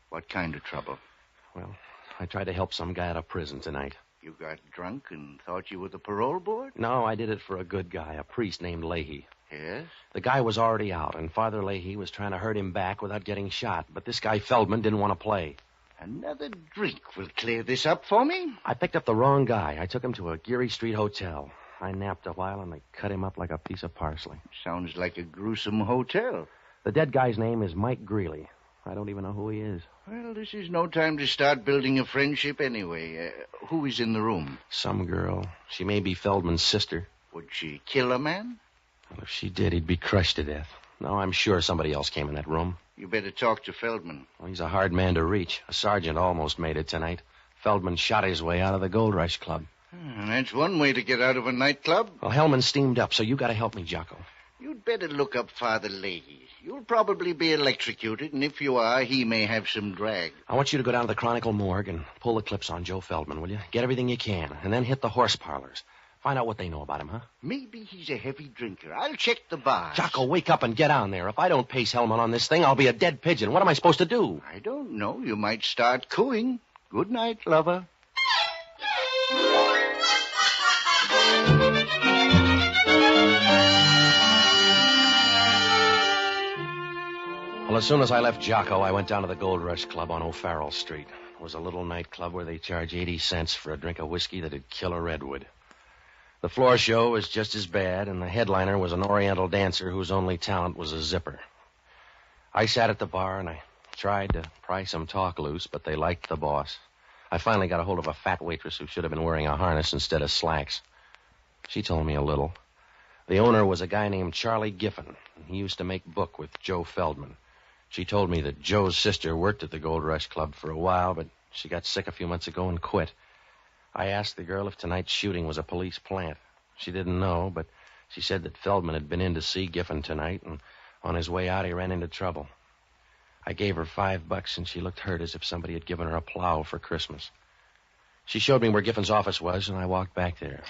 S20: What kind of trouble?
S1: Well, I tried to help some guy out of prison tonight.
S20: You got drunk and thought you were the parole board?
S1: No, I did it for a good guy, a priest named Leahy.
S20: Yes?
S1: The guy was already out, and Father Leahy was trying to hurt him back without getting shot. But this guy Feldman didn't want to play.
S20: Another drink will clear this up for me.
S1: I picked up the wrong guy. I took him to a Geary Street hotel. I napped a while, and they cut him up like a piece of parsley.
S20: Sounds like a gruesome hotel.
S1: The dead guy's name is Mike Greeley. I don't even know who he is.
S20: Well, this is no time to start building a friendship anyway. Who is in the room?
S1: Some girl. She may be Feldman's sister.
S20: Would she kill a man?
S1: Well, if she did, he'd be crushed to death. No, I'm sure somebody else came in that room.
S20: You better talk to Feldman.
S1: Well, he's a hard man to reach. A sergeant almost made it tonight. Feldman shot his way out of the Gold Rush Club.
S20: That's one way to get out of a nightclub.
S1: Well, Hellman steamed up, so you got to help me, Jocko.
S20: You'd better look up Father Leahy. You'll probably be electrocuted, and if you are, he may have some drag.
S1: I want you to go down to the Chronicle morgue and pull the clips on Joe Feldman, will you? Get everything you can, and then hit the horse parlors. Find out what they know about him, huh?
S20: Maybe he's a heavy drinker. I'll check the bars.
S1: Jocko, wake up and get on there. If I don't pace Hellman on this thing, I'll be a dead pigeon. What am I supposed to do?
S20: I don't know. You might start cooing. Good night, lover.
S1: Well, as soon as I left Jocko, I went down to the Gold Rush Club on O'Farrell Street. It was a little nightclub where they charge 80 cents for a drink of whiskey that'd kill a redwood. The floor show was just as bad, and the headliner was an Oriental dancer whose only talent was a zipper. I sat at the bar, and I tried to pry some talk loose, but they liked the boss. I finally got a hold of a fat waitress who should have been wearing a harness instead of slacks. She told me a little. The owner was a guy named Charlie Giffen. He used to make book with Joe Feldman. She told me that Joe's sister worked at the Gold Rush Club for a while, but she got sick a few months ago and quit. I asked the girl if tonight's shooting was a police plant. She didn't know, but she said that Feldman had been in to see Giffen tonight, and on his way out he ran into trouble. I gave her $5, and she looked hurt as if somebody had given her a plow for Christmas. She showed me where Giffen's office was, and I walked back there.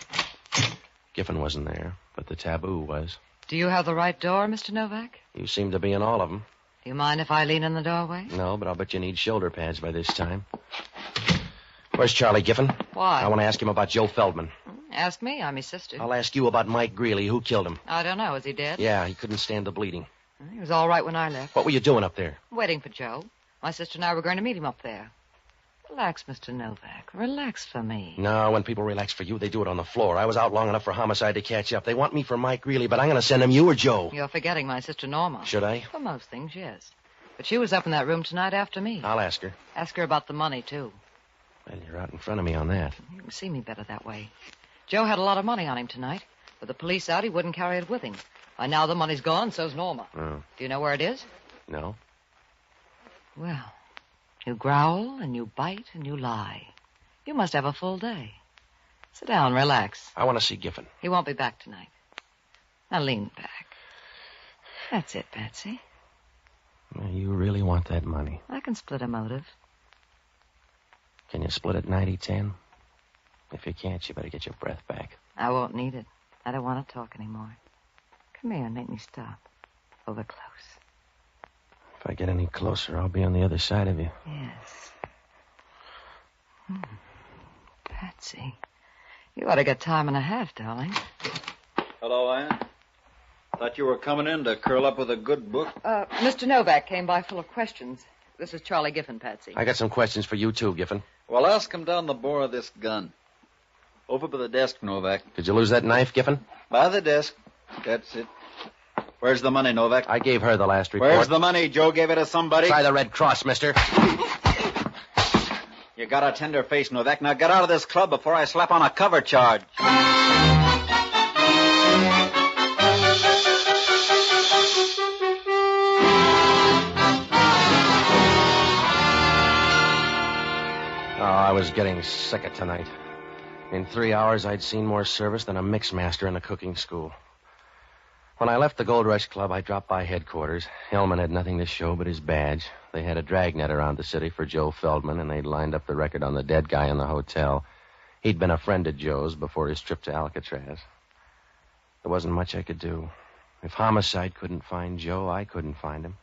S1: Giffen wasn't there, but the taboo was.
S4: Do you have the right door, Mr. Novak?
S1: You seem to be in all of them.
S4: Do you mind if I lean in the doorway?
S1: No, but I'll bet you need shoulder pads by this time. Where's Charlie Giffen?
S4: Why?
S1: I want to ask him about Joe Feldman.
S4: Ask me. I'm his sister.
S1: I'll ask you about Mike Greeley. Who killed him?
S4: I don't know. Is he dead?
S1: Yeah, he couldn't stand the bleeding.
S4: He was all right when I left.
S1: What were you doing up there?
S4: Waiting for Joe. My sister and I were going to meet him up there. Relax, Mr. Novak. Relax for me.
S1: No, when people relax for you, they do it on the floor. I was out long enough for homicide to catch up. They want me for Mike Greeley, but I'm going to send him you or Joe.
S4: You're forgetting my sister Norma.
S1: Should I?
S4: For most things, yes. But she was up in that room tonight after me.
S1: I'll ask her.
S4: Ask her about the money, too.
S1: Well, you're out in front of me on that.
S4: You can see me better that way. Joe had a lot of money on him tonight. With the police out, he wouldn't carry it with him. By now, the money's gone, so's Norma.
S1: Oh.
S4: Do you know where it is?
S1: No.
S4: Well, you growl and you bite and you lie. You must have a full day. Sit down, relax.
S1: I want to see Giffen.
S4: He won't be back tonight. Now lean back. That's it, Patsy.
S1: You really want that money?
S4: I can split a motive.
S1: Can you split it 90-10? If you can't, you better get your breath back.
S4: I won't need it. I don't want to talk anymore. Come here and make me stop. Over close.
S1: If I get any closer, I'll be on the other side of you.
S4: Yes. Patsy, you ought to get time and a half, darling.
S16: Hello, Ann. Thought you were coming in to curl up with a good book.
S4: Mr. Novak came by full of questions. This is Charlie Giffen, Patsy.
S1: I got some questions for you, too, Giffen.
S16: Well, ask him down the bore of this gun. Over by the desk, Novak.
S1: Did you lose that knife, Giffen?
S16: By the desk. That's it. Where's the money, Novak?
S1: I gave her the last report.
S16: Where's the money? Joe gave it to somebody?
S1: Try the Red Cross, mister.
S16: You got a tender face, Novak. Now get out of this club before I slap on a cover charge.
S1: I was getting sick of tonight. In 3 hours, I'd seen more service than a mixmaster in a cooking school. When I left the Gold Rush Club, I dropped by headquarters. Hellman had nothing to show but his badge. They had a dragnet around the city for Joe Feldman, and they'd lined up the record on the dead guy in the hotel. He'd been a friend of Joe's before his trip to Alcatraz. There wasn't much I could do. If Homicide couldn't find Joe, I couldn't find him.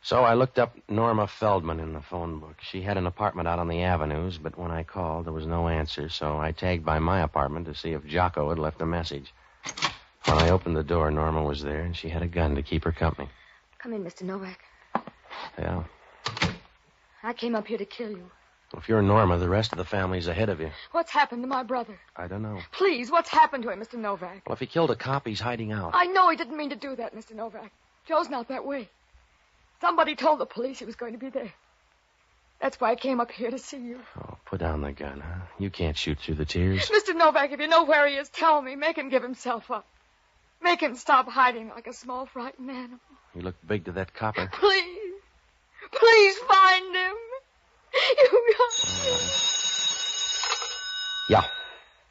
S1: So I looked up Norma Feldman in the phone book. She had an apartment out on the avenues, but when I called, there was no answer, so I tagged by my apartment to see if Jocko had left a message. When I opened the door, Norma was there, and she had a gun to keep her company.
S19: Come in, Mr. Novak.
S1: Yeah.
S19: I came up here to kill you.
S1: If you're Norma, the rest of the family's ahead of you.
S19: What's happened to my brother?
S1: I don't know.
S19: Please, what's happened to him, Mr. Novak?
S1: Well, if he killed a cop, he's hiding out.
S19: I know he didn't mean to do that, Mr. Novak. Joe's not that way. Somebody told the police he was going to be there. That's why I came up here to see you.
S1: Oh, put down the gun, huh? You can't shoot through the tears.
S19: Mr. Novak, if you know where he is, tell me. Make him give himself up. Make him stop hiding like a small, frightened animal.
S1: He looked big to that copper.
S19: Please. Please find him. You got...
S1: Yeah.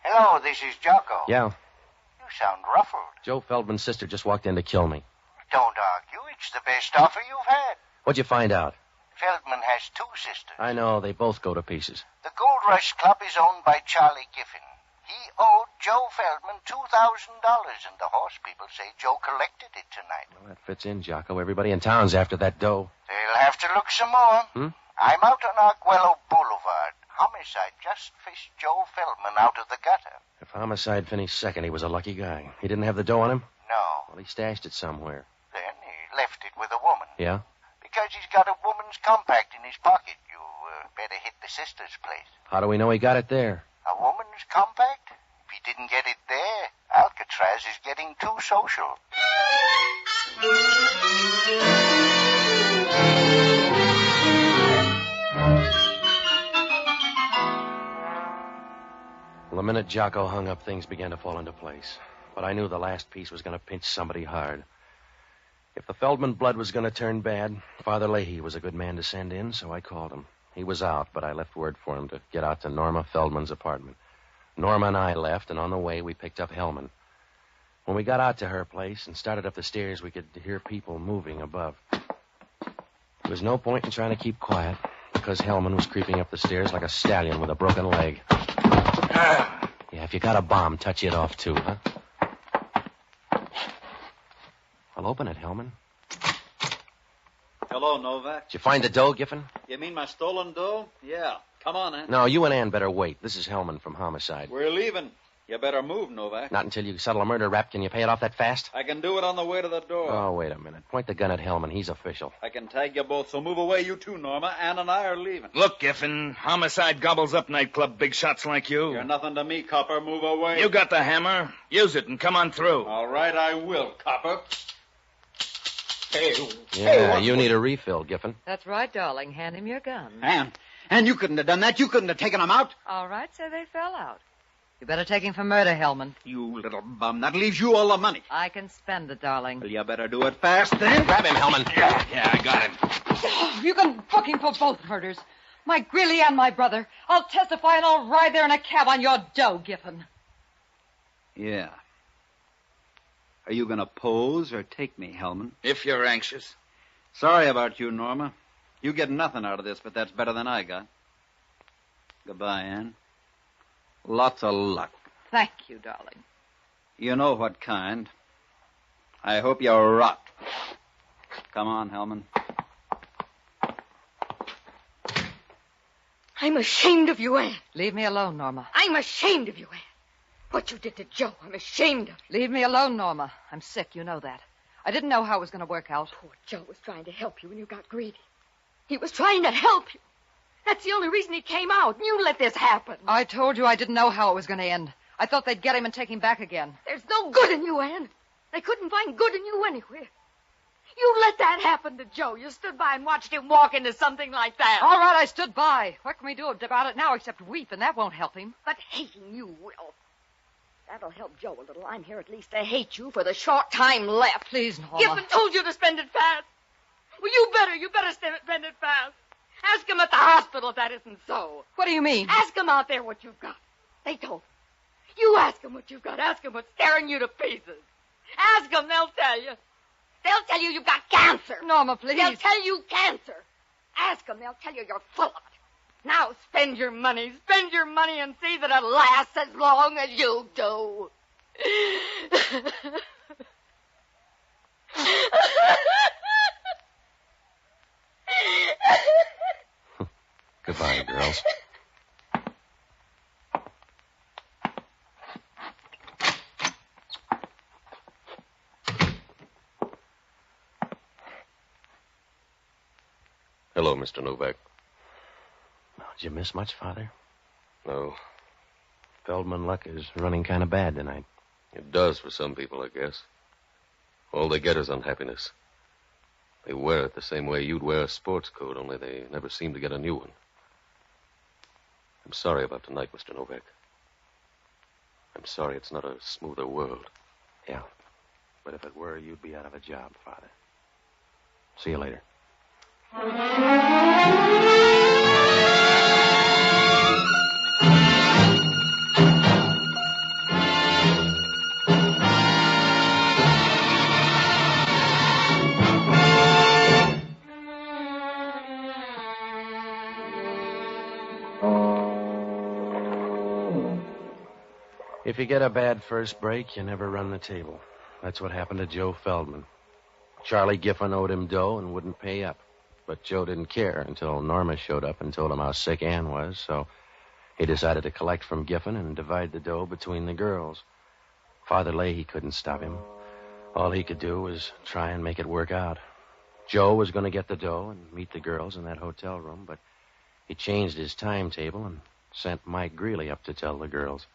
S5: Hello, this is Jocko.
S1: Yeah.
S5: You sound ruffled.
S1: Joe Feldman's sister just walked in to kill me.
S5: Don't argue. It's the best offer you've had.
S1: What'd you find out?
S5: Feldman has 2 sisters.
S1: I know. They both go to pieces.
S5: The Gold Rush Club is owned by Charlie Giffen. He owed Joe Feldman $2,000, and the horse people say Joe collected it tonight.
S1: Well, that fits in, Jocko. Everybody in town's after that dough.
S5: They'll have to look some more. I'm out on Arguello Boulevard. Homicide just fished Joe Feldman out of the gutter.
S1: If Homicide finished second, he was a lucky guy. He didn't have the dough on him?
S5: No.
S1: Well, he stashed it somewhere.
S5: Then he left it with a woman.
S1: Yeah?
S5: Because he's got a woman's compact in his pocket. You better hit the sister's place.
S1: How do we know he got it there?
S5: A woman's compact? If he didn't get it there, Alcatraz is getting too social.
S1: Well, the minute Jocko hung up, things began to fall into place. But I knew the last piece was going to pinch somebody hard. If the Feldman blood was going to turn bad, Father Leahy was a good man to send in, so I called him. He was out, but I left word for him to get out to Norma Feldman's apartment. Norma and I left, and on the way, we picked up Hellman. When we got out to her place and started up the stairs, we could hear people moving above. There was no point in trying to keep quiet, because Hellman was creeping up the stairs like a stallion with a broken leg. Yeah, if you got a bomb, touch it off, too, huh? Well, open it, Hellman.
S16: Hello, Novak.
S1: Did you find the dough, Giffen?
S16: You mean my stolen dough? Yeah. Come on, Ann.
S1: No, you and Ann better wait. This is Hellman from Homicide.
S16: We're leaving. You better move, Novak.
S1: Not until you settle a murder rap. Can you pay it off that fast?
S16: I can do it on the way to the door.
S1: Oh, wait a minute. Point the gun at Hellman. He's official.
S16: I can tag you both, so move away, you two, Norma. Ann and I are leaving.
S15: Look, Giffen, Homicide gobbles up nightclub big shots like you.
S16: You're nothing to me, copper. Move away.
S15: You got the hammer. Use it and come on through.
S16: All right, I will, copper.
S1: Yeah, you need a refill, Giffen.
S4: That's right, darling. Hand him your gun.
S20: And you couldn't have done that. You couldn't have taken them out.
S4: All right, so they fell out. You better take him for murder, Hellman.
S20: You little bum. That leaves you all the money.
S4: I can spend it, darling.
S20: Well, you better do it fast, then.
S1: Grab him, Hellman.
S15: Yeah, I got him.
S4: Oh, you can book him for both murders. My Greeley and my brother. I'll testify and I'll ride there in a cab on your dough, Giffen.
S20: Yeah. Are you going to pose or take me, Hellman?
S15: If you're anxious.
S16: Sorry about you, Norma. You get nothing out of this, but that's better than I got. Goodbye, Ann. Lots of luck.
S4: Thank you, darling.
S16: You know what kind. I hope you rot. Come on, Hellman.
S19: I'm ashamed of you, Ann.
S4: Leave me alone, Norma.
S19: I'm ashamed of you, Ann. What you did to Joe, I'm ashamed of.
S4: Leave me alone, Norma. I'm sick, you know that. I didn't know how it was going to work out.
S19: Poor Joe was trying to help you and you got greedy. He was trying to help you. That's the only reason he came out, and you let this happen.
S4: I told you I didn't know how it was going to end. I thought they'd get him and take him back again.
S19: There's no good in you, Ann. They couldn't find good in you anywhere. You let that happen to Joe. You stood by and watched him walk into something like that.
S4: All right, I stood by. What can we do about it now except weep, and that won't help him.
S19: But hating you will. That'll help Joe a little. I'm here at least to hate you for the short time left.
S4: Please, Norma.
S19: Giffen told you to spend it fast. Well, you better spend it fast. Ask them at the hospital if that isn't so.
S4: What do you mean?
S19: Ask them out there what you've got. They don't. You ask them what you've got. Ask them what's tearing you to pieces. Ask them, they'll tell you. They'll tell you you've got cancer.
S4: Norma, please.
S19: They'll tell you cancer. Ask them, they'll tell you you're full of it. Now spend your money and see that it lasts as long as you do.
S2: Goodbye, girls.
S10: Hello, Mr. Novak.
S2: Did you miss much, Father?
S10: No.
S2: Feldman luck is running kind of bad tonight.
S10: It does for some people, I guess. All they get is unhappiness. They wear it the same way you'd wear a sports coat, only they never seem to get a new one. I'm sorry about tonight, Mr. Novak. I'm sorry it's not a smoother world.
S2: Yeah. But if it were, you'd be out of a job, Father. See you later. If you get a bad first break, you never run the table. That's what happened to Joe Feldman. Charlie Giffen owed him dough and wouldn't pay up. But Joe didn't care until Norma showed up and told him how sick Ann was, so he decided to collect from Giffen and divide the dough between the girls. Father Leahy couldn't stop him. All he could do was try and make it work out. Joe was going to get the dough and meet the girls in that hotel room, but he changed his timetable and sent Mike Greeley up to tell the girls.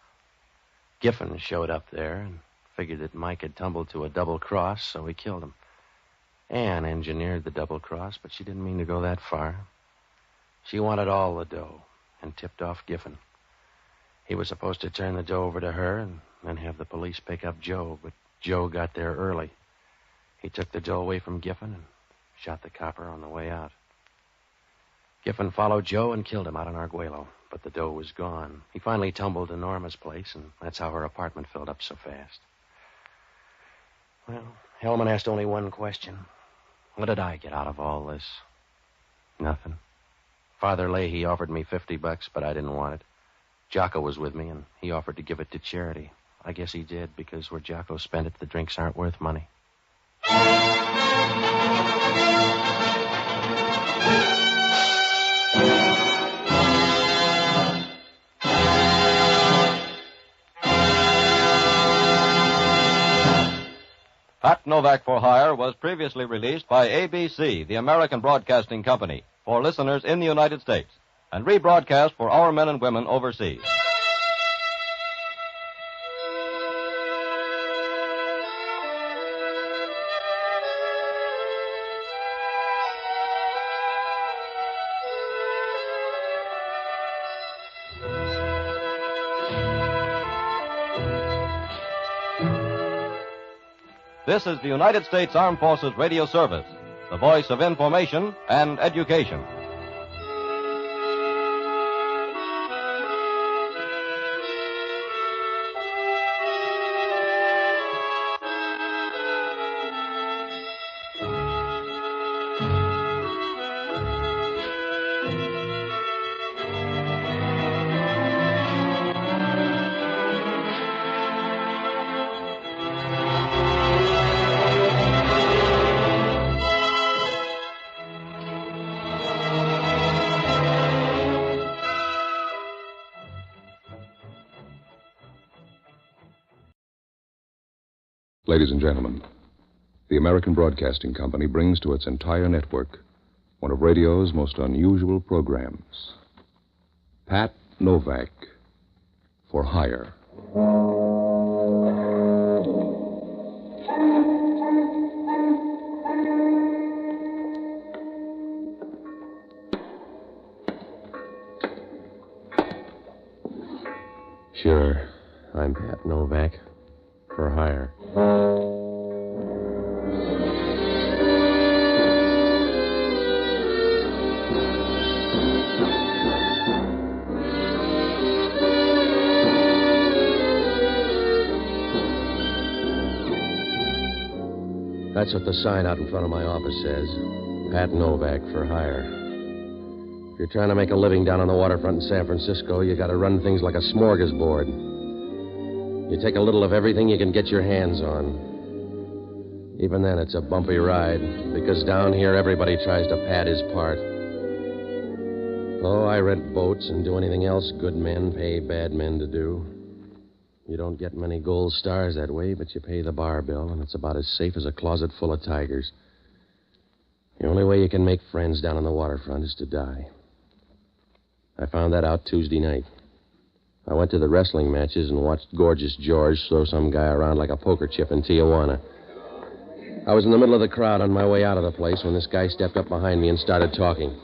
S2: Giffen showed up there and figured that Mike had tumbled to a double cross, so he killed him. Ann engineered the double cross, but she didn't mean to go that far. She wanted all the dough and tipped off Giffen. He was supposed to turn the dough over to her and then have the police pick up Joe, but Joe got there early. He took the dough away from Giffen and shot the copper on the way out. Giffen followed Joe and killed him out in Arguello, but the dough was gone. He finally tumbled to Norma's place, and that's how her apartment filled up so fast. Well, Hellman asked only one question. What did I get out of all this? Nothing. Father Leahy offered me $50, but I didn't want it. Jocko was with me, and he offered to give it to charity. I guess he did, because where Jocko spent it, the drinks aren't worth money.
S13: Pat Novak for Hire was previously released by ABC, the American Broadcasting Company, for listeners in the United States, and rebroadcast for our men and women overseas. This is the United States Armed Forces Radio Service, the voice of information and education.
S7: Ladies and gentlemen, the American Broadcasting Company brings to its entire network one of radio's most unusual programs. Pat Novak for Hire.
S2: Sure, I'm Pat Novak for Hire.
S1: That's what the sign out in front of my office says. Pat Novak for hire. If you're trying to make a living down on the waterfront in San Francisco, you got to run things like a smorgasbord. You take a little of everything you can get your hands on. Even then, it's a bumpy ride, because down here, everybody tries to pad his part. Oh, I rent boats and do anything else good men pay bad men to do. You don't get many gold stars that way, but you pay the bar bill, and it's about as safe as a closet full of tigers. The only way you can make friends down on the waterfront is to die. I found that out Tuesday night. I went to the wrestling matches and watched Gorgeous George throw some guy around like a poker chip in Tijuana. I was in the middle of the crowd on my way out of the place when this guy stepped up behind me and started talking.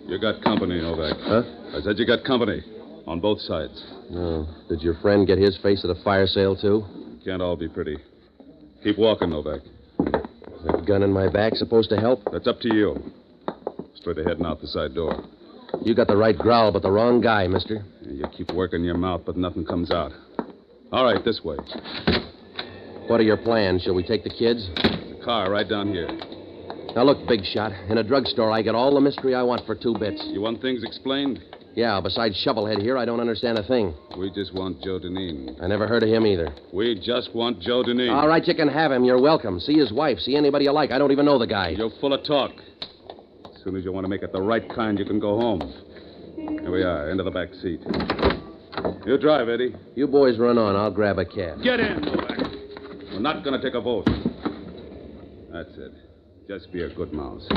S3: You got company, Novak.
S1: Huh?
S3: I said you got company. On both sides.
S1: Oh. Did your friend get his face at a fire sale, too?
S3: Can't all be pretty. Keep walking, Novak.
S1: Is that gun in my back supposed to help?
S3: That's up to you. Straight ahead and out the side door.
S1: You got the right growl, but the wrong guy, mister.
S3: You keep working your mouth, but nothing comes out. All right, this way.
S1: What are your plans? Shall we take the kids?
S3: The car right down here.
S1: Now, look, big shot. In a drugstore, I get all the mystery I want for 2 bits.
S3: You want things explained?
S1: Yeah, besides Shovelhead here, I don't understand a thing.
S3: We just want Joe Deneen.
S1: I never heard of him either.
S3: We just want Joe Deneen.
S1: All right, you can have him. You're welcome. See his wife. See anybody you like. I don't even know the guy.
S3: You're full of talk. As soon as you want to make it the right kind, you can go home. Here we are, into the back seat. You drive, Eddie.
S1: You boys run on. I'll grab a cab.
S3: Get in, Novak. We're not going to take a vote. That's it. Just be a good mouse.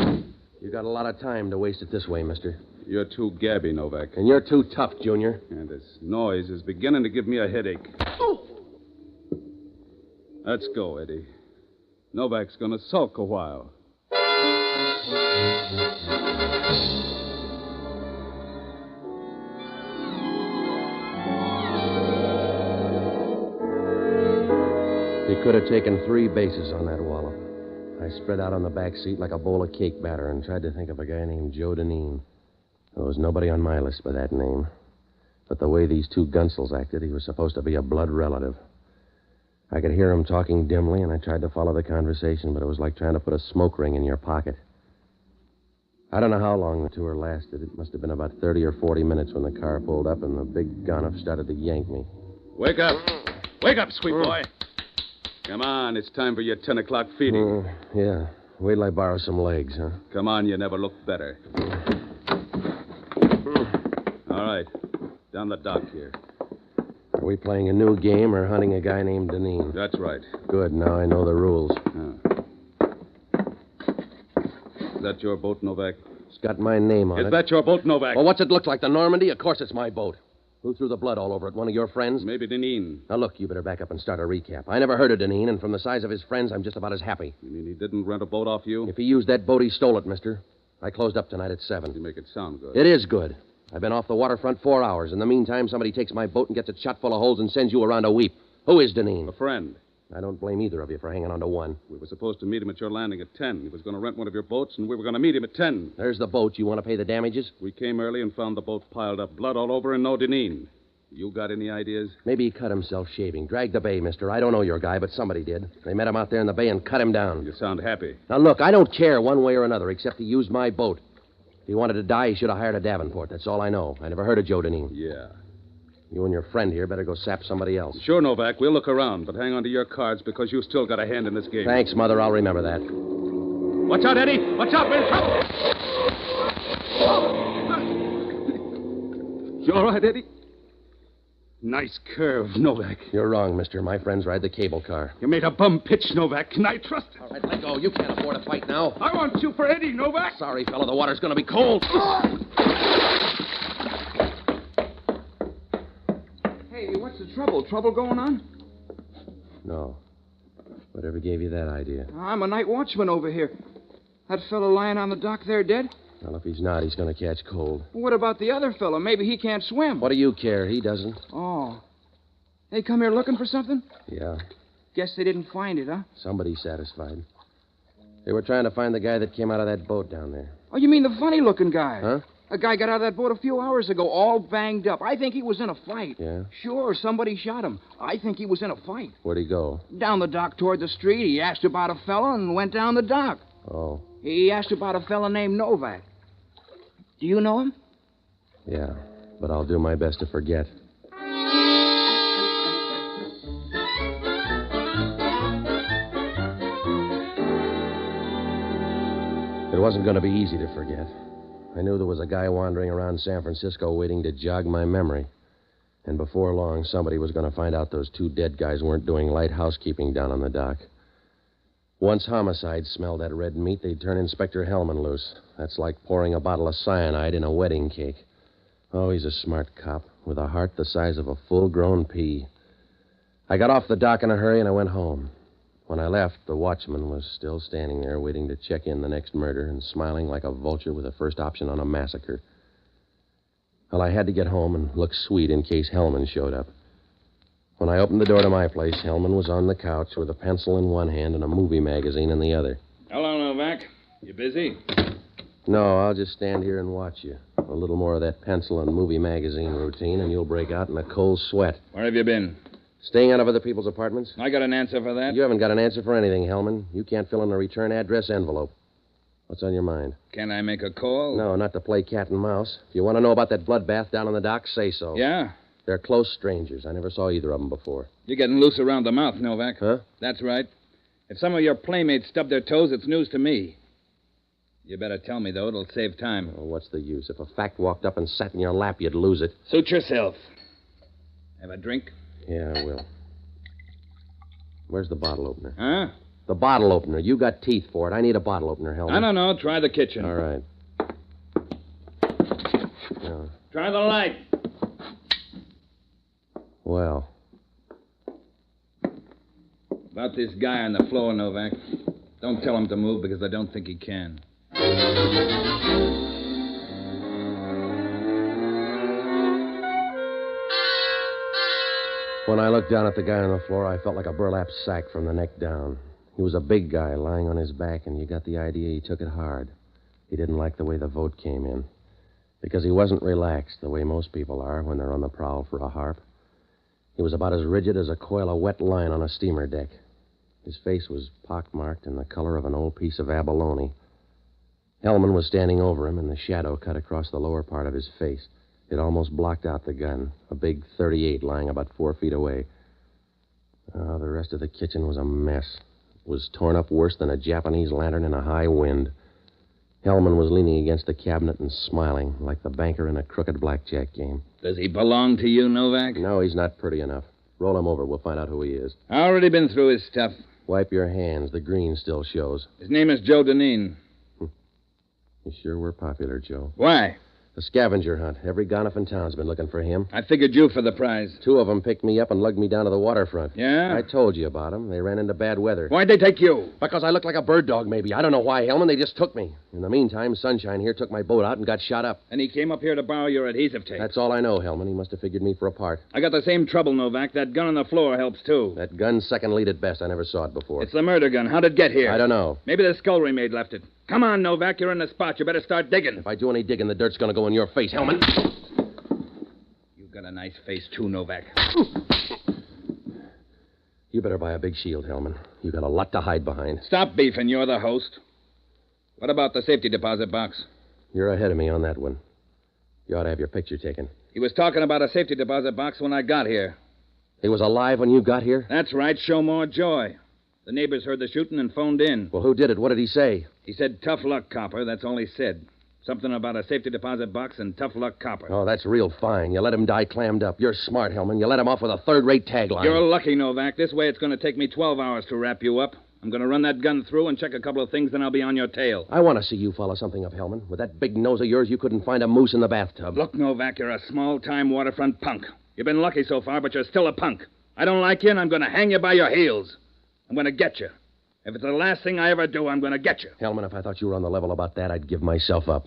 S1: You got a lot of time to waste it this way, mister.
S3: You're too gabby, Novak.
S1: And you're too tough, Junior.
S3: And this noise is beginning to give me a headache.
S1: Oh.
S3: Let's go, Eddie. Novak's going to sulk a while.
S1: He could have taken 3 bases on that wallop. I spread out on the back seat like a bowl of cake batter and tried to think of a guy named Joe Deneen. There was nobody on my list by that name. But the way these 2 gunsels acted, he was supposed to be a blood relative. I could hear him talking dimly, and I tried to follow the conversation, but it was like trying to put a smoke ring in your pocket. I don't know how long the tour lasted. It must have been about 30 or 40 minutes when the car pulled up and the big gunner started to yank me.
S3: Wake up. Wake up, sweet boy. Come on, it's time for your 10 o'clock feeding.
S1: Yeah. Wait till I borrow some legs, huh?
S3: Come on, you never looked better. All right. Down the dock here.
S1: Are we playing a new game or hunting a guy named Deneen?
S3: That's right.
S1: Good. Now I know the rules.
S3: Is that your boat, Novak?
S1: It's got my name on it.
S3: Is that your boat, Novak?
S1: Well, what's it look like? The Normandy? Of course it's my boat. Who threw the blood all over it? One of your friends?
S3: Maybe Deneen.
S1: Now, look, you better back up and start a recap. I never heard of Deneen, and from the size of his friends, I'm just about as happy.
S3: You mean he didn't rent a boat off you?
S1: If he used that boat, he stole it, mister. I closed up tonight at 7.
S3: You make it sound good.
S1: It is good. I've been off the waterfront 4 hours. In the meantime, somebody takes my boat and gets it shot full of holes and sends you around to weep. Who is Deneen?
S3: A friend.
S1: I don't blame either of you for hanging on to one.
S3: We were supposed to meet him at your landing at 10. He was going to rent one of your boats, and we were going to meet him at 10.
S1: There's the boat. You want to pay the damages?
S3: We came early and found the boat piled up, blood all over, and no Deneen. You got any ideas?
S1: Maybe he cut himself shaving. Dragged the bay, mister. I don't know your guy, but somebody did. They met him out there in the bay and cut him down.
S3: You sound happy.
S1: Now, look, I don't care one way or another, except he used my boat. If he wanted to die, he should have hired a Davenport. That's all I know. I never heard of Joe Deneen.
S3: Yeah.
S1: You and your friend here better go sap somebody else.
S3: Sure, Novak. We'll look around, but hang on to your cards because you still got a hand in this game.
S1: Thanks, Mother. I'll remember that.
S3: Watch out, Eddie! Watch out, we're in trouble! You all right, Eddie? Nice curve, Novak.
S1: You're wrong, mister. My friends ride the cable car.
S3: You made a bum pitch, Novak. Can I trust it?
S1: All right, let go. You can't afford to fight now.
S3: I want you for Eddie, Novak.
S1: Sorry, fella. The water's going to be cold.
S12: Hey, what's the trouble? Trouble going on?
S1: No. Whatever gave you that idea?
S12: I'm a night watchman over here. That fellow lying on the dock there dead?
S1: Well, if he's not, he's going to catch cold.
S12: What about the other fellow? Maybe he can't swim.
S1: What do you care? He doesn't.
S12: Oh. They come here looking for something?
S1: Yeah.
S12: Guess they didn't find it, huh?
S1: Somebody's satisfied. They were trying to find the guy that came out of that boat down there.
S12: Oh, you mean the funny-looking guy?
S1: Huh?
S18: A guy got out of that boat a few hours ago, all banged up. I think he was in a fight.
S1: Yeah?
S18: Sure, somebody shot him. I think he was in a fight.
S1: Where'd he go?
S18: Down the dock toward the street. He asked about a fella and went down the dock.
S1: Oh.
S18: He asked about a fella named Novak. Do you know him?
S1: Yeah, but I'll do my best to forget. It wasn't going to be easy to forget. I knew there was a guy wandering around San Francisco waiting to jog my memory. And before long, somebody was going to find out those two dead guys weren't doing light housekeeping down on the dock. Once homicide smelled that red meat, they'd turn Inspector Hellman loose. That's like pouring a bottle of cyanide in a wedding cake. Oh, he's a smart cop, with a heart the size of a full-grown pea. I got off the dock in a hurry and I went home. When I left, the watchman was still standing there waiting to check in the next murder and smiling like a vulture with the first option on a massacre. Well, I had to get home and look sweet in case Hellman showed up. When I opened the door to my place, Hellman was on the couch with a pencil in one hand and a movie magazine in the other.
S15: Hello, Novak. You busy?
S1: No, I'll just stand here and watch you. A little more of that pencil and movie magazine routine, and you'll break out in a cold sweat.
S15: Where have you been?
S1: Staying out of other people's apartments?
S15: I got an answer for that.
S1: You haven't got an answer for anything, Hellman. You can't fill in a return address envelope. What's on your mind?
S15: Can I make a call?
S1: No, not to play cat and mouse. If you want to know about that bloodbath down on the dock, say so.
S15: Yeah?
S1: They're close strangers. I never saw either of them before.
S15: You're getting loose around the mouth, Novak.
S1: Huh?
S15: That's right. If some of your playmates stub their toes, it's news to me. You better tell me, though. It'll save time.
S1: Well, what's the use? If a fact walked up and sat in your lap, you'd lose it.
S15: Suit yourself. Have a drink?
S1: Yeah, I will. Where's the bottle opener?
S15: Huh?
S1: The bottle opener. You got teeth for it. I need a bottle opener, Hellman.
S15: I don't know. Try the kitchen.
S1: All right. No.
S15: Try the light.
S1: Well.
S15: About this guy on the floor, Novak. Don't tell him to move because I don't think he can.
S1: When I looked down at the guy on the floor, I felt like a burlap sack from the neck down. He was a big guy lying on his back, and you got the idea he took it hard. He didn't like the way the vote came in. Because he wasn't relaxed the way most people are when they're on the prowl for a harp. He was about as rigid as a coil of wet line on a steamer deck. His face was pockmarked and the color of an old piece of abalone. Hellman was standing over him, and the shadow cut across the lower part of his face. It almost blocked out the gun, a big .38 lying about 4 feet away. Oh, the rest of the kitchen was a mess. It was torn up worse than a Japanese lantern in a high wind. Hellman was leaning against the cabinet and smiling, like the banker in a crooked blackjack game.
S15: Does he belong to you, Novak?
S1: No, he's not pretty enough. Roll him over. We'll find out who he is.
S15: I already been through his stuff.
S1: Wipe your hands. The green still shows.
S15: His name is Joe Deneen.
S1: You sure were popular, Joe.
S15: Why?
S1: A scavenger hunt. Every gonif in town's been looking for him.
S15: I figured you for the prize.
S1: 2 of them picked me up and lugged me down to the waterfront.
S15: Yeah?
S1: I told you about them. They ran into bad weather.
S15: Why'd they take you?
S1: Because I looked like a bird dog, maybe. I don't know why, Hellman. They just took me. In the meantime, Sunshine here took my boat out and got shot up.
S15: And he came up here to borrow your adhesive tape.
S1: That's all I know, Hellman. He must have figured me for a part.
S15: I got the same trouble, Novak. That gun on the floor helps, too.
S1: That gun's second lead at best. I never saw it before.
S15: It's the murder gun. How'd it get here?
S1: I don't know.
S15: Maybe the scullery maid left it. Come on, Novak. You're in the spot. You better start digging.
S1: If I do any digging, the dirt's going to go in your face, Hellman.
S15: You've got a nice face, too, Novak.
S1: You better buy a big shield, Hellman. You got a lot to hide behind.
S15: Stop beefing. You're the host. What about the safety deposit box?
S1: You're ahead of me on that one. You ought to have your picture taken.
S15: He was talking about a safety deposit box when I got here.
S1: He was alive when you got here?
S15: That's right. Show more joy. The neighbors heard the shooting and phoned in.
S1: Well, who did it? What did he say?
S15: He said, tough luck, copper. That's all he said. Something about a safety deposit box and tough luck, copper.
S1: Oh, that's real fine. You let him die clammed up. You're smart, Hellman. You let him off with a third-rate tagline.
S15: You're lucky, Novak. This way it's going to take me 12 hours to wrap you up. I'm going to run that gun through and check a couple of things, then I'll be on your tail.
S1: I want to see you follow something up, Hellman. With that big nose of yours, you couldn't find a moose in the bathtub.
S15: Look, Novak, you're a small-time waterfront punk. You've been lucky so far, but you're still a punk. I don't like you, and I'm going to hang you by your heels. I'm going to get you. If it's the last thing I ever do, I'm going to get you.
S1: Hellman, if I thought you were on the level about that, I'd give myself up.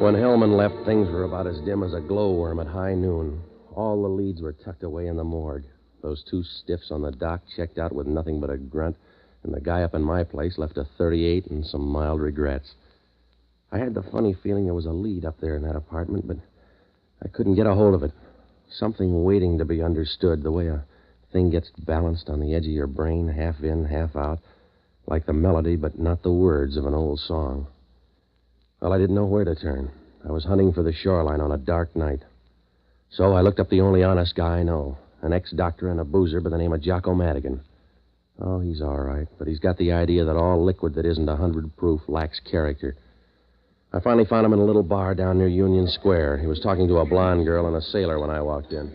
S1: When Hellman left, things were about as dim as a glowworm at high noon. All the leads were tucked away in the morgue. Those two stiffs on the dock checked out with nothing but a grunt, and the guy up in my place left a 38 and some mild regrets. I had the funny feeling there was a lead up there in that apartment, but I couldn't get a hold of it. Something waiting to be understood, the way a thing gets balanced on the edge of your brain, half in, half out, like the melody but not the words of an old song. Well, I didn't know where to turn. I was hunting for the shoreline on a dark night. So I looked up the only honest guy I know, an ex-doctor and a boozer by the name of Jocko Madigan. Oh, he's all right, but he's got the idea that all liquid that isn't 100 proof lacks character. I finally found him in a little bar down near Union Square. He was talking to a blonde girl and a sailor when I walked in.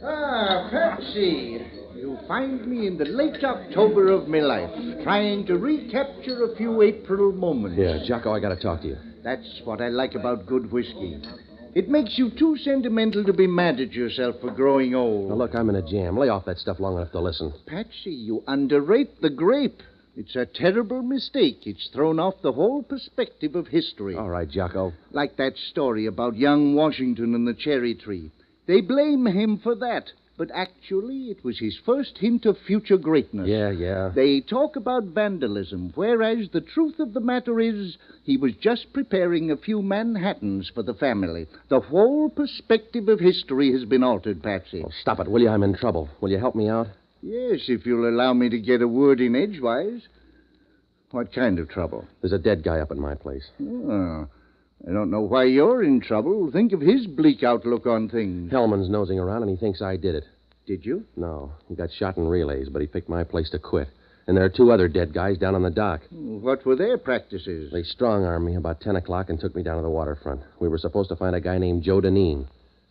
S20: Ah, Patsy. You find me in the late October of my life, trying to recapture a few April moments.
S1: Yeah, Jocko, I got to talk to you.
S20: That's what I like about good whiskey. It makes you too sentimental to be mad at yourself for growing old.
S1: Now, look, I'm in a jam. Lay off that stuff long enough to listen.
S20: Patsy, you underrate the grape. It's a terrible mistake. It's thrown off the whole perspective of history.
S1: All right, Jocko.
S20: Like that story about young Washington and the cherry tree. They blame him for that, but actually it was his first hint of future greatness.
S1: Yeah.
S20: They talk about vandalism, whereas the truth of the matter is he was just preparing a few Manhattans for the family. The whole perspective of history has been altered, Patsy.
S1: Oh, stop it, will you? I'm in trouble. Will you help me out?
S20: Yes, if you'll allow me to get a word in edgewise. What kind of trouble?
S1: There's a dead guy up at my place.
S20: Oh, I don't know why you're in trouble. Think of his bleak outlook on things.
S1: Hellman's nosing around, and he thinks I did it.
S20: Did you?
S1: No. He got shot in relays, but he picked my place to quit. And there are two other dead guys down on the dock.
S20: What were their practices?
S1: They strong-armed me about 10 o'clock and took me down to the waterfront. We were supposed to find a guy named Joe Deneen,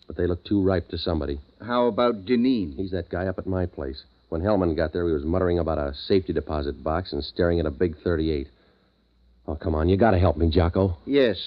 S1: but they looked too ripe to somebody.
S20: How about Deneen?
S1: He's that guy up at my place. When Hellman got there, he was muttering about a safety deposit box and staring at a big 38. Oh, come on. You got to help me, Jocko.
S20: Yes.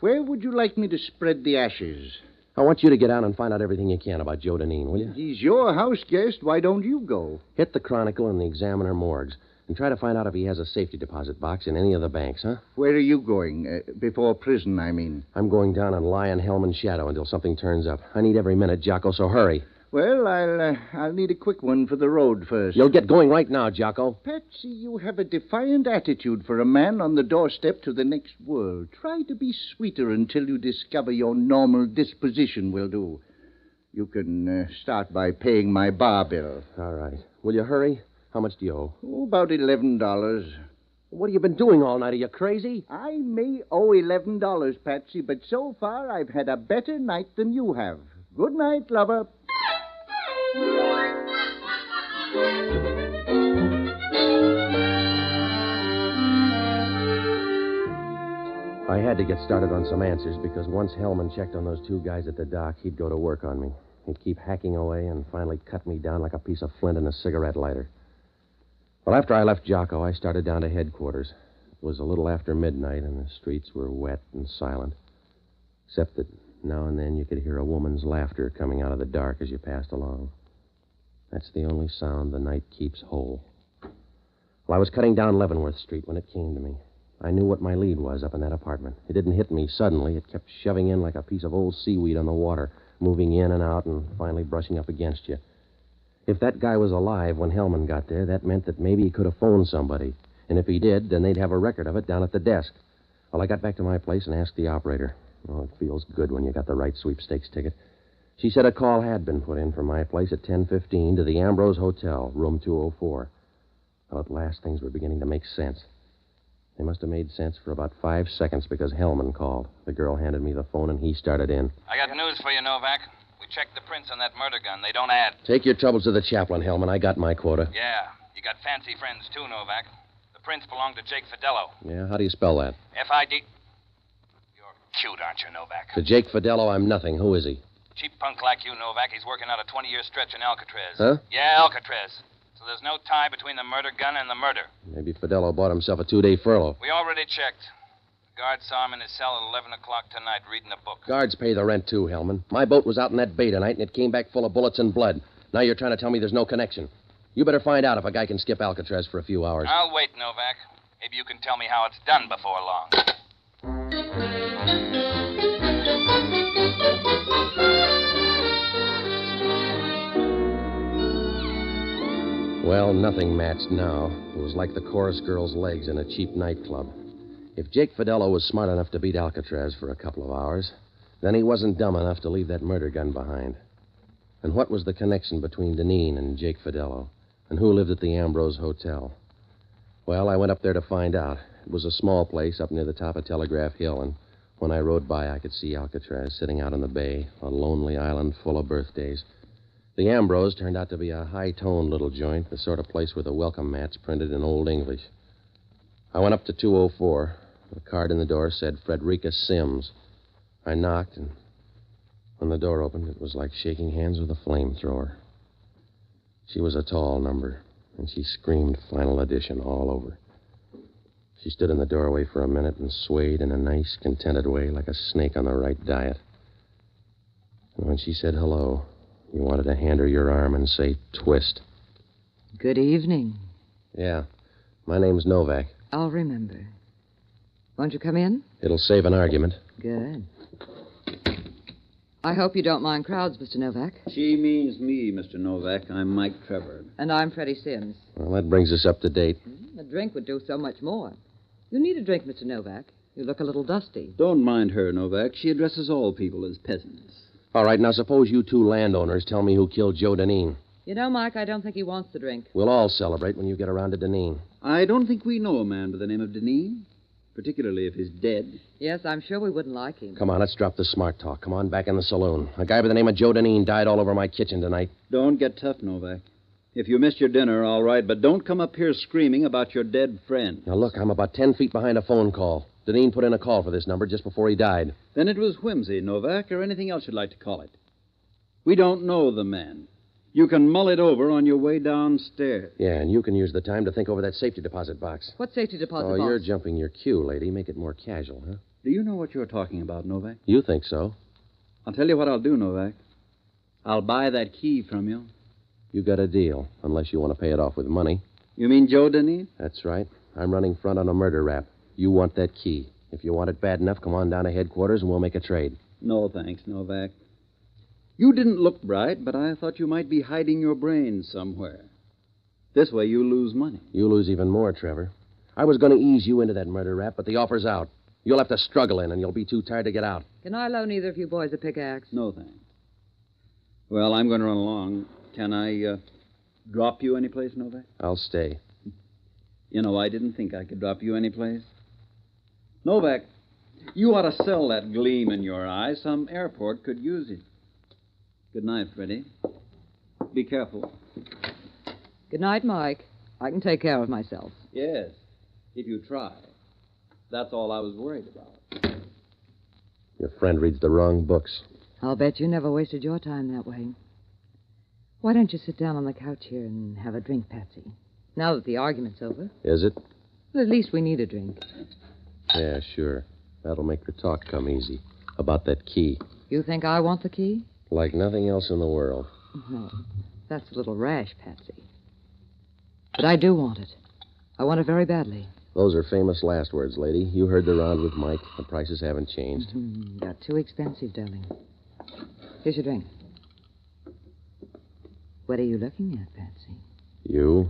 S20: Where would you like me to spread the ashes?
S1: I want you to get out and find out everything you can about Joe Deneen, will you?
S20: He's your house guest. Why don't you go?
S1: Hit the Chronicle and the Examiner morgues and try to find out if he has a safety deposit box in any of the banks, huh?
S20: Where are you going? Before prison, I mean.
S1: I'm going down and lie in Hellman's shadow until something turns up. I need every minute, Jocko, so hurry.
S20: Well, I'll need a quick one for the road first.
S1: You'll get going right now, Jocko.
S20: Patsy, you have a defiant attitude for a man on the doorstep to the next world. Try to be sweeter until you discover your normal disposition will do. You can start by paying my bar bill.
S1: All right. Will you hurry? How much do you owe?
S20: Oh, about $11.
S1: What have you been doing all night? Are you crazy?
S20: I may owe $11, Patsy, but so far I've had a better night than you have. Good night, lover.
S1: I had to get started on some answers because once Hellman checked on those two guys at the dock, he'd go to work on me. He'd keep hacking away and finally cut me down like a piece of flint in a cigarette lighter. Well, after I left Jocko, I started down to headquarters. It was a little after midnight, and the streets were wet and silent, except that now and then you could hear a woman's laughter coming out of the dark as you passed along. That's the only sound the night keeps whole. Well, I was cutting down Leavenworth Street when it came to me. I knew what my lead was up in that apartment. It didn't hit me suddenly. It kept shoving in like a piece of old seaweed on the water, moving in and out and finally brushing up against you. If that guy was alive when Hellman got there, that meant that maybe he could have phoned somebody. And if he did, then they'd have a record of it down at the desk. Well, I got back to my place and asked the operator. Oh, it feels good when you got the right sweepstakes ticket. She said a call had been put in from my place at 10:15 to the Ambrose Hotel, room 204. Well, at last, things were beginning to make sense. They must have made sense for about 5 seconds because Hellman called. The girl handed me the phone, and he started in.
S15: I got news for you, Novak. We checked the prints on that murder gun. They don't add.
S1: Take your troubles to the chaplain, Hellman. I got my quota.
S15: Yeah, you got fancy friends, too, Novak. The prints belong to Jake Fidello.
S1: Yeah? How do you spell that?
S15: F-I-D... You're cute, aren't you, Novak?
S1: To Jake Fidello, I'm nothing. Who is he?
S15: Cheap punk like you, Novak. He's working out a 20-year stretch in Alcatraz.
S1: Huh?
S15: Yeah, Alcatraz. So there's no tie between the murder gun and the murder.
S1: Maybe Fidello bought himself a 2-day furlough.
S15: We already checked. The guard saw him in his cell at 11 o'clock tonight reading a book.
S1: Guards pay the rent, too, Hellman. My boat was out in that bay tonight, and it came back full of bullets and blood. Now you're trying to tell me there's no connection. You better find out if a guy can skip Alcatraz for a few hours.
S15: I'll wait, Novak. Maybe you can tell me how it's done before long.
S1: Well, nothing matched now. It was like the chorus girl's legs in a cheap nightclub. If Jake Fidello was smart enough to beat Alcatraz for a couple of hours, then he wasn't dumb enough to leave that murder gun behind. And what was the connection between Deneen and Jake Fidello? And who lived at the Ambrose Hotel? Well, I went up there to find out. It was a small place up near the top of Telegraph Hill, and when I rode by, I could see Alcatraz sitting out on the bay, a lonely island full of birthdays. The Ambrose turned out to be a high-toned little joint, the sort of place with a welcome mats printed in Old English. I went up to 204. The card in the door said Frederica Sims. I knocked, and when the door opened, it was like shaking hands with a flamethrower. She was a tall number, and she screamed Final Edition all over. She stood in the doorway for a minute and swayed in a nice, contented way like a snake on the right diet. And when she said hello, you wanted to hand her your arm and say, twist.
S4: Good evening.
S1: Yeah. My name's Novak.
S4: I'll remember. Won't you come in?
S1: It'll save an argument.
S4: Good. I hope you don't mind crowds, Mr. Novak.
S16: She means me, Mr. Novak. I'm Mike Trevor.
S4: And I'm Freddie Sims.
S1: Well, that brings us up to date.
S4: A drink would do so much more. You need a drink, Mr. Novak. You look a little dusty.
S16: Don't mind her, Novak. She addresses all people as peasants.
S1: All right, now suppose you two landowners tell me who killed Joe Deneen.
S4: You know, Mike, I don't think he wants the drink.
S1: We'll all celebrate when you get around to Deneen.
S16: I don't think we know a man by the name of Deneen, particularly if he's dead.
S4: Yes, I'm sure we wouldn't like him.
S1: Come on, let's drop the smart talk. Come on, back in the saloon. A guy by the name of Joe Deneen died all over my kitchen tonight.
S16: Don't get tough, Novak. If you missed your dinner, all right, but don't come up here screaming about your dead friend.
S1: Now, look, I'm about 10 feet behind a phone call. Deneen put in a call for this number just before he died.
S16: Then it was whimsy, Novak, or anything else you'd like to call it. We don't know the man. You can mull it over on your way downstairs.
S1: Yeah, and you can use the time to think over that safety deposit box.
S4: What safety deposit box?
S1: Oh, you're jumping your cue, lady. Make it more casual, huh?
S16: Do you know what you're talking about, Novak?
S1: You think so.
S16: I'll tell you what I'll do, Novak. I'll buy that key from you.
S1: You got a deal, unless you want to pay it off with money.
S16: You mean Joe Deneen?
S1: That's right. I'm running front on a murder rap. You want that key. If you want it bad enough, come on down to headquarters and we'll make a trade.
S16: No, thanks, Novak. You didn't look bright, but I thought you might be hiding your brains somewhere. This way you lose money.
S1: You lose even more, Trevor. I was going to ease you into that murder rap, but the offer's out. You'll have to struggle in, and you'll be too tired to get out.
S4: Can I loan either of you boys a pickaxe?
S16: No, thanks. Well, I'm going to run along. Can I drop you anyplace, Novak?
S1: I'll stay.
S16: You know, I didn't think I could drop you anyplace. Novak, you ought to sell that gleam in your eye. Some airport could use it. Good night, Freddie. Be careful.
S4: Good night, Mike. I can take care of myself.
S16: Yes, if you try. That's all I was worried about.
S1: Your friend reads the wrong books.
S4: I'll bet you never wasted your time that way. Why don't you sit down on the couch here and have a drink, Patsy? Now that the argument's over.
S1: Is it?
S4: Well, at least we need a drink.
S1: Yeah, sure. That'll make the talk come easy. About that key.
S4: You think I want the key?
S1: Like nothing else in the world.
S4: No, that's a little rash, Patsy. But I do want it. I want it very badly.
S1: Those are famous last words, lady. You heard the round with Mike. The prices haven't changed.
S4: Got too expensive, darling. Here's your drink. What are you looking at, Patsy?
S1: You?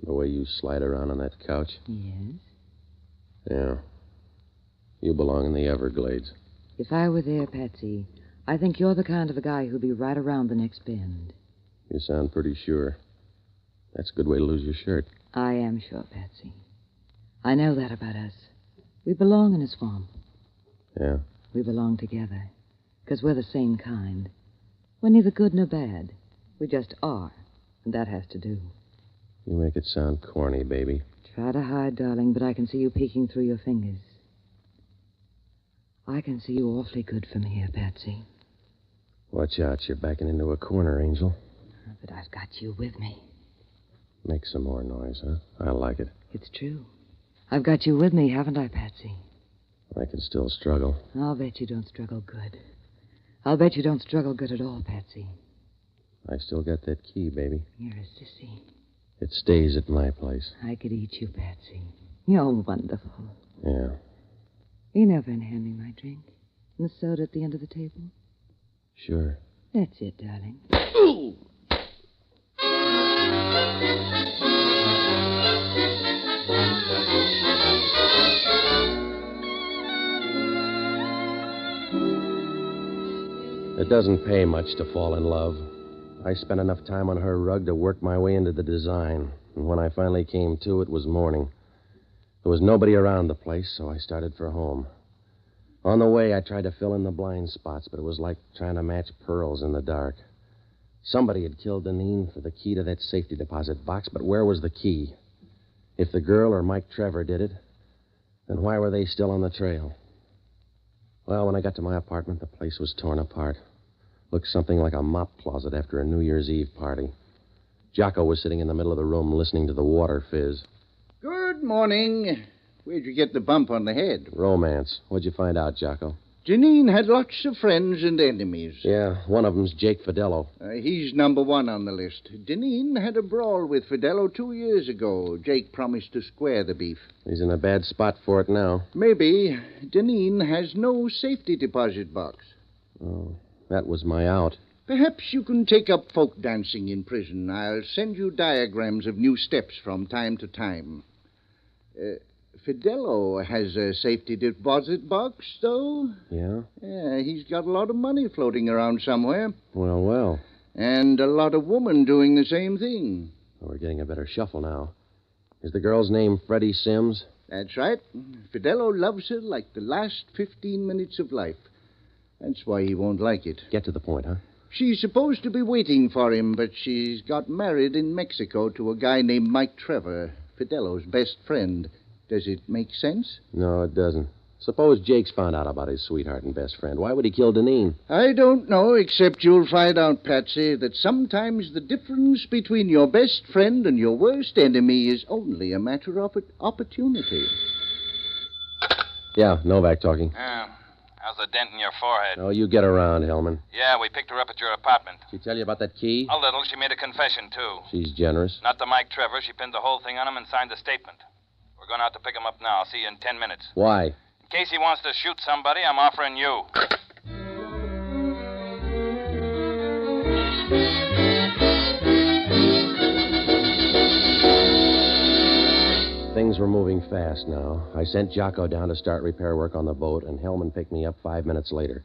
S1: The way you slide around on that couch?
S4: Yes.
S1: Yeah. You belong in the Everglades.
S4: If I were there, Patsy, I think you're the kind of a guy who'd be right around the next bend.
S1: You sound pretty sure. That's a good way to lose your shirt.
S4: I am sure, Patsy. I know that about us. We belong in a swamp.
S1: Yeah?
S4: We belong together. Because we're the same kind. We're neither good nor bad. We just are. And that has to do.
S1: You make it sound corny, baby.
S4: Try to hide, darling, but I can see you peeking through your fingers. I can see you awfully good from here, Patsy.
S1: Watch out. You're backing into a corner, Angel.
S4: But I've got you with me.
S1: Make some more noise, huh? I like it.
S4: It's true. I've got you with me, haven't I, Patsy?
S1: I can still struggle.
S4: I'll bet you don't struggle good. I'll bet you don't struggle good at all, Patsy.
S1: I still got that key, baby.
S4: You're a sissy.
S1: It stays at my place.
S4: I could eat you, Patsy. You're wonderful.
S1: Yeah.
S4: You know when hand me my drink? And the soda at the end of the table?
S1: Sure.
S4: That's it, darling.
S1: It doesn't pay much to fall in love. I spent enough time on her rug to work my way into the design. And when I finally came to, it was morning. There was nobody around the place, so I started for home. On the way, I tried to fill in the blind spots, but it was like trying to match pearls in the dark. Somebody had killed Deneen for the key to that safety deposit box, but where was the key? If the girl or Mike Trevor did it, then why were they still on the trail? Well, when I got to my apartment, the place was torn apart. Looked something like a mop closet after a New Year's Eve party. Jocko was sitting in the middle of the room listening to the water fizz.
S20: Good morning. Where'd you get the bump on the head?
S1: Romance. What'd you find out, Jocko?
S20: Janine had lots of friends and enemies.
S1: Yeah, one of them's Jake Fidello.
S20: He's number one on the list. Janine had a brawl with Fidello 2 years ago. Jake promised to square the beef.
S1: He's in a bad spot for it now.
S20: Maybe. Janine has no safety deposit box.
S1: Oh, that was my out.
S20: Perhaps you can take up folk dancing in prison. I'll send you diagrams of new steps from time to time. Fidello has a safety deposit box, though.
S1: Yeah?
S20: Yeah, he's got a lot of money floating around somewhere.
S1: Well.
S20: And a lot of women doing the same thing.
S1: Well, we're getting a better shuffle now. Is the girl's name Freddie Sims?
S20: That's right. Fidello loves her like the last 15 minutes of life. That's why he won't like it.
S1: Get to the point, huh?
S20: She's supposed to be waiting for him, but she's got married in Mexico to a guy named Mike Trevor, Fidello's best friend. Does it make sense?
S1: No, it doesn't. Suppose Jake's found out about his sweetheart and best friend. Why would he kill Deneen?
S20: I don't know, except you'll find out, Patsy, that sometimes the difference between your best friend and your worst enemy is only a matter of opportunity.
S1: Yeah, Novak talking.
S14: Yeah. How's the dent in your forehead?
S1: Oh, you get around, Hellman.
S14: Yeah, we picked her up at your apartment.
S1: She tell you about that key?
S14: A little. She made a confession, too.
S1: She's generous.
S14: Not to Mike Trevor. She pinned the whole thing on him and signed a statement. We're going out to pick him up now. I'll see you in 10 minutes.
S1: Why?
S14: In case he wants to shoot somebody, I'm offering you.
S1: Things were moving fast now. I sent Jocko down to start repair work on the boat, and Hellman picked me up 5 minutes later.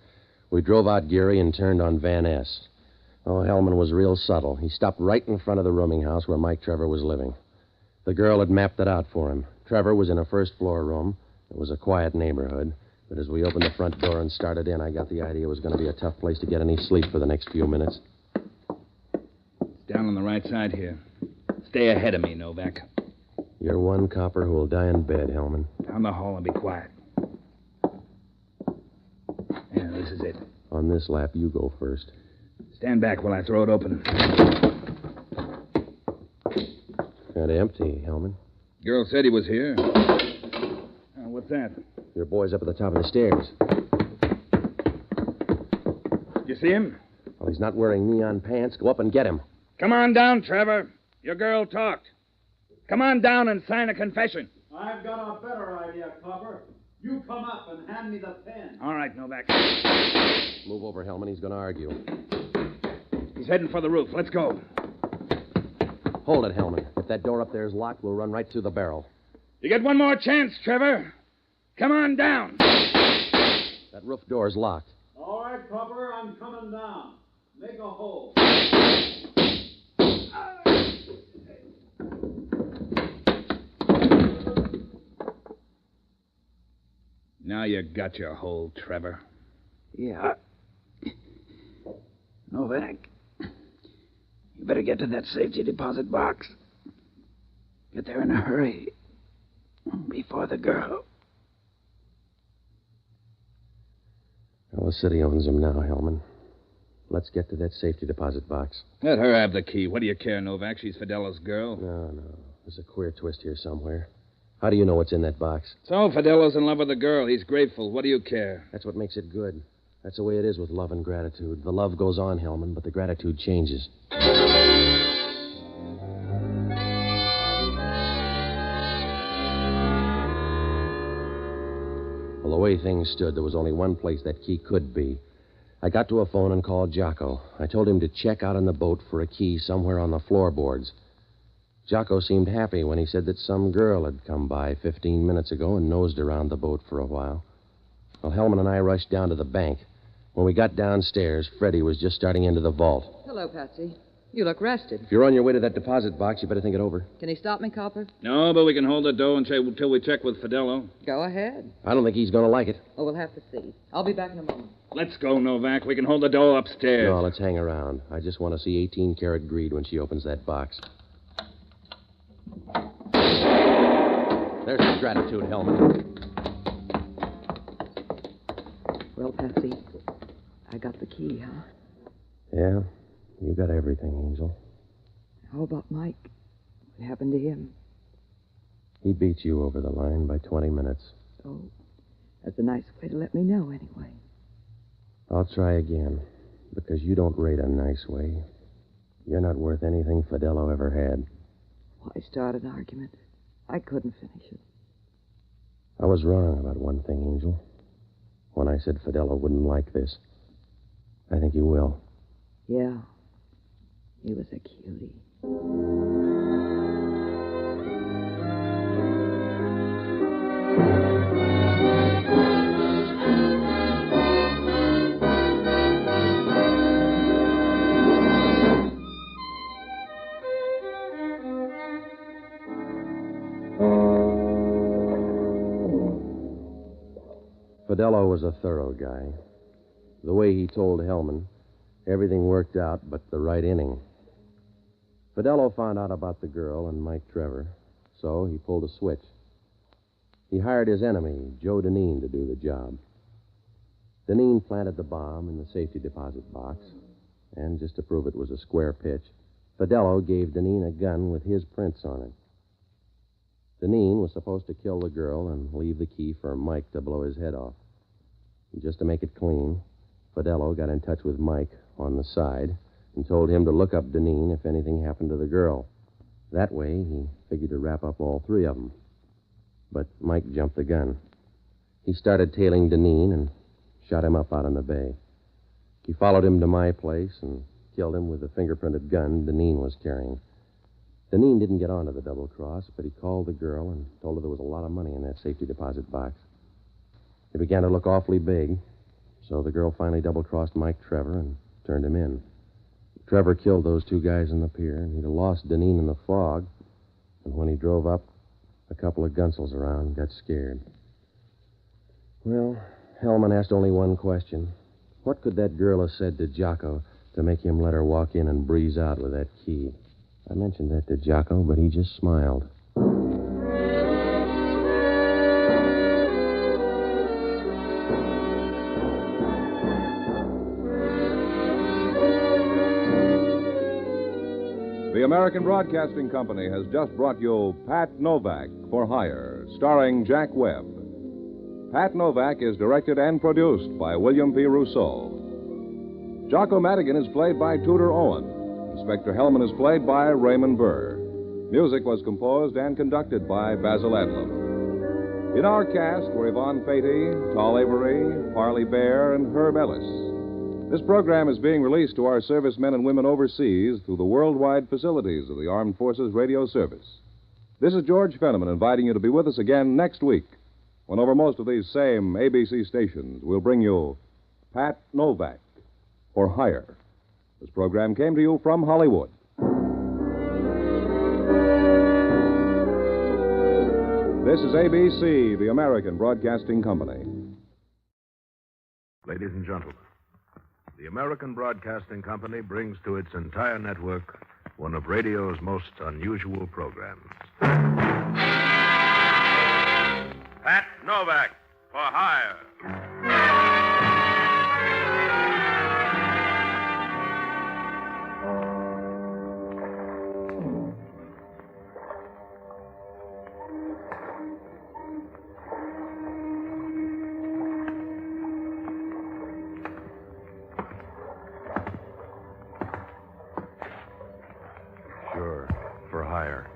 S1: We drove out Geary and turned on Van Ness. Oh, Hellman was real subtle. He stopped right in front of the rooming house where Mike Trevor was living. The girl had mapped it out for him. Trevor was in a first-floor room. It was a quiet neighborhood. But as we opened the front door and started in, I got the idea it was going to be a tough place to get any sleep for the next few minutes.
S15: It's down on the right side here. Stay ahead of me, Novak.
S1: You're one copper who will die in bed, Hellman.
S15: Down the hall and be quiet. Yeah, this is it.
S1: On this lap, you go first.
S15: Stand back while I throw it open.
S1: Kind of empty, Hellman.
S15: Girl said he was here. What's that?
S1: Your boy's up at the top of the stairs.
S15: You see him?
S1: Well, he's not wearing neon pants. Go up and get him.
S15: Come on down, Trevor. Your girl talked. Come on down and sign a confession.
S22: I've got a better idea, Copper. You come up and hand me the pen.
S15: All right, Novak.
S1: Move over, Hellman. He's going to argue.
S15: He's heading for the roof. Let's go.
S1: Hold it, Hellman. If that door up there is locked, we'll run right through the barrel.
S15: You get one more chance, Trevor. Come on down.
S1: That roof door's locked.
S22: All right, Copper, I'm coming down. Make a hole.
S15: Now you got your hole, Trevor.
S18: Yeah. Novak, you better get to that safety deposit box. Get there in a hurry. Before the girl.
S1: Well, the city owns him now, Hellman. Let's get to that safety deposit box.
S15: Let her have the key. What do you care, Novak? She's Fidello's girl.
S1: No. There's a queer twist here somewhere. How do you know what's in that box?
S15: So, Fidello's in love with the girl. He's grateful. What do you care?
S1: That's what makes it good. That's the way it is with love and gratitude. The love goes on, Hellman, but the gratitude changes. Well, the way things stood, there was only one place that key could be. I got to a phone and called Jocko. I told him to check out on the boat for a key somewhere on the floorboards. Jocko seemed happy when he said that some girl had come by 15 minutes ago and nosed around the boat for a while. Well, Hellman and I rushed down to the bank. When we got downstairs, Freddie was just starting into the vault.
S4: Hello, Patsy. You look rested.
S1: If you're on your way to that deposit box, you better think it over.
S4: Can he stop me, Copper?
S15: No, but we can hold the dough until we check with Fidello.
S4: Go ahead.
S1: I don't think he's going to like it.
S4: Oh, we'll have to see. I'll be back in a moment.
S15: Let's go, Novak. We can hold the dough upstairs.
S1: No, let's hang around. I just want to see 18-karat greed when she opens that box. There's some gratitude, Hellman.
S4: Well, Patsy, I got the key, huh?
S1: Yeah, you got everything, Angel.
S4: How about Mike? What happened to him?
S1: He beat you over the line by 20 minutes.
S4: Oh, that's a nice way to let me know, anyway.
S1: I'll try again, because you don't rate a nice way. You're not worth anything Fidello ever had.
S4: Why start an argument? I couldn't finish it.
S1: I was wrong about one thing, Angel. When I said Fidello wouldn't like this. I think he will.
S4: Yeah. He was a cutie.
S1: Fidello was a thorough guy. The way he told Hellman, everything worked out but the right inning. Fidello found out about the girl and Mike Trevor, so he pulled a switch. He hired his enemy, Joe Deneen, to do the job. Deneen planted the bomb in the safety deposit box, and just to prove it was a square pitch, Fidello gave Deneen a gun with his prints on it. Deneen was supposed to kill the girl and leave the key for Mike to blow his head off. And just to make it clean, Fidello got in touch with Mike on the side and told him to look up Deneen if anything happened to the girl. That way, he figured to wrap up all three of them. But Mike jumped the gun. He started tailing Deneen and shot him up out in the bay. He followed him to my place and killed him with the fingerprinted gun Deneen was carrying. Deneen didn't get onto the double cross, but he called the girl and told her there was a lot of money in that safety deposit box. It began to look awfully big, so the girl finally double-crossed Mike Trevor and turned him in. Trevor killed those two guys on the pier, and he'd lost Deneen in the fog, and when he drove up, a couple of gunsels around got scared. Well, Hellman asked only one question. What could that girl have said to Jocko to make him let her walk in and breeze out with that key? I mentioned that to Jocko, but he just smiled.
S7: The American Broadcasting Company has just brought you Pat Novak for Hire, starring Jack Webb. Pat Novak is directed and produced by William P. Rousseau. Jocko Madigan is played by Tudor Owen. Inspector Hellman is played by Raymond Burr. Music was composed and conducted by Basil Adlam. In our cast were Yvonne Patey, Tall Avery, Farley Bear, and Herb Ellis. This program is being released to our servicemen and women overseas through the worldwide facilities of the Armed Forces Radio Service. This is George Fenneman inviting you to be with us again next week, when over most of these same ABC stations we'll bring you Pat Novak for Hire. This program came to you from Hollywood. This is ABC, the American Broadcasting Company.
S6: Ladies and gentlemen, the American Broadcasting Company brings to its entire network one of radio's most unusual programs.
S11: Pat Novak for Hire.
S6: Sure, for hire.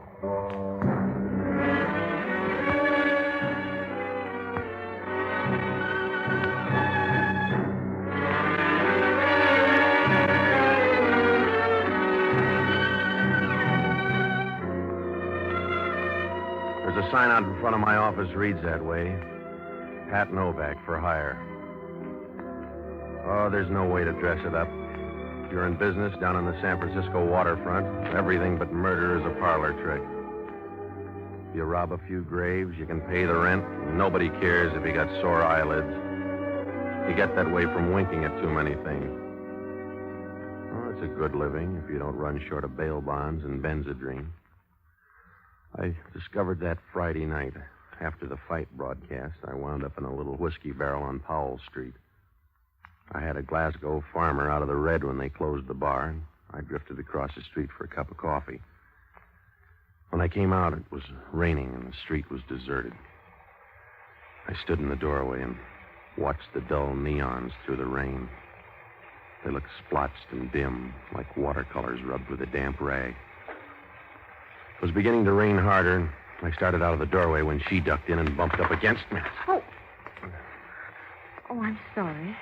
S6: sign out in front of my office reads that way. Pat Novak for hire. Oh, there's no way to dress it up. If you're in business down on the San Francisco waterfront, everything but murder is a parlor trick. If you rob a few graves, you can pay the rent, and nobody cares if you got sore eyelids. You get that way from winking at too many things. Oh, it's a good living if you don't run short of bail bonds and Benzedrine. I discovered that Friday night. After the fight broadcast, I wound up in a little whiskey barrel on Powell Street. I had a Glasgow farmer out of the red when they closed the bar, and I drifted across the street for a cup of coffee. When I came out, it was raining and the street was deserted. I stood in the doorway and watched the dull neons through the rain. They looked splotched and dim, like watercolors rubbed with a damp rag. It was beginning to rain harder, and I started out of the doorway when she ducked in and bumped up against me.
S17: Oh, I'm sorry.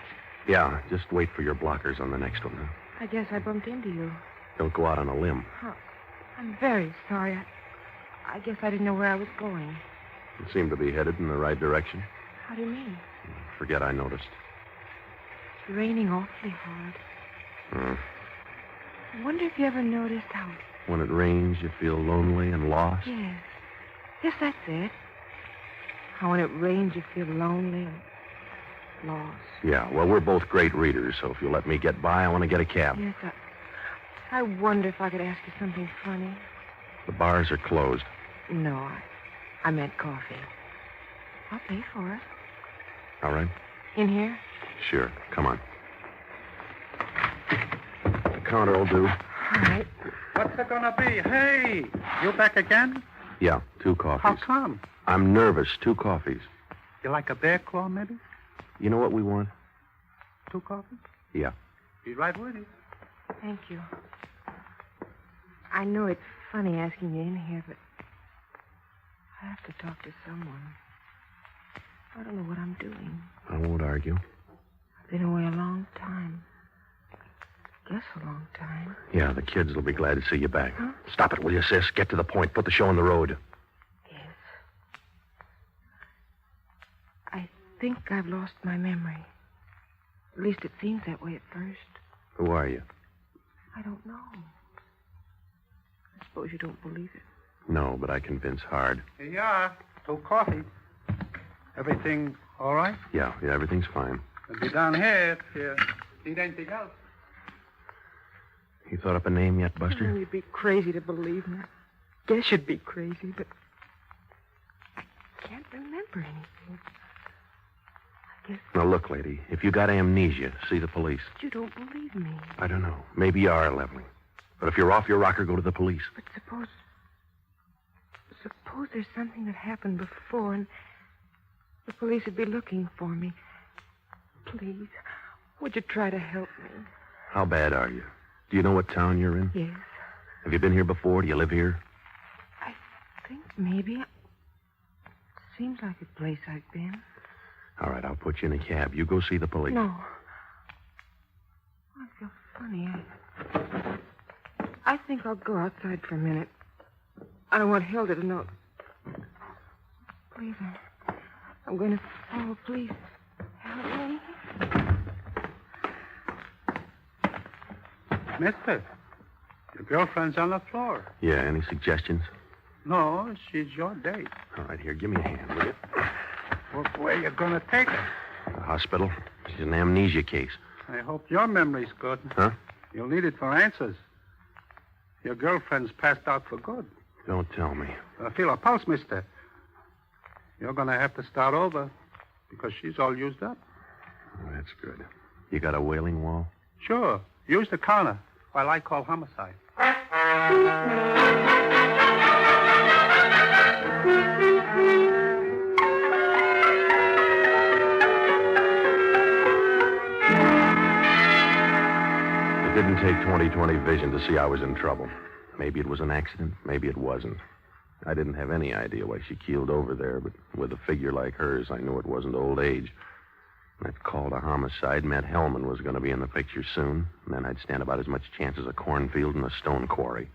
S6: Yeah, just wait for your blockers on the next one. Huh?
S17: I guess I bumped into you.
S6: Don't go out on a limb.
S17: Oh, I'm very sorry. I guess I didn't know where I was going.
S6: You seem to be headed in the right direction.
S17: How do you mean?
S6: Forget I noticed.
S17: It's raining awfully hard. I wonder if you ever noticed how...
S6: When it rains, you feel lonely and lost?
S17: Yes. Yes, that's it. How when it rains, you feel lonely and lost.
S6: Yeah, well, we're both great readers, so if you'll let me get by, I want to get a cab.
S17: Yes, I wonder if I could ask you something funny.
S6: The bars are closed.
S17: No, I meant coffee. I'll pay for it.
S6: All right?
S17: In here?
S6: Sure. Come on. The counter will do.
S17: All right.
S22: What's it gonna be? Hey, you back again?
S6: Yeah, 2 coffees.
S22: How come?
S6: I'm nervous. 2 coffees.
S22: You like a bear claw, maybe?
S6: You know what we want?
S22: 2 coffees?
S6: Yeah.
S22: Be right with you.
S17: Thank you. I know it's funny asking you in here, but I have to talk to someone. I don't know what I'm doing.
S6: I won't argue.
S17: I've been away a long time. Guess a long time.
S6: Yeah, the kids will be glad to see you back.
S17: Huh?
S6: Stop it, will you, sis? Get to the point. Put the show on the road.
S17: Yes. I think I've lost my memory. At least it seems that way at first.
S6: Who are you?
S17: I don't know. I suppose you don't believe it.
S6: No, but I convince hard.
S22: Here you are. 2 coffee. Everything all right?
S6: Yeah, everything's fine.
S22: We'll be down here if you need anything else.
S6: You thought up a name yet, Buster?
S17: You'd be crazy to believe me. I guess you'd be crazy, but I can't remember anything. I guess
S6: Now, look, lady, if you got amnesia, see the police.
S17: you don't believe me.
S6: I don't know. Maybe you are leveling. But if you're off your rocker, go to the police.
S17: But suppose there's something that happened before and the police would be looking for me. Please, would you try to help me?
S6: How bad are you? Do you know what town you're in?
S17: Yes.
S6: Have you been here before? Do you live here?
S17: I think maybe. Seems like a place I've been.
S6: All right, I'll put you in a cab. You go see the police.
S17: No. I feel funny. I think I'll go outside for a minute. I don't want Hilda to know. Please, I'm going to follow. Please, help me.
S22: Mister, your girlfriend's on the floor.
S6: Yeah, any suggestions?
S22: No, she's your date.
S6: All right, here, give me a hand, will you?
S22: Where you gonna take her?
S6: The hospital. She's an amnesia case.
S22: I hope your memory's good.
S6: Huh?
S22: You'll need it for answers. Your girlfriend's passed out for good.
S6: Don't tell me.
S22: Feel her pulse, mister. You're gonna have to start over because she's all used up.
S6: Oh, that's good. You got a wailing wall?
S22: Sure. Use the counter while I call homicide.
S6: It didn't take 20/20 vision to see I was in trouble. Maybe it was an accident. Maybe it wasn't. I didn't have any idea why she keeled over there, but with a figure like hers, I knew it wasn't old age. That call to homicide meant Hellman was going to be in the picture soon, and then I'd stand about as much chance as a cornfield and a stone quarry.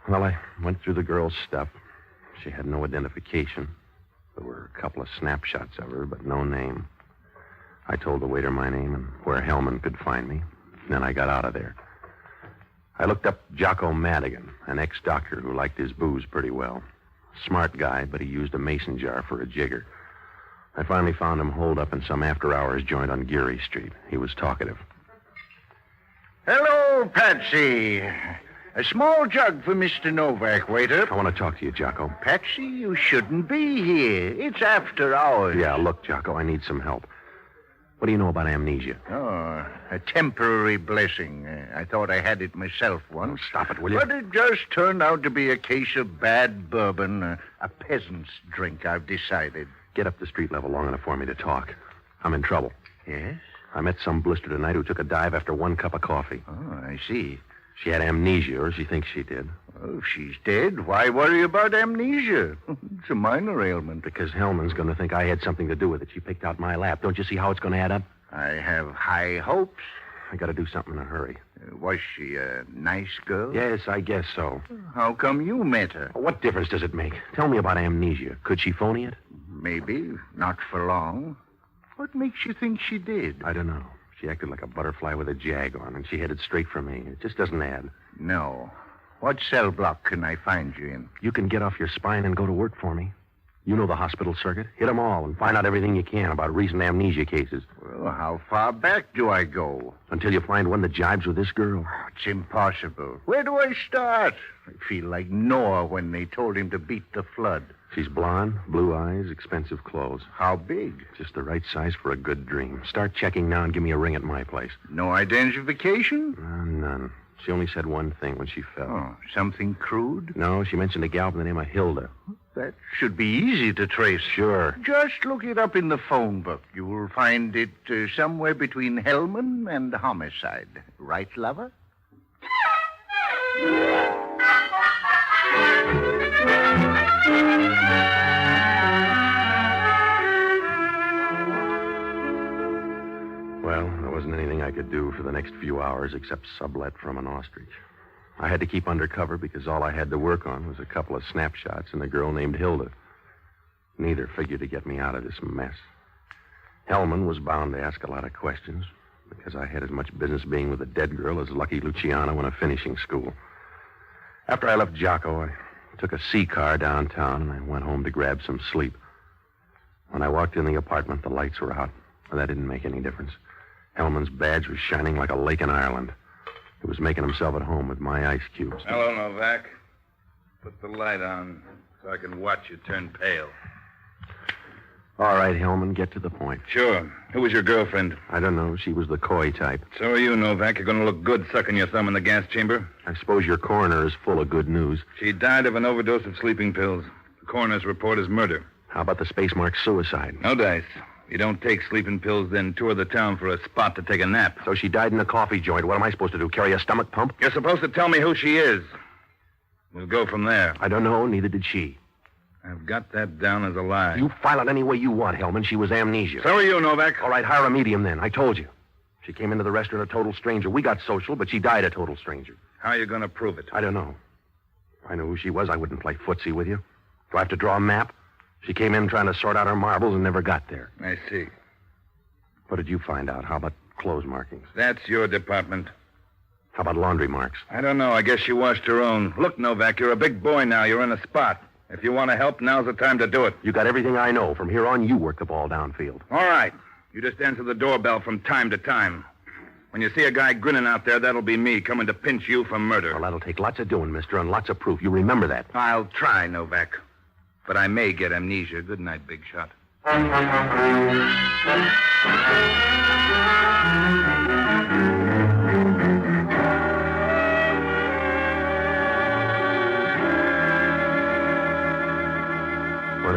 S6: Well, I went through the girl's stuff. She had no identification. There were a couple of snapshots of her, but no name. I told the waiter my name and where Hellman could find me. Then I got out of there. I looked up Jocko Madigan, an ex-doctor who liked his booze pretty well. Smart guy, but he used a mason jar for a jigger. I finally found him holed up in some after-hours joint on Geary Street. He was talkative.
S20: Hello, Patsy. A small jug for Mr. Novak, waiter.
S6: I want to talk to you, Jocko.
S20: Patsy, you shouldn't be here. It's after hours.
S6: Yeah, look, Jocko, I need some help. What do you know about amnesia?
S20: Oh, a temporary blessing. I thought I had it myself once.
S6: Stop it, will you?
S20: But it just turned out to be a case of bad bourbon, a peasant's drink, I've decided.
S6: Get up the street level long enough for me to talk. I'm in trouble.
S20: Yes?
S6: I met some blister tonight who took a dive after one cup of coffee.
S20: Oh, I see.
S6: She had amnesia, or she thinks she did.
S20: Oh, if she's dead, why worry about amnesia? It's a minor ailment.
S6: Because Hellman's going to think I had something to do with it. She picked out my lap. Don't you see how it's going to add up?
S20: I have high hopes.
S6: I got to do something in a hurry.
S20: Was she a nice girl?
S6: Yes, I guess so.
S20: How come you met her?
S6: What difference does it make? Tell me about amnesia. Could she phone it?
S20: Maybe. Not for long. What makes you think she did?
S6: I don't know. She acted like a butterfly with a jag on, and she headed straight for me. It just doesn't add.
S20: No. What cell block can I find you in?
S6: You can get off your spine and go to work for me. You know the hospital circuit. Hit them all and find out everything you can about recent amnesia cases.
S20: Well, how far back do I go?
S6: Until you find one that jibes with this girl.
S20: It's impossible. Where do I start? I feel like Noah when they told him to beat the flood.
S6: She's blonde, blue eyes, expensive clothes.
S20: How big?
S6: Just the right size for a good dream. Start checking now and give me a ring at my place.
S20: No identification?
S6: None. She only said one thing when she fell.
S20: Oh, something crude?
S6: No, she mentioned a gal by the name of Hilda.
S20: That should be easy to trace.
S6: Sure.
S20: Just look it up in the phone book. You will find it somewhere between Hellman and homicide. Right, lover?
S6: Well, there wasn't anything I could do for the next few hours except sublet from an ostrich. I had to keep undercover because all I had to work on was a couple of snapshots and a girl named Hilda. Neither figured to get me out of this mess. Hellman was bound to ask a lot of questions because I had as much business being with a dead girl as Lucky Luciano in a finishing school. After I left Jocko, I took a C-car downtown and I went home to grab some sleep. When I walked in the apartment, the lights were out, but that didn't make any difference. Hellman's badge was shining like a lake in Ireland. He was making himself at home with my ice cubes.
S8: Hello, Novak. Put the light on so I can watch you turn pale.
S6: All right, Hellman, get to the point.
S8: Sure. Who was your girlfriend?
S6: I don't know. She was the coy type.
S8: So are you, Novak. You're going to look good sucking your thumb in the gas chamber.
S6: I suppose your coroner is full of good news.
S8: She died of an overdose of sleeping pills. The coroner's report is murder.
S6: How about the space mark suicide?
S8: No dice. You don't take sleeping pills, then tour the town for a spot to take a nap.
S6: So she died in a coffee joint. What am I supposed to do, carry a stomach pump?
S8: You're supposed to tell me who she is. We'll go from there.
S6: I don't know. Neither did she.
S8: I've got that down as a lie.
S6: You file it any way you want, Hellman. She was amnesia.
S8: So are you, Novak.
S6: All right, hire a medium then. I told you. She came into the restaurant a total stranger. We got social, but she died a total stranger.
S8: How are you going to prove it?
S6: I don't know. If I knew who she was, I wouldn't play footsie with you. Do I have to draw a map? She came in trying to sort out her marbles and never got there.
S8: I see.
S6: What did you find out? How about clothes markings?
S8: That's your department.
S6: How about laundry marks?
S8: I don't know. I guess she washed her own. Look, Novak, you're a big boy now. You're in a spot. If you want to help, now's the time to do it.
S6: You got everything I know. From here on, you work the ball downfield.
S8: All right. You just answer the doorbell from time to time. When you see a guy grinning out there, that'll be me coming to pinch you for murder.
S6: Well, that'll take lots of doing, mister, and lots of proof. You remember that.
S8: I'll try, Novak. But I may get amnesia. Good night, big shot.
S6: When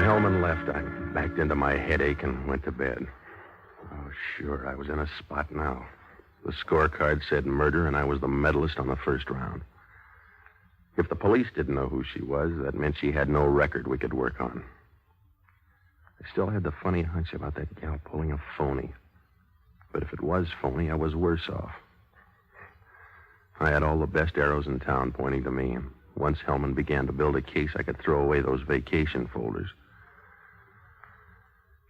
S6: Hellman left, I backed into my headache and went to bed. Oh, sure, I was in a spot now. The scorecard said murder, and I was the medalist on the first round. If the police didn't know who she was, that meant she had no record we could work on. I still had the funny hunch about that gal pulling a phony. But if it was phony, I was worse off. I had all the best arrows in town pointing to me, and Once Hellman began to build a case, I could throw away those vacation folders.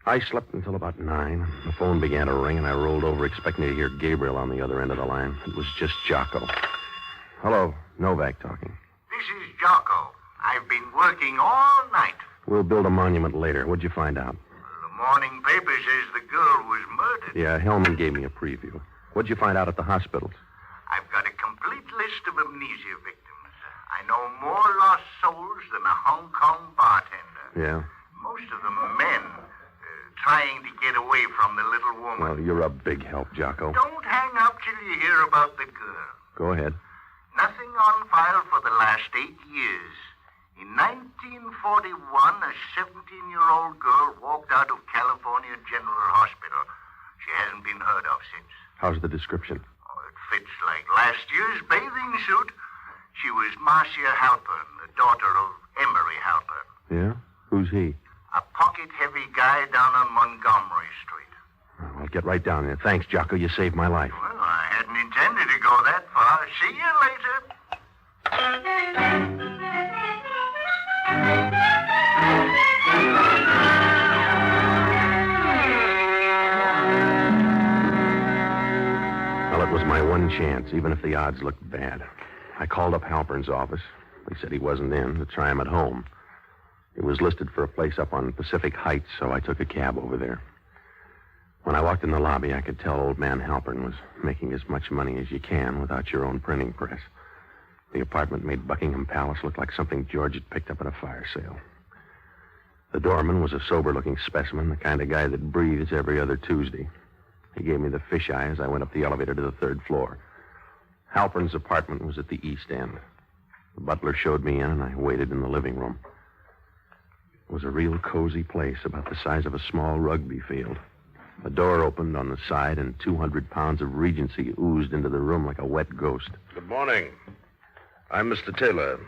S6: I slept until about 9. The phone began to ring, and I rolled over expecting to hear Gabriel on the other end of the line. It was just Jocko. Hello, Novak talking.
S5: This is Jocko. I've been working all night.
S6: We'll build a monument later. What'd you find out?
S5: The morning paper says the girl was murdered.
S6: Yeah, Hellman gave me a preview. What'd you find out at the hospitals?
S5: I've got a complete list of amnesia victims. I know more lost souls than a Hong Kong bartender.
S6: Yeah?
S5: Most of them men, trying to get away from the little woman.
S6: Well, you're a big help, Jocko.
S5: Don't hang up till you hear about the girl.
S6: Go ahead.
S5: Nothing on file for the last 8 years. In 1941, a 17-year-old girl walked out of California General Hospital. She hasn't been heard of since.
S6: How's the description?
S5: Oh, it fits like last year's bathing suit. She was Marcia Halpern, the daughter of Emery Halpern.
S6: Yeah? Who's he?
S5: A pocket-heavy guy down on Montgomery Street.
S6: I'll get right down there. Thanks, Jocko. You saved my life.
S5: Well, I hadn't intended to go that far. See you later.
S6: Well, it was my one chance, even if the odds looked bad. I called up Halpern's office. They said he wasn't in, to try him at home. He was listed for a place up on Pacific Heights, so I took a cab over there. When I walked in the lobby, I could tell old man Halpern was making as much money as you can without your own printing press. The apartment made Buckingham Palace look like something George had picked up at a fire sale. The doorman was a sober-looking specimen, the kind of guy that breathes every other Tuesday. He gave me the fisheye as I went up the elevator to the 3rd floor. Halpern's apartment was at the east end. The butler showed me in, and I waited in the living room. It was a real cozy place, about the size of a small rugby field. The door opened on the side, and 200 pounds of Regency oozed into the room like a wet ghost.
S9: Good morning. I'm Mr. Taylor.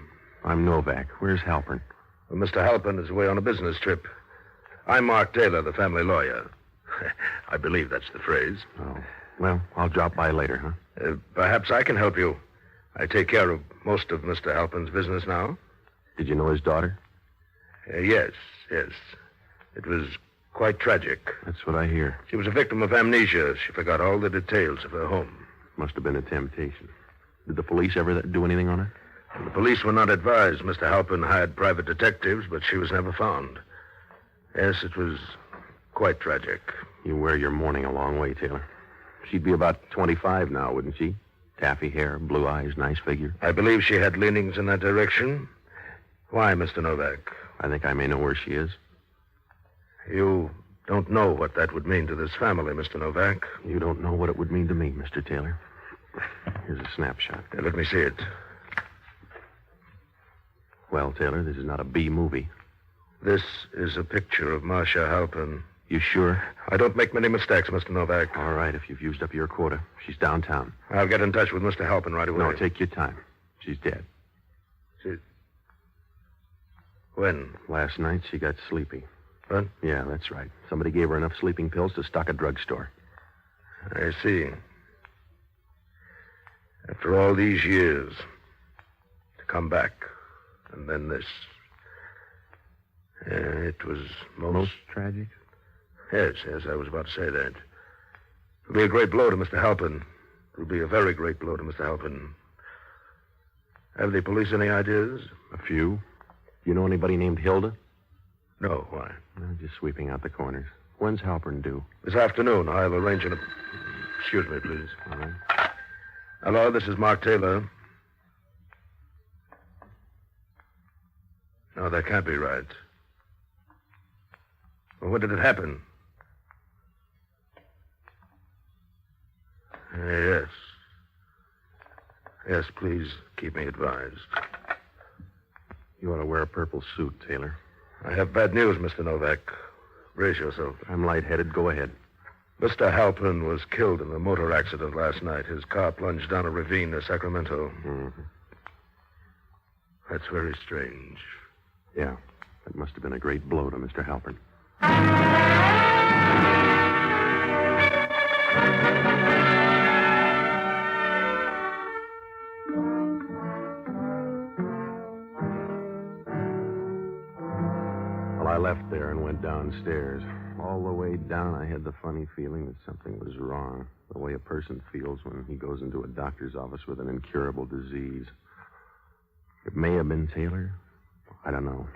S6: I'm Novak. Where's Halpern?
S9: Well, Mr. Halpern is away on a business trip. I'm Mark Taylor, the family lawyer. I believe that's the phrase.
S6: Oh. Well, I'll drop by later, huh?
S9: Perhaps I can help you. I take care of most of Mr. Halpern's business now.
S6: Did you know his daughter?
S9: Yes. It was quite tragic.
S6: That's what I hear.
S9: She was a victim of amnesia. She forgot all the details of her home.
S6: Must have been a temptation. Did the police ever do anything on her?
S9: The police were not advised. Mr. Halpern hired private detectives, but she was never found. Yes, it was quite tragic.
S6: You wear your mourning a long way, Taylor. She'd be about 25 now, wouldn't she? Taffy hair, blue eyes, nice figure.
S9: I believe she had leanings in that direction. Why, Mr. Novak?
S6: I think I may know where she is.
S9: You don't know what that would mean to this family, Mr. Novak.
S6: You don't know what it would mean to me, Mr. Taylor. Here's a snapshot.
S9: Let me see it.
S6: Well, Taylor, this is not a B movie.
S9: This is a picture of Marcia Halpern.
S6: You sure?
S9: I don't make many mistakes, Mr. Novak.
S6: All right, if you've used up your quota. She's downtown.
S9: I'll get in touch with Mr. Halpern right away.
S6: No, take your time. She's dead.
S9: When?
S6: Last night, she got sleepy.
S9: What?
S6: Yeah, that's right. Somebody gave her enough sleeping pills to stock a drugstore.
S9: I see. After all these years, to come back, and then this. It was
S6: most tragic?
S9: Yes, I was about to say that. It'll be a great blow to Mr. Halpern. It'll be a very great blow to Mr. Halpern. Have the police any ideas?
S6: A few. You know anybody named Hilda?
S9: No, why?
S6: Just sweeping out the corners. When's Halpern due?
S9: This afternoon. I'll arrange an... Excuse me, please.
S6: All right.
S9: Hello, this is Mark Taylor. No, that can't be right. Well, when did it happen? Yes. Yes, please keep me advised.
S6: You ought to wear a purple suit, Taylor.
S9: I have bad news, Mr. Novak. Brace yourself.
S6: I'm lightheaded. Go ahead.
S9: Mr. Halpern was killed in a motor accident last night. His car plunged down a ravine near Sacramento.
S6: Mm-hmm.
S9: That's very strange.
S6: Yeah. That must have been a great blow to Mr. Halpern. I left there and went downstairs. All the way down, I had the funny feeling that something was wrong. The way a person feels when he goes into a doctor's office with an incurable disease. It may have been Taylor. I don't know.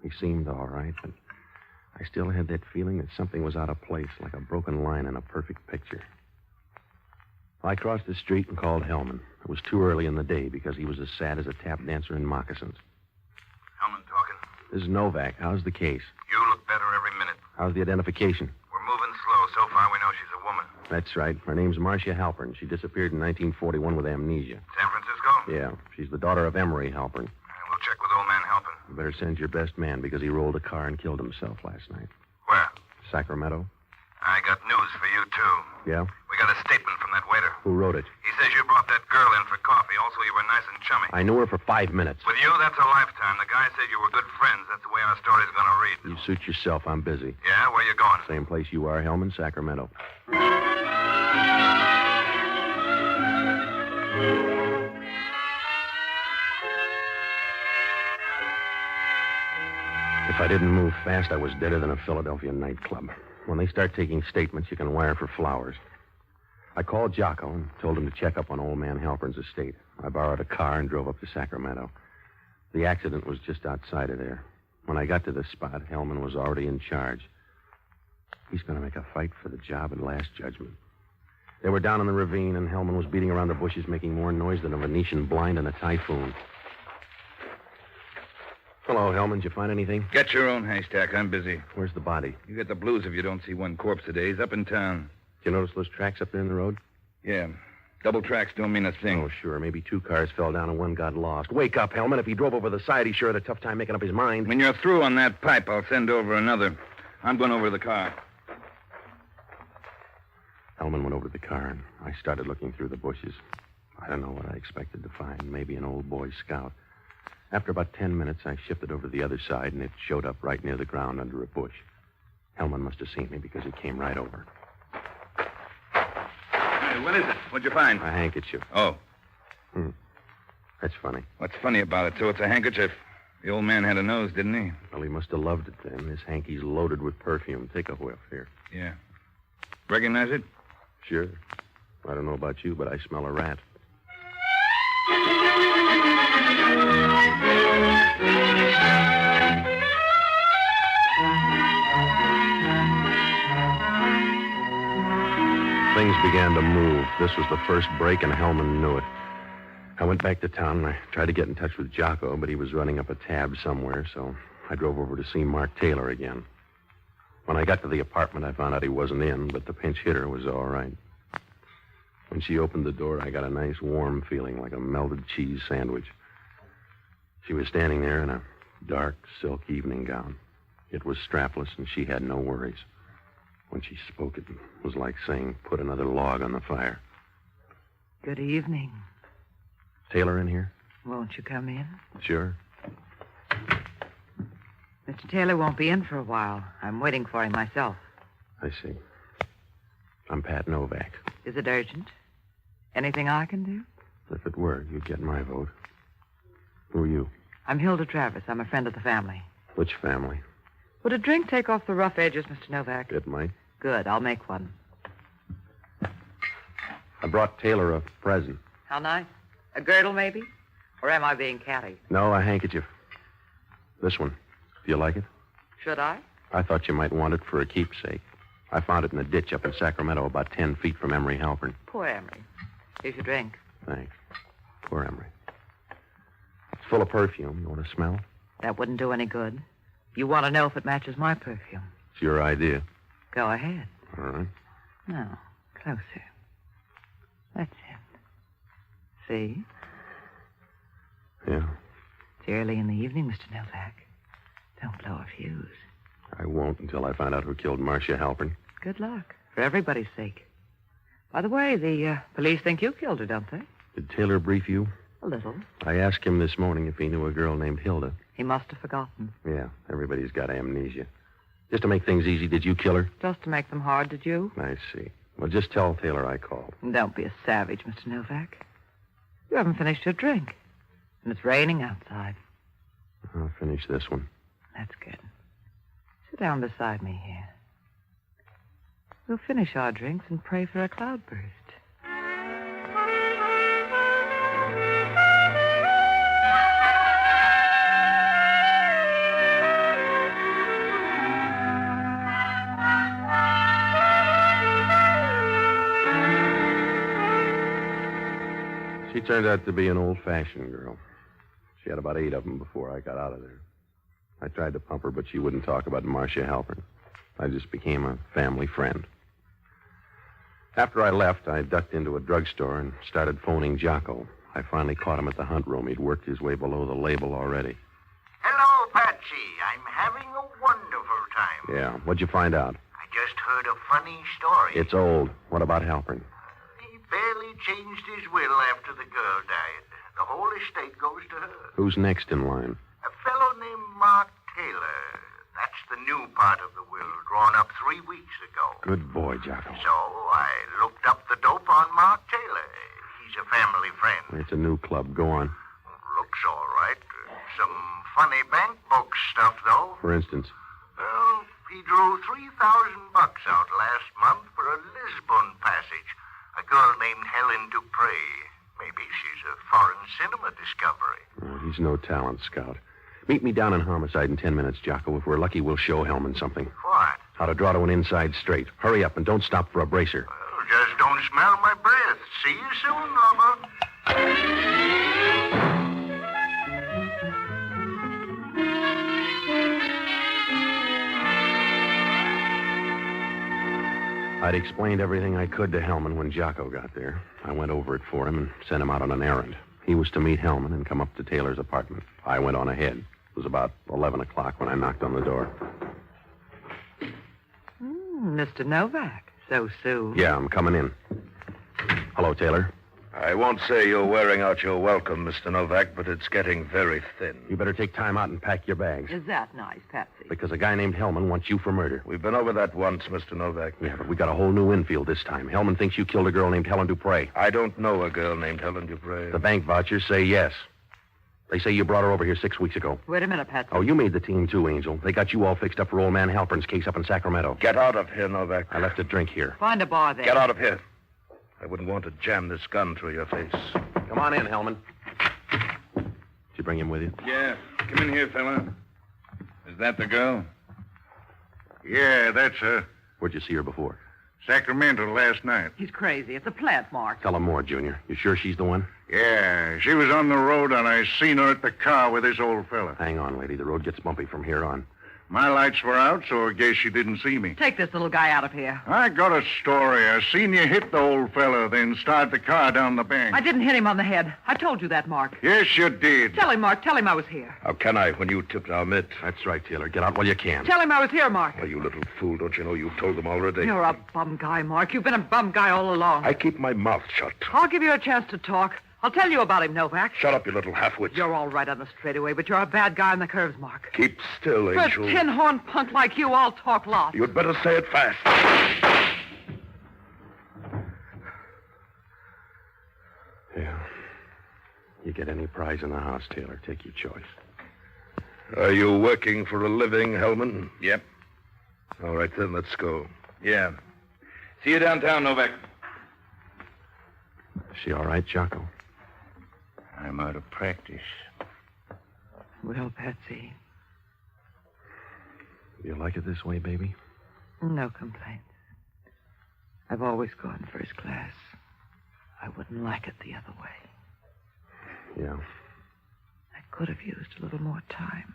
S6: He seemed all right, but I still had that feeling that something was out of place, like a broken line in a perfect picture. I crossed the street and called Hellman. It was too early in the day because he was as sad as a tap dancer in moccasins.
S8: Hellman talking.
S6: This is Novak. How's the case?
S8: You look better every minute.
S6: How's the identification?
S8: We're moving slow. So far, we know she's a woman.
S6: That's right. Her name's Marcia Halpern. She disappeared in 1941 with amnesia.
S8: San Francisco?
S6: Yeah. She's the daughter of Emery Halpern.
S8: We'll check with old man Halpern.
S6: You better send your best man because he rolled a car and killed himself last night.
S8: Where?
S6: Sacramento.
S8: I got news for you, too.
S6: Yeah?
S8: We got a statement from that waiter.
S6: Who wrote it?
S8: He says you brought that girl in for coffee. Also, you were nice and chummy.
S6: I knew her for 5 minutes.
S8: With you, that's a lifetime. The guy said you were good friends. That's the way our story's going to read.
S6: You suit yourself. I'm busy.
S8: Yeah? Where you going?
S6: Same place you are, Hellman, Sacramento. If I didn't move fast, I was deader than a Philadelphia nightclub. When they start taking statements, you can wire for flowers. I called Jocko and told him to check up on old man Halpern's estate. I borrowed a car and drove up to Sacramento. The accident was just outside of there. When I got to the spot, Hellman was already in charge. He's going to make a fight for the job at Last Judgment. They were down in the ravine, and Hellman was beating around the bushes, making more noise than a Venetian blind in a typhoon. Hello, Hellman. Did you find anything?
S8: Get your own haystack. I'm busy.
S6: Where's the body?
S8: You get the blues if you don't see one corpse today. He's up in town.
S6: Did you notice those tracks up there in the road?
S8: Yeah. Double tracks don't mean a thing.
S6: Oh, sure. Maybe 2 cars fell down and one got lost. Wake up, Hellman. If he drove over the side, he sure had a tough time making up his mind.
S8: When you're through on that pipe, I'll send over another. I'm going over to the car.
S6: Hellman went over to the car, and I started looking through the bushes. I don't know what I expected to find. Maybe an old Boy Scout. After about 10 minutes, I shifted over to the other side, and it showed up right near the ground under a bush. Hellman must have seen me because he came right over.
S8: Hey, what is it? What'd you find?
S6: A handkerchief.
S8: Oh.
S6: That's funny.
S8: What's funny about it? So it's a handkerchief. The old man had a nose, didn't he?
S6: Well, he must have loved it then. This hanky's loaded with perfume. Take a whiff here.
S8: Yeah. Recognize it?
S6: Sure. I don't know about you, but I smell a rat. Things began to move. This was the first break, and Hellman knew it. I went back to town, and I tried to get in touch with Jocko, but he was running up a tab somewhere, so I drove over to see Mark Taylor again. When I got to the apartment, I found out he wasn't in, but the pinch hitter was all right. When she opened the door, I got a nice warm feeling, like a melted cheese sandwich. She was standing there in a dark silk evening gown. It was strapless, and she had no worries. When she spoke, it was like saying, put another log on the fire.
S4: Good evening.
S6: Taylor in here?
S4: Won't you come in?
S6: Sure.
S4: Mr. Taylor won't be in for a while. I'm waiting for him myself.
S6: I see. I'm Pat Novak.
S4: Is it urgent? Anything I can do?
S6: If it were, you'd get my vote. Who are you?
S4: I'm Hilda Travis. I'm a friend of the family.
S6: Which family?
S4: Would a drink take off the rough edges, Mr. Novak?
S6: It might.
S4: Good. I'll make one.
S6: I brought Taylor a present.
S4: How nice. A girdle, maybe? Or am I being catty?
S6: No, a handkerchief. This one. Do you like it?
S4: Should I?
S6: I thought you might want it for a keepsake. I found it in a ditch up in Sacramento, about 10 feet from Emery Halpern.
S4: Poor Emery. Here's your drink.
S6: Thanks. Poor Emery. It's full of perfume. You want to smell?
S4: That wouldn't do any good. You want to know if it matches my perfume.
S6: It's your idea.
S4: Go ahead.
S6: All right.
S4: Now, closer. That's it. See?
S6: Yeah.
S4: It's early in the evening, Mr. Novak. Don't blow a fuse.
S6: I won't until I find out who killed Marcia Halpern.
S4: Good luck. For everybody's sake. By the way, the police think you killed her, don't they?
S6: Did Taylor brief you?
S4: A little.
S6: I asked him this morning if he knew a girl named Hilda.
S4: He must have forgotten.
S6: Yeah, everybody's got amnesia. Just to make things easy, did you kill her?
S4: Just to make them hard, did you?
S6: I see. Well, just tell Taylor I called.
S4: Don't be a savage, Mr. Novak. You haven't finished your drink. And it's raining outside.
S6: I'll finish this one.
S4: That's good. Sit down beside me here. We'll finish our drinks and pray for a cloudburst.
S6: She turned out to be an old-fashioned girl. She had about 8 of them before I got out of there. I tried to pump her, but she wouldn't talk about Marcia Halpern. I just became a family friend. After I left, I ducked into a drugstore and started phoning Jocko. I finally caught him at the hunt room. He'd worked his way below the label already.
S5: Hello, Patsy. I'm having a wonderful time.
S6: Yeah, what'd you find out?
S5: I just heard a funny story.
S6: It's old. What about Halpern?
S5: He barely changed his will after the girl died. The whole estate goes to her.
S6: Who's next in line?
S5: A fellow named Mark Taylor. That's the new part of the will, drawn up 3 weeks ago.
S6: Good boy, Jocko.
S5: So I looked up the dope on Mark Taylor. He's a family friend.
S6: It's a new club. Go on.
S5: Looks all right. Some funny bank book stuff, though.
S6: For instance?
S5: Well, he drew $3,000 out last month for a Lisbon passage. A girl named Helen Dupre. Maybe she's a foreign cinema discovery.
S6: Oh, he's no talent scout. Meet me down in Homicide in 10 minutes, Jocko. If we're lucky, we'll show Hellman something.
S5: What?
S6: How to draw to an inside straight. Hurry up and don't stop for a bracer.
S5: Well, just don't smell my breath. See you soon, lover.
S6: I'd explained everything I could to Hellman when Jocko got there. I went over it for him and sent him out on an errand. He was to meet Hellman and come up to Taylor's apartment. I went on ahead. It was about 11 o'clock when I knocked on the door.
S4: Mr. Novak, so soon.
S6: Yeah, I'm coming in. Hello, Taylor.
S9: I won't say you're wearing out your welcome, Mr. Novak, but it's getting very thin.
S6: You better take time out and pack your bags.
S4: Is that nice, Patsy?
S6: Because a guy named Hellman wants you for murder.
S9: We've been over that once, Mr. Novak.
S6: Yeah, but we got a whole new infield this time. Hellman thinks you killed a girl named Helen Dupre.
S9: I don't know a girl named Helen Dupre.
S6: The bank vouchers say yes. They say you brought her over here 6 weeks ago.
S4: Wait a minute, Patsy.
S6: Oh, you made the team too, Angel. They got you all fixed up for old man Halpern's case up in Sacramento.
S9: Get out of here, Novak.
S6: I left a drink here.
S4: Find a bar there.
S9: Get out of here. I wouldn't want to jam this gun through your face.
S6: Come on in, Hellman. Did you bring him with you?
S8: Yeah. Come in here, fella. Is that the girl? Yeah, that's her.
S6: Where'd you see her before?
S8: Sacramento last night.
S4: He's crazy. It's a plant, Mark.
S6: Tell him more, Junior. You sure she's the one?
S8: Yeah, she was on the road, and I seen her at the car with this old fella.
S6: Hang on, lady. The road gets bumpy from here on.
S8: My lights were out, so I guess she didn't see me.
S4: Take this little guy out of here.
S8: I got a story. I seen you hit the old fella, then start the car down the bank.
S4: I didn't hit him on the head. I told you that, Mark.
S8: Yes, you did.
S4: Tell him, Mark. Tell him I was here.
S9: How can I when you tipped our mitt?
S6: That's right, Taylor. Get out while you can.
S4: Tell him I was here, Mark.
S9: Well, you little fool. Don't you know you've told them already?
S4: You're a bum guy, Mark. You've been a bum guy all along.
S9: I keep my mouth shut.
S4: I'll give you a chance to talk. I'll tell you about him, Novak.
S9: Shut up, you little half-wit.
S4: You're all right on the straightaway, but you're a bad guy on the curves, Mark.
S9: Keep still,
S4: For
S9: Angel.
S4: a tin-horn punk like you, I'll talk lots.
S9: You'd better say it fast.
S6: Yeah. You get any prize in the house, Taylor. Take your choice.
S9: Are you working for a living, Hellman?
S8: Yep.
S9: All right, then, let's go.
S8: Yeah. See you downtown, Novak.
S6: Is she all right, Jocko?
S8: I'm out of practice.
S4: Well, Patsy,
S6: You like it this way, baby?
S4: no complaints. I've always gone first class. I wouldn't like it the other way.
S6: Yeah.
S4: I could have used a little more time,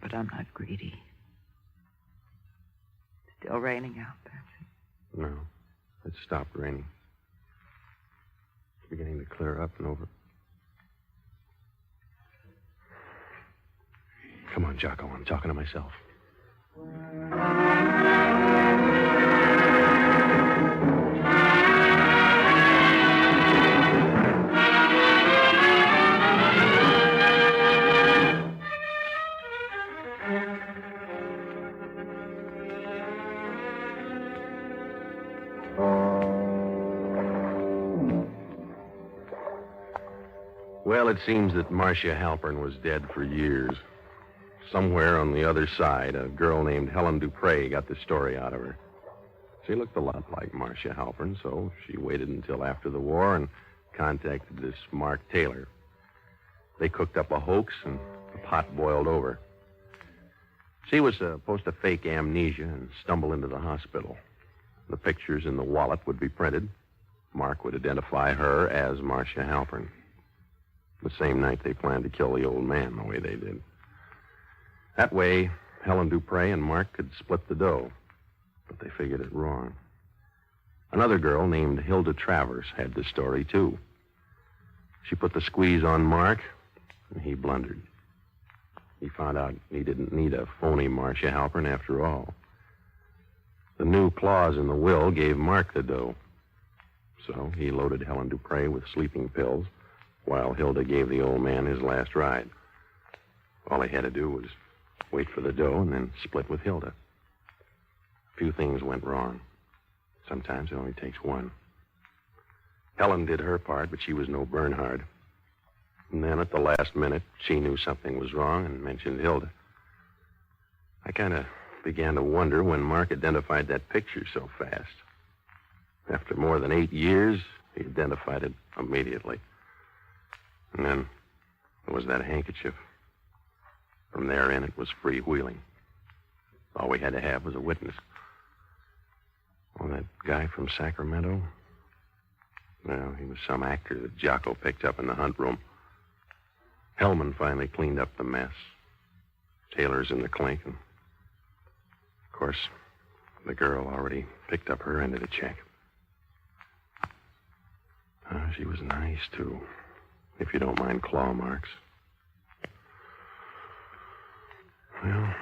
S4: but I'm not greedy. Still raining out, Patsy.
S6: No. It stopped raining. It's beginning to clear up and over. Come on, Jocko. I'm talking to myself. Well, it seems that Marcia Halpern was dead for years. somewhere on the other side, a girl named Helen Dupre got the story out of her. She looked a lot like Marcia Halpern, so she waited until after the war and contacted this Mark Taylor. They cooked up a hoax, and the pot boiled over. She was supposed to fake amnesia and stumble into the hospital. The pictures in the wallet would be printed. Mark would identify her as Marcia Halpern. The same night they planned to kill the old man the way they did. That way, Helen Dupre and Mark could split the dough. But they figured it wrong. Another girl named Hilda Travers had the story, too. She put the squeeze on Mark, and he blundered. He found out he didn't need a phony Marcia Halpern after all. The new clause in the will gave Mark the dough. So he loaded Helen Dupre with sleeping pills, while Hilda gave the old man his last ride. All he had to do was wait for the dough and then split with Hilda. A few things went wrong. Sometimes it only takes one. Helen did her part, but she was no Bernhard. And then at the last minute, she knew something was wrong and mentioned Hilda. I kind of began to wonder when Mark identified that picture so fast. After more than 8 years, he identified it immediately. And then there was that handkerchief. From there in, it was freewheeling. All we had to have was a witness. Oh, that guy from Sacramento? Well, he was some actor that Jocko picked up in the hunt room. Hellman finally cleaned up the mess. Taylor's in the clink, and of course, the girl already picked up her end of the check. She was nice, too, if you don't mind claw marks. Well,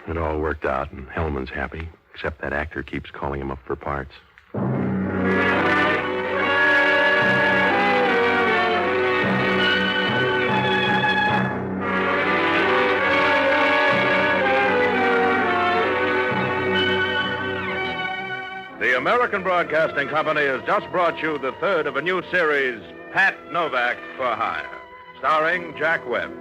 S6: it all worked out, and Hellman's happy, except that actor keeps calling him up for parts.
S8: The American Broadcasting Company has just brought you the third of a new series, Pat Novak for Hire, starring Jack Webb.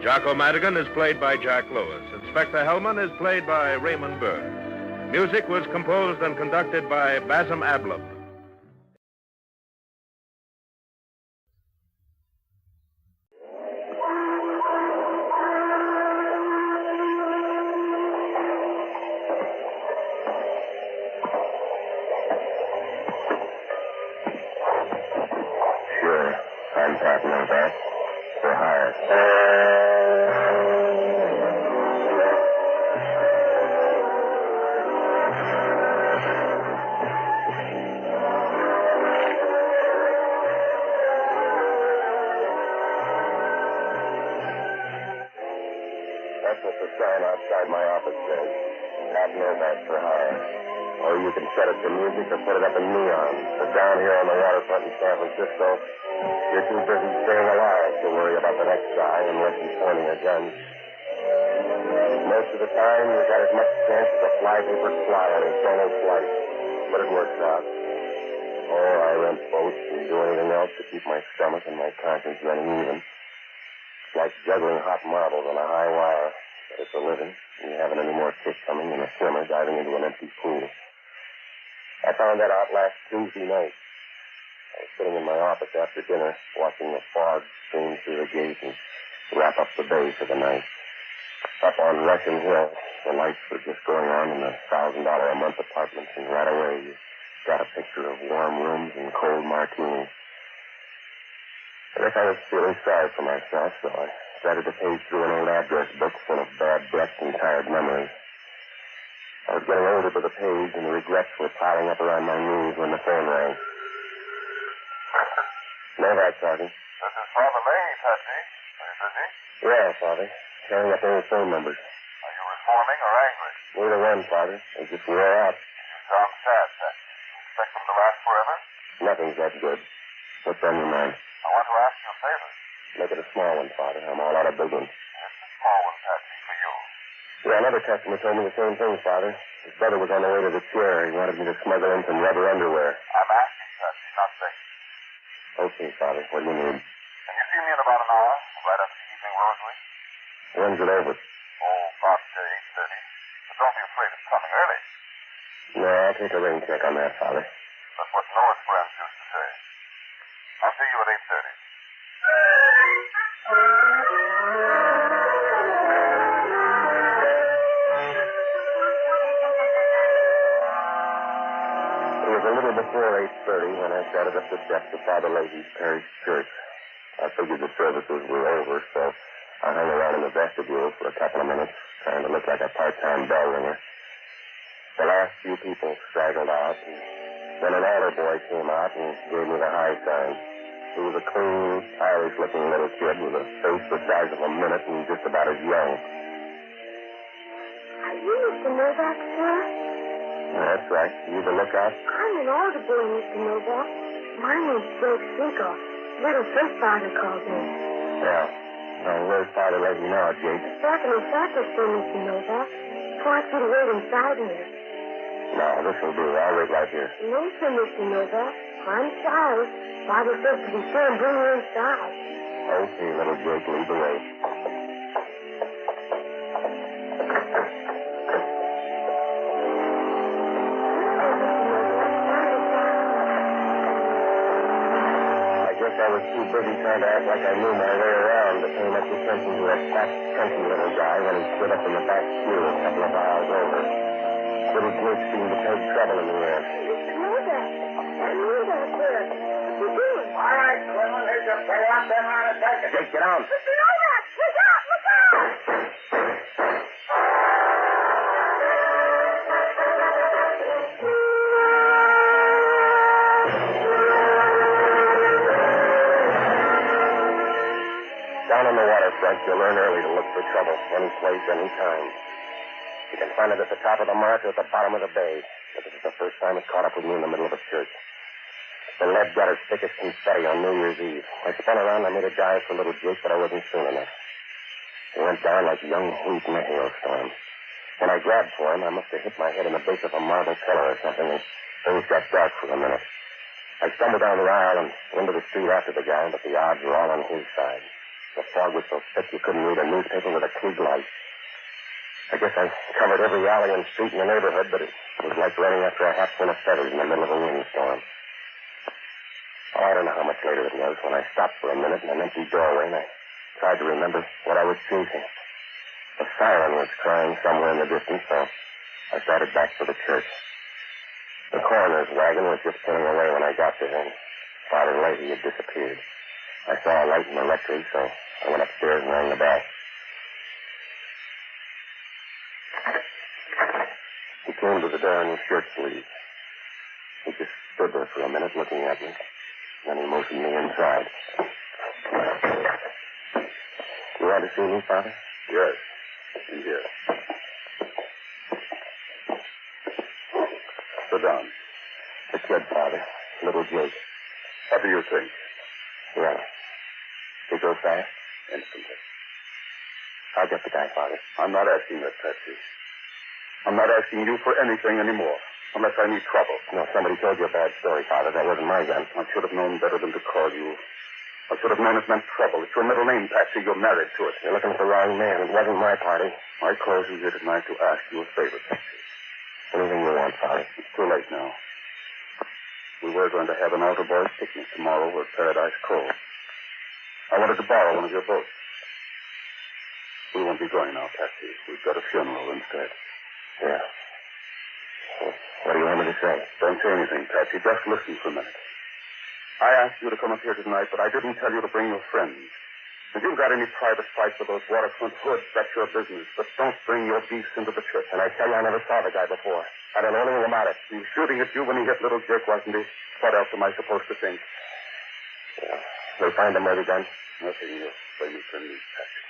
S8: Jocko Madigan is played by Jack Lewis. Inspector Hellman is played by Raymond Burr. Music was composed and conducted by Basim Ablub.
S19: Sure, I'm Pat Novak for hire. That's what the sign outside my office says. Pat Novak for hire. Or you can set it to music or put it up in neon. But down here on the waterfront in San Francisco, you're too busy staying alive to worry about the next guy unless he's pointing a gun. Most of the time, you got as much chance as a flypaper fly on a solo flight. But it works out. Oh, I rent boats and do anything else to keep my stomach and my conscience running even. It's like juggling hot marbles on a high wire. But it's a living, and you haven't any more kick coming than a swimmer diving into an empty pool. I found that out last Tuesday night. I was sitting in my office after dinner, watching the fog stream through the gate and wrap up the bay for the night. Up on Russian Hill, the lights were just going on in the $1,000-a-month apartments, and right away you got a picture of warm rooms and cold martinis. I guess I was feeling sorry for myself, so I started to page through an old address book full of bad breaths and tired memories. I was getting over to the page, and the regrets were piling up around my knees when the phone rang. Novak talking. This is Father Leahy, Patsy. Are you busy? Yeah, Father. Carrying up old phone numbers. Are you reforming or angry? Neither one, Father. They just wore out. You sound sad, Patsy. Expect them to last forever? Nothing's that good. What's on your mind? I want to ask you a favor. Make it a small one, Father. I'm all out of big ones. It's a small one, Patsy, for you. Yeah, another customer told me the same thing, Father. His brother was on the way to the chair. He wanted me to smuggle in some rubber underwear. I'm asking, Patsy, not begging. Okay, Father. What do you need? Can you see me in about an hour, right after the evening rosary? When, time's it over?
S10: Oh, about 8:30. But don't be afraid it's coming early.
S19: No, I'll take a rain check on that, Father.
S10: That's what Noah's friends used to say. I'll see you at 8:30.
S19: It was a little before 8:30 when I started up the steps of Father Leahy's parish church. I figured the services were over, so I hung around in the vestibule for a couple of minutes, trying to look like a part-time bell ringer. The last few people straggled out, and then an altar boy came out and gave me the high sign. He was a clean, Irish-looking little kid with a face the size of a minute and just about as young.
S21: Are you Mr. Novak, sir?
S19: That's right. You the lookout?
S21: I'm an altar boy, Mr. Novak. My name's Jake Slinkoff. Little first father called me.
S19: Yeah. Now, where's Father Leahy now, Jake?
S21: Back in the sacristy, Mr. Novak. I want you to wait inside here.
S19: No, this will do. I'll wait right here.
S21: No, sir, Mr. Novak. I'm sorry. Father says to be sure and bring you inside.
S19: Okay, little Jake, lead the way. I was too busy trying to act like I knew my way around to pay much attention to a fat, chunky little guy when he stood up in the back pew a couple of aisles over. Little Jake seemed to take trouble in the air.
S21: Mr. Novak, sir. What you doing?
S19: All right, Cleveland, here's your pay out there on a second. Jake, get down.
S21: Mr. Novak, look out, look out!
S19: Down on the waterfront, you'll learn early to look for trouble, any place, any time. You can find it at the top of the marsh or at the bottom of the bay. But this is the first time it caught up with me in the middle of a church. The lead got as thick as confetti on New Year's Eve. I spun around and I made a dive for little Jake, but I wasn't soon enough. He went down like young wheat in a hailstorm. When I grabbed for him, I must have hit my head in the base of a marble pillar or something, and things got dark for a minute. I stumbled down the aisle and into the street after the guy, but the odds were all on his side. The fog was so thick you couldn't read a newspaper with a twig light. I guess I covered every alley and street in the neighborhood, but it was like running after a hatful of feathers in the middle of a windstorm. Oh, I don't know how much later it was when I stopped for a minute in an empty doorway and I tried to remember what I was chasing. A siren was crying somewhere in the distance, so I started back for the church. The coroner's wagon was just pulling away when I got there, and Father Leahy had disappeared. I saw a light in the rectory, so I went upstairs and rang the bell. He came to the door in his shirt sleeves. He just stood there for a minute looking at me. Then he motioned me inside. You want to see me, Father?
S10: Yes. In here. Sit down.
S19: The kid, Father. Little Jake.
S10: What do you think?
S19: Yeah. He goes fast?
S10: Instantly.
S19: I'll get the guy, Father.
S10: I'm not asking that, Patsy. I'm not asking you for anything anymore, unless I need trouble.
S19: No, somebody told you a bad story, Father. That wasn't my gun.
S10: I should have known better than to call you. I should have known it meant trouble. It's your middle name, Patsy. You're married to it.
S19: You're looking for the wrong man. It wasn't my party.
S10: I called you here tonight to ask you a favor, Patsy.
S19: Anything you want, Father.
S10: It's too late now. We were going to have an altar boys' picnic tomorrow at Paradise Cove. I wanted to borrow one of your boats. We won't be going now, Patsy. We've got a funeral instead.
S19: Yeah. What do you want me to say?
S10: Don't say anything, Patsy. Just listen for a minute. I asked you to come up here tonight, but I didn't tell you to bring your friends. If you've got any private fights with those waterfront hoods, that's your business. But don't bring your beasts into the church.
S19: And I tell you, I never saw the guy before. I don't know anything about it.
S10: He was shooting at you when he hit little Jake, wasn't he? What else am I supposed to think?
S19: Yeah. They find him, maybe, then?
S10: Nothing you'll blame me for me, Patsy.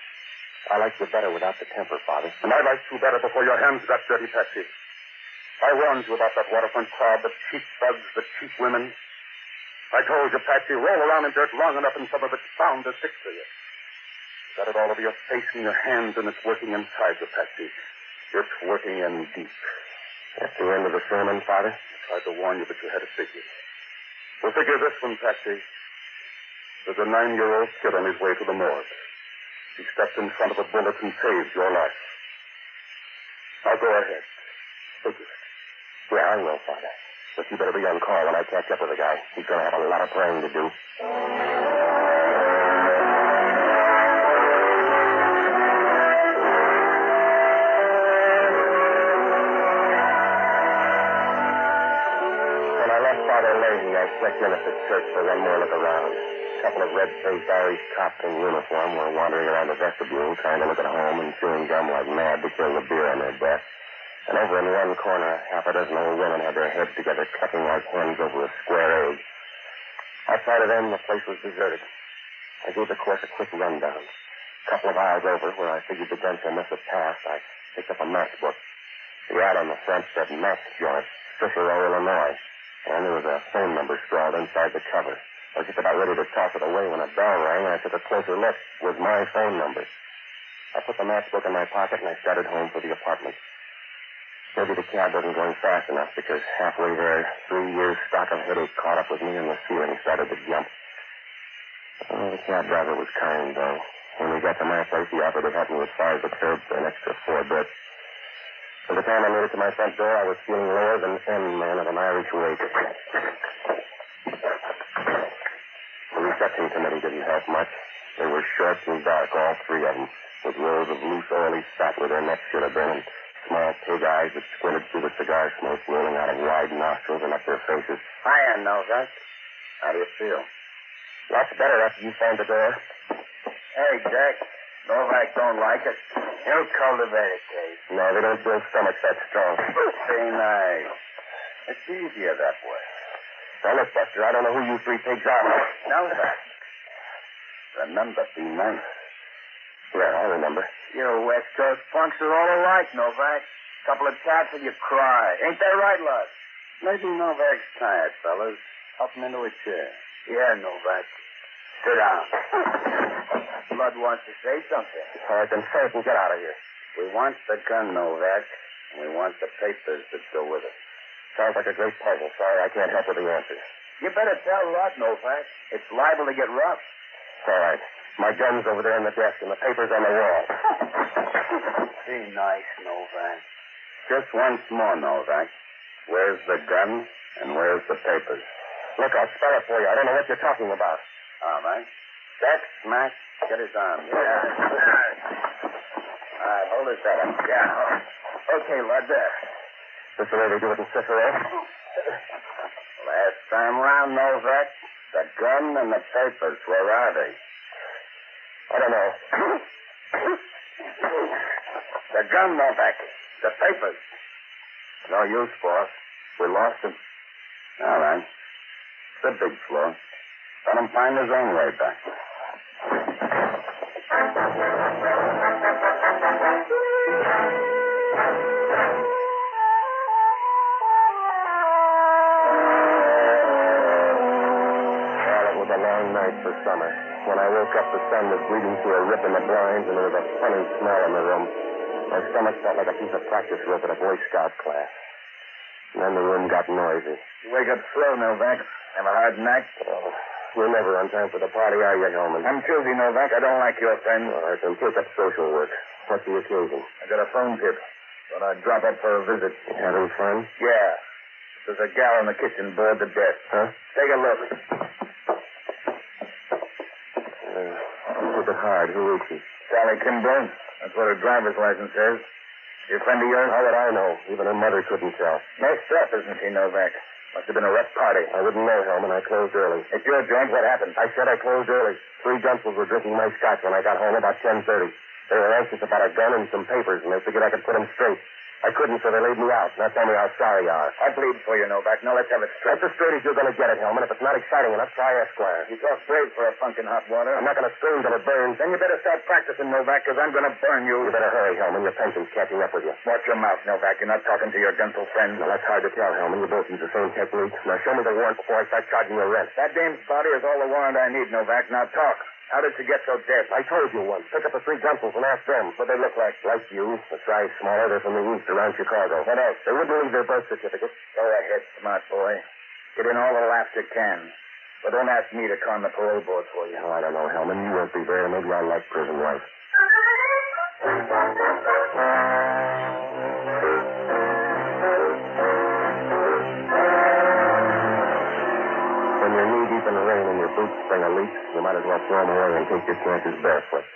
S19: I like you better without the temper, Father.
S10: And I liked you better before your hands got dirty, Patsy. I warned you about that waterfront crowd, the cheap thugs, the cheap women. I told you, Patsy, roll around in dirt long enough and some of it's bound to stick to you. You got it all over your face and your hands, and it's working inside you, Patsy. It's working in deep.
S19: That's the end of the sermon, Father?
S10: I tried to warn you, but you had to figure. Well, figure this one, Patsy. There's a 9-year-old kid on his way to the morgue. She stepped in front of a bullet and saved your life. Now go ahead.
S19: Figure it. Yeah, I will, Father. But you better be on call when I catch up with the guy. He's going to have a lot of praying to do. When I left Father Leahy, I checked in at the church for one more look around. A couple of red-faced Irish cops in uniform were wandering around the vestibule trying to look at home and chewing gum like mad to kill the beer on their breath. And over in one corner, half a dozen old women had their heads together, clucking like hens over a square egg. Outside of them, the place was deserted. I gave the course a quick rundown. A couple of hours over, where I figured the gunshot must have passed, I picked up a matchbook. The ad on the front said match joint, Cicero, Illinois. And there was a phone number scrawled inside the cover. I was just about ready to toss it away when a bell rang, and I took a closer look. It was my phone number. I put the matchbook in my pocket, and I started home for the apartment. Maybe the cab wasn't going fast enough because halfway there, 3 years' stock of headache caught up with me and the ceiling started to jump. Oh, the cab driver was kind, though. When we got to my place, he offered to help me as far as the curb for an extra 4 bits. By the time I made it to my front door, I was feeling lower than any man of an Irish weight. The reception committee didn't help much. They were short and dark, all 3 of them, with rows of loose, oily fat where their necks should have been, and small pig eyes that squinted through the cigar smoke rolling out of wide nostrils and up their faces. Hiya, Novak. How do you feel? Lots better after you found the door. Hey, Jack. Novak don't like it. He'll cultivate a case. No, they don't build stomachs that strong. Be nice. It's easier that way. Now, look, Buster, I don't know who you 3 pigs are. Novak. Remember, be nice. Yeah, I remember. You West Coast punks are all alike, Novak. Couple of taps and you cry. Ain't that right, Lud? Maybe Novak's tired, fellas. Up him into a chair. Yeah, Novak. Sit down. Lud wants to say something. All right, then say it and get out of here. We want the gun, Novak. And we want the papers that go with it. Sounds like a great puzzle. Sorry, I can't help with the answer. You better tell Lud, Novak. It's liable to get rough. All right. My gun's over there on the desk, and the paper's on the wall. Be nice, Novak. Just once more, Novak. Where's the gun, and where's the papers? Look, I'll spell it for you. I don't know what you're talking about. All right. Jack, smack. Get his arm. Yeah. All right, hold his head up. Yeah. Okay, Lud, there. This the way they do it in Cicero? Last time round, Novak. The gun and the papers, where are they? I don't know. The gun, Novak. The papers. No use, boss. We lost him. All right. It's a big flaw. Let him find his own way back. Well, it was a long night for summer. When I woke up, the sun was bleeding through a rip in the blinds, and there was a funny smell in the room. My stomach felt like a piece of practice rope at a Boy Scout class. And then the room got noisy. You wake up slow, Novak. Have a hard night? Oh, you're never on time for the party, are you, Hellman? I'm choosy, Novak. I don't like your friends. All right, then take up social work. What's the occasion? I got a phone tip. Thought I'd drop up for a visit. You having fun? Yeah. There's a gal in the kitchen bored to death. Huh? Take a look. Look at hard. Who is she? Sally Kimbrough. That's what her driver's license says. She a friend of yours? How would I know? Even her mother couldn't tell. Messed up, isn't she, Novak? Must have been a rough party. I wouldn't know, Hellman. I closed early. It's your joint. What happened? I said I closed early. 3 gunsels were drinking my scotch when I got home about 10:30. They were anxious about a gun and some papers, and they figured I could put them straight. I couldn't, so they laid me out. Now tell me how sorry you are. I bleed for you, Novak. Now let's have it straight. That's as straight as you're going to get it, Hellman. If it's not exciting enough, try Esquire. You talk straight for a punk in hot water. I'm not going to scream till it burns. Then you better start practicing, Novak, because I'm going to burn you. You better hurry, Hellman. Your pension's catching up with you. Watch your mouth, Novak. You're not talking to your gentle friend. Well, that's hard to tell, Hellman. You both use the same technique. Now show me the warrant before I start charging your rent. That dame's body is all the warrant I need, Novak. Now talk. How did she get so dead? I told you once. Pick up the 3 gunsels and ask them. What they look like. Like you. The size smaller. They're from the east around Chicago. What else? They wouldn't leave their birth certificate. Go ahead, smart boy. Get in all the laughs you can. But don't ask me to con the parole board for you.
S6: Oh, I don't know, Hellman. You won't be there. Maybe I'll like prison life. When you're knee-deep in the rain and your boots spring a leak, you might as well throw them away and take your chances barefoot.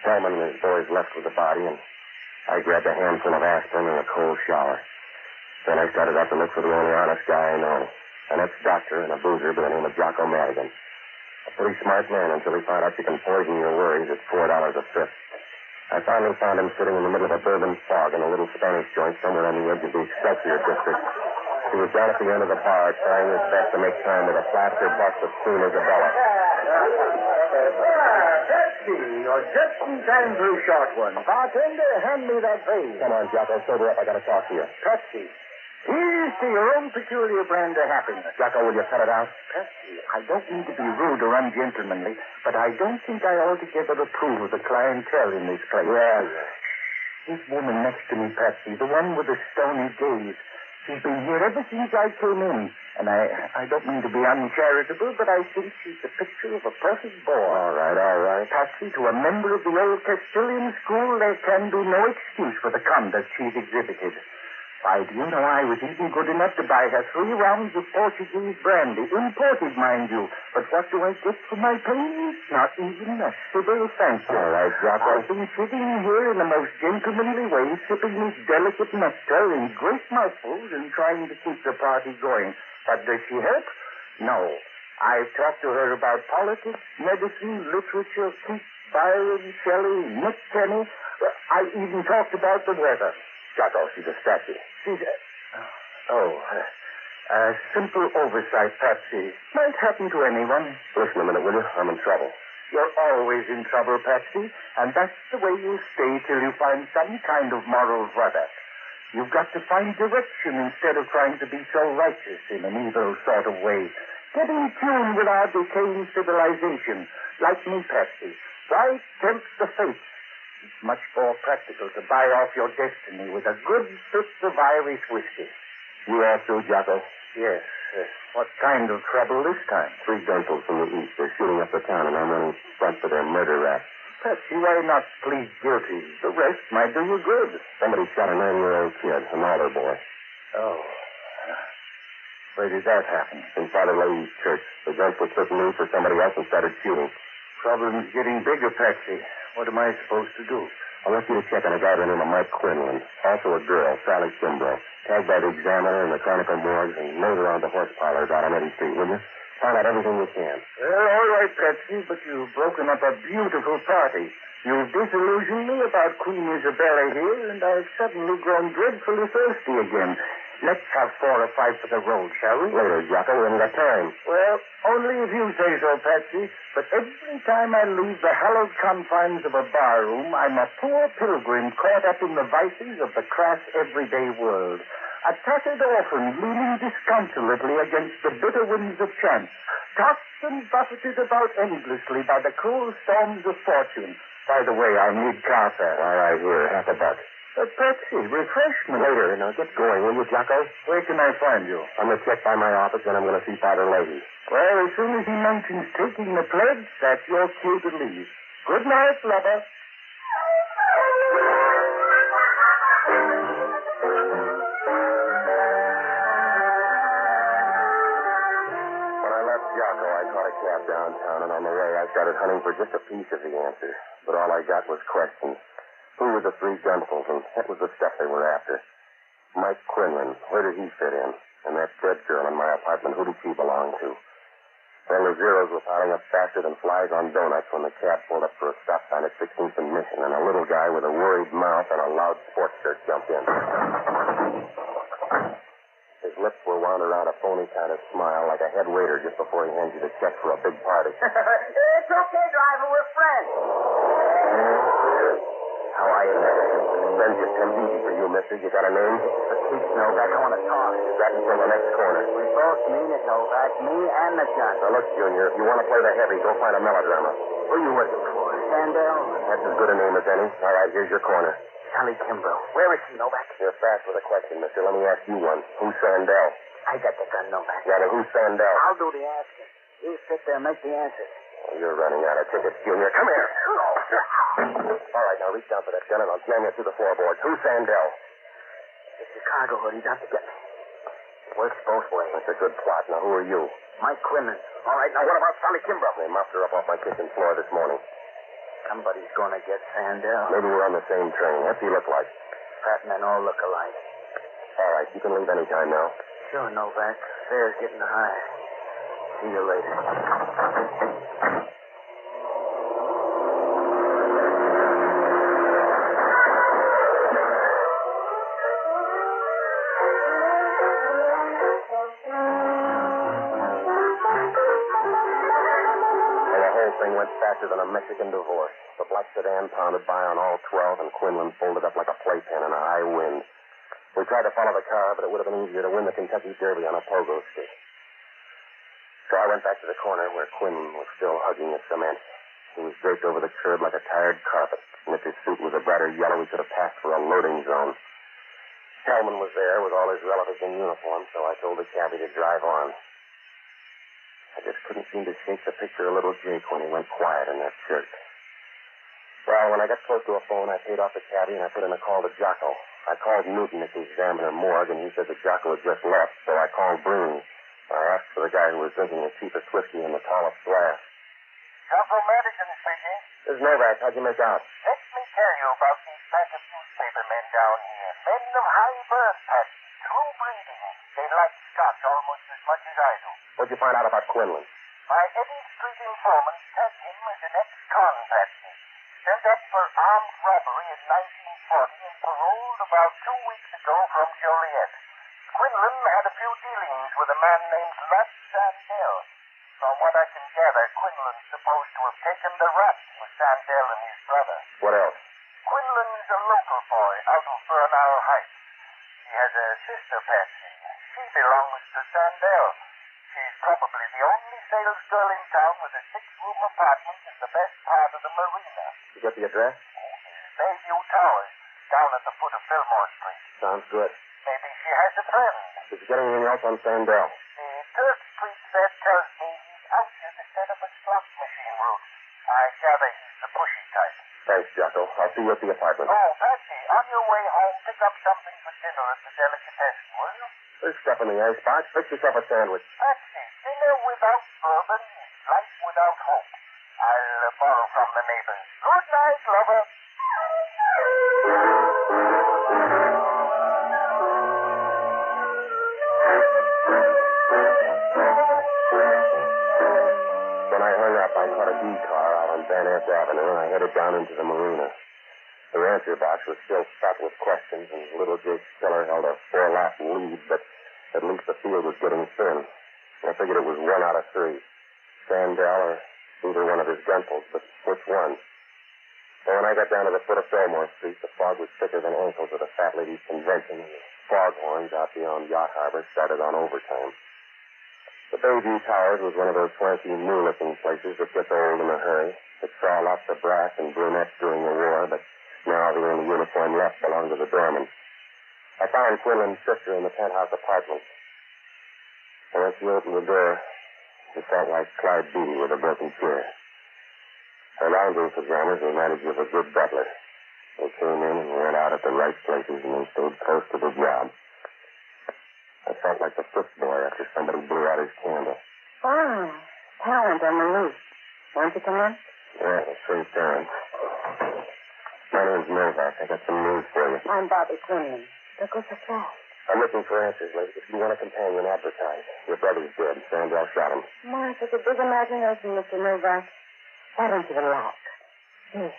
S6: Hellman and his boys left with the body, and I grabbed a handful of aspirin and a cold shower. Then I started out to look for the only honest guy I know, an ex-doctor and a boozer by the name of Jocko Madigan. A pretty smart man until he found out you can poison your worries at $4 a fifth. I finally found him sitting in the middle of a bourbon fog in a little Spanish joint somewhere on the edge of the Excelsior district. He was down at the end of the bar trying his best to make time with a plaster bust of Queen Isabella.
S5: Pepsi, you're just in time for a short one. Bartender, hand me that vase.
S6: Come on, Jocko, sober up. I gotta talk to you.
S5: Pepsi. Here's to your own peculiar brand of happiness.
S6: Jocko, will you cut it out?
S5: Pepsi, I don't mean to be rude or ungentlemanly, but I don't think I altogether approve of the clientele in this place.
S6: Yeah.
S5: This woman next to me, Patsy, the one with the stony gaze, she's been here ever since I came in. And I don't mean to be uncharitable, but I think she's the picture of a perfect boy.
S6: All right.
S5: Patsy, to a member of the old Castilian school, there can be no excuse for the conduct she's exhibited. Why, do you know I was even good enough to buy her 3 rounds of Portuguese brandy, imported, mind you. But what do I get for my pains? Not even a civil thank you.
S6: All right, Jocko.
S5: I've been sitting here in the most gentlemanly way, sipping this delicate nectar in great mouthfuls and trying to keep the party going. But does she help? No. I've talked to her about politics, medicine, literature, Keats, Byron, Shelley, Nick Kenny. I even talked about the weather.
S6: Jocko, she's a statue.
S5: She's a simple oversight, Patsy. Might happen to anyone.
S6: Listen a minute, will you? I'm in trouble.
S5: You're always in trouble, Patsy, and that's the way you stay till you find some kind of moral rudder. You've got to find direction instead of trying to be so righteous in an evil sort of way. Get in tune with our decaying civilization. Like me, Patsy. Why tempt the fates? It's much more practical to buy off your destiny with a good fifth of Irish whiskey.
S6: You all through, Jocko?
S5: Yes. What kind of trouble this time?
S6: 3 gunshots from the east. They're shooting up the town, and I'm running front for their murder rap.
S5: Patsy, why not plead guilty? The rest might do you good.
S6: Somebody shot a 9-year-old kid, an altar boy.
S5: Oh. Where did that happen?
S6: In Father Leahy's church. The gunshot took loose for somebody else and started shooting.
S5: Problem's getting bigger, Patsy. What am I supposed to do?
S6: I want you to check on a guy by the name of Mike Quinlan. Also a girl, Sally Kimbrough. Tagged by the Examiner and the Chronicle morgues and knows around the horse parlors out on Eddy Street, will you? Find out everything you can.
S5: Well, all right, Patsy, but you've broken up a beautiful party. You've disillusioned me about Queen Isabella here, and I've suddenly grown dreadfully thirsty again. Let's have 4 or 5 for the road, shall we?
S6: Later, Jocko. We haven't got time.
S5: Well, only if you say so, Patsy. But every time I leave the hallowed confines of a barroom, I'm a poor pilgrim caught up in the vices of the crass everyday world. A tattered orphan leaning disconsolately against the bitter winds of chance, tossed and buffeted about endlessly by the cruel storms of fortune. By the way, I need car fare.
S6: All right, here, $50.
S5: Patsy, refreshment.
S6: Later. Now, get going, will you, Jocko?
S5: Where can I find you?
S6: I'm going to check by my office, and I'm going to see Father Leahy.
S5: Well, as soon as he mentions taking the pledge, that's your cue to leave. Good night, lover.
S6: When I left Jocko, I caught a cab downtown, and on the way, I started hunting for just a piece of the answer. But all I got was questions. Who were the 3 gunfuls, and what was the stuff they were after? Mike Quinlan, where did he fit in? And that dead girl in my apartment, who did she belong to? Well, the zeros were piling up faster than flies on donuts when the cab pulled up for a stop sign at 16th and Mission, and a little guy with a worried mouth and a loud sports shirt jumped in. His lips were wound around a phony kind of smile, like a head waiter just before he hands you the check for a big party.
S2: It's okay, driver. We're friends.
S6: How are you, Friends just come easy for you, mister. You got a name?
S2: Keith Novak, I want to talk.
S6: Got until the next corner.
S2: We both mean it, Novak. Me and the gun.
S6: Now, look, Junior, if you want to play the heavy, go find a melodrama.
S2: Who are you working for? Sandell?
S6: That's as good a name as any. All right, here's your corner.
S2: Sally Kimbrough. Where is she, Novak?
S6: You're fast with a question, mister. Let me ask you one. Who's Sandell?
S2: I got the gun, Novak.
S6: Yeah, then who's Sandell?
S2: I'll do the asking. You sit there and make the answers.
S19: Oh, you're running out of tickets, Junior. Come here. All right, now reach down for that gun and I'll jam you through the floorboards. Who's Sandell?
S2: The Chicago hood. He's out to get me. Works both ways.
S19: That's a good plot. Now, who are you?
S2: Mike Quinlan. All right, now what about Sally Kimbrough?
S19: They mopped her up off my kitchen floor this morning.
S2: Somebody's going to get Sandell.
S19: Maybe we're on the same train. What's he look like?
S2: Pat and men all look alike.
S19: All right, you can leave any time now.
S2: Sure, Novak. Fare's getting high. See you later.
S19: Went faster than a Mexican divorce. The black sedan pounded by on all 12, and Quinlan folded up like a playpen in a high wind. We tried to follow the car, but it would have been easier to win the Kentucky Derby on a pogo stick. So I went back to the corner where Quinlan was still hugging the cement. He was draped over the curb like a tired carpet, and if his suit was a brighter yellow, he could have passed for a loading zone. Hellman was there with all his relatives in uniform, so I told the cabbie to drive on. I just couldn't seem to shake the picture of little Jake when he went quiet in that shirt. Well, when I got close to a phone, I paid off the cabbie and I put in a call to Jocko. I called Newton at the Examiner morgue, and he said that Jocko had just left, so I called Breen. I asked for the guy who was drinking the cheapest whiskey in the tallest glass.
S5: Jocko Madigan speaking.
S19: This is Novak. How'd you make out?
S5: Let me tell you about these batch of newspaper men down here. Men of high birth, Pat. True breeding. They like Scotch almost as much as I do.
S19: What'd you find out about Quinlan?
S5: My Eddie Street informant tagged him as an ex-con Patsy. Sent up for armed robbery in 1940 and paroled about 2 weeks ago from Joliet. Quinlan had a few dealings with a man named Lud Sandell. From what I can gather, Quinlan's supposed to have taken the rap with Sandell and his brother.
S19: What else?
S5: Quinlan's a local boy out of Bernal Heights. He has a sister, Patsy. She belongs to Sandell. She's probably the only sales girl in town with a 6-room apartment in the best part of the marina.
S19: You get the address?
S5: Bayview Towers, down at the foot of Fillmore Street.
S19: Sounds good.
S5: Maybe she has a friend.
S19: Did you get anything else on Sandell?
S5: The Third Street set tells me he's out here to set up a slot machine route. I gather he's the pushy type.
S19: Thanks, Jocko. I'll see you at the apartment.
S5: Oh, Patsy, on your way home, pick up something for dinner at the delicatessen, will you?
S19: There's stuff in the icebox. Fix yourself a sandwich.
S5: Patsy, dinner without bourbon is life without hope. I'll borrow from the neighbors. Good night, lover.
S19: When I hung up, I caught a D car out on Van Ness Avenue, and I headed down into the marina. The answer box was still stuck with questions, and little Jake Stiller held a 4-lap lead, but at least the field was getting thin. I figured it was 1 out of 3. Sandell or either one of his gunsels, but which one? So when I got down to the foot of Fillmore Street, the fog was thicker than ankles at a fat ladies' convention, and the foghorns out beyond Yacht Harbor started on overtime. The Bayview Towers was one of those swanky, new-looking places that gets old in a hurry. It saw lots of brass and brunettes during the war, but now the only uniform left belonged to the doorman. I found Quinlan's sister in the penthouse apartment. And when she opened the door, it felt like Clyde Beatty with a broken chair. Her lounging pajamas reminded you of a good butler. They came in and went out at the right places, and they stayed close to the job. I felt like the foot boy after somebody blew out his candle.
S21: Oh, talent on the loose. Want to come in?
S19: Yeah, it's pretty talent. My name's Novak. I got some news for you.
S21: I'm Bobby Quinlan. Don't go so fast.
S19: I'm looking for answers, lady. If you want a companion, advertise. Your brother's dead. Sandell shot him.
S21: My, such a big imagination, Mr. Novak. Why don't you relax? Here.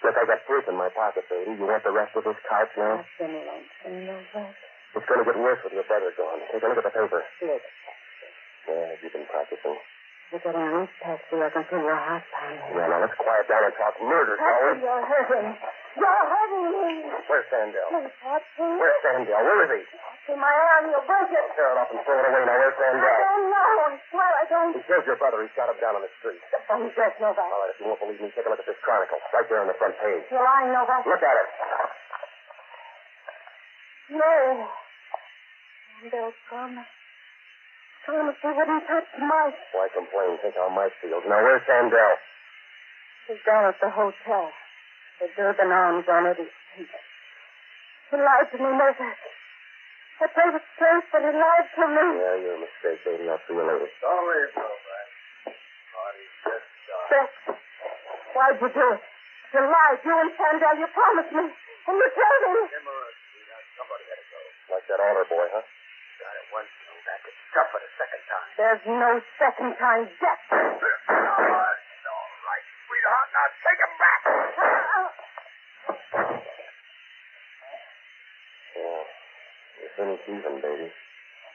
S19: Look, I got proof in my pocket, baby. You want the rest of this couch now?
S21: That's been lonesome, Novak.
S19: It's going to get worse with your brother gone. Take a look at the paper.
S21: Look.
S19: Yeah, you've been practicing.
S21: You're getting weak, Patsy. I can feel your heart pounding.
S19: Yeah, now let's quiet down and talk murder, shall we?
S21: Patsy, you're hurting. You're hurting me.
S19: Where's Sandell?
S21: Please, Patsy.
S19: Where's Sandell? Where is he?
S21: Patsy, my arm, you'll break it.
S19: Tear it off and throw it away. Now, where's
S21: I
S19: Sandell?
S21: don't know. I swear I don't.
S19: He killed your brother. He shot him down on the street.
S21: The funny dress, Novak.
S19: All right, if you won't believe me, take a look at this chronicle. Right there on the front page.
S21: You're lying, Novak.
S19: Look at it.
S21: No. Sandell's gone. promised he wouldn't touch Mike.
S19: Why complain? Think how Mike feels. Now, where's Sandell?
S21: He's down at the hotel. The Durban Arms on Eddie Street. He lied to me, Novak. I played it safe, but he lied to me.
S19: Yeah, you're a mistake, baby. I'll see you later.
S2: Don't leave, Novak. Party's just started.
S21: Beck, why'd you do it? You lied. You and Sandell, you promised me. And you killed him.
S2: Timorous, sweetheart. Somebody had to go.
S19: Like that altar boy, huh?
S2: Got it once, Novak. It's tough for the second time.
S21: There's no second time death.
S2: It's all right, sweetheart. Now take him back.
S19: Yeah. You're finished even, baby.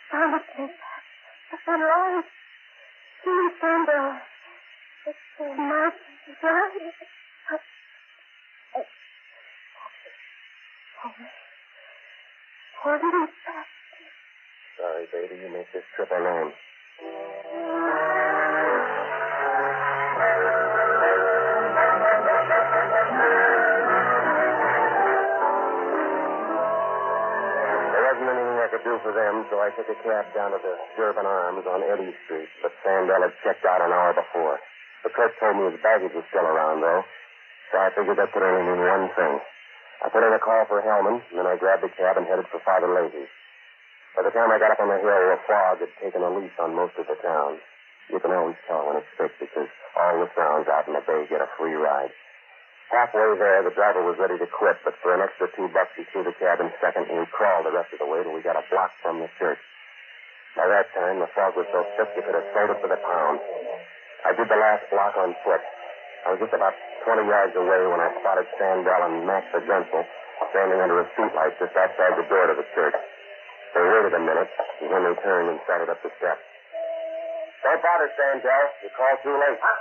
S21: Promise me. I've been lying. You and Sandell. It's so much. It's right. Hold me fast.
S19: Sorry, baby. You make this trip alone. I could do for them, so I took a cab down to the Durban Arms on Eddy Street, but Sandell had checked out an hour before. The clerk told me his baggage was still around, though, so I figured that could only mean one thing. I put in a call for Hellman, and then I grabbed the cab and headed for Father Leahy's. By the time I got up on the hill, the fog had taken a lease on most of the town. You can always tell when it's thick because all the sounds out in the bay get a free ride. Halfway there, the driver was ready to quit, but for an extra $2, he threw the cab in second, and we crawled the rest of the way till we got a block from the church. By that time, the fog was so thick you could have sold it for the pound. I did the last block on foot. I was just about 20 yards away when I spotted Sandell and Max the Gunsel standing under a streetlight just outside the door to the church. They waited a minute, and then they turned and started up the steps. Don't bother, Sandell. You called too late.
S2: Huh?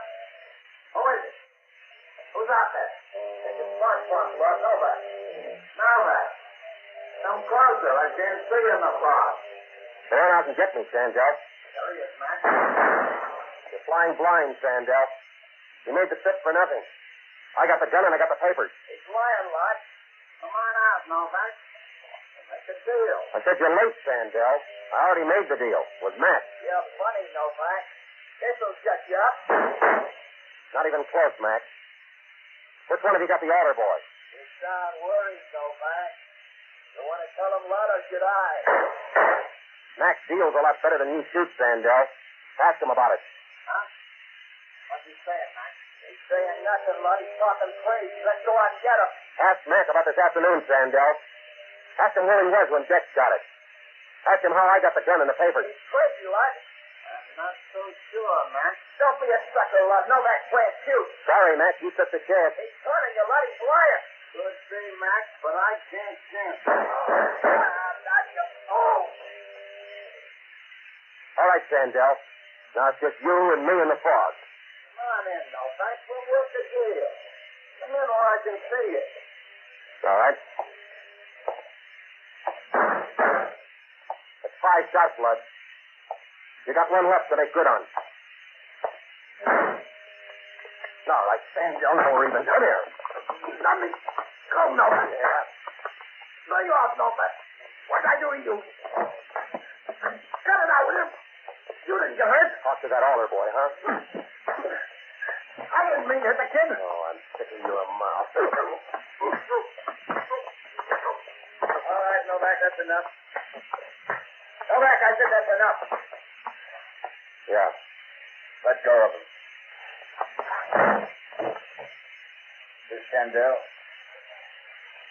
S2: Who is it? Who's out there? It's a smart one, Bud. Novak. Novak. Come closer. I can't see you in the fog.
S19: Go on out and get me, Sandell.
S2: There he is, Max.
S19: You're flying blind, Sandell. You made the trip for nothing. I got the gun and I got the papers.
S2: He's lying, Lud. Come on out, Novak. Make a deal.
S19: I said you're late, Sandell. I already made the deal with Matt.
S2: You're funny, Novak. This'll shut you up.
S19: Not even close, Max. Which one have you got the altar boy?
S2: You sound worried, Novak. You want to tell him, Lud, or should I?
S19: Max deals a lot better than you shoot, Sandell. Ask him about it.
S2: Huh? What's he saying, Max? He's saying nothing, Lud. He's talking crazy. Let's go out and get him.
S19: Ask Mac about this afternoon, Sandell. Ask him where he was when Dex got it. Ask him how I got the gun and the papers.
S2: He's crazy, Lud. I'm not so sure, Max. Don't be a sucker, Lud. Novak can't shoot.
S19: Sorry, Mac. You took the chance.
S2: He's turning you, Lud. He's lying. Could be, Max, but I can't chance. Oh!
S19: All right, Sandell. Now it's just you and me in the fog.
S2: Come on in, Novak. We'll work the deal. Come in where I can see you.
S19: All right. It's 5 shots, Lud. You got one left to make good on. All right, Sandell, no even. Come here.
S2: Let me go, Novak.
S19: Yeah.
S2: Lay off, Novak. What'd I do to you? Cut it out with him. You didn't get hurt.
S19: Talk to that altar boy, huh?
S2: I didn't mean to hit the kid.
S19: Oh, I'm sick of your mouth.
S2: All right, Novak, that's enough. Novak, I said that's enough.
S19: Yeah.
S2: Let go of him. This Sandell?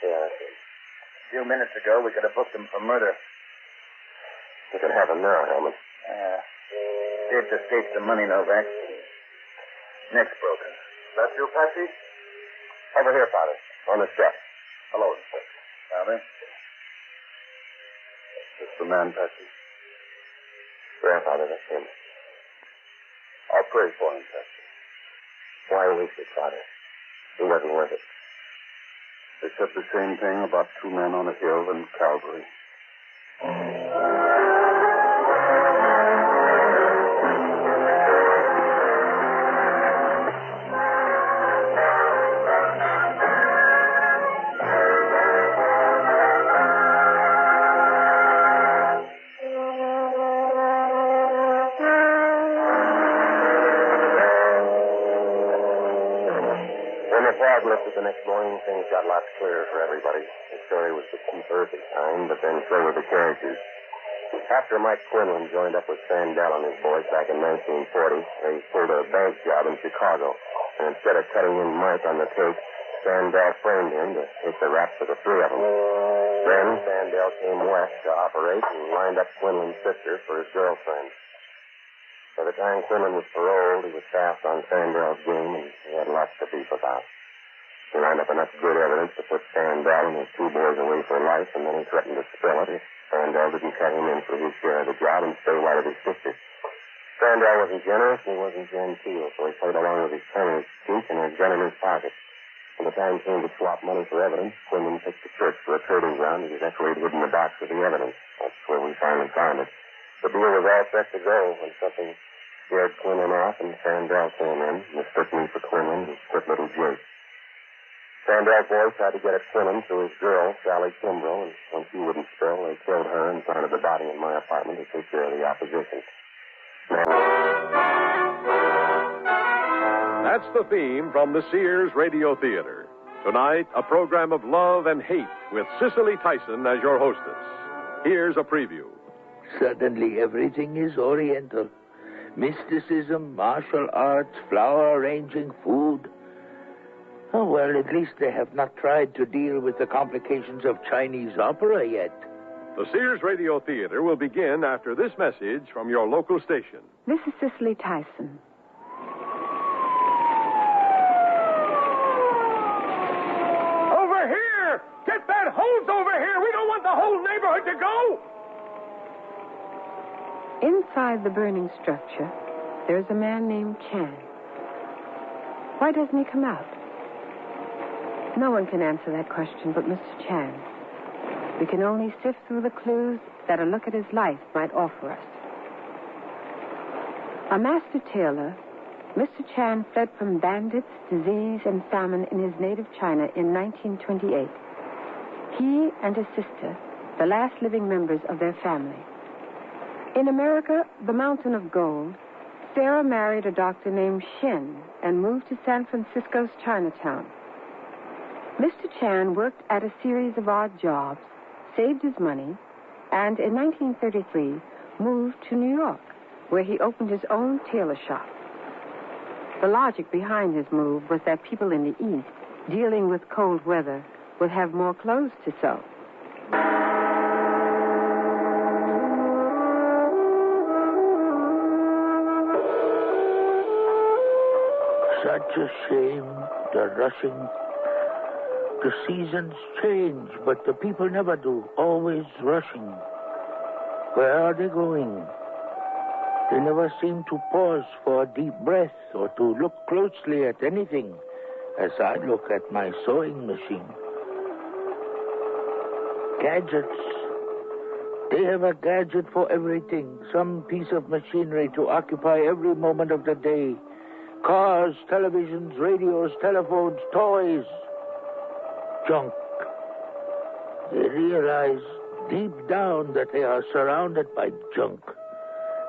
S19: Yeah.
S2: A few minutes ago, we could have booked him for murder.
S19: You can have him now, Hellman.
S2: See if escapes the money, Novak. Next broker.
S19: That you, Patsy? Over here, Father. On the step. Hello, Inspector.
S2: Father?
S19: It's the man, Patsy. Grandfather, that's him. I'll pray for him, Patsy. Why waste it, Father? He wasn't worth it. They said the same thing about 2 men on a hill in Calvary. fog lifted the next morning, things got a lot clearer for everybody. The story was the cheap earthy kind, but then so were the characters. After Mike Quinlan joined up with Sandell and his boys back in 1940, they pulled a bank job in Chicago. And instead of cutting in Mike on the tape, Sandell framed him to hit the rap for the three of them. Then Sandell came west to operate and lined up Quinlan's sister for his girlfriend. By the time Quinlan was paroled, he was fast on Sandell's game, and he had lots to beef about. He lined up enough good evidence to put Sandell and his two boys away for life, and then he threatened to spill it if Sandell didn't cut him in for his share of the job and stay white of his sister. Sandell wasn't generous, and he wasn't genteel, so he played along with his tenant's cheek and had a gun in his pocket. When the time came to swap money for evidence, Quinlan picked the church for a trading ground that was actually hidden in the box with the evidence. That's where we finally found it. The deal was all set to go when something scared Quinlan off, and Sandell came in, mistook me for Quinlan, and quit little Jake. Sandell's boys tried to get at Quinlan through his girl, Sally Kimbrough, and when she wouldn't spill, they killed her and planted the body in my apartment to take care of the opposition.
S3: That's the theme from the Sears Radio Theater. Tonight, a program of love and hate with Cicely Tyson as your hostess. Here's a preview.
S13: Suddenly everything is Oriental. Mysticism, martial arts, flower arranging, food. Oh, well, at least they have not tried to deal with the complications of Chinese opera yet.
S3: The Sears Radio Theater will begin after this message from your local station.
S23: This is Cicely Tyson.
S3: Over here! Get that hose over here! We don't want the whole neighborhood to go!
S23: Inside the burning structure, there's a man named Chan. Why doesn't he come out? No one can answer that question but Mr. Chan. We can only sift through the clues that a look at his life might offer us. A master tailor, Mr. Chan fled from bandits, disease, and famine in his native China in 1928. He and his sister, the last living members of their family. In America, the Mountain of Gold, Sarah married a doctor named Shen and moved to San Francisco's Chinatown. Mr. Chan worked at a series of odd jobs, saved his money, and in 1933 moved to New York, where he opened his own tailor shop. The logic behind his move was that people in the East, dealing with cold weather, would have more clothes to sew.
S13: Such a shame, the rushing. The seasons change, but the people never do, always rushing. Where are they going? They never seem to pause for a deep breath or to look closely at anything as I look at my sewing machine. Gadgets. They have a gadget for everything, some piece of machinery to occupy every moment of the day. Cars, televisions, radios, telephones, toys. Junk. They realize deep down that they are surrounded by junk,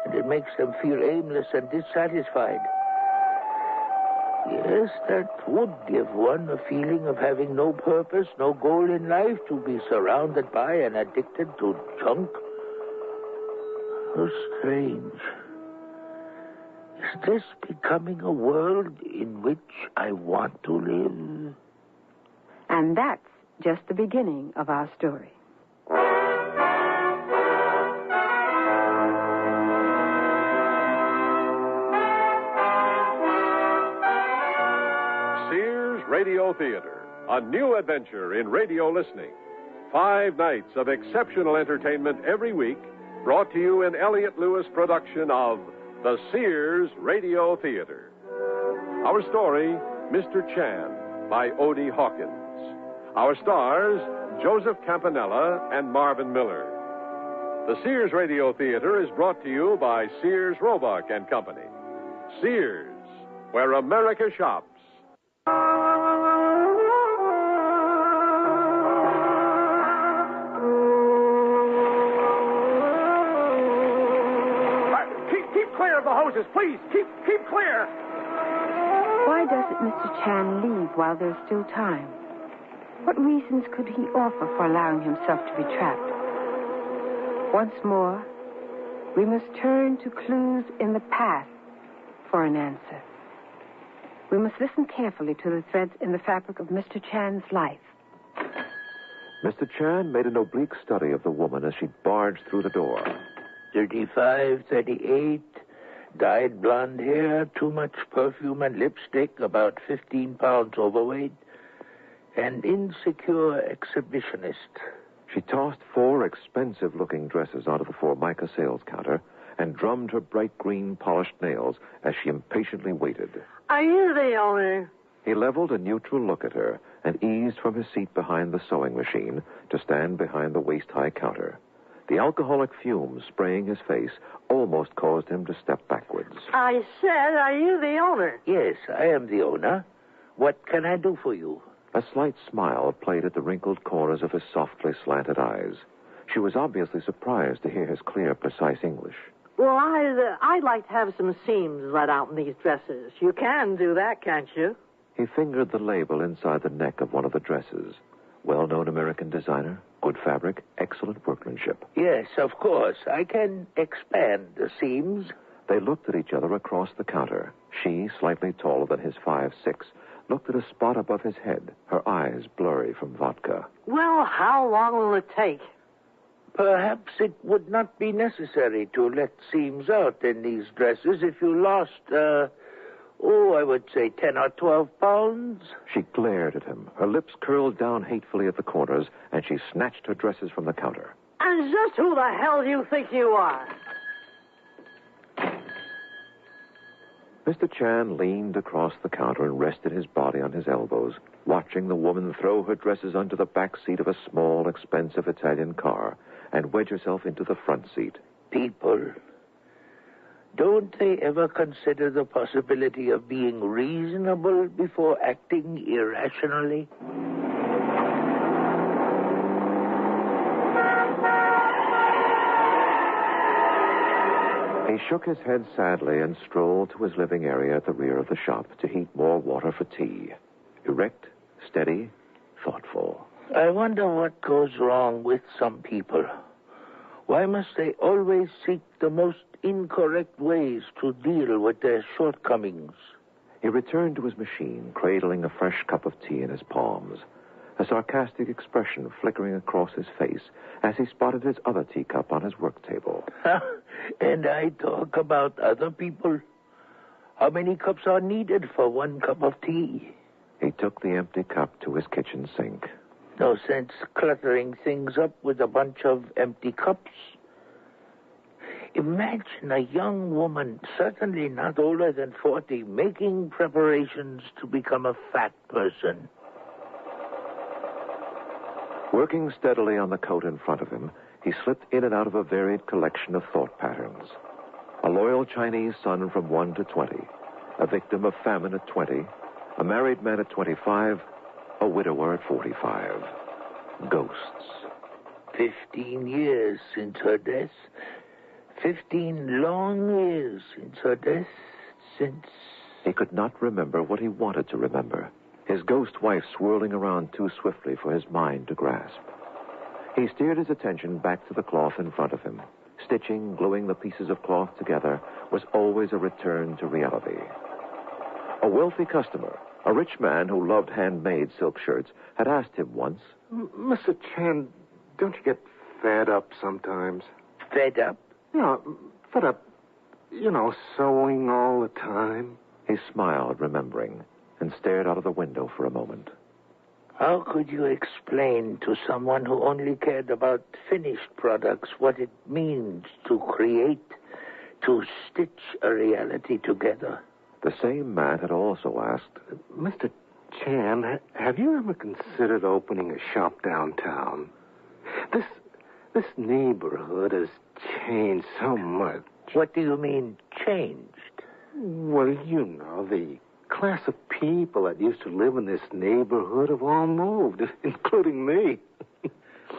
S13: and it makes them feel aimless and dissatisfied. Yes, that would give one a feeling of having no purpose, no goal in life, to be surrounded by and addicted to junk. How strange. Is this becoming a world in which I want to live?
S23: And that's just the beginning of our story.
S3: Sears Radio Theater, a new adventure in radio listening. 5 nights of exceptional entertainment every week, brought to you in Elliott Lewis production of the Sears Radio Theater. Our story, Mr. Chan, by Odie Hawkins. Our stars, Joseph Campanella and Marvin Miller. The Sears Radio Theater is brought to you by Sears Roebuck and Company. Sears, where America shops.
S2: Keep clear of the hoses, please. Keep clear.
S23: Why Why doesn't Mr. Chan leave while there's still time? What reasons could he offer for allowing himself to be trapped? Once more, we must turn to clues in the past for an answer. We must listen carefully to the threads in the fabric of Mr. Chan's life.
S12: Mr. Chan made an oblique study of the woman as she barged through the door.
S13: 35, 38, dyed blonde hair, too much perfume and lipstick, about 15 pounds overweight, an insecure exhibitionist.
S12: She tossed 4 expensive-looking dresses onto the Formica sales counter and drummed her bright green polished nails as she impatiently waited.
S14: Are you the owner?
S12: He leveled a neutral look at her and eased from his seat behind the sewing machine to stand behind the waist-high counter. The alcoholic fumes spraying his face almost caused him to step backwards.
S14: I said, are you the owner?
S13: Yes, I am the owner. What can I do for you?
S12: A slight smile played at the wrinkled corners of his softly slanted eyes. She was obviously surprised to hear his clear, precise English.
S14: Well, I'd like to have some seams let out in these dresses. You can do that, can't you?
S12: He fingered the label inside the neck of one of the dresses. Well-known American designer, good fabric, excellent workmanship.
S13: Yes, of course. I can expand the seams.
S12: They looked at each other across the counter. She, slightly taller than his 5'6", looked at a spot above his head, her eyes blurry from vodka.
S14: Well, how long will it take?
S13: Perhaps it would not be necessary to let seams out in these dresses if you lost, I would say 10 or 12 pounds.
S12: She glared at him. Her lips curled down hatefully at the corners, and she snatched her dresses from the counter.
S14: And just who the hell do you think you are?
S12: Mr. Chan leaned across the counter and rested his body on his elbows, watching the woman throw her dresses onto the back seat of a small, expensive Italian car and wedge herself into the front seat.
S13: People, don't they ever consider the possibility of being reasonable before acting irrationally?
S12: He shook his head sadly and strolled to his living area at the rear of the shop to heat more water for tea. Erect, steady, thoughtful.
S13: I wonder what goes wrong with some people. Why must they always seek the most incorrect ways to deal with their shortcomings?
S12: He returned to his machine, cradling a fresh cup of tea in his palms, a sarcastic expression flickering across his face as he spotted his other teacup on his work table.
S13: And I talk about other people. How many cups are needed for one cup of tea?
S12: He took the empty cup to his kitchen sink.
S13: No sense cluttering things up with a bunch of empty cups. Imagine a young woman, certainly not older than 40, making preparations to become a fat person.
S12: Working steadily on the coat in front of him, he slipped in and out of a varied collection of thought patterns. A loyal Chinese son from 1 to 20, a victim of famine at 20, a married man at 25, a widower at 45. Ghosts.
S13: 15 years since her death. 15 long years since her death. Since...
S12: He could not remember what he wanted to remember. His ghost wife swirling around too swiftly for his mind to grasp. He steered his attention back to the cloth in front of him. Stitching, gluing the pieces of cloth together was always a return to reality. A wealthy customer, a rich man who loved handmade silk shirts, had asked him once,
S16: Mr. Chan, don't you get fed up sometimes?
S13: Fed up?
S16: Yeah, fed up, sewing all the time.
S12: He smiled, remembering, and stared out of the window for a moment.
S13: How could you explain to someone who only cared about finished products what it means to create, to stitch a reality together?
S12: The same man had also asked,
S16: Mr. Chan, have you ever considered opening a shop downtown? This neighborhood has changed so much.
S13: What do you mean, changed?
S16: Well, the class of people that used to live in this neighborhood have all moved, including me.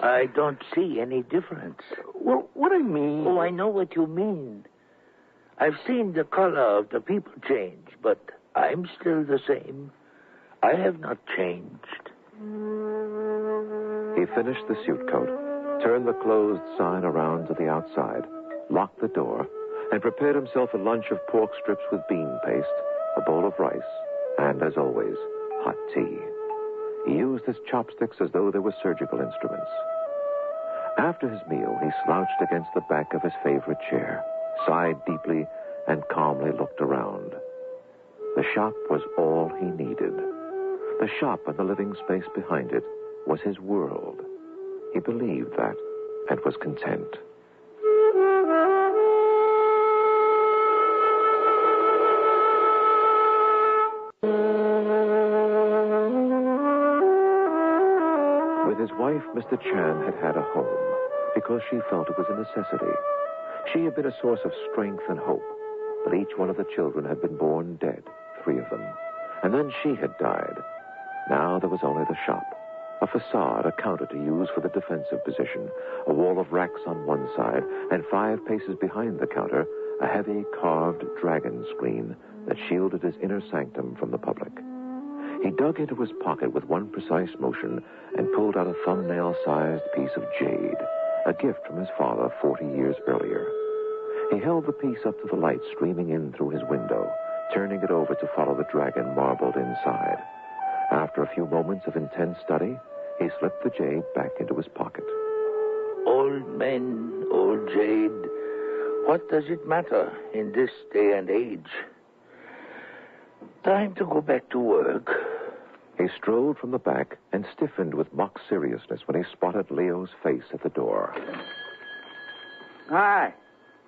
S13: I don't see any difference.
S16: Well, what I mean...
S13: Oh, I know what you mean. I've seen the color of the people change, but I'm still the same. I have not changed.
S12: He finished the suit coat, turned the closed sign around to the outside, locked the door, and prepared himself a lunch of pork strips with bean paste, a bowl of rice, and, as always, hot tea. He used his chopsticks as though they were surgical instruments. After his meal, he slouched against the back of his favorite chair, sighed deeply, and calmly looked around. The shop was all he needed. The shop and the living space behind it was his world. He believed that and was content. With his wife, Mr. Chan had a home because she felt it was a necessity. She had been a source of strength and hope, but each one of the children had been born dead, 3 of them. And then she had died. Now there was only the shop, a facade, a counter to use for the defensive position, a wall of racks on one side, and 5 paces behind the counter, a heavy carved dragon screen that shielded his inner sanctum from the public. He dug into his pocket with one precise motion and pulled out a thumbnail-sized piece of jade, a gift from his father 40 years earlier. He held the piece up to the light streaming in through his window, turning it over to follow the dragon marbled inside. After a few moments of intense study, he slipped the jade back into his pocket.
S13: Old men, old jade, what does it matter in this day and age? Time to go back to work.
S12: He strolled from the back and stiffened with mock seriousness when he spotted Leo's face at the door.
S1: Hi.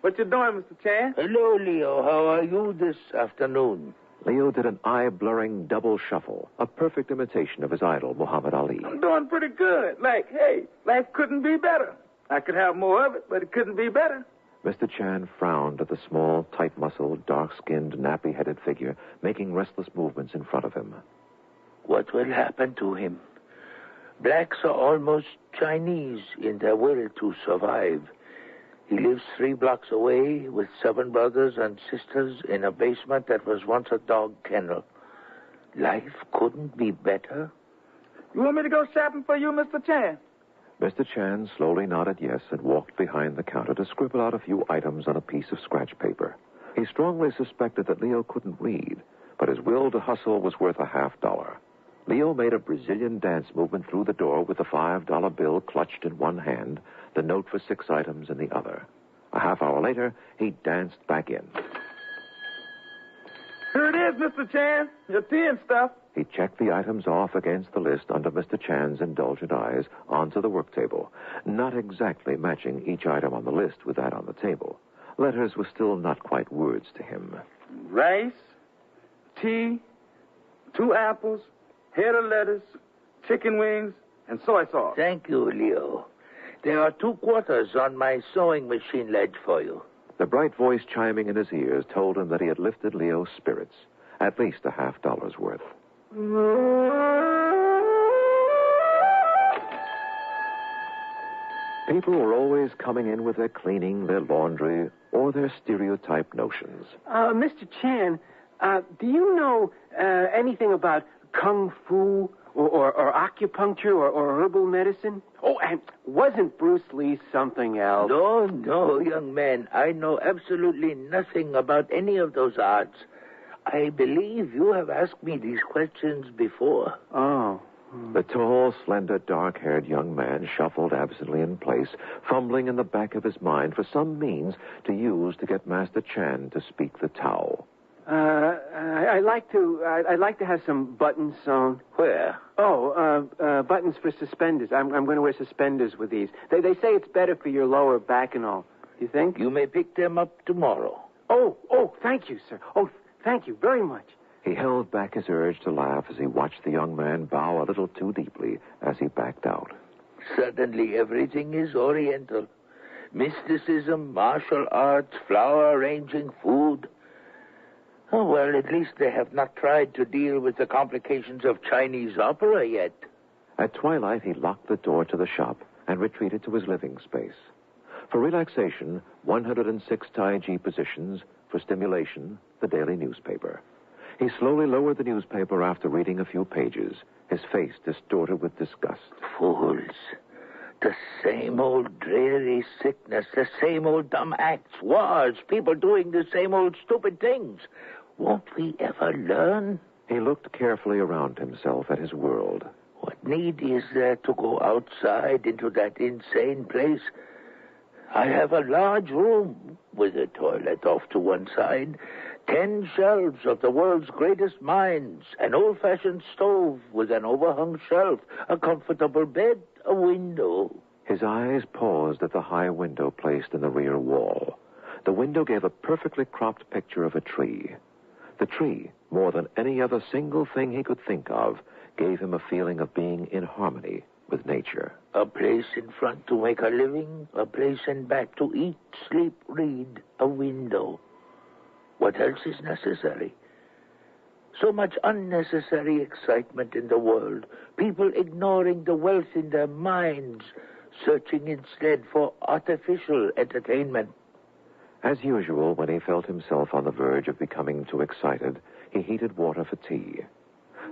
S1: What you doing, Mr. Chan?
S13: Hello, Leo. How are you this afternoon?
S12: Leo did an eye-blurring double shuffle, a perfect imitation of his idol, Muhammad Ali.
S1: I'm doing pretty good. Like, hey, life couldn't be better. I could have more of it, but it couldn't be better.
S12: Mr. Chan frowned at the small, tight-muscled, dark-skinned, nappy-headed figure making restless movements in front of him.
S13: What will happen to him? Blacks are almost Chinese in their will to survive. He lives 3 blocks away with 7 brothers and sisters in a basement that was once a dog kennel. Life couldn't be better.
S1: You want me to go shopping for you, Mr. Chan?
S12: Mr. Chan slowly nodded yes and walked behind the counter to scribble out a few items on a piece of scratch paper. He strongly suspected that Leo couldn't read, but his will to hustle was worth a $50. Leo made a Brazilian dance movement through the door with the $5 bill clutched in one hand, the note for 6 items in the other. A half hour later, he danced back in.
S1: Here it is, Mr. Chan. Your tea and stuff.
S12: He checked the items off against the list under Mr. Chan's indulgent eyes onto the work table, not exactly matching each item on the list with that on the table. Letters were still not quite words to him.
S1: Rice, tea, 2 apples, head of lettuce, chicken wings, and soy sauce.
S13: Thank you, Leo. There are 2 quarters on my sewing machine ledge for you.
S12: The bright voice chiming in his ears told him that he had lifted Leo's spirits, at least a $50 worth. People were always coming in with their cleaning, their laundry, or their stereotype notions.
S15: Mr. Chan, do you know anything about kung fu or acupuncture or herbal medicine? Oh, and wasn't Bruce Lee something else?
S13: No, young man. I know absolutely nothing about any of those arts. I believe you have asked me these questions before.
S15: Oh.
S12: The tall, slender, dark-haired young man shuffled absently in place, fumbling in the back of his mind for some means to use to get Master Chan to speak the Tao.
S15: I'd like to have some buttons sewn.
S13: Where?
S15: Oh, buttons for suspenders. I'm going to wear suspenders with these. They say it's better for your lower back and all. You think?
S13: You may pick them up tomorrow.
S15: Oh, thank you, sir. Oh, thank you very much.
S12: He held back his urge to laugh as he watched the young man bow a little too deeply as he backed out.
S13: Suddenly everything is Oriental. Mysticism, martial arts, flower arranging, food. Oh, well, at least they have not tried to deal with the complications of Chinese opera yet.
S12: At twilight, he locked the door to the shop and retreated to his living space. For relaxation, 106 Tai Chi positions. For stimulation, the daily newspaper. He slowly lowered the newspaper after reading a few pages, his face distorted with disgust.
S13: Fools. The same old dreary sickness, the same old dumb acts, wars, people doing the same old stupid things. Won't we ever learn?
S12: He looked carefully around himself at his world.
S13: What need is there to go outside into that insane place? I have a large room with a toilet off to one side, 10 shelves of the world's greatest mines, an old-fashioned stove with an overhung shelf, a comfortable bed, a window.
S12: His eyes paused at the high window placed in the rear wall. The window gave a perfectly cropped picture of a tree. The tree, more than any other single thing he could think of, gave him a feeling of being in harmony with nature.
S13: A place in front to make a living, a place in back to eat, sleep, read, a window. What else is necessary? So much unnecessary excitement in the world. People ignoring the wealth in their minds, searching instead for artificial entertainment.
S12: As usual, when he felt himself on the verge of becoming too excited, he heated water for tea.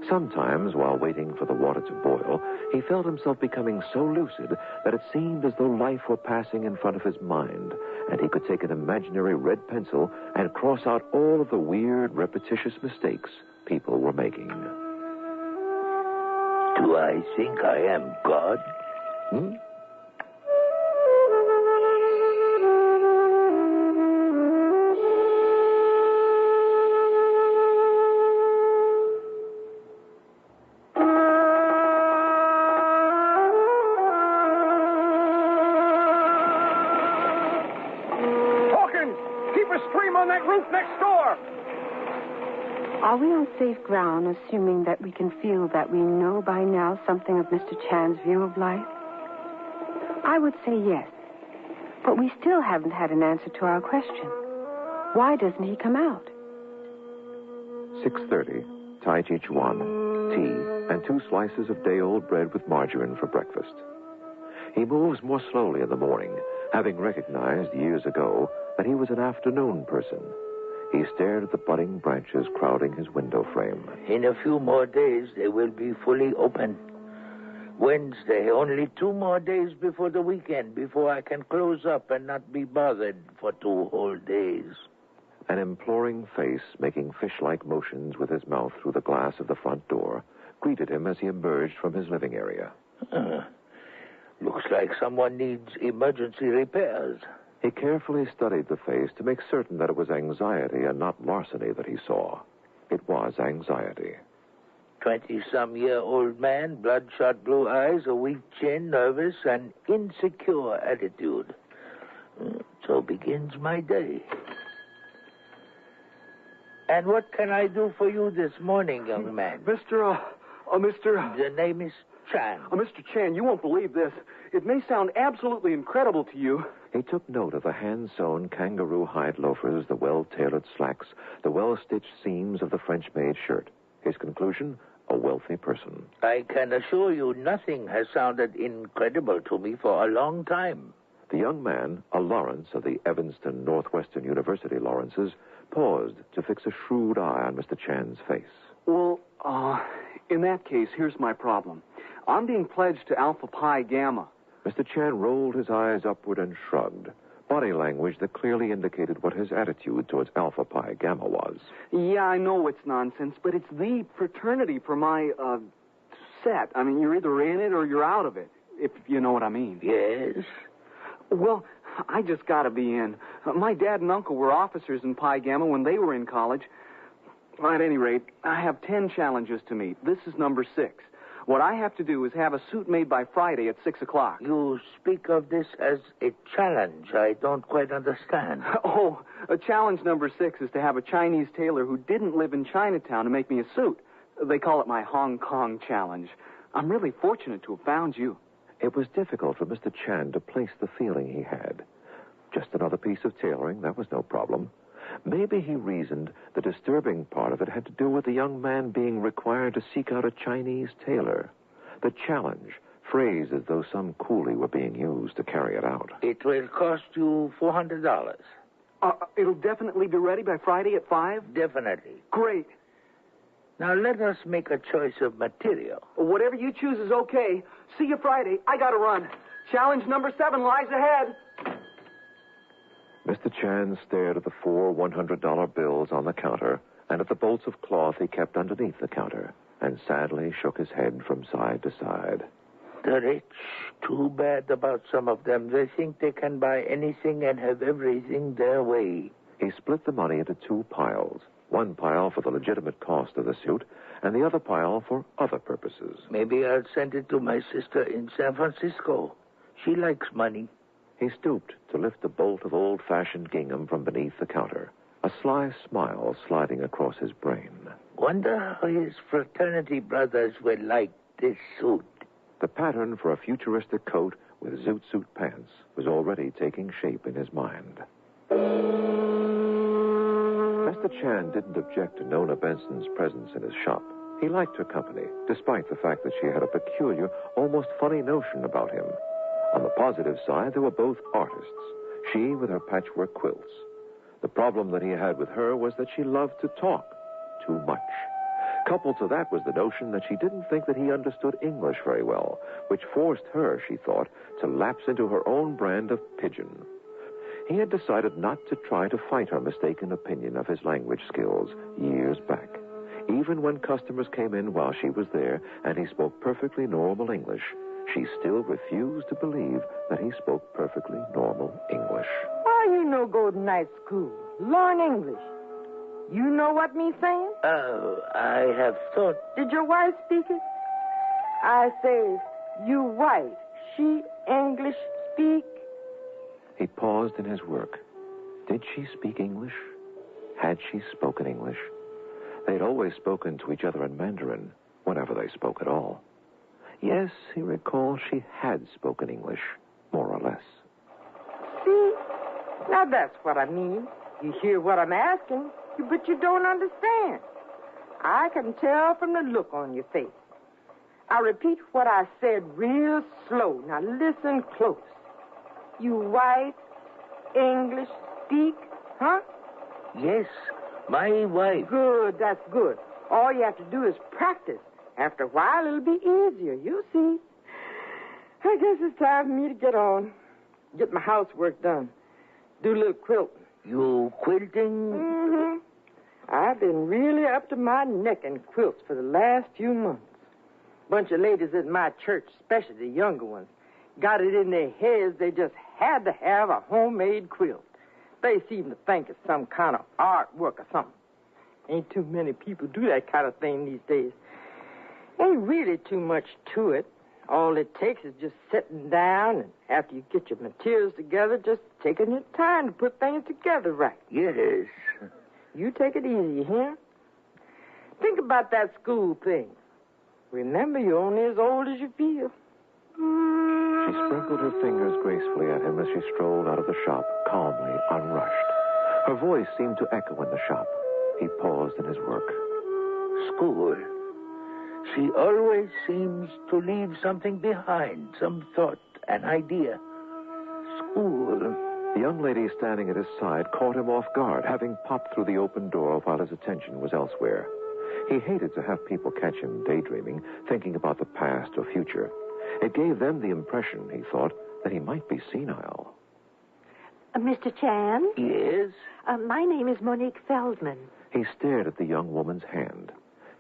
S12: Sometimes, while waiting for the water to boil, he felt himself becoming so lucid that it seemed as though life were passing in front of his mind, and he could take an imaginary red pencil and cross out all of the weird, repetitious mistakes people were making.
S13: Do I think I am God?
S23: Are we on safe ground, assuming that we can feel that we know by now something of Mr. Chan's view of life? I would say yes. But we still haven't had an answer to our question. Why doesn't he come out?
S12: 6:30, Tai Chi Chuan, tea, and 2 slices of day-old bread with margarine for breakfast. He moves more slowly in the morning, having recognized years ago that he was an afternoon person. He stared at the budding branches crowding his window frame.
S13: In a few more days, they will be fully open. Wednesday, only 2 more days before the weekend, before I can close up and not be bothered for 2 whole days.
S12: An imploring face, making fish-like motions with his mouth through the glass of the front door, greeted him as he emerged from his living area.
S13: Looks like someone needs emergency repairs.
S12: He carefully studied the face to make certain that it was anxiety and not larceny that he saw. It was anxiety.
S13: 20-some-year-old man, bloodshot blue eyes, a weak chin, nervous, and insecure attitude. So begins my day. And what can I do for you this morning, young man?
S7: Mr.
S13: The name is Chan.
S7: Mr. Chan, you won't believe this. It may sound absolutely incredible to you.
S12: He took note of the hand-sewn kangaroo hide loafers, the well-tailored slacks, the well-stitched seams of the French-made shirt. His conclusion, a wealthy person.
S13: I can assure you nothing has sounded incredible to me for a long time.
S12: The young man, a Lawrence of the Evanston Northwestern University Lawrences, paused to fix a shrewd eye on Mr. Chan's face.
S7: Well, in that case, here's my problem. I'm being pledged to Alpha Pi Gamma.
S12: Mr. Chan rolled his eyes upward and shrugged, body language that clearly indicated what his attitude towards Alpha Pi Gamma was.
S7: Yeah, I know it's nonsense, but it's the fraternity for my, set. I mean, you're either in it or you're out of it, if you know what I mean.
S13: Yes?
S7: Well, I just gotta be in. My dad and uncle were officers in Pi Gamma when they were in college. At any rate, I have 10 challenges to meet. This is number 6. What I have to do is have a suit made by Friday at 6 o'clock.
S13: You speak of this as a challenge. I don't quite understand.
S7: Oh, challenge number 6 is to have a Chinese tailor who didn't live in Chinatown to make me a suit. They call it my Hong Kong challenge. I'm really fortunate to have found you.
S12: It was difficult for Mr. Chan to place the feeling he had. Just another piece of tailoring, that was no problem. Maybe, he reasoned, the disturbing part of it had to do with the young man being required to seek out a Chinese tailor. The challenge, phrased as though some coolie were being used to carry it out.
S13: It will cost you $400.
S7: It'll definitely be ready by Friday at 5?
S13: Definitely.
S7: Great.
S13: Now let us make a choice of material.
S7: Whatever you choose is okay. See you Friday. I gotta run. Challenge number 7 lies ahead.
S12: Mr. Chan stared at the 4 $100 bills on the counter and at the bolts of cloth he kept underneath the counter, and sadly shook his head from side to side.
S13: The rich, too bad about some of them. They think they can buy anything and have everything their way.
S12: He split the money into 2 piles. One pile for the legitimate cost of the suit, and the other pile for other purposes.
S13: Maybe I'll send it to my sister in San Francisco. She likes money.
S12: He stooped to lift a bolt of old-fashioned gingham from beneath the counter, a sly smile sliding across his brain.
S13: Wonder how his fraternity brothers will like this suit.
S12: The pattern for a futuristic coat with zoot suit pants was already taking shape in his mind. Mr. Chan didn't object to Nona Benson's presence in his shop. He liked her company, despite the fact that she had a peculiar, almost funny notion about him. On the positive side, they were both artists, she with her patchwork quilts. The problem that he had with her was that she loved to talk too much. Coupled to that was the notion that she didn't think that he understood English very well, which forced her, she thought, to lapse into her own brand of pidgin. He had decided not to try to fight her mistaken opinion of his language skills years back. Even when customers came in while she was there and he spoke perfectly normal English, she still refused to believe that he spoke perfectly normal English.
S11: Why you no go to night school? Learn English. You know what me saying?
S13: Oh, I have thought...
S11: Did your wife speak it? I say, you wife, she English speak?
S12: He paused in his work. Did she speak English? Had she spoken English? They'd always spoken to each other in Mandarin, whenever they spoke at all. Yes, he recalled she had spoken English, more or less.
S11: See? Now that's what I mean. You hear what I'm asking, but you don't understand. I can tell from the look on your face. I'll repeat what I said real slow. Now listen close. You white English speak, huh?
S13: Yes, my wife.
S11: Good, that's good. All you have to do is practice. After a while, it'll be easier. You'll see. I guess it's time for me to get on. Get my housework done. Do a little quilting.
S13: You quilting?
S11: Mm-hmm. I've been really up to my neck in quilts for the last few months. Bunch of ladies at my church, especially the younger ones, got it in their heads they just had to have a homemade quilt. They seem to think it's some kind of artwork or something. Ain't too many people do that kind of thing these days. Ain't really too much to it. All it takes is just sitting down, and after you get your materials together, just taking your time to put things together right.
S13: Yes.
S11: You take it easy, you hear? Think about that school thing. Remember, you're only as old as you feel.
S12: She sprinkled her fingers gracefully at him as she strolled out of the shop, calmly, unrushed. Her voice seemed to echo in the shop. He paused in his work.
S13: School. She always seems to leave something behind, some thought, an idea. School.
S12: The young lady standing at his side caught him off guard, having popped through the open door while his attention was elsewhere. He hated to have people catch him daydreaming, thinking about the past or future. It gave them the impression, he thought, that he might be senile.
S17: Mr. Chan?
S13: Yes?
S17: My name is Monique Feldman.
S12: He stared at the young woman's hand.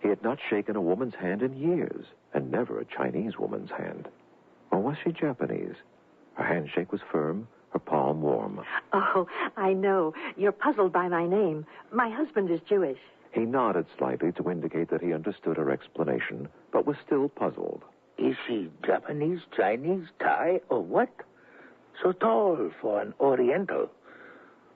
S12: He had not shaken a woman's hand in years, and never a Chinese woman's hand. Or was she Japanese? Her handshake was firm, her palm warm.
S17: Oh, I know. You're puzzled by my name. My husband is Jewish.
S12: He nodded slightly to indicate that he understood her explanation, but was still puzzled.
S13: Is she Japanese, Chinese, Thai, or what? So tall for an Oriental.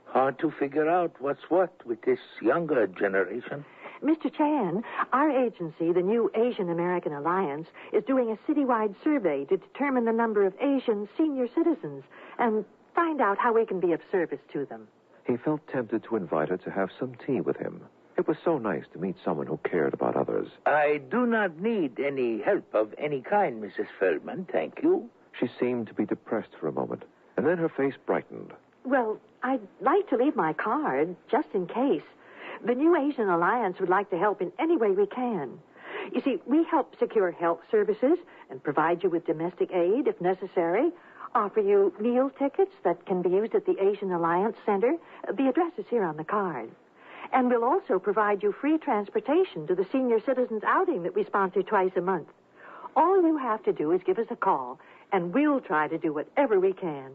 S13: Hard to figure out what's what with this younger generation.
S17: Mr. Chan, our agency, the New Asian American Alliance, is doing a citywide survey to determine the number of Asian senior citizens and find out how we can be of service to them.
S12: He felt tempted to invite her to have some tea with him. It was so nice to meet someone who cared about others.
S13: I do not need any help of any kind, Mrs. Feldman, thank you.
S12: She seemed to be depressed for a moment, and then her face brightened.
S17: Well, I'd like to leave my card, just in case. The New Asian Alliance would like to help in any way we can. You see, we help secure health services and provide you with domestic aid if necessary, offer you meal tickets that can be used at the Asian Alliance Center. The address is here on the card. And we'll also provide you free transportation to the senior citizens outing that we sponsor twice a month. All you have to do is give us a call, and we'll try to do whatever we can.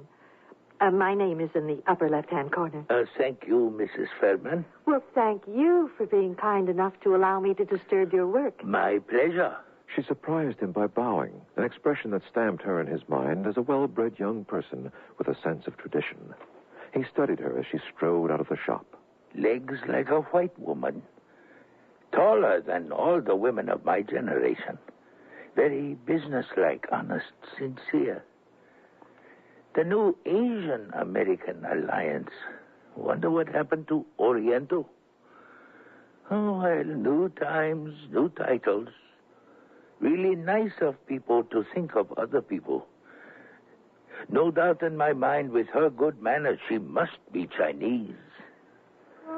S17: My name is in the upper left-hand corner.
S13: Thank you, Mrs. Feldman.
S17: Well, thank you for being kind enough to allow me to disturb your work.
S13: My pleasure.
S12: She surprised him by bowing, an expression that stamped her in his mind as a well-bred young person with a sense of tradition. He studied her as she strode out of the shop.
S13: Legs like a white woman. Taller than all the women of my generation. Very businesslike, honest, sincere. The new Asian American Alliance. Wonder what happened to Oriental? Oh, well, new times, new titles. Really nice of people to think of other people. No doubt in my mind, with her good manners, she must be Chinese.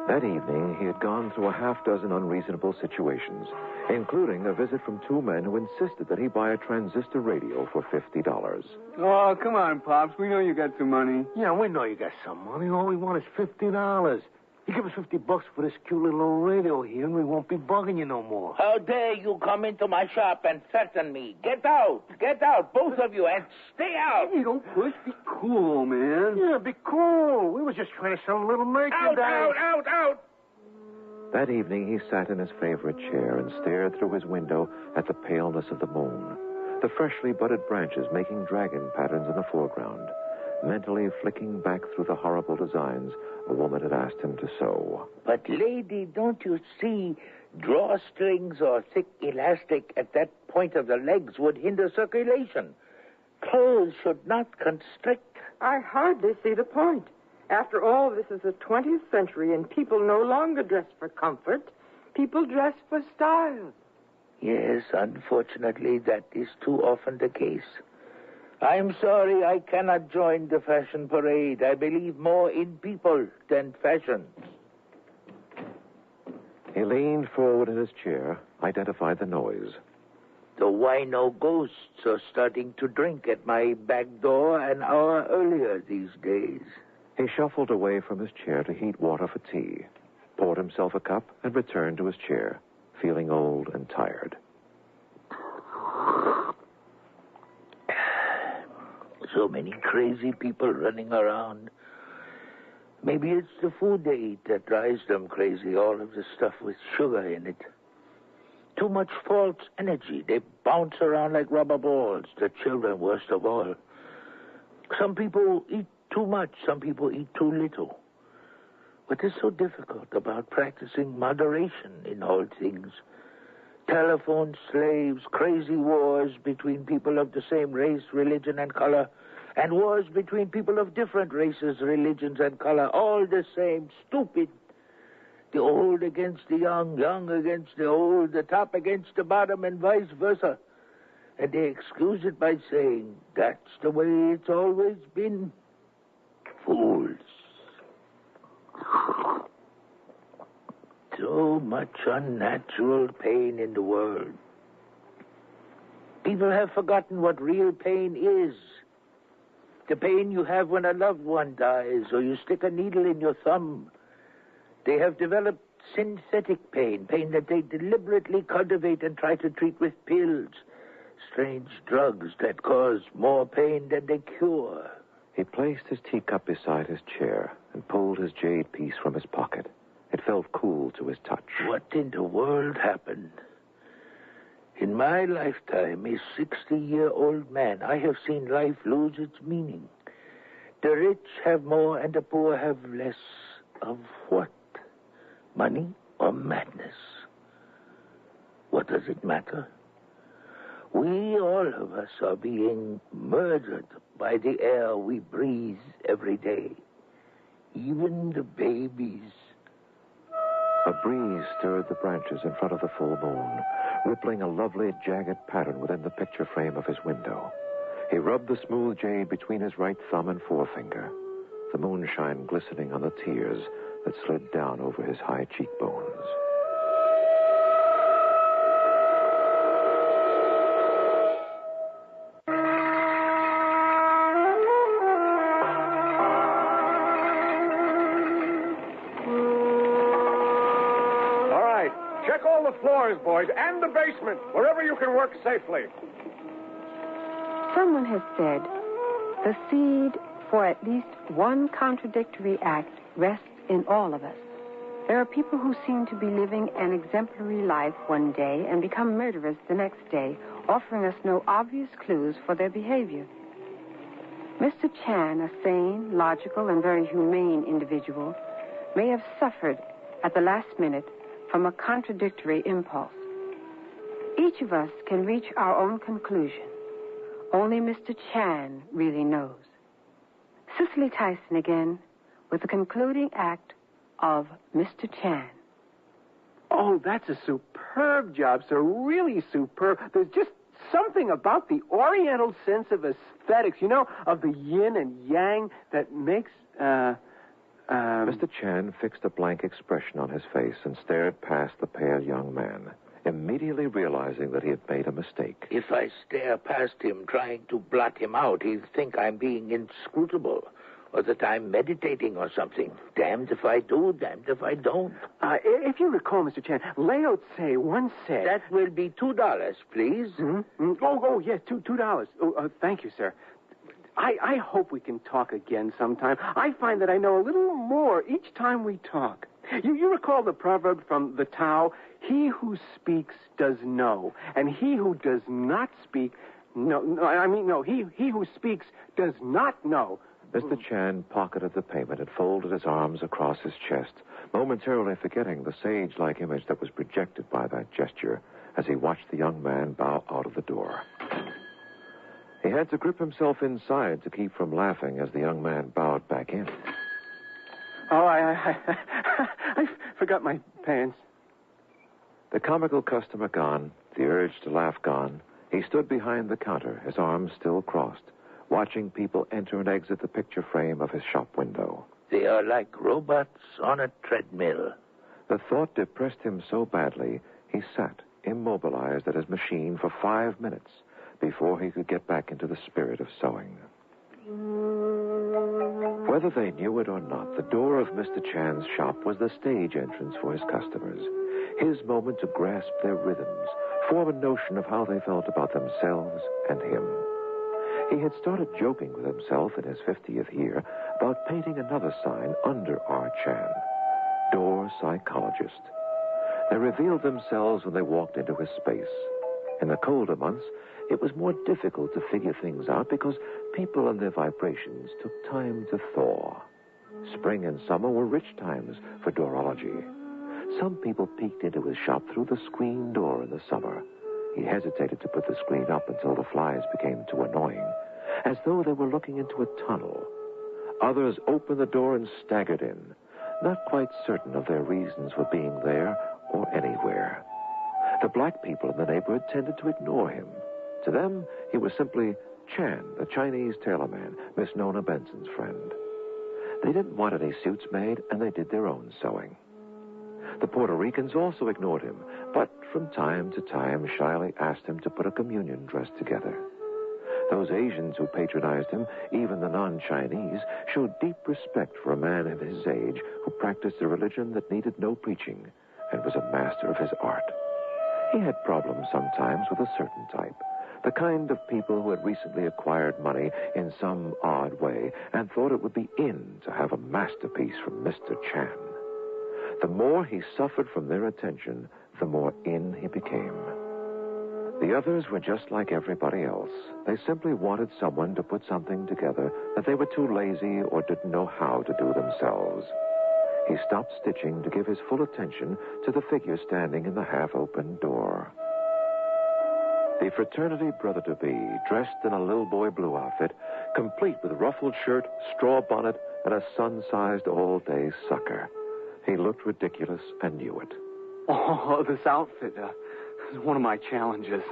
S12: That evening, he had gone through a half-dozen unreasonable situations, including a visit from two men who insisted that he buy a transistor radio for $50.
S7: Oh, come on, Pops. We know you got some money.
S16: Yeah, we know you got some money. All we want is $50. You give us $50 for this cute little old radio here, and we won't be bugging you no more.
S13: How dare you come into my shop and threaten me? Get out, both of you, and stay out.
S7: Hey, don't push. Be cool, man.
S16: Yeah, be cool. We were just trying to sell a little merchandise.
S13: Out.
S12: That evening, he sat in his favorite chair and stared through his window at the paleness of the moon, the freshly budded branches making dragon patterns in the foreground, mentally flicking back through the horrible designs a woman had asked him to sew.
S13: But, lady, don't you see, drawstrings or thick elastic at that point of the legs would hinder circulation. Clothes should not constrict.
S11: I hardly see the point. After all, this is the 20th century, and people no longer dress for comfort. People dress for style.
S13: Yes, unfortunately, that is too often the case. I'm sorry I cannot join the fashion parade. I believe more in people than fashion.
S12: He leaned forward in his chair, identified the noise.
S13: The wino ghosts are starting to drink at my back door an hour earlier these days.
S12: He shuffled away from his chair to heat water for tea, poured himself a cup, and returned to his chair, feeling old and tired.
S13: So many crazy people running around. Maybe it's the food they eat that drives them crazy, all of the stuff with sugar in it. Too much false energy. They bounce around like rubber balls, the children worst of all. Some people eat too much, some people eat too little. What is so difficult about practicing moderation in all things? Telephone slaves, crazy wars between people of the same race, religion, and color, and wars between people of different races, religions, and color, all the same, stupid. The old against the young, young against the old, the top against the bottom, and vice versa. And they excuse it by saying, that's the way it's always been. Fools. So much unnatural pain in the world. People have forgotten what real pain is. The pain you have when a loved one dies or you stick a needle in your thumb. They have developed synthetic pain that they deliberately cultivate and try to treat with pills. Strange drugs that cause more pain than they cure.
S12: He placed his teacup beside his chair and pulled his jade piece from his pocket. It felt cool to his touch.
S13: What in the world happened? In my lifetime, a 60-year-old man, I have seen life lose its meaning. The rich have more and the poor have less. Of what? Money or madness? What does it matter? We, all of us, are being murdered by the air we breathe every day. Even the babies.
S12: A breeze stirred the branches in front of the full moon, rippling a lovely, jagged pattern within the picture frame of his window. He rubbed the smooth jade between his right thumb and forefinger, the moonshine glistening on the tears that slid down over his high cheekbones.
S18: All right. Check all the floors, boys, and the basement, wherever you can work safely.
S23: Someone has said the seed for at least one contradictory act rests in all of us. There are people who seem to be living an exemplary life one day and become murderers the next day, offering us no obvious clues for their behavior. Mr. Chan, a sane, logical, and very humane individual, may have suffered at the last minute from a contradictory impulse. Each of us can reach our own conclusion. Only Mr. Chan really knows. Cicely Tyson again with the concluding act of Mr. Chan.
S15: Oh, that's a superb job, sir. Really superb. There's just something about the Oriental sense of aesthetics, of the yin and yang that makes,
S12: Mr. Chan fixed a blank expression on his face and stared past the pale young man, immediately realizing that he had made a mistake.
S13: If I stare past him trying to blot him out, he'll think I'm being inscrutable, or that I'm meditating or something. Damned if I do, damned if I don't.
S15: If you recall, Mr. Chan, Lao Tse once said...
S13: That will be $2, please.
S15: Mm-hmm. Oh, yes, $2. Thank you, sir. I hope we can talk again sometime. I find that I know a little more each time we talk. You recall the proverb from the Tao, he who speaks does know, and he who does not speak, he who speaks does not know.
S12: Mr. Chan pocketed the payment and folded his arms across his chest, momentarily forgetting the sage-like image that was projected by that gesture as he watched the young man bow out of the door. He had to grip himself inside to keep from laughing as the young man bowed back in.
S15: Oh, I forgot my pants.
S12: The comical customer gone, the urge to laugh gone, he stood behind the counter, his arms still crossed, watching people enter and exit the picture frame of his shop window.
S13: They are like robots on a treadmill.
S12: The thought depressed him so badly, he sat, immobilized at his machine for 5 minutes before he could get back into the spirit of sewing. Whether they knew it or not, the door of Mr. Chan's shop was the stage entrance for his customers, his moment to grasp their rhythms, form a notion of how they felt about themselves and him. He had started joking with himself in his 50th year about painting another sign under R. Chan, Door Psychologist. They revealed themselves when they walked into his space. In the colder months, it was more difficult to figure things out because people and their vibrations took time to thaw. Spring and summer were rich times for doorology. Some people peeked into his shop through the screen door in the summer. He hesitated to put the screen up until the flies became too annoying, as though they were looking into a tunnel. Others opened the door and staggered in, not quite certain of their reasons for being there or anywhere. The black people in the neighborhood tended to ignore him. To them, he was simply Chan, the Chinese tailorman, Miss Nona Benson's friend. They didn't want any suits made, and they did their own sewing. The Puerto Ricans also ignored him, but from time to time shyly asked him to put a communion dress together. Those Asians who patronized him, even the non-Chinese, showed deep respect for a man of his age who practiced a religion that needed no preaching and was a master of his art. He had problems sometimes with a certain type, the kind of people who had recently acquired money in some odd way and thought it would be in to have a masterpiece from Mr. Chan. The more he suffered from their attention, the more in he became. The others were just like everybody else. They simply wanted someone to put something together that they were too lazy or didn't know how to do themselves. He stopped stitching to give his full attention to the figure standing in the half-open door. The fraternity brother-to-be, dressed in a little boy blue outfit, complete with ruffled shirt, straw bonnet, and a sun-sized all-day sucker. He looked ridiculous and knew it.
S7: Oh, this outfit is one of my challenges.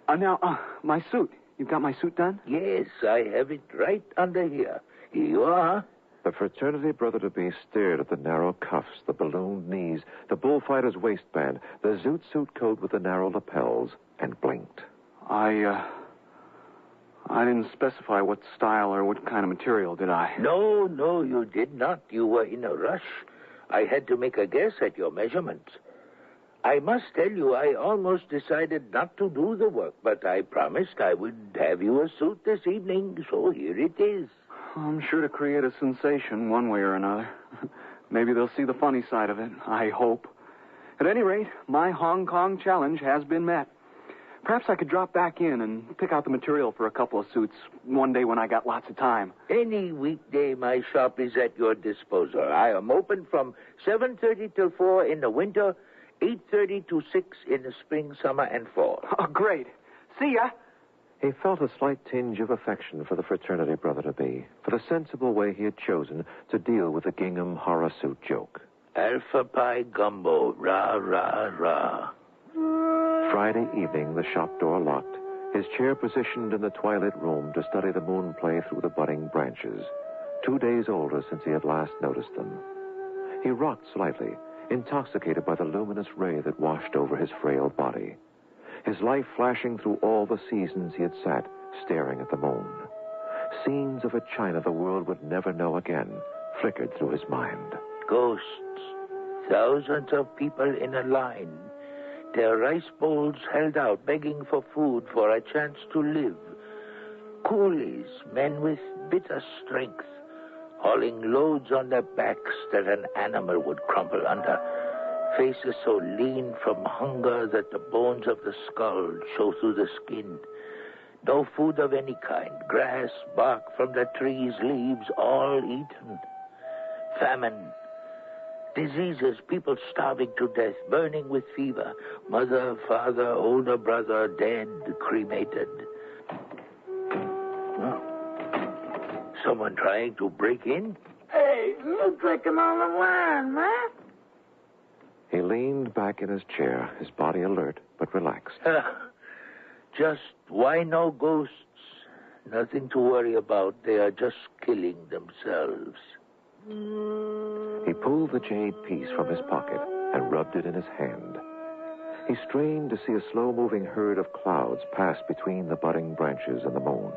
S7: Now, my suit. You got my suit done?
S13: Yes, I have it right under here. Here you are.
S12: The fraternity brother-to-be stared at the narrow cuffs, the ballooned knees, the bullfighter's waistband, the zoot suit coat with the narrow lapels, and blinked.
S7: I didn't specify what style or what kind of material, did I?
S13: No, you did not. You were in a rush. I had to make a guess at your measurements. I must tell you, I almost decided not to do the work, but I promised I would have you a suit this evening, so here it is.
S7: I'm sure to create a sensation one way or another. Maybe they'll see the funny side of it, I hope. At any rate, my Hong Kong challenge has been met. Perhaps I could drop back in and pick out the material for a couple of suits one day when I got lots of time.
S13: Any weekday, my shop is at your disposal. I am open from 7:30 till 4 in the winter, 8:30 to 6 in the spring, summer, and fall.
S7: Oh, great. See ya.
S12: He felt a slight tinge of affection for the fraternity brother-to-be, for the sensible way he had chosen to deal with the gingham horror suit joke.
S13: Alpha Pi Gumbo, rah, rah, rah.
S12: Friday evening, the shop door locked, his chair positioned in the twilit room to study the moon play through the budding branches, 2 days older since he had last noticed them. He rocked slightly, intoxicated by the luminous ray that washed over his frail body, his life flashing through all the seasons he had sat staring at the moon. Scenes of a China the world would never know again flickered through his mind.
S13: Ghosts. Thousands of people in a line. Their rice bowls held out, begging for food, for a chance to live. Coolies, men with bitter strength, hauling loads on their backs that an animal would crumple under. Faces so lean from hunger that the bones of the skull show through the skin. No food of any kind. Grass, bark from the trees, leaves, all eaten. Famine. Diseases, people starving to death, burning with fever. Mother, father, older brother, dead, cremated. Huh? Someone trying to break in?
S21: Hey, looks like I'm all the wine, man.
S12: He leaned back in his chair, his body alert but relaxed.
S13: Just why no ghosts? Nothing to worry about. They are just killing themselves.
S12: He pulled the jade piece from his pocket and rubbed it in his hand. He strained to see a slow-moving herd of clouds pass between the budding branches and the moon.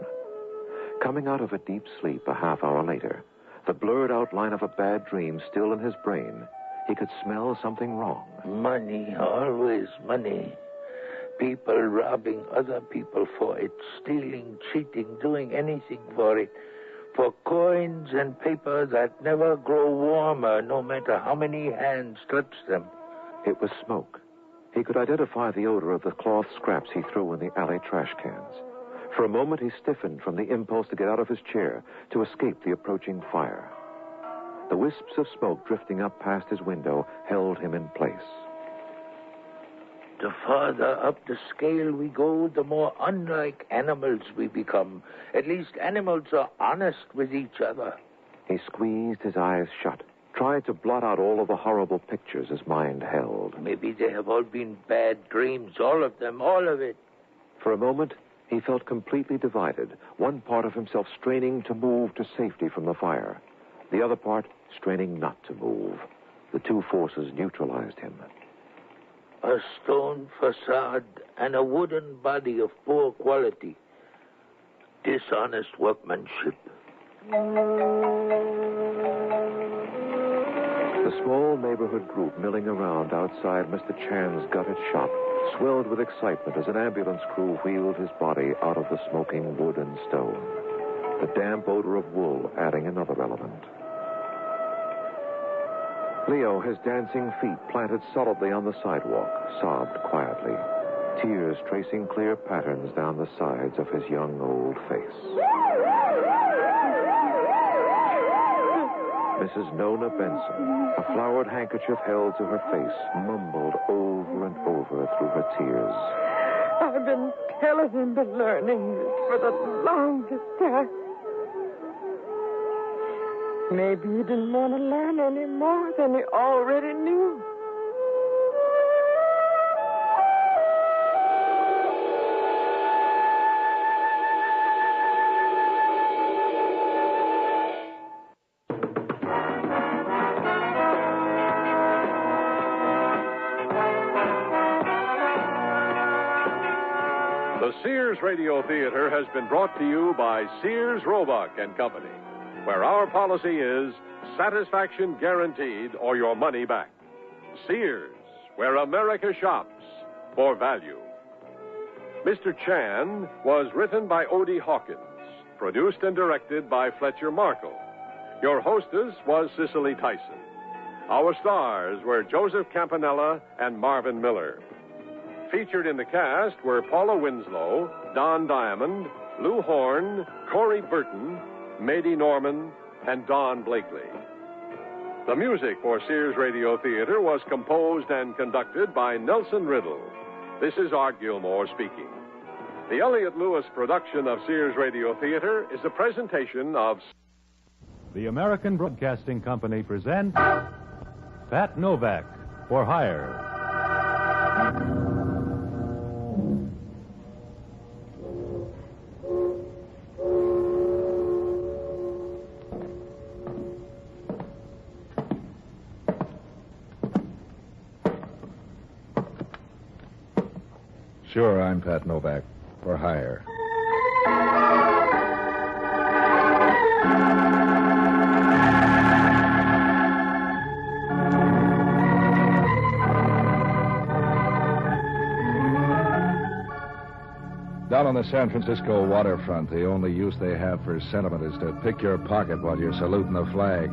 S12: Coming out of a deep sleep a half hour later, the blurred outline of a bad dream still in his brain, he could smell something wrong.
S13: Money, always money. People robbing other people for it, stealing, cheating, doing anything for it. For coins and paper that never grow warmer, no matter how many hands touch them.
S12: It was smoke. He could identify the odor of the cloth scraps he threw in the alley trash cans. For a moment, he stiffened from the impulse to get out of his chair to escape the approaching fire. The wisps of smoke drifting up past his window held him in place.
S13: The farther up the scale we go, the more unlike animals we become. At least animals are honest with each other.
S12: He squeezed his eyes shut, tried to blot out all of the horrible pictures his mind held.
S13: Maybe they have all been bad dreams, all of them, all of it.
S12: For a moment, he felt completely divided, one part of himself straining to move to safety from the fire, the other part straining not to move. The two forces neutralized him.
S13: A stone facade and a wooden body of poor quality. Dishonest workmanship.
S12: The small neighborhood group milling around outside Mr. Chan's gutted shop swelled with excitement as an ambulance crew wheeled his body out of the smoking wood and stone, the damp odor of wool adding another element. Leo, his dancing feet planted solidly on the sidewalk, sobbed quietly, tears tracing clear patterns down the sides of his young old face. Mrs. Nona Benson, a flowered handkerchief held to her face, mumbled over and over through her tears.
S21: I've been telling him to learn English for the longest time. Maybe he didn't want to learn any more than he already knew.
S3: The Sears Radio Theater has been brought to you by Sears Roebuck and Company, where our policy is satisfaction guaranteed or your money back. Sears, where America shops for value. Mr. Chan was written by Odie Hawkins, produced and directed by Fletcher Markle. Your hostess was Cicely Tyson. Our stars were Joseph Campanella and Marvin Miller. Featured in the cast were Paula Winslow, Don Diamond, Lou Horn, Corey Burton, Mady Norman, and Don Blakely. The music for Sears Radio Theater was composed and conducted by Nelson Riddle. This is Art Gilmore speaking. The Elliott Lewis production of Sears Radio Theater is a presentation of...
S9: The American Broadcasting Company presents Pat Novak for Hire.
S20: Sure, I'm Pat Novak, for hire. Down on the San Francisco waterfront, the only use they have for sentiment is to pick your pocket while you're saluting the flag.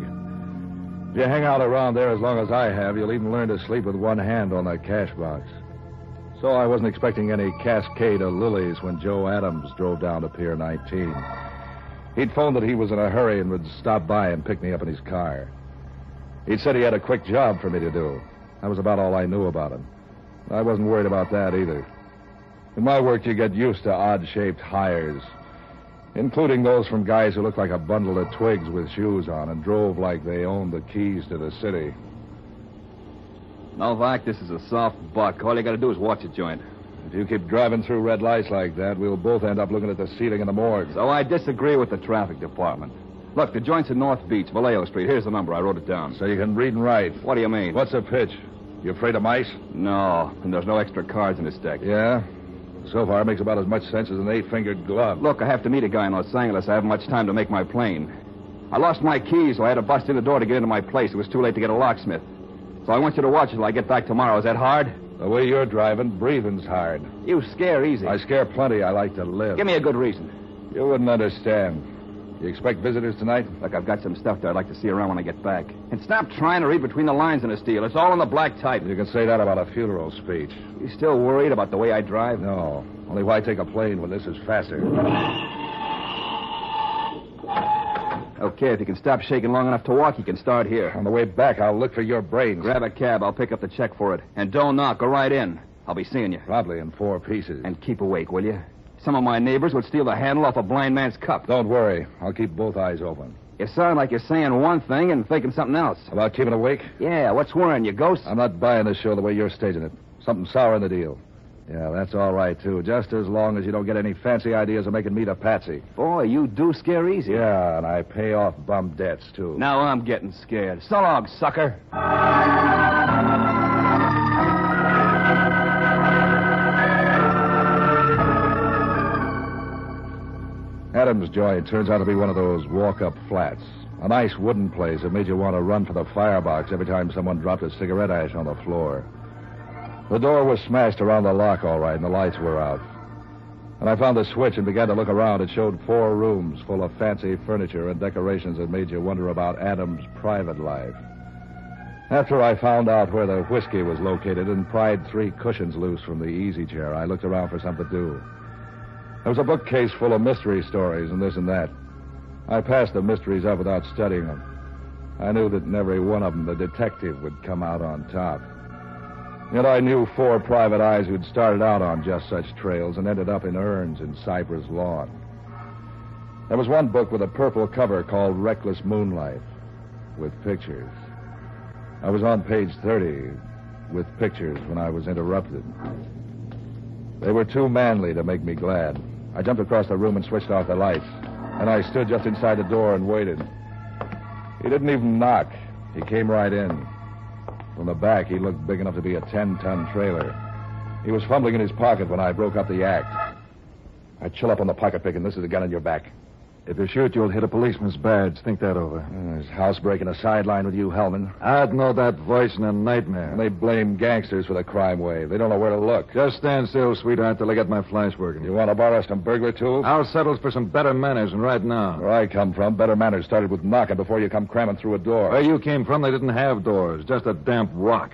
S20: If you hang out around there as long as I have, you'll even learn to sleep with one hand on the cash box. So I wasn't expecting any cascade of lilies when Joe Adams drove down to Pier 19. He'd phoned that he was in a hurry and would stop by and pick me up in his car. He'd said he had a quick job for me to do. That was about all I knew about him. I wasn't worried about that either. In my work, you get used to odd-shaped hires, including those from guys who looked like a bundle of twigs with shoes on and drove like they owned the keys to the city.
S22: Novak, this is a soft buck. All you got to do is watch a joint.
S20: If you keep driving through red lights like that, we'll both end up looking at the ceiling in the morgue.
S22: So I disagree with the traffic department. Look, the joint's in North Beach, Vallejo Street. Here's the number. I wrote it down.
S20: So you can read and write.
S22: What do you mean?
S20: What's the pitch? You afraid of mice?
S22: No, and there's no extra cards in this deck.
S20: Yeah? So far, it makes about as much sense as an 8-fingered glove.
S22: Look, I have to meet a guy in Los Angeles. I haven't much time to make my plane. I lost my keys, so I had to bust in the door to get into my place. It was too late to get a locksmith. So I want you to watch until I get back tomorrow. Is that hard?
S20: The way you're driving, breathing's hard.
S22: You scare easy.
S20: I scare plenty. I like to live.
S22: Give me a good reason.
S20: You wouldn't understand. You expect visitors tonight?
S22: Look, I've got some stuff that I'd like to see around when I get back. And stop trying to read between the lines in this deal. It's all in the black type.
S20: You can say that about a funeral speech.
S22: You still worried about the way I drive?
S20: No. Only why take a plane when this is faster?
S22: Okay, if you can stop shaking long enough to walk, you can start here.
S20: On the way back, I'll look for your brains.
S22: Grab a cab. I'll pick up the check for it. And don't knock. Go right in. I'll be seeing you.
S20: Probably in 4 pieces.
S22: And keep awake, will you? Some of my neighbors would steal the handle off a blind man's cup.
S20: Don't worry. I'll keep both eyes open.
S22: You sound like you're saying one thing and thinking something else.
S20: About keeping awake?
S22: Yeah, what's worrying you, ghost?
S20: I'm not buying this show the way you're staging it. Something sour in the deal. Yeah, that's all right, too. Just as long as you don't get any fancy ideas of making me the patsy.
S22: Boy, you do scare easy.
S20: Yeah, and I pay off bum debts, too.
S22: Now I'm getting scared. So long, sucker.
S20: Adams' joint turns out to be one of those walk-up flats. A nice wooden place that made you want to run for the firebox every time someone dropped a cigarette ash on the floor. The door was smashed around the lock all right, and the lights were out. When I found the switch and began to look around, it showed 4 rooms full of fancy furniture and decorations that made you wonder about Adams' private life. After I found out where the whiskey was located and pried 3 cushions loose from the easy chair, I looked around for something to do. There was a bookcase full of mystery stories and this and that. I passed the mysteries up without studying them. I knew that in every one of them the detective would come out on top. Yet I knew 4 private eyes who'd started out on just such trails and ended up in urns in Cypress Lawn. There was one book with a purple cover called Reckless Moonlight, with pictures. I was on page 30 with pictures when I was interrupted. They were too manly to make me glad. I jumped across the room and switched off the lights. And I stood just inside the door and waited. He didn't even knock. He came right in. From the back, he looked big enough to be a 10-ton trailer. He was fumbling in his pocket when I broke up the act. I chill up on the pocket pick, and this is a gun on your back.
S4: If you shoot, you'll hit a policeman's badge. Think that over.
S20: There's housebreaking a sideline with you, Hellman.
S4: I'd know that voice in a nightmare.
S20: And they blame gangsters for the crime wave. They don't know where to look.
S4: Just stand still, sweetheart, till I get my flash working.
S20: You want to borrow some burglar tools?
S4: I'll settle for some better manners, and right now.
S20: Where I come from, better manners started with knocking before you come cramming through a door.
S4: Where you came from, they didn't have doors. Just a damp rock.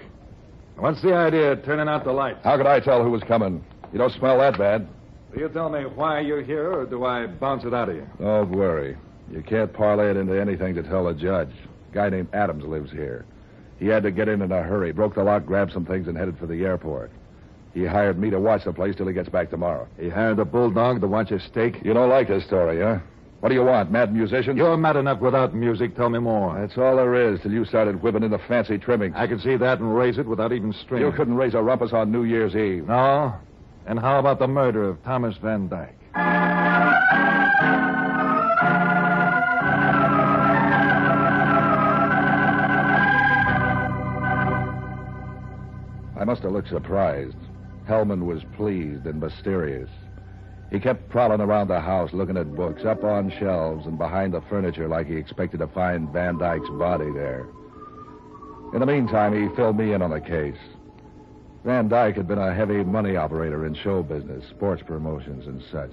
S4: What's the idea of turning out the lights?
S20: How could I tell who was coming? You don't smell that bad.
S4: Will you tell me why you're here, or do I bounce it out of you?
S20: Don't worry. You can't parlay it into anything to tell a judge. A guy named Adams lives here. He had to get in a hurry, broke the lock, grabbed some things, and headed for the airport. He hired me to watch the place till he gets back tomorrow.
S4: He hired a bulldog to watch his steak?
S20: You don't like this story, huh? What do you want, mad musicians?
S4: You're mad enough without music. Tell me more.
S20: That's all there is till you started whipping in the fancy trimmings.
S4: I could see that and raise it without even stringing.
S20: You couldn't raise a rumpus on New Year's Eve.
S4: No? And how about the murder of Thomas Van Dyke?
S20: I must have looked surprised. Hellman was pleased and mysterious. He kept prowling around the house, looking at books, up on shelves and behind the furniture like he expected to find Van Dyke's body there. In the meantime, he filled me in on the case. Van Dyke had been a heavy money operator in show business, sports promotions and such.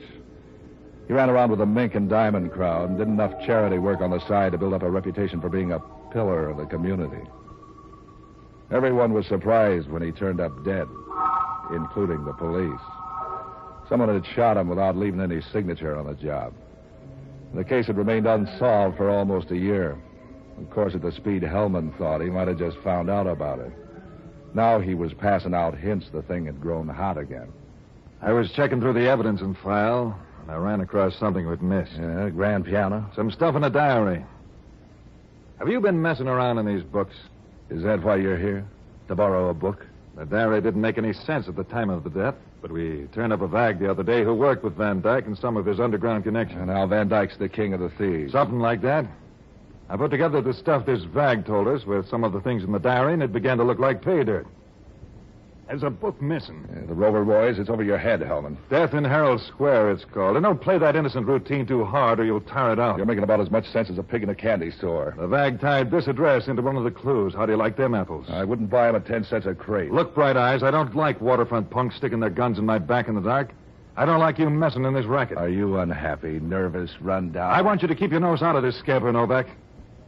S20: He ran around with the mink and diamond crowd and did enough charity work on the side to build up a reputation for being a pillar of the community. Everyone was surprised when he turned up dead, including the police. Someone had shot him without leaving any signature on the job. The case had remained unsolved for almost a year. Of course, at the speed Hellman thought, he might have just found out about it. Now he was passing out hints the thing had grown hot again.
S4: I was checking through the evidence and file, and I ran across something we'd missed.
S20: Yeah, grand piano?
S4: Some stuff in a diary. Have you been messing around in these books?
S20: Is that why you're here? To borrow a book?
S4: The diary didn't make any sense at the time of the death, but we turned up a vag the other day who worked with Van Dyke and some of his underground connections.
S20: And now Van Dyke's the king of the thieves.
S4: Something like that. I put together the stuff this vag told us with some of the things in the diary, and it began to look like pay dirt. There's a book missing.
S20: Yeah, the Rover Boys, it's over your head, Hellman.
S4: Death in Herald Square, it's called. And don't play that innocent routine too hard or you'll tire it out.
S20: You're making about as much sense as a pig in a candy store.
S4: The vag tied this address into one of the clues. How do you like them apples?
S20: I wouldn't buy them at 10 cents a crate.
S4: Look, Bright Eyes, I don't like waterfront punks sticking their guns in my back in the dark. I don't like you messing in this racket.
S20: Are you unhappy, nervous, run down?
S4: I want you to keep your nose out of this, Scamper Novak.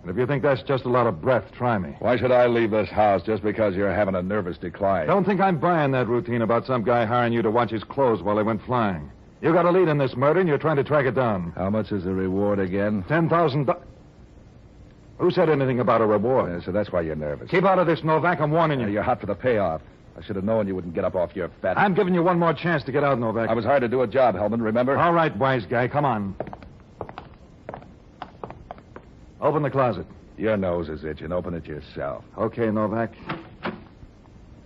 S4: And if you think that's just a lot of breath, try me.
S20: Why should I leave this house just because you're having a nervous decline?
S4: Don't think I'm buying that routine about some guy hiring you to watch his clothes while they went flying. You got a lead in this murder, and you're trying to track it down.
S20: How much is the reward again?
S4: $10,000. Who said anything about a reward?
S20: Yeah, so that's why you're nervous.
S4: Keep out of this, Novak. I'm warning you.
S20: You're hot for the payoff. I should have known you wouldn't get up off your fat...
S4: I'm giving you one more chance to get out, Novak.
S20: I was hired to do a job, Hellman, remember?
S4: All right, wise guy. Come on. Open the closet.
S20: Your nose is itching. Open it yourself.
S4: Okay, Novak.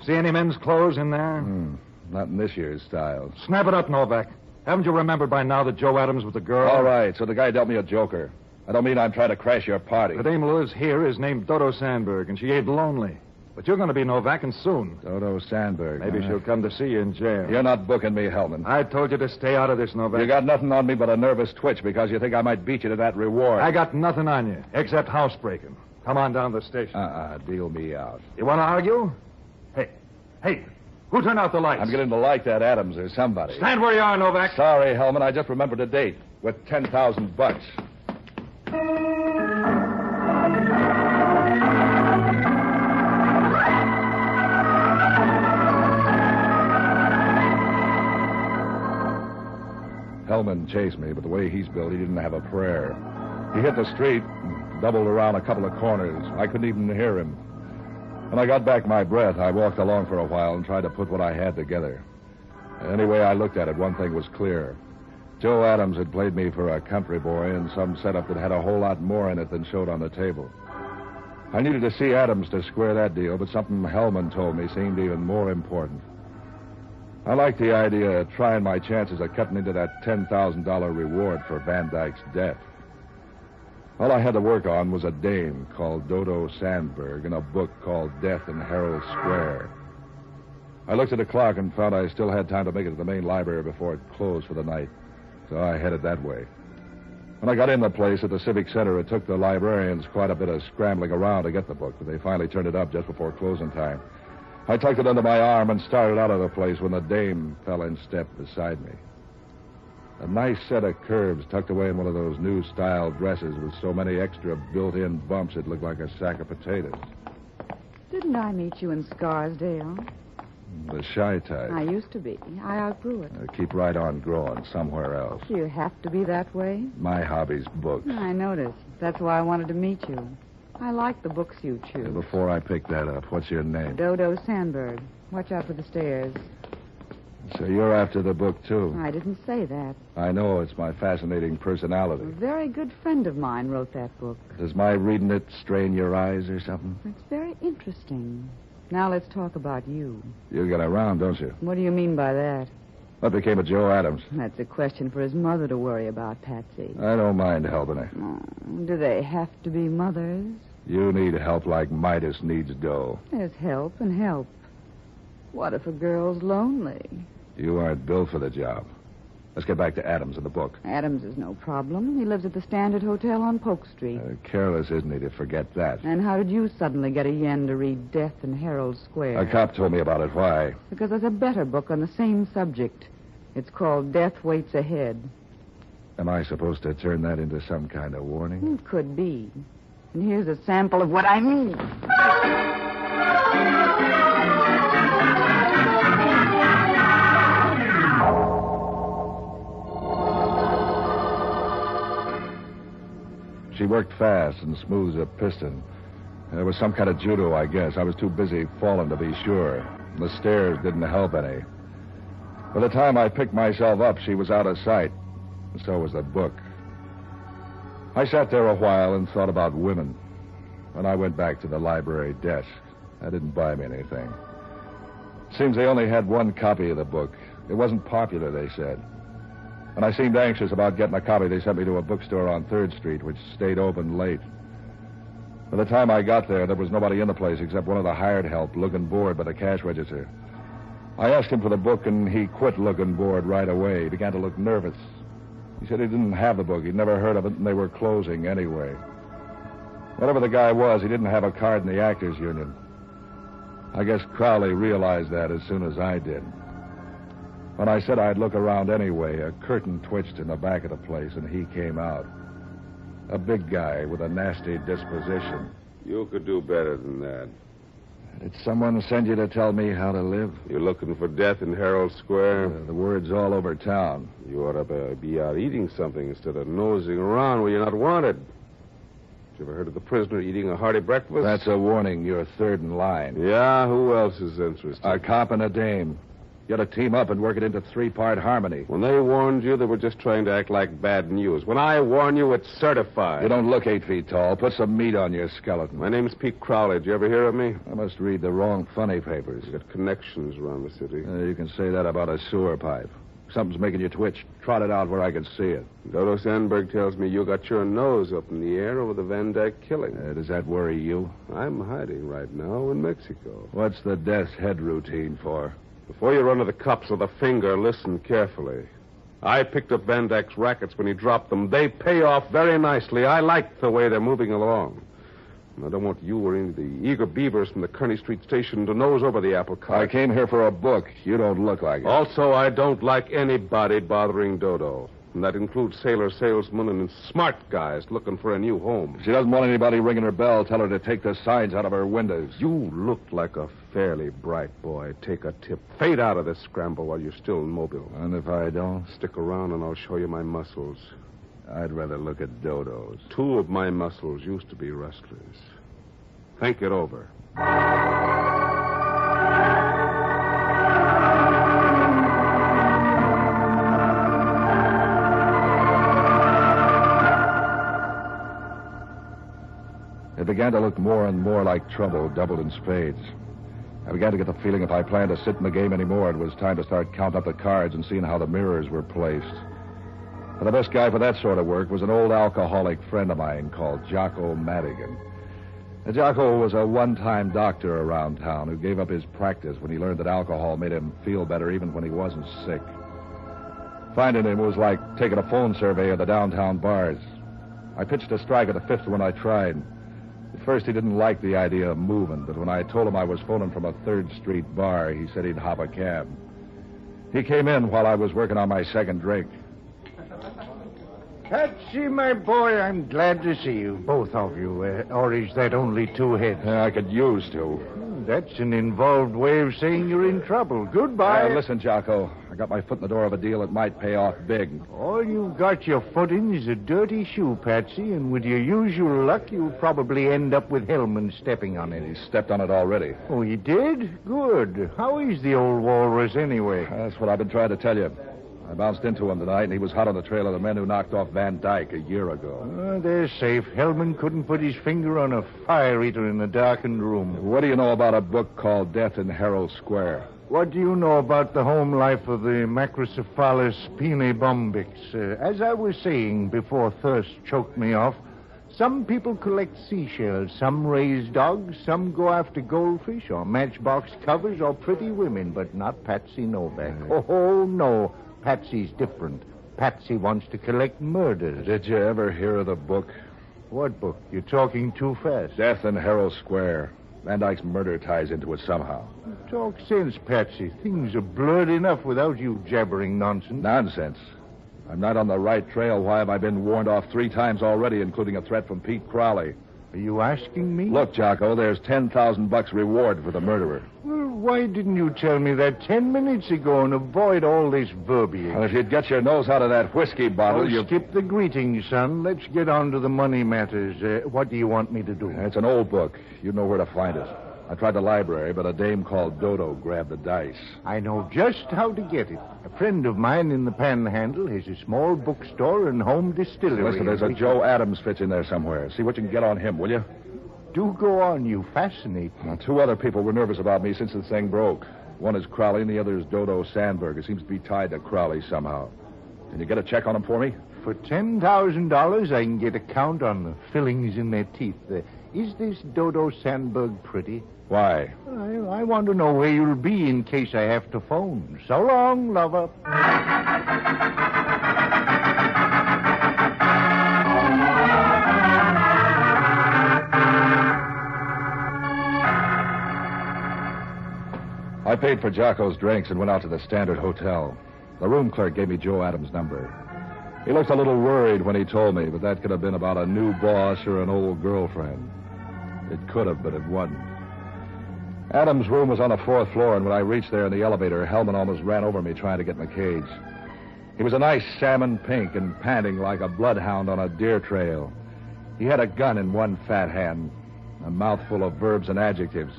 S4: See any men's clothes in there?
S20: Not in this year's style.
S4: Snap it up, Novak. Haven't you remembered by now that Joe Adams was the girl?
S20: All right, so the guy dealt me a joker. I don't mean I'm trying to crash your party.
S4: The dame Liz here is named Dodo Sandberg, and she ain't lonely. But you're going to be Novak, and soon.
S20: Dodo Sandberg.
S4: Maybe she'll come to see you in jail.
S20: You're not booking me, Hellman.
S4: I told you to stay out of this, Novak.
S20: You got nothing on me but a nervous twitch because you think I might beat you to that reward.
S4: I got nothing on you, except housebreaking. Come on down to the station.
S20: Deal me out.
S4: You want to argue? Hey, who turned out the lights?
S20: I'm getting to like that Adams or somebody.
S4: Stand where you are, Novak.
S20: Sorry, Hellman, I just remembered a date with $10,000. Hellman chased me, but the way he's built, he didn't have a prayer. He hit the street and doubled around a couple of corners. I couldn't even hear him. When I got back my breath, I walked along for a while and tried to put what I had together. Any way I looked at it, one thing was clear. Joe Adams had played me for a country boy in some setup that had a whole lot more in it than showed on the table. I needed to see Adams to square that deal, but something Hellman told me seemed even more important. I liked the idea of trying my chances of cutting into that $10,000 reward for Van Dyke's death. All I had to work on was a dame called Dodo Sandberg and a book called Death in Herald Square. I looked at the clock and found I still had time to make it to the main library before it closed for the night. So I headed that way. When I got in the place at the Civic Center, it took the librarians quite a bit of scrambling around to get the book, but they finally turned it up just before closing time. I tucked it under my arm and started out of the place when the dame fell in step beside me. A nice set of curves tucked away in one of those new-style dresses with so many extra built-in bumps it looked like a sack of potatoes.
S6: Didn't I meet you in Scarsdale?
S20: The shy type.
S6: I used to be. I outgrew it.
S20: Keep right on growing somewhere else.
S6: You have to be that way?
S20: My hobby's books.
S6: I noticed. That's why I wanted to meet you. I like the books you choose.
S20: Before I pick that up, what's your name?
S6: Dodo Sandberg. Watch out for the stairs.
S20: So you're after the book, too?
S6: I didn't say that.
S20: I know. It's my fascinating personality.
S6: A very good friend of mine wrote that book.
S20: Does my reading it strain your eyes or something?
S6: It's very interesting. Now let's talk about you.
S20: You get around, don't you?
S6: What do you mean by that?
S20: What became of Joe Adams?
S6: That's a question for his mother to worry about, Patsy.
S20: I don't mind helping her.
S6: Do they have to be mothers?
S20: You need help like Midas needs dough.
S6: There's help and help. What if a girl's lonely?
S20: You aren't built for the job. Let's get back to Adams and the book.
S6: Adams is no problem. He lives at the Standard Hotel on Polk Street.
S20: Careless, isn't he, to forget that?
S6: And how did you suddenly get a yen to read Death in Herald Square?
S20: A cop told me about it. Why?
S6: Because there's a better book on the same subject. It's called Death Waits Ahead.
S20: Am I supposed to turn that into some kind of warning?
S6: It could be. And here's a sample of what I mean.
S20: She worked fast and smooth as a piston. There was some kind of judo, I guess. I was too busy falling to be sure. The stairs didn't help any. By the time I picked myself up, she was out of sight. And so was the book. I sat there a while and thought about women. When I went back to the library desk, I didn't buy me anything. Seems they only had one copy of the book. It wasn't popular, they said. When I seemed anxious about getting a copy, they sent me to a bookstore on 3rd Street, which stayed open late. By the time I got there was nobody in the place except one of the hired help looking bored by the cash register. I asked him for the book, and he quit looking bored right away. He began to look nervous. He said he didn't have the book. He'd never heard of it, and they were closing anyway. Whatever the guy was, he didn't have a card in the Actors Union. I guess Crowley realized that as soon as I did. When I said I'd look around anyway, a curtain twitched in the back of the place, and he came out. A big guy with a nasty disposition.
S8: You could do better than that.
S20: Did someone send you to tell me how to live?
S8: You're looking for death in Herald Square?
S20: The word's all over town.
S8: You ought to be out eating something instead of nosing around where you're not wanted. You ever heard of the prisoner eating a hearty breakfast?
S20: That's a warning. You're third in line.
S8: Yeah? Who else is interested?
S20: A cop and a dame. You ought to team up and work it into 3-part harmony.
S8: When they warned you, they were just trying to act like bad news. When I warn you, it's certified.
S20: You don't look 8 feet tall. Put some meat on your skeleton.
S8: My name's Pete Crowley. Did you ever hear of me?
S20: I must read the wrong funny papers.
S8: You got connections around the city.
S20: You can say that about a sewer pipe. Something's making you twitch. Trot it out where I can see it.
S8: Dodo Sandberg tells me you got your nose up in the air over the Van Dyke killing.
S20: Does that worry you?
S8: I'm hiding right now in Mexico.
S20: What's the death's head routine for?
S8: Before you run to the cops with a finger, listen carefully. I picked up Van Dyke's rackets when he dropped them. They pay off very nicely. I like the way they're moving along. And I don't want you or any of the eager beavers from the Kearney Street station to nose over the apple cart.
S20: I came here for a book. You don't look like it.
S8: Also, I don't like anybody bothering Dodo. And that includes sailor salesmen and smart guys looking for a new home.
S20: If she doesn't want anybody ringing her bell, tell her to take the signs out of her windows.
S8: You look like a fairly bright boy. Take a tip. Fade out of this scramble while you're still in Mobile.
S20: And if I don't?
S8: Stick around and I'll show you my muscles.
S20: I'd rather look at Dodo's.
S8: 2 of my muscles used to be wrestlers. Think it over.
S20: It began to look more and more like trouble, doubled in spades. I began to get the feeling if I planned to sit in the game anymore, it was time to start counting up the cards and seeing how the mirrors were placed. But the best guy for that sort of work was an old alcoholic friend of mine called Jocko Madigan. Jocko was a one-time doctor around town who gave up his practice when he learned that alcohol made him feel better even when he wasn't sick. Finding him was like taking a phone survey of the downtown bars. I pitched a strike at the fifth one I tried. At first, he didn't like the idea of moving, but when I told him I was phoning from a 3rd Street bar, he said he'd hop a cab. He came in while I was working on my second drink.
S13: Patsy, my boy, I'm glad to see you, both of you. Or is that only two heads?
S20: I could use to.
S13: That's an involved way of saying you're in trouble. Goodbye.
S20: Listen, Jocko. I got my foot in the door of a deal that might pay off big.
S13: All you've got your foot in is a dirty shoe, Patsy, and with your usual luck, you'll probably end up with Hellman stepping on it.
S20: He stepped on it already.
S13: Oh, he did? Good. How is the old walrus anyway?
S20: That's what I've been trying to tell you. I bounced into him tonight, and he was hot on the trail of the men who knocked off Van Dyke a year ago.
S13: They're safe. Hellman couldn't put his finger on a fire eater in a darkened room.
S20: What do you know about a book called Death in Herald Square?
S13: What do you know about the home life of the Macrocephalus pinebombix? As I was saying before thirst choked me off, some people collect seashells, some raise dogs, some go after goldfish or matchbox covers or pretty women, but not Patsy Novak. Oh, no. Patsy's different. Patsy wants to collect murders.
S20: Did you ever hear of the book?
S13: What book? You're talking too fast.
S20: Death in Herald Square. Van Dyke's murder ties into it somehow.
S13: Talk sense, Patsy. Things are blurred enough without you jabbering nonsense.
S20: Nonsense? I'm not on the right trail. Why have I been warned off 3 times already, including a threat from Pete Crowley?
S13: Are you asking me?
S20: Look, Jocko, there's $10,000 reward for the murderer.
S13: Well, why didn't you tell me that 10 minutes ago and avoid all this verbiage?
S20: Well, if you'd get your nose out of that whiskey bottle, you...
S13: Skip the greetings, son. Let's get on to the money matters. What do you want me to do?
S20: It's an old book. You know where to find it. I tried the library, but a dame called Dodo grabbed the dice.
S13: I know just how to get it. A friend of mine in the Panhandle has a small bookstore and home distillery.
S20: Listen, there's a Joe Adams fits in there somewhere. See what you can get on him, will you?
S13: Do go on. You fascinate me.
S20: 2 other people were nervous about me since the thing broke. One is Crowley and the other is Dodo Sandberg. It seems to be tied to Crowley somehow. Can you get a check on them for me?
S13: For $10,000, I can get a count on the fillings in their teeth. Is this Dodo Sandberg pretty?
S20: Why?
S13: I want to know where you'll be in case I have to phone. So long, lover.
S20: I paid for Jocko's drinks and went out to the Standard Hotel. The room clerk gave me Joe Adams' number. He looked a little worried when he told me, but that could have been about a new boss or an old girlfriend. It could have, but it wasn't. Adams' room was on the 4th floor, and when I reached there in the elevator, Hellman almost ran over me trying to get in the cage. He was a nice salmon pink and panting like a bloodhound on a deer trail. He had a gun in one fat hand, a mouthful of verbs and adjectives.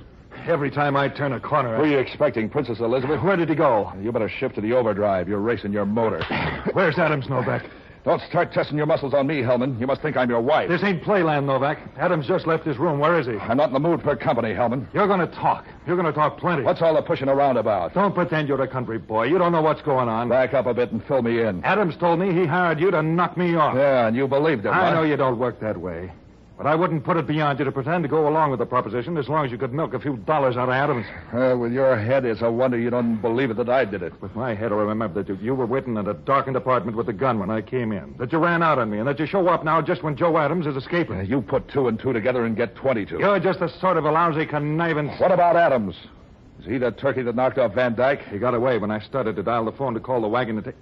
S4: Every time I turn a corner...
S20: Who are you expecting, Princess Elizabeth?
S4: Where did he go?
S20: You better shift to the overdrive. You're racing your motor.
S4: Where's Adams, Novak?
S20: Don't start testing your muscles on me, Hellman. You must think I'm your wife.
S4: This ain't playland, Novak. Adams just left his room. Where is he?
S20: I'm not in the mood for company, Hellman.
S4: You're going to talk. You're going to talk plenty.
S20: What's all the pushing around about?
S4: Don't pretend you're a country boy. You don't know what's going on.
S20: Back up a bit and fill me in.
S4: Adams told me he hired you to knock me off.
S20: Yeah, and you believed him.
S4: I know you don't work that way. But I wouldn't put it beyond you to pretend to go along with the proposition as long as you could milk a few dollars out of Adams.
S20: With your head, it's a wonder you don't believe it that I did it.
S4: With my head, I remember that you were waiting in a darkened apartment with a gun when I came in. That you ran out on me, and that you show up now just when Joe Adams is escaping.
S20: You put 2 and 2 together and get 22.
S4: You're just a sort of a lousy connivance.
S20: What about Adams? Is he the turkey that knocked off Van Dyke?
S4: He got away when I started to dial the phone to call the wagon to take...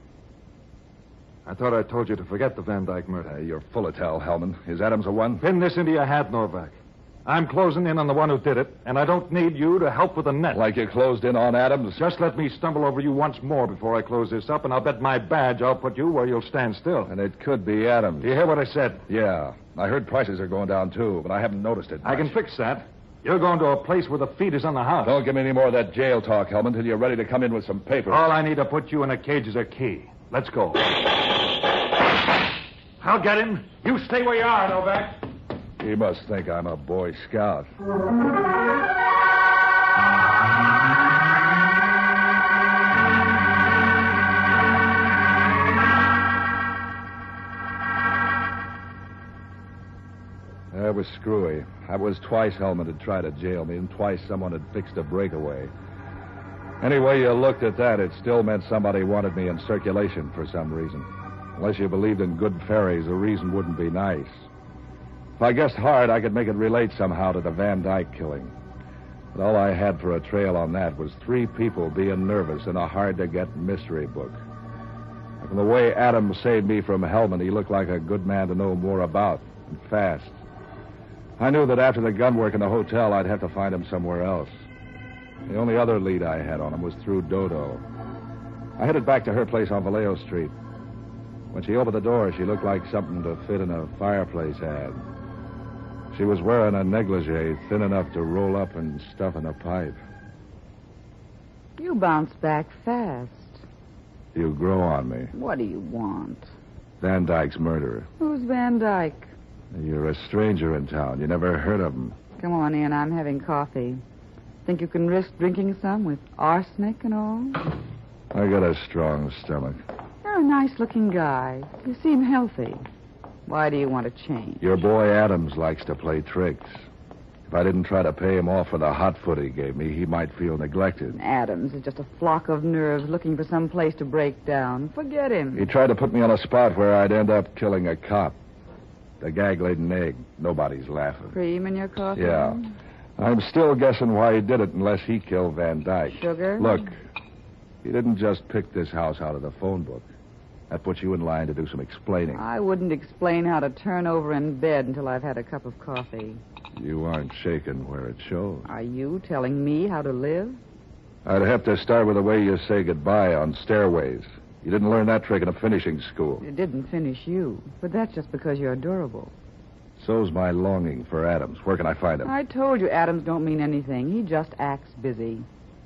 S4: I thought I told you to forget the Van Dyke murder.
S20: You're full of tell, Hellman. Is Adams a one?
S4: Pin this into your hat, Novak. I'm closing in on the one who did it, and I don't need you to help with the net.
S20: Like you closed in on Adams?
S4: Just let me stumble over you once more before I close this up, and I'll bet my badge I'll put you where you'll stand still.
S20: And it could be Adams.
S4: Do you hear what I said?
S20: Yeah. I heard prices are going down, too, but I haven't noticed it much.
S4: I can fix that. You're going to a place where the feed is on the house.
S20: Don't give me any more of that jail talk, Hellman, till you're ready to come in with some papers.
S4: All I need to put you in a cage is a key. Let's go. I'll get him. You stay where you are, Novak.
S20: He must think I'm a Boy Scout. That was screwy. That was twice Hellman had tried to jail me, and twice someone had fixed a breakaway. Any way you looked at that, it still meant somebody wanted me in circulation for some reason. Unless you believed in good fairies, the reason wouldn't be nice. If I guessed hard, I could make it relate somehow to the Van Dyke killing. But all I had for a trail on that was 3 people being nervous in a hard-to-get mystery book. From the way Adams saved me from Hellman, he looked like a good man to know more about, and fast. I knew that after the gun work in the hotel, I'd have to find him somewhere else. The only other lead I had on him was through Dodo. I headed back to her place on Vallejo Street. When she opened the door, she looked like something to fit in a fireplace ad. She was wearing a negligee thin enough to roll up and stuff in a pipe.
S6: You bounced back fast.
S20: You grow on me.
S6: What do you want?
S20: Van Dyke's murderer.
S6: Who's Van Dyke?
S20: You're a stranger in town. You never heard of him.
S6: Come on in. I'm having coffee. Think you can risk drinking some with arsenic and all?
S20: I got a strong stomach.
S6: You're a nice-looking guy. You seem healthy. Why do you want to change?
S20: Your boy Adams likes to play tricks. If I didn't try to pay him off for the hot foot he gave me, he might feel neglected.
S6: Adams is just a flock of nerves looking for some place to break down. Forget him.
S20: He tried to put me on a spot where I'd end up killing a cop. The gag laid an egg. Nobody's laughing.
S6: Cream in your coffee?
S20: Yeah. I'm still guessing why he did it unless he killed Van Dyke.
S6: Sugar?
S20: Look, he didn't just pick this house out of the phone book. That puts you in line to do some explaining.
S6: I wouldn't explain how to turn over in bed until I've had a cup of coffee.
S20: You aren't shaken where it shows.
S6: Are you telling me how to live?
S20: I'd have to start with the way you say goodbye on stairways. You didn't learn that trick in a finishing school.
S6: It didn't finish you, but that's just because you're adorable.
S20: So's my longing for Adams. Where can I find him?
S6: I told you Adams don't mean anything. He just acts busy.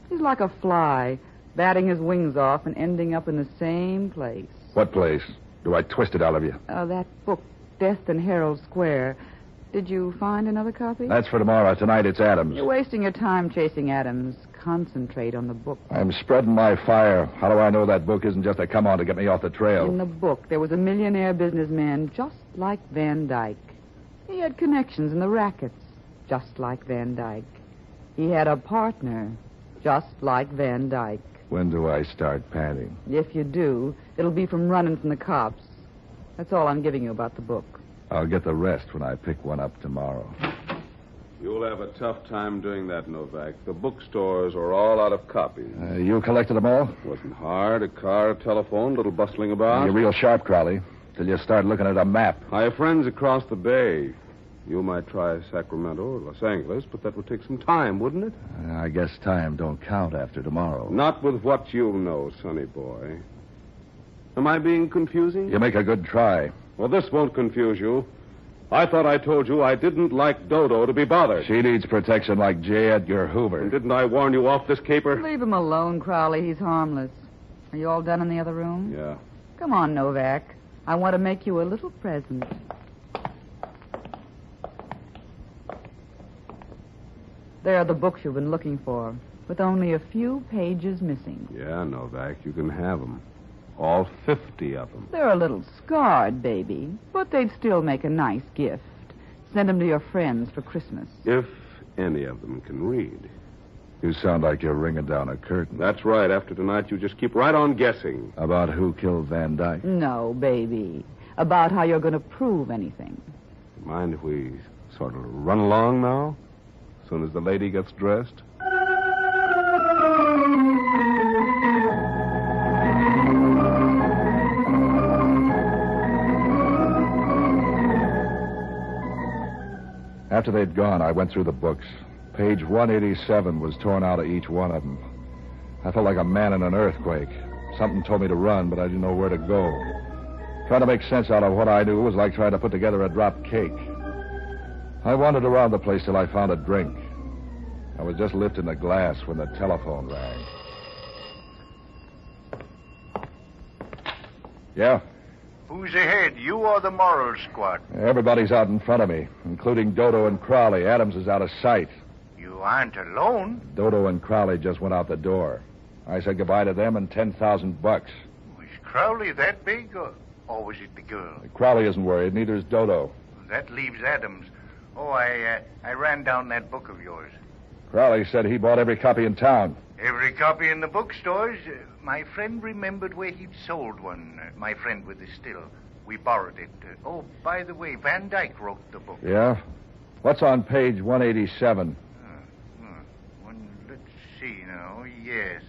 S6: He's like a fly, batting his wings off and ending up in the same place.
S20: What place? Do I twist it out of you?
S6: That book, Death in Herald Square. Did you find another copy?
S20: That's for tomorrow. Tonight it's Adams.
S6: You're wasting your time chasing Adams. Concentrate on the book.
S20: I'm spreading my fire. How do I know that book isn't just a come-on to get me off the trail?
S6: In the book, there was a millionaire businessman just like Van Dyke. He had connections in the rackets, just like Van Dyke. He had a partner, just like Van Dyke.
S20: When do I start panting?
S6: If you do, it'll be from running from the cops. That's all I'm giving you about the book.
S20: I'll get the rest when I pick one up tomorrow.
S8: You'll have a tough time doing that, Novak. The bookstores are all out of copies.
S20: You collected them all?
S8: Wasn't hard. A car, a telephone, little bustling about.
S20: You're real sharp, Crowley. Till you start looking at a map.
S8: I have friends across the bay. You might try Sacramento or Los Angeles, but that would take some time, wouldn't it?
S20: I guess time don't count after tomorrow.
S8: Not with what you know, sonny boy. Am I being confusing?
S20: You make a good try.
S8: Well, this won't confuse you. I thought I told you I didn't like Dodo to be bothered.
S20: She needs protection like J. Edgar Hoover.
S8: And didn't I warn you off this caper?
S6: Leave him alone, Crowley. He's harmless. Are you all done in the other room?
S8: Yeah.
S6: Come on, Novak. I want to make you a little present. There are the books you've been looking for, with only a few pages missing.
S8: Yeah, Novak, you can have them. All 50 of them.
S6: They're a little scarred, baby, but they'd still make a nice gift. Send them to your friends for Christmas.
S8: If any of them can read.
S20: You sound like you're ringing down a curtain.
S8: That's right. After tonight, you just keep right on guessing.
S20: About who killed Van Dyke?
S6: No, baby. About how you're going to prove anything.
S8: Mind if we sort of run along now? As soon as the lady gets dressed?
S20: After they'd gone, I went through the books. Page 187 was torn out of each one of them. I felt like a man in an earthquake. Something told me to run, but I didn't know where to go. Trying to make sense out of what I knew was like trying to put together a drop cake. I wandered around the place till I found a drink. I was just lifting the glass when the telephone rang. Yeah?
S5: Who's ahead, you or the moral squad?
S20: Everybody's out in front of me, including Dodo and Crowley. Adams is out of sight.
S5: You aren't alone.
S20: Dodo and Crowley just went out the door. I said goodbye to them and $10,000.
S5: Was Crowley that big, or was it the girl?
S20: Crowley isn't worried, neither is Dodo.
S5: That leaves Adams. Oh, I ran down that book of yours.
S20: Crowley said he bought every copy in town.
S5: Every copy in the bookstores. My friend remembered where he'd sold one. My friend with the still. We borrowed it. Oh, by the way, Van Dyke wrote the book.
S20: Yeah? What's on page 187?
S5: Let's see now. Yes,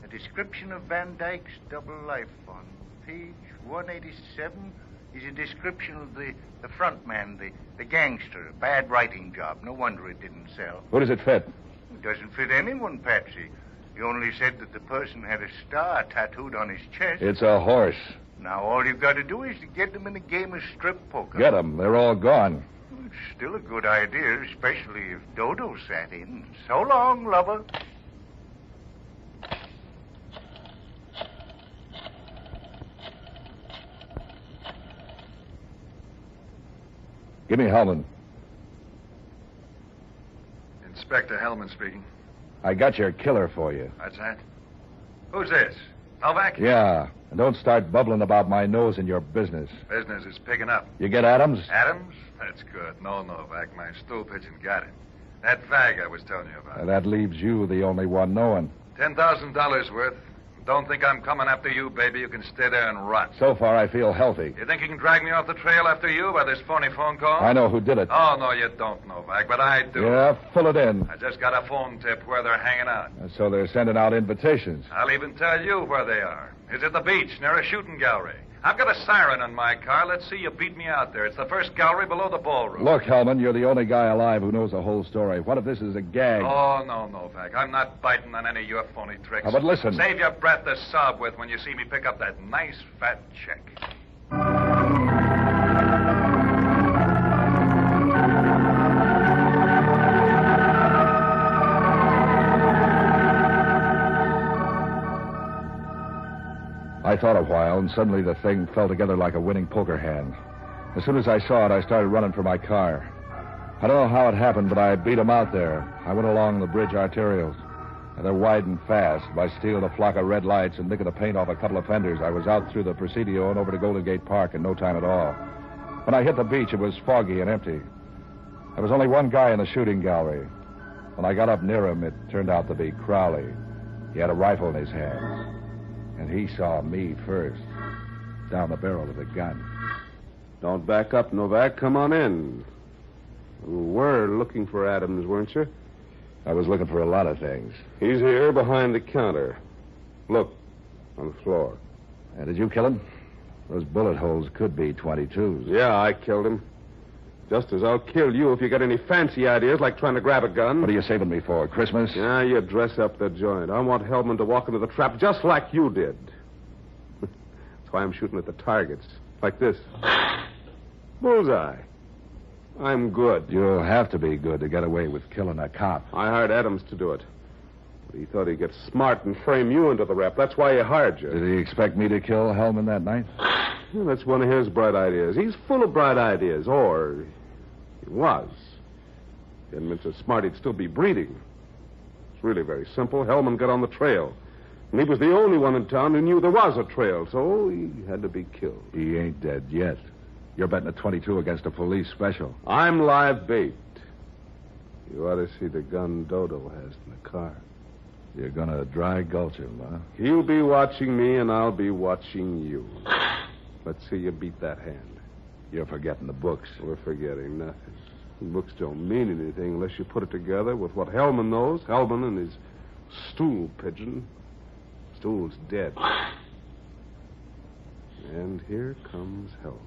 S5: a description of Van Dyke's double life on page 187 is a description of the front man, the gangster. A bad writing job. No wonder it didn't sell.
S20: Who does it fit?
S5: It doesn't fit anyone, Patsy. He only said that the person had a star tattooed on his chest.
S20: It's a horse.
S5: Now all you've got to do is to get them in a game of strip poker.
S20: Get them. They're all gone.
S5: It's still a good idea, especially if Dodo sat in. So long, lover.
S20: Give me Hellman.
S4: Inspector Hellman speaking.
S20: I got your killer for you.
S4: That's that? Who's this? Novak?
S20: Yeah. And don't start bubbling about my nose in your business.
S4: Business is picking up.
S20: You get Adams?
S4: Adams? That's good. No, Novak. My stool pigeon got him. That fag I was telling you about.
S20: That leaves you the only one knowing.
S4: $10,000 worth. Don't think I'm coming after you, baby. You can stay there and rot.
S20: So far, I feel healthy.
S4: You think you can drag me off the trail after you by this phony phone call?
S20: I know who did it.
S4: Oh, no, you don't, Novak, but I do.
S20: Yeah, fill it in.
S4: I just got a phone tip where they're hanging out.
S20: So they're sending out invitations.
S4: I'll even tell you where they are. It's at the beach near a shooting gallery. I've got a siren in my car. Let's see you beat me out there. It's the first gallery below the ballroom.
S20: Look, Hellman, you're the only guy alive who knows the whole story. What if this is a gag?
S4: Oh, no, Novak. I'm not biting on any of your phony tricks.
S20: But listen.
S4: Save your breath to sob with when you see me pick up that nice fat check.
S20: I thought a while, and suddenly the thing fell together like a winning poker hand. As soon as I saw it, I started running for my car. I don't know how it happened, but I beat them out there. I went along the bridge arterials. And they're wide and fast. By stealing a flock of red lights and nicking the paint off a couple of fenders, I was out through the Presidio and over to Golden Gate Park in no time at all. When I hit the beach, it was foggy and empty. There was only one guy in the shooting gallery. When I got up near him, it turned out to be Crowley. He had a rifle in his hands. And he saw me first, down the barrel of the gun.
S8: Don't back up, Novak. Come on in. You were looking for Adams, weren't you?
S20: I was looking for a lot of things.
S8: He's here behind the counter. Look, on the floor.
S20: And did you kill him? Those bullet holes could be 22s.
S8: Yeah, I killed him. Just as I'll kill you if you get any fancy ideas like trying to grab a gun.
S20: What are you saving me for, Christmas?
S8: Yeah, you dress up the joint. I want Hellman to walk into the trap just like you did. That's why I'm shooting at the targets. Like this. Bullseye. I'm good.
S20: You'll have to be good to get away with killing a cop.
S8: I hired Adams to do it. But he thought he'd get smart and frame you into the rep. That's why he hired you.
S20: Did he expect me to kill Hellman that night?
S8: Well, that's one of his bright ideas. He's full of bright ideas. Or he was. If he hadn't been so smart, he'd still be breeding. It's really very simple. Hellman got on the trail. And he was the only one in town who knew there was a trail, so he had to be killed.
S20: He ain't dead yet. You're betting a 22 against a police special.
S8: I'm live bait. You ought to see the gun Dodo has in the car.
S20: You're gonna dry gulch him, huh?
S8: He'll be watching me, and I'll be watching you. Let's see you beat that hand.
S20: You're forgetting the books.
S8: We're forgetting nothing. The books don't mean anything unless you put it together with what Hellman knows. Hellman and his stool pigeon. Stool's dead. And here comes Hellman.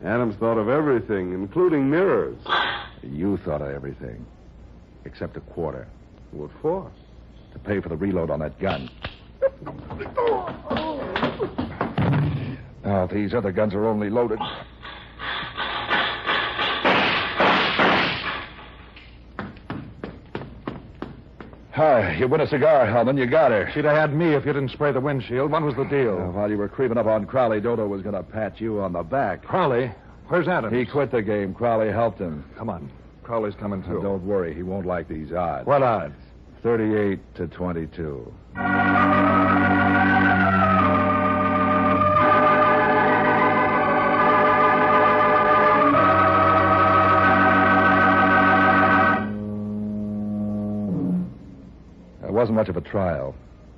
S8: Adams thought of everything, including mirrors.
S20: You thought of everything. Except a quarter.
S8: What for?
S20: To pay for the reload on that gun. Now, these other guns are only loaded. Hi, you win a cigar, Hellman. You got her.
S4: She'd have had me if you didn't spray the windshield. What was the deal?
S20: While you were creeping up on Crowley, Dodo was going to pat you on the back.
S4: Crowley? Where's Adams?
S20: He quit the game. Crowley helped him.
S4: Come on. Crowley's coming, too.
S20: Don't worry. He won't like these odds.
S4: What odds?
S20: 38 to 22. wasn't much of a trial.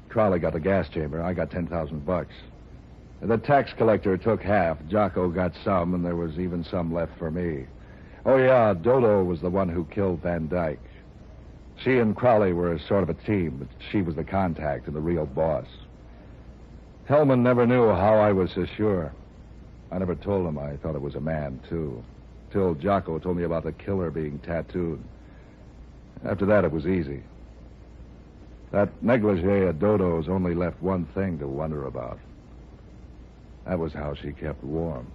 S20: Crowley got the gas chamber. I got $10,000. The tax collector took half. Jocko got some, and there was even some left for me. Oh, yeah, Dodo was the one who killed Van Dyke. She and Crowley were sort of a team, but she was the contact and the real boss. Hellman never knew how I was so sure. I never told him I thought it was a man, too, till Jocko told me about the killer being tattooed. After that, it was easy. That negligee of Dodo's only left one thing to wonder about. That was how she kept warm.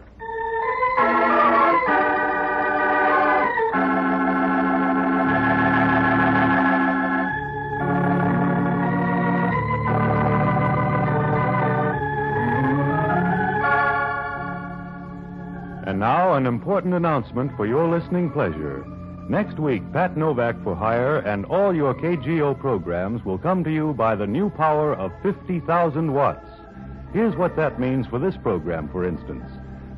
S9: And now, an important announcement for your listening pleasure. Next week, Pat Novak for Hire and all your KGO programs will come to you by the new power of 50,000 watts. Here's what that means for this program, for instance.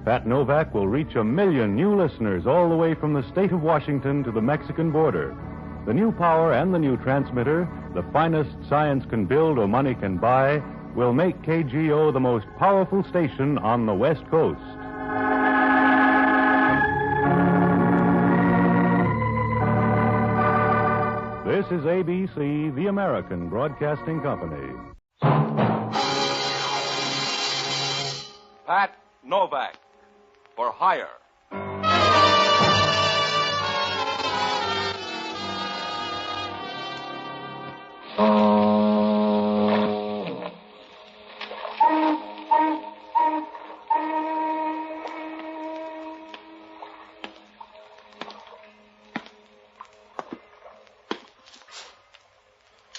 S9: Pat Novak will reach 1 million new listeners all the way from the state of Washington to the Mexican border. The new power and the new transmitter, the finest science can build or money can buy, will make KGO the most powerful station on the West Coast. This is ABC, the American Broadcasting Company.
S3: Pat Novak for Hire.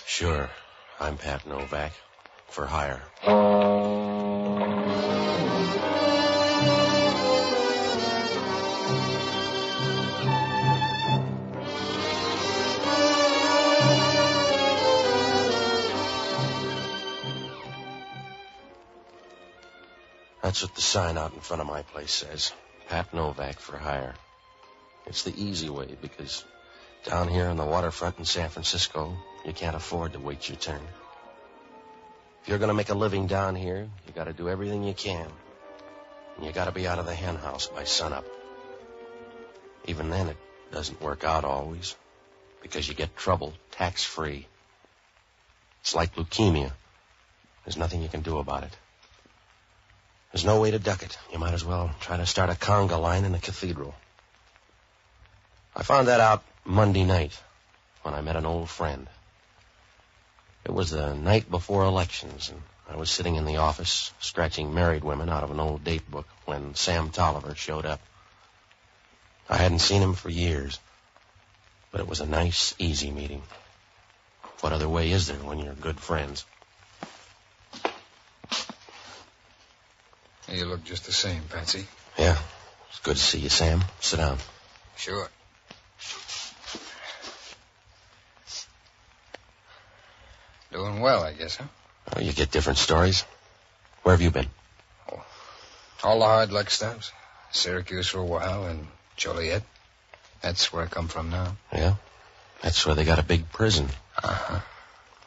S2: Sure, I'm Pat Novak for Hire. That's what the sign out in front of my place says. Pat Novak for Hire. It's the easy way because down here on the waterfront in San Francisco, you can't afford to wait your turn. If you're going to make a living down here, you got to do everything you can. And you got to be out of the hen house by sunup. Even then, it doesn't work out always because you get trouble tax-free. It's like leukemia. There's nothing you can do about it. There's no way to duck it. You might as well try to start a conga line in the cathedral. I found that out Monday night when I met an old friend. It was the night before elections, and I was sitting in the office scratching married women out of an old date book when Sam Tolliver showed up. I hadn't seen him for years, but it was a nice, easy meeting. What other way is there when you're good friends?
S10: You look just the same, Patsy.
S2: Yeah, it's good to see you, Sam. Sit down.
S10: Sure. Doing well, I guess, huh?
S2: Oh, you get different stories. Where have you been?
S10: Oh, all the hard luck stops. Syracuse for a while and Joliet. That's where I come from now.
S2: Yeah? That's where they got a big prison.
S10: Uh-huh.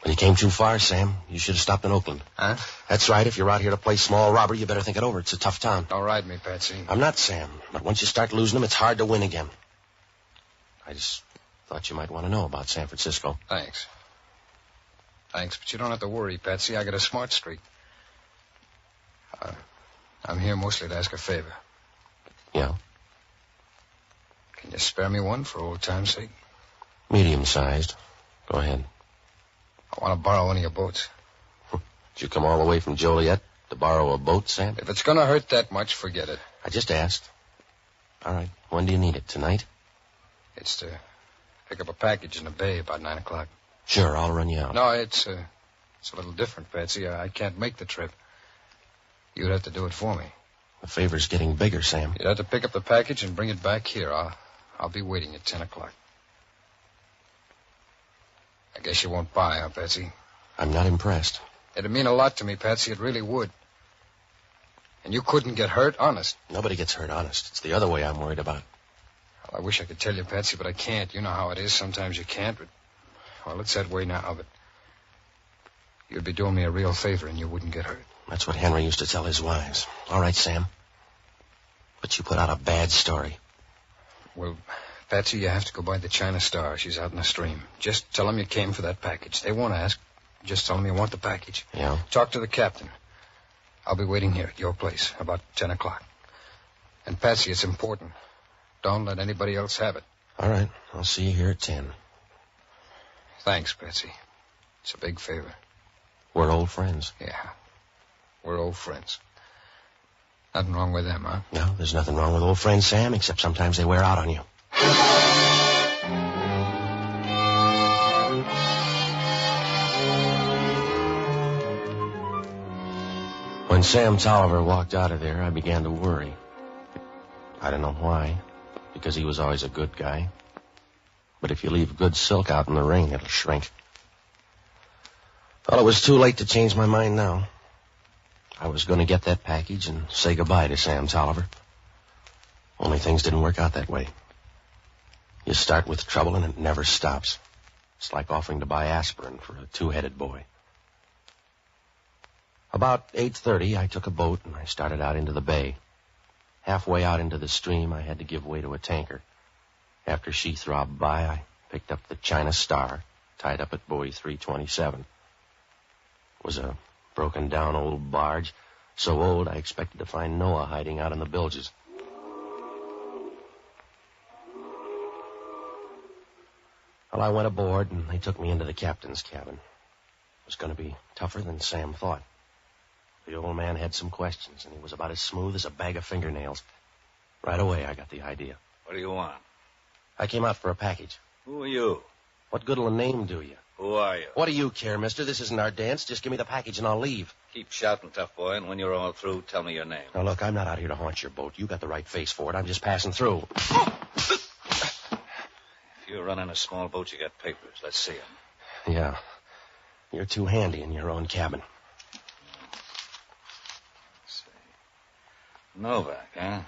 S2: Well, you came too far, Sam. You should have stopped in Oakland.
S10: Huh?
S2: That's right. If you're out here to play small robbery, you better think it over. It's a tough town.
S10: Don't ride me, Patsy.
S2: I'm not, Sam. But once you start losing them, it's hard to win again. I just thought you might want to know about San Francisco.
S10: Thanks. Thanks, but you don't have to worry, Patsy. I got a smart streak. I'm here mostly to ask a favor.
S2: Yeah?
S10: Can you spare me one for old time's sake?
S2: Medium-sized. Go ahead.
S10: I want to borrow one of your boats.
S2: Did you come all the way from Joliet to borrow a boat, Sam?
S10: If it's going to hurt that much, forget it.
S2: I just asked. All right. When do you need it? Tonight?
S10: It's to pick up a package in the bay about 9 o'clock.
S2: Sure, I'll run you out.
S10: No, it's a little different, Patsy. I can't make the trip. You'd have to do it for me.
S2: The favor's getting bigger, Sam.
S10: You'd have to pick up the package and bring it back here. I'll be waiting at 10 o'clock. I guess you won't buy, huh, Patsy?
S2: I'm not impressed.
S10: It'd mean a lot to me, Patsy. It really would. And you couldn't get hurt, honest.
S2: Nobody gets hurt, honest. It's the other way I'm worried about.
S10: Well, I wish I could tell you, Patsy, but I can't. You know how it is. Sometimes you can't, but... Well, it's that way now, but... You'd be doing me a real favor and you wouldn't get hurt.
S2: That's what Henry used to tell his wives. All right, Sam. But you put out a bad story.
S10: Well, Patsy, you have to go by the China Star. She's out in the stream. Just tell them you came for that package. They won't ask. Just tell them you want the package.
S2: Yeah?
S10: Talk to the captain. I'll be waiting here at your place about 10 o'clock. And, Patsy, it's important. Don't let anybody else have it.
S2: All right. I'll see you here at 10.
S10: Thanks, Patsy. It's a big favor.
S2: We're old friends.
S10: Yeah. We're old friends. Nothing wrong with them, huh?
S2: No, there's nothing wrong with old friends, Sam, except sometimes they wear out on you. When Sam Tolliver walked out of there, I began to worry. I don't know why, because he was always a good guy. But if you leave good silk out in the rain, it'll shrink. Well, it was too late to change my mind now. I was going to get that package and say goodbye to Sam Tolliver. Only things didn't work out that way. You start with trouble and it never stops. It's like offering to buy aspirin for a two-headed boy. About 8:30, I took a boat and I started out into the bay. Halfway out into the stream, I had to give way to a tanker. After she throbbed by, I picked up the China Star, tied up at buoy 327. It was a broken-down old barge, so old I expected to find Noah hiding out in the bilges. Well, I went aboard, and they took me into the captain's cabin. It was going to be tougher than Sam thought. The old man had some questions, and he was about as smooth as a bag of fingernails. Right away, I got the idea.
S1: What do you want?
S2: I came out for a package.
S1: Who are you?
S2: What good'll a name do you?
S1: Who are you?
S2: What do you care, mister? This isn't our dance. Just give me the package and I'll leave.
S1: Keep shouting, tough boy, and when you're all through, tell me your name.
S2: Now, look, I'm not out here to haunt your boat. You got the right face for it. I'm just passing through.
S1: If you're running a small boat, you got papers. Let's see them.
S2: Yeah. You're too handy in your own cabin.
S1: Let's see. Novak, huh?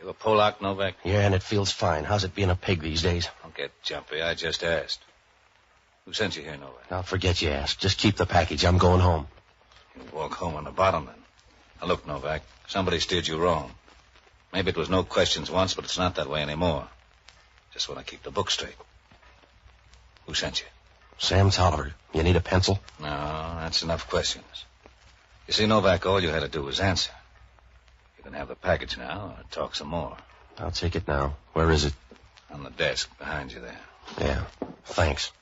S1: You a Polak, Novak?
S2: Yeah, and it feels fine. How's it being a pig these days?
S1: Don't get jumpy. I just asked. Who sent you here, Novak?
S2: I'll forget you asked. Just keep the package. I'm going home.
S1: You walk home on the bottom, then. Now, look, Novak, somebody steered you wrong. Maybe it was no questions once, but it's not that way anymore. Just want to keep the book straight. Who sent you?
S2: Sam Tolliver. You need a pencil?
S1: No, that's enough questions. You see, Novak, all you had to do was answer. You can have the package now or talk some more.
S2: I'll take it now. Where is it?
S1: On the desk behind you there.
S2: Yeah, thanks.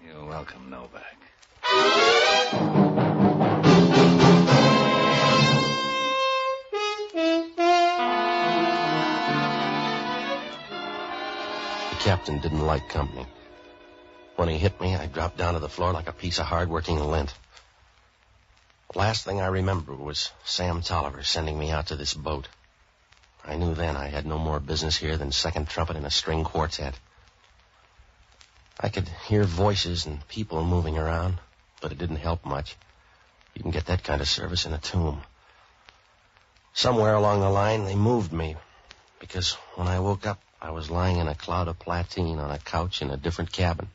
S1: You're welcome, Novak.
S2: The captain didn't like company. When he hit me, I dropped down to the floor like a piece of hard-working lint. The last thing I remember was Sam Tolliver sending me out to this boat. I knew then I had no more business here than second trumpet in a string quartet. I could hear voices and people moving around, but it didn't help much. You can get that kind of service in a tomb. Somewhere along the line, they moved me, because when I woke up, I was lying in a cloud of plateen on a couch in a different cabin.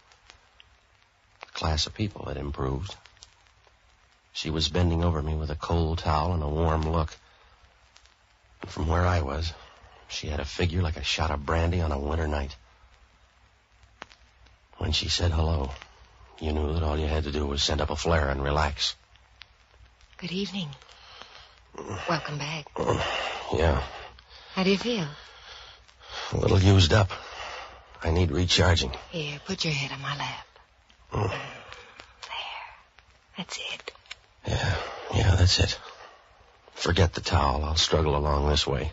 S2: The class of people had improved. She was bending over me with a cold towel and a warm look. And from where I was, she had a figure like a shot of brandy on a winter night. When she said hello, you knew that all you had to do was send up a flare and relax.
S14: Good evening. Welcome back.
S2: Yeah,
S14: How do you feel?
S2: a little used up. I need recharging.
S14: Here, put your head on my lap. There. That's it.
S2: Yeah, that's it. Forget the towel. I'll struggle along this way.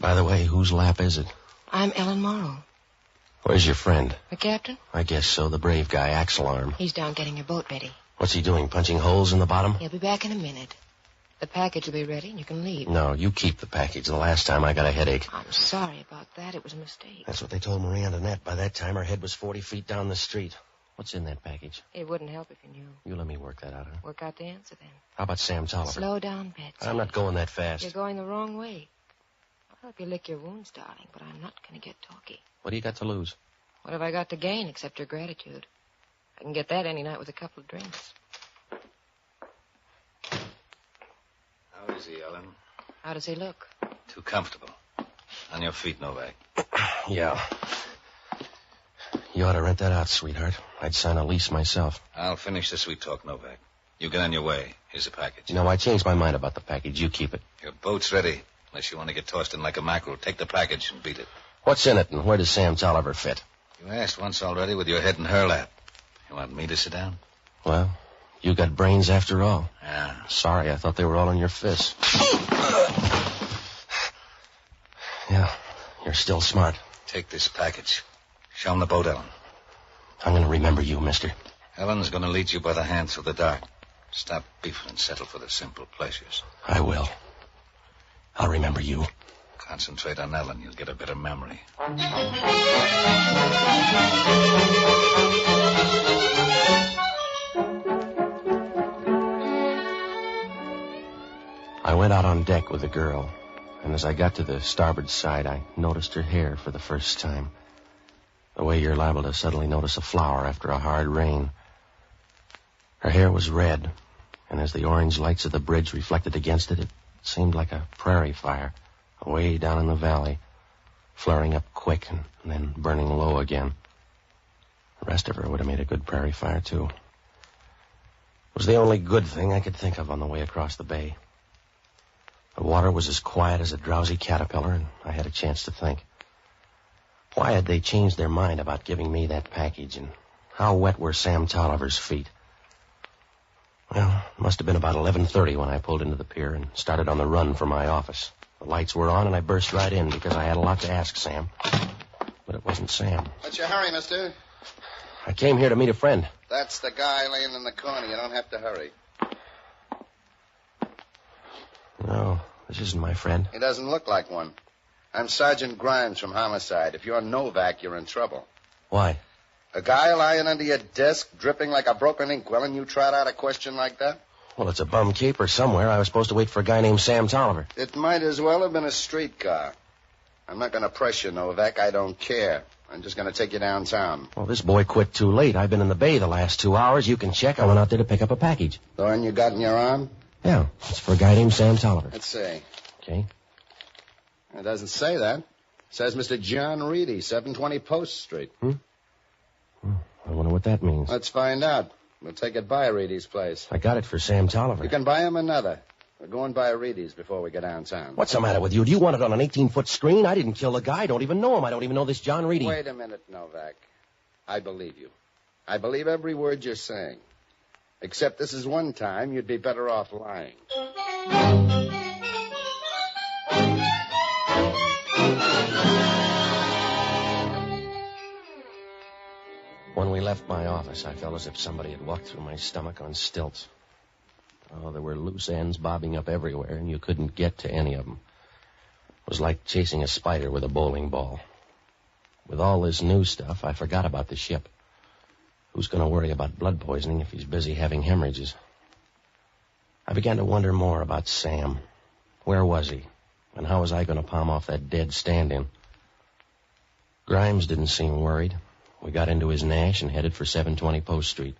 S2: By the way, whose lap is it?
S14: I'm Ellen Morrow.
S2: Where's your friend?
S14: The captain?
S2: I guess so, the brave guy, Axel Arm.
S14: He's down getting your boat ready.
S2: What's he doing, punching holes in the bottom?
S14: He'll be back in a minute. The package will be ready and you can leave.
S2: No, you keep the package. The last time I got a headache.
S14: I'm sorry about that. It was a mistake.
S2: That's what they told Marie Antoinette. By that time, her head was 40 feet down the street. What's in that package?
S14: It wouldn't help if you knew.
S2: You let me work that out, huh?
S14: Work out the answer then.
S2: How about Sam Tolliver?
S14: Slow down, Betsy.
S2: I'm not going that fast.
S14: You're going the wrong way. I'll help you lick your wounds, darling, but I'm not going to get talky.
S2: What do you got to lose?
S14: What have I got to gain except your gratitude? I can get that any night with a couple of drinks.
S1: How is he, Ellen?
S14: How does he look?
S1: Too comfortable. On your feet, Novak.
S2: Yeah. You ought to rent that out, sweetheart. I'd sign a lease myself.
S1: I'll finish the sweet talk, Novak. You get on your way. Here's a package.
S2: No, I changed my mind about the package. You keep it.
S1: Your boat's ready. Unless you want to get tossed in like a mackerel, take the package and beat it.
S2: What's in it, and where does Sam Tolliver fit?
S1: You asked once already with your head in her lap. You want me to sit down?
S2: Well, you got brains after all.
S1: Yeah.
S2: Sorry, I thought they were all in your fists. Yeah, you're still smart.
S1: Take this package. Show him the boat, Ellen.
S2: I'm going to remember you, mister.
S1: Ellen's going to lead you by the hand through the dark. Stop beefing and settle for the simple pleasures.
S2: I will. I'll remember you.
S1: Concentrate on Ellen. You'll get a better memory.
S2: I went out on deck with the girl, and as I got to the starboard side, I noticed her hair for the first time. The way you're liable to suddenly notice a flower after a hard rain. Her hair was red, and as the orange lights of the bridge reflected against it, it seemed like a prairie fire, way down in the valley, flaring up quick and then burning low again. The rest of her would have made a good prairie fire, too. It was the only good thing I could think of on the way across the bay. The water was as quiet as a drowsy caterpillar, and I had a chance to think. Why had they changed their mind about giving me that package, and how wet were Sam Tolliver's feet? Well, it must have been about 11:30 when I pulled into the pier and started on the run for my office. The lights were on, and I burst right in because I had a lot to ask Sam. But it wasn't Sam.
S16: What's your hurry, mister?
S2: I came here to meet a friend.
S16: That's the guy laying in the corner. You don't have to hurry.
S2: No, this isn't my friend.
S16: He doesn't look like one. I'm Sergeant Grimes from Homicide. If you're Novak, you're in trouble.
S2: Why?
S16: A guy lying under your desk, dripping like a broken inkwell, and you trot out a question like that?
S2: Well, it's a bum keeper somewhere. I was supposed to wait for a guy named Sam Tolliver.
S16: It might as well have been a streetcar. I'm not going to press you, Novak. I don't care. I'm just going to take you downtown.
S2: Well, this boy quit too late. I've been in the bay the last 2 hours. You can check. I went out there to pick up a package.
S16: The one you got in your arm?
S2: Yeah, it's for a guy named Sam Tolliver.
S16: Let's see.
S2: Okay.
S16: It doesn't say that. It says Mr. John Reedy, 720 Post Street.
S2: I wonder what that means.
S16: Let's find out. We'll take it by Reedy's place.
S2: I got it for Sam Tolliver.
S16: You can buy him another. We're going by Reedy's before we get downtown.
S2: What's the matter with you? Do you want it on an 18-foot screen? I didn't kill the guy. I don't even know him. I don't even know this John Reedy.
S16: Wait a minute, Novak. I believe you. I believe every word you're saying. Except this is one time you'd be better off lying.
S2: When we left my office, I felt as if somebody had walked through my stomach on stilts. Oh, there were loose ends bobbing up everywhere, and you couldn't get to any of them. It was like chasing a spider with a bowling ball. With all this new stuff, I forgot about the ship. Who's going to worry about blood poisoning if he's busy having hemorrhages? I began to wonder more about Sam. Where was he? And how was I going to palm off that dead stand-in? Grimes didn't seem worried. We got into his Nash and headed for 720 Post Street.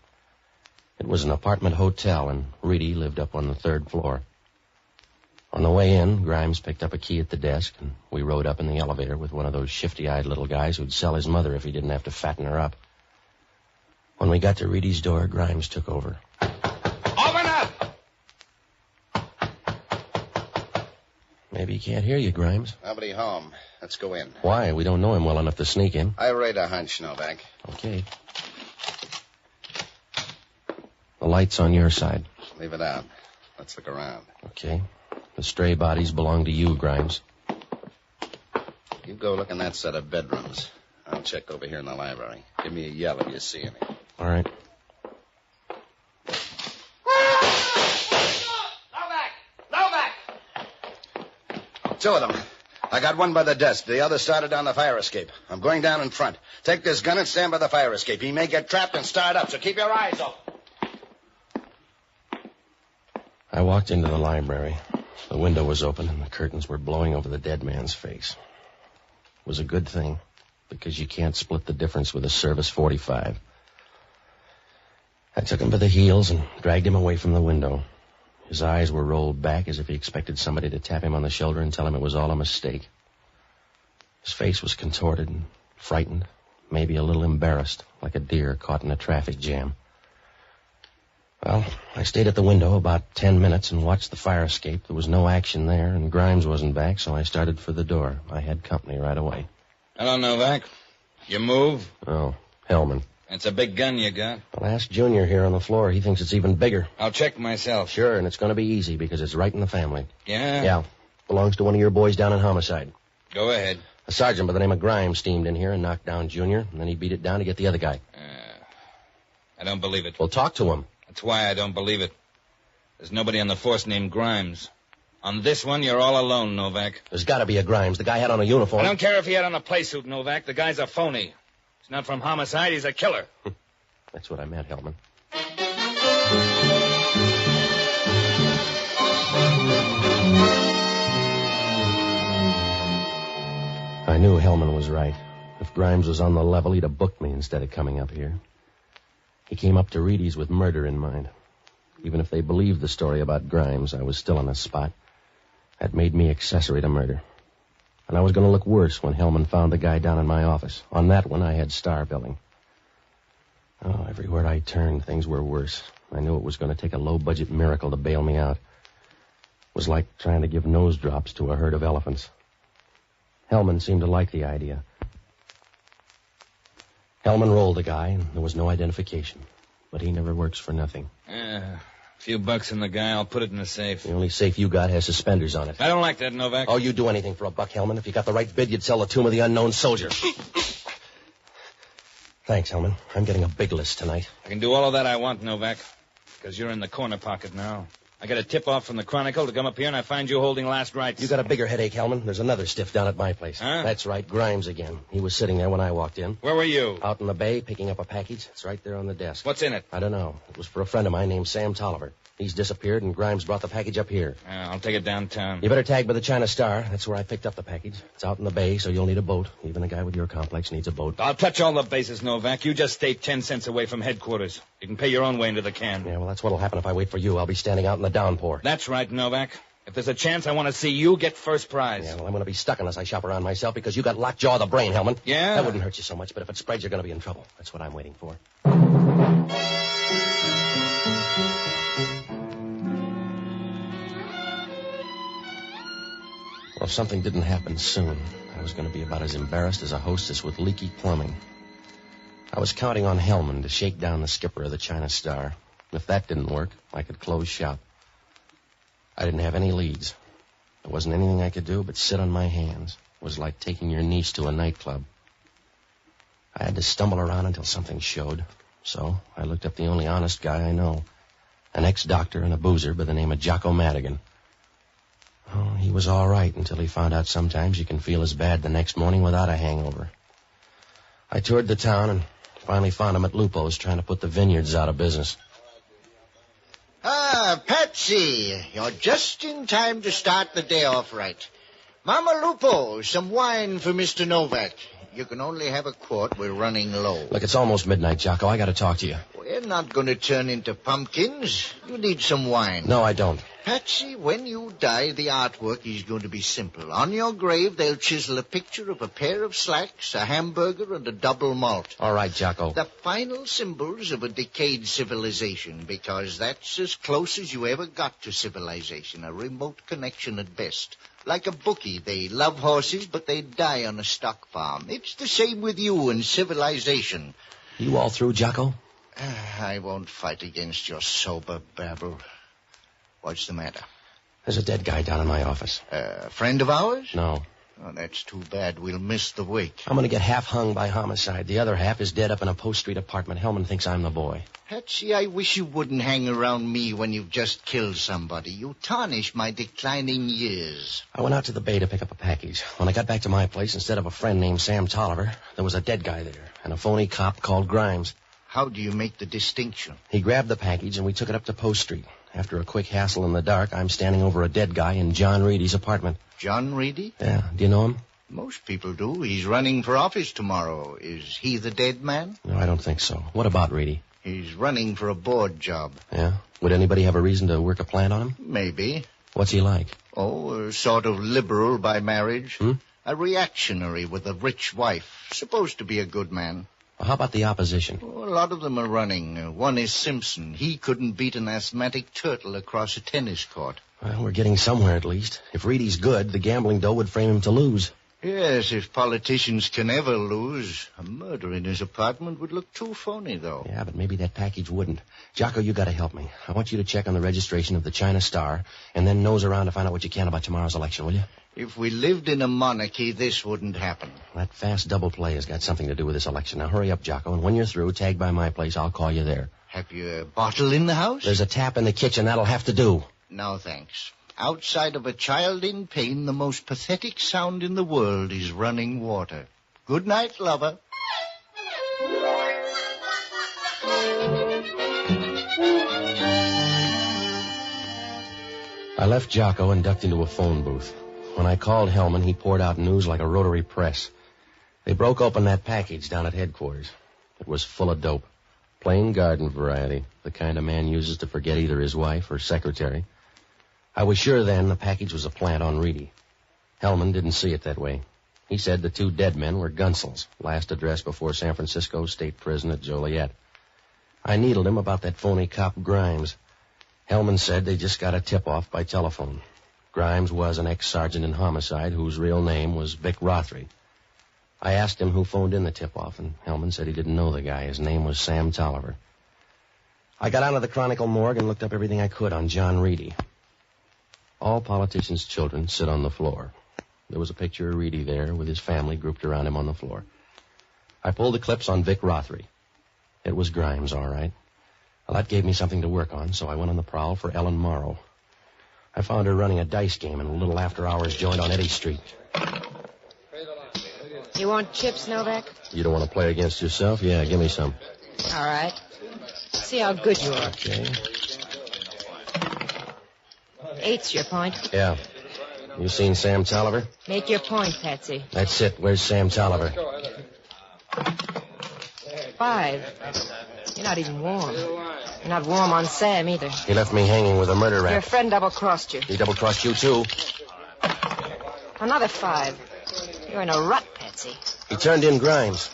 S2: It was an apartment hotel, and Reedy lived up on the 3rd floor. On the way in, Grimes picked up a key at the desk, and we rode up in the elevator with one of those shifty-eyed little guys who'd sell his mother if he didn't have to fatten her up. When we got to Reedy's door, Grimes took over.
S16: Open up!
S2: Maybe he can't hear you, Grimes.
S16: Nobody home. Let's go in.
S2: Why? We don't know him well enough to sneak in.
S16: I rate a hunch, Novak.
S2: Okay. The light's on your side.
S16: Leave it out. Let's look around.
S2: Okay. The stray bodies belong to you, Grimes.
S16: You go look in that set of bedrooms. I'll check over here in the library. Give me a yell if you see any.
S2: All right.
S16: Novak! Two of them. I got one by the desk. The other started down the fire escape. I'm going down in front. Take this gun and stand by the fire escape. He may get trapped and start up, so keep your eyes open.
S2: I walked into the library. The window was open, and the curtains were blowing over the dead man's face. It was a good thing. because you can't split the difference with a service 45. I took him by the heels and dragged him away from the window. His eyes were rolled back as if he expected somebody to tap him on the shoulder and tell him it was all a mistake. His face was contorted and frightened, maybe a little embarrassed, like a deer caught in a traffic jam. Well, I stayed at the window about 10 minutes and watched the fire escape. There was no action there, and Grimes wasn't back, so I started for the door. I had company right away.
S1: Hello, Novak. You move?
S2: Oh, Hellman.
S1: It's a big gun you got.
S2: Well, ask Junior here on the floor. He thinks it's even bigger.
S1: I'll check myself.
S2: Sure, and it's going to be easy because it's right in the family.
S1: Yeah?
S2: Yeah. Belongs to one of your boys down in homicide.
S1: Go ahead.
S2: A sergeant by the name of Grimes steamed in here and knocked down Junior, and then he beat it down to get the other guy.
S1: I don't believe it.
S2: Well, talk to him.
S1: That's why I don't believe it. There's nobody on the force named Grimes. On this one, you're all alone, Novak.
S2: There's got to be a Grimes. The guy had on a uniform.
S1: I don't care if he had on a playsuit, Novak. The guy's a phony. He's not from homicide. He's a killer.
S2: That's what I meant, Hellman. I knew Hellman was right. If Grimes was on the level, he'd have booked me instead of coming up here. He came up to Reedy's with murder in mind. Even if they believed the story about Grimes, I was still on the spot. That made me accessory to murder. And I was going to look worse when Hellman found the guy down in my office. On that one, I had star billing. Oh, everywhere I turned, things were worse. I knew it was going to take a low-budget miracle to bail me out. It was like trying to give nose drops to a herd of elephants. Hellman seemed to like the idea. Hellman rolled the guy, and there was no identification. But he never works for nothing.
S1: A few bucks in the guy. I'll put it in the safe.
S2: The only safe you got has suspenders on it.
S1: I don't like that, Novak.
S2: Oh, you'd do anything for a buck, Hellman. If you got the right bid, you'd sell the tomb of the unknown soldier. Thanks, Hellman. I'm getting a big list tonight.
S1: I can do all of that I want, Novak, because you're in the corner pocket now. I got a tip-off from the Chronicle to come up here, and I find you holding last rites.
S2: You got a bigger headache, Hellman. There's another stiff down at my place.
S1: Huh?
S2: That's right, Grimes again. He was sitting there when I walked in.
S1: Where were you?
S2: Out in the bay, picking up a package. It's right there on the desk.
S1: What's in it?
S2: I don't know. It was for a friend of mine named Sam Tolliver. He's disappeared, and Grimes brought the package up here.
S1: I'll take it downtown.
S2: You better tag by the China Star. That's where I picked up the package. It's out in the bay, so you'll need a boat. Even a guy with your complex needs a boat.
S1: I'll touch all the bases, Novak. You just stay 10 cents away from headquarters. You can pay your own way into the can.
S2: Yeah, well, that's what'll happen if I wait for you. I'll be standing out in the downpour.
S1: That's right, Novak. If there's a chance, I want to see you get first prize.
S2: Yeah, well, I'm going to be stuck unless I shop around myself because you got lockjaw of the brain, Hellman.
S1: Yeah?
S2: That wouldn't hurt you so much, but if it spreads, you're going to be in trouble. That's what I'm waiting for. Well, if something didn't happen soon, I was going to be about as embarrassed as a hostess with leaky plumbing. I was counting on Hellman to shake down the skipper of the China Star. If that didn't work, I could close shop. I didn't have any leads. There wasn't anything I could do but sit on my hands. It was like taking your niece to a nightclub. I had to stumble around until something showed. So I looked up the only honest guy I know, an ex-doctor and a boozer by the name of Jocko Madigan. Oh, he was all right until he found out sometimes you can feel as bad the next morning without a hangover. I toured the town and finally found him at Lupo's trying to put the vineyards out of business.
S5: Ah, Patsy, you're just in time to start the day off right. Mama Lupo, some wine for Mr. Novak. You can only have a quart. We're running low.
S2: Look, it's almost midnight, Jocko. I got to talk to you.
S5: We're not going to turn into pumpkins. You need some wine.
S2: No, I don't.
S5: Patsy, when you die, the artwork is going to be simple. On your grave, they'll chisel a picture of a pair of slacks, a hamburger, and a double malt.
S2: All right, Jocko.
S5: The final symbols of a decayed civilization, because that's as close as you ever got to civilization, a remote connection at best. Like a bookie, they love horses, but they die on a stock farm. It's the same with you and civilization.
S2: You all through, Jocko?
S5: I won't fight against your sober babble. What's the matter?
S2: There's a dead guy down in my office.
S5: A friend of ours?
S2: No.
S5: Oh, that's too bad. We'll miss the wake.
S2: I'm going to get half hung by homicide. The other half is dead up in a Post Street apartment. Hellman thinks I'm the boy.
S5: Patsy, I wish you wouldn't hang around me when you've just killed somebody. You tarnish my declining years.
S2: I went out to the bay to pick up a package. When I got back to my place, instead of a friend named Sam Tolliver, there was a dead guy there and a phony cop called Grimes.
S5: How do you make the distinction?
S2: He grabbed the package and we took it up to Post Street. After a quick hassle in the dark, I'm standing over a dead guy in John Reedy's apartment.
S5: John Reedy?
S2: Yeah. Do you know him?
S5: Most people do. He's running for office tomorrow. Is he the dead man?
S2: No, I don't think so. What about Reedy?
S5: He's running for a board job.
S2: Yeah? Would anybody have a reason to work a plant on him?
S5: Maybe.
S2: What's he like?
S5: Oh, a sort of liberal by marriage. A reactionary with a rich wife. Supposed to be a good man.
S2: Well, how about the opposition?
S5: Oh, a lot of them are running. One is Simpson. He couldn't beat an asthmatic turtle across a tennis court.
S2: Well, we're getting somewhere at least. If Reedy's good, the gambling dough would frame him to lose.
S5: Yes, if politicians can ever lose. A murder in his apartment would look too phony, though.
S2: Yeah, but maybe that package wouldn't. Jocko, you got to help me. I want you to check on the registration of the China Star and then nose around to find out what you can about tomorrow's election, will you?
S5: If we lived in a monarchy, this wouldn't happen.
S2: That fast double play has got something to do with this election. Now, hurry up, Jocko, and when you're through, tag by my place. I'll call you there.
S5: Have you a bottle in the house?
S2: There's a tap in the kitchen. That'll have to do.
S5: No, thanks. Outside of a child in pain, the most pathetic sound in the world is running water. Good night, lover.
S2: I left Jocko and ducked into a phone booth. When I called Hellman, he poured out news like a rotary press. They broke open that package down at headquarters. It was full of dope. Plain garden variety, the kind a man uses to forget either his wife or secretary. I was sure then the package was a plant on Reedy. Hellman didn't see it that way. He said the two dead men were Gunsels, last addressed before San Francisco State Prison at Joliet. I needled him about that phony cop Grimes. Hellman said they just got a tip-off by telephone. Grimes was an ex-sergeant in homicide whose real name was Vic Rothery. I asked him who phoned in the tip-off, and Hellman said he didn't know the guy. His name was Sam Tolliver. I got out of the Chronicle morgue and looked up everything I could on John Reedy. All politicians' children sit on the floor. There was a picture of Reedy there with his family grouped around him on the floor. I pulled the clips on Vic Rothery. It was Grimes, all right. Well, that gave me something to work on, so I went on the prowl for Ellen Morrow. I found her running a dice game in a little after-hours joint on Eddy Street.
S14: You want chips, Novak?
S2: You don't want to play against yourself? Yeah, give me some.
S14: All right. See how good you are.
S2: Okay.
S14: 8's your point.
S2: Yeah. You seen Sam Tolliver?
S14: Make your point, Patsy.
S2: That's it. Where's Sam Tolliver?
S14: 5. You're not even warm. You're not warm on Sam, either.
S2: He left me hanging with a murder rap.
S14: Your friend double-crossed you.
S2: He double-crossed you, too?
S14: Another 5. You're in a rut, Patsy.
S2: He turned in Grimes.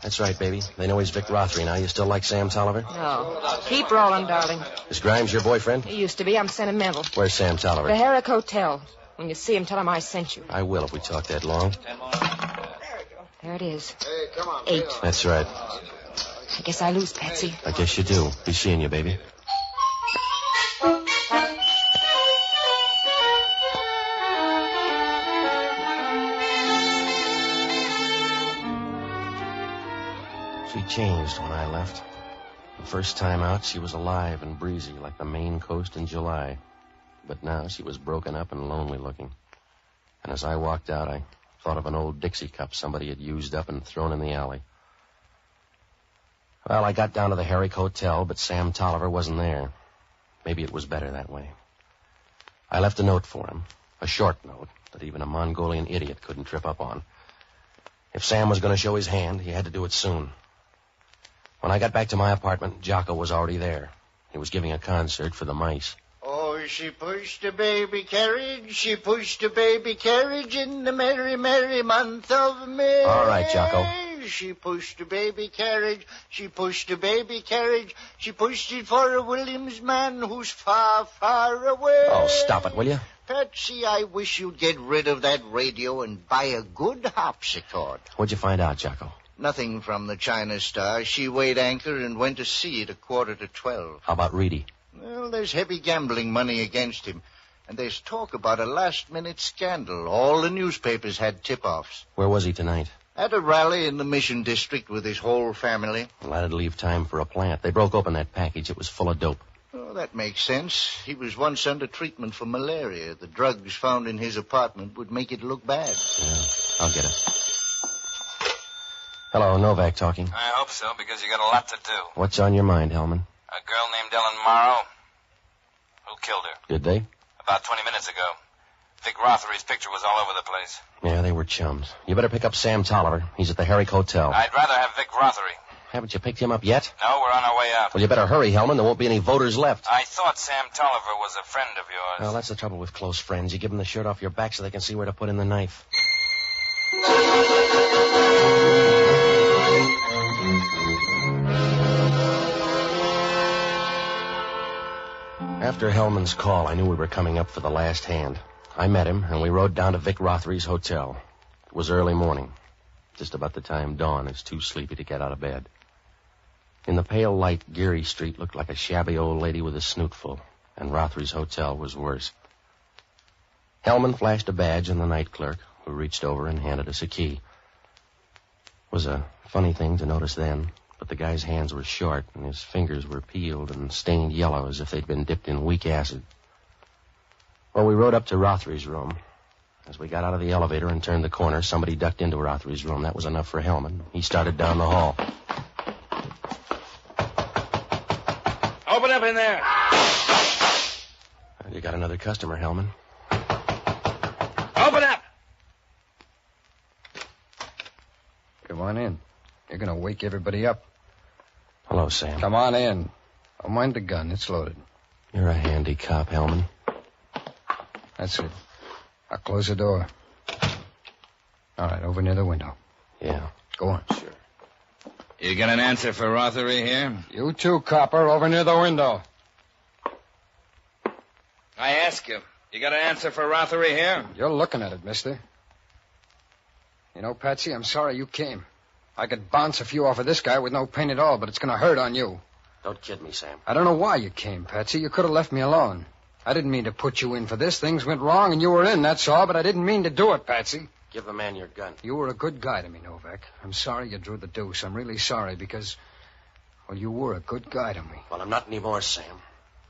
S2: That's right, baby. They know he's Vic Rothery now. You still like Sam Tolliver?
S14: No. Keep rolling, darling.
S2: Is Grimes your boyfriend?
S14: He used to be. I'm sentimental.
S2: Where's Sam Tolliver?
S14: The Herrick Hotel. When you see him, tell him I sent you.
S2: I will if we talk that long.
S14: There it is.
S18: Hey, come on.
S14: 8.
S2: That's right.
S14: I guess I lose, Patsy.
S2: I guess you do. Be seeing you, baby. She changed when I left. The first time out, she was alive and breezy like the Maine coast in July. But now she was broken up and lonely looking. And as I walked out, I thought of an old Dixie cup somebody had used up and thrown in the alley. Well, I got down to the Herrick Hotel, but Sam Tolliver wasn't there. Maybe it was better that way. I left a note for him, a short note that even a Mongolian idiot couldn't trip up on. If Sam was going to show his hand, he had to do it soon. When I got back to my apartment, Jocko was already there. He was giving a concert for the mice.
S5: Oh, she pushed a baby carriage, she pushed a baby carriage in the merry, merry month of May.
S2: All right, Jocko.
S5: She pushed a baby carriage, she pushed a baby carriage, she pushed it for a Williams man who's far, far away.
S2: Oh, stop it, will you?
S5: Patsy, I wish you'd get rid of that radio and buy a good harpsichord.
S2: What'd you find out, Jocko?
S5: Nothing from the China Star. She weighed anchor and went to sea at 11:45.
S2: How about Reedy?
S5: Well, there's heavy gambling money against him. And there's talk about a last-minute scandal. All the newspapers had tip-offs.
S2: Where was he tonight?
S5: At a rally in the Mission District with his whole family.
S2: Well, that'd leave time for a plant. They broke open that package. It was full of dope.
S5: Oh, that makes sense. He was once under treatment for malaria. The drugs found in his apartment would make it look bad.
S2: Yeah, I'll get it. Hello, Novak talking.
S11: I hope so, because you got a lot to do.
S2: What's on your mind, Hellman?
S11: A girl named Ellen Morrow. Who killed her?
S2: Did they?
S11: About 20 minutes ago. Vic Rothery's picture was all over the place.
S2: Yeah, they were chums. You better pick up Sam Tolliver. He's at the Herrick Hotel.
S11: I'd rather have Vic Rothery.
S2: Haven't you picked him up yet?
S11: No, we're on our way out.
S2: Well, you better hurry, Hellman. There won't be any voters left.
S11: I thought Sam Tolliver was a friend of yours.
S2: Well, that's the trouble with close friends. You give them the shirt off your back so they can see where to put in the knife. After Hellman's call, I knew we were coming up for the last hand. I met him, and we rode down to Vic Rothery's hotel. It was early morning, just about the time Dawn is too sleepy to get out of bed. In the pale light, Geary Street looked like a shabby old lady with a snootful, and Rothery's hotel was worse. Hellman flashed a badge on the night clerk, who reached over and handed us a key. It was a funny thing to notice then, but the guy's hands were short, and his fingers were peeled and stained yellow as if they'd been dipped in weak acid. Well, we rode up to Rothery's room. As we got out of the elevator and turned the corner, somebody ducked into Rothery's room. That was enough for Hellman. He started down the hall.
S11: Open up in there.
S2: You got another customer, Hellman.
S11: Open up.
S10: Come on in. You're going to wake everybody up.
S2: Hello, Sam.
S10: Come on in. Don't mind the gun. It's loaded.
S2: You're a handy cop, Hellman.
S10: That's it. I'll close the door. All right, over near the window.
S2: Yeah.
S10: Go on.
S2: Sure.
S11: You got an answer for Rothery here?
S10: You too, copper, over near the window.
S11: I ask you, you got an answer for Rothery here?
S10: You're looking at it, mister. You know, Patsy, I'm sorry you came. I could bounce a few off of this guy with no pain at all, but it's going to hurt on you.
S2: Don't kid me, Sam.
S10: I don't know why you came, Patsy. You could have left me alone. I didn't mean to put you in for this. Things went wrong and you were in, that's all, but I didn't mean to do it, Patsy.
S2: Give the man your gun.
S10: You were a good guy to me, Novak. I'm sorry you drew the deuce. I'm really sorry because, well, you were a good guy to me.
S2: Well, I'm not anymore, Sam.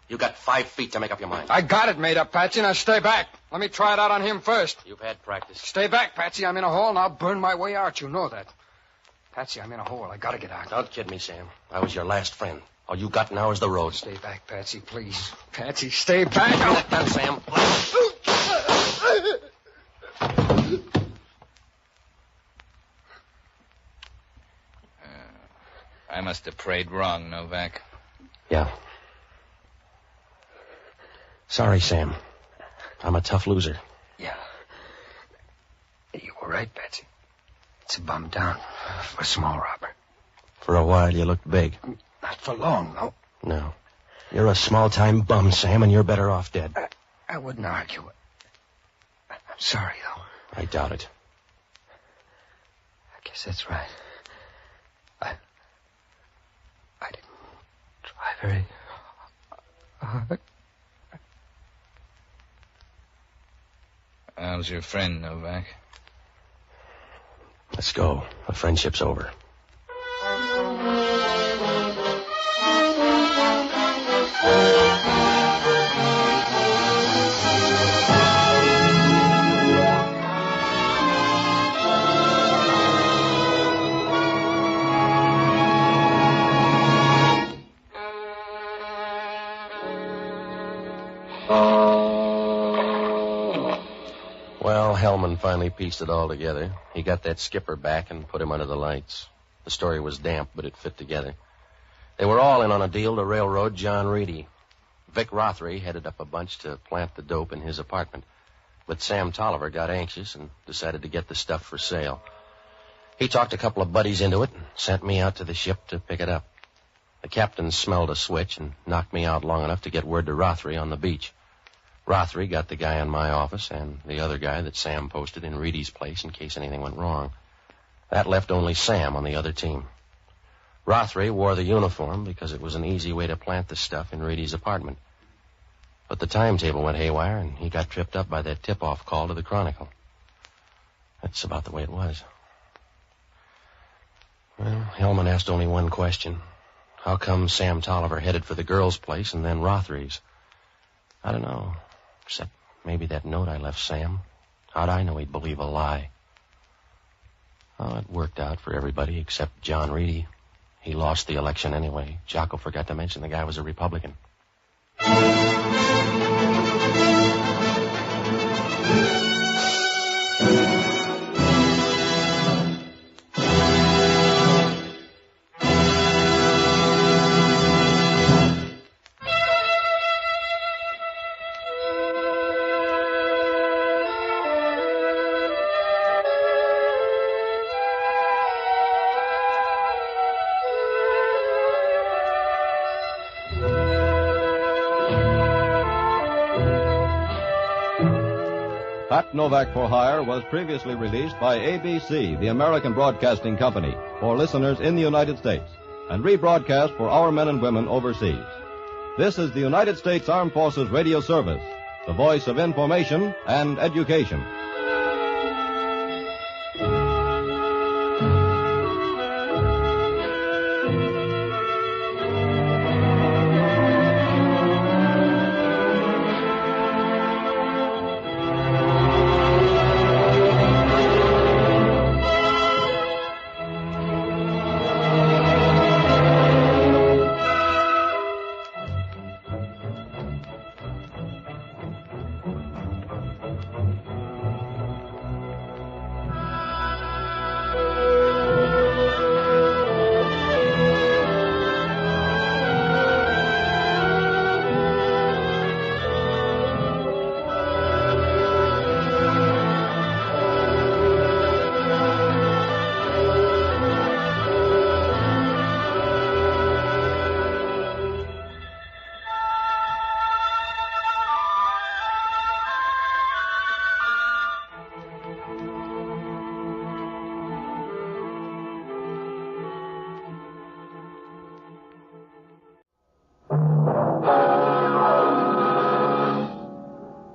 S2: You got 5 feet to make up your mind.
S10: I got it made up, Patsy. Now stay back. Let me try it out on him first.
S2: You've had practice.
S10: Stay back, Patsy. I'm in a hole and I'll burn my way out. You know that. Patsy, I'm in a hole. I gotta get out.
S2: Don't kid me, Sam. I was your last friend. All you got now is the road.
S10: Stay back, Patsy, please. Patsy, stay back.
S2: Give me that gun, Sam.
S11: I must have prayed wrong, Novak.
S2: Yeah. Sorry, Sam. I'm a tough loser.
S10: Yeah. You were right, Patsy. It's a bum down for a small robber.
S2: For a while, you looked big.
S10: Not for long, though.
S2: No. You're a small-time bum, Sam, and you're better off dead.
S10: I wouldn't argue it. I'm sorry, though.
S2: I doubt it.
S10: I guess that's right. I didn't try very hard.
S11: How's your friend, Novak?
S2: Let's go. The friendship's over. Well, Hellman finally pieced it all together. He got that skipper back and put him under the lights. The story was damp, but it fit together. They were all in on a deal to railroad John Reedy. Vic Rothery headed up a bunch to plant the dope in his apartment. But Sam Tolliver got anxious and decided to get the stuff for sale. He talked a couple of buddies into it and sent me out to the ship to pick it up. The captain smelled a switch and knocked me out long enough to get word to Rothery on the beach. Rothery got the guy in my office and the other guy that Sam posted in Reedy's place in case anything went wrong. That left only Sam on the other team. Rothery wore the uniform because it was an easy way to plant the stuff in Reedy's apartment. But the timetable went haywire and he got tripped up by that tip-off call to the Chronicle. That's about the way it was. Well, Hellman asked only one question. How come Sam Tolliver headed for the girls' place and then Rothery's? I don't know. Except maybe that note I left Sam. How'd I know he'd believe a lie? Oh, it worked out for everybody except John Reedy. He lost the election anyway. Jocko forgot to mention the guy was a Republican.
S17: Pat Novak for Hire was previously released by ABC, the American Broadcasting Company, for listeners in the United States, and rebroadcast for our men and women overseas. This is the United States Armed Forces Radio Service, the voice of information and education.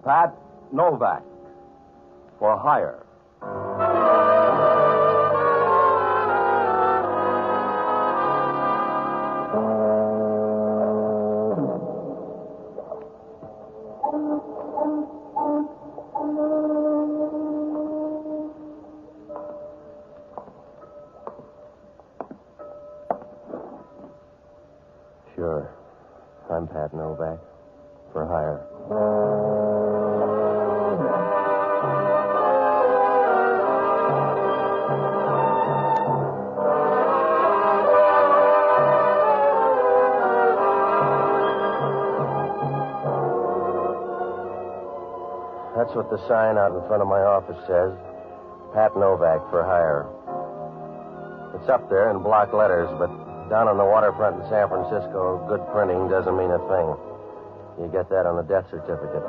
S19: Pat Novak for Hire.
S2: Sure. I'm Pat Novak for Hire. That's what the sign out in front of my office says. Pat Novak for Hire. It's up there in block letters, but down on the waterfront in San Francisco, good printing doesn't mean a thing. You get that on the death certificate.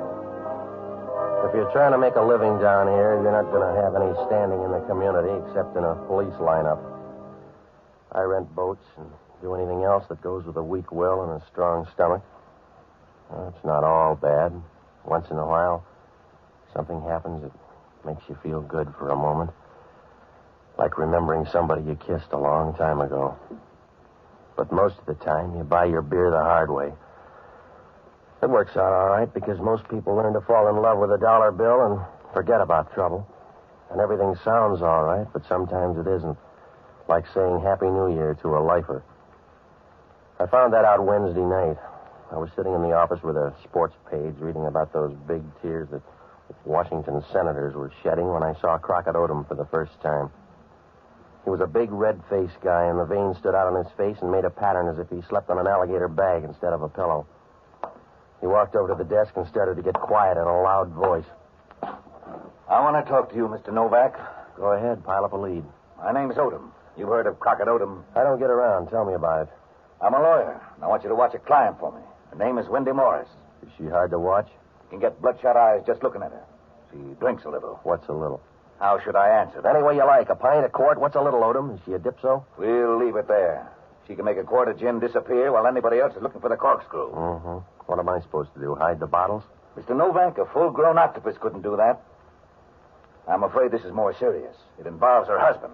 S2: If you're trying to make a living down here, you're not going to have any standing in the community except in a police lineup. I rent boats and do anything else that goes with a weak will and a strong stomach. Well, it's not all bad. Once in a while, something happens that makes you feel good for a moment. Like remembering somebody you kissed a long time ago. But most of the time, you buy your beer the hard way. It works out all right because most people learn to fall in love with a dollar bill and forget about trouble. And everything sounds all right, but sometimes it isn't. Like saying Happy New Year to a lifer. I found that out Wednesday night. I was sitting in the office with a sports page reading about those big tears that Washington senators were shedding when I saw Crockett Odom for the first time. He was a big red-faced guy, and the veins stood out on his face and made a pattern as if he slept on an alligator bag instead of a pillow. He walked over to the desk and started to get quiet in a loud voice.
S23: I want to talk to you, Mr. Novak.
S2: Go ahead, pile up a lead.
S23: My name's Odom. You've heard of Crockett Odom?
S2: I don't get around. Tell me about it.
S23: I'm a lawyer, and I want you to watch a client for me. Her name is Wendy Morris.
S2: Is she hard to watch?
S23: You can get bloodshot eyes just looking at her. She drinks a little.
S2: What's a little?
S23: How should I answer that?
S2: Any way you like. A pint, a quart. What's a little, Odom? Is she a dipso?
S23: We'll leave it there. She can make a quart of gin disappear while anybody else is looking for the corkscrew.
S2: Mm-hmm. What am I supposed to do, hide the bottles?
S23: Mr. Novak, a full-grown octopus couldn't do that. I'm afraid this is more serious. It involves her husband.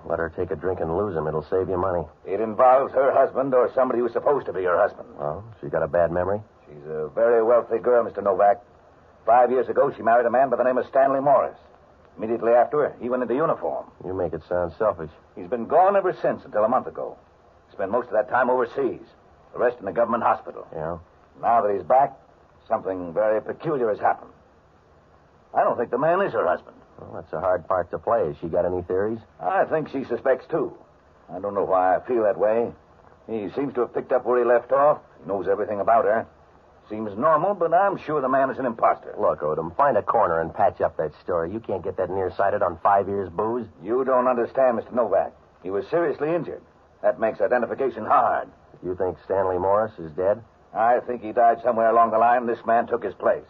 S2: Let her take a drink and lose him. It'll save you money.
S23: It involves her husband or somebody who's supposed to be her husband.
S2: Oh, she got a bad memory?
S23: She's a very wealthy girl, Mr. Novak. 5 years ago, she married a man by the name of Stanley Morris. Immediately after, he went into uniform.
S2: You make it sound selfish.
S23: He's been gone ever since, until a month ago. Spent most of that time overseas. The rest in the government hospital.
S2: Yeah?
S23: Now that he's back, something very peculiar has happened. I don't think the man is her husband.
S2: Well, that's a hard part to play. Has she got any theories?
S23: I think she suspects, too. I don't know why I feel that way. He seems to have picked up where he left off. He knows everything about her. Seems normal, but I'm sure the man is an imposter.
S2: Look, Odom, find a corner and patch up that story. You can't get that nearsighted on 5 years' booze.
S23: You don't understand, Mr. Novak. He was seriously injured. That makes identification hard.
S2: You think Stanley Morris is dead?
S23: I think he died somewhere along the line and this man took his place.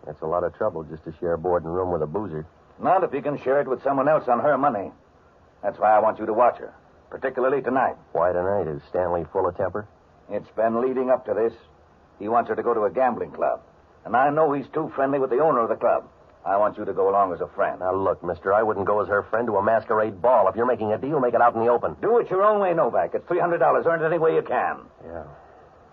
S2: That's a lot of trouble just to share board and room with a boozer.
S23: Not if you can share it with someone else on her money. That's why I want you to watch her, particularly tonight.
S2: Why tonight? Is Stanley full of temper?
S23: It's been leading up to this. He wants her to go to a gambling club. And I know he's too friendly with the owner of the club. I want you to go along as a friend.
S2: Now, look, mister, I wouldn't go as her friend to a masquerade ball. If you're making a deal, make it out in the open.
S23: Do it your own way, Novak. It's $300. Earn it any way you can.
S2: Yeah.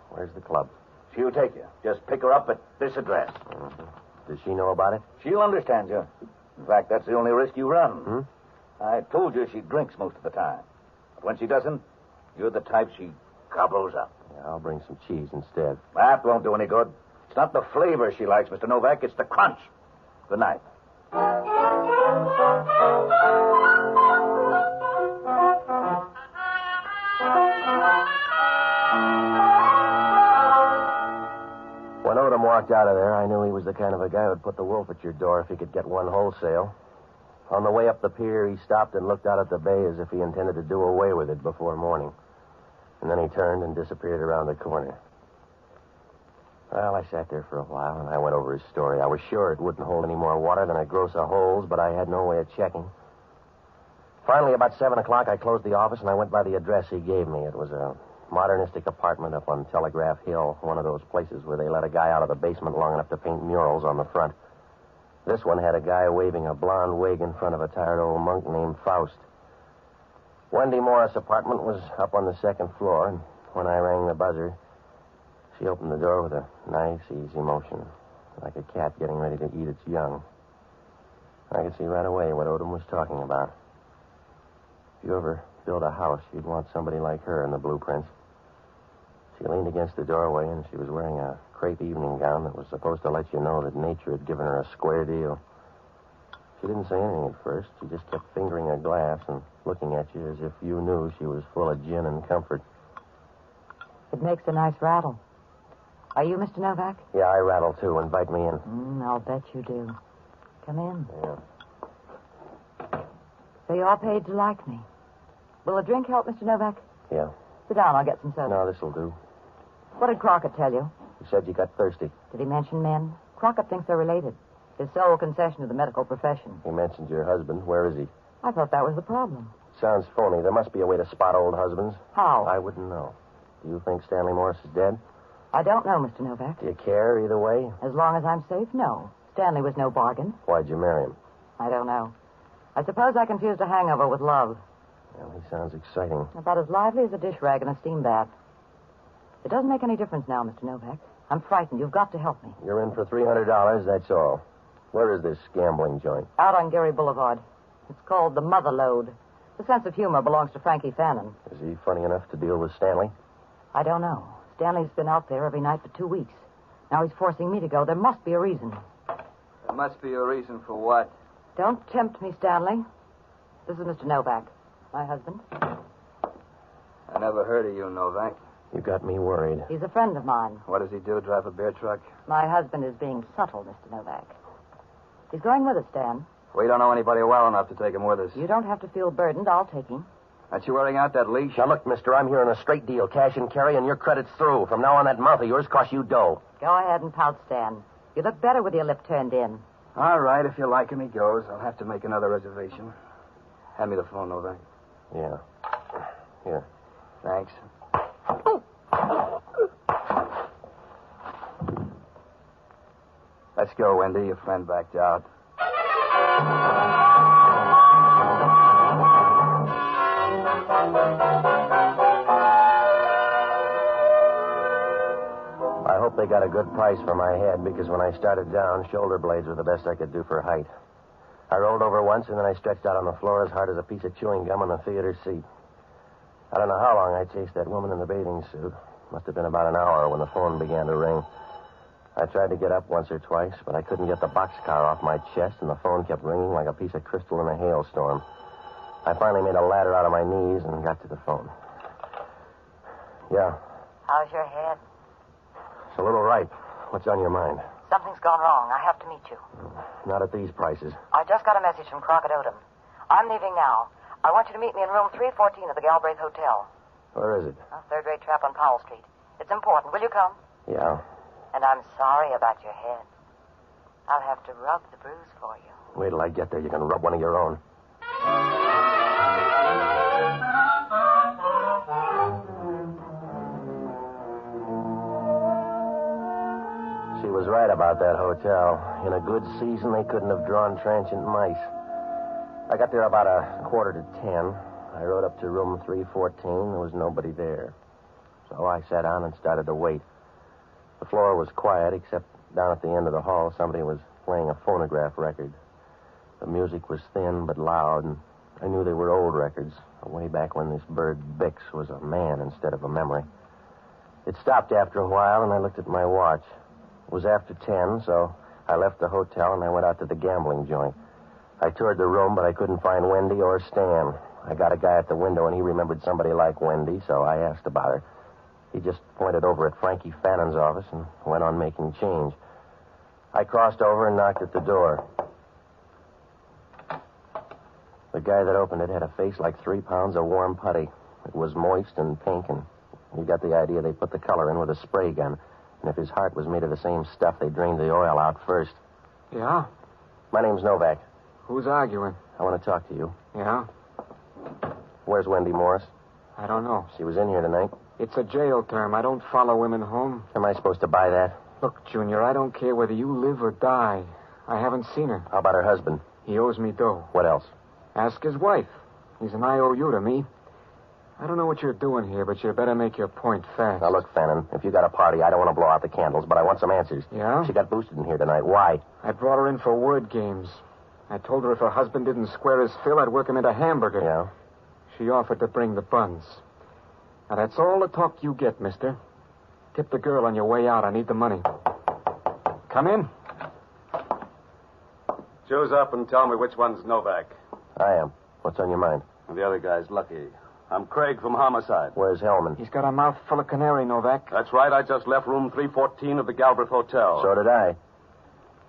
S2: Where's the club?
S23: She'll take you. Just pick her up at this address.
S2: Mm-hmm. Does she know about it?
S23: She'll understand you. In fact, that's the only risk you run. I told you she drinks most of the time. But when she doesn't, you're the type she gobbles up.
S2: Yeah, I'll bring some cheese instead.
S23: That won't do any good. It's not the flavor she likes, Mr. Novak. It's the crunch. Good night.
S2: When Odom walked out of there, I knew he was the kind of a guy who'd put the wolf at your door if he could get one wholesale. On the way up the pier, he stopped and looked out at the bay as if he intended to do away with it before morning. And then he turned and disappeared around the corner. Well, I sat there for a while, and I went over his story. I was sure it wouldn't hold any more water than a gross of holes, but I had no way of checking. Finally, about 7 o'clock, I closed the office, and I went by the address he gave me. It was a modernistic apartment up on Telegraph Hill, one of those places where they let a guy out of the basement long enough to paint murals on the front. This one had a guy waving a blonde wig in front of a tired old monk named Faust. Wendy Morris' apartment was up on the second floor, and when I rang the buzzer, she opened the door with a nice, easy motion, like a cat getting ready to eat its young. I could see right away what Odom was talking about. If you ever build a house, you'd want somebody like her in the blueprints. She leaned against the doorway, and she was wearing a crepe evening gown that was supposed to let you know that nature had given her a square deal. She didn't say anything at first. She just kept fingering a glass and looking at you as if you knew she was full of gin and comfort.
S7: It makes a nice rattle. Are you Mr. Novak?
S2: Yeah, I rattle, too. Invite me in.
S7: I'll bet you do. Come in.
S2: Yeah.
S7: So you all paid to like me. Will a drink help, Mr. Novak?
S2: Yeah.
S7: Sit down. I'll get some soda.
S2: No, this'll do.
S7: What did Crockett tell you?
S2: He said you got thirsty.
S7: Did he mention men? Crockett thinks they're related. His sole concession to the medical profession.
S2: He mentioned your husband. Where is he?
S7: I thought that was the problem.
S2: Sounds phony. There must be a way to spot old husbands.
S7: How?
S2: I wouldn't know. Do you think Stanley Morris is dead?
S7: I don't know, Mr. Novak.
S2: Do you care either way?
S7: As long as I'm safe, no. Stanley was no bargain.
S2: Why'd you marry him?
S7: I don't know. I suppose I confused a hangover with love.
S2: Well, he sounds exciting.
S7: About as lively as a dish rag in a steam bath. It doesn't make any difference now, Mr. Novak. I'm frightened. You've got to help me.
S2: You're in for $300, that's all. Where is this gambling joint?
S7: Out on Geary Boulevard. It's called the Mother Lode. The sense of humor belongs to Frankie Fannin.
S2: Is he funny enough to deal with Stanley?
S7: I don't know. Stanley's been out there every night for 2 weeks. Now he's forcing me to go. There must be a reason.
S12: There must be a reason for what?
S7: Don't tempt me, Stanley. This is Mr. Novak, my husband.
S12: I never heard of you, Novak.
S2: You got me worried.
S7: He's a friend of mine.
S12: What does he do, drive a beer truck?
S7: My husband is being subtle, Mr. Novak. He's going with us, Stan.
S12: We don't know anybody well enough to take him with us.
S7: You don't have to feel burdened. I'll take him.
S12: Aren't you wearing out that leash?
S2: Now, look, mister, I'm here on a straight deal, cash and carry, and your credit's through. From now on, that mouth of yours costs you dough.
S7: Go ahead and pout, Stan. You look better with your lip turned in.
S12: All right, if you like him, he goes. I'll have to make another reservation. Hand me the phone, Novak.
S2: Yeah. Here.
S12: Thanks. Let's go, Wendy. Your friend backed out.
S2: I hope they got a good price for my head, because when I started down, shoulder blades were the best I could do for height. I rolled over once, and then I stretched out on the floor as hard as a piece of chewing gum on the theater seat. I don't know how long I chased that woman in the bathing suit. Must have been about an hour when the phone began to ring. I tried to get up once or twice, but I couldn't get the boxcar off my chest, and the phone kept ringing like a piece of crystal in a hailstorm. I finally made a ladder out of my knees and got to the phone. Yeah,
S7: How's your head?
S2: it's a little ripe. What's on your mind?
S7: Something's gone wrong. I have to meet you.
S2: Not at these prices.
S7: I just got a message from Crockett Odom. I'm leaving now. I want you to meet me in room 314 of the Galbraith Hotel.
S2: Where is it?
S7: A third-rate trap on Powell Street. It's important. Will you come?
S2: Yeah.
S7: And I'm sorry about your head. I'll have to rub the bruise for you.
S2: Wait till I get there. You can rub one of your own. She was right about that hotel. In a good season, they couldn't have drawn transient mice. I got there about 9:45. I rode up to room 314. There was nobody there. So I sat down and started to wait. The floor was quiet, except down at the end of the hall, somebody was playing a phonograph record. The music was thin but loud, and I knew they were old records, way back when this bird Bix was a man instead of a memory. It stopped after a while, and I looked at my watch. It was after 10, so I left the hotel and I went out to the gambling joint. I toured the room, but I couldn't find Wendy or Stan. I got a guy at the window, and he remembered somebody like Wendy, so I asked about her. He just pointed over at Frankie Fannon's office and went on making change. I crossed over and knocked at the door. The guy that opened it had a face like 3 pounds of warm putty. It was moist and pink, and you got the idea they put the color in with a spray gun. And if his heart was made of the same stuff, they drained the oil out first.
S12: Yeah?
S2: My name's Novak.
S12: Who's arguing?
S2: I want to talk to you.
S12: Yeah?
S2: Where's Wendy Morris?
S12: I don't know.
S2: She was in here tonight.
S12: It's a jail term. I don't follow women home.
S2: Am I supposed to buy that?
S12: Look, Junior, I don't care whether you live or die. I haven't seen her.
S2: How about her husband?
S12: He owes me dough.
S2: What else?
S12: Ask his wife. He's an IOU to me. I don't know what you're doing here, but you better make your point fast.
S2: Now, look, Fannin, if you got a party, I don't want to blow out the candles, but I want some answers.
S12: Yeah?
S2: She got boosted in here tonight. Why?
S12: I brought her in for word games. I told her if her husband didn't square his fill, I'd work him into hamburger.
S2: Yeah?
S12: She offered to bring the buns. Now, that's all the talk you get, mister. Tip the girl on your way out. I need the money. Come in.
S8: Choose up and tell me which one's Novak.
S2: I am. What's on your mind?
S8: The other guy's Lucky. I'm Craig from Homicide.
S2: Where's Hellman?
S12: He's got a mouth full of canary, Novak.
S8: That's right. I just left room 314 of the Galbraith Hotel.
S2: So did I.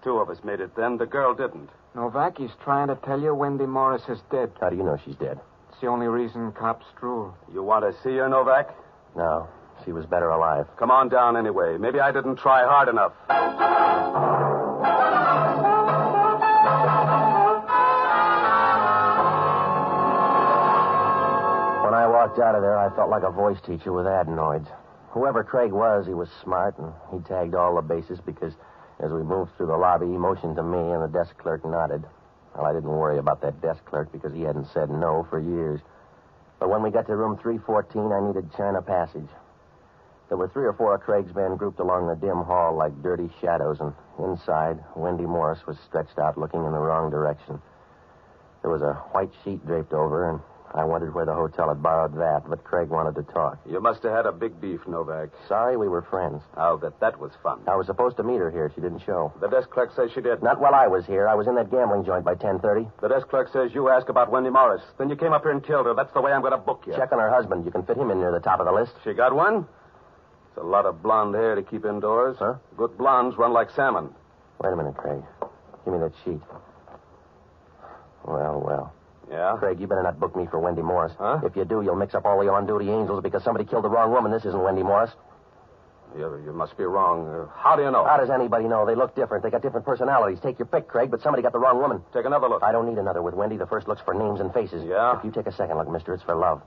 S8: 2 of us made it then. The girl didn't.
S12: Novak, he's trying to tell you Wendy Morris is dead.
S2: How do you know she's dead?
S12: It's the only reason cops drool.
S8: You want to see her, Novak?
S2: No. She was better alive.
S8: Come on down anyway. Maybe I didn't try hard enough.
S2: When I walked out of there, I felt like a voice teacher with adenoids. Whoever Craig was, he was smart, and he tagged all the bases because as we moved through the lobby, he motioned to me, and the desk clerk nodded. Well, I didn't worry about that desk clerk because he hadn't said no for years. But when we got to room 314, I needed China Passage. There were 3 or 4 of Craig's men grouped along the dim hall like dirty shadows, and inside, Wendy Morris was stretched out looking in the wrong direction. There was a white sheet draped over her, and I wondered where the hotel had borrowed that, but Craig wanted to talk.
S8: You must have had a big beef, Novak.
S2: Sorry, we were friends.
S8: I'll bet that was fun.
S2: I was supposed to meet her here. She didn't show.
S8: The desk clerk says she did.
S2: Not while I was here. I was in that gambling joint by 10:30.
S8: The desk clerk says you asked about Wendy Morris. Then you came up here and killed her. That's the way I'm going to book you.
S2: Check on her husband. You can fit him in near the top of the list.
S8: She got one? It's a lot of blonde hair to keep indoors.
S2: Huh?
S8: Good blondes run like salmon.
S2: Wait a minute, Craig. Give me that sheet. Well.
S8: Yeah?
S2: Craig, you better not book me for Wendy Morris.
S8: Huh?
S2: If you do, you'll mix up all the on-duty angels because somebody killed the wrong woman. This isn't Wendy Morris.
S8: You must be wrong. How do you know?
S2: How does anybody know? They look different. They got different personalities. Take your pick, Craig, but somebody got the wrong woman.
S8: Take another look.
S2: I don't need another with Wendy. The first look's for names and faces.
S8: Yeah?
S2: If you take a second look, mister, it's for love.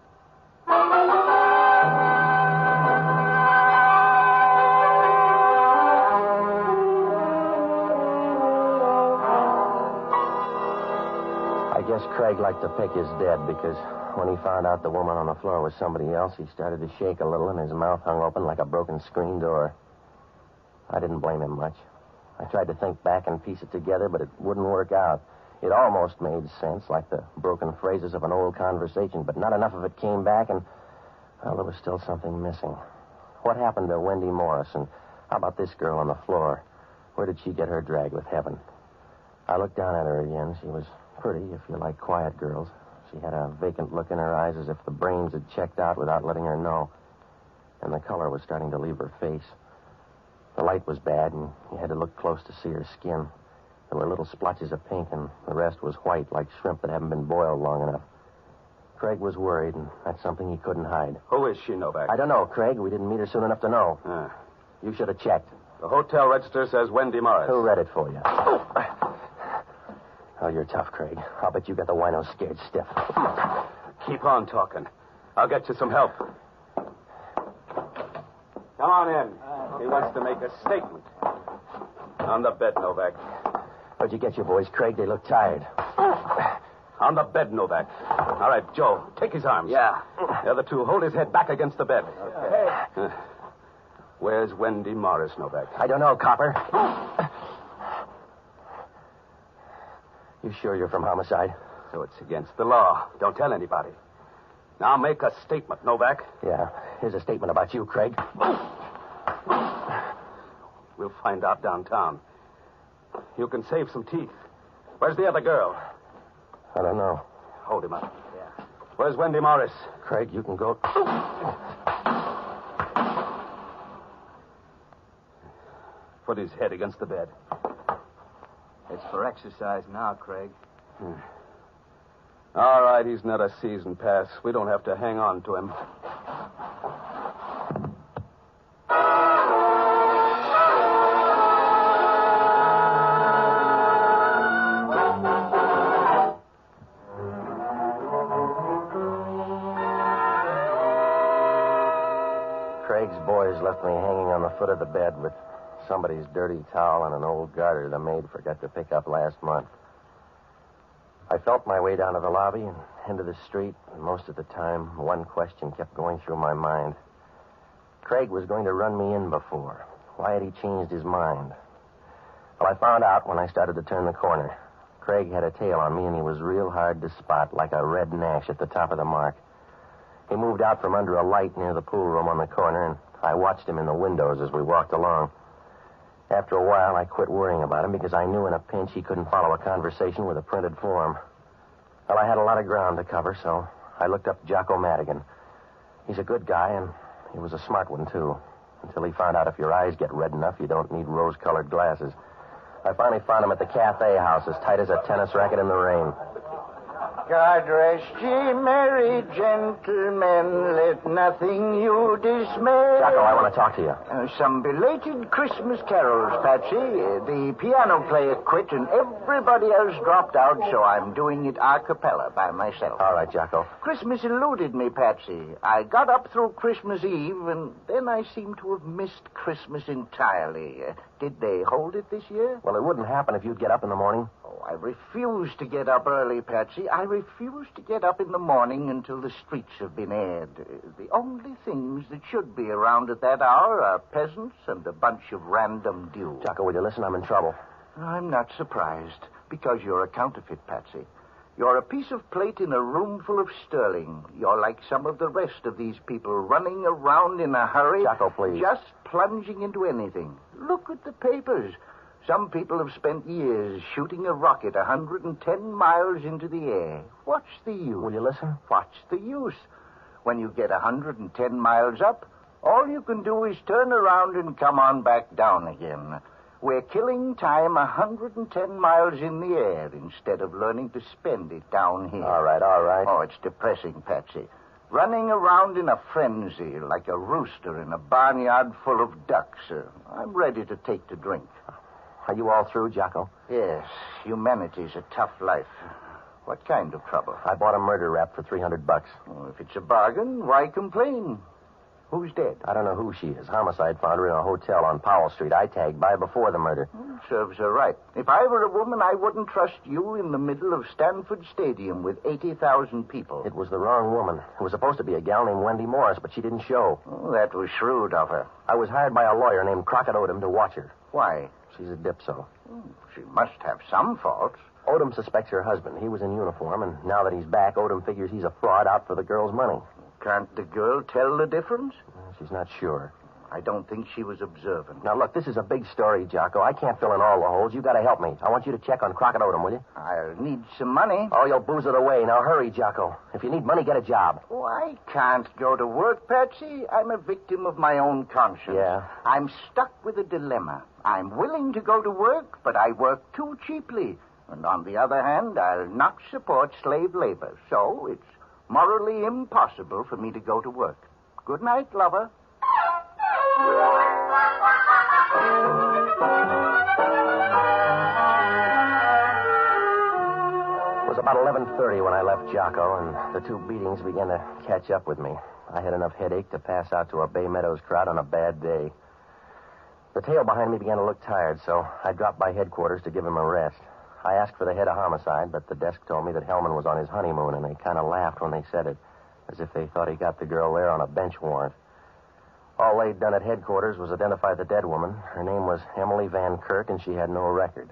S2: I guess Craig liked to pick his dead because when he found out the woman on the floor was somebody else, he started to shake a little and his mouth hung open like a broken screen door. I didn't blame him much. I tried to think back and piece it together, but it wouldn't work out. It almost made sense, like the broken phrases of an old conversation, but not enough of it came back, and, well, there was still something missing. What happened to Wendy Morris, and how about this girl on the floor? Where did she get her drag with heaven? I looked down at her again. She was pretty, if you like quiet girls. She had a vacant look in her eyes as if the brains had checked out without letting her know. And the color was starting to leave her face. The light was bad, and you had to look close to see her skin. There were little splotches of pink, and the rest was white, like shrimp that haven't been boiled long enough. Craig was worried, and that's something he couldn't hide.
S8: Who is she, Novak?
S2: I don't know, Craig. We didn't meet her soon enough to know.
S8: Ah.
S2: You should have checked.
S8: The hotel register says Wendy Morris.
S2: Who read it for you? Oh, you're tough, Craig. I'll bet you got the wino scared stiff.
S8: Keep on talking. I'll get you some help. Come on in. He wants to make a statement. On the bed, Novak.
S2: Where'd you get your boys, Craig? They look tired.
S8: On the bed, Novak. All right, Joe, take his arms.
S2: Yeah.
S8: The other two, hold his head back against the bed.
S2: Okay.
S8: Where's Wendy Morris, Novak?
S2: I don't know, Copper. You sure you're from homicide?
S8: So it's against the law. Don't tell anybody. Now make a statement, Novak.
S2: Yeah. Here's a statement about you, Craig.
S8: We'll find out downtown. You can save some teeth. Where's the other girl?
S2: I don't know.
S8: Hold him up. Yeah. Where's Wendy Morris?
S2: Craig, you can go.
S8: Put his head against the bed.
S15: It's for exercise now, Craig.
S8: All right, he's not a season pass. We don't have to hang on to him.
S2: Craig's boys left me hanging on the foot of the bed with somebody's dirty towel and an old garter the maid forgot to pick up last month. I felt my way down to the lobby and into the street, and most of the time, one question kept going through my mind. Craig was going to run me in before. Why had he changed his mind? Well, I found out when I started to turn the corner. Craig had a tail on me, and he was real hard to spot, like a red Nash at the top of the mark. He moved out from under a light near the pool room on the corner, and I watched him in the windows as we walked along. After a while, I quit worrying about him because I knew in a pinch he couldn't follow a conversation with a printed form. Well, I had a lot of ground to cover, so I looked up Jocko Madigan. He's a good guy, and he was a smart one, too. Until he found out if your eyes get red enough, you don't need rose-colored glasses. I finally found him at the cafe house, as tight as a tennis racket in the rain.
S13: God rest ye merry gentlemen, let nothing you dismay.
S2: Jocko, I want to talk to you.
S13: Some belated Christmas carols, Patsy. The piano player quit and everybody else dropped out, so I'm doing it a cappella by myself.
S2: All right, Jocko.
S13: Christmas eluded me, Patsy. I got up through Christmas Eve, and then I seem to have missed Christmas entirely. Did they hold it this year?
S2: Well, it wouldn't happen if you'd get up in the morning.
S13: Oh, I refuse to get up early, Patsy. I refuse to get up in the morning until the streets have been aired. The only things that should be around at that hour are peasants and a bunch of random dew.
S2: Jocko, will you listen? I'm in trouble.
S13: I'm not surprised, because you're a counterfeit, Patsy. You're a piece of plate in a room full of sterling. You're like some of the rest of these people running around in a hurry.
S2: Jocko, please.
S13: Just plunging into anything. Look at the papers. Some people have spent years shooting a rocket 110 miles into the air. What's the use?
S2: Will you listen?
S13: What's the use? When you get 110 miles up, all you can do is turn around and come on back down again. We're killing time 110 miles in the air instead of learning to spend it down here.
S2: All right.
S13: Oh, it's depressing, Patsy. Running around in a frenzy like a rooster in a barnyard full of ducks. I'm ready to take to drink.
S2: Are you all through, Jocko?
S13: Yes. Humanity's a tough life. What kind of trouble?
S2: I bought a murder rap for $300.
S13: Oh, if it's a bargain, why complain? Who's dead?
S2: I don't know who she is. Homicide found her in a hotel on Powell Street. I tagged by before the murder.
S13: Serves her right. If I were a woman, I wouldn't trust you in the middle of Stanford Stadium with 80,000 people.
S2: It was the wrong woman. It was supposed to be a gal named Wendy Morris, but she didn't show.
S13: Oh, that was shrewd of her.
S2: I was hired by a lawyer named Crockett Odom to watch her.
S13: Why?
S2: She's a dipso.
S13: She must have some faults.
S2: Odom suspects her husband. He was in uniform, and now that he's back, Odom figures he's a fraud out for the girl's money.
S13: Can't the girl tell the difference?
S2: She's not sure.
S13: I don't think she was observant.
S2: Now, look, this is a big story, Jocko. I can't fill in all the holes. You got to help me. I want you to check on Crockett Odom, will you?
S13: I'll need some money.
S2: Oh, you'll booze it away. Now, hurry, Jocko. If you need money, get a job.
S13: Oh, I can't go to work, Patsy. I'm a victim of my own conscience.
S2: Yeah?
S13: I'm stuck with a dilemma. I'm willing to go to work, but I work too cheaply. And on the other hand, I'll not support slave labor. So it's morally impossible for me to go to work. Good night, lover.
S2: 11:30 when I left Jocko, and the two beatings began to catch up with me. I had enough headache to pass out to a Bay Meadows crowd on a bad day. The tail behind me began to look tired, so I dropped by headquarters to give him a rest. I asked for the head of homicide, but the desk told me that Hellman was on his honeymoon, and they kind of laughed when they said it, as if they thought he got the girl there on a bench warrant. All they'd done at headquarters was identify the dead woman. Her name was Emily Van Kirk, and she had no record.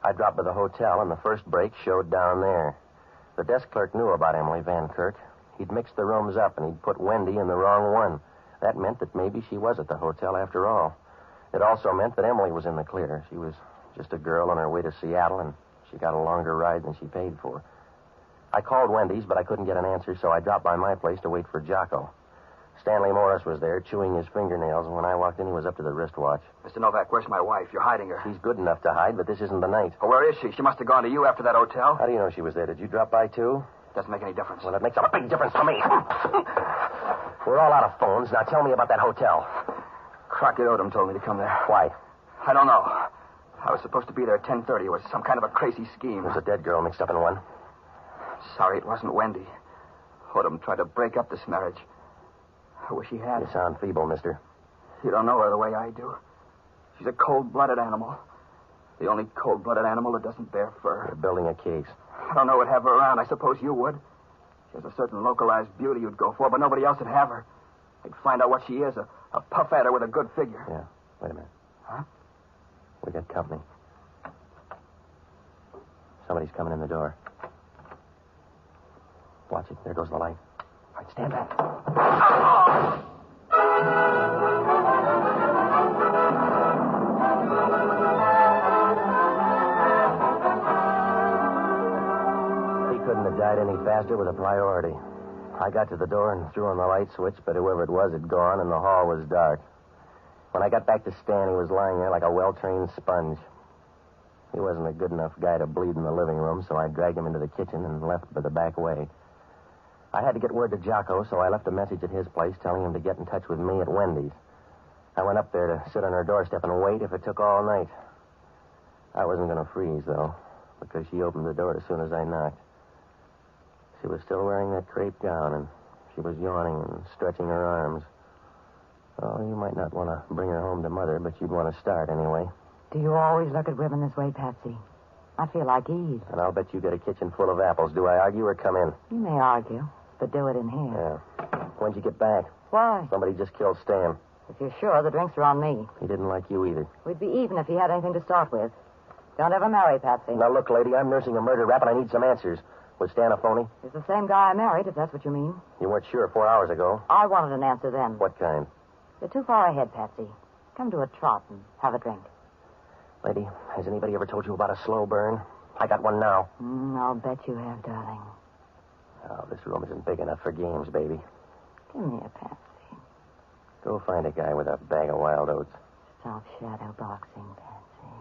S2: I dropped by the hotel, and the first break showed down there. The desk clerk knew about Emily Van Kirk. He'd mixed the rooms up, and he'd put Wendy in the wrong one. That meant that maybe she was at the hotel after all. It also meant that Emily was in the clear. She was just a girl on her way to Seattle, and she got a longer ride than she paid for. I called Wendy's, but I couldn't get an answer, so I dropped by my place to wait for Jocko. Stanley Morris was there, chewing his fingernails, and when I walked in, he was up to the wristwatch.
S15: Mr. Novak, where's my wife? You're hiding her.
S2: She's good enough to hide, but this isn't the night.
S15: Well, where is she? She must have gone to you after that hotel.
S2: How do you know she was there? Did you drop by, too?
S15: Doesn't make any difference.
S2: Well, it makes a big difference to me. We're all out of phones. Now tell me about that hotel.
S15: Crockett Odom told me to come there.
S2: Why?
S15: I don't know. I was supposed to be there at 10:30. It was some kind of a crazy scheme.
S2: There's a dead girl mixed up in one.
S15: Sorry it wasn't Wendy. Odom tried to break up this marriage. I wish he had.
S2: You sound feeble, mister.
S15: You don't know her the way I do. She's a cold-blooded animal. The only cold-blooded animal that doesn't bear fur.
S2: You're building a case.
S15: I don't know who'd have her around. I suppose you would. She has a certain localized beauty you'd go for, but nobody else would have her. I'd find out what she is, a puff at her with a good figure.
S2: Yeah. Wait a minute.
S15: Huh?
S2: We got company. Somebody's coming in the door. Watch it. There goes the light. All right, stand back. He couldn't have died any faster with a priority. I got to the door and threw on the light switch, but whoever it was had gone, and the hall was dark. When I got back to Stan, he was lying there like a well-trained sponge. He wasn't a good enough guy to bleed in the living room, so I dragged him into the kitchen and left by the back way. I had to get word to Jocko, so I left a message at his place telling him to get in touch with me at Wendy's. I went up there to sit on her doorstep and wait if it took all night. I wasn't going to freeze, though, because she opened the door as soon as I knocked. She was still wearing that crepe gown, and she was yawning and stretching her arms. Oh, you might not want to bring her home to Mother, but you'd want to start anyway.
S7: Do you always look at women this way, Patsy? I feel like Eve.
S2: And I'll bet you get a kitchen full of apples. Do I argue or come in?
S7: You may argue, but do it in here.
S2: Yeah. When'd you get back?
S7: Why?
S2: Somebody just killed Stan.
S7: If you're sure, the drinks are on me.
S2: He didn't like you either.
S7: We'd be even if he had anything to start with. Don't ever marry, Patsy.
S2: Now, look, lady, I'm nursing a murder rap, and I need some answers. Was Stan a phony?
S7: He's the same guy I married, if that's what you mean.
S2: You weren't sure 4 hours ago.
S7: I wanted an answer then.
S2: What kind?
S7: You're too far ahead, Patsy. Come to a trot and have a drink.
S2: Lady, has anybody ever told you about a slow burn? I got one now.
S7: I'll bet you have, darling.
S2: Oh, this room isn't big enough for games, baby.
S7: Come here, Patsy.
S2: Go find a guy with a bag of wild oats.
S7: Stop shadow boxing, Patsy.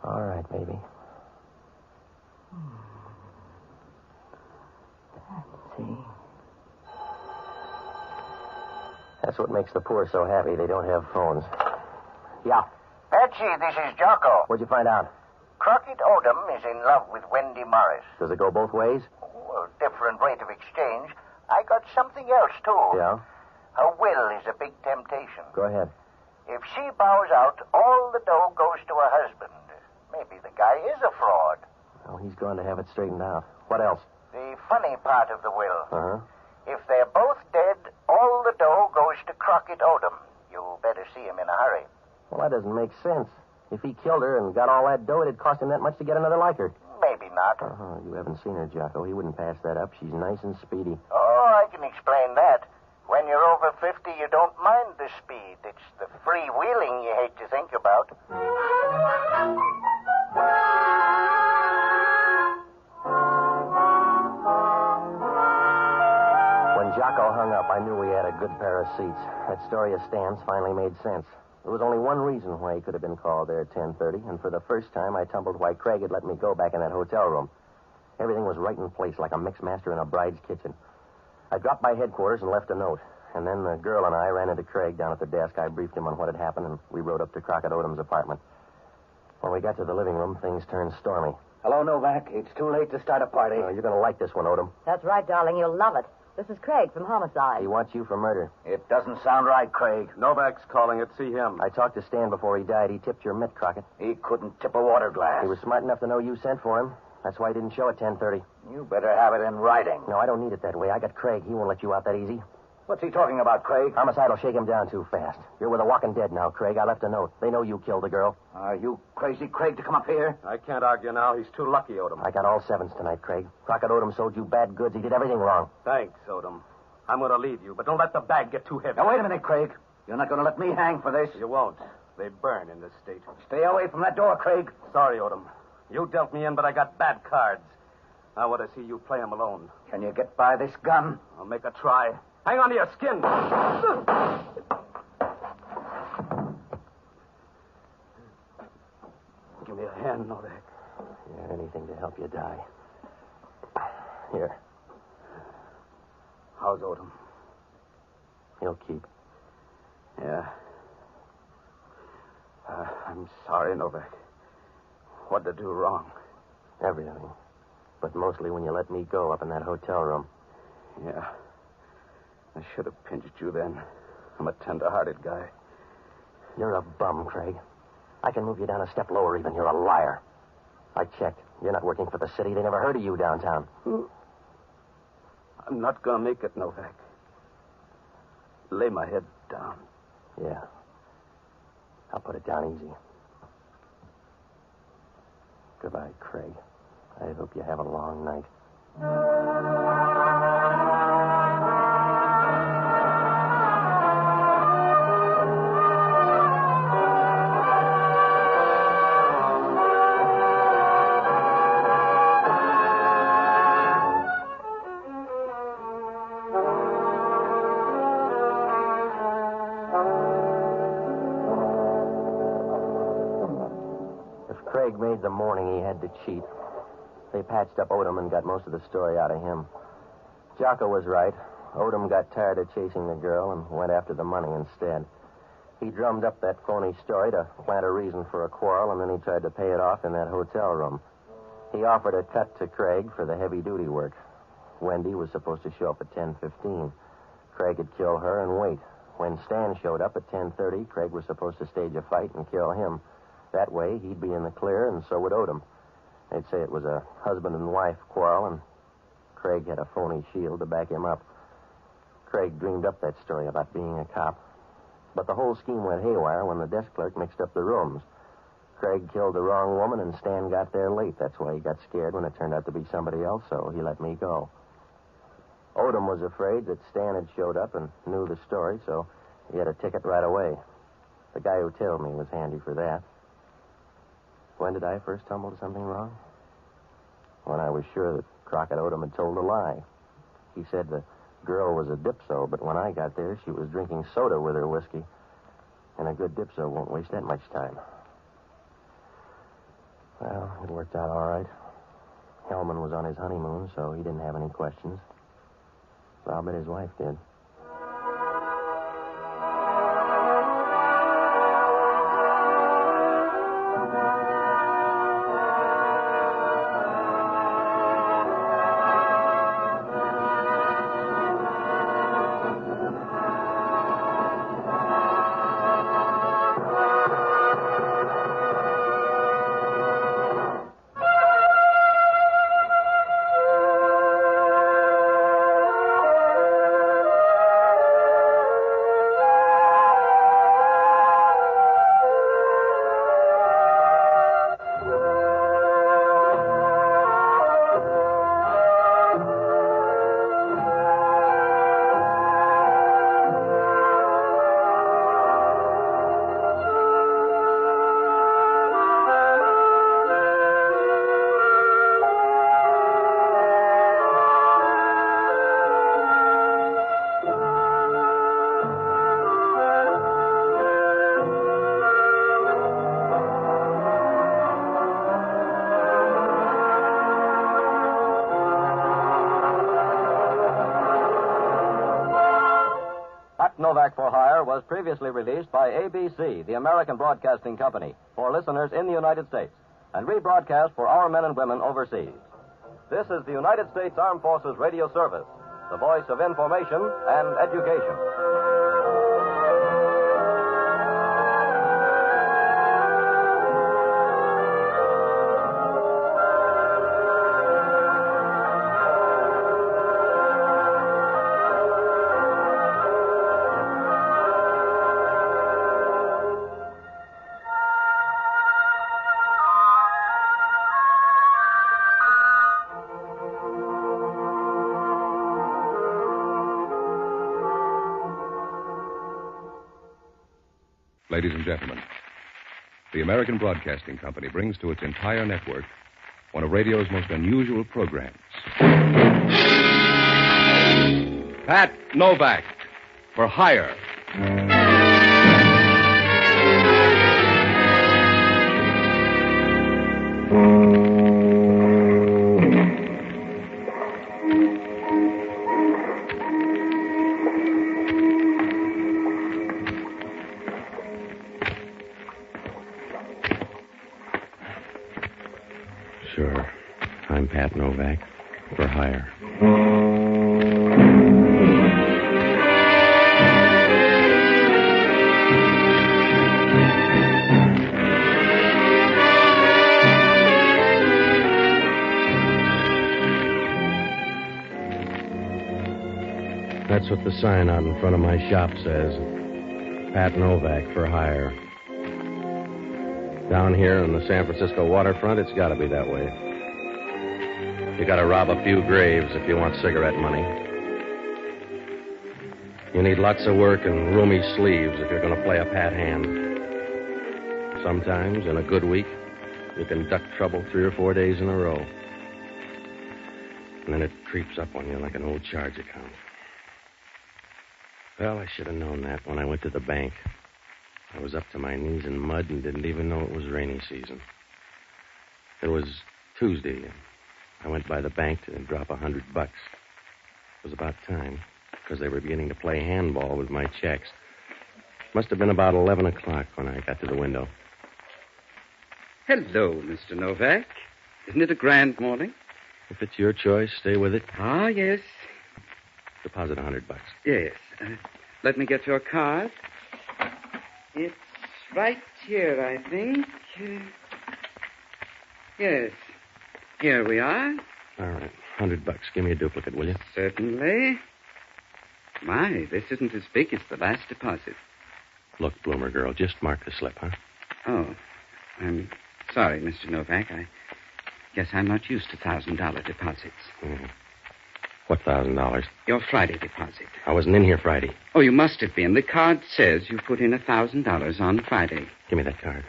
S2: All right, baby.
S7: Patsy.
S2: That's what makes the poor so happy. They don't have phones. Yeah.
S5: Patsy, this is Jocko.
S2: What'd you find out?
S5: Crockett Odom is in love with Wendy Morris.
S2: Does it go both ways?
S5: Oh, a different rate of exchange. I got something else, too.
S2: Yeah?
S5: Her will is a big temptation.
S2: Go ahead.
S5: If she bows out, all the dough goes to her husband. Maybe the guy is a fraud.
S2: Oh, he's going to have it straightened out. What else?
S5: The funny part of the will.
S2: Uh-huh.
S5: If they're both dead, all the dough goes to Crockett Odom. You better see him in a hurry.
S2: Well, that doesn't make sense. If he killed her and got all that dough, it'd cost him that much to get another like her.
S5: Maybe not.
S2: Uh-huh. You haven't seen her, Jocko. He wouldn't pass that up. She's nice and speedy.
S5: Oh, I can explain that. When you're over 50, you don't mind the speed. It's the freewheeling you hate to think about.
S2: When Jocko hung up, I knew we had a good pair of seats. That story of Stan's finally made sense. There was only one reason why he could have been called there at 10:30, and for the first time, I tumbled why Craig had let me go back in that hotel room. Everything was right in place, like a mixmaster in a bride's kitchen. I dropped by headquarters and left a note, and then the girl and I ran into Craig down at the desk. I briefed him on what had happened, and we rode up to Crockett Odom's apartment. When we got to the living room, things turned stormy.
S15: Hello, Novak. It's too late to start a party.
S2: Oh, you're going to like this one, Odom.
S7: That's right, darling. You'll love it. This is Craig from Homicide.
S2: He wants you for murder.
S15: It doesn't sound right, Craig.
S8: Novak's calling it. See him.
S2: I talked to Stan before he died. He tipped your mitt, Crockett.
S15: He couldn't tip a water glass.
S2: He was smart enough to know you sent for him. That's why he didn't show at 10:30.
S15: You better have it in writing.
S2: No, I don't need it that way. I got Craig. He won't let you out that easy.
S15: What's he talking about, Craig?
S2: Homicide will shake him down too fast. You're with the walking dead now, Craig. I left a note. They know you killed the girl.
S15: Are you crazy, Craig, to come up here?
S8: I can't argue now. He's too lucky, Odom.
S2: I got all sevens tonight, Craig. Crockett Odom sold you bad goods. He did everything wrong.
S8: Thanks, Odom. I'm going to leave you, but don't let the bag get too heavy.
S15: Now, wait a minute, Craig. You're not going to let me hang for this.
S8: You won't. They burn in this state.
S15: Stay away from that door, Craig.
S8: Sorry, Odom. You dealt me in, but I got bad cards. I want to see you play 'em alone.
S15: Can you get by this gun?
S8: I'll make a try. Hang on to your skin.
S15: Give me a hand, Novak.
S2: Yeah, anything to help you die. Here.
S15: How's Odom?
S2: He'll keep.
S15: Yeah. I'm sorry, Novak. What did I do wrong?
S2: Everything. But mostly when you let me go up in that hotel room.
S15: Yeah. I should have pinched you then. I'm a tender-hearted guy.
S2: You're a bum, Craig. I can move you down a step lower even. You're a liar. I checked. You're not working for the city. They never heard of you downtown.
S15: I'm not going to make it, Novak. Lay my head down.
S2: Yeah. I'll put it down easy. Goodbye, Craig. I hope you have a long night. Craig made the morning he had to cheat. They patched up Odom and got most of the story out of him. Jocko was right. Odom got tired of chasing the girl and went after the money instead. He drummed up that phony story to plant a reason for a quarrel, and then he tried to pay it off in that hotel room. He offered a cut to Craig for the heavy-duty work. Wendy was supposed to show up at 10:15. Craig would kill her and wait. When Stan showed up at 10:30, Craig was supposed to stage a fight and kill him. That way, he'd be in the clear, and so would Odom. They'd say it was a husband and wife quarrel, and Craig had a phony shield to back him up. Craig dreamed up that story about being a cop. But the whole scheme went haywire when the desk clerk mixed up the rooms. Craig killed the wrong woman, and Stan got there late. That's why he got scared when it turned out to be somebody else, so he let me go. Odom was afraid that Stan had showed up and knew the story, so he had a ticket right away. The guy who tailed me was handy for that. When did I first tumble to something wrong? When I was sure that Crockett Odom had told a lie. He said the girl was a dipso, but when I got there, she was drinking soda with her whiskey. And a good dipso won't waste that much time. Well, it worked out all right. Hellman was on his honeymoon, so he didn't have any questions. But I'll bet his wife did.
S17: Pat Novak for Hire was previously released by ABC, the American Broadcasting Company, for listeners in the United States. and rebroadcast for our men and women overseas. This is the United States Armed Forces Radio Service, the voice of information and education.
S6: Ladies and gentlemen, the American Broadcasting Company brings to its entire network one of radio's most unusual programs. Pat Novak, for hire.
S2: Sure. I'm Pat Novak, for hire. That's what the sign out in front of my shop says. Pat Novak, for hire. Down here on the San Francisco waterfront, it's got to be that way. You got to rob a few graves if you want cigarette money. You need lots of work and roomy sleeves if you're going to play a pat hand. Sometimes, in a good week, you can duck trouble 3 or 4 days in a row. And then it creeps up on you like an old charge account. Well, I should have known that when I went to the bank. I was up to my knees in mud and didn't even know it was rainy season. It was Tuesday, and I went by the bank to drop $100. It was about time, because they were beginning to play handball with my checks. Must have been about 11 o'clock when I got to the window.
S21: Hello, Mr. Novak. Isn't it a grand morning?
S2: If it's your choice, stay with it.
S21: Ah, yes.
S2: Deposit $100.
S21: Yes. Let me get your card. It's right here, I think. Yes. Here we are.
S2: All right. $100. Give me a duplicate, will you?
S21: Certainly. My, this isn't as big as the last deposit.
S2: Look, Bloomer girl, just mark the slip, huh?
S21: Oh, I'm sorry, Mr. Novak. I guess I'm not used to $1,000 deposits.
S2: Mm. What $1,000?
S21: Your Friday deposit.
S2: I wasn't in here Friday.
S21: Oh, you must have been. The card says you put in $1,000 on Friday.
S2: Give me that card.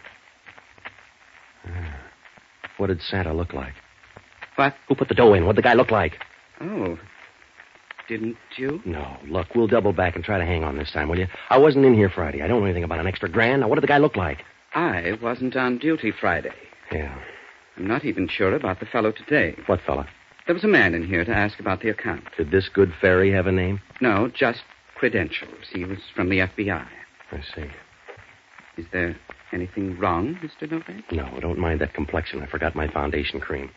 S2: What did Santa look like?
S21: What?
S2: Who put the dough in? What'd the guy look like?
S21: Oh, didn't you?
S2: No. Look, we'll double back and try to hang on this time, will you? I wasn't in here Friday. I don't know anything about an extra grand. Now, what did the guy look like?
S21: I wasn't on duty Friday.
S2: Yeah.
S21: I'm not even sure about the fellow today.
S2: What fellow?
S21: There was a man in here to ask about the account.
S2: Did this good fairy have a name?
S21: No, just credentials. He was from the FBI.
S2: I see.
S21: Is there anything wrong, Mr. Novak?
S2: No, don't mind that complexion. I forgot my foundation cream.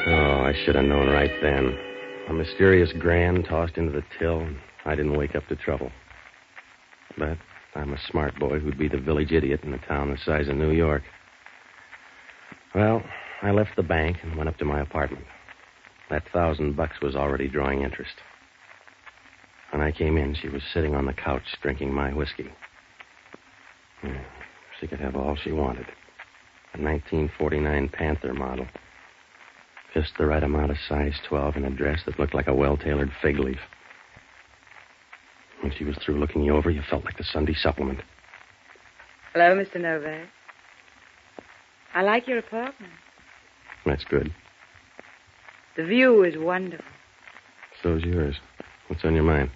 S2: Oh, I should have known right then. A mysterious grand tossed into the till, and I didn't wake up to trouble. But I'm a smart boy who'd be the village idiot in a town the size of New York. Well, I left the bank and went up to my apartment. That $1,000 was already drawing interest. When I came in, she was sitting on the couch drinking my whiskey. She could have all she wanted. A 1949 Panther model. Just the right amount of size 12 in a dress that looked like a well-tailored fig leaf. When she was through looking you over, you felt like the Sunday supplement.
S22: Hello, Mr. Novak. I like your apartment.
S2: That's good.
S22: The view is wonderful.
S2: So's yours. What's on your mind?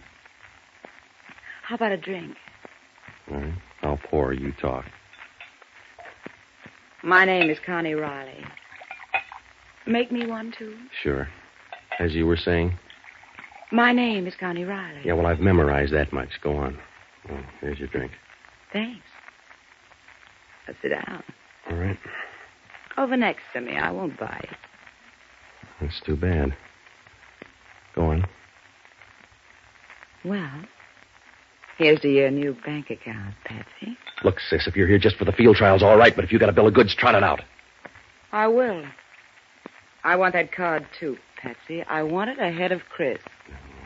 S22: How about a drink?
S2: All right. I'll pour, you talk.
S22: My name is Connie Riley. Make me one, too?
S2: Sure. As you were saying?
S22: My name is Connie Riley.
S2: Yeah, well, I've memorized that much. Go on. Oh, here's your drink.
S22: Thanks. Now sit down.
S2: All right.
S22: Over next to me. I won't bite.
S2: That's too bad. Go on.
S22: Well, here's to your new bank account, Patsy.
S2: Look, sis, if you're here just for the field trials, all right, but if you got a bill of goods, trot it out.
S22: I will. I want that card, too, Patsy. I want it ahead of Chris.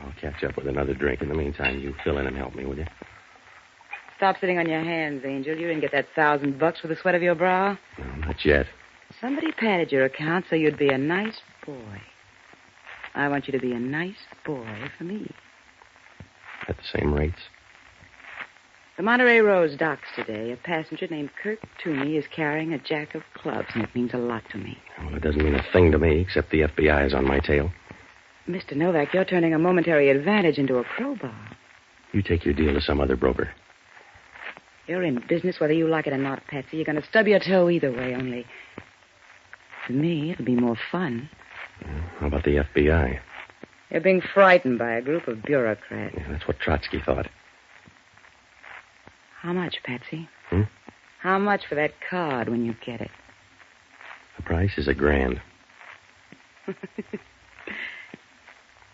S2: I'll catch up with another drink. In the meantime, you fill in and help me, will you?
S22: Stop sitting on your hands, Angel. You didn't get that $1,000 for the sweat of your brow.
S2: No, not yet.
S22: Somebody padded your account so you'd be a nice boy. I want you to be a nice boy for me.
S2: At the same rates?
S22: The Monterey Rose docks today. A passenger named Kirk Toomey is carrying a jack of clubs, and it means a lot to me.
S2: Well, it doesn't mean a thing to me, except the FBI is on my tail.
S22: Mr. Novak, you're turning a momentary advantage into a crowbar.
S2: You take your deal to some other broker.
S22: You're in business whether you like it or not, Patsy. You're going to stub your toe either way, only... To me, it'll be more fun.
S2: How about the FBI?
S22: You're being frightened by a group of bureaucrats.
S2: Yeah, that's what Trotsky thought.
S22: How much, Patsy?
S2: Hmm?
S22: How much for that card when you get it?
S2: The price is $1,000.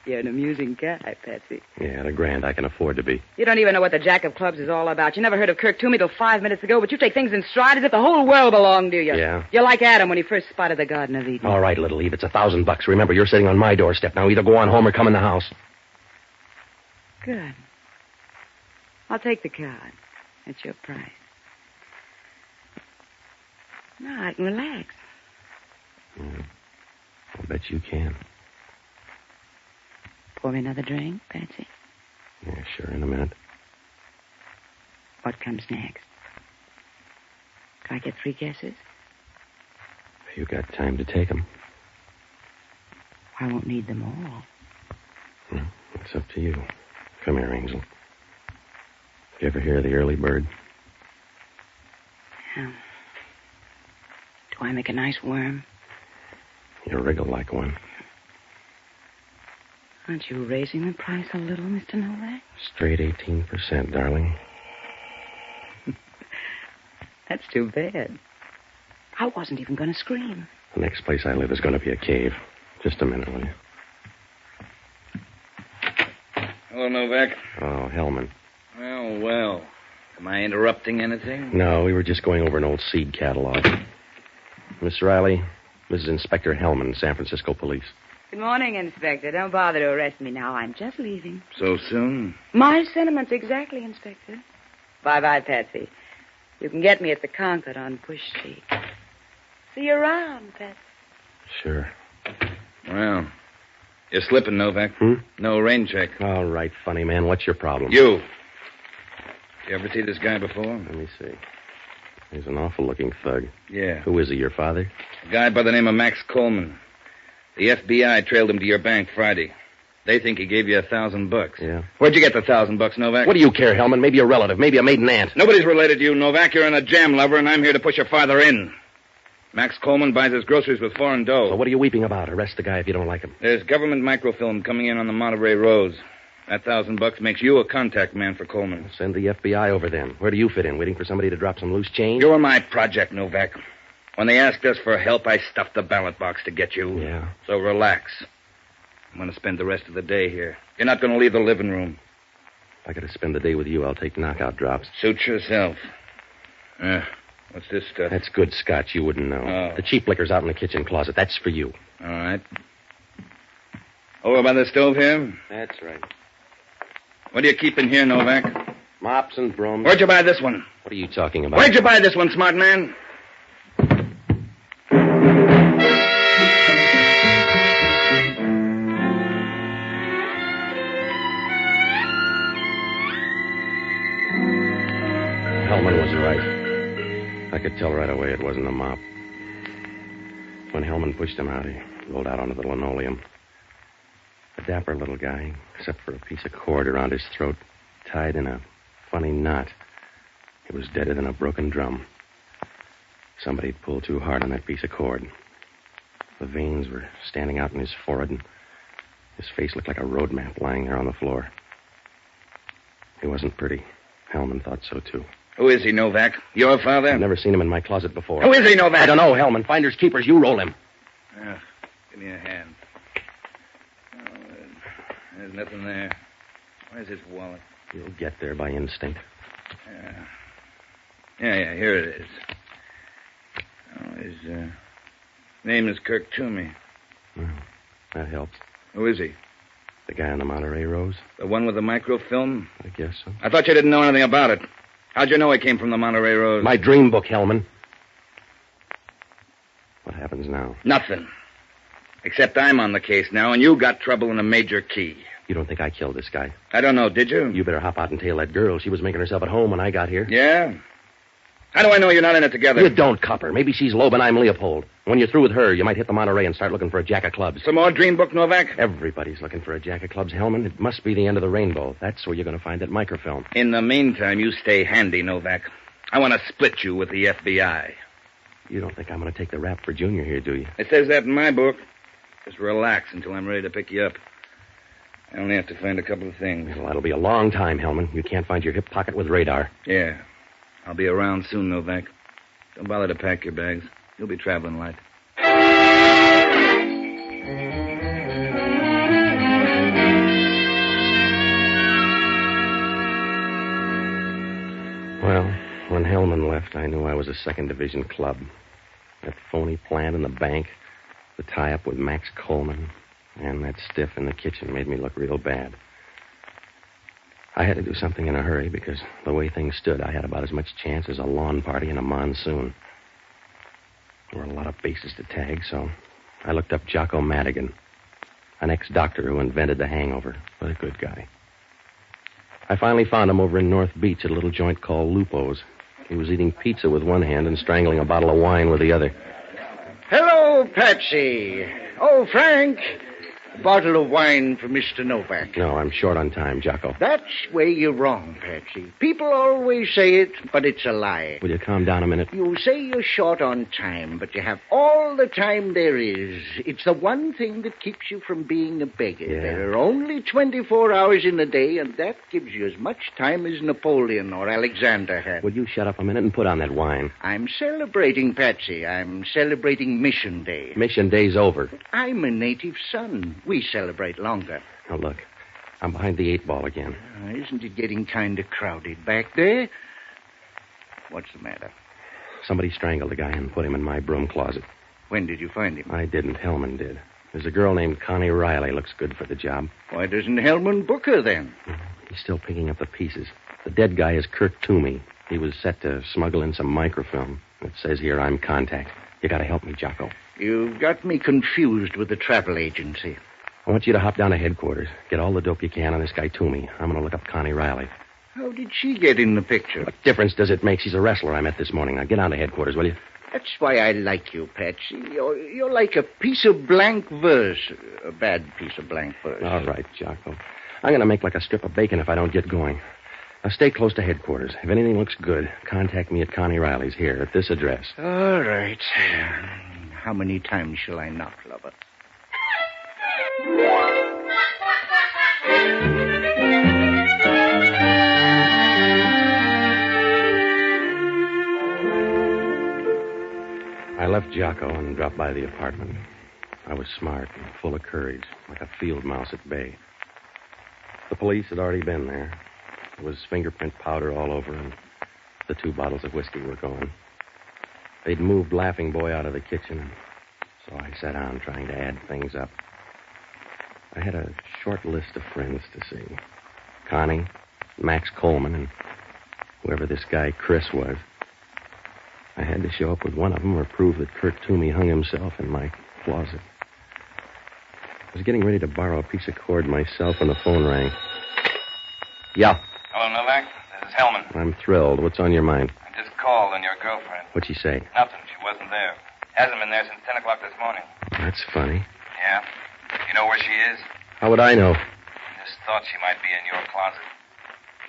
S22: You're an amusing guy, Patsy.
S2: Yeah, $1,000 I can afford to be.
S22: You don't even know what the Jack of Clubs is all about. You never heard of Kirk Toomey till 5 minutes ago, but you take things in stride as if the whole world belonged to you.
S2: Yeah?
S22: You're like Adam when he first spotted the Garden of Eden.
S2: All right, little Eve, it's $1,000. Remember, you're sitting on my doorstep. Now either go on home or come in the house.
S22: Good. I'll take the card. That's your price. Now I can relax.
S2: I bet you can.
S22: Pour me another drink, Patsy.
S2: Yeah, sure, in a minute.
S22: What comes next? Can I get 3 guesses?
S2: You got time to take them.
S22: I won't need them all.
S2: It's up to you. Come here, Angel. You ever hear of the early bird?
S22: Yeah. Do I make a nice worm?
S2: You wriggle like one.
S22: Aren't you raising the price a little, Mr. Novak?
S2: Straight 18%, darling.
S22: That's too bad. I wasn't even going to scream.
S2: The next place I live is going to be a cave. Just a minute, will you?
S11: Hello, Novak.
S2: Oh, Hellman.
S11: Well. Am I interrupting anything?
S2: No, we were just going over an old seed catalog. Miss Riley, this is Inspector Hellman, San Francisco Police.
S22: Good morning, Inspector. Don't bother to arrest me now. I'm just leaving.
S11: So soon?
S22: My sentiments exactly, Inspector. Bye-bye, Patsy. You can get me at the Concord on Push Street. See you around, Patsy.
S2: Sure.
S11: Well, you're slipping, Novak. No rain check.
S2: All right, funny man. What's your problem?
S11: You ever see this guy before?
S2: Let me see. He's an awful-looking thug.
S11: Yeah.
S2: Who is he, your father?
S11: A guy by the name of Max Coleman. The FBI trailed him to your bank Friday. They think he gave you $1,000.
S2: Yeah.
S11: Where'd you get the $1,000, Novak?
S2: What do you care, Hellman? Maybe a relative. Maybe a maiden aunt.
S11: Nobody's related to you, Novak. You're in a jam lover, and I'm here to push your father in. Max Coleman buys his groceries with foreign dough.
S2: So what are you weeping about? Arrest the guy if you don't like him.
S11: There's government microfilm coming in on the Monterey Rose. That $1,000 makes you a contact man for Coleman.
S2: Send the FBI over then. Where do you fit in? Waiting for somebody to drop some loose change?
S11: You're my project, Novak. When they asked us for help, I stuffed the ballot box to get you.
S2: Yeah.
S11: So relax. I'm going to spend the rest of the day here. You're not going to leave the living room.
S2: If I got to spend the day with you, I'll take knockout drops.
S11: Suit yourself. What's this stuff?
S2: That's good scotch. You wouldn't know.
S11: Oh.
S2: The cheap liquor's out in the kitchen closet. That's for you.
S11: All right. Over by the stove here?
S2: That's right.
S11: What do you keep in here, Novak?
S2: Mops and brooms.
S11: Where'd you buy this one?
S2: What are you talking about?
S11: Where'd you buy this one, smart man?
S2: Hellman was right. I could tell right away it wasn't a mop. When Hellman pushed him out, he rolled out onto the linoleum. A dapper little guy, except for a piece of cord around his throat, tied in a funny knot. He was deader than a broken drum. Somebody'd pulled too hard on that piece of cord. The veins were standing out in his forehead, and His face looked like a road map lying there on the floor. He wasn't pretty. Hellman thought so, too.
S11: Who is he, Novak? Your father?
S2: I've never seen him in my closet before.
S11: Who is he, Novak?
S2: I don't know, Hellman. Finders keepers. You roll him.
S11: Give me a hand. Oh, there's nothing there. Where's his wallet?
S2: You'll get there by instinct.
S11: Yeah, here it is. Oh, his name is Kirk Toomey.
S2: Well, that helps.
S11: Who is he?
S2: The guy on the Monterey Rose?
S11: The one with the microfilm?
S2: I guess so.
S11: I thought you didn't know anything about it. How'd you know he came from the Monterey Rose?
S2: My dream book, Hellman. What happens now?
S11: Nothing. Except I'm on the case now, and you got trouble in a major key.
S2: You don't think I killed this guy?
S11: I don't know, did you?
S2: You better hop out and tail that girl. She was making herself at home when I got here.
S11: Yeah? How do I know you're not in it together?
S2: You don't, copper. Maybe she's Loeb and I'm Leopold. When you're through with her, you might hit the Monterey and start looking for a jack of clubs.
S11: Some more dream book, Novak?
S2: Everybody's looking for a jack of clubs, Hellman. It must be the end of the rainbow. That's where you're going to find that microfilm.
S11: In the meantime, you stay handy, Novak. I want to split you with the FBI.
S2: You don't think I'm going to take the rap for Junior here, do you?
S11: It says that in my book. Just relax until I'm ready to pick you up. I only have to find a couple of things.
S2: Well, that'll be a long time, Hellman. You can't find your hip pocket with radar.
S11: Yeah. I'll be around soon, Novak. Don't bother to pack your bags. You'll be traveling light.
S2: Well, when Hellman left, I knew I was a second division club. That phony plant in the bank, the tie-up with Max Coleman, and that stiff in the kitchen made me look real bad. I had to do something in a hurry because the way things stood, I had about as much chance as a lawn party in a monsoon. There were a lot of bases to tag, so I looked up Jocko Madigan, an ex-doctor who invented the hangover, but a good guy. I finally found him over in North Beach at a little joint called Lupo's. He was eating pizza with one hand and strangling a bottle of wine with the other.
S5: Hello, Patsy. Oh, Frank. A bottle of wine for Mr. Novak.
S2: No, I'm short on time, Jocko.
S5: That's where you're wrong, Patsy. People always say it, but it's a lie.
S2: Will you calm down a minute?
S5: You say you're short on time, but you have all the time there is. It's the one thing that keeps you from being a beggar.
S2: Yeah.
S5: There are only 24 hours in a day, and that gives you as much time as Napoleon or Alexander had.
S2: Would you shut up a minute and put on that wine?
S5: I'm celebrating, Patsy. I'm celebrating Mission Day.
S2: Mission Day's over.
S5: I'm a native son. We celebrate longer.
S2: Now, look, I'm behind the 8 ball again.
S5: Isn't it getting kind of crowded back there? What's the matter?
S2: Somebody strangled the guy and put him in my broom closet.
S5: When did you find him?
S2: I didn't. Hellman did. There's a girl named Connie Riley. Looks good for the job.
S5: Why doesn't Hellman book her then?
S2: He's still picking up the pieces. The dead guy is Kirk Toomey. He was set to smuggle in some microfilm. It says here I'm contact. You gotta help me, Jocko.
S5: You've got me confused with the travel agency.
S2: I want you to hop down to headquarters. Get all the dope you can on this guy Toomey. I'm going to look up Connie Riley.
S5: How did she get in the picture?
S2: What difference does it make? She's a wrestler I met this morning. Now, get down to headquarters, will you?
S5: That's why I like you, Patsy. You're like a piece of blank verse. A bad piece of blank verse.
S2: All right, Jocko. I'm going to make like a strip of bacon if I don't get going. Now, stay close to headquarters. If anything looks good, contact me at Connie Riley's here at this address.
S5: All right. How many times shall I knock, lover?
S2: I left Jocko and dropped by the apartment. I was smart and full of courage, like a field mouse at bay. The police had already been there. There was fingerprint powder all over, and the 2 bottles of whiskey were gone. They'd moved Laughing Boy out of the kitchen, so I sat down trying to add things up. I had a short list of friends to see. Connie, Max Coleman, and whoever this guy Chris was. I had to show up with one of them or prove that Kirk Toomey hung himself in my closet. I was getting ready to borrow a piece of cord myself when the phone rang. Yeah.
S11: Hello, Novak. This is Hellman.
S2: I'm thrilled. What's on your mind?
S11: I just called on your girlfriend.
S2: What'd she say?
S11: Nothing. She wasn't there. Hasn't been there since 10 o'clock this morning.
S2: That's funny.
S11: Yeah? You know where she is?
S2: How would I know?
S11: I just thought she might be in your closet.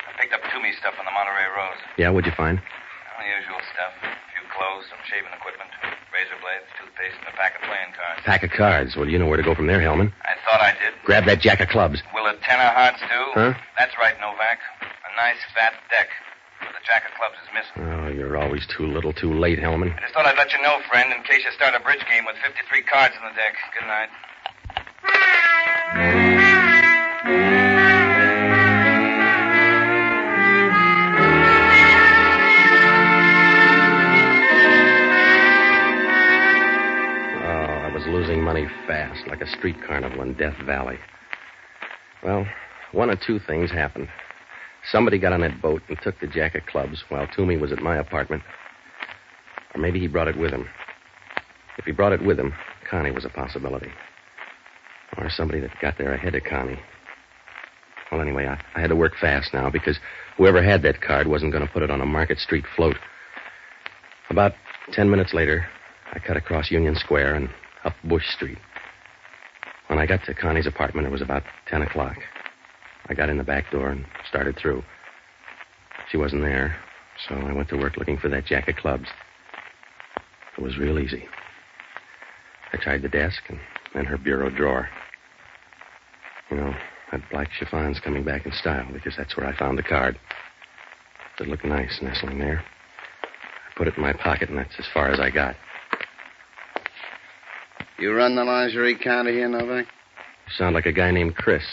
S11: I picked up Toomey stuff on the Monterey Rose.
S2: Yeah, what'd you find?
S11: Well, the usual stuff. A few clothes, some shaving equipment, razor blades, toothpaste, and a pack of playing cards.
S2: Pack of cards. Well, you know where to go from there, Hellman.
S11: I thought I did.
S2: Grab that jack of clubs.
S11: Will a 10 of hearts do?
S2: Huh?
S11: That's right, Novak. A nice fat deck. But the jack of clubs is missing.
S2: Oh, you're always too little, too late, Hellman.
S11: I just thought I'd let you know, friend, in case you start a bridge game with 53 cards in the deck. Good night.
S2: Losing money fast, like a street carnival in Death Valley. Well, one of two things happened. Somebody got on that boat and took the jack of clubs while Toomey was at my apartment. Or maybe he brought it with him. If he brought it with him, Connie was a possibility. Or somebody that got there ahead of Connie. Well, anyway, I had to work fast now because whoever had that card wasn't going to put it on a Market Street float. About 10 minutes later, I cut across Union Square and up Bush Street. When I got to Connie's apartment, it was about 10 o'clock. I got in the back door and started through. She wasn't there, so I went to work looking for that jack of clubs. It was real easy. I tried the desk and then her bureau drawer. You know, that black chiffon's coming back in style because that's where I found the card. It looked nice nestling there. I put it in my pocket, and that's as far as I got.
S16: You run the lingerie counter here, Novak?
S2: You sound like a guy named Chris.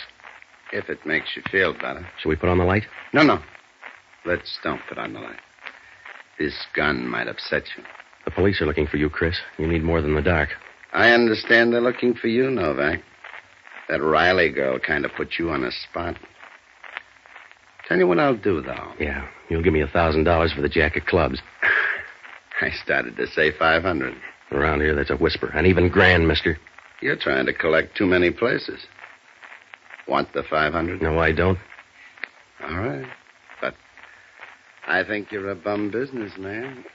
S16: If it makes you feel better.
S2: Should we put on the light?
S16: No. Let's don't put on the light. This gun might upset you.
S2: The police are looking for you, Chris. You need more than the dark.
S16: I understand they're looking for you, Novak. That Riley girl kind of put you on a spot. Tell you what I'll do, though.
S2: Yeah, you'll give me $1,000 for the jack of clubs.
S16: I started to say 500.
S2: Around here, that's a whisper. And even grand, mister.
S16: You're trying to collect too many places. Want the 500?
S2: No, I don't.
S16: All right. But I think you're a bum businessman.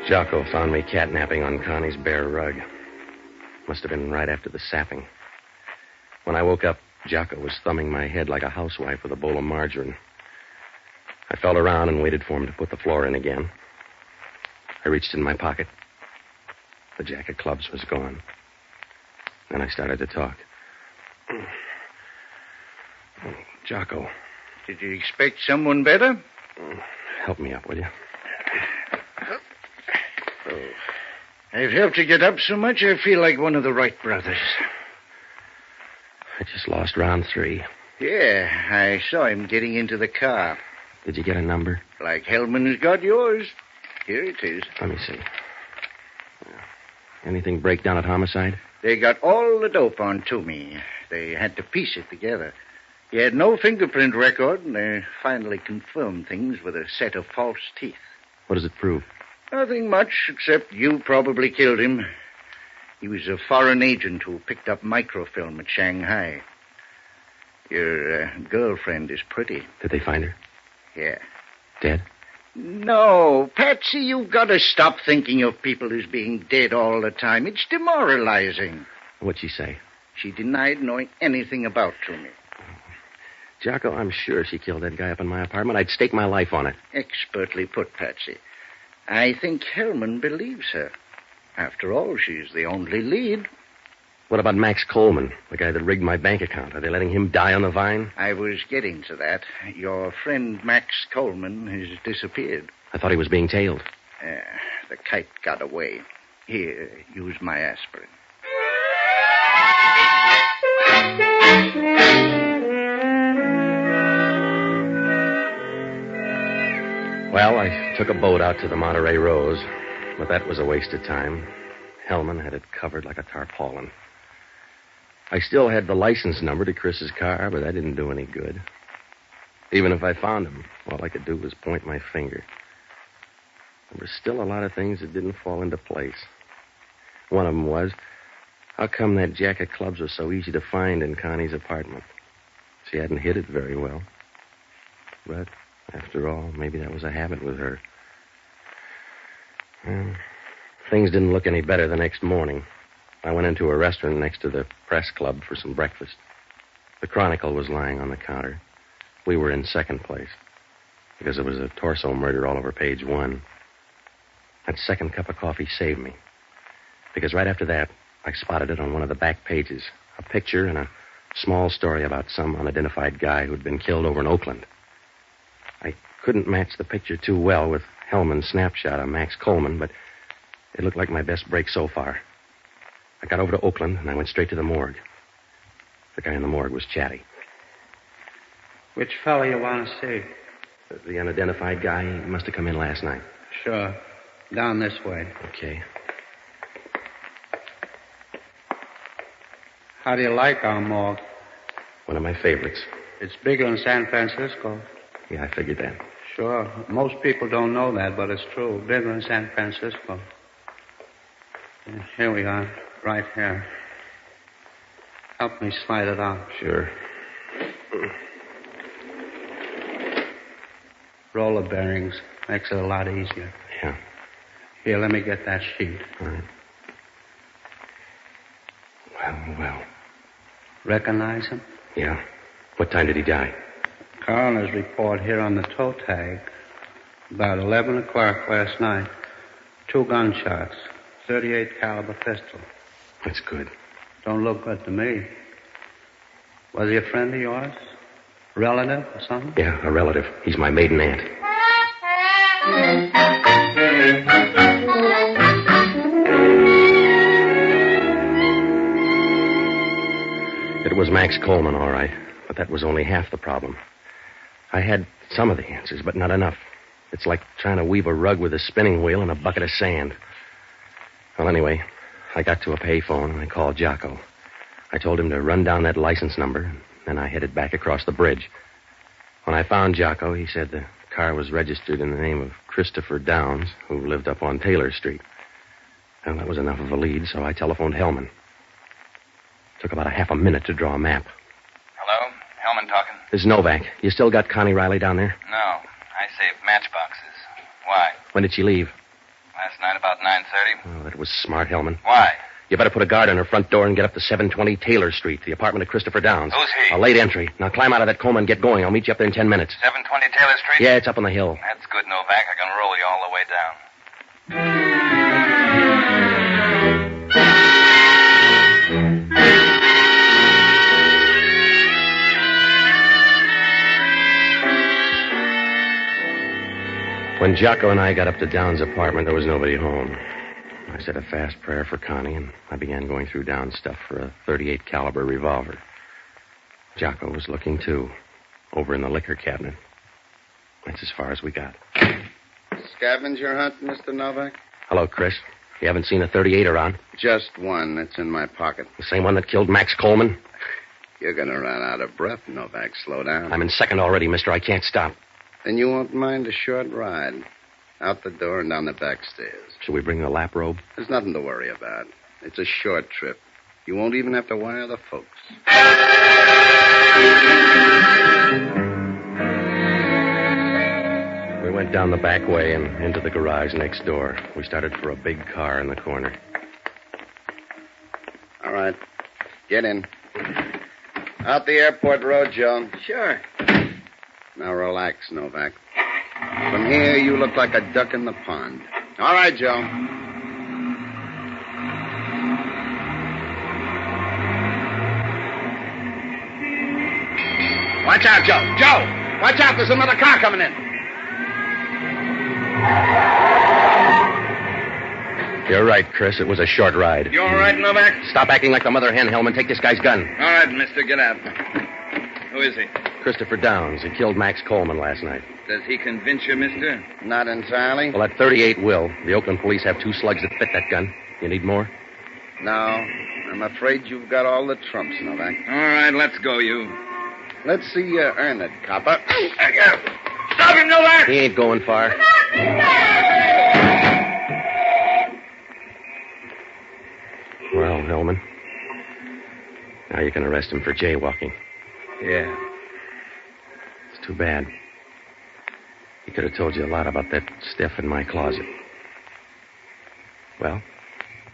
S2: Jocko found me catnapping on Connie's bare rug. Must have been right after the sapping. When I woke up, Jocko was thumbing my head like a housewife with a bowl of margarine. I felt around and waited for him to put the floor in again. I reached in my pocket. The jack of clubs was gone. Then I started to talk. Jocko.
S5: Did you expect someone better?
S2: Help me up, will you?
S5: I've helped you get up so much, I feel like one of the Wright brothers.
S2: I just lost round 3.
S5: Yeah, I saw him getting into the car.
S2: Did you get a number?
S5: Like Hellman's got yours. Here it is.
S2: Let me see. Anything break down at homicide?
S5: They got all the dope on Toomey. They had to piece it together. He had no fingerprint record, and they finally confirmed things with a set of false teeth.
S2: What does it prove?
S5: Nothing much, except you probably killed him. He was a foreign agent who picked up microfilm at Shanghai. Your girlfriend is pretty.
S2: Did they find her?
S5: Yeah.
S2: Dead?
S5: No, Patsy, you've got to stop thinking of people as being dead all the time. It's demoralizing.
S2: What'd she say?
S5: She denied knowing anything about Toomey.
S2: Jocko, I'm sure she killed that guy up in my apartment. I'd stake my life on it.
S5: Expertly put, Patsy. I think Hellman believes her. After all, she's the only lead.
S2: What about Max Coleman, the guy that rigged my bank account? Are they letting him die on the vine?
S5: I was getting to that. Your friend Max Coleman has disappeared.
S2: I thought he was being tailed.
S5: The kite got away. Here, use my aspirin.
S2: Well, I took a boat out to the Monterey Rose, but that was a waste of time. Hellman had it covered like a tarpaulin. I still had the license number to Chris's car, but that didn't do any good. Even if I found him, all I could do was point my finger. There were still a lot of things that didn't fall into place. One of them was, how come that jack of clubs was so easy to find in Connie's apartment? She hadn't hid it very well. But after all, maybe that was a habit with her. Well, things didn't look any better the next morning. I went into a restaurant next to the press club for some breakfast. The Chronicle was lying on the counter. We were in second place because there was a torso murder all over page 1. That second cup of coffee saved me because right after that, I spotted it on one of the back pages, a picture and a small story about some unidentified guy who'd been killed over in Oakland. I couldn't match the picture too well with Hellman's snapshot of Max Coleman, but it looked like my best break so far. I got over to Oakland, and I went straight to the morgue. The guy in the morgue was chatty.
S4: Which fellow you want to see?
S2: The unidentified guy, he must have come in last night.
S4: Sure. Down this way.
S2: Okay.
S4: How do you like our morgue?
S2: One of my favorites.
S4: It's bigger in San Francisco.
S2: Yeah, I figured that.
S4: Sure. Most people don't know that, but it's true. Bigger in San Francisco. Here we are. Right here. Help me slide it out.
S2: Sure.
S4: Roller bearings. Makes it a lot easier.
S2: Yeah.
S4: Here, let me get that sheet.
S2: All right. Well.
S4: Recognize him?
S2: Yeah. What time did he die?
S4: Coroner's report here on the toe tag. About 11 o'clock last night. 2 gunshots. 38 caliber pistol.
S2: That's good.
S4: Don't look good to me. Was he a friend of yours? Relative or something?
S2: Yeah, a relative. He's my maiden aunt. It was Max Coleman, all right, but that was only half the problem. I had some of the answers, but not enough. It's like trying to weave a rug with a spinning wheel and a bucket of sand. Well, anyway, I got to a payphone and I called Jocko. I told him to run down that license number, and then I headed back across the bridge. When I found Jocko, he said the car was registered in the name of Christopher Downs, who lived up on Taylor Street. Well, that was enough of a lead, so I telephoned Hellman. Took about a half a minute to draw a map.
S11: Hello? Hellman talking.
S2: This is Novak. You still got Connie Riley down there?
S11: No. I saved matchboxes. Why?
S2: When did she leave?
S11: Last night about 9:30.
S2: Oh, that was smart, Hellman.
S11: Why?
S2: You better put a guard on her front door and get up to 720 Taylor Street, the apartment of Christopher Downs.
S11: Who's he?
S2: A late entry. Now climb out of that coma and get going. I'll meet you up there in 10 minutes.
S11: 720 Taylor Street?
S2: Yeah, it's up on the hill.
S11: That's good, Novak. I can roll you all the way down.
S2: When Jocko and I got up to Downs' apartment, there was nobody home. I said a fast prayer for Connie, and I began going through Downs' stuff for a .38 caliber revolver. Jocko was looking, too, over in the liquor cabinet. That's as far as we got.
S16: Scavenger hunt, Mr. Novak?
S2: Hello, Chris. You haven't seen a .38 around?
S16: Just one that's in my pocket.
S2: The same one that killed Max Coleman?
S16: You're going to run out of breath, Novak. Slow down.
S2: I'm in second already, mister. I can't stop.
S16: Then you won't mind a short ride. Out the door and down the back stairs.
S2: Should we bring the lap robe?
S16: There's nothing to worry about. It's a short trip. You won't even have to wire the folks.
S2: We went down the back way and into the garage next door. We started for a big car in the corner.
S16: All right. Get in. Out the airport road, Joe.
S21: Sure.
S16: Now relax, Novak. From here, you look like a duck in the pond. All right, Joe.
S21: Watch out, Joe. Joe! Watch out, there's another car coming in.
S2: You're right, Chris. It was a short ride.
S11: You all right, Novak?
S2: Stop acting like the mother hen, Hellman. Take this guy's gun.
S11: All right, mister, get out. Who is he?
S2: Christopher Downs. He killed Max Coleman last night.
S11: Does he convince you, mister?
S16: Not entirely.
S2: Well, that .38 will. The Oakland police have 2 slugs that fit that gun. You need more?
S16: No. I'm afraid you've got all the trumps, Novak.
S11: All right, let's go, you.
S16: Let's see you earn it, copper.
S11: Stop him, Novak!
S2: He ain't going far. Well, Hellman, now you can arrest him for jaywalking.
S4: Yeah.
S2: It's too bad. He could have told you a lot about that stuff in my closet. Well,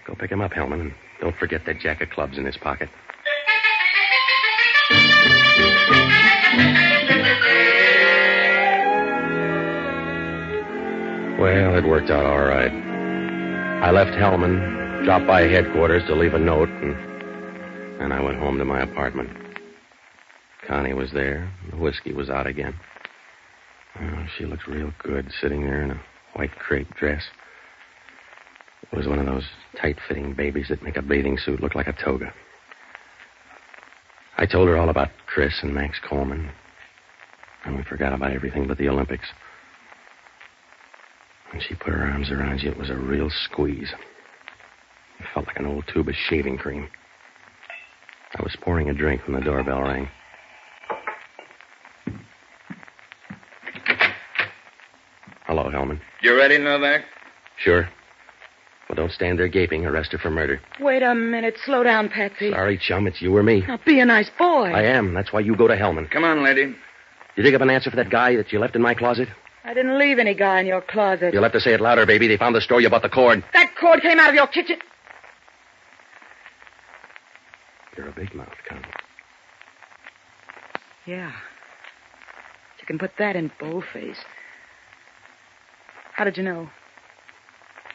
S2: go pick him up, Hellman, and Don't forget that jack of clubs in his pocket. Well, it worked out all right. I left Hellman, dropped by headquarters to leave a note, and I went home to my apartment. Connie was there. The whiskey was out again. Oh, she looked real good sitting there in a white crepe dress. It was one of those tight-fitting babies that make a bathing suit look like a toga. I told her all about Chris and Max Coleman, and we forgot about everything but the Olympics. When she put her arms around you, it was a real squeeze. It felt like an old tube of shaving cream. I was pouring a drink when the doorbell rang. Hello, Hellman.
S11: You ready, Novak?
S2: Sure. Well, don't stand there gaping. Arrest her for murder.
S22: Wait a minute. Slow down, Patsy.
S2: Sorry, chum. It's you or me.
S22: Now, be a nice boy.
S2: I am. That's why you go to Hellman.
S11: Come on, lady.
S2: You dig up an answer for that guy that you left in my closet?
S22: I didn't leave any guy in your closet.
S2: You'll have to say it louder, baby. They found the store. You bought the cord.
S22: That cord came out of your kitchen.
S2: You're a big mouth, Connie.
S22: Yeah. You can put that in boldface. How did you know?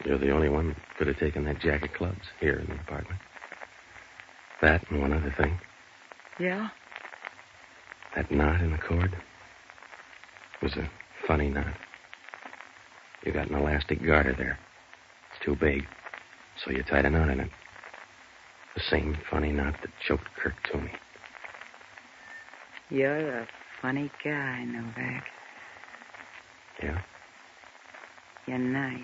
S2: You're the only one that could have taken that jack of clubs here in the apartment. That and one other thing.
S22: Yeah?
S2: That knot in the cord was a funny knot. You got an elastic garter there. It's too big, so you tied a knot in it. The same funny knot that choked Kirk Toomey.
S22: You're a funny guy, Novak.
S2: Yeah?
S22: You're nice.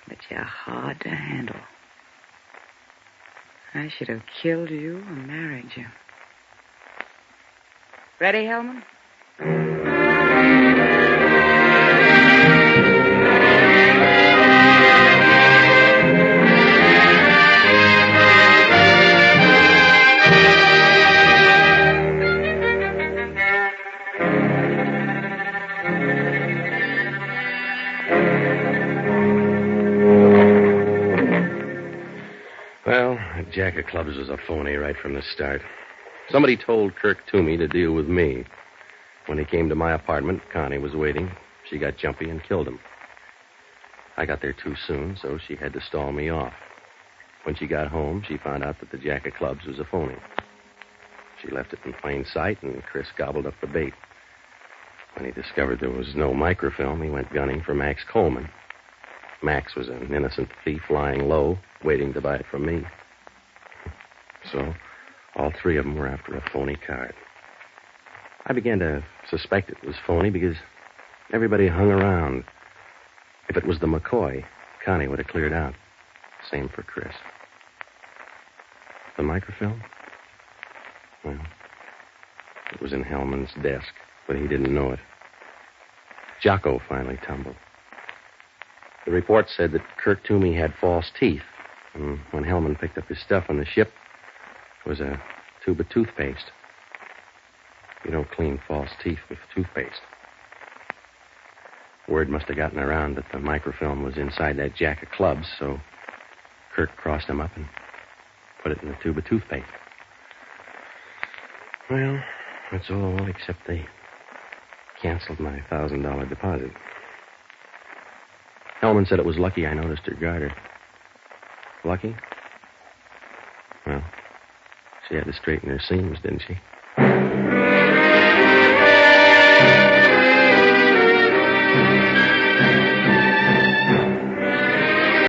S22: But you're hard to handle. I should have killed you or married you. Ready, Hellman?
S2: Well, that jack of clubs was a phony right from the start. Somebody told Kirk Toomey to deal with me. When he came to my apartment, Connie was waiting. She got jumpy and killed him. I got there too soon, so she had to stall me off. When she got home, she found out that the jack of clubs was a phony. She left it in plain sight, and Chris gobbled up the bait. When he discovered there was no microfilm, he went gunning for Max Coleman. Max was an innocent thief lying low, waiting to buy it from me. So, all three of them were after a phony card. I began to suspect it was phony because everybody hung around. If it was the McCoy, Connie would have cleared out. Same for Chris. The microfilm? Well, it was in Hellman's desk, but he didn't know it. Jocko finally tumbled. The report said that Kirk Toomey had false teeth. And when Hellman picked up his stuff on the ship, it was a tube of toothpaste. You don't clean false teeth with toothpaste. Word must have gotten around that the microfilm was inside that jack of clubs, so Kirk crossed him up and put it in the tube of toothpaste. Well, that's all except they canceled my $1,000 deposit. Hellman said it was lucky I noticed her garter. Lucky? Well, she had to straighten her seams, didn't she?